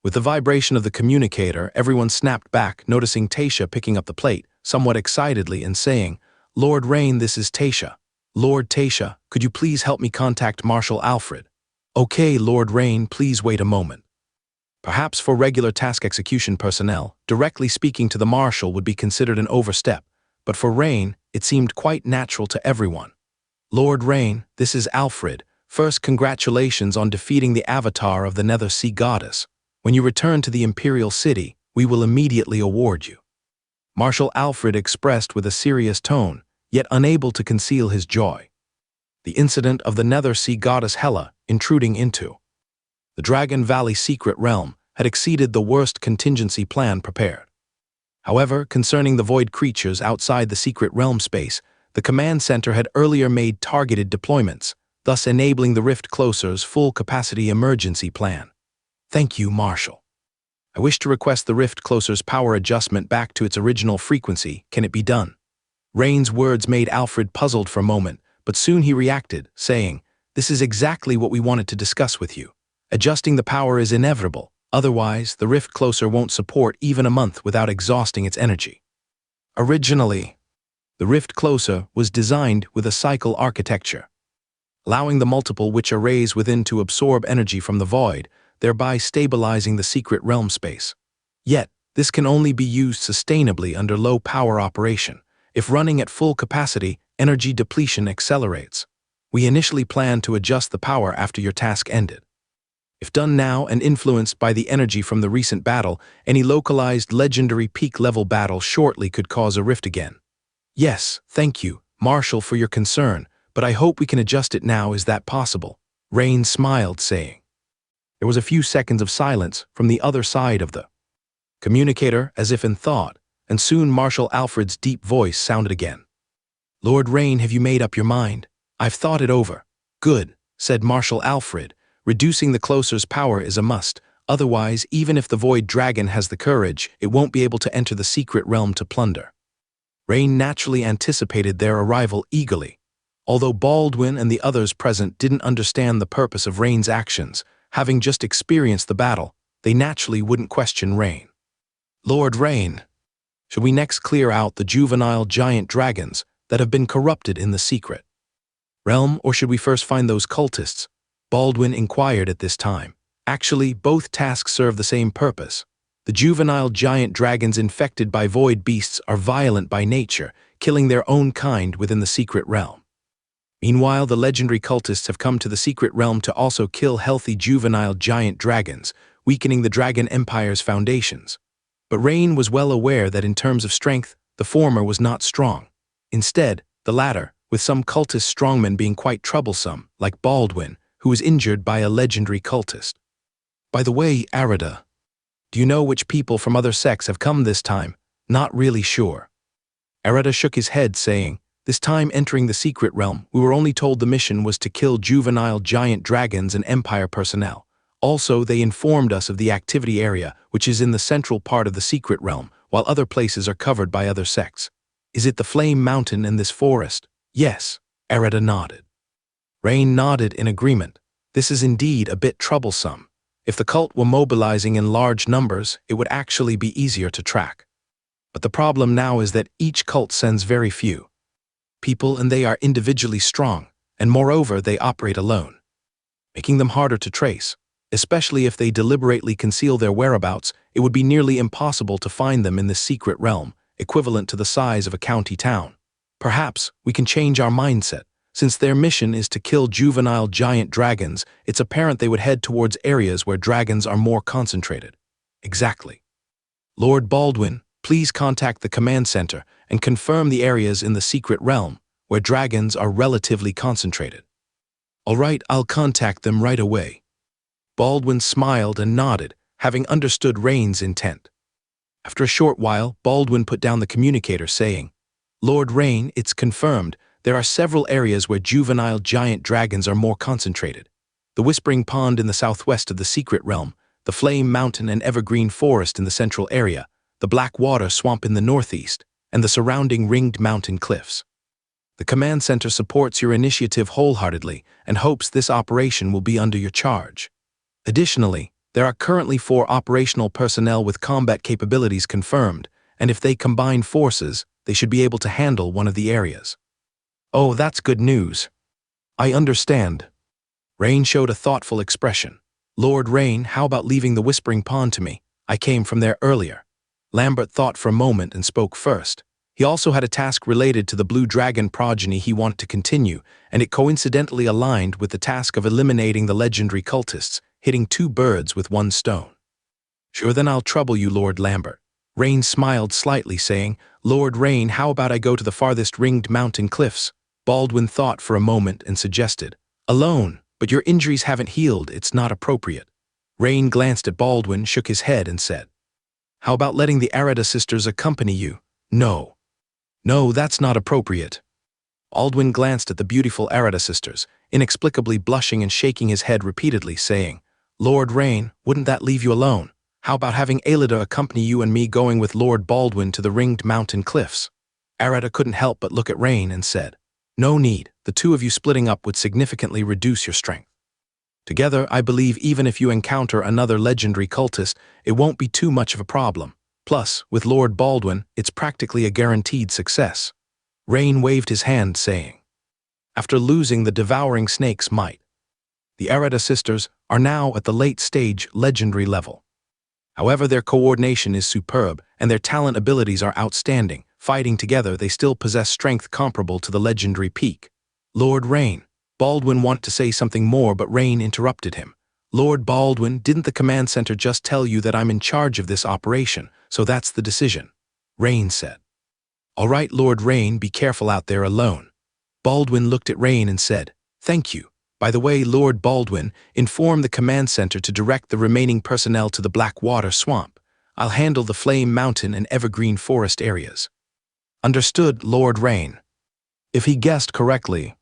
With the vibration of the communicator, everyone snapped back, noticing Tasha picking up the plate, somewhat excitedly, and saying, "Lord Rain, this is Tasha. Lord Tasha, could you please help me contact Marshal Alfred?" "Okay, Lord Rain, please wait a moment." Perhaps for regular task execution personnel, directly speaking to the Marshal would be considered an overstep, but for Rain, it seemed quite natural to everyone. "Lord Rain, this is Alfred. First, congratulations on defeating the avatar of the Nether Sea Goddess. When you return to the Imperial City, we will immediately award you." Marshal Alfred expressed with a serious tone, yet unable to conceal his joy. The incident of the Nether Sea Goddess Hela intruding into the Dragon Valley secret realm had exceeded the worst contingency plan prepared. However, concerning the void creatures outside the secret realm space, the command center had earlier made targeted deployments, thus enabling the Rift Closer's full-capacity emergency plan. "Thank you, Marshal. I wish to request the Rift Closer's power adjustment back to its original frequency. Can it be done?" Rain's words made Alfred puzzled for a moment, but soon he reacted, saying, "This is exactly what we wanted to discuss with you. Adjusting the power is inevitable, otherwise the Rift Closer won't support even a month without exhausting its energy." Originally, the Rift Closer was designed with a cycle architecture, allowing the multiple witch arrays within to absorb energy from the void, thereby stabilizing the secret realm space. Yet, this can only be used sustainably under low power operation. If running at full capacity, energy depletion accelerates. We initially planned to adjust the power after your task ended. If done now and influenced by the energy from the recent battle, any localized legendary peak-level battle shortly could cause a rift again. "Yes, thank you, Marshal, for your concern, but I hope we can adjust it now. Is that possible?" Rain smiled, saying. There was a few seconds of silence from the other side of the communicator, as if in thought, and soon Marshal Alfred's deep voice sounded again. "Lord Rain, have you made up your mind?" "I've thought it over." "Good," said Marshal Alfred. "Reducing the Closer's power is a must. Otherwise, even if the Void Dragon has the courage, it won't be able to enter the secret realm to plunder." Rain naturally anticipated their arrival eagerly. Although Baldwin and the others present didn't understand the purpose of Rain's actions, having just experienced the battle, they naturally wouldn't question Rain. "Lord Rain, should we next clear out the juvenile giant dragons that have been corrupted in the secret realm, or should we first find those cultists?" Baldwin inquired at this time. Actually, both tasks serve the same purpose. The juvenile giant dragons infected by void beasts are violent by nature, killing their own kind within the secret realm. Meanwhile, the legendary cultists have come to the secret realm to also kill healthy juvenile giant dragons, weakening the Dragon Empire's foundations. But Rain was well aware that in terms of strength, the former was not strong. Instead, the latter, with some cultist strongmen being quite troublesome, like Baldwin, who was injured by a legendary cultist. "By the way, Arida, do you know which people from other sects have come this time?" "Not really sure." Arida shook his head, saying, "This time entering the secret realm, we were only told the mission was to kill juvenile giant dragons and Empire personnel. Also, they informed us of the activity area, which is in the central part of the secret realm, while other places are covered by other sects." "Is it the Flame Mountain and this forest?" "Yes." Arida nodded. Rain nodded in agreement. This is indeed a bit troublesome. If the cult were mobilizing in large numbers, it would actually be easier to track. But the problem now is that each cult sends very few people, and they are individually strong, and moreover they operate alone, making them harder to trace. Especially if they deliberately conceal their whereabouts, it would be nearly impossible to find them in this secret realm, equivalent to the size of a county town. Perhaps we can change our mindset. Since their mission is to kill juvenile giant dragons, it's apparent they would head towards areas where dragons are more concentrated. Exactly. Lord Baldwin, please contact the command center and confirm the areas in the secret realm where dragons are relatively concentrated. All right, I'll contact them right away. Baldwin smiled and nodded, having understood Rain's intent. After a short while, Baldwin put down the communicator, saying, Lord Rain, it's confirmed. There are several areas where juvenile giant dragons are more concentrated. The Whispering Pond in the southwest of the secret realm, the Flame Mountain and Evergreen Forest in the central area, the Black Water Swamp in the northeast, and the surrounding ringed mountain cliffs. The command center supports your initiative wholeheartedly and hopes this operation will be under your charge. Additionally, there are currently 4 operational personnel with combat capabilities confirmed, and if they combine forces, they should be able to handle one of the areas. Oh, that's good news. I understand. Rain showed a thoughtful expression. Lord Rain, how about leaving the Whispering Pond to me? I came from there earlier. Lambert thought for a moment and spoke first. He also had a task related to the Blue Dragon progeny he wanted to continue, and it coincidentally aligned with the task of eliminating the legendary cultists, hitting 2 birds with 1 stone. Sure, then I'll trouble you, Lord Lambert. Rain smiled slightly, saying, Lord Rain, how about I go to the farthest ringed mountain cliffs? Baldwin thought for a moment and suggested, alone, but your injuries haven't healed, it's not appropriate. Rain glanced at Baldwin, shook his head, and said, how about letting the Arada sisters accompany you? No. No, that's not appropriate. Baldwin glanced at the beautiful Arada sisters, inexplicably blushing and shaking his head repeatedly, saying, Lord Rain, wouldn't that leave you alone? How about having Alida accompany you and me going with Lord Baldwin to the ringed mountain cliffs? Arada couldn't help but look at Rain and said, no need, the 2 of you splitting up would significantly reduce your strength. Together, I believe even if you encounter another legendary cultist, it won't be too much of a problem. Plus, with Lord Baldwin, it's practically a guaranteed success. Rain waved his hand, saying, after losing the devouring snake's might, the Arada sisters are now at the late-stage legendary level. However, their coordination is superb, and their talent abilities are outstanding. Fighting together, they still possess strength comparable to the legendary peak. Lord Rain. Baldwin wanted to say something more, but Rain interrupted him. Lord Baldwin, didn't the command center just tell you that I'm in charge of this operation, so that's the decision? Rain said. All right, Lord Rain, be careful out there alone. Baldwin looked at Rain and said, thank you. By the way, Lord Baldwin, inform the command center to direct the remaining personnel to the Black Water Swamp. I'll handle the Flame Mountain and Evergreen Forest areas. Understood, Lord Rain. If he guessed correctly,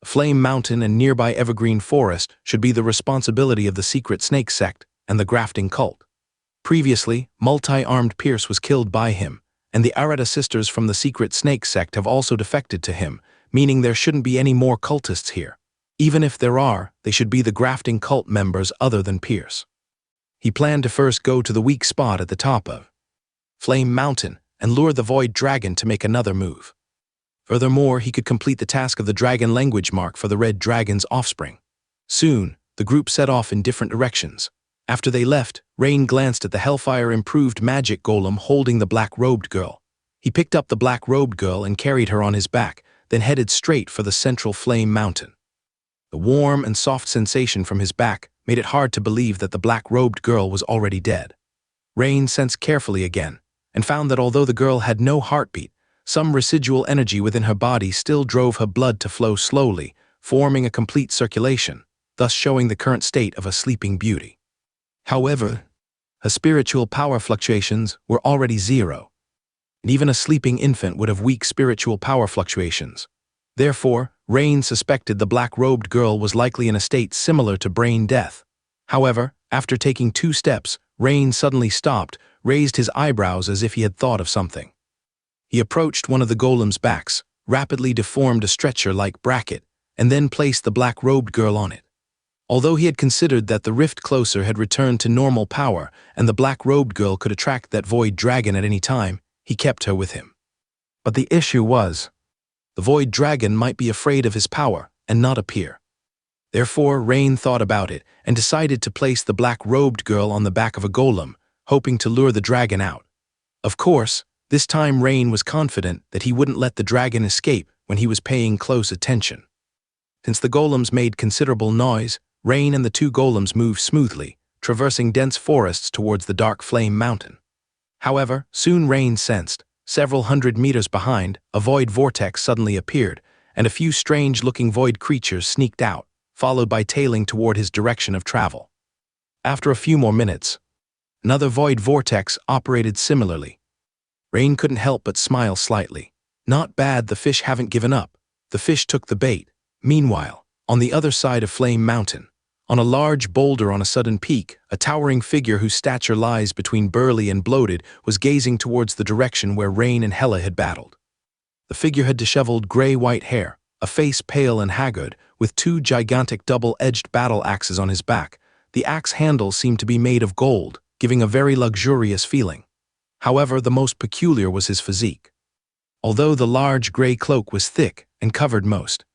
Flame Mountain and nearby Evergreen Forest should be the responsibility of the Secret Snake Sect and the Grafting Cult. Previously, multi-armed Pierce was killed by him, and the Arada sisters from the Secret Snake Sect have also defected to him, meaning there shouldn't be any more cultists here. Even if there are, they should be the Grafting Cult members other than Pierce. He planned to first go to the weak spot at the top of Flame Mountain and lure the Void Dragon to make another move. Furthermore, he could complete the task of the dragon language mark for the Red Dragon's offspring. Soon, the group set off in different directions. After they left, Rain glanced at the Hellfire-improved magic golem holding the black-robed girl. He picked up the black-robed girl and carried her on his back, then headed straight for the central Flame Mountain. The warm and soft sensation from his back made it hard to believe that the black-robed girl was already dead. Rain sensed carefully again, and found that although the girl had no heartbeat, some residual energy within her body still drove her blood to flow slowly, forming a complete circulation, thus showing the current state of a sleeping beauty. However, her spiritual power fluctuations were already 0, and even a sleeping infant would have weak spiritual power fluctuations. Therefore, Rain suspected the black-robed girl was likely in a state similar to brain death. However, after taking 2 steps, Rain suddenly stopped, raised his eyebrows as if he had thought of something. He approached one of the golem's backs, rapidly deformed a stretcher-like bracket, and then placed the black-robed girl on it. Although he had considered that the rift closer had returned to normal power and the black-robed girl could attract that void dragon at any time, he kept her with him. But the issue was, the void dragon might be afraid of his power and not appear. Therefore, Rain thought about it and decided to place the black-robed girl on the back of a golem, hoping to lure the dragon out. Of course, This time Rain was confident that he wouldn't let the dragon escape when he was paying close attention. Since the golems made considerable noise, Rain and the two golems moved smoothly, traversing dense forests towards the dark flame mountain. However, soon Rain sensed, several hundred meters behind, a void vortex suddenly appeared, and a few strange-looking void creatures sneaked out, followed by tailing toward his direction of travel. After a few more minutes, another void vortex operated similarly. Rain couldn't help but smile slightly. Not bad, the fish haven't given up. The fish took the bait. Meanwhile, on the other side of Flame Mountain, on a large boulder on a sudden peak, a towering figure whose stature lies between burly and bloated was gazing towards the direction where Rain and Hela had battled. The figure had disheveled gray-white hair, a face pale and haggard, with two gigantic double-edged battle axes on his back. The axe handles seemed to be made of gold, giving a very luxurious feeling. However, the most peculiar was his physique. Although the large gray cloak was thick and covered most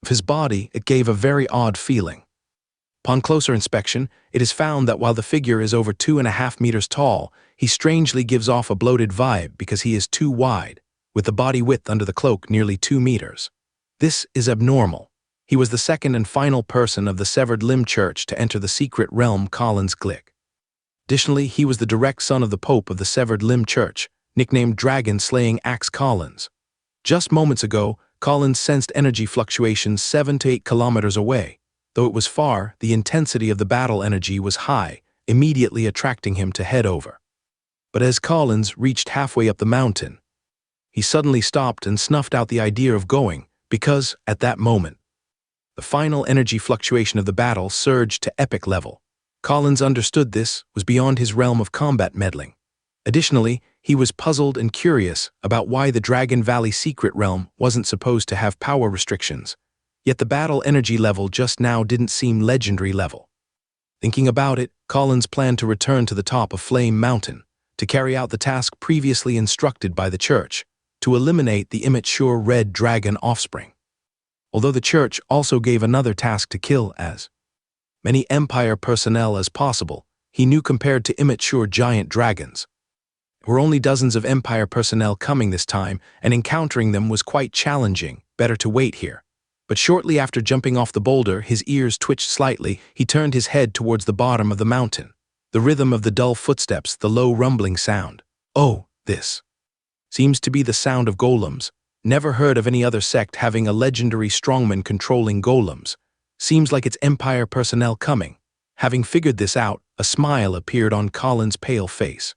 of his body, it gave a very odd feeling. Upon closer inspection, it is found that while the figure is over 2.5 meters tall, he strangely gives off a bloated vibe because he is too wide, with the body width under the cloak nearly 2 meters. This is abnormal. He was the second and final person of the Severed Limb Church to enter the secret realm Collins Glick. Additionally, he was the direct son of the Pope of the Severed Limb Church, nicknamed Dragon-Slaying Axe Collins. Just moments ago, Collins sensed energy fluctuations 7 to 8 kilometers away. Though it was far, the intensity of the battle energy was high, immediately attracting him to head over. But as Collins reached halfway up the mountain, he suddenly stopped and snuffed out the idea of going, because, at that moment, the final energy fluctuation of the battle surged to epic level. Collins understood this was beyond his realm of combat meddling. Additionally, he was puzzled and curious about why the Dragon Valley secret realm wasn't supposed to have power restrictions. Yet the battle energy level just now didn't seem legendary level. Thinking about it, Collins planned to return to the top of Flame Mountain, to carry out the task previously instructed by the church, to eliminate the immature red dragon offspring. Although the church also gave another task to kill as many Empire personnel as possible, he knew compared to immature giant dragons, there were only dozens of Empire personnel coming this time, and encountering them was quite challenging. Better to wait here. But shortly after jumping off the boulder, his ears twitched slightly. He turned his head towards the bottom of the mountain. The rhythm of the dull footsteps, the low rumbling sound. Oh, this seems to be the sound of golems. Never heard of any other sect having a legendary strongman controlling golems. Seems like it's Empire personnel coming. Having figured this out, a smile appeared on Collins' pale face.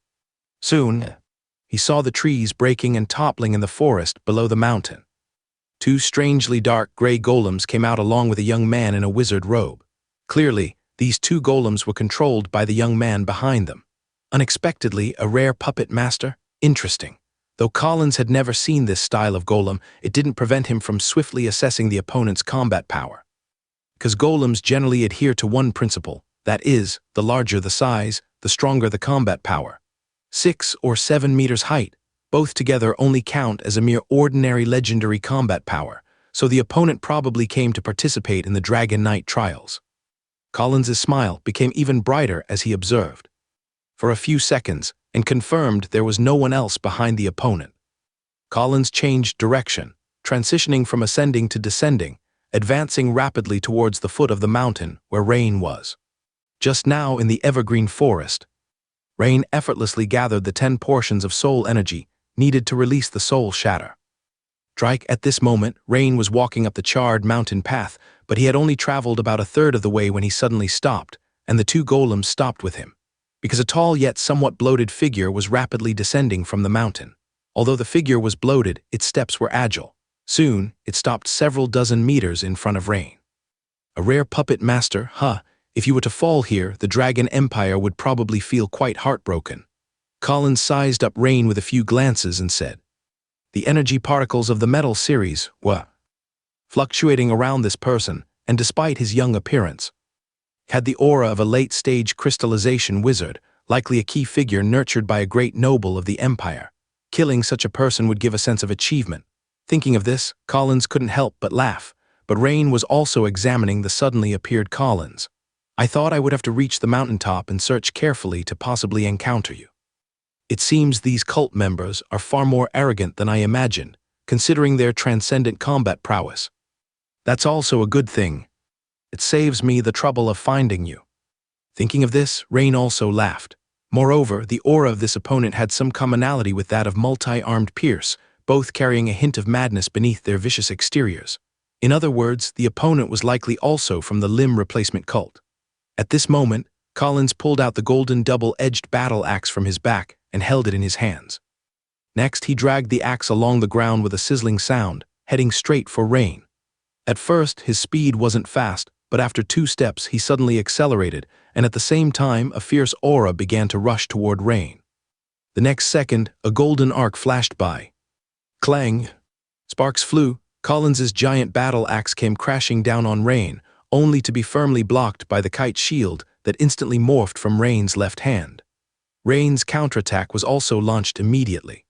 Soon, he saw the trees breaking and toppling in the forest below the mountain. Two strangely dark gray golems came out along with a young man in a wizard robe. Clearly, these two golems were controlled by the young man behind them. Unexpectedly, a rare puppet master? Interesting. Though Collins had never seen this style of golem, it didn't prevent him from swiftly assessing the opponent's combat power. Because golems generally adhere to one principle, that is, the larger the size, the stronger the combat power. 6 or 7 meters height, both together only count as a mere ordinary legendary combat power, so the opponent probably came to participate in the Dragon Knight trials. Collins's smile became even brighter as he observed, for a few seconds, and confirmed there was no one else behind the opponent. Collins changed direction, transitioning from ascending to descending, advancing rapidly towards the foot of the mountain where Rain was. Just now in the evergreen forest, Rain effortlessly gathered the 10 portions of soul energy needed to release the soul shatter. At this moment, Rain was walking up the charred mountain path, but he had only traveled about a third of the way when he suddenly stopped, and the two golems stopped with him, because a tall yet somewhat bloated figure was rapidly descending from the mountain. Although the figure was bloated, its steps were agile. Soon, it stopped several dozen meters in front of Rain. A rare puppet master, huh? If you were to fall here, the Dragon Empire would probably feel quite heartbroken. Collins sized up Rain with a few glances and said, the energy particles of the metal series were fluctuating around this person, and despite his young appearance, had the aura of a late-stage crystallization wizard, likely a key figure nurtured by a great noble of the Empire. Killing such a person would give a sense of achievement. Thinking of this, Collins couldn't help but laugh, but Rain was also examining the suddenly appeared Collins. I thought I would have to reach the mountaintop and search carefully to possibly encounter you. It seems these cult members are far more arrogant than I imagined, considering their transcendent combat prowess. That's also a good thing. It saves me the trouble of finding you. Thinking of this, Rain also laughed. Moreover, the aura of this opponent had some commonality with that of multi-armed Pierce, both carrying a hint of madness beneath their vicious exteriors. In other words, the opponent was likely also from the limb replacement cult. At this moment, Collins pulled out the golden double-edged battle axe from his back and held it in his hands. Next, he dragged the axe along the ground with a sizzling sound, heading straight for Rain. At first, his speed wasn't fast, but after 2 steps he suddenly accelerated, and at the same time a fierce aura began to rush toward Rain. The next second, a golden arc flashed by. Clang! Sparks flew. Collins's giant battle axe came crashing down on Rain, only to be firmly blocked by the kite shield that instantly morphed from Rain's left hand. Rain's counterattack was also launched immediately.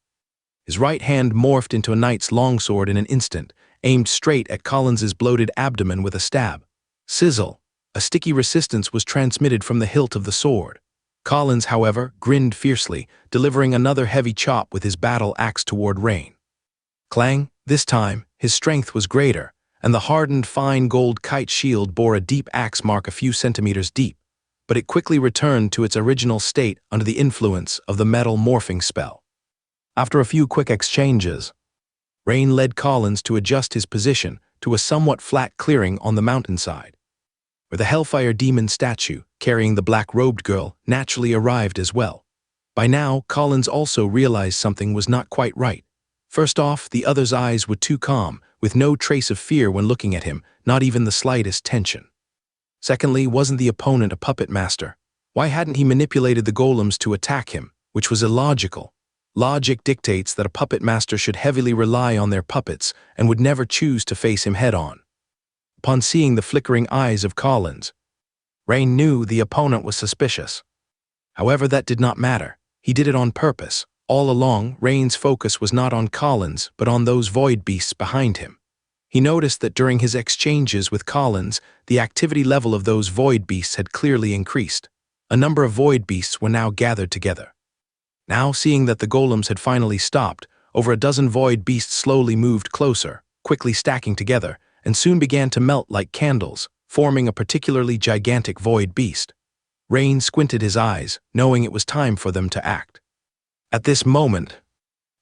His right hand morphed into a knight's longsword in an instant, aimed straight at Collins's bloated abdomen with a stab. Sizzle! A sticky resistance was transmitted from the hilt of the sword. Collins, however, grinned fiercely, delivering another heavy chop with his battle axe toward Rain. Clang! This time, his strength was greater, and the hardened fine gold kite shield bore a deep axe mark a few centimeters deep, but it quickly returned to its original state under the influence of the metal morphing spell. After a few quick exchanges, Rain led Collins to adjust his position to a somewhat flat clearing on the mountainside, where the Hellfire Demon statue, carrying the black-robed girl, naturally arrived as well. By now, Collins also realized something was not quite right. First off, the other's eyes were too calm, with no trace of fear when looking at him, not even the slightest tension. Secondly, wasn't the opponent a puppet master? Why hadn't he manipulated the golems to attack him, which was illogical? Logic dictates that a puppet master should heavily rely on their puppets and would never choose to face him head-on. Upon seeing the flickering eyes of Collins, Rain knew the opponent was suspicious. However, that did not matter. He did it on purpose. All along, Rain's focus was not on Collins, but on those void beasts behind him. He noticed that during his exchanges with Collins, the activity level of those void beasts had clearly increased. A number of void beasts were now gathered together. Now, seeing that the golems had finally stopped, over a dozen void beasts slowly moved closer, quickly stacking together, and soon began to melt like candles, forming a particularly gigantic void beast. Rain squinted his eyes, knowing it was time for them to act. At this moment,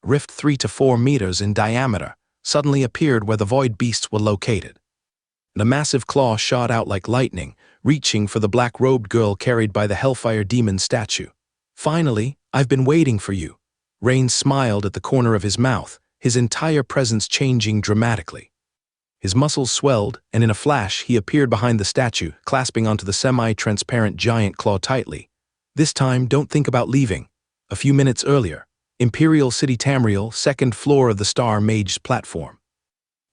a rift 3 to 4 meters in diameter suddenly appeared where the void beasts were located, and a massive claw shot out like lightning, reaching for the black-robed girl carried by the Hellfire Demon statue. Finally, I've been waiting for you. Rain smiled at the corner of his mouth, his entire presence changing dramatically. His muscles swelled, and in a flash he appeared behind the statue, clasping onto the semi-transparent giant claw tightly. This time, don't think about leaving. A few minutes earlier, Imperial City Tamriel, 2nd floor of the Star Mage's platform.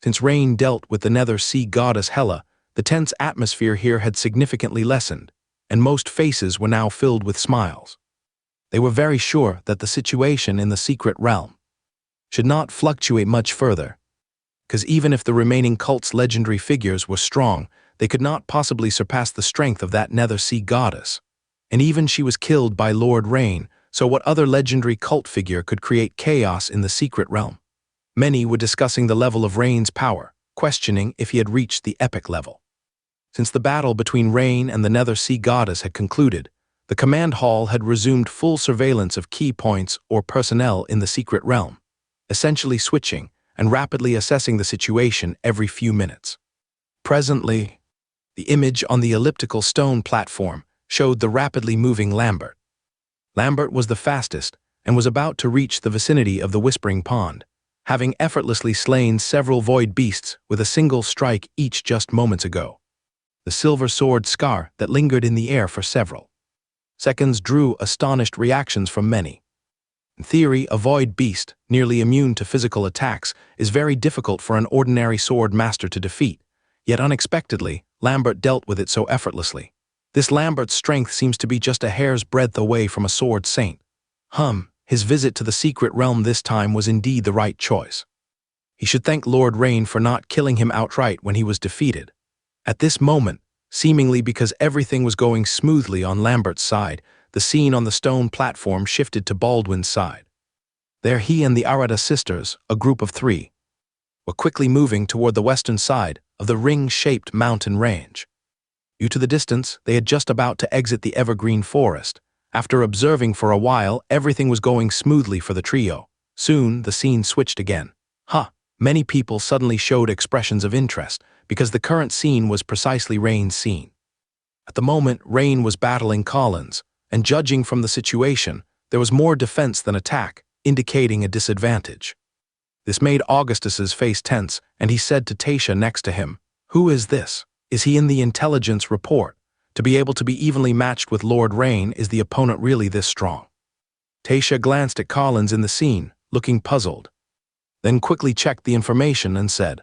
Since Rain dealt with the Nether Sea goddess Hela, the tense atmosphere here had significantly lessened, and most faces were now filled with smiles. They were very sure that the situation in the secret realm should not fluctuate much further, because even if the remaining cult's legendary figures were strong, they could not possibly surpass the strength of that Nether Sea goddess. And even she was killed by Lord Rain, so what other legendary cult figure could create chaos in the secret realm? Many were discussing the level of Rain's power, questioning if he had reached the epic level. Since the battle between Rain and the Nether Sea goddess had concluded, the command hall had resumed full surveillance of key points or personnel in the secret realm, essentially switching and rapidly assessing the situation every few minutes. Presently, the image on the elliptical stone platform showed the rapidly moving Lambert. Lambert was the fastest and was about to reach the vicinity of the Whispering Pond, having effortlessly slain several void beasts with a single strike each just moments ago. The silver sword scar that lingered in the air for several seconds drew astonished reactions from many. In theory, a void beast, nearly immune to physical attacks, is very difficult for an ordinary sword master to defeat, yet unexpectedly, Lambert dealt with it so effortlessly. This Lambert's strength seems to be just a hair's breadth away from a sword saint. His visit to the secret realm this time was indeed the right choice. He should thank Lord Rain for not killing him outright when he was defeated. At this moment, seemingly because everything was going smoothly on Lambert's side, the scene on the stone platform shifted to Baldwin's side. There he and the Arata sisters, a group of 3, were quickly moving toward the western side of the ring-shaped mountain range. Due to the distance, they had just about to exit the evergreen forest. After observing for a while, everything was going smoothly for the trio. Soon, the scene switched again. Many people suddenly showed expressions of interest, because the current scene was precisely Rain's scene. At the moment, Rain was battling Collins, and judging from the situation, there was more defense than attack, indicating a disadvantage. This made Augustus's face tense, and he said to Tasha next to him, "Who is this? Is he in the intelligence report? To be able to be evenly matched with Lord Rain, is the opponent really this strong?" Tasha glanced at Collins in the scene, looking puzzled, then quickly checked the information and said,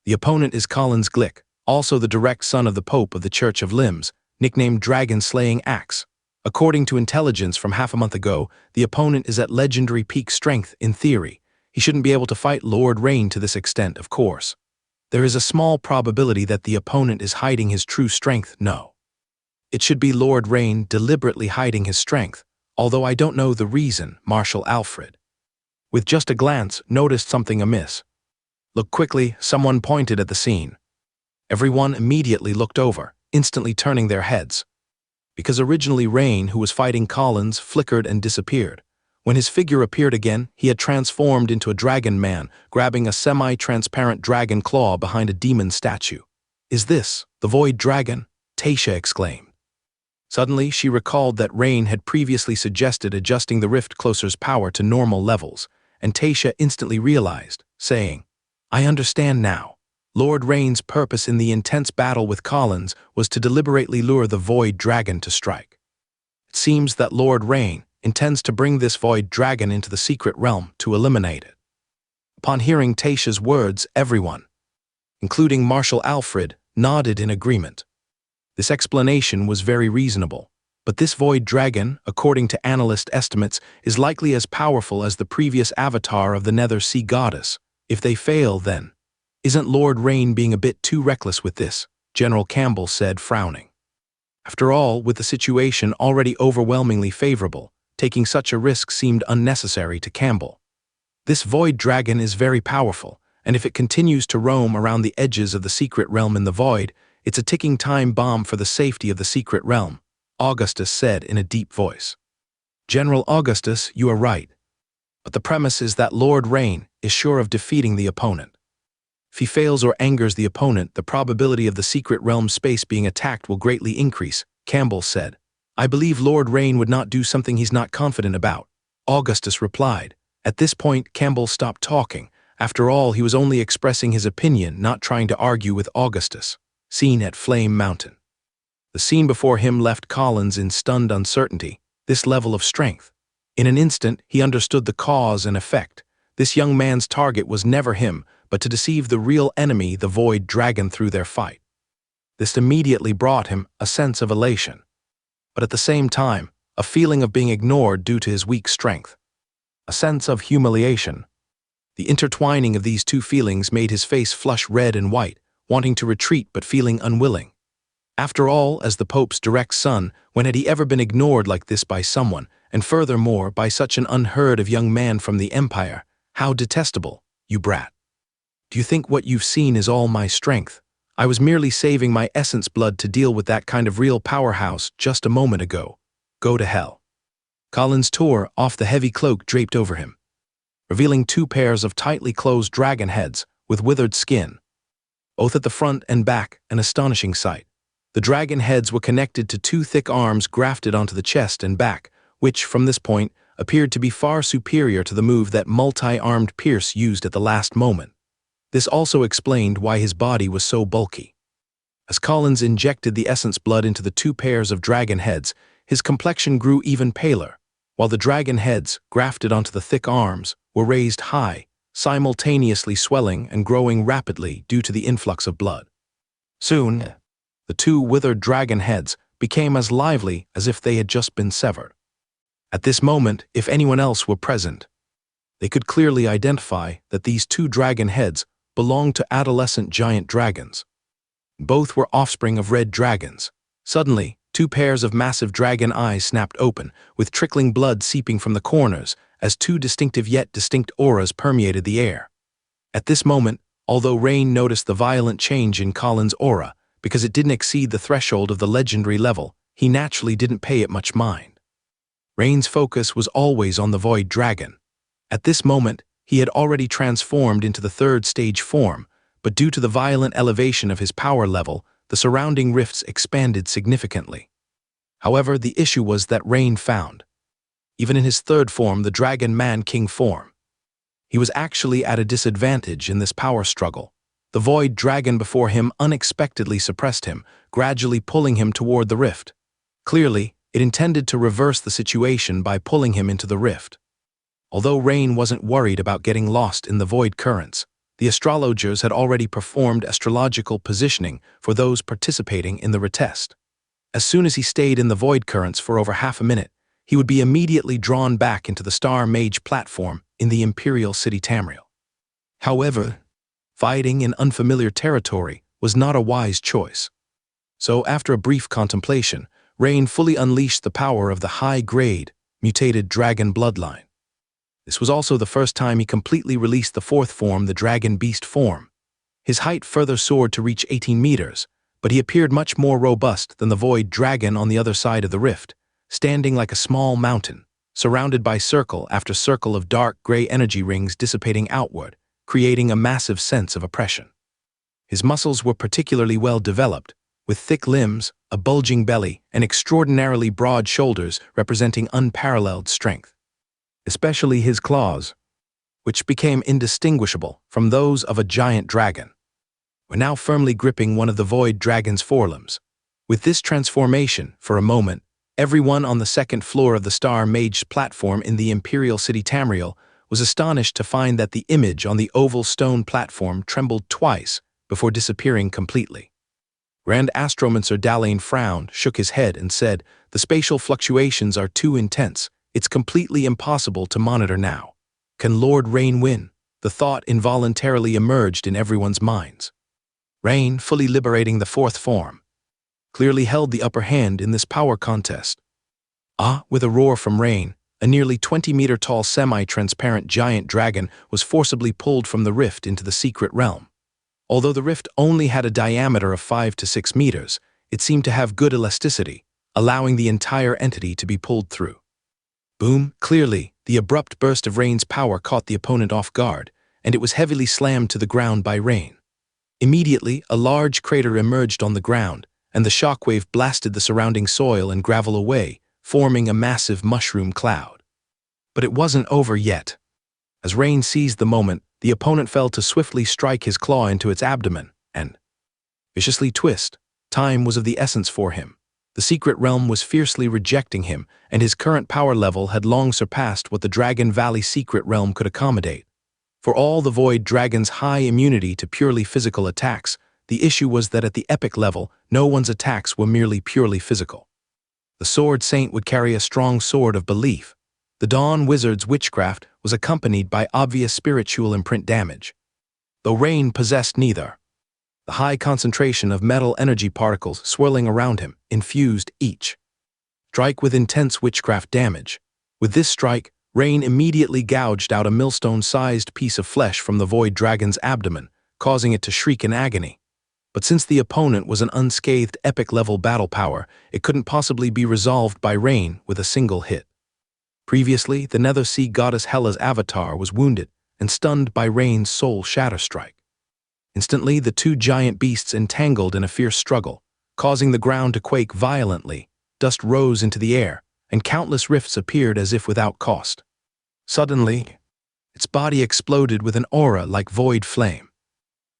"The opponent is Collins Glick, also the direct son of the Pope of the Church of Limbs, nicknamed Dragon-Slaying Axe. According to intelligence from half a month ago, the opponent is at legendary peak strength in theory. He shouldn't be able to fight Lord Rain to this extent, of course. There is a small probability that the opponent is hiding his true strength, no. It should be Lord Rain deliberately hiding his strength, although I don't know the reason, Marshal Alfred." With just a glance, noticed something amiss. Look quickly, someone pointed at the scene. Everyone immediately looked over, instantly turning their heads. Because originally Rain, who was fighting Collins, flickered and disappeared. When his figure appeared again, he had transformed into a dragon man, grabbing a semi-transparent dragon claw behind a demon statue. "Is this the Void Dragon?" Tasha exclaimed. Suddenly, she recalled that Rain had previously suggested adjusting the Rift Closer's power to normal levels, and Tasha instantly realized, saying, "I understand now. Lord Rain's purpose in the intense battle with Collins was to deliberately lure the Void Dragon to strike. It seems that Lord Rain intends to bring this Void Dragon into the secret realm to eliminate it." Upon hearing Tasha's words, everyone, including Marshal Alfred, nodded in agreement. This explanation was very reasonable, but this Void Dragon, according to analyst estimates, is likely as powerful as the previous avatar of the Nether Sea Goddess. If they fail, then, isn't Lord Rain being a bit too reckless with this? General Campbell said, frowning. After all, with the situation already overwhelmingly favorable, taking such a risk seemed unnecessary to Campbell. This Void Dragon is very powerful, and if it continues to roam around the edges of the secret realm in the Void, it's a ticking time bomb for the safety of the secret realm, Augustus said in a deep voice. "General Augustus, you are right. But the premise is that Lord Rain is sure of defeating the opponent. If he fails or angers the opponent, the probability of the secret realm space being attacked will greatly increase," Campbell said. "I believe Lord Rain would not do something he's not confident about," Augustus replied. At this point, Campbell stopped talking. After all, he was only expressing his opinion, not trying to argue with Augustus. Scene at Flame Mountain. The scene before him left Collins in stunned uncertainty. This level of strength. In an instant, he understood the cause and effect. This young man's target was never him, but to deceive the real enemy, the Void Dragon, through their fight. This immediately brought him a sense of elation, but at the same time, a feeling of being ignored due to his weak strength. A sense of humiliation. The intertwining of these two feelings made his face flush red and white, wanting to retreat but feeling unwilling. After all, as the Pope's direct son, when had he ever been ignored like this by someone, and furthermore by such an unheard of young man from the Empire? How detestable, you brat. Do you think what you've seen is all my strength? I was merely saving my essence blood to deal with that kind of real powerhouse just a moment ago. Go to hell." Collins tore off the heavy cloak draped over him, revealing 2 pairs of tightly closed dragon heads with withered skin, both at the front and back, an astonishing sight. The dragon heads were connected to 2 thick arms grafted onto the chest and back, which, from this point, appeared to be far superior to the move that multi-armed Pierce used at the last moment. This also explained why his body was so bulky. As Collins injected the essence blood into the 2 pairs of dragon heads, his complexion grew even paler, while the dragon heads, grafted onto the thick arms, were raised high, simultaneously swelling and growing rapidly due to the influx of blood. Soon, the 2 withered dragon heads became as lively as if they had just been severed. At this moment, if anyone else were present, they could clearly identify that these 2 dragon heads belonged to adolescent giant dragons. Both were offspring of red dragons. Suddenly, Two pairs of massive dragon eyes snapped open, with trickling blood seeping from the corners, as two distinctive yet distinct auras permeated the air. At this moment, although Rain noticed the violent change in Colin's aura, because it didn't exceed the threshold of the legendary level, he naturally didn't pay it much mind. Rain's focus was always on the Void Dragon. At this moment, he had already transformed into the third stage form, but due to the violent elevation of his power level, the surrounding rifts expanded significantly. However, the issue was that Rain found, even in his third form, the Dragon Man-King form, he was actually at a disadvantage in this power struggle. The Void Dragon before him unexpectedly suppressed him, gradually pulling him toward the rift. Clearly, it intended to reverse the situation by pulling him into the rift. Although Rain wasn't worried about getting lost in the void currents, the astrologers had already performed astrological positioning for those participating in the retest. As soon as he stayed in the void currents for over half a minute, he would be immediately drawn back into the Star Mage platform in the Imperial City Tamriel. However, fighting in unfamiliar territory was not a wise choice. So after a brief contemplation, Rain fully unleashed the power of the high-grade, mutated dragon bloodline. This was also the first time he completely released the fourth form, the Dragon Beast form. His height further soared to reach 18 meters, but he appeared much more robust than the Void Dragon on the other side of the rift, standing like a small mountain, surrounded by circle after circle of dark gray energy rings dissipating outward, creating a massive sense of oppression. His muscles were particularly well developed, with thick limbs, a bulging belly, and extraordinarily broad shoulders representing unparalleled strength. Especially his claws, which became indistinguishable from those of a giant dragon, were now firmly gripping one of the Void Dragon's forelimbs. With this transformation, for a moment, everyone on the second floor of the Star Mage platform in the Imperial City Tamriel was astonished to find that the image on the oval stone platform trembled twice before disappearing completely. Grand Astromancer Dalane frowned, shook his head, and said, "The spatial fluctuations are too intense. It's completely impossible to monitor now. Can Lord Rain win?" The thought involuntarily emerged in everyone's minds. Rain, fully liberating the fourth form, clearly held the upper hand in this power contest. With a roar from Rain, a nearly 20-meter-tall semi-transparent giant dragon was forcibly pulled from the rift into the secret realm. Although the rift only had a diameter of 5 to 6 meters, it seemed to have good elasticity, allowing the entire entity to be pulled through. Boom! Clearly, the abrupt burst of Rain's power caught the opponent off guard, and it was heavily slammed to the ground by Rain. Immediately, a large crater emerged on the ground, and the shockwave blasted the surrounding soil and gravel away, forming a massive mushroom cloud. But it wasn't over yet. As Rain seized the moment, the opponent fell to swiftly strike his claw into its abdomen, and viciously twist. Time was of the essence for him. The secret realm was fiercely rejecting him, and his current power level had long surpassed what the Dragon Valley secret realm could accommodate. For all the Void Dragon's high immunity to purely physical attacks, the issue was that at the epic level, no one's attacks were merely purely physical. The Sword Saint would carry a strong sword of belief. The Dawn Wizard's witchcraft was accompanied by obvious spiritual imprint damage, though Rain possessed neither. The high concentration of metal energy particles swirling around him infused each strike with intense witchcraft damage. With this strike, Rain immediately gouged out a millstone-sized piece of flesh from the Void Dragon's abdomen, causing it to shriek in agony. But since the opponent was an unscathed epic-level battle power, it couldn't possibly be resolved by Rain with a single hit. Previously, the Nether Sea Goddess Hela's avatar was wounded and stunned by Rain's soul shatter strike. Instantly, the two giant beasts entangled in a fierce struggle, causing the ground to quake violently. Dust rose into the air, and countless rifts appeared as if without cost. Suddenly, its body exploded with an aura like void flame.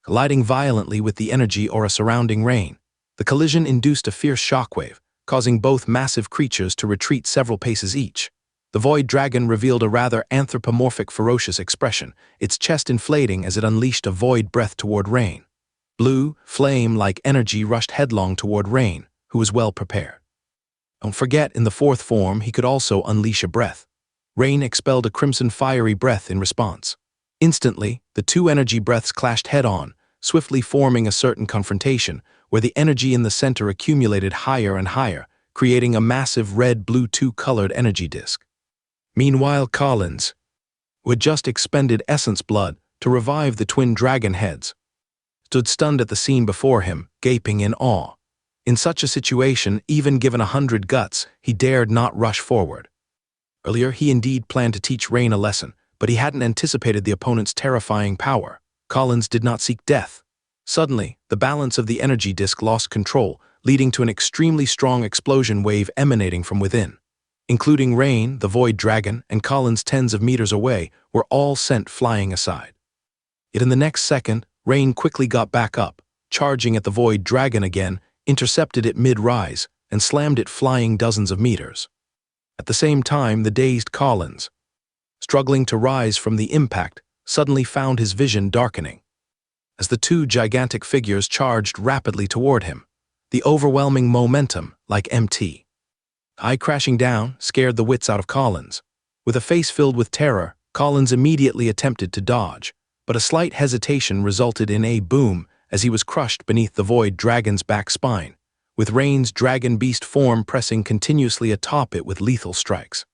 Colliding violently with the energy aura surrounding Rain, the collision induced a fierce shockwave, causing both massive creatures to retreat several paces each. The Void Dragon revealed a rather anthropomorphic, ferocious expression, its chest inflating as it unleashed a void breath toward Rain. Blue, flame-like energy rushed headlong toward Rain, who was well prepared. Don't forget, in the fourth form, he could also unleash a breath. Rain expelled a crimson fiery breath in response. Instantly, the two energy breaths clashed head-on, swiftly forming a certain confrontation, where the energy in the center accumulated higher and higher, creating a massive red-blue two-colored energy disk. Meanwhile, Collins, who had just expended essence blood to revive the twin dragon heads, stood stunned at the scene before him, gaping in awe. In such a situation, even given 100 guts, he dared not rush forward. Earlier, he indeed planned to teach Rain a lesson, but he hadn't anticipated the opponent's terrifying power. Collins did not seek death. Suddenly, the balance of the energy disk lost control, leading to an extremely strong explosion wave emanating from within. Including Rain, the Void Dragon, and Collins tens of meters away, were all sent flying aside. Yet in the next second, Rain quickly got back up, charging at the Void Dragon again, intercepted it mid-rise, and slammed it flying dozens of meters. At the same time, the dazed Collins, struggling to rise from the impact, suddenly found his vision darkening. As the two gigantic figures charged rapidly toward him, the overwhelming momentum, like MT. High crashing down, scared the wits out of Collins. With a face filled with terror, Collins immediately attempted to dodge, but a slight hesitation resulted in a boom as he was crushed beneath the Void Dragon's back spine, with Rain's dragon beast form pressing continuously atop it with lethal strikes.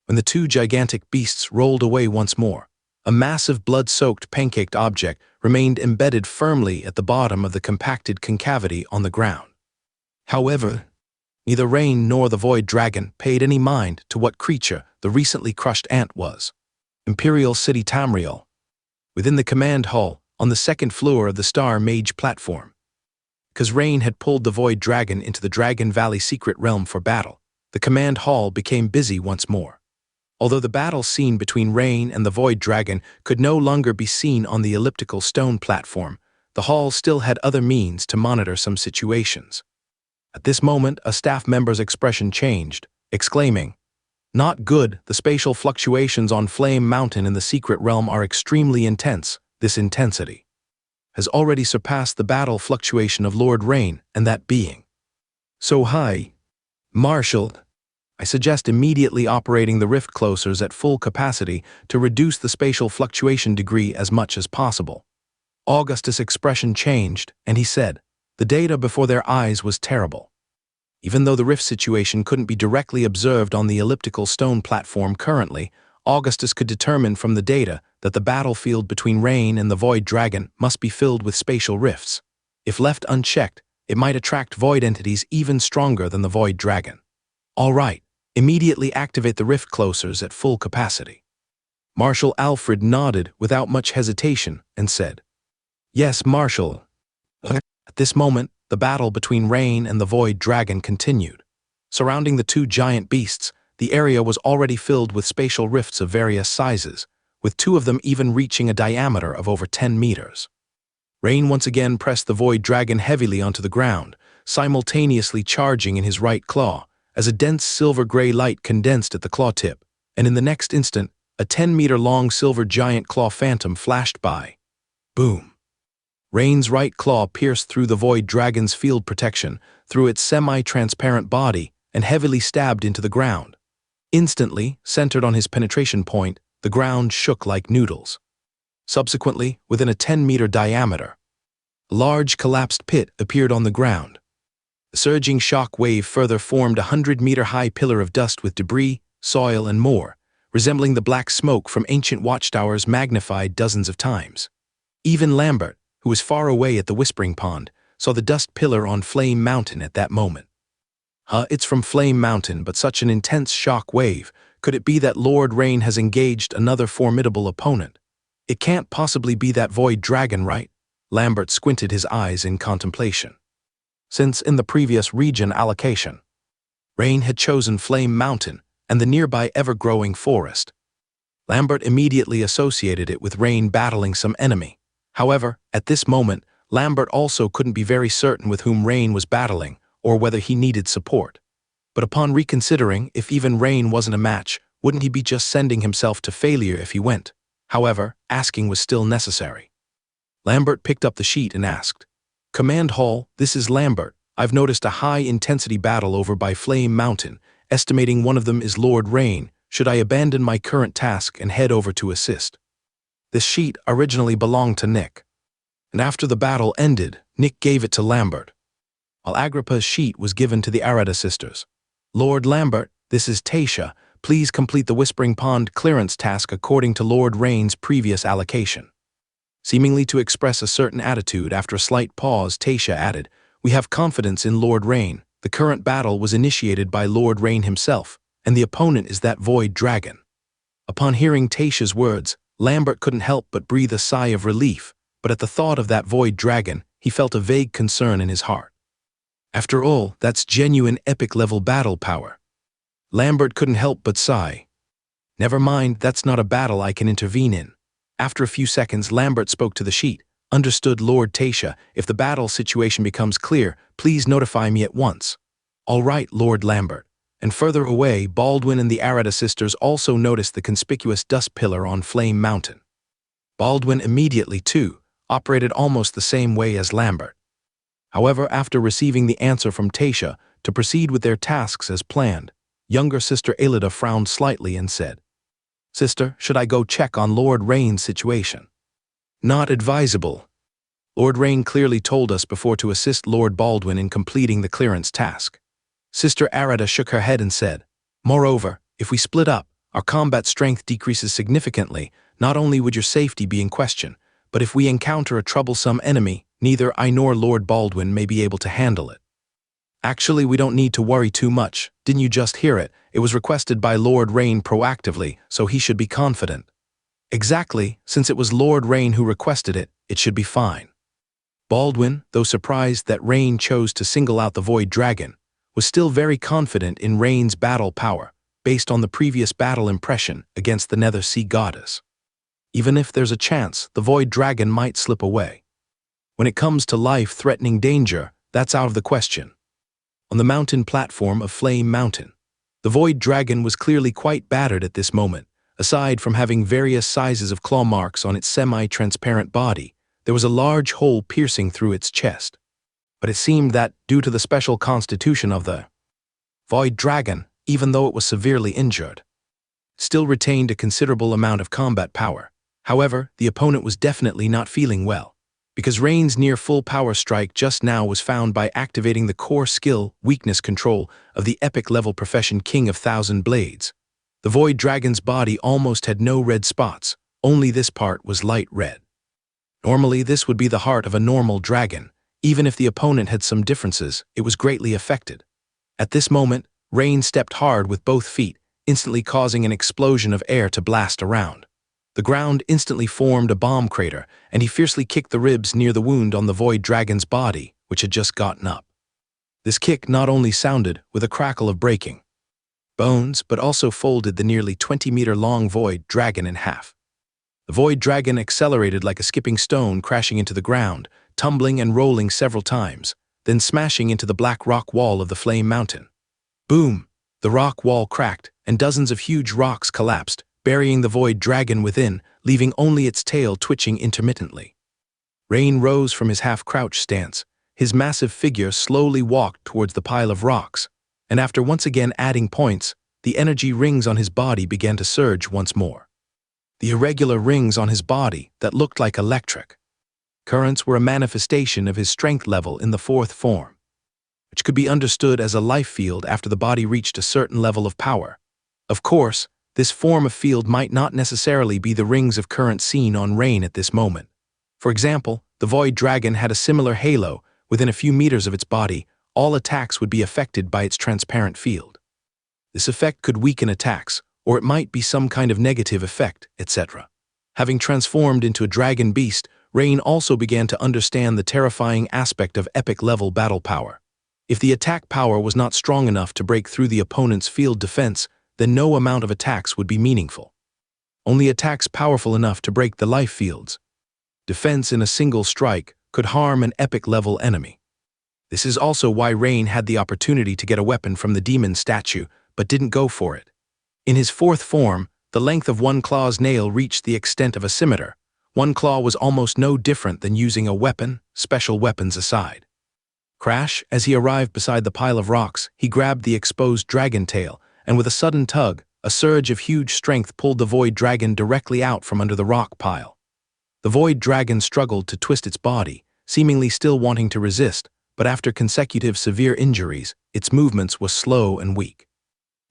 When the two gigantic beasts rolled away once more, a massive blood-soaked pancaked object remained embedded firmly at the bottom of the compacted concavity on the ground. However, neither Rain nor the Void Dragon paid any mind to what creature the recently crushed ant was. Imperial City Tamriel, within the command hall on the second floor of the Star Mage platform. Because Rain had pulled the Void Dragon into the Dragon Valley secret realm for battle, the command hall became busy once more. Although the battle scene between Rain and the Void Dragon could no longer be seen on the elliptical stone platform, the hall still had other means to monitor some situations. At this moment, a staff member's expression changed, exclaiming, "Not good, the spatial fluctuations on Flame Mountain in the secret realm are extremely intense. This intensity has already surpassed the battle fluctuation of Lord Rain and that being so high. Marshal, I suggest immediately operating the rift closers at full capacity to reduce the spatial fluctuation degree as much as possible." Augustus' expression changed, and he said, the data before their eyes was terrible. Even though the rift situation couldn't be directly observed on the elliptical stone platform currently, Augustus could determine from the data that the battlefield between Rain and the Void Dragon must be filled with spatial rifts. If left unchecked, it might attract void entities even stronger than the Void Dragon. All right. Immediately activate the rift closers at full capacity. Marshal Alfred nodded without much hesitation and said, "Yes, Marshal." At this moment, the battle between Rain and the Void Dragon continued. Surrounding the two giant beasts, the area was already filled with spatial rifts of various sizes, with two of them even reaching a diameter of over 10 meters. Rain once again pressed the Void Dragon heavily onto the ground, simultaneously charging in his right claw, as a dense silver-gray light condensed at the claw tip, and in the next instant, a 10-meter-long silver giant claw phantom flashed by. Boom! Rain's right claw pierced through the Void Dragon's field protection, through its semi-transparent body, and heavily stabbed into the ground. Instantly, centered on his penetration point, the ground shook like noodles. Subsequently, within a 10-meter diameter, a large collapsed pit appeared on the ground. The surging shock wave further formed a 100-meter-high pillar of dust with debris, soil, and more, resembling the black smoke from ancient watchtowers magnified dozens of times. Even Lambert, who was far away at the Whispering Pond, saw the dust pillar on Flame Mountain at that moment. It's from Flame Mountain, but such an intense shock wave. Could it be that Lord Rain has engaged another formidable opponent? It can't possibly be that Void Dragon, right? Lambert squinted his eyes in contemplation. Since in the previous region allocation, Rain had chosen Flame Mountain and the nearby ever-growing forest, Lambert immediately associated it with Rain battling some enemy. However, at this moment, Lambert also couldn't be very certain with whom Rain was battling or whether he needed support. But upon reconsidering, if even Rain wasn't a match, wouldn't he be just sending himself to failure if he went? However, asking was still necessary. Lambert picked up the sheet and asked, "Command Hall, this is Lambert. I've noticed a high-intensity battle over by Flame Mountain, estimating one of them is Lord Rain. Should I abandon my current task and head over to assist?" This sheet originally belonged to Nick, and after the battle ended, Nick gave it to Lambert, while Agrippa's sheet was given to the Arata sisters. Lord Lambert, this is Tasha. Please complete the Whispering Pond clearance task according to Lord Rain's previous allocation. Seemingly to express a certain attitude, after a slight pause, Tasha added, "We have confidence in Lord Rain. The current battle was initiated by Lord Rain himself, and the opponent is that void dragon." Upon hearing Tasha's words, Lambert couldn't help but breathe a sigh of relief, but at the thought of that void dragon, he felt a vague concern in his heart. After all, that's genuine epic-level battle power. Lambert couldn't help but sigh. "Never mind, that's not a battle I can intervene in." After a few seconds, Lambert spoke to the sheet. "Understood, Lord Tasha. If the battle situation becomes clear, please notify me at once." "All right, Lord Lambert." And further away, Baldwin and the Arata sisters also noticed the conspicuous dust pillar on Flame Mountain. Baldwin immediately, too, operated almost the same way as Lambert. However, after receiving the answer from Tasha to proceed with their tasks as planned, younger sister Elida frowned slightly and said, "Sister, should I go check on Lord Rain's situation?" "Not advisable. Lord Rain clearly told us before to assist Lord Baldwin in completing the clearance task." Sister Arata shook her head and said, "Moreover, if we split up, our combat strength decreases significantly. Not only would your safety be in question, but if we encounter a troublesome enemy, neither I nor Lord Baldwin may be able to handle it." "Actually, we don't need to worry too much. Didn't you just hear it? It was requested by Lord Rain proactively, so he should be confident." "Exactly, since it was Lord Rain who requested it, it should be fine." Baldwin, though surprised that Rain chose to single out the Void Dragon, was still very confident in Rain's battle power, based on the previous battle impression against the Nether Sea Goddess. Even if there's a chance, the Void Dragon might slip away. When it comes to life-threatening danger, that's out of the question. On the mountain platform of Flame Mountain, the Void Dragon was clearly quite battered at this moment. Aside from having various sizes of claw marks on its semi-transparent body, there was a large hole piercing through its chest. But it seemed that, due to the special constitution of the Void Dragon, even though it was severely injured, still retained a considerable amount of combat power. However, the opponent was definitely not feeling well, because Rain's near-full power strike just now was found by activating the core skill weakness control of the epic-level profession King of Thousand Blades. The Void Dragon's body almost had no red spots, only this part was light red. Normally, this would be the heart of a normal dragon. Even if the opponent had some differences, it was greatly affected. At this moment, Rain stepped hard with both feet, instantly causing an explosion of air to blast around. The ground instantly formed a bomb crater, and he fiercely kicked the ribs near the wound on the Void Dragon's body, which had just gotten up. This kick not only sounded with a crackle of breaking bones, but also folded the nearly 20-meter-long Void Dragon in half. The Void Dragon accelerated like a skipping stone, crashing into the ground, tumbling and rolling several times, then smashing into the black rock wall of the Flame Mountain. Boom! The rock wall cracked, and dozens of huge rocks collapsed, burying the Void Dragon within, leaving only its tail twitching intermittently. Rain rose from his half-crouched stance. His massive figure slowly walked towards the pile of rocks, and after once again adding points, the energy rings on his body began to surge once more. The irregular rings on his body that looked like electric currents were a manifestation of his strength level in the fourth form, which could be understood as a life field after the body reached a certain level of power. Of course, this form of field might not necessarily be the rings of current seen on Rain at this moment. For example, the Void Dragon had a similar halo. Within a few meters of its body, all attacks would be affected by its transparent field. This effect could weaken attacks, or it might be some kind of negative effect, etc. Having transformed into a dragon beast, Rain also began to understand the terrifying aspect of epic-level battle power. If the attack power was not strong enough to break through the opponent's field defense, then no amount of attacks would be meaningful. Only attacks powerful enough to break the life field's defense in a single strike could harm an epic-level enemy. This is also why Rain had the opportunity to get a weapon from the demon statue, but didn't go for it. In his fourth form, the length of one claw's nail reached the extent of a scimitar. One claw was almost no different than using a weapon, special weapons aside. Crash! As he arrived beside the pile of rocks, he grabbed the exposed dragon tail, and with a sudden tug, a surge of huge strength pulled the Void Dragon directly out from under the rock pile. The Void Dragon struggled to twist its body, seemingly still wanting to resist, but after consecutive severe injuries, its movements were slow and weak.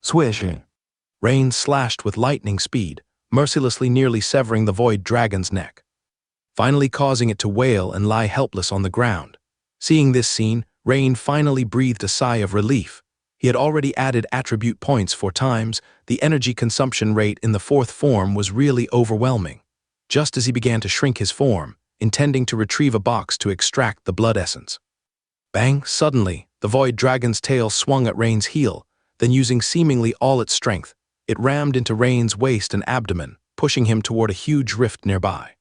Swish! Rain slashed with lightning speed, mercilessly nearly severing the void dragon's neck, finally causing it to wail and lie helpless on the ground. Seeing this scene, Rain finally breathed a sigh of relief. He had already added attribute points 4 times. The energy consumption rate in the fourth form was really overwhelming. Just as he began to shrink his form, intending to retrieve a box to extract the blood essence. Bang! Suddenly, the void dragon's tail swung at Rain's heel, then using seemingly all its strength, it rammed into Rain's waist and abdomen, pushing him toward a huge rift nearby.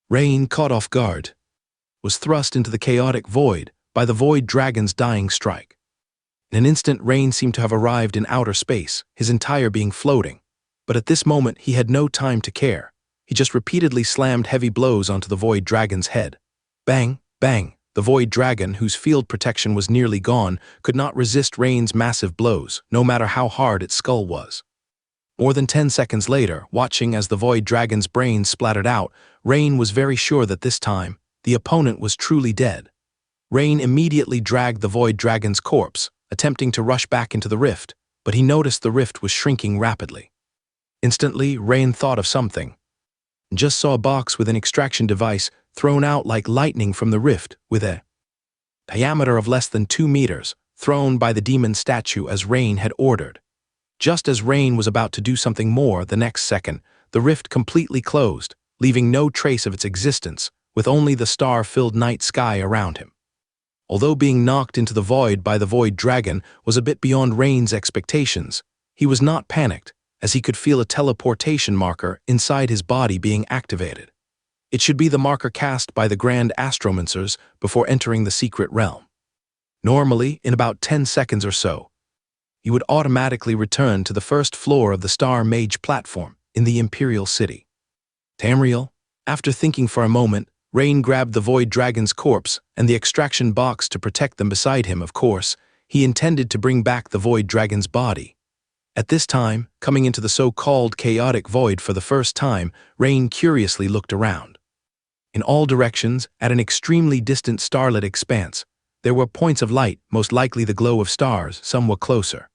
Rain, caught off guard, was thrust into the chaotic void by the void dragon's dying strike. In an instant, Rain seemed to have arrived in outer space, his entire being floating. But at this moment, he had no time to care. He just repeatedly slammed heavy blows onto the void dragon's head. Bang! Bang! The void dragon, whose field protection was nearly gone, could not resist Rain's massive blows, no matter how hard its skull was. More than 10 seconds later, watching as the void dragon's brains splattered out, Rain was very sure that this time, the opponent was truly dead. Rain immediately dragged the void dragon's corpse, attempting to rush back into the rift, but he noticed the rift was shrinking rapidly. Instantly, Rain thought of something, and just saw a box with an extraction device thrown out like lightning from the rift with a diameter of less than 2 meters, thrown by the demon statue as Rain had ordered. Just as Rain was about to do something more, the next second, the rift completely closed, leaving no trace of its existence, with only the star-filled night sky around him. Although being knocked into the void by the void dragon was a bit beyond Rain's expectations, he was not panicked, as he could feel a teleportation marker inside his body being activated. It should be the marker cast by the Grand Astromancers before entering the secret realm. Normally, in about 10 seconds or so, he would automatically return to the first floor of the Star Mage platform in the Imperial City. Tamriel, after thinking for a moment, Rain grabbed the void dragon's corpse and the extraction box to protect them beside him. Of course, he intended to bring back the void dragon's body. At this time, coming into the so-called chaotic void for the first time, Rain curiously looked around. In all directions, at an extremely distant starlit expanse, there were points of light, most likely the glow of stars. Some were closer,